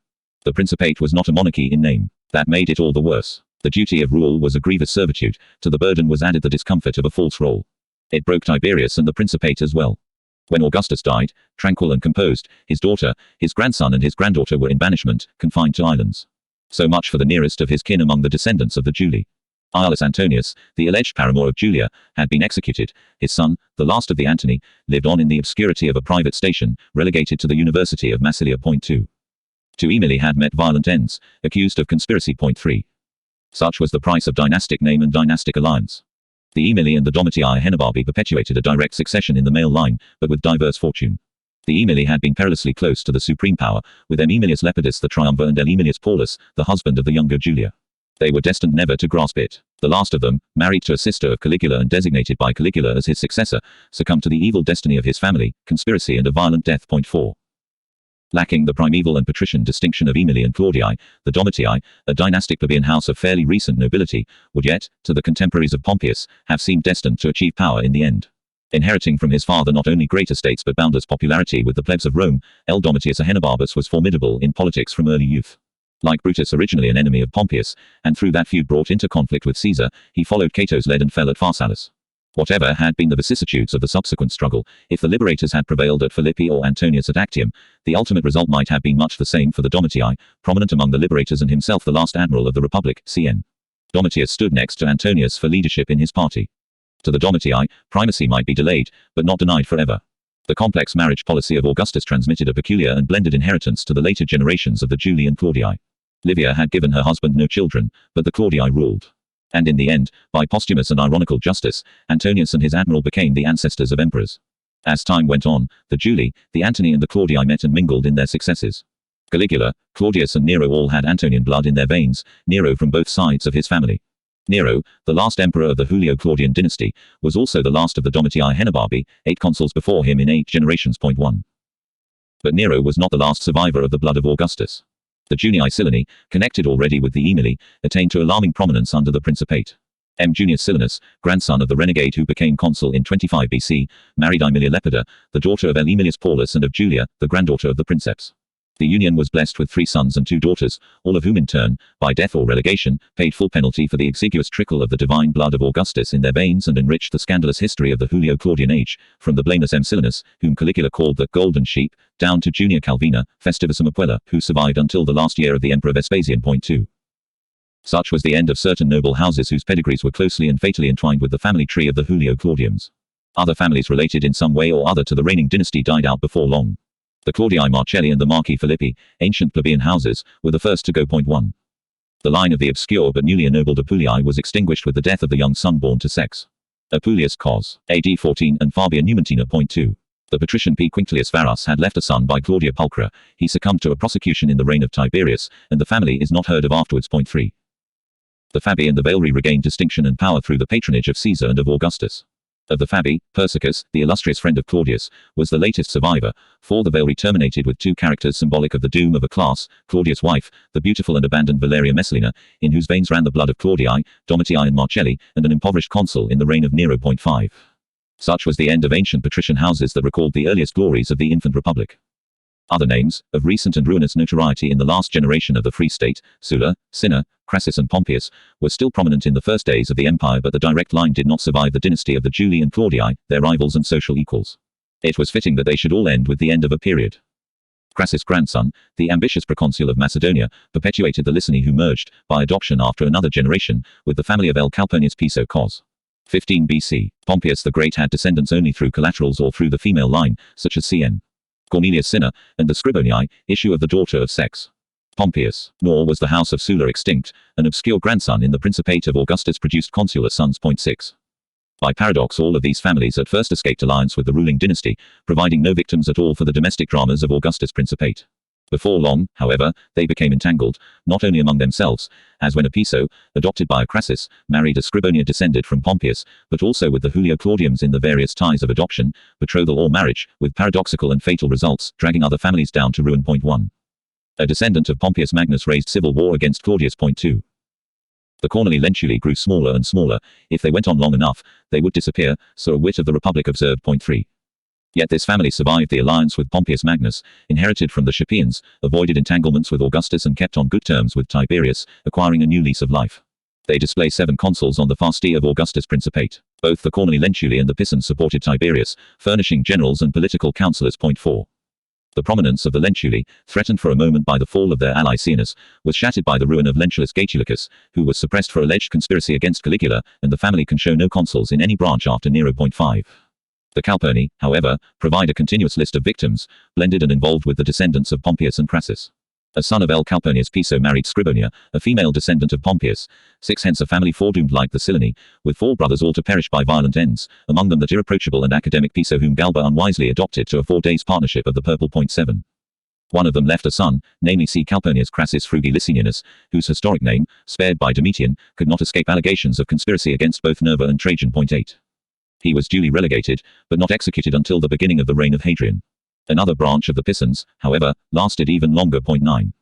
The Principate was not a monarchy in name. That made it all the worse. The duty of rule was a grievous servitude. To the burden was added the discomfort of a false role. It broke Tiberius and the Principate as well. When Augustus died, tranquil and composed, his daughter, his grandson and his granddaughter were in banishment, confined to islands. So much for the nearest of his kin among the descendants of the Julii. Aulus Antonius, the alleged paramour of Julia, had been executed. His son, the last of the Antoni, lived on in the obscurity of a private station, relegated to the University of Massilia. 2. 2 Aemili had met violent ends, accused of conspiracy. 3. Such was the price of dynastic name and dynastic alliance. The Aemili and the Domitii Aenebarbi perpetuated a direct succession in the male line, but with diverse fortune. The Aemili had been perilously close to the supreme power, with M. Aemilius Lepidus the Triumvir and L. Aemilius Paulus, the husband of the younger Julia. They were destined never to grasp it. The last of them, married to a sister of Caligula and designated by Caligula as his successor, succumbed to the evil destiny of his family, conspiracy and a violent death. 4. Lacking the primeval and patrician distinction of Aemili and Claudii, the Domitii, a dynastic plebeian house of fairly recent nobility, would yet, to the contemporaries of Pompeius, have seemed destined to achieve power in the end. Inheriting from his father not only great estates but boundless popularity with the plebs of Rome, L. Domitius Ahenobarbus was formidable in politics from early youth. Like Brutus, originally an enemy of Pompeius, and through that feud brought into conflict with Caesar, he followed Cato's lead and fell at Pharsalus. Whatever had been the vicissitudes of the subsequent struggle, if the liberators had prevailed at Philippi or Antonius at Actium, the ultimate result might have been much the same for the Domitii, prominent among the liberators and himself the last admiral of the Republic, CN. Domitius stood next to Antonius for leadership in his party. To the Domitii, primacy might be delayed, but not denied forever. The complex marriage policy of Augustus transmitted a peculiar and blended inheritance to the later generations of the Julii and Claudii. Livia had given her husband no children, but the Claudii ruled. And in the end, by posthumous and ironical justice, Antonius and his admiral became the ancestors of emperors. As time went on, the Julii, the Antoni and the Claudii met and mingled in their successes. Caligula, Claudius and Nero all had Antonian blood in their veins, Nero from both sides of his family. Nero, the last emperor of the Julio-Claudian dynasty, was also the last of the Domitii Aenebarbi, 8 consuls before him in 8 generations. 1. But Nero was not the last survivor of the blood of Augustus. The Junii Silani, connected already with the Aemili, attained to alarming prominence under the Principate. M. Junius Silanus, grandson of the renegade who became consul in 25 BC, married Aemilia Lepida, the daughter of L. Aemilius Paulus and of Julia, the granddaughter of the Princeps. The union was blessed with 3 sons and 2 daughters, all of whom in turn, by death or relegation, paid full penalty for the exiguous trickle of the divine blood of Augustus in their veins and enriched the scandalous history of the Julio-Claudian age, from the blameless Silenus, whom Caligula called the golden sheep, down to Junia Calvina, Festivissima Puella, who survived until the last year of the Emperor Vespasian. 2. Such was the end of certain noble houses whose pedigrees were closely and fatally entwined with the family tree of the Julio-Claudians. Other families related in some way or other to the reigning dynasty died out before long. The Claudii Marcelli and the Marchi Filippi, ancient plebeian houses, were the first to go. 1. The line of the obscure but newly ennobled Apulii was extinguished with the death of the young son born to sex. Apuleius Cos. AD 14 and Fabia Numantina. 2. The patrician P. Quinctilius Varus had left a son by Claudia Pulchra. He succumbed to a prosecution in the reign of Tiberius, and the family is not heard of afterwards. 3. The Fabii and the Valeri regained distinction and power through the patronage of Caesar and of Augustus. Of the Fabii, Persicus, the illustrious friend of Claudius, was the latest survivor, for the Valeri terminated with 2 characters symbolic of the doom of a class, Claudius' wife, the beautiful and abandoned Valeria Messalina, in whose veins ran the blood of Claudii, Domitii and Marcelli, and an impoverished consul in the reign of Nero. 5. Such was the end of ancient patrician houses that recalled the earliest glories of the infant republic. Other names, of recent and ruinous notoriety in the last generation of the Free State, Sulla, Cinna, Crassus and Pompeius, were still prominent in the first days of the empire, but the direct line did not survive the dynasty of the Julii and Claudii, their rivals and social equals. It was fitting that they should all end with the end of a period. Crassus' grandson, the ambitious proconsul of Macedonia, perpetuated the Licini who merged, by adoption after another generation, with the family of L. Calpurnius Piso Cos. 15 BC. Pompeius the Great had descendants only through collaterals or through the female line, such as Cn. Cornelius Cinna, and the Scribonii, issue of the daughter of Sex. Pompeius. Nor was the house of Sulla extinct, an obscure grandson in the Principate of Augustus produced consular sons. 6. By paradox, all of these families at first escaped alliance with the ruling dynasty, providing no victims at all for the domestic dramas of Augustus' Principate. Before long, however, they became entangled, not only among themselves, as when a Piso, adopted by a Crassus, married a Scribonia descended from Pompeius, but also with the Julio-Claudians in the various ties of adoption, betrothal or marriage, with paradoxical and fatal results, dragging other families down to ruin. 1. A descendant of Pompeius Magnus raised civil war against Claudius. 2. The Corneli Lentuli grew smaller and smaller. If they went on long enough, they would disappear, so a wit of the Republic observed. 3. Yet this family survived the alliance with Pompeius Magnus, inherited from the Scipians, avoided entanglements with Augustus and kept on good terms with Tiberius, acquiring a new lease of life. They display 7 consuls on the fasti of Augustus' Principate. Both the Corneli Lentuli and the Pisans supported Tiberius, furnishing generals and political counselors. 4. The prominence of the Lentuli, threatened for a moment by the fall of their ally Caenus, was shattered by the ruin of Lentulus Gaetulicus, who was suppressed for alleged conspiracy against Caligula, and the family can show no consuls in any branch after Nero. 5. The Calpurni, however, provide a continuous list of victims, blended and involved with the descendants of Pompeius and Crassus. A son of L. Calpurnius Piso married Scribonia, a female descendant of Pompeius. 6. Hence a family foredoomed like the Sileni, with 4 brothers all to perish by violent ends, among them that irreproachable and academic Piso whom Galba unwisely adopted to a 4 days partnership of the purple. 7. One of them left a son, namely C. Calpurnius Crassus Frugi Licinianus, whose historic name, spared by Domitian, could not escape allegations of conspiracy against both Nerva and Trajan. 8. He was duly relegated, but not executed until the beginning of the reign of Hadrian. Another branch of the Pisans, however, lasted even longer. 9.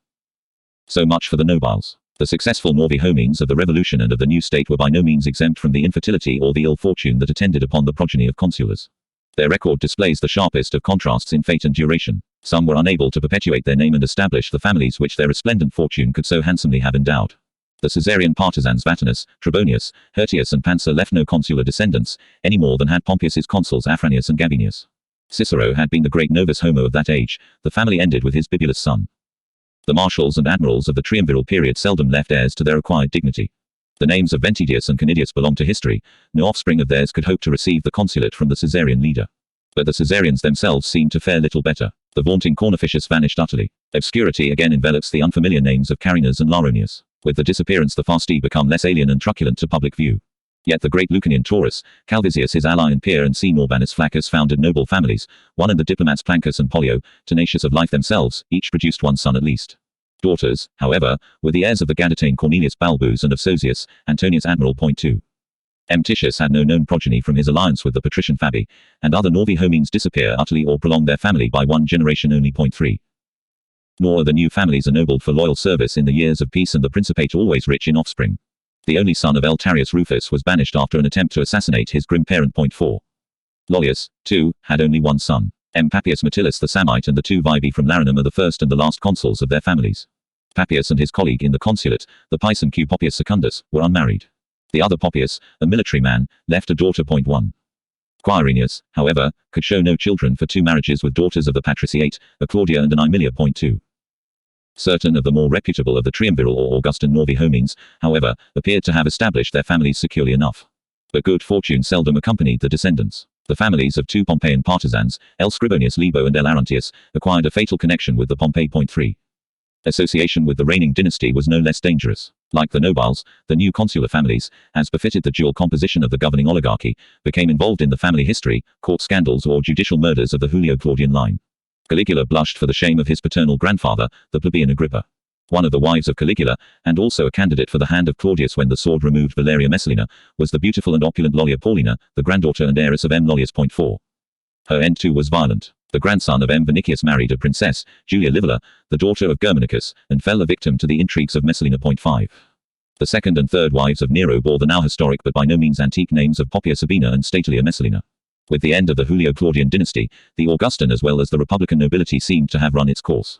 So much for the nobiles. The successful Novi Homenes of the Revolution and of the new state were by no means exempt from the infertility or the ill fortune that attended upon the progeny of consulas. Their record displays the sharpest of contrasts in fate and duration. Some were unable to perpetuate their name and establish the families which their resplendent fortune could so handsomely have endowed. The Caesarian partisans Vatinus, Trebonius, Hirtius and Pansa left no consular descendants, any more than had Pompeius's consuls Afranius and Gabinius. Cicero had been the great novus homo of that age. The family ended with his bibulous son. The marshals and admirals of the triumviral period seldom left heirs to their acquired dignity. The names of Ventidius and Canidius belong to history. No offspring of theirs could hope to receive the consulate from the Caesarian leader. But the Caesarians themselves seemed to fare little better. The vaunting Cornificius vanished utterly. Obscurity again envelops the unfamiliar names of Carinus and Laronius. With the disappearance the fasti become less alien and truculent to public view. Yet the great Lucanian Taurus, Calvisius his ally and peer and C. Norbanus Flaccus founded noble families, one and the diplomats Plancus and Pollio, tenacious of life themselves, each produced 1 son at least. Daughters, however, were the heirs of the Gadatane Cornelius Balbus and of Sosius, Antonius Admiral. 2. M. Titius had no known progeny from his alliance with the patrician Fabii, and other Novi Homenes disappear utterly or prolong their family by 1 generation only. 3. Nor are the new families ennobled for loyal service in the years of peace and the Principate always rich in offspring. The only son of L. Tarius Rufus was banished after an attempt to assassinate his grim parent. 4. Lollius, too, had only 1 son. M. Papius Metellus the Samnite and the two Vibi from Larinum are the first and the last consuls of their families. Papius and his colleague in the consulate, the Pison Q. Poppius Secundus, were unmarried. The other Poppius, a military man, left a daughter. 1. Quirinius, however, could show no children for two marriages with daughters of the patriciate, a Claudia and an Aemilia. 2. Certain of the more reputable of the triumviral or Augustan Novi Homines, however, appeared to have established their families securely enough. But good fortune seldom accompanied the descendants. The families of two Pompeian partisans, L. Scribonius Libo and L. Aruntius, acquired a fatal connection with the Pompei. 3. Association with the reigning dynasty was no less dangerous. Like the nobiles, the new consular families, as befitted the dual composition of the governing oligarchy, became involved in the family history, court scandals or judicial murders of the Julio-Claudian line. Caligula blushed for the shame of his paternal grandfather, the plebeian Agrippa. One of the wives of Caligula, and also a candidate for the hand of Claudius when the sword removed Valeria Messalina, was the beautiful and opulent Lollia Paulina, the granddaughter and heiress of M. Lollius. 4. Her end too was violent. The grandson of M. Vinicius married a princess, Julia Livilla, the daughter of Germanicus, and fell a victim to the intrigues of Messalina. 5. The second and third wives of Nero bore the now historic but by no means antique names of Poppia Sabina and Statilia Messalina. With the end of the Julio-Claudian dynasty, the Augustan as well as the Republican nobility seemed to have run its course.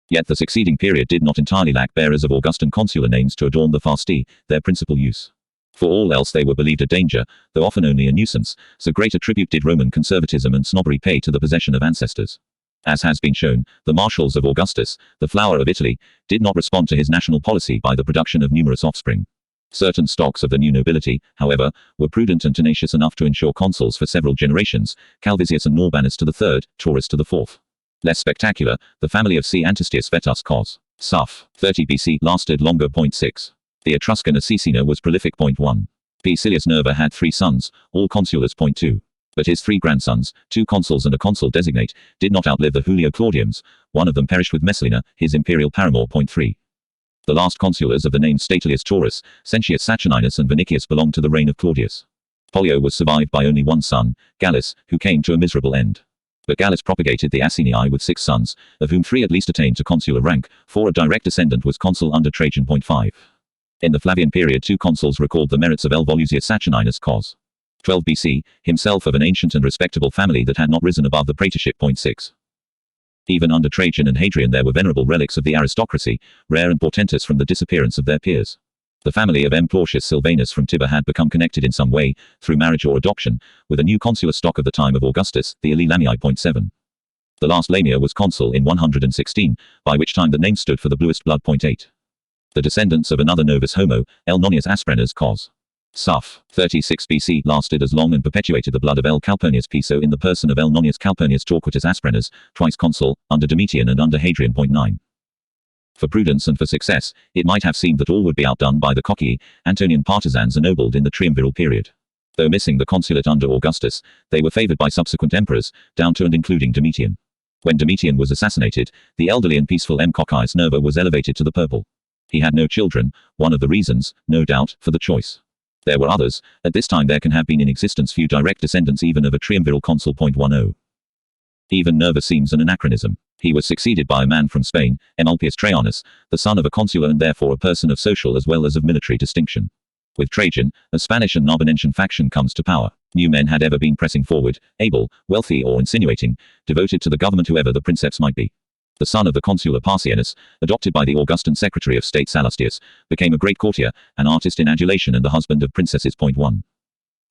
Yet the succeeding period did not entirely lack bearers of Augustan consular names to adorn the fasti, their principal use. For all else they were believed a danger, though often only a nuisance, so great a tribute did Roman conservatism and snobbery pay to the possession of ancestors. As has been shown, the marshals of Augustus, the flower of Italy, did not respond to his national policy by the production of numerous offspring. Certain stocks of the new nobility, however, were prudent and tenacious enough to ensure consuls for several generations, Calvisius and Norbanus to the third, Taurus to the fourth. Less spectacular, the family of C. Antistius Vetus Cos. Suff. 30 BC lasted longer. 6. The Etruscan Assicina was prolific. 1. P. Silius Nerva had 3 sons, all consulars. 2. But his 3 grandsons, 2 consuls and a consul designate, did not outlive the Julio-Claudians. One of them perished with Messalina, his imperial paramour. 3. The last consulars of the names Statilius Taurus, Sentius Saturninus and Vinicius belonged to the reign of Claudius. Pollio was survived by only one son, Gallus, who came to a miserable end. But Gallus propagated the Assinii with 6 sons, of whom 3 at least attained to consular rank, for a direct descendant was consul under Trajan. 5. In the Flavian period 2 consuls recalled the merits of L. Volusius Saturninus Cos. 12 BC, himself of an ancient and respectable family that had not risen above the praetorship. 6. Even under Trajan and Hadrian there were venerable relics of the aristocracy, rare and portentous from the disappearance of their peers. The family of M. Plautius Silvanus from Tiber had become connected in some way, through marriage or adoption, with a new consular stock of the time of Augustus, the Aeli Lamii. 7. The last Lamia was consul in 116, by which time the name stood for the bluest blood. 8. The descendants of another Novus Homo, L. Nonius Asprenus Cos. Suff. 36 BC lasted as long and perpetuated the blood of L. Calpurnius Piso in the person of L. Nonius Calpurnius Torquatus Asprenus, twice consul, under Domitian and under Hadrian. 9. For prudence and for success, it might have seemed that all would be outdone by the cocky, Antonian partisans ennobled in the triumviral period. Though missing the consulate under Augustus, they were favored by subsequent emperors, down to and including Domitian. When Domitian was assassinated, the elderly and peaceful M. Cocceius Nerva was elevated to the purple. He had no children, one of the reasons, no doubt, for the choice. There were others. At this time there can have been in existence few direct descendants even of a triumviral consul. 10. Even Nerva seems an anachronism. He was succeeded by a man from Spain, M. Ulpius Traianus, the son of a consular and therefore a person of social as well as of military distinction. With Trajan, a Spanish and Narbonensian faction comes to power. New men had ever been pressing forward, able, wealthy or insinuating, devoted to the government whoever the princeps might be. The son of the consular Parcianus, adopted by the Augustan Secretary of State Sallustius, became a great courtier, an artist in adulation and the husband of princesses. 1.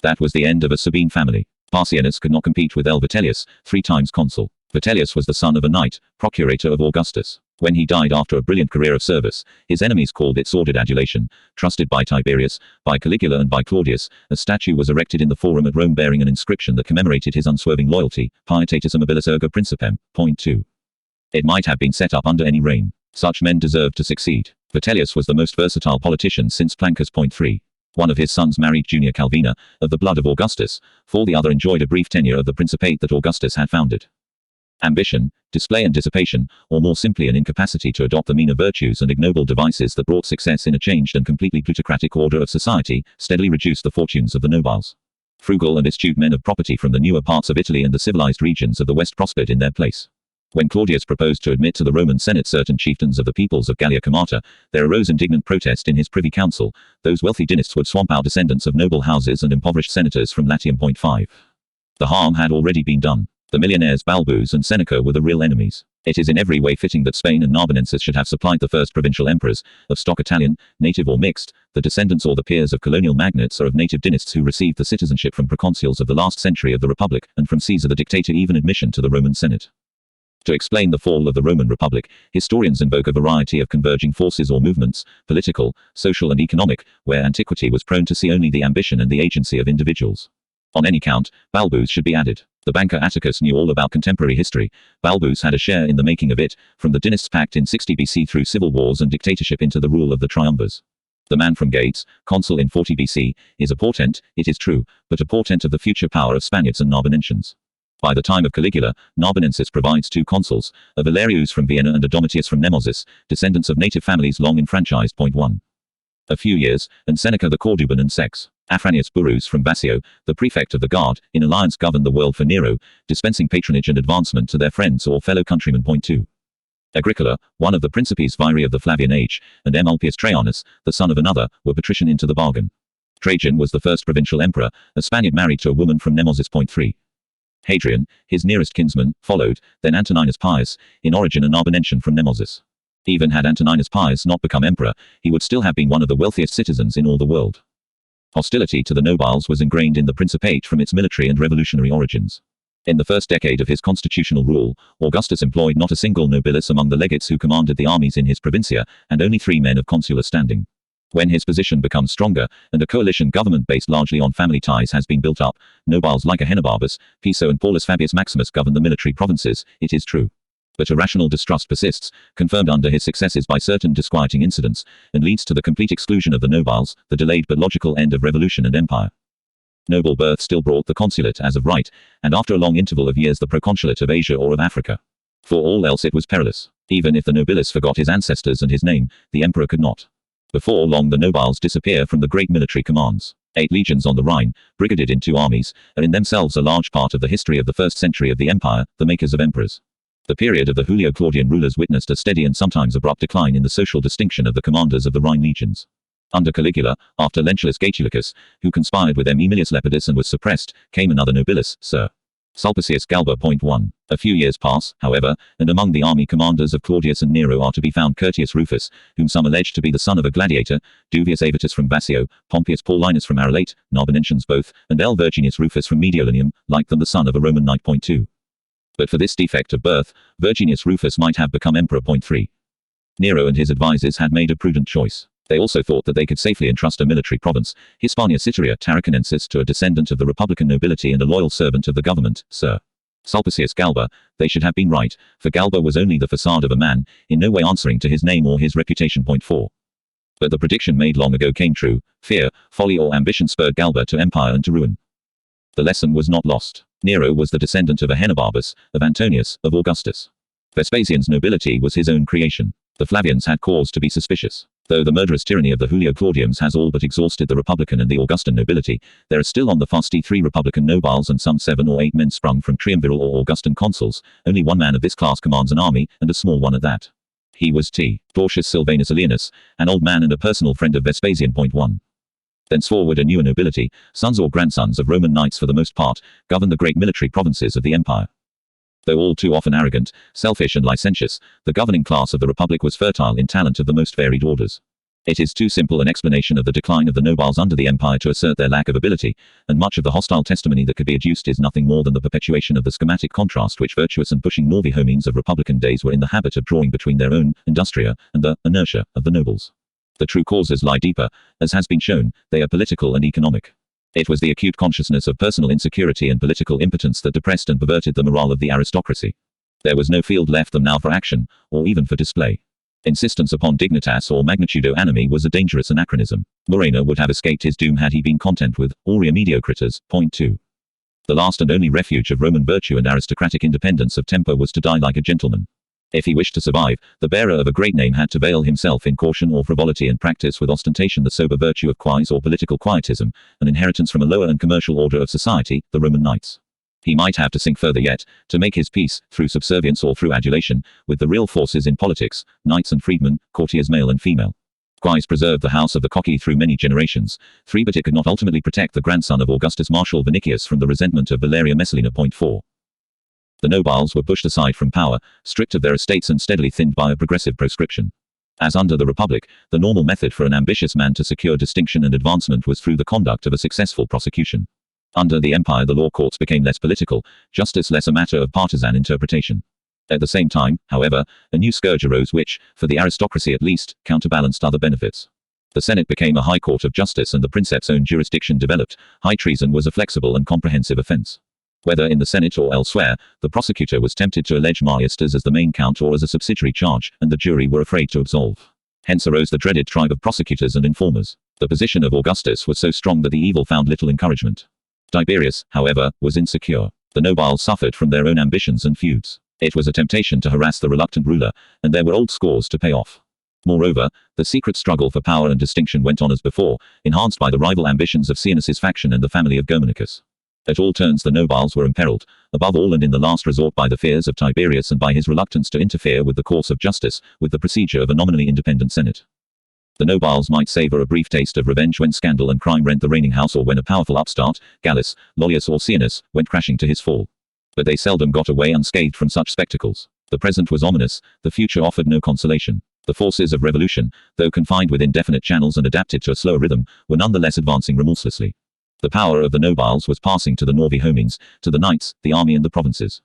That was the end of a Sabine family. Parcianus could not compete with L. Vitellius, 3 times consul. Vitellius was the son of a knight, procurator of Augustus. When he died after a brilliant career of service, his enemies called it sordid adulation. Trusted by Tiberius, by Caligula and by Claudius, a statue was erected in the Forum at Rome bearing an inscription that commemorated his unswerving loyalty, Pietatis amabilis erga Principem. 2. It might have been set up under any reign. Such men deserved to succeed. Vitellius was the most versatile politician since Plancus. 3. One of his sons married Junia Calvina, of the blood of Augustus, for the other enjoyed a brief tenure of the principate that Augustus had founded. Ambition, display and dissipation, or more simply an incapacity to adopt the meaner virtues and ignoble devices that brought success in a changed and completely plutocratic order of society, steadily reduced the fortunes of the nobiles. Frugal and astute men of property from the newer parts of Italy and the civilized regions of the West prospered in their place. When Claudius proposed to admit to the Roman Senate certain chieftains of the peoples of Gallia Comata, there arose indignant protest in his privy council. Those wealthy dynasts would swamp out descendants of noble houses and impoverished senators from Latium. 5. The harm had already been done. The millionaires Balbus and Seneca were the real enemies. It is in every way fitting that Spain and Narbonensis should have supplied the first provincial emperors, of stock Italian, native or mixed, the descendants or the peers of colonial magnates or of native dynasts who received the citizenship from proconsuls of the last century of the Republic, and from Caesar the dictator even admission to the Roman Senate. To explain the fall of the Roman Republic, historians invoke a variety of converging forces or movements, political, social and economic, where antiquity was prone to see only the ambition and the agency of individuals. On any count, Balbus should be added. The banker Atticus knew all about contemporary history. Balbus had a share in the making of it, from the Dynasts' Pact in 60 BC through civil wars and dictatorship into the rule of the Triumvirs. The man from Gades, consul in 40 BC, is a portent, it is true, but a portent of the future power of Spaniards and Narbonensians. By the time of Caligula, Narbonensis provides 2 consuls, a Valerius from Vienna and a Domitius from Nemosis, descendants of native families long enfranchised. 1. A few years, and Seneca the Corduban and Sex. Afranius Burrus from Vassio, the prefect of the guard, in alliance governed the world for Nero, dispensing patronage and advancement to their friends or fellow countrymen. 2. Agricola, one of the Principes Viri of the Flavian age, and M. Ulpius Traianus, the son of another, were patrician into the bargain. Trajan was the first provincial emperor, a Spaniard married to a woman from Nemosis. 3. Hadrian, his nearest kinsman, followed, then Antoninus Pius, in origin a Narbonensian from Nemosis. Even had Antoninus Pius not become emperor, he would still have been one of the wealthiest citizens in all the world. Hostility to the nobiles was ingrained in the Principate from its military and revolutionary origins. In the first decade of his constitutional rule, Augustus employed not a single nobilis among the legates who commanded the armies in his provincia, and only 3 men of consular standing. When his position becomes stronger, and a coalition government based largely on family ties has been built up, nobiles like Ahenobarbus, Piso and Paulus Fabius Maximus govern the military provinces, it is true. But irrational distrust persists, confirmed under his successes by certain disquieting incidents, and leads to the complete exclusion of the nobiles, the delayed but logical end of revolution and empire. Noble birth still brought the consulate as of right, and after a long interval of years the proconsulate of Asia or of Africa. For all else it was perilous. Even if the nobilis forgot his ancestors and his name, the emperor could not. Before long the nobiles disappear from the great military commands. 8 legions on the Rhine, brigaded in 2 armies, are in themselves a large part of the history of the first century of the empire, the makers of emperors. The period of the Julio-Claudian rulers witnessed a steady and sometimes abrupt decline in the social distinction of the commanders of the Rhine legions. Under Caligula, after Lentulus Gaetulicus, who conspired with M. Aemilius Lepidus and was suppressed, came another nobilis, Sir Sulpicius Galba. 1. A few years pass, however, and among the army commanders of Claudius and Nero are to be found Curtius Rufus, whom some allege to be the son of a gladiator, Duvius Avitus from Vassio, Pompeius Paulinus from Arelate, Narbonensians both, and L. Virginius Rufus from Mediolinium, like them the son of a Roman knight. 2. But for this defect of birth, Virginius Rufus might have become emperor. 3. Nero and his advisers had made a prudent choice. They also thought that they could safely entrust a military province, Hispania Citteria Tarraconensis, to a descendant of the Republican nobility and a loyal servant of the government, Sir Sulpicius Galba. They should have been right, for Galba was only the facade of a man, in no way answering to his name or his reputation. 4. But the prediction made long ago came true. Fear, folly or ambition spurred Galba to empire and to ruin. The lesson was not lost. Nero was the descendant of Ahenobarbus, of Antonius, of Augustus. Vespasian's nobility was his own creation. The Flavians had cause to be suspicious. Though the murderous tyranny of the Julio-Claudians has all but exhausted the Republican and the Augustan nobility, there are still on the fasti 3 Republican nobiles and some 7 or 8 men sprung from triumviral or Augustan consuls. Only one man of this class commands an army, and a small one at that. He was T. Dortius Silvanus Alienus, an old man and a personal friend of Vespasian. 1. Thenceforward a newer nobility, sons or grandsons of Roman knights for the most part, govern the great military provinces of the empire. Though all too often arrogant, selfish and licentious, the governing class of the Republic was fertile in talent of the most varied orders. It is too simple an explanation of the decline of the nobiles under the empire to assert their lack of ability, and much of the hostile testimony that could be adduced is nothing more than the perpetuation of the schematic contrast which virtuous and pushing Norvi homenes of Republican days were in the habit of drawing between their own industria and the inertia of the nobles. The true causes lie deeper, as has been shown, they are political and economic. It was the acute consciousness of personal insecurity and political impotence that depressed and perverted the morale of the aristocracy. There was no field left them now for action, or even for display. Insistence upon dignitas or magnitudo animi was a dangerous anachronism. Murena would have escaped his doom had he been content with aurea mediocritas. 2. The last and only refuge of Roman virtue and aristocratic independence of temper was to die like a gentleman. If he wished to survive, the bearer of a great name had to veil himself in caution or frivolity and practice with ostentation the sober virtue of quise or political quietism, an inheritance from a lower and commercial order of society, the Roman knights. He might have to sink further yet, to make his peace, through subservience or through adulation, with the real forces in politics, knights and freedmen, courtiers male and female. Quise preserved the house of the Cocci through many generations, but it could not ultimately protect the grandson of Augustus Martial Vinicius from the resentment of Valeria Messalina. 4. The nobiles were pushed aside from power, stripped of their estates and steadily thinned by a progressive proscription. As under the Republic, the normal method for an ambitious man to secure distinction and advancement was through the conduct of a successful prosecution. Under the Empire, the law courts became less political, justice less a matter of partisan interpretation. At the same time, however, a new scourge arose which, for the aristocracy at least, counterbalanced other benefits. The Senate became a high court of justice and the Princeps' own jurisdiction developed. High treason was a flexible and comprehensive offense. Whether in the Senate or elsewhere, the prosecutor was tempted to allege maiestas as the main count or as a subsidiary charge, and the jury were afraid to absolve. Hence arose the dreaded tribe of prosecutors and informers. The position of Augustus was so strong that the evil found little encouragement. Tiberius, however, was insecure. The nobiles suffered from their own ambitions and feuds. It was a temptation to harass the reluctant ruler, and there were old scores to pay off. Moreover, the secret struggle for power and distinction went on as before, enhanced by the rival ambitions of Caenus's faction and the family of Germanicus. At all turns the nobiles were imperiled, above all and in the last resort by the fears of Tiberius and by his reluctance to interfere with the course of justice, with the procedure of a nominally independent Senate. The nobiles might savor a brief taste of revenge when scandal and crime rent the reigning house or when a powerful upstart, Gallus, Lollius or Caenus, went crashing to his fall. But they seldom got away unscathed from such spectacles. The present was ominous, the future offered no consolation. The forces of revolution, though confined within definite channels and adapted to a slower rhythm, were nonetheless advancing remorselessly. The power of the nobiles was passing to the Norvi Homines, to the knights, the army and the provinces.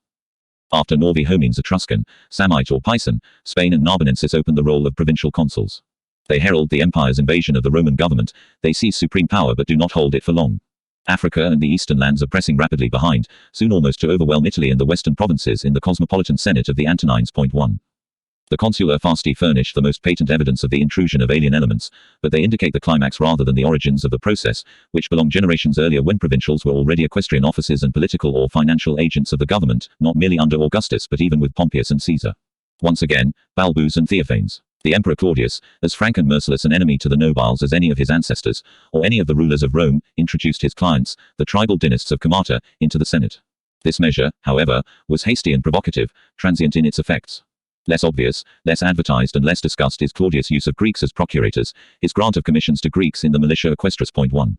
After Norvi Homines Etruscan, Samnite or Pisan, Spain and Narbonensis opened the role of provincial consuls. They herald the empire's invasion of the Roman government, they seize supreme power but do not hold it for long. Africa and the eastern lands are pressing rapidly behind, soon almost to overwhelm Italy and the western provinces in the cosmopolitan Senate of the Antonines. 1. The consular fasti furnish the most patent evidence of the intrusion of alien elements, but they indicate the climax rather than the origins of the process, which belonged generations earlier when provincials were already equestrian officers and political or financial agents of the government, not merely under Augustus but even with Pompeius and Caesar. Once again, Balbus and Theophanes. The Emperor Claudius, as frank and merciless an enemy to the nobiles as any of his ancestors, or any of the rulers of Rome, introduced his clients, the tribal dynasts of Comata, into the Senate. This measure, however, was hasty and provocative, transient in its effects. Less obvious, less advertised and less discussed is Claudius' use of Greeks as procurators, his grant of commissions to Greeks in the militia equestris. 1.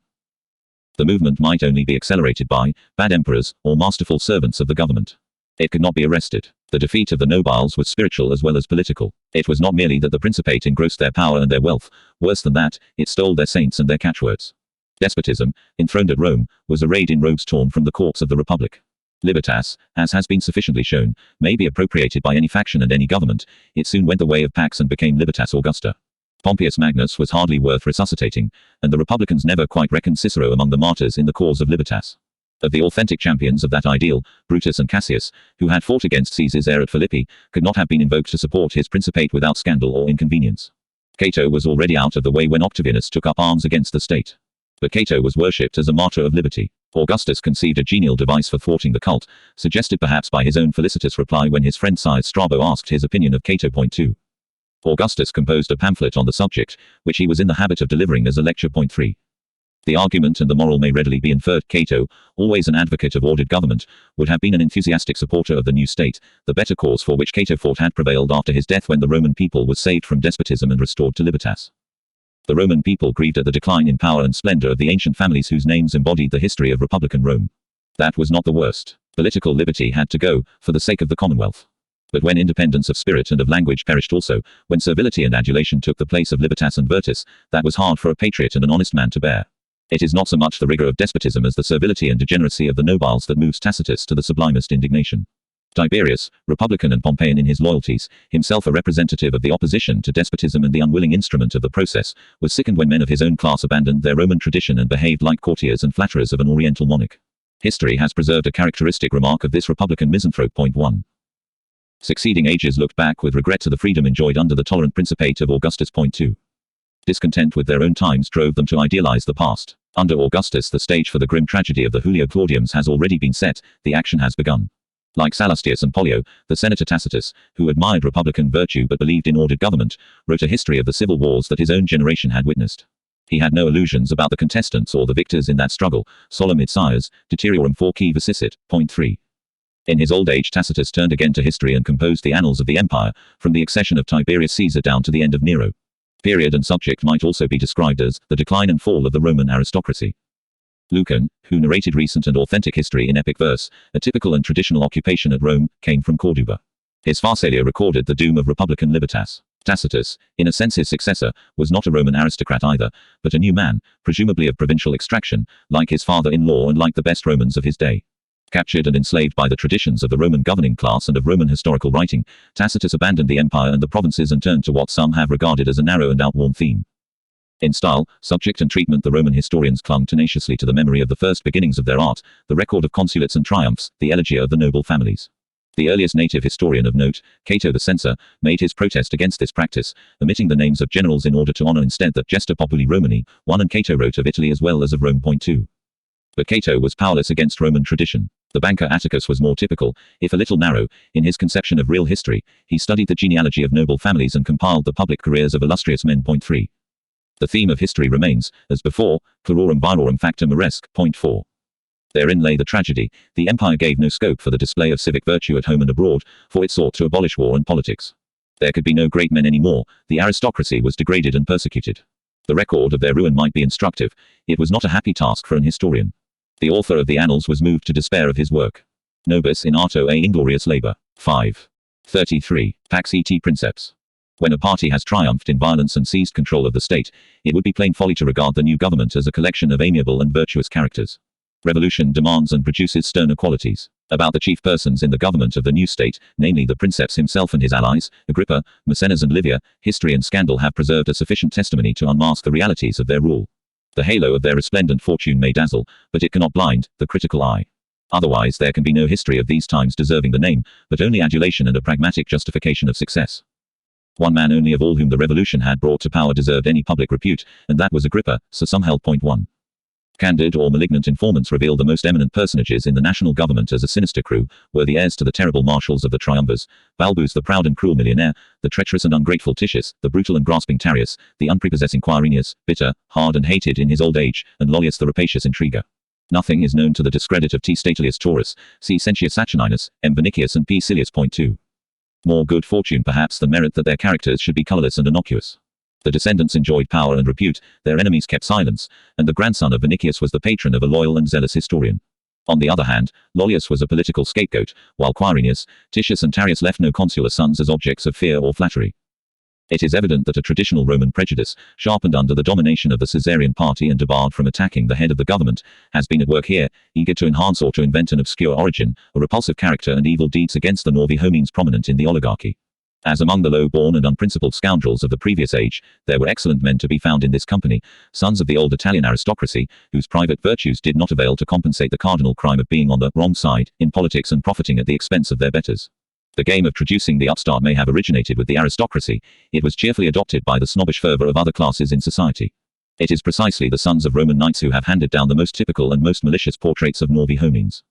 The movement might only be accelerated by bad emperors, or masterful servants of the government. It could not be arrested. The defeat of the nobiles was spiritual as well as political. It was not merely that the Principate engrossed their power and their wealth, worse than that, it stole their saints and their catchwords. Despotism, enthroned at Rome, was arrayed in robes torn from the courts of the Republic. Libertas, as has been sufficiently shown, may be appropriated by any faction and any government. It soon went the way of Pax and became Libertas Augusta. Pompeius Magnus was hardly worth resuscitating, and the Republicans never quite reckoned Cicero among the martyrs in the cause of Libertas. Of the authentic champions of that ideal, Brutus and Cassius, who had fought against Caesar's heir at Philippi, could not have been invoked to support his principate without scandal or inconvenience. Cato was already out of the way when Octavianus took up arms against the state. But Cato was worshipped as a martyr of liberty. Augustus conceived a genial device for thwarting the cult, suggested perhaps by his own felicitous reply when his friend Caius Strabo asked his opinion of Cato. 2. Augustus composed a pamphlet on the subject, which he was in the habit of delivering as a lecture. 3. The argument and the moral may readily be inferred. Cato, always an advocate of ordered government, would have been an enthusiastic supporter of the new state. The better cause for which Cato fought had prevailed after his death when the Roman people was saved from despotism and restored to libertas. The Roman people grieved at the decline in power and splendor of the ancient families whose names embodied the history of republican Rome. That was not the worst. Political liberty had to go, for the sake of the Commonwealth. But when independence of spirit and of language perished also, when servility and adulation took the place of libertas and virtus, that was hard for a patriot and an honest man to bear. It is not so much the rigor of despotism as the servility and degeneracy of the nobiles that moves Tacitus to the sublimest indignation. Tiberius, republican and Pompeian in his loyalties, himself a representative of the opposition to despotism and the unwilling instrument of the process, was sickened when men of his own class abandoned their Roman tradition and behaved like courtiers and flatterers of an oriental monarch. History has preserved a characteristic remark of this republican misanthrope. 1. Succeeding ages looked back with regret to the freedom enjoyed under the tolerant principate of Augustus. 2. Discontent with their own times drove them to idealize the past. Under Augustus the stage for the grim tragedy of the Julio Claudiums has already been set, the action has begun. Like Sallustius and Pollio, the senator Tacitus, who admired republican virtue but believed in ordered government, wrote a history of the civil wars that his own generation had witnessed. He had no illusions about the contestants or the victors in that struggle, solemn id sires, deteriorum forci vicit. 3. In his old age Tacitus turned again to history and composed the annals of the empire, from the accession of Tiberius Caesar down to the end of Nero. Period and subject might also be described as the decline and fall of the Roman aristocracy. Lucan, who narrated recent and authentic history in epic verse, a typical and traditional occupation at Rome, came from Corduba. His Pharsalia recorded the doom of Republican Libertas. Tacitus, in a sense his successor, was not a Roman aristocrat either, but a new man, presumably of provincial extraction, like his father-in-law and like the best Romans of his day. Captured and enslaved by the traditions of the Roman governing class and of Roman historical writing, Tacitus abandoned the empire and the provinces and turned to what some have regarded as a narrow and outworn theme. In style, subject and treatment, the Roman historians clung tenaciously to the memory of the first beginnings of their art, the record of consulates and triumphs, the elegy of the noble families. The earliest native historian of note, Cato the censor, made his protest against this practice, omitting the names of generals in order to honor instead that Gesta Populi Romani, 1, and Cato wrote of Italy as well as of Rome. 2. But Cato was powerless against Roman tradition. The banker Atticus was more typical, if a little narrow, in his conception of real history. He studied the genealogy of noble families and compiled the public careers of illustrious men. 3. The theme of history remains, as before, pluriorum virorum factum aresque. 4. Therein lay the tragedy. The empire gave no scope for the display of civic virtue at home and abroad, for it sought to abolish war and politics. There could be no great men any more, the aristocracy was degraded and persecuted. The record of their ruin might be instructive, it was not a happy task for an historian. The author of the Annals was moved to despair of his work. Nobis in arto a inglorious labor. 5. 33. Pax et Princeps. When a party has triumphed in violence and seized control of the state, it would be plain folly to regard the new government as a collection of amiable and virtuous characters. Revolution demands and produces sterner qualities. About the chief persons in the government of the new state, namely the Princeps himself and his allies, Agrippa, Maecenas and Livia, history and scandal have preserved a sufficient testimony to unmask the realities of their rule. The halo of their resplendent fortune may dazzle, but it cannot blind the critical eye. Otherwise there can be no history of these times deserving the name, but only adulation and a pragmatic justification of success. One man only of all whom the revolution had brought to power deserved any public repute, and that was Agrippa, so some held. 1. Candid or malignant informants reveal the most eminent personages in the national government as a sinister crew, were the heirs to the terrible marshals of the triumvirs, Balbus the proud and cruel millionaire, the treacherous and ungrateful Titius, the brutal and grasping Tarius, the unprepossessing Quirinius, bitter, hard and hated in his old age, and Lollius the rapacious intriguer. Nothing is known to the discredit of T. Statilius Taurus, C. Sentius Saturninus, M. Vinicius and P. Silius. 2. More good fortune perhaps than merit that their characters should be colorless and innocuous. The descendants enjoyed power and repute, their enemies kept silence, and the grandson of Vinicius was the patron of a loyal and zealous historian. On the other hand, Lollius was a political scapegoat, while Quirinius, Titius and Tarius left no consular sons as objects of fear or flattery. It is evident that a traditional Roman prejudice, sharpened under the domination of the Caesarian party and debarred from attacking the head of the government, has been at work here, eager to enhance or to invent an obscure origin, a repulsive character and evil deeds against the Novi homines prominent in the oligarchy. As among the low-born and unprincipled scoundrels of the previous age, there were excellent men to be found in this company, sons of the old Italian aristocracy, whose private virtues did not avail to compensate the cardinal crime of being on the wrong side, in politics and profiting at the expense of their betters. The game of traducing the upstart may have originated with the aristocracy, it was cheerfully adopted by the snobbish fervor of other classes in society. It is precisely the sons of Roman knights who have handed down the most typical and most malicious portraits of Novi homines.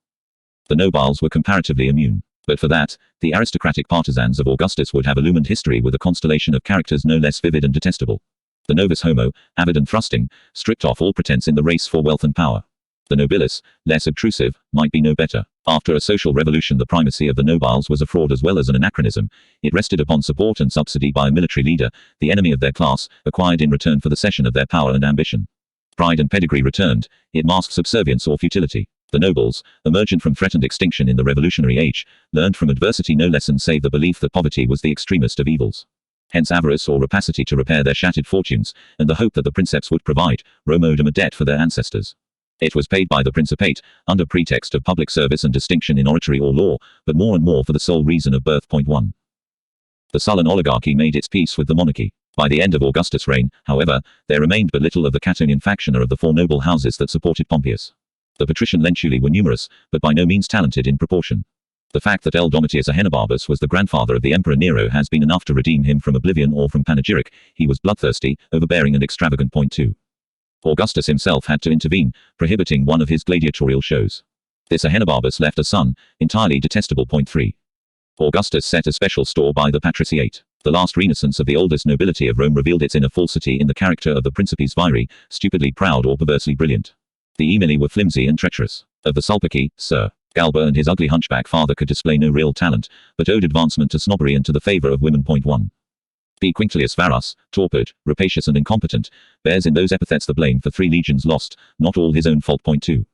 The nobiles were comparatively immune. But for that, the aristocratic partisans of Augustus would have illumined history with a constellation of characters no less vivid and detestable. The novus homo, avid and thrusting, stripped off all pretense in the race for wealth and power. The nobilis, less obtrusive, might be no better. After a social revolution, the primacy of the nobiles was a fraud as well as an anachronism. It rested upon support and subsidy by a military leader, the enemy of their class, acquired in return for the cession of their power and ambition. Pride and pedigree returned, it masked subservience or futility. The nobles, emergent from threatened extinction in the revolutionary age, learned from adversity no lesson save the belief that poverty was the extremest of evils. Hence avarice or rapacity to repair their shattered fortunes, and the hope that the princeps would provide. Rome owed them a debt for their ancestors. It was paid by the Principate, under pretext of public service and distinction in oratory or law, but more and more for the sole reason of birth. 1. The sullen oligarchy made its peace with the monarchy. By the end of Augustus' reign, however, there remained but little of the Catonian faction or of the four noble houses that supported Pompeius. The patrician lentuli were numerous, but by no means talented in proportion. The fact that L. Domitius Ahenobarbus was the grandfather of the Emperor Nero has been enough to redeem him from oblivion or from panegyric. He was bloodthirsty, overbearing and extravagant. 2. Augustus himself had to intervene, prohibiting one of his gladiatorial shows. This Ahenobarbus left a son, entirely detestable. 3. Augustus set a special store by the patriciate. The last renaissance of the oldest nobility of Rome revealed its inner falsity in the character of the Principes viri, stupidly proud or perversely brilliant. The Aemili were flimsy and treacherous. Of the Sulpici, Sir Galba and his ugly hunchback father could display no real talent, but owed advancement to snobbery and to the favor of women. 1. B. Quinctilius Varus, torpid, rapacious and incompetent, bears in those epithets the blame for 3 legions lost, not all his own fault. 2.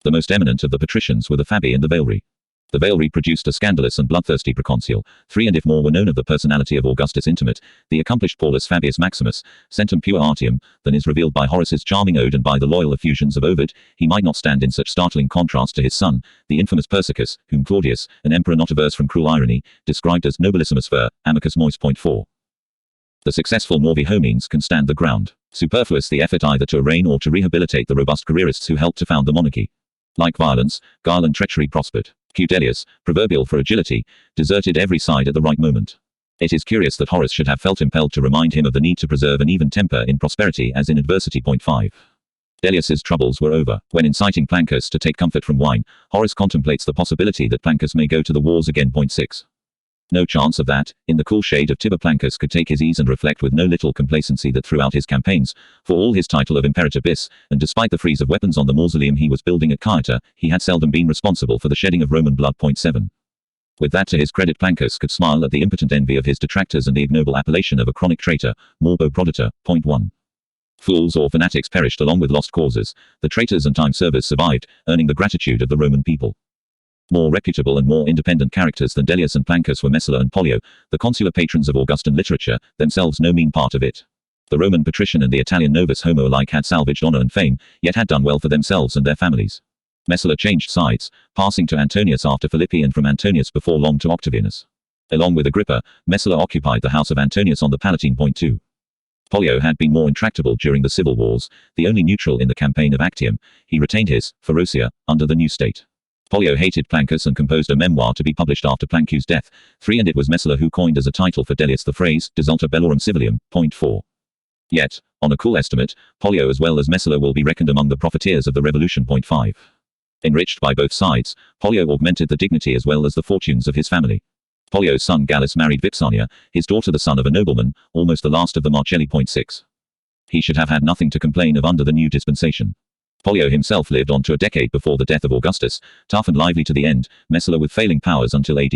The most eminent of the patricians were the Fabii and the Valeri. The Valeri produced a scandalous and bloodthirsty proconsul. 3 and if more were known of the personality of Augustus' intimate, the accomplished Paulus Fabius Maximus, centum pure artium, than is revealed by Horace's charming ode and by the loyal effusions of Ovid, he might not stand in such startling contrast to his son, the infamous Persicus, whom Claudius, an emperor not averse from cruel irony, described as nobilissimus ver, amicus mois. 4. The successful Novi homenes can stand the ground. Superfluous the effort either to arraign or to rehabilitate the robust careerists who helped to found the monarchy. Like violence, guile and treachery prospered. Cudelius, proverbial for agility, deserted every side at the right moment. It is curious that Horace should have felt impelled to remind him of the need to preserve an even temper in prosperity as in adversity. 5. Dellius's troubles were over. When inciting Plancus to take comfort from wine, Horace contemplates the possibility that Plancus may go to the wars again. 6. No chance of that. In the cool shade of Tiber, Plancus could take his ease and reflect with no little complacency that throughout his campaigns, for all his title of Imperator bis, and despite the freeze of weapons on the mausoleum he was building at Caieta, he had seldom been responsible for the shedding of Roman blood. 7. With that to his credit, Plancus could smile at the impotent envy of his detractors and the ignoble appellation of a chronic traitor, morbo proditer. 1. Fools or fanatics perished along with lost causes. The traitors and time servers survived, earning the gratitude of the Roman people. More reputable and more independent characters than Dellius and Plancus were Messala and Pollio, the consular patrons of Augustan literature, themselves no mean part of it. The Roman patrician and the Italian novus homo alike had salvaged honor and fame, yet had done well for themselves and their families. Messala changed sides, passing to Antonius after Philippi and from Antonius before long to Octavianus. Along with Agrippa, Messala occupied the house of Antonius on the Palatine. 2. Pollio had been more intractable during the civil wars, the only neutral in the campaign of Actium. He retained his ferocia under the new state. Pollio hated Plancus and composed a memoir to be published after Plancus' death. 3 and it was Messala who coined as a title for Dellius the phrase, Desulta bellorum civilium. 4. Yet, on a cool estimate, Pollio as well as Messala will be reckoned among the profiteers of the revolution. 5. Enriched by both sides, Pollio augmented the dignity as well as the fortunes of his family. Pollio's son Gallus married Vipsania, his daughter the son of a nobleman, almost the last of the Marcelli. 6. He should have had nothing to complain of under the new dispensation. Pollio himself lived on to a decade before the death of Augustus, tough and lively to the end, Messala with failing powers until AD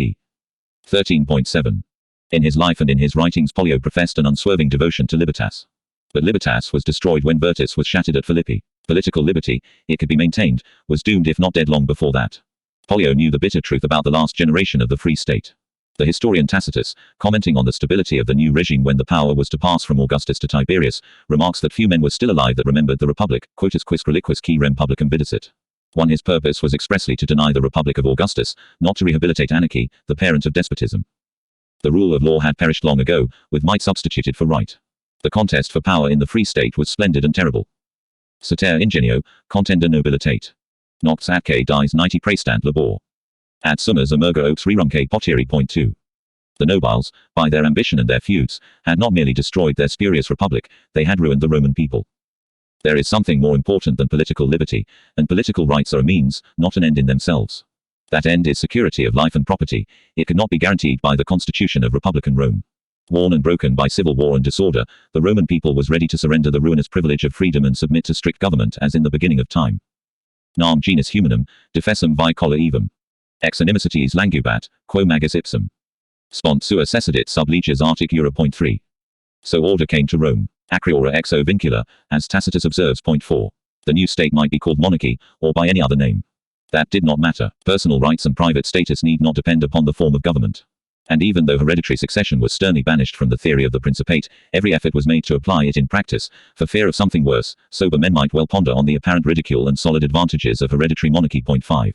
13.7. In his life and in his writings Pollio professed an unswerving devotion to libertas. But libertas was destroyed when Virtus was shattered at Philippi. Political liberty, it could be maintained, was doomed if not dead long before that. Pollio knew the bitter truth about the last generation of the Free State. The historian Tacitus, commenting on the stability of the new regime when the power was to pass from Augustus to Tiberius, remarks that few men were still alive that remembered the Republic, quotus quis reliquis qui rem publicum vidicit. 1. His purpose was expressly to deny the Republic of Augustus, not to rehabilitate anarchy, the parent of despotism. The rule of law had perished long ago, with might substituted for right. The contest for power in the Free State was splendid and terrible. Ceter ingenio, contenda nobilitate. Nox atque dies 90 praestant labor. Ad summas emerga oaks rerumque poteri. 2. The nobiles, by their ambition and their feuds, had not merely destroyed their spurious republic, they had ruined the Roman people. There is something more important than political liberty, and political rights are a means, not an end in themselves. That end is security of life and property. It could not be guaranteed by the constitution of republican Rome. Worn and broken by civil war and disorder, the Roman people was ready to surrender the ruinous privilege of freedom and submit to strict government as in the beginning of time. Nam genus humanum, defessum vi colla evum. Ex animicities langubat, quo magis ipsum. Spont sua cessidit sub leges artic eura. 3. So order came to Rome. Acriora exo vincula, as Tacitus observes. 4. The new state might be called monarchy, or by any other name. That did not matter. Personal rights and private status need not depend upon the form of government. And even though hereditary succession was sternly banished from the theory of the Principate, every effort was made to apply it in practice, for fear of something worse. Sober men might well ponder on the apparent ridicule and solid advantages of hereditary monarchy. 5.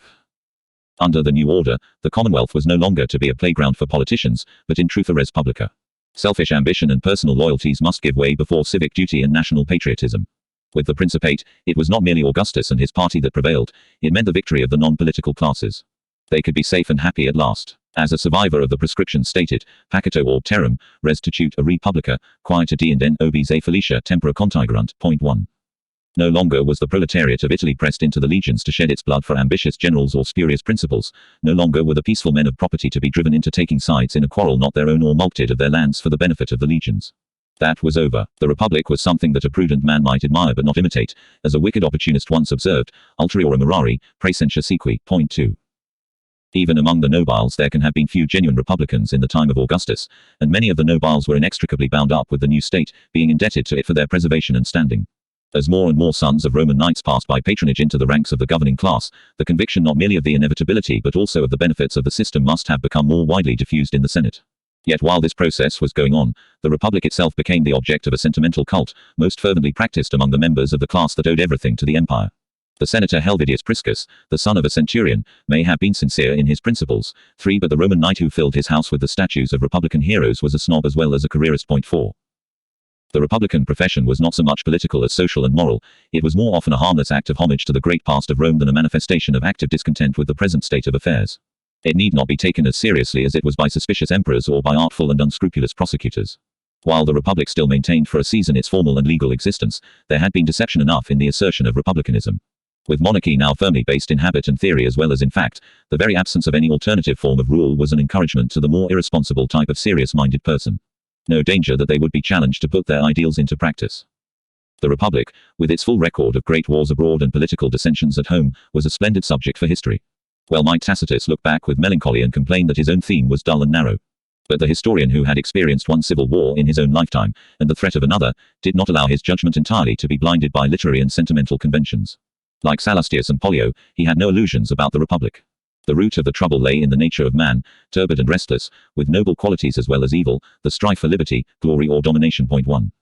Under the new order, the Commonwealth was no longer to be a playground for politicians, but in truth a res publica. Selfish ambition and personal loyalties must give way before civic duty and national patriotism. With the Principate, it was not merely Augustus and his party that prevailed, it meant the victory of the non-political classes. They could be safe and happy at last. As a survivor of the prescription stated, pacito orb terram, restitute a republica, quieta dien obis a felicia tempora contigerunt. 1. No longer was the proletariat of Italy pressed into the legions to shed its blood for ambitious generals or spurious principles, no longer were the peaceful men of property to be driven into taking sides in a quarrel not their own or mulcted of their lands for the benefit of the legions. That was over. The Republic was something that a prudent man might admire but not imitate, as a wicked opportunist once observed, ulteriora mirari, praesentia sequi. 2. Even among the nobiles there can have been few genuine republicans in the time of Augustus, and many of the nobiles were inextricably bound up with the new state, being indebted to it for their preservation and standing. As more and more sons of Roman knights passed by patronage into the ranks of the governing class, the conviction not merely of the inevitability but also of the benefits of the system must have become more widely diffused in the Senate. Yet while this process was going on, the republic itself became the object of a sentimental cult, most fervently practiced among the members of the class that owed everything to the empire. The senator Helvidius Priscus, the son of a centurion, may have been sincere in his principles, but the Roman knight who filled his house with the statues of republican heroes was a snob as well as a careerist. 4. The republican profession was not so much political as social and moral. It was more often a harmless act of homage to the great past of Rome than a manifestation of active discontent with the present state of affairs. It need not be taken as seriously as it was by suspicious emperors or by artful and unscrupulous prosecutors. While the republic still maintained for a season its formal and legal existence, there had been deception enough in the assertion of republicanism. With monarchy now firmly based in habit and theory as well as in fact, the very absence of any alternative form of rule was an encouragement to the more irresponsible type of serious-minded person. No danger that they would be challenged to put their ideals into practice. The republic, with its full record of great wars abroad and political dissensions at home, was a splendid subject for history. Well might Tacitus look back with melancholy and complain that his own theme was dull and narrow. But the historian who had experienced one civil war in his own lifetime, and the threat of another, did not allow his judgment entirely to be blinded by literary and sentimental conventions. Like Sallustius and Pollio, he had no illusions about the republic. The root of the trouble lay in the nature of man, turbid and restless, with noble qualities as well as evil, the strife for liberty, glory or domination. 1.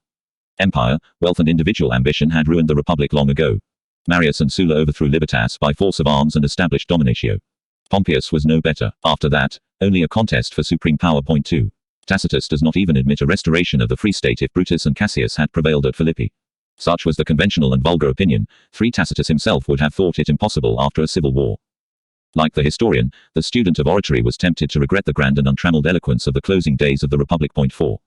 Empire, wealth and individual ambition had ruined the republic long ago. Marius and Sulla overthrew Libertas by force of arms and established dominatio. Pompeius was no better. After that, only a contest for supreme power. 2. Tacitus does not even admit a restoration of the free state if Brutus and Cassius had prevailed at Philippi. Such was the conventional and vulgar opinion. Tacitus himself would have thought it impossible after a civil war. Like the historian, the student of oratory was tempted to regret the grand and untrammeled eloquence of the closing days of the Republic. 4.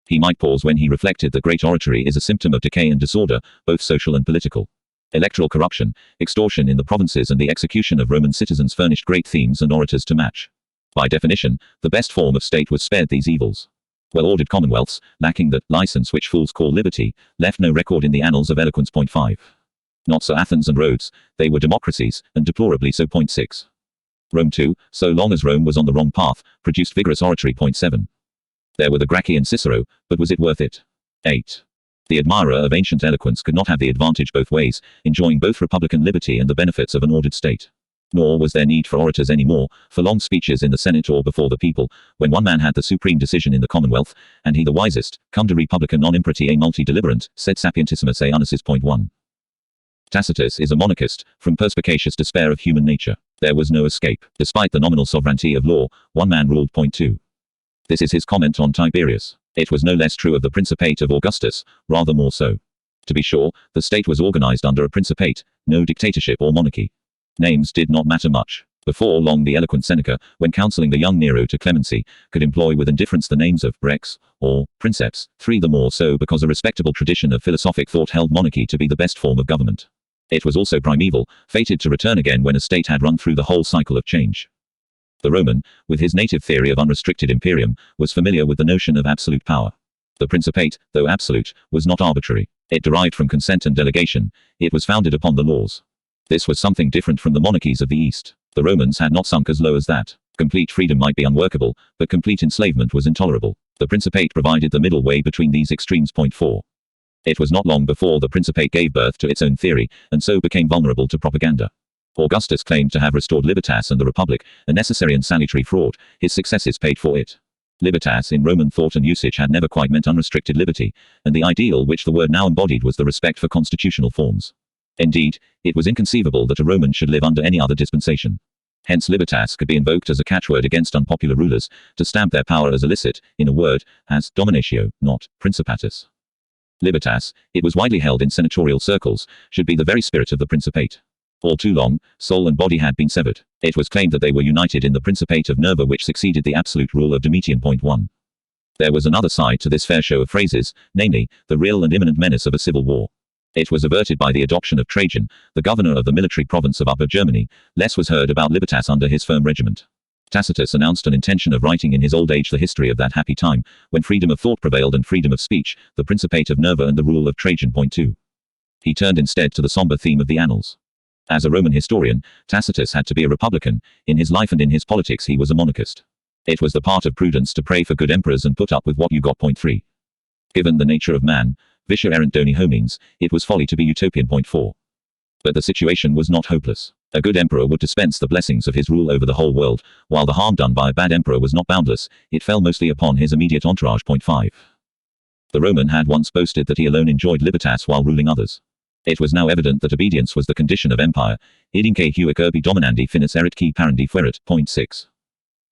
He might pause when he reflected that great oratory is a symptom of decay and disorder, both social and political. Electoral corruption, extortion in the provinces and the execution of Roman citizens furnished great themes and orators to match. By definition, the best form of state was spared these evils. Well-ordered commonwealths, lacking that license which fools call liberty, left no record in the annals of eloquence. 5. Not so Athens and Rhodes, they were democracies, and deplorably so. 6. Rome too, so long as Rome was on the wrong path, produced vigorous oratory. 7. There were the Gracchi and Cicero, but was it worth it? 8. The admirer of ancient eloquence could not have the advantage both ways, enjoying both republican liberty and the benefits of an ordered state. Nor was there need for orators any more, for long speeches in the Senate or before the people, when one man had the supreme decision in the Commonwealth, and he the wisest. Cum de republica non imperati a multi deliberant, sed sapientissimus a unusis. 1. Tacitus is a monarchist, from perspicacious despair of human nature. There was no escape. Despite the nominal sovereignty of law, one man ruled. 2. This is his comment on Tiberius. It was no less true of the Principate of Augustus, rather more so. To be sure, the state was organized under a principate, no dictatorship or monarchy. Names did not matter much. Before long the eloquent Seneca, when counseling the young Nero to clemency, could employ with indifference the names of Rex, or Princeps, the more so because a respectable tradition of philosophic thought held monarchy to be the best form of government. It was also primeval, fated to return again when a state had run through the whole cycle of change. The Roman, with his native theory of unrestricted imperium, was familiar with the notion of absolute power. The Principate, though absolute, was not arbitrary. It derived from consent and delegation. It was founded upon the laws. This was something different from the monarchies of the East. The Romans had not sunk as low as that. Complete freedom might be unworkable, but complete enslavement was intolerable. The Principate provided the middle way between these extremes. 4. It was not long before the Principate gave birth to its own theory, and so became vulnerable to propaganda. Augustus claimed to have restored Libertas and the Republic, a necessary and salutary fraud. His successors paid for it. Libertas in Roman thought and usage had never quite meant unrestricted liberty, and the ideal which the word now embodied was the respect for constitutional forms. Indeed, it was inconceivable that a Roman should live under any other dispensation. Hence libertas could be invoked as a catchword against unpopular rulers, to stamp their power as illicit, in a word, as dominatio, not principatus. Libertas, it was widely held in senatorial circles, should be the very spirit of the Principate. All too long, soul and body had been severed. It was claimed that they were united in the Principate of Nerva which succeeded the absolute rule of Domitian. 1. There was another side to this fair show of phrases, namely, the real and imminent menace of a civil war. It was averted by the adoption of Trajan, the governor of the military province of Upper Germany. Less was heard about Libertas under his firm regiment. Tacitus announced an intention of writing in his old age the history of that happy time, when freedom of thought prevailed and freedom of speech, the Principate of Nerva and the rule of Trajan. 2. He turned instead to the somber theme of the annals. As a Roman historian, Tacitus had to be a republican. In his life and in his politics he was a monarchist. It was the part of prudence to pray for good emperors and put up with what you got. Point 3. Given the nature of man, vitia erant doni homines, it was folly to be utopian. Point 4. But the situation was not hopeless. A good emperor would dispense the blessings of his rule over the whole world, while the harm done by a bad emperor was not boundless, it fell mostly upon his immediate entourage. Point 5. The Roman had once boasted that he alone enjoyed libertas while ruling others. It was now evident that obedience was the condition of empire. Idinque huic urbi dominandi finis erit qui parandi fuerit. Point 6.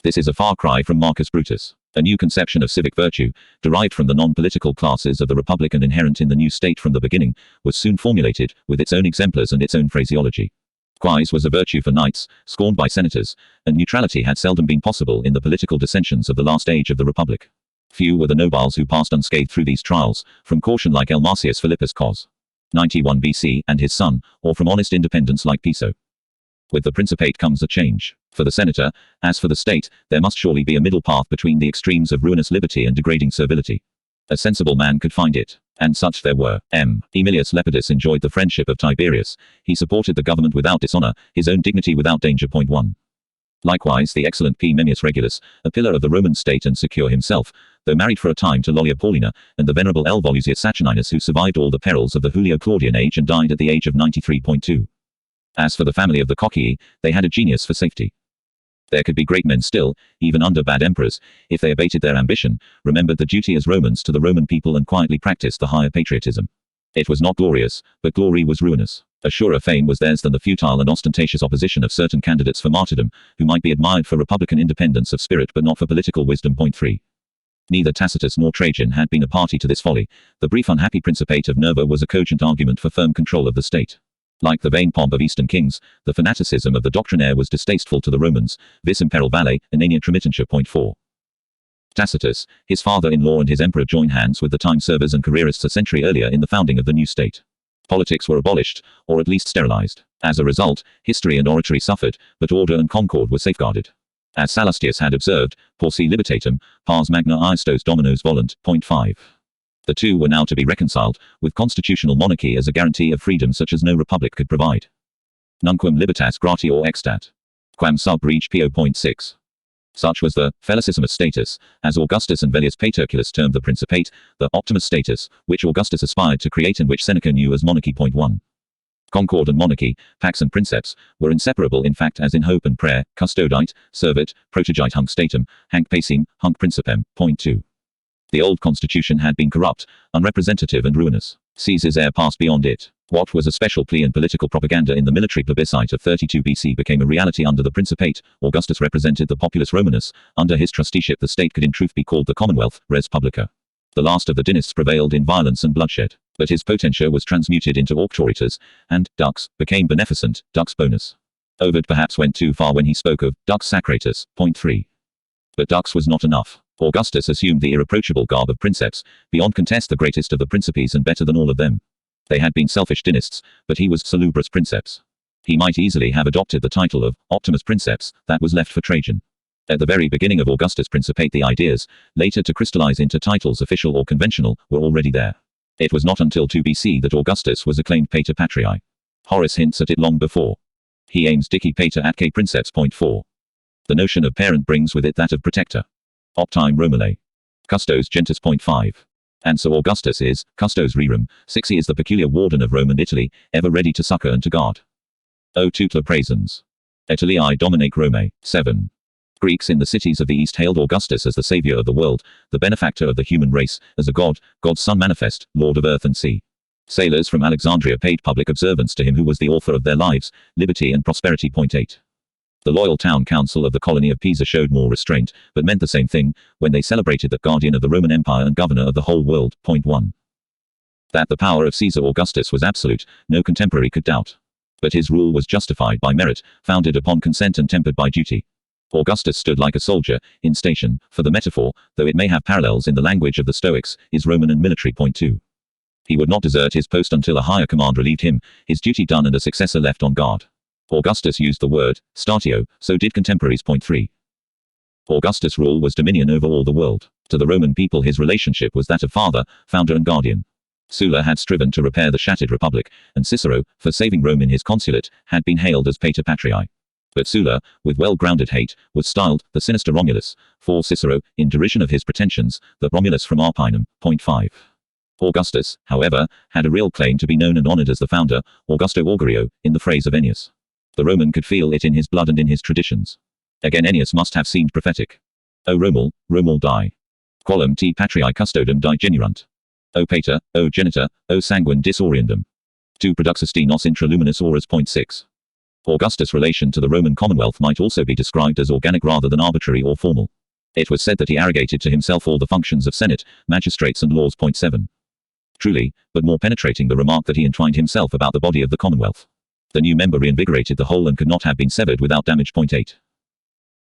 This is a far cry from Marcus Brutus. A new conception of civic virtue, derived from the non-political classes of the republic and inherent in the new state from the beginning, was soon formulated, with its own exemplars and its own phraseology. Quaes was a virtue for knights, scorned by senators, and neutrality had seldom been possible in the political dissensions of the last age of the republic. Few were the nobles who passed unscathed through these trials, from caution like L. Marcius Philippus Cos. 91 BC and his son, or from honest independence like Piso. With the Principate comes a change. For the senator, as for the state, there must surely be a middle path between the extremes of ruinous liberty and degrading servility. A sensible man could find it, and such there were. Aemilius Lepidus enjoyed the friendship of Tiberius. He supported the government without dishonor, his own dignity without danger. Point 1. Likewise the excellent P. Memmius Regulus, a pillar of the Roman state and secure himself, though married for a time to Lollia Paulina, and the venerable L. Volusius Saturninus, who survived all the perils of the Julio-Claudian age and died at the age of 93.2. As for the family of the Coccii, they had a genius for safety. There could be great men still, even under bad emperors, if they abated their ambition, remembered the duty as Romans to the Roman people and quietly practiced the higher patriotism. It was not glorious, but glory was ruinous. A surer fame was theirs than the futile and ostentatious opposition of certain candidates for martyrdom, who might be admired for republican independence of spirit but not for political wisdom. Point 3. Neither Tacitus nor Trajan had been a party to this folly. The brief unhappy Principate of Nerva was a cogent argument for firm control of the state. Like the vain pomp of Eastern kings, the fanaticism of the doctrinaire was distasteful to the Romans, vis imperil valle, inania trimitantia. Point 4. Tacitus, his father-in-law and his emperor joined hands with the time-servers and careerists a century earlier in the founding of the new state. Politics were abolished, or at least sterilized. As a result, history and oratory suffered, but order and concord were safeguarded. As Sallustius had observed, porsi libertatem, pars magna aestos dominos volunt. Point 5. The two were now to be reconciled, with constitutional monarchy as a guarantee of freedom such as no republic could provide. Nunquam libertas gratior extat. Quam sub rege pio. Point 6. Such was the felicissimus status, as Augustus and Velleius Paterculus termed the Principate, the optimus status, which Augustus aspired to create and which Seneca knew as monarchy. Point 1. Concord and monarchy, pax and princeps, were inseparable in fact as in hope and prayer, custodite, servit, protagite hunc statum, hanc pacem, hunc principem. Point 2. The old constitution had been corrupt, unrepresentative and ruinous. Caesar's heir passed beyond it. What was a special plea and political propaganda in the military plebiscite of 32 BC became a reality under the Principate. Augustus represented the populus Romanus. Under his trusteeship the state could in truth be called the Commonwealth, res publica. The last of the dynasts prevailed in violence and bloodshed, but his potentia was transmuted into auctoritas, and dux became beneficent, dux bonus. Ovid perhaps went too far when he spoke of dux sacratus. Point 3. But dux was not enough. Augustus assumed the irreproachable garb of princeps, beyond contest the greatest of the principes and better than all of them. They had been selfish dynasts, but he was salubrus princeps. He might easily have adopted the title of optimus princeps, that was left for Trajan. At the very beginning of Augustus' Principate the ideas, later to crystallize into titles official or conventional, were already there. It was not until 2 BC that Augustus was acclaimed Pater Patriae. Horace hints at it long before. He aims dici pater atque princeps. Point 4. The notion of parent brings with it that of protector. Optime Romale. Custos gentis. Point 5. And so Augustus is, custos rerum, 6 is the peculiar warden of Rome and Italy, ever ready to succor and to guard. O tutela praesens. Italiae dominate Rome. 7. Greeks in the cities of the East hailed Augustus as the savior of the world, the benefactor of the human race, as a god, God's son manifest, lord of earth and sea. Sailors from Alexandria paid public observance to him who was the author of their lives, liberty and prosperity. Point 8. The loyal town council of the colony of Pisa showed more restraint, but meant the same thing, when they celebrated that guardian of the Roman Empire and governor of the whole world. Point 1. That the power of Caesar Augustus was absolute, no contemporary could doubt. But his rule was justified by merit, founded upon consent and tempered by duty. Augustus stood like a soldier, in station, for the metaphor, though it may have parallels in the language of the Stoics, is Roman and military. Point 2. He would not desert his post until a higher command relieved him, his duty done and a successor left on guard. Augustus used the word statio, so did contemporaries. Point 3. Augustus' rule was dominion over all the world. To the Roman people his relationship was that of father, founder and guardian. Sulla had striven to repair the shattered republic, and Cicero, for saving Rome in his consulate, had been hailed as Pater Patriae. But Sulla, with well-grounded hate, was styled the sinister Romulus, for Cicero, in derision of his pretensions, the Romulus from Arpinum. 5. Augustus, however, had a real claim to be known and honored as the founder, Augusto Augurio, in the phrase of Ennius. The Roman could feel it in his blood and in his traditions. Again Ennius must have seemed prophetic. O Romul, Romul die. Quollum te patriae custodem digenerunt. O pater, O genitor, O sanguine disoriendum. Tu produxesti nos intraluminous auras. 6. Augustus' relation to the Roman Commonwealth might also be described as organic rather than arbitrary or formal. It was said that he arrogated to himself all the functions of Senate, magistrates and laws. 7. Truly, but more penetrating the remark that he entwined himself about the body of the Commonwealth. The new member reinvigorated the whole and could not have been severed without damage. 8.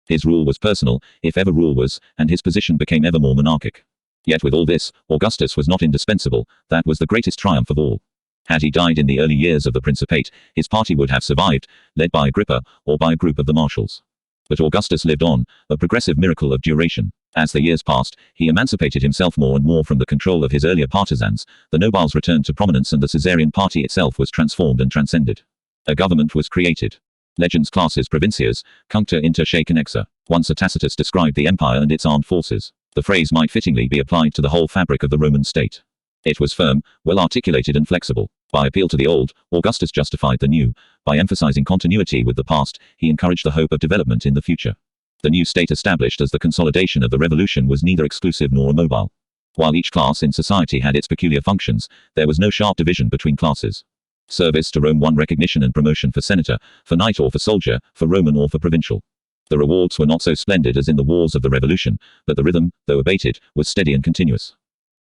His rule was personal, if ever rule was, and his position became ever more monarchic. Yet with all this, Augustus was not indispensable. That was the greatest triumph of all. Had he died in the early years of the Principate, his party would have survived, led by Agrippa, or by a group of the marshals. But Augustus lived on, a progressive miracle of duration. As the years passed, he emancipated himself more and more from the control of his earlier partisans, the nobiles returned to prominence and the Caesarian party itself was transformed and transcended. A government was created. Legens classes provincias, cuncta inter shaken exa. Once Tacitus described the empire and its armed forces. The phrase might fittingly be applied to the whole fabric of the Roman state. It was firm, well articulated and flexible. By appeal to the old, Augustus justified the new. By emphasizing continuity with the past, he encouraged the hope of development in the future. The new state established as the consolidation of the revolution was neither exclusive nor immobile. While each class in society had its peculiar functions, there was no sharp division between classes. Service to Rome won recognition and promotion for senator, for knight or for soldier, for Roman or for provincial. The rewards were not so splendid as in the wars of the revolution, but the rhythm, though abated, was steady and continuous.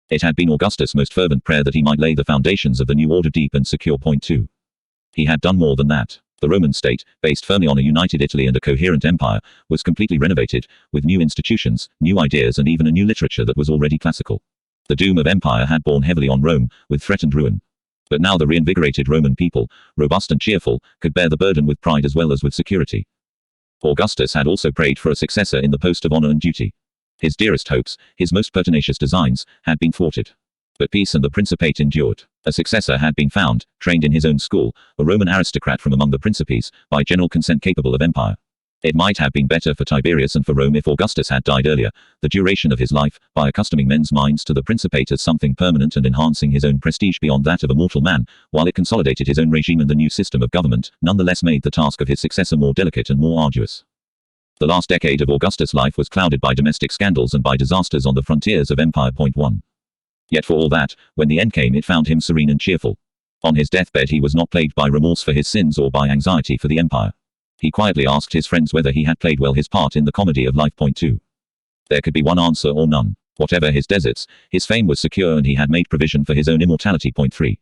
It had been Augustus' most fervent prayer that he might lay the foundations of the new order deep and secure. 2. He had done more than that. The Roman state, based firmly on a united Italy and a coherent empire, was completely renovated, with new institutions, new ideas and even a new literature that was already classical. The doom of empire had borne heavily on Rome, with threatened ruin. But now the reinvigorated Roman people, robust and cheerful, could bear the burden with pride as well as with security. Augustus had also prayed for a successor in the post of honor and duty. His dearest hopes, his most pertinacious designs, had been thwarted. But peace and the Principate endured. A successor had been found, trained in his own school, a Roman aristocrat from among the Principes, by general consent capable of empire. It might have been better for Tiberius and for Rome if Augustus had died earlier. The duration of his life, by accustoming men's minds to the Principate as something permanent and enhancing his own prestige beyond that of a mortal man, while it consolidated his own regime and the new system of government, nonetheless made the task of his successor more delicate and more arduous. The last decade of Augustus' life was clouded by domestic scandals and by disasters on the frontiers of empire. 1. Yet for all that, when the end came it found him serene and cheerful. On his deathbed he was not plagued by remorse for his sins or by anxiety for the empire. He quietly asked his friends whether he had played well his part in the comedy of life. 2. There could be one answer or none. Whatever his deserts, his fame was secure and he had made provision for his own immortality. 3.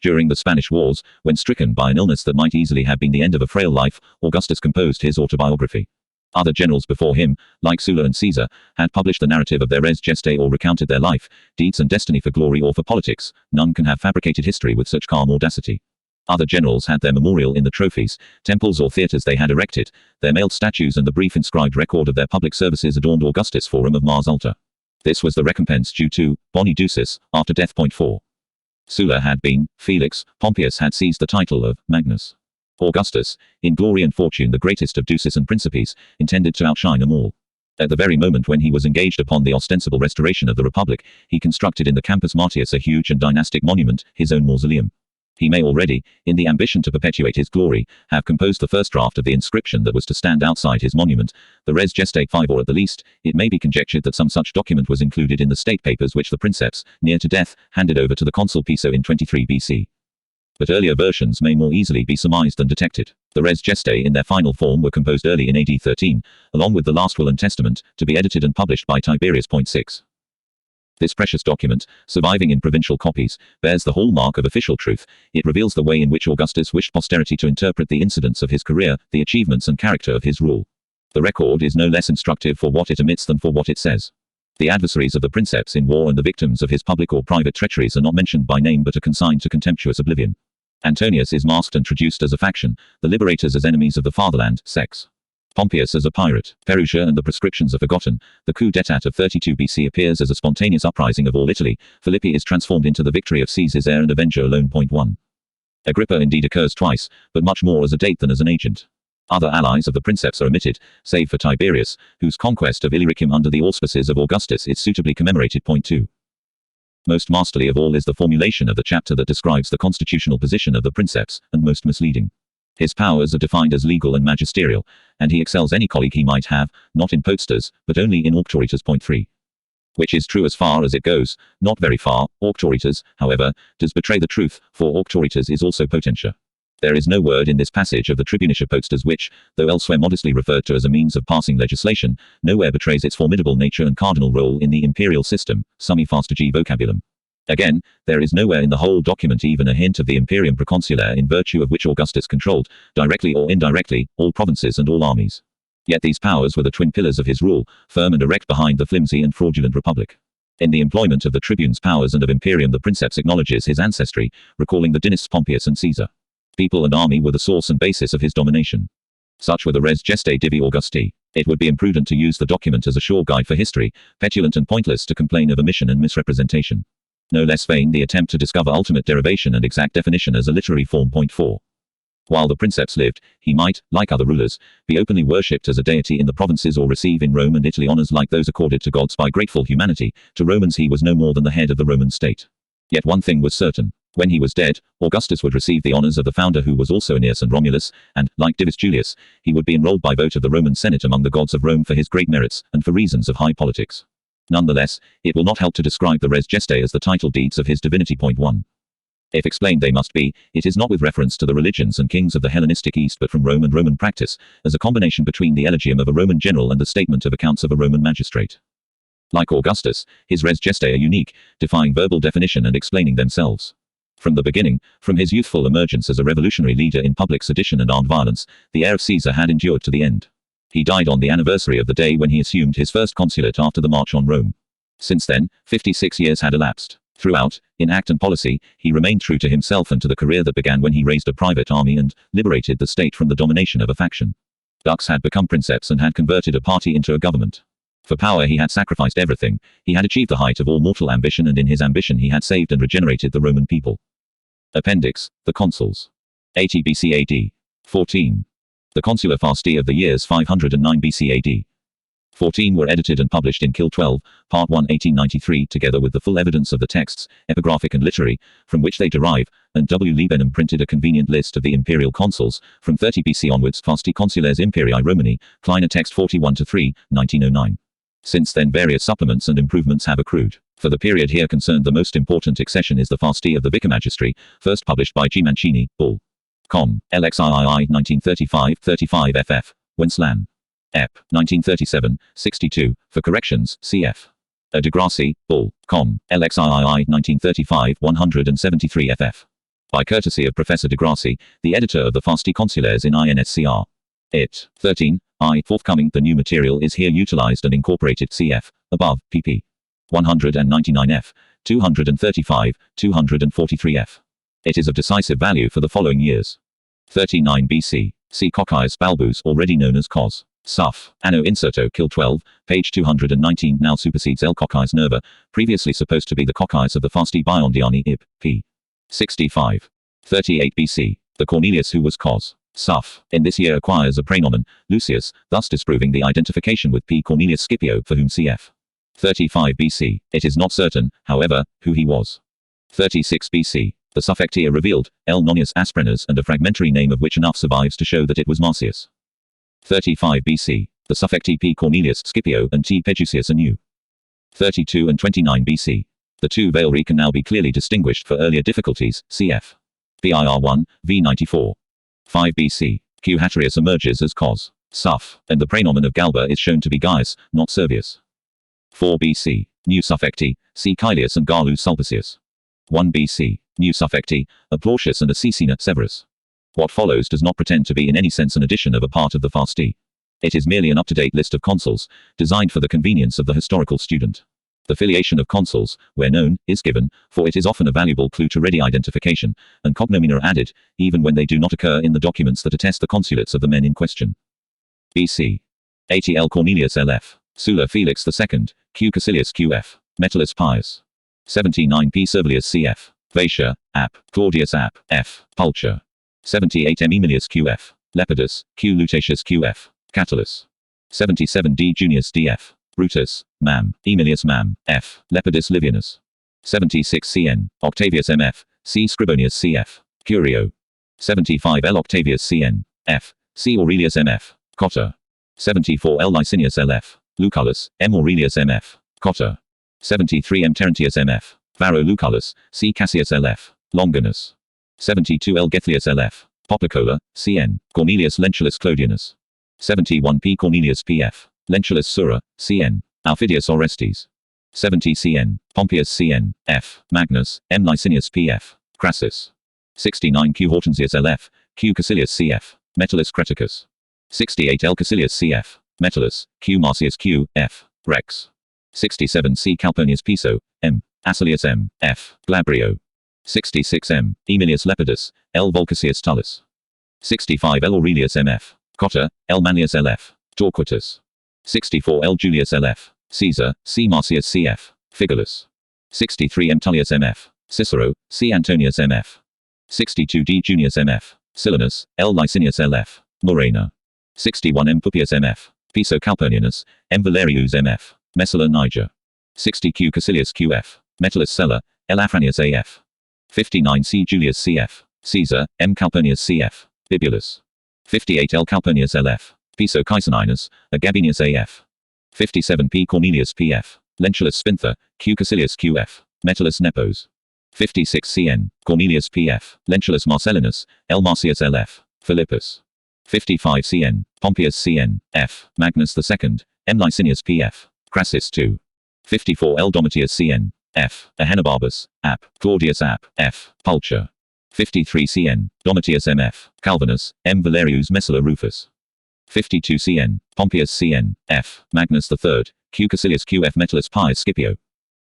During the Spanish Wars, when stricken by an illness that might easily have been the end of a frail life, Augustus composed his autobiography. Other generals before him, like Sulla and Caesar, had published the narrative of their res gestae or recounted their life, deeds and destiny for glory or for politics. None can have fabricated history with such calm audacity. Other generals had their memorial in the trophies, temples or theatres they had erected, their mailed statues and the brief inscribed record of their public services adorned Augustus' Forum of Mars altar. This was the recompense due to boni ducis, after death. 4. Sulla had been Felix, Pompeius had seized the title of Magnus. Augustus, in glory and fortune the greatest of duces and principes, intended to outshine them all. At the very moment when he was engaged upon the ostensible restoration of the Republic, he constructed in the Campus Martius a huge and dynastic monument, his own mausoleum. He may already, in the ambition to perpetuate his glory, have composed the first draft of the inscription that was to stand outside his monument, the res gestae 5, or at the least, it may be conjectured that some such document was included in the state papers which the Princeps, near to death, handed over to the consul Piso in 23 BC. But earlier versions may more easily be surmised and detected. The res gestae in their final form were composed early in AD 13, along with the last will and testament, to be edited and published by Tiberius. 6. This precious document, surviving in provincial copies, bears the hallmark of official truth. It reveals the way in which Augustus wished posterity to interpret the incidents of his career, the achievements and character of his rule. The record is no less instructive for what it omits than for what it says. The adversaries of the Princeps in war and the victims of his public or private treacheries are not mentioned by name but are consigned to contemptuous oblivion. Antonius is masked and traduced as a faction, the liberators as enemies of the fatherland, sex. Pompeius as a pirate. Perugia and the proscriptions are forgotten. The coup d'état of 32 BC appears as a spontaneous uprising of all Italy. Philippi is transformed into the victory of Caesar's heir and avenger alone. 1. Agrippa indeed occurs twice, but much more as a date than as an agent. Other allies of the Princeps are omitted, save for Tiberius, whose conquest of Illyricum under the auspices of Augustus is suitably commemorated. 2. Most masterly of all is the formulation of the chapter that describes the constitutional position of the Princeps, and most misleading. His powers are defined as legal and magisterial, and he excels any colleague he might have, not in potestas, but only in auctoritas. 3. Which is true as far as it goes, not very far. Auctoritas, however, does betray the truth, for auctoritas is also potentia. There is no word in this passage of the tribunicia potestas which, though elsewhere modestly referred to as a means of passing legislation, nowhere betrays its formidable nature and cardinal role in the imperial system, summi fastigi vocabulum. Again, there is nowhere in the whole document even a hint of the imperium proconsulare in virtue of which Augustus controlled, directly or indirectly, all provinces and all armies. Yet these powers were the twin pillars of his rule, firm and erect behind the flimsy and fraudulent republic. In the employment of the tribune's powers and of imperium the Princeps acknowledges his ancestry, recalling the dynasts Pompeius and Caesar. People and army were the source and basis of his domination. Such were the res gestae divi Augusti. It would be imprudent to use the document as a sure guide for history, petulant and pointless to complain of omission and misrepresentation. No less vain the attempt to discover ultimate derivation and exact definition as a literary form. 4. While the Princeps lived, he might, like other rulers, be openly worshipped as a deity in the provinces or receive in Rome and Italy honors like those accorded to gods by grateful humanity. To Romans he was no more than the head of the Roman state. Yet one thing was certain. When he was dead, Augustus would receive the honors of the founder who was also Aeneas and Romulus, and, like Divis Julius, he would be enrolled by vote of the Roman Senate among the gods of Rome for his great merits, and for reasons of high politics. Nonetheless, it will not help to describe the res gestae as the title deeds of his divinity. 1. If explained they must be, it is not with reference to the religions and kings of the Hellenistic East but from Rome and Roman practice, as a combination between the elegium of a Roman general and the statement of accounts of a Roman magistrate. Like Augustus, his res gestae are unique, defying verbal definition and explaining themselves. From the beginning, from his youthful emergence as a revolutionary leader in public sedition and armed violence, the heir of Caesar had endured to the end. He died on the anniversary of the day when he assumed his first consulate after the march on Rome. Since then, 56 years had elapsed. Throughout, in act and policy, he remained true to himself and to the career that began when he raised a private army and liberated the state from the domination of a faction. Dux had become princeps and had converted a party into a government. For power he had sacrificed everything, he had achieved the height of all mortal ambition, and in his ambition he had saved and regenerated the Roman people. Appendix, the Consuls. 80 BC AD. 14. The Consular Fasti of the years 509 BC AD. 14 were edited and published in Kill 12, Part 1 1893 together with the full evidence of the texts, epigraphic and literary, from which they derive, and W. Liebenham printed a convenient list of the imperial consuls, from 30 BC onwards. Fasti Consules Imperii Romani, Kleiner Text 41-3, 1909. Since then various supplements and improvements have accrued. For the period here concerned the most important accession is the Fasti of the Vicomagistri, first published by G. Mancini, Bull. Com. LXIII 1935 35 ff. Wenslan. Ep. 1937, 62, for corrections, cf. A. de Grassi, Bull. Com. LXIII 1935 173 ff. By courtesy of Professor de Grassi, the editor of the Fasti Consules in INSCR. It. 13. Forthcoming. The new material is here utilized and incorporated cf. Above, pp. 199 f. 235, 243 f. It is of decisive value for the following years. 39 BC. See Cocceius Balbus, already known as Cos. Suff. Anno inserto Kill 12, page 219 now supersedes L. Cocceius Nerva, previously supposed to be the Cocceius of the Fasti Biondiani ib. p. 65. 38 BC. The Cornelius who was Cos. Suff. In this year acquires a praenomen, Lucius, thus disproving the identification with P. Cornelius Scipio for whom cf. 35 BC. It is not certain, however, who he was. 36 BC. The suffecti are revealed, L. Nonius Asprenas, and a fragmentary name of which enough survives to show that it was Marcius. 35 BC. The suffecti P. Cornelius Scipio and T. Pedusius are new. 32 and 29 BC. The two Vailri can now be clearly distinguished for earlier difficulties, cf. PIR 1, v 94. 5 BC. Q. Haterius emerges as Cos. Suff, and the praenomen of Galba is shown to be Gaius, not Servius. 4 BC. New suffecti, C. Caelius and Gallus Sulpicius. 1 BC. New suffecti, a Plautius and a Caecina Severus. What follows does not pretend to be in any sense an addition of a part of the Fasti. It is merely an up-to-date list of consuls, designed for the convenience of the historical student. The filiation of consuls, where known, is given, for it is often a valuable clue to ready identification, and cognomina are added, even when they do not occur in the documents that attest the consulates of the men in question. B.C. 80 L. Cornelius L.F. Sulla Felix II, Q. Caecilius Q.F. Metellus Pius. 79 P. Servilius C.F. Vatia, App. Claudius App. F. Pulcher. 78 M. Aemilius Q.F. Lepidus, Q. Lutatius Q.F. Catullus. 77 D. Junius D.F. Brutus, Mam. Aemilius Mam. F. Lepidus Livianus. 76 C.N. Octavius M.F. C. Scribonius C.F. Curio. 75 L. Octavius C.N. F. C. Aurelius M.F. Cotta. 74 L. Licinius L.F. Lucullus, M. Aurelius M.F. Cotta. 73 M. Terentius M.F. Varro Lucullus, C. Cassius L.F. Longinus. 72 L. Gethius L.F. Poplicola, C.N. Cornelius Lentulus Clodianus. 71 P. Cornelius P.F. Lentulus Sura, C.N. Aufidius Orestes. 70 C.N. Pompeius C.N. F. Magnus, M. Licinius P.F. Crassus. 69 Q. Hortensius L.F. Q. Caecilius C.F. Metellus Creticus. 68 L. Caecilius C.F. Metellus, Q. Marcius Q.F. Rex. 67 C. Calpurnius Piso, M. Acilius M. F. Glabrio. 66 M. Aemilius Lepidus, L. Volcasius Tullus. 65 L. Aurelius M.F. Cotta, L. Manlius L.F. Torquatus. 64 L. Julius L.F. Caesar, C. Marcius C.F. Figulus. 63 M. Tullius M.F. Cicero, C. Antonius M.F. 62 D. Junius M.F. Silanus, L. Licinius L.F. Morena. 61 M. Pupius M.F. Piso Calpurnianus, M. Valerius M.F. Messala Niger. 60 Q. Caecilius Q.F. Metellus Sella, L. Afranius A.F. 59 C. Julius C.F. Caesar, M. Calpurnius C.F. Bibulus. 58 L. Calpurnius L.F. Piso Caesoninus, A. Gabinius A.F. 57 P. Cornelius P.F. Lentulus Spinther, Q. Caecilius Q.F. Metellus Nepos. 56 C.N. Cornelius P.F. Lentulus Marcellinus, L. Marcius L.F. Philippus. 55 C.N. Pompeius C.N. F. Magnus II, M. Licinius P.F. Crassus II. 54 L. Domitius C.N. F. Ahenobarbus, App. Claudius App. F. Pulcher. 53 C.N. Domitius M.F. Calvinus, M. Valerius Messala Rufus. 52 C.N. Pompeius C.N. F. Magnus III, Q. Caecilius Q.F. Metellus Pius Scipio.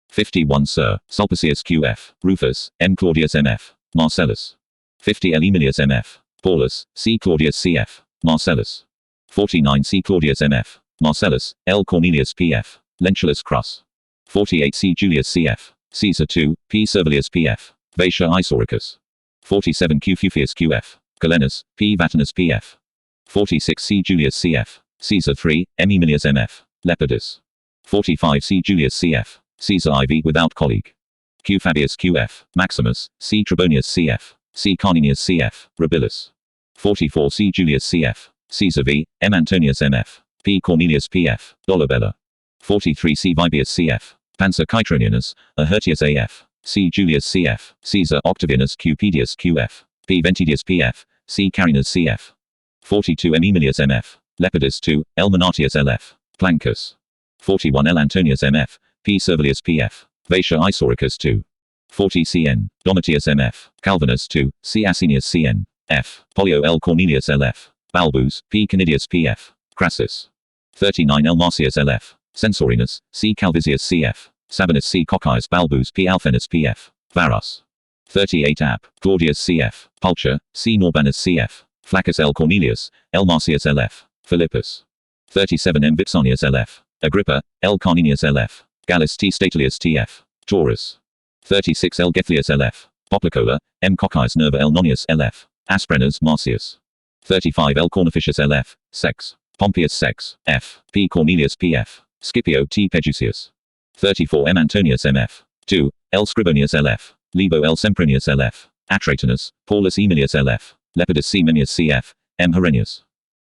51 Sir. Sulpicius Q.F. Rufus, M. Claudius M.F. Marcellus. 50 L. Aemilius M.F. Paulus, C. Claudius C.F. Marcellus. 49 C. Claudius M.F. Marcellus, L. Cornelius P.F. Lentulus Crus. 48 C. Julius C.F. Caesar II, P. Servilius P.F. Vatia Isauricus. 47 Q. Fufius Q.F. Calenus, P. Vatinus P.F. 46 C. Julius C.F. Caesar III, M. Aemilius M.F. Lepidus. 45 C. Julius C.F. Caesar IV without colleague. Q. Fabius Q.F. Maximus, C. Trebonius C.F. C. Carninius C.F. Robilus. 44 C. Julius C.F. Caesar V, M. Antonius M.F. P. Cornelius P.F. Dolabella. 43 C. Vibius C.F. Pansa Caetronianus, A. Hirtius A.F. C. Julius C.F. Caesar Octavianus Q. Pedius Q.F. P. Ventidius P.F. C. Carinus C.F. 42 M. Aemilius M.F. Lepidus II, L. Manatius L.F. Plancus. 41 L. Antonius M.F. P. Servilius P.F. Vatia Isauricus II. 40 C.N. Domitius M.F. Calvinus II, C. Asinius C.N. F. Pollio L. Cornelius L.F. Balbus, P. Canidius P.F. Crassus. 39 L. Marcius L.F. Censorinus, C. Calvisius C.F. Sabinus C. Coccaius Balbus P. Alphenus P.F. Varus. 38 App. Claudius C.F. Pulcher, C. Norbanus C.F. Flaccus L. Cornelius, L. Marcius L.F. Philippus. 37 M. Vipsanius L.F. Agrippa, L. Carninius L.F. Gallus T. Statilius T.F. Taurus. 36 L. Gethius L.F. Poplicola, M. Coccaius Nerva L. Nonius L.F. Asprenas Marcius. 35 L. Cornificius L.F. Sex. Pompeius Sex, F. P. Cornelius P.F. Scipio T. Pedusius. 34 M. Antonius M.F. 2. L. Scribonius L.F. Lebo L. Sempronius L.F. Atratinus, Paulus Aemilius L.F. Lepidus C. Memmius C.F. M. Herennius.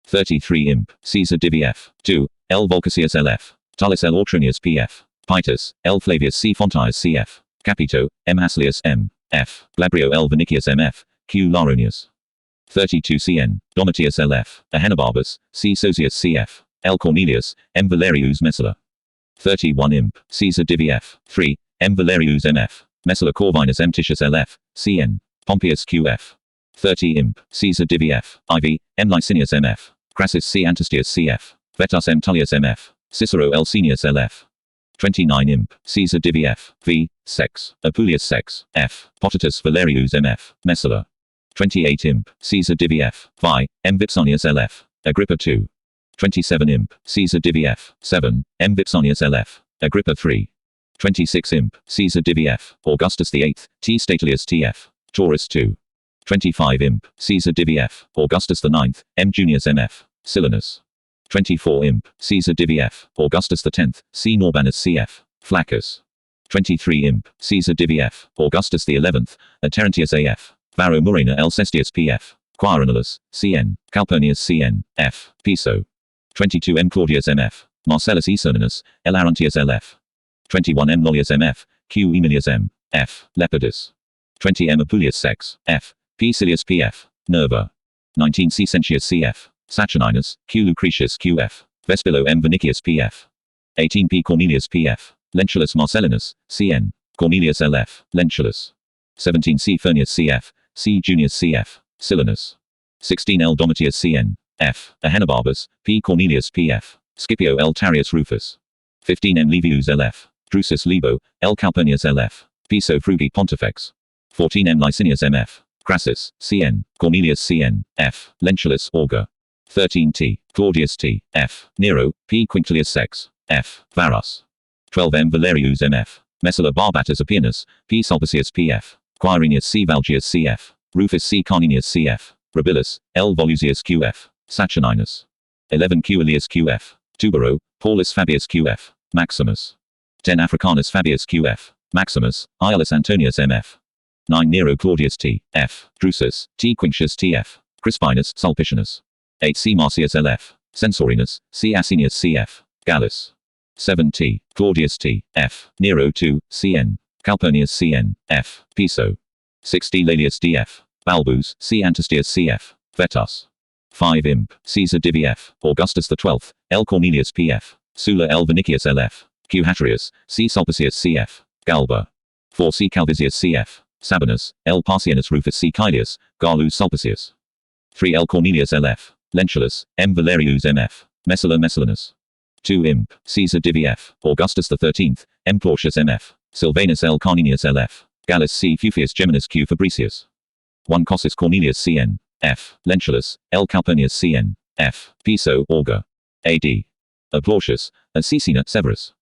33 Imp. Caesar Divi F. 2. L. Volcasius L.F. Tullus L. Autronius P.F. Pitus, L. Flavius C. Fontius C.F. Capito, M. Haslius M. F. Glabrio L. Vinicius M.F. Q. Laronius. 32 C.N. Domitius L.F. Ahenobarbus, C. Sosius C.F. L. Cornelius, M. Valerius Messala. 31 Imp. Caesar Divi F. 3. M. Valerius M.F. Messala Corvinus M. Titius L.F. C.N. Pompeius Q.F. 30 Imp. Caesar Divi F. IV. M. Licinius M.F. Crassus C. Antistius C.F. Vetus M. Tullius M.F. Cicero L. Senius L.F. 29 Imp. Caesar Divi F. V. Sex. Apuleius Sex. F. Potitus Valerius M.F. Messala. 28 Imp. Caesar Divi F. Vi. M. Vipsanius L.F. Agrippa II. 27 Imp. Caesar Divi F. 7. M. Vipsanius LF. Agrippa 3. 26 Imp. Caesar Divi F. Augustus VIII. T. Statilius TF. Taurus 2. 25 Imp. Caesar Divi F. Augustus IX. M. Junius MF. Silanus. 24 Imp. Caesar Divi F. Augustus X. C. Norbanus CF. Flaccus. 23 Imp. Caesar Divi F. Augustus XI. Terentius AF. Varro Murena L. Cestius PF. Quirinalis. CN. Calpurnius CN. F. Piso. 22 M. Claudius MF. Marcellus E. Cerninus. L. Aruntius LF. 21 M. Lollius MF. Q. Emilius M. F. Lepidus. 20 M. Apuleius Sex. F. P. Silius PF. Nerva. 19 C. Sentius CF. Saturninus. Q. Lucretius QF. Vespilo M. Vinicius PF. 18 P. Cornelius PF. Lentulus Marcellinus. CN. Cornelius LF. Lentulus. 17 C. Furnius CF. C. Junius CF. Silanus. 16 L. Domitius CN. F. Ahenobarbus. P. Cornelius PF. Scipio L. Tarius Rufus. 15 M. Livius LF. Drusus Libo. L. Calpurnius LF. Piso Frugi Pontifex. 14 M. Licinius MF. Crassus. CN. Cornelius CN. F. Lentulus Augur. 13 T. Claudius T. F. Nero. P. Quinctilius Sex. F. Varus. 12 M. Valerius MF. Messala Barbatus Appianus. P. Sulpicius PF. Quirinius C. Valgius CF. Rufus C. Carninius CF. Robilus. L. Volusius QF. Saturninus. 11 Q. Aelius QF. Tubero. Paulus Fabius QF. Maximus. 10 Africanus Fabius QF. Maximus. Iulus Antonius MF. 9 Nero Claudius T. F. Drusus. T. Quinctius TF. Crispinus Sulpicianus. 8 C. Marcius LF. Censorinus. C. Asinius CF. Gallus. 7 T. Claudius T. F. Nero 2. CN. Calpurnius CN. F. Piso. 6 D. Laelius DF. Balbus. C. Antistius CF. Vetus. 5 Imp. Caesar Divi F. Augustus XII. L. Cornelius PF. Sulla L. Vinicius LF. Q. Hatrius. C. Sulpicius CF. Galba. 4 C. Calvisius CF. Sabinus. L. Partianus Rufus C. Caelius. Gallus Sulpicius. 3 L. Cornelius LF. Lentulus. M. Valerius MF. Messala Messallinus. 2 Imp. Caesar Divi F. Augustus XIII. M. Plautius MF. Silvanus L. Carninius LF. Gallus C. Fufius Geminus Q. Fabricius. 1 Cossus Cornelius CN. F. Lentulus. L. Calpurnius CN. F. Piso Augur. A.D. A. Plautius. A. Caecina Severus.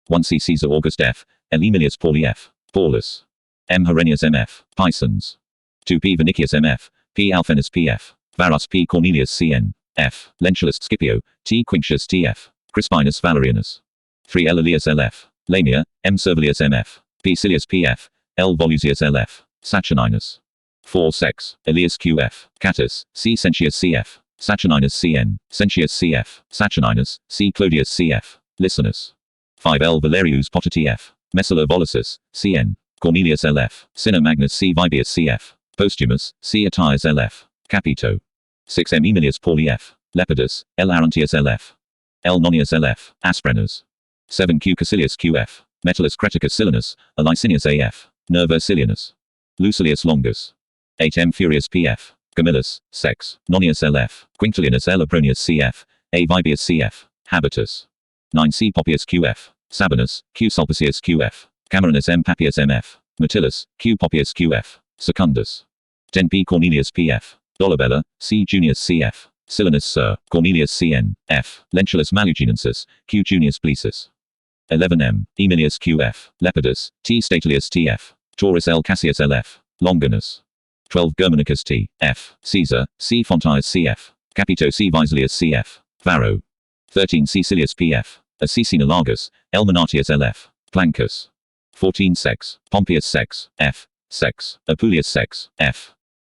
1 C. Caesar August F. L. Emilius Pauli F. Paulus. M. Herennius MF. Pisons. 2 P. Vinicius MF. P. Alphenus PF. Varus P. Cornelius CN. F. Lentulus Scipio. T. Quinctius TF. Crispinus Valerianus. 3 L. Aelius LF. Lamia. M. Servilius MF. P. Silius PF. L. Volusius LF. Saturninus. 4 Sex. Aelius QF. Catus. C. Sentius CF. Saturninus CN. Sentius CF. Saturninus. C. Clodius CF. Licinus. 5 L. Valerius Potter TF. Messala Volusus. CN. Cornelius LF. Cinna Magnus C. Vibius CF. Postumus. C. Attius LF. Capito. 6 M. Emilius Pauli F. Lepidus. L. Aruntius LF. L. Nonius LF. Asprenus. 7 Q. Caecilius QF. Metellus Creticus Silanus. A. Licinius AF. Nerva Silianus. Lucilius Longus. 8 M. Furius PF. Camillus. Sex. Nonius LF. Quinctilianus L. Apronius CF. A. Vibius CF. Habitus. 9 C. Poppius QF. Sabinus. Q. Sulpicius QF. Cameronus M. Papius MF. Metillus. Q. Poppius QF. Secundus. 10 P. Cornelius PF. Dolabella. C. Junius CF. Silanus Sir. Cornelius CN. F. Lentulus Maluginensis. Q. Junius Blisus. 11 M. Emilius QF. Lepidus. T. Statilius TF. Taurus L. Cassius LF. Longinus. 12 Germanicus T. F. Caesar. C. Fontius CF. Capito C. Visilius CF. Varro. 13 C. Silius PF. A. Caecina Largus. L. Manatius LF. Plancus. 14 Sex. Pompeius Sex. F. Sex. Apuleius Sex. F.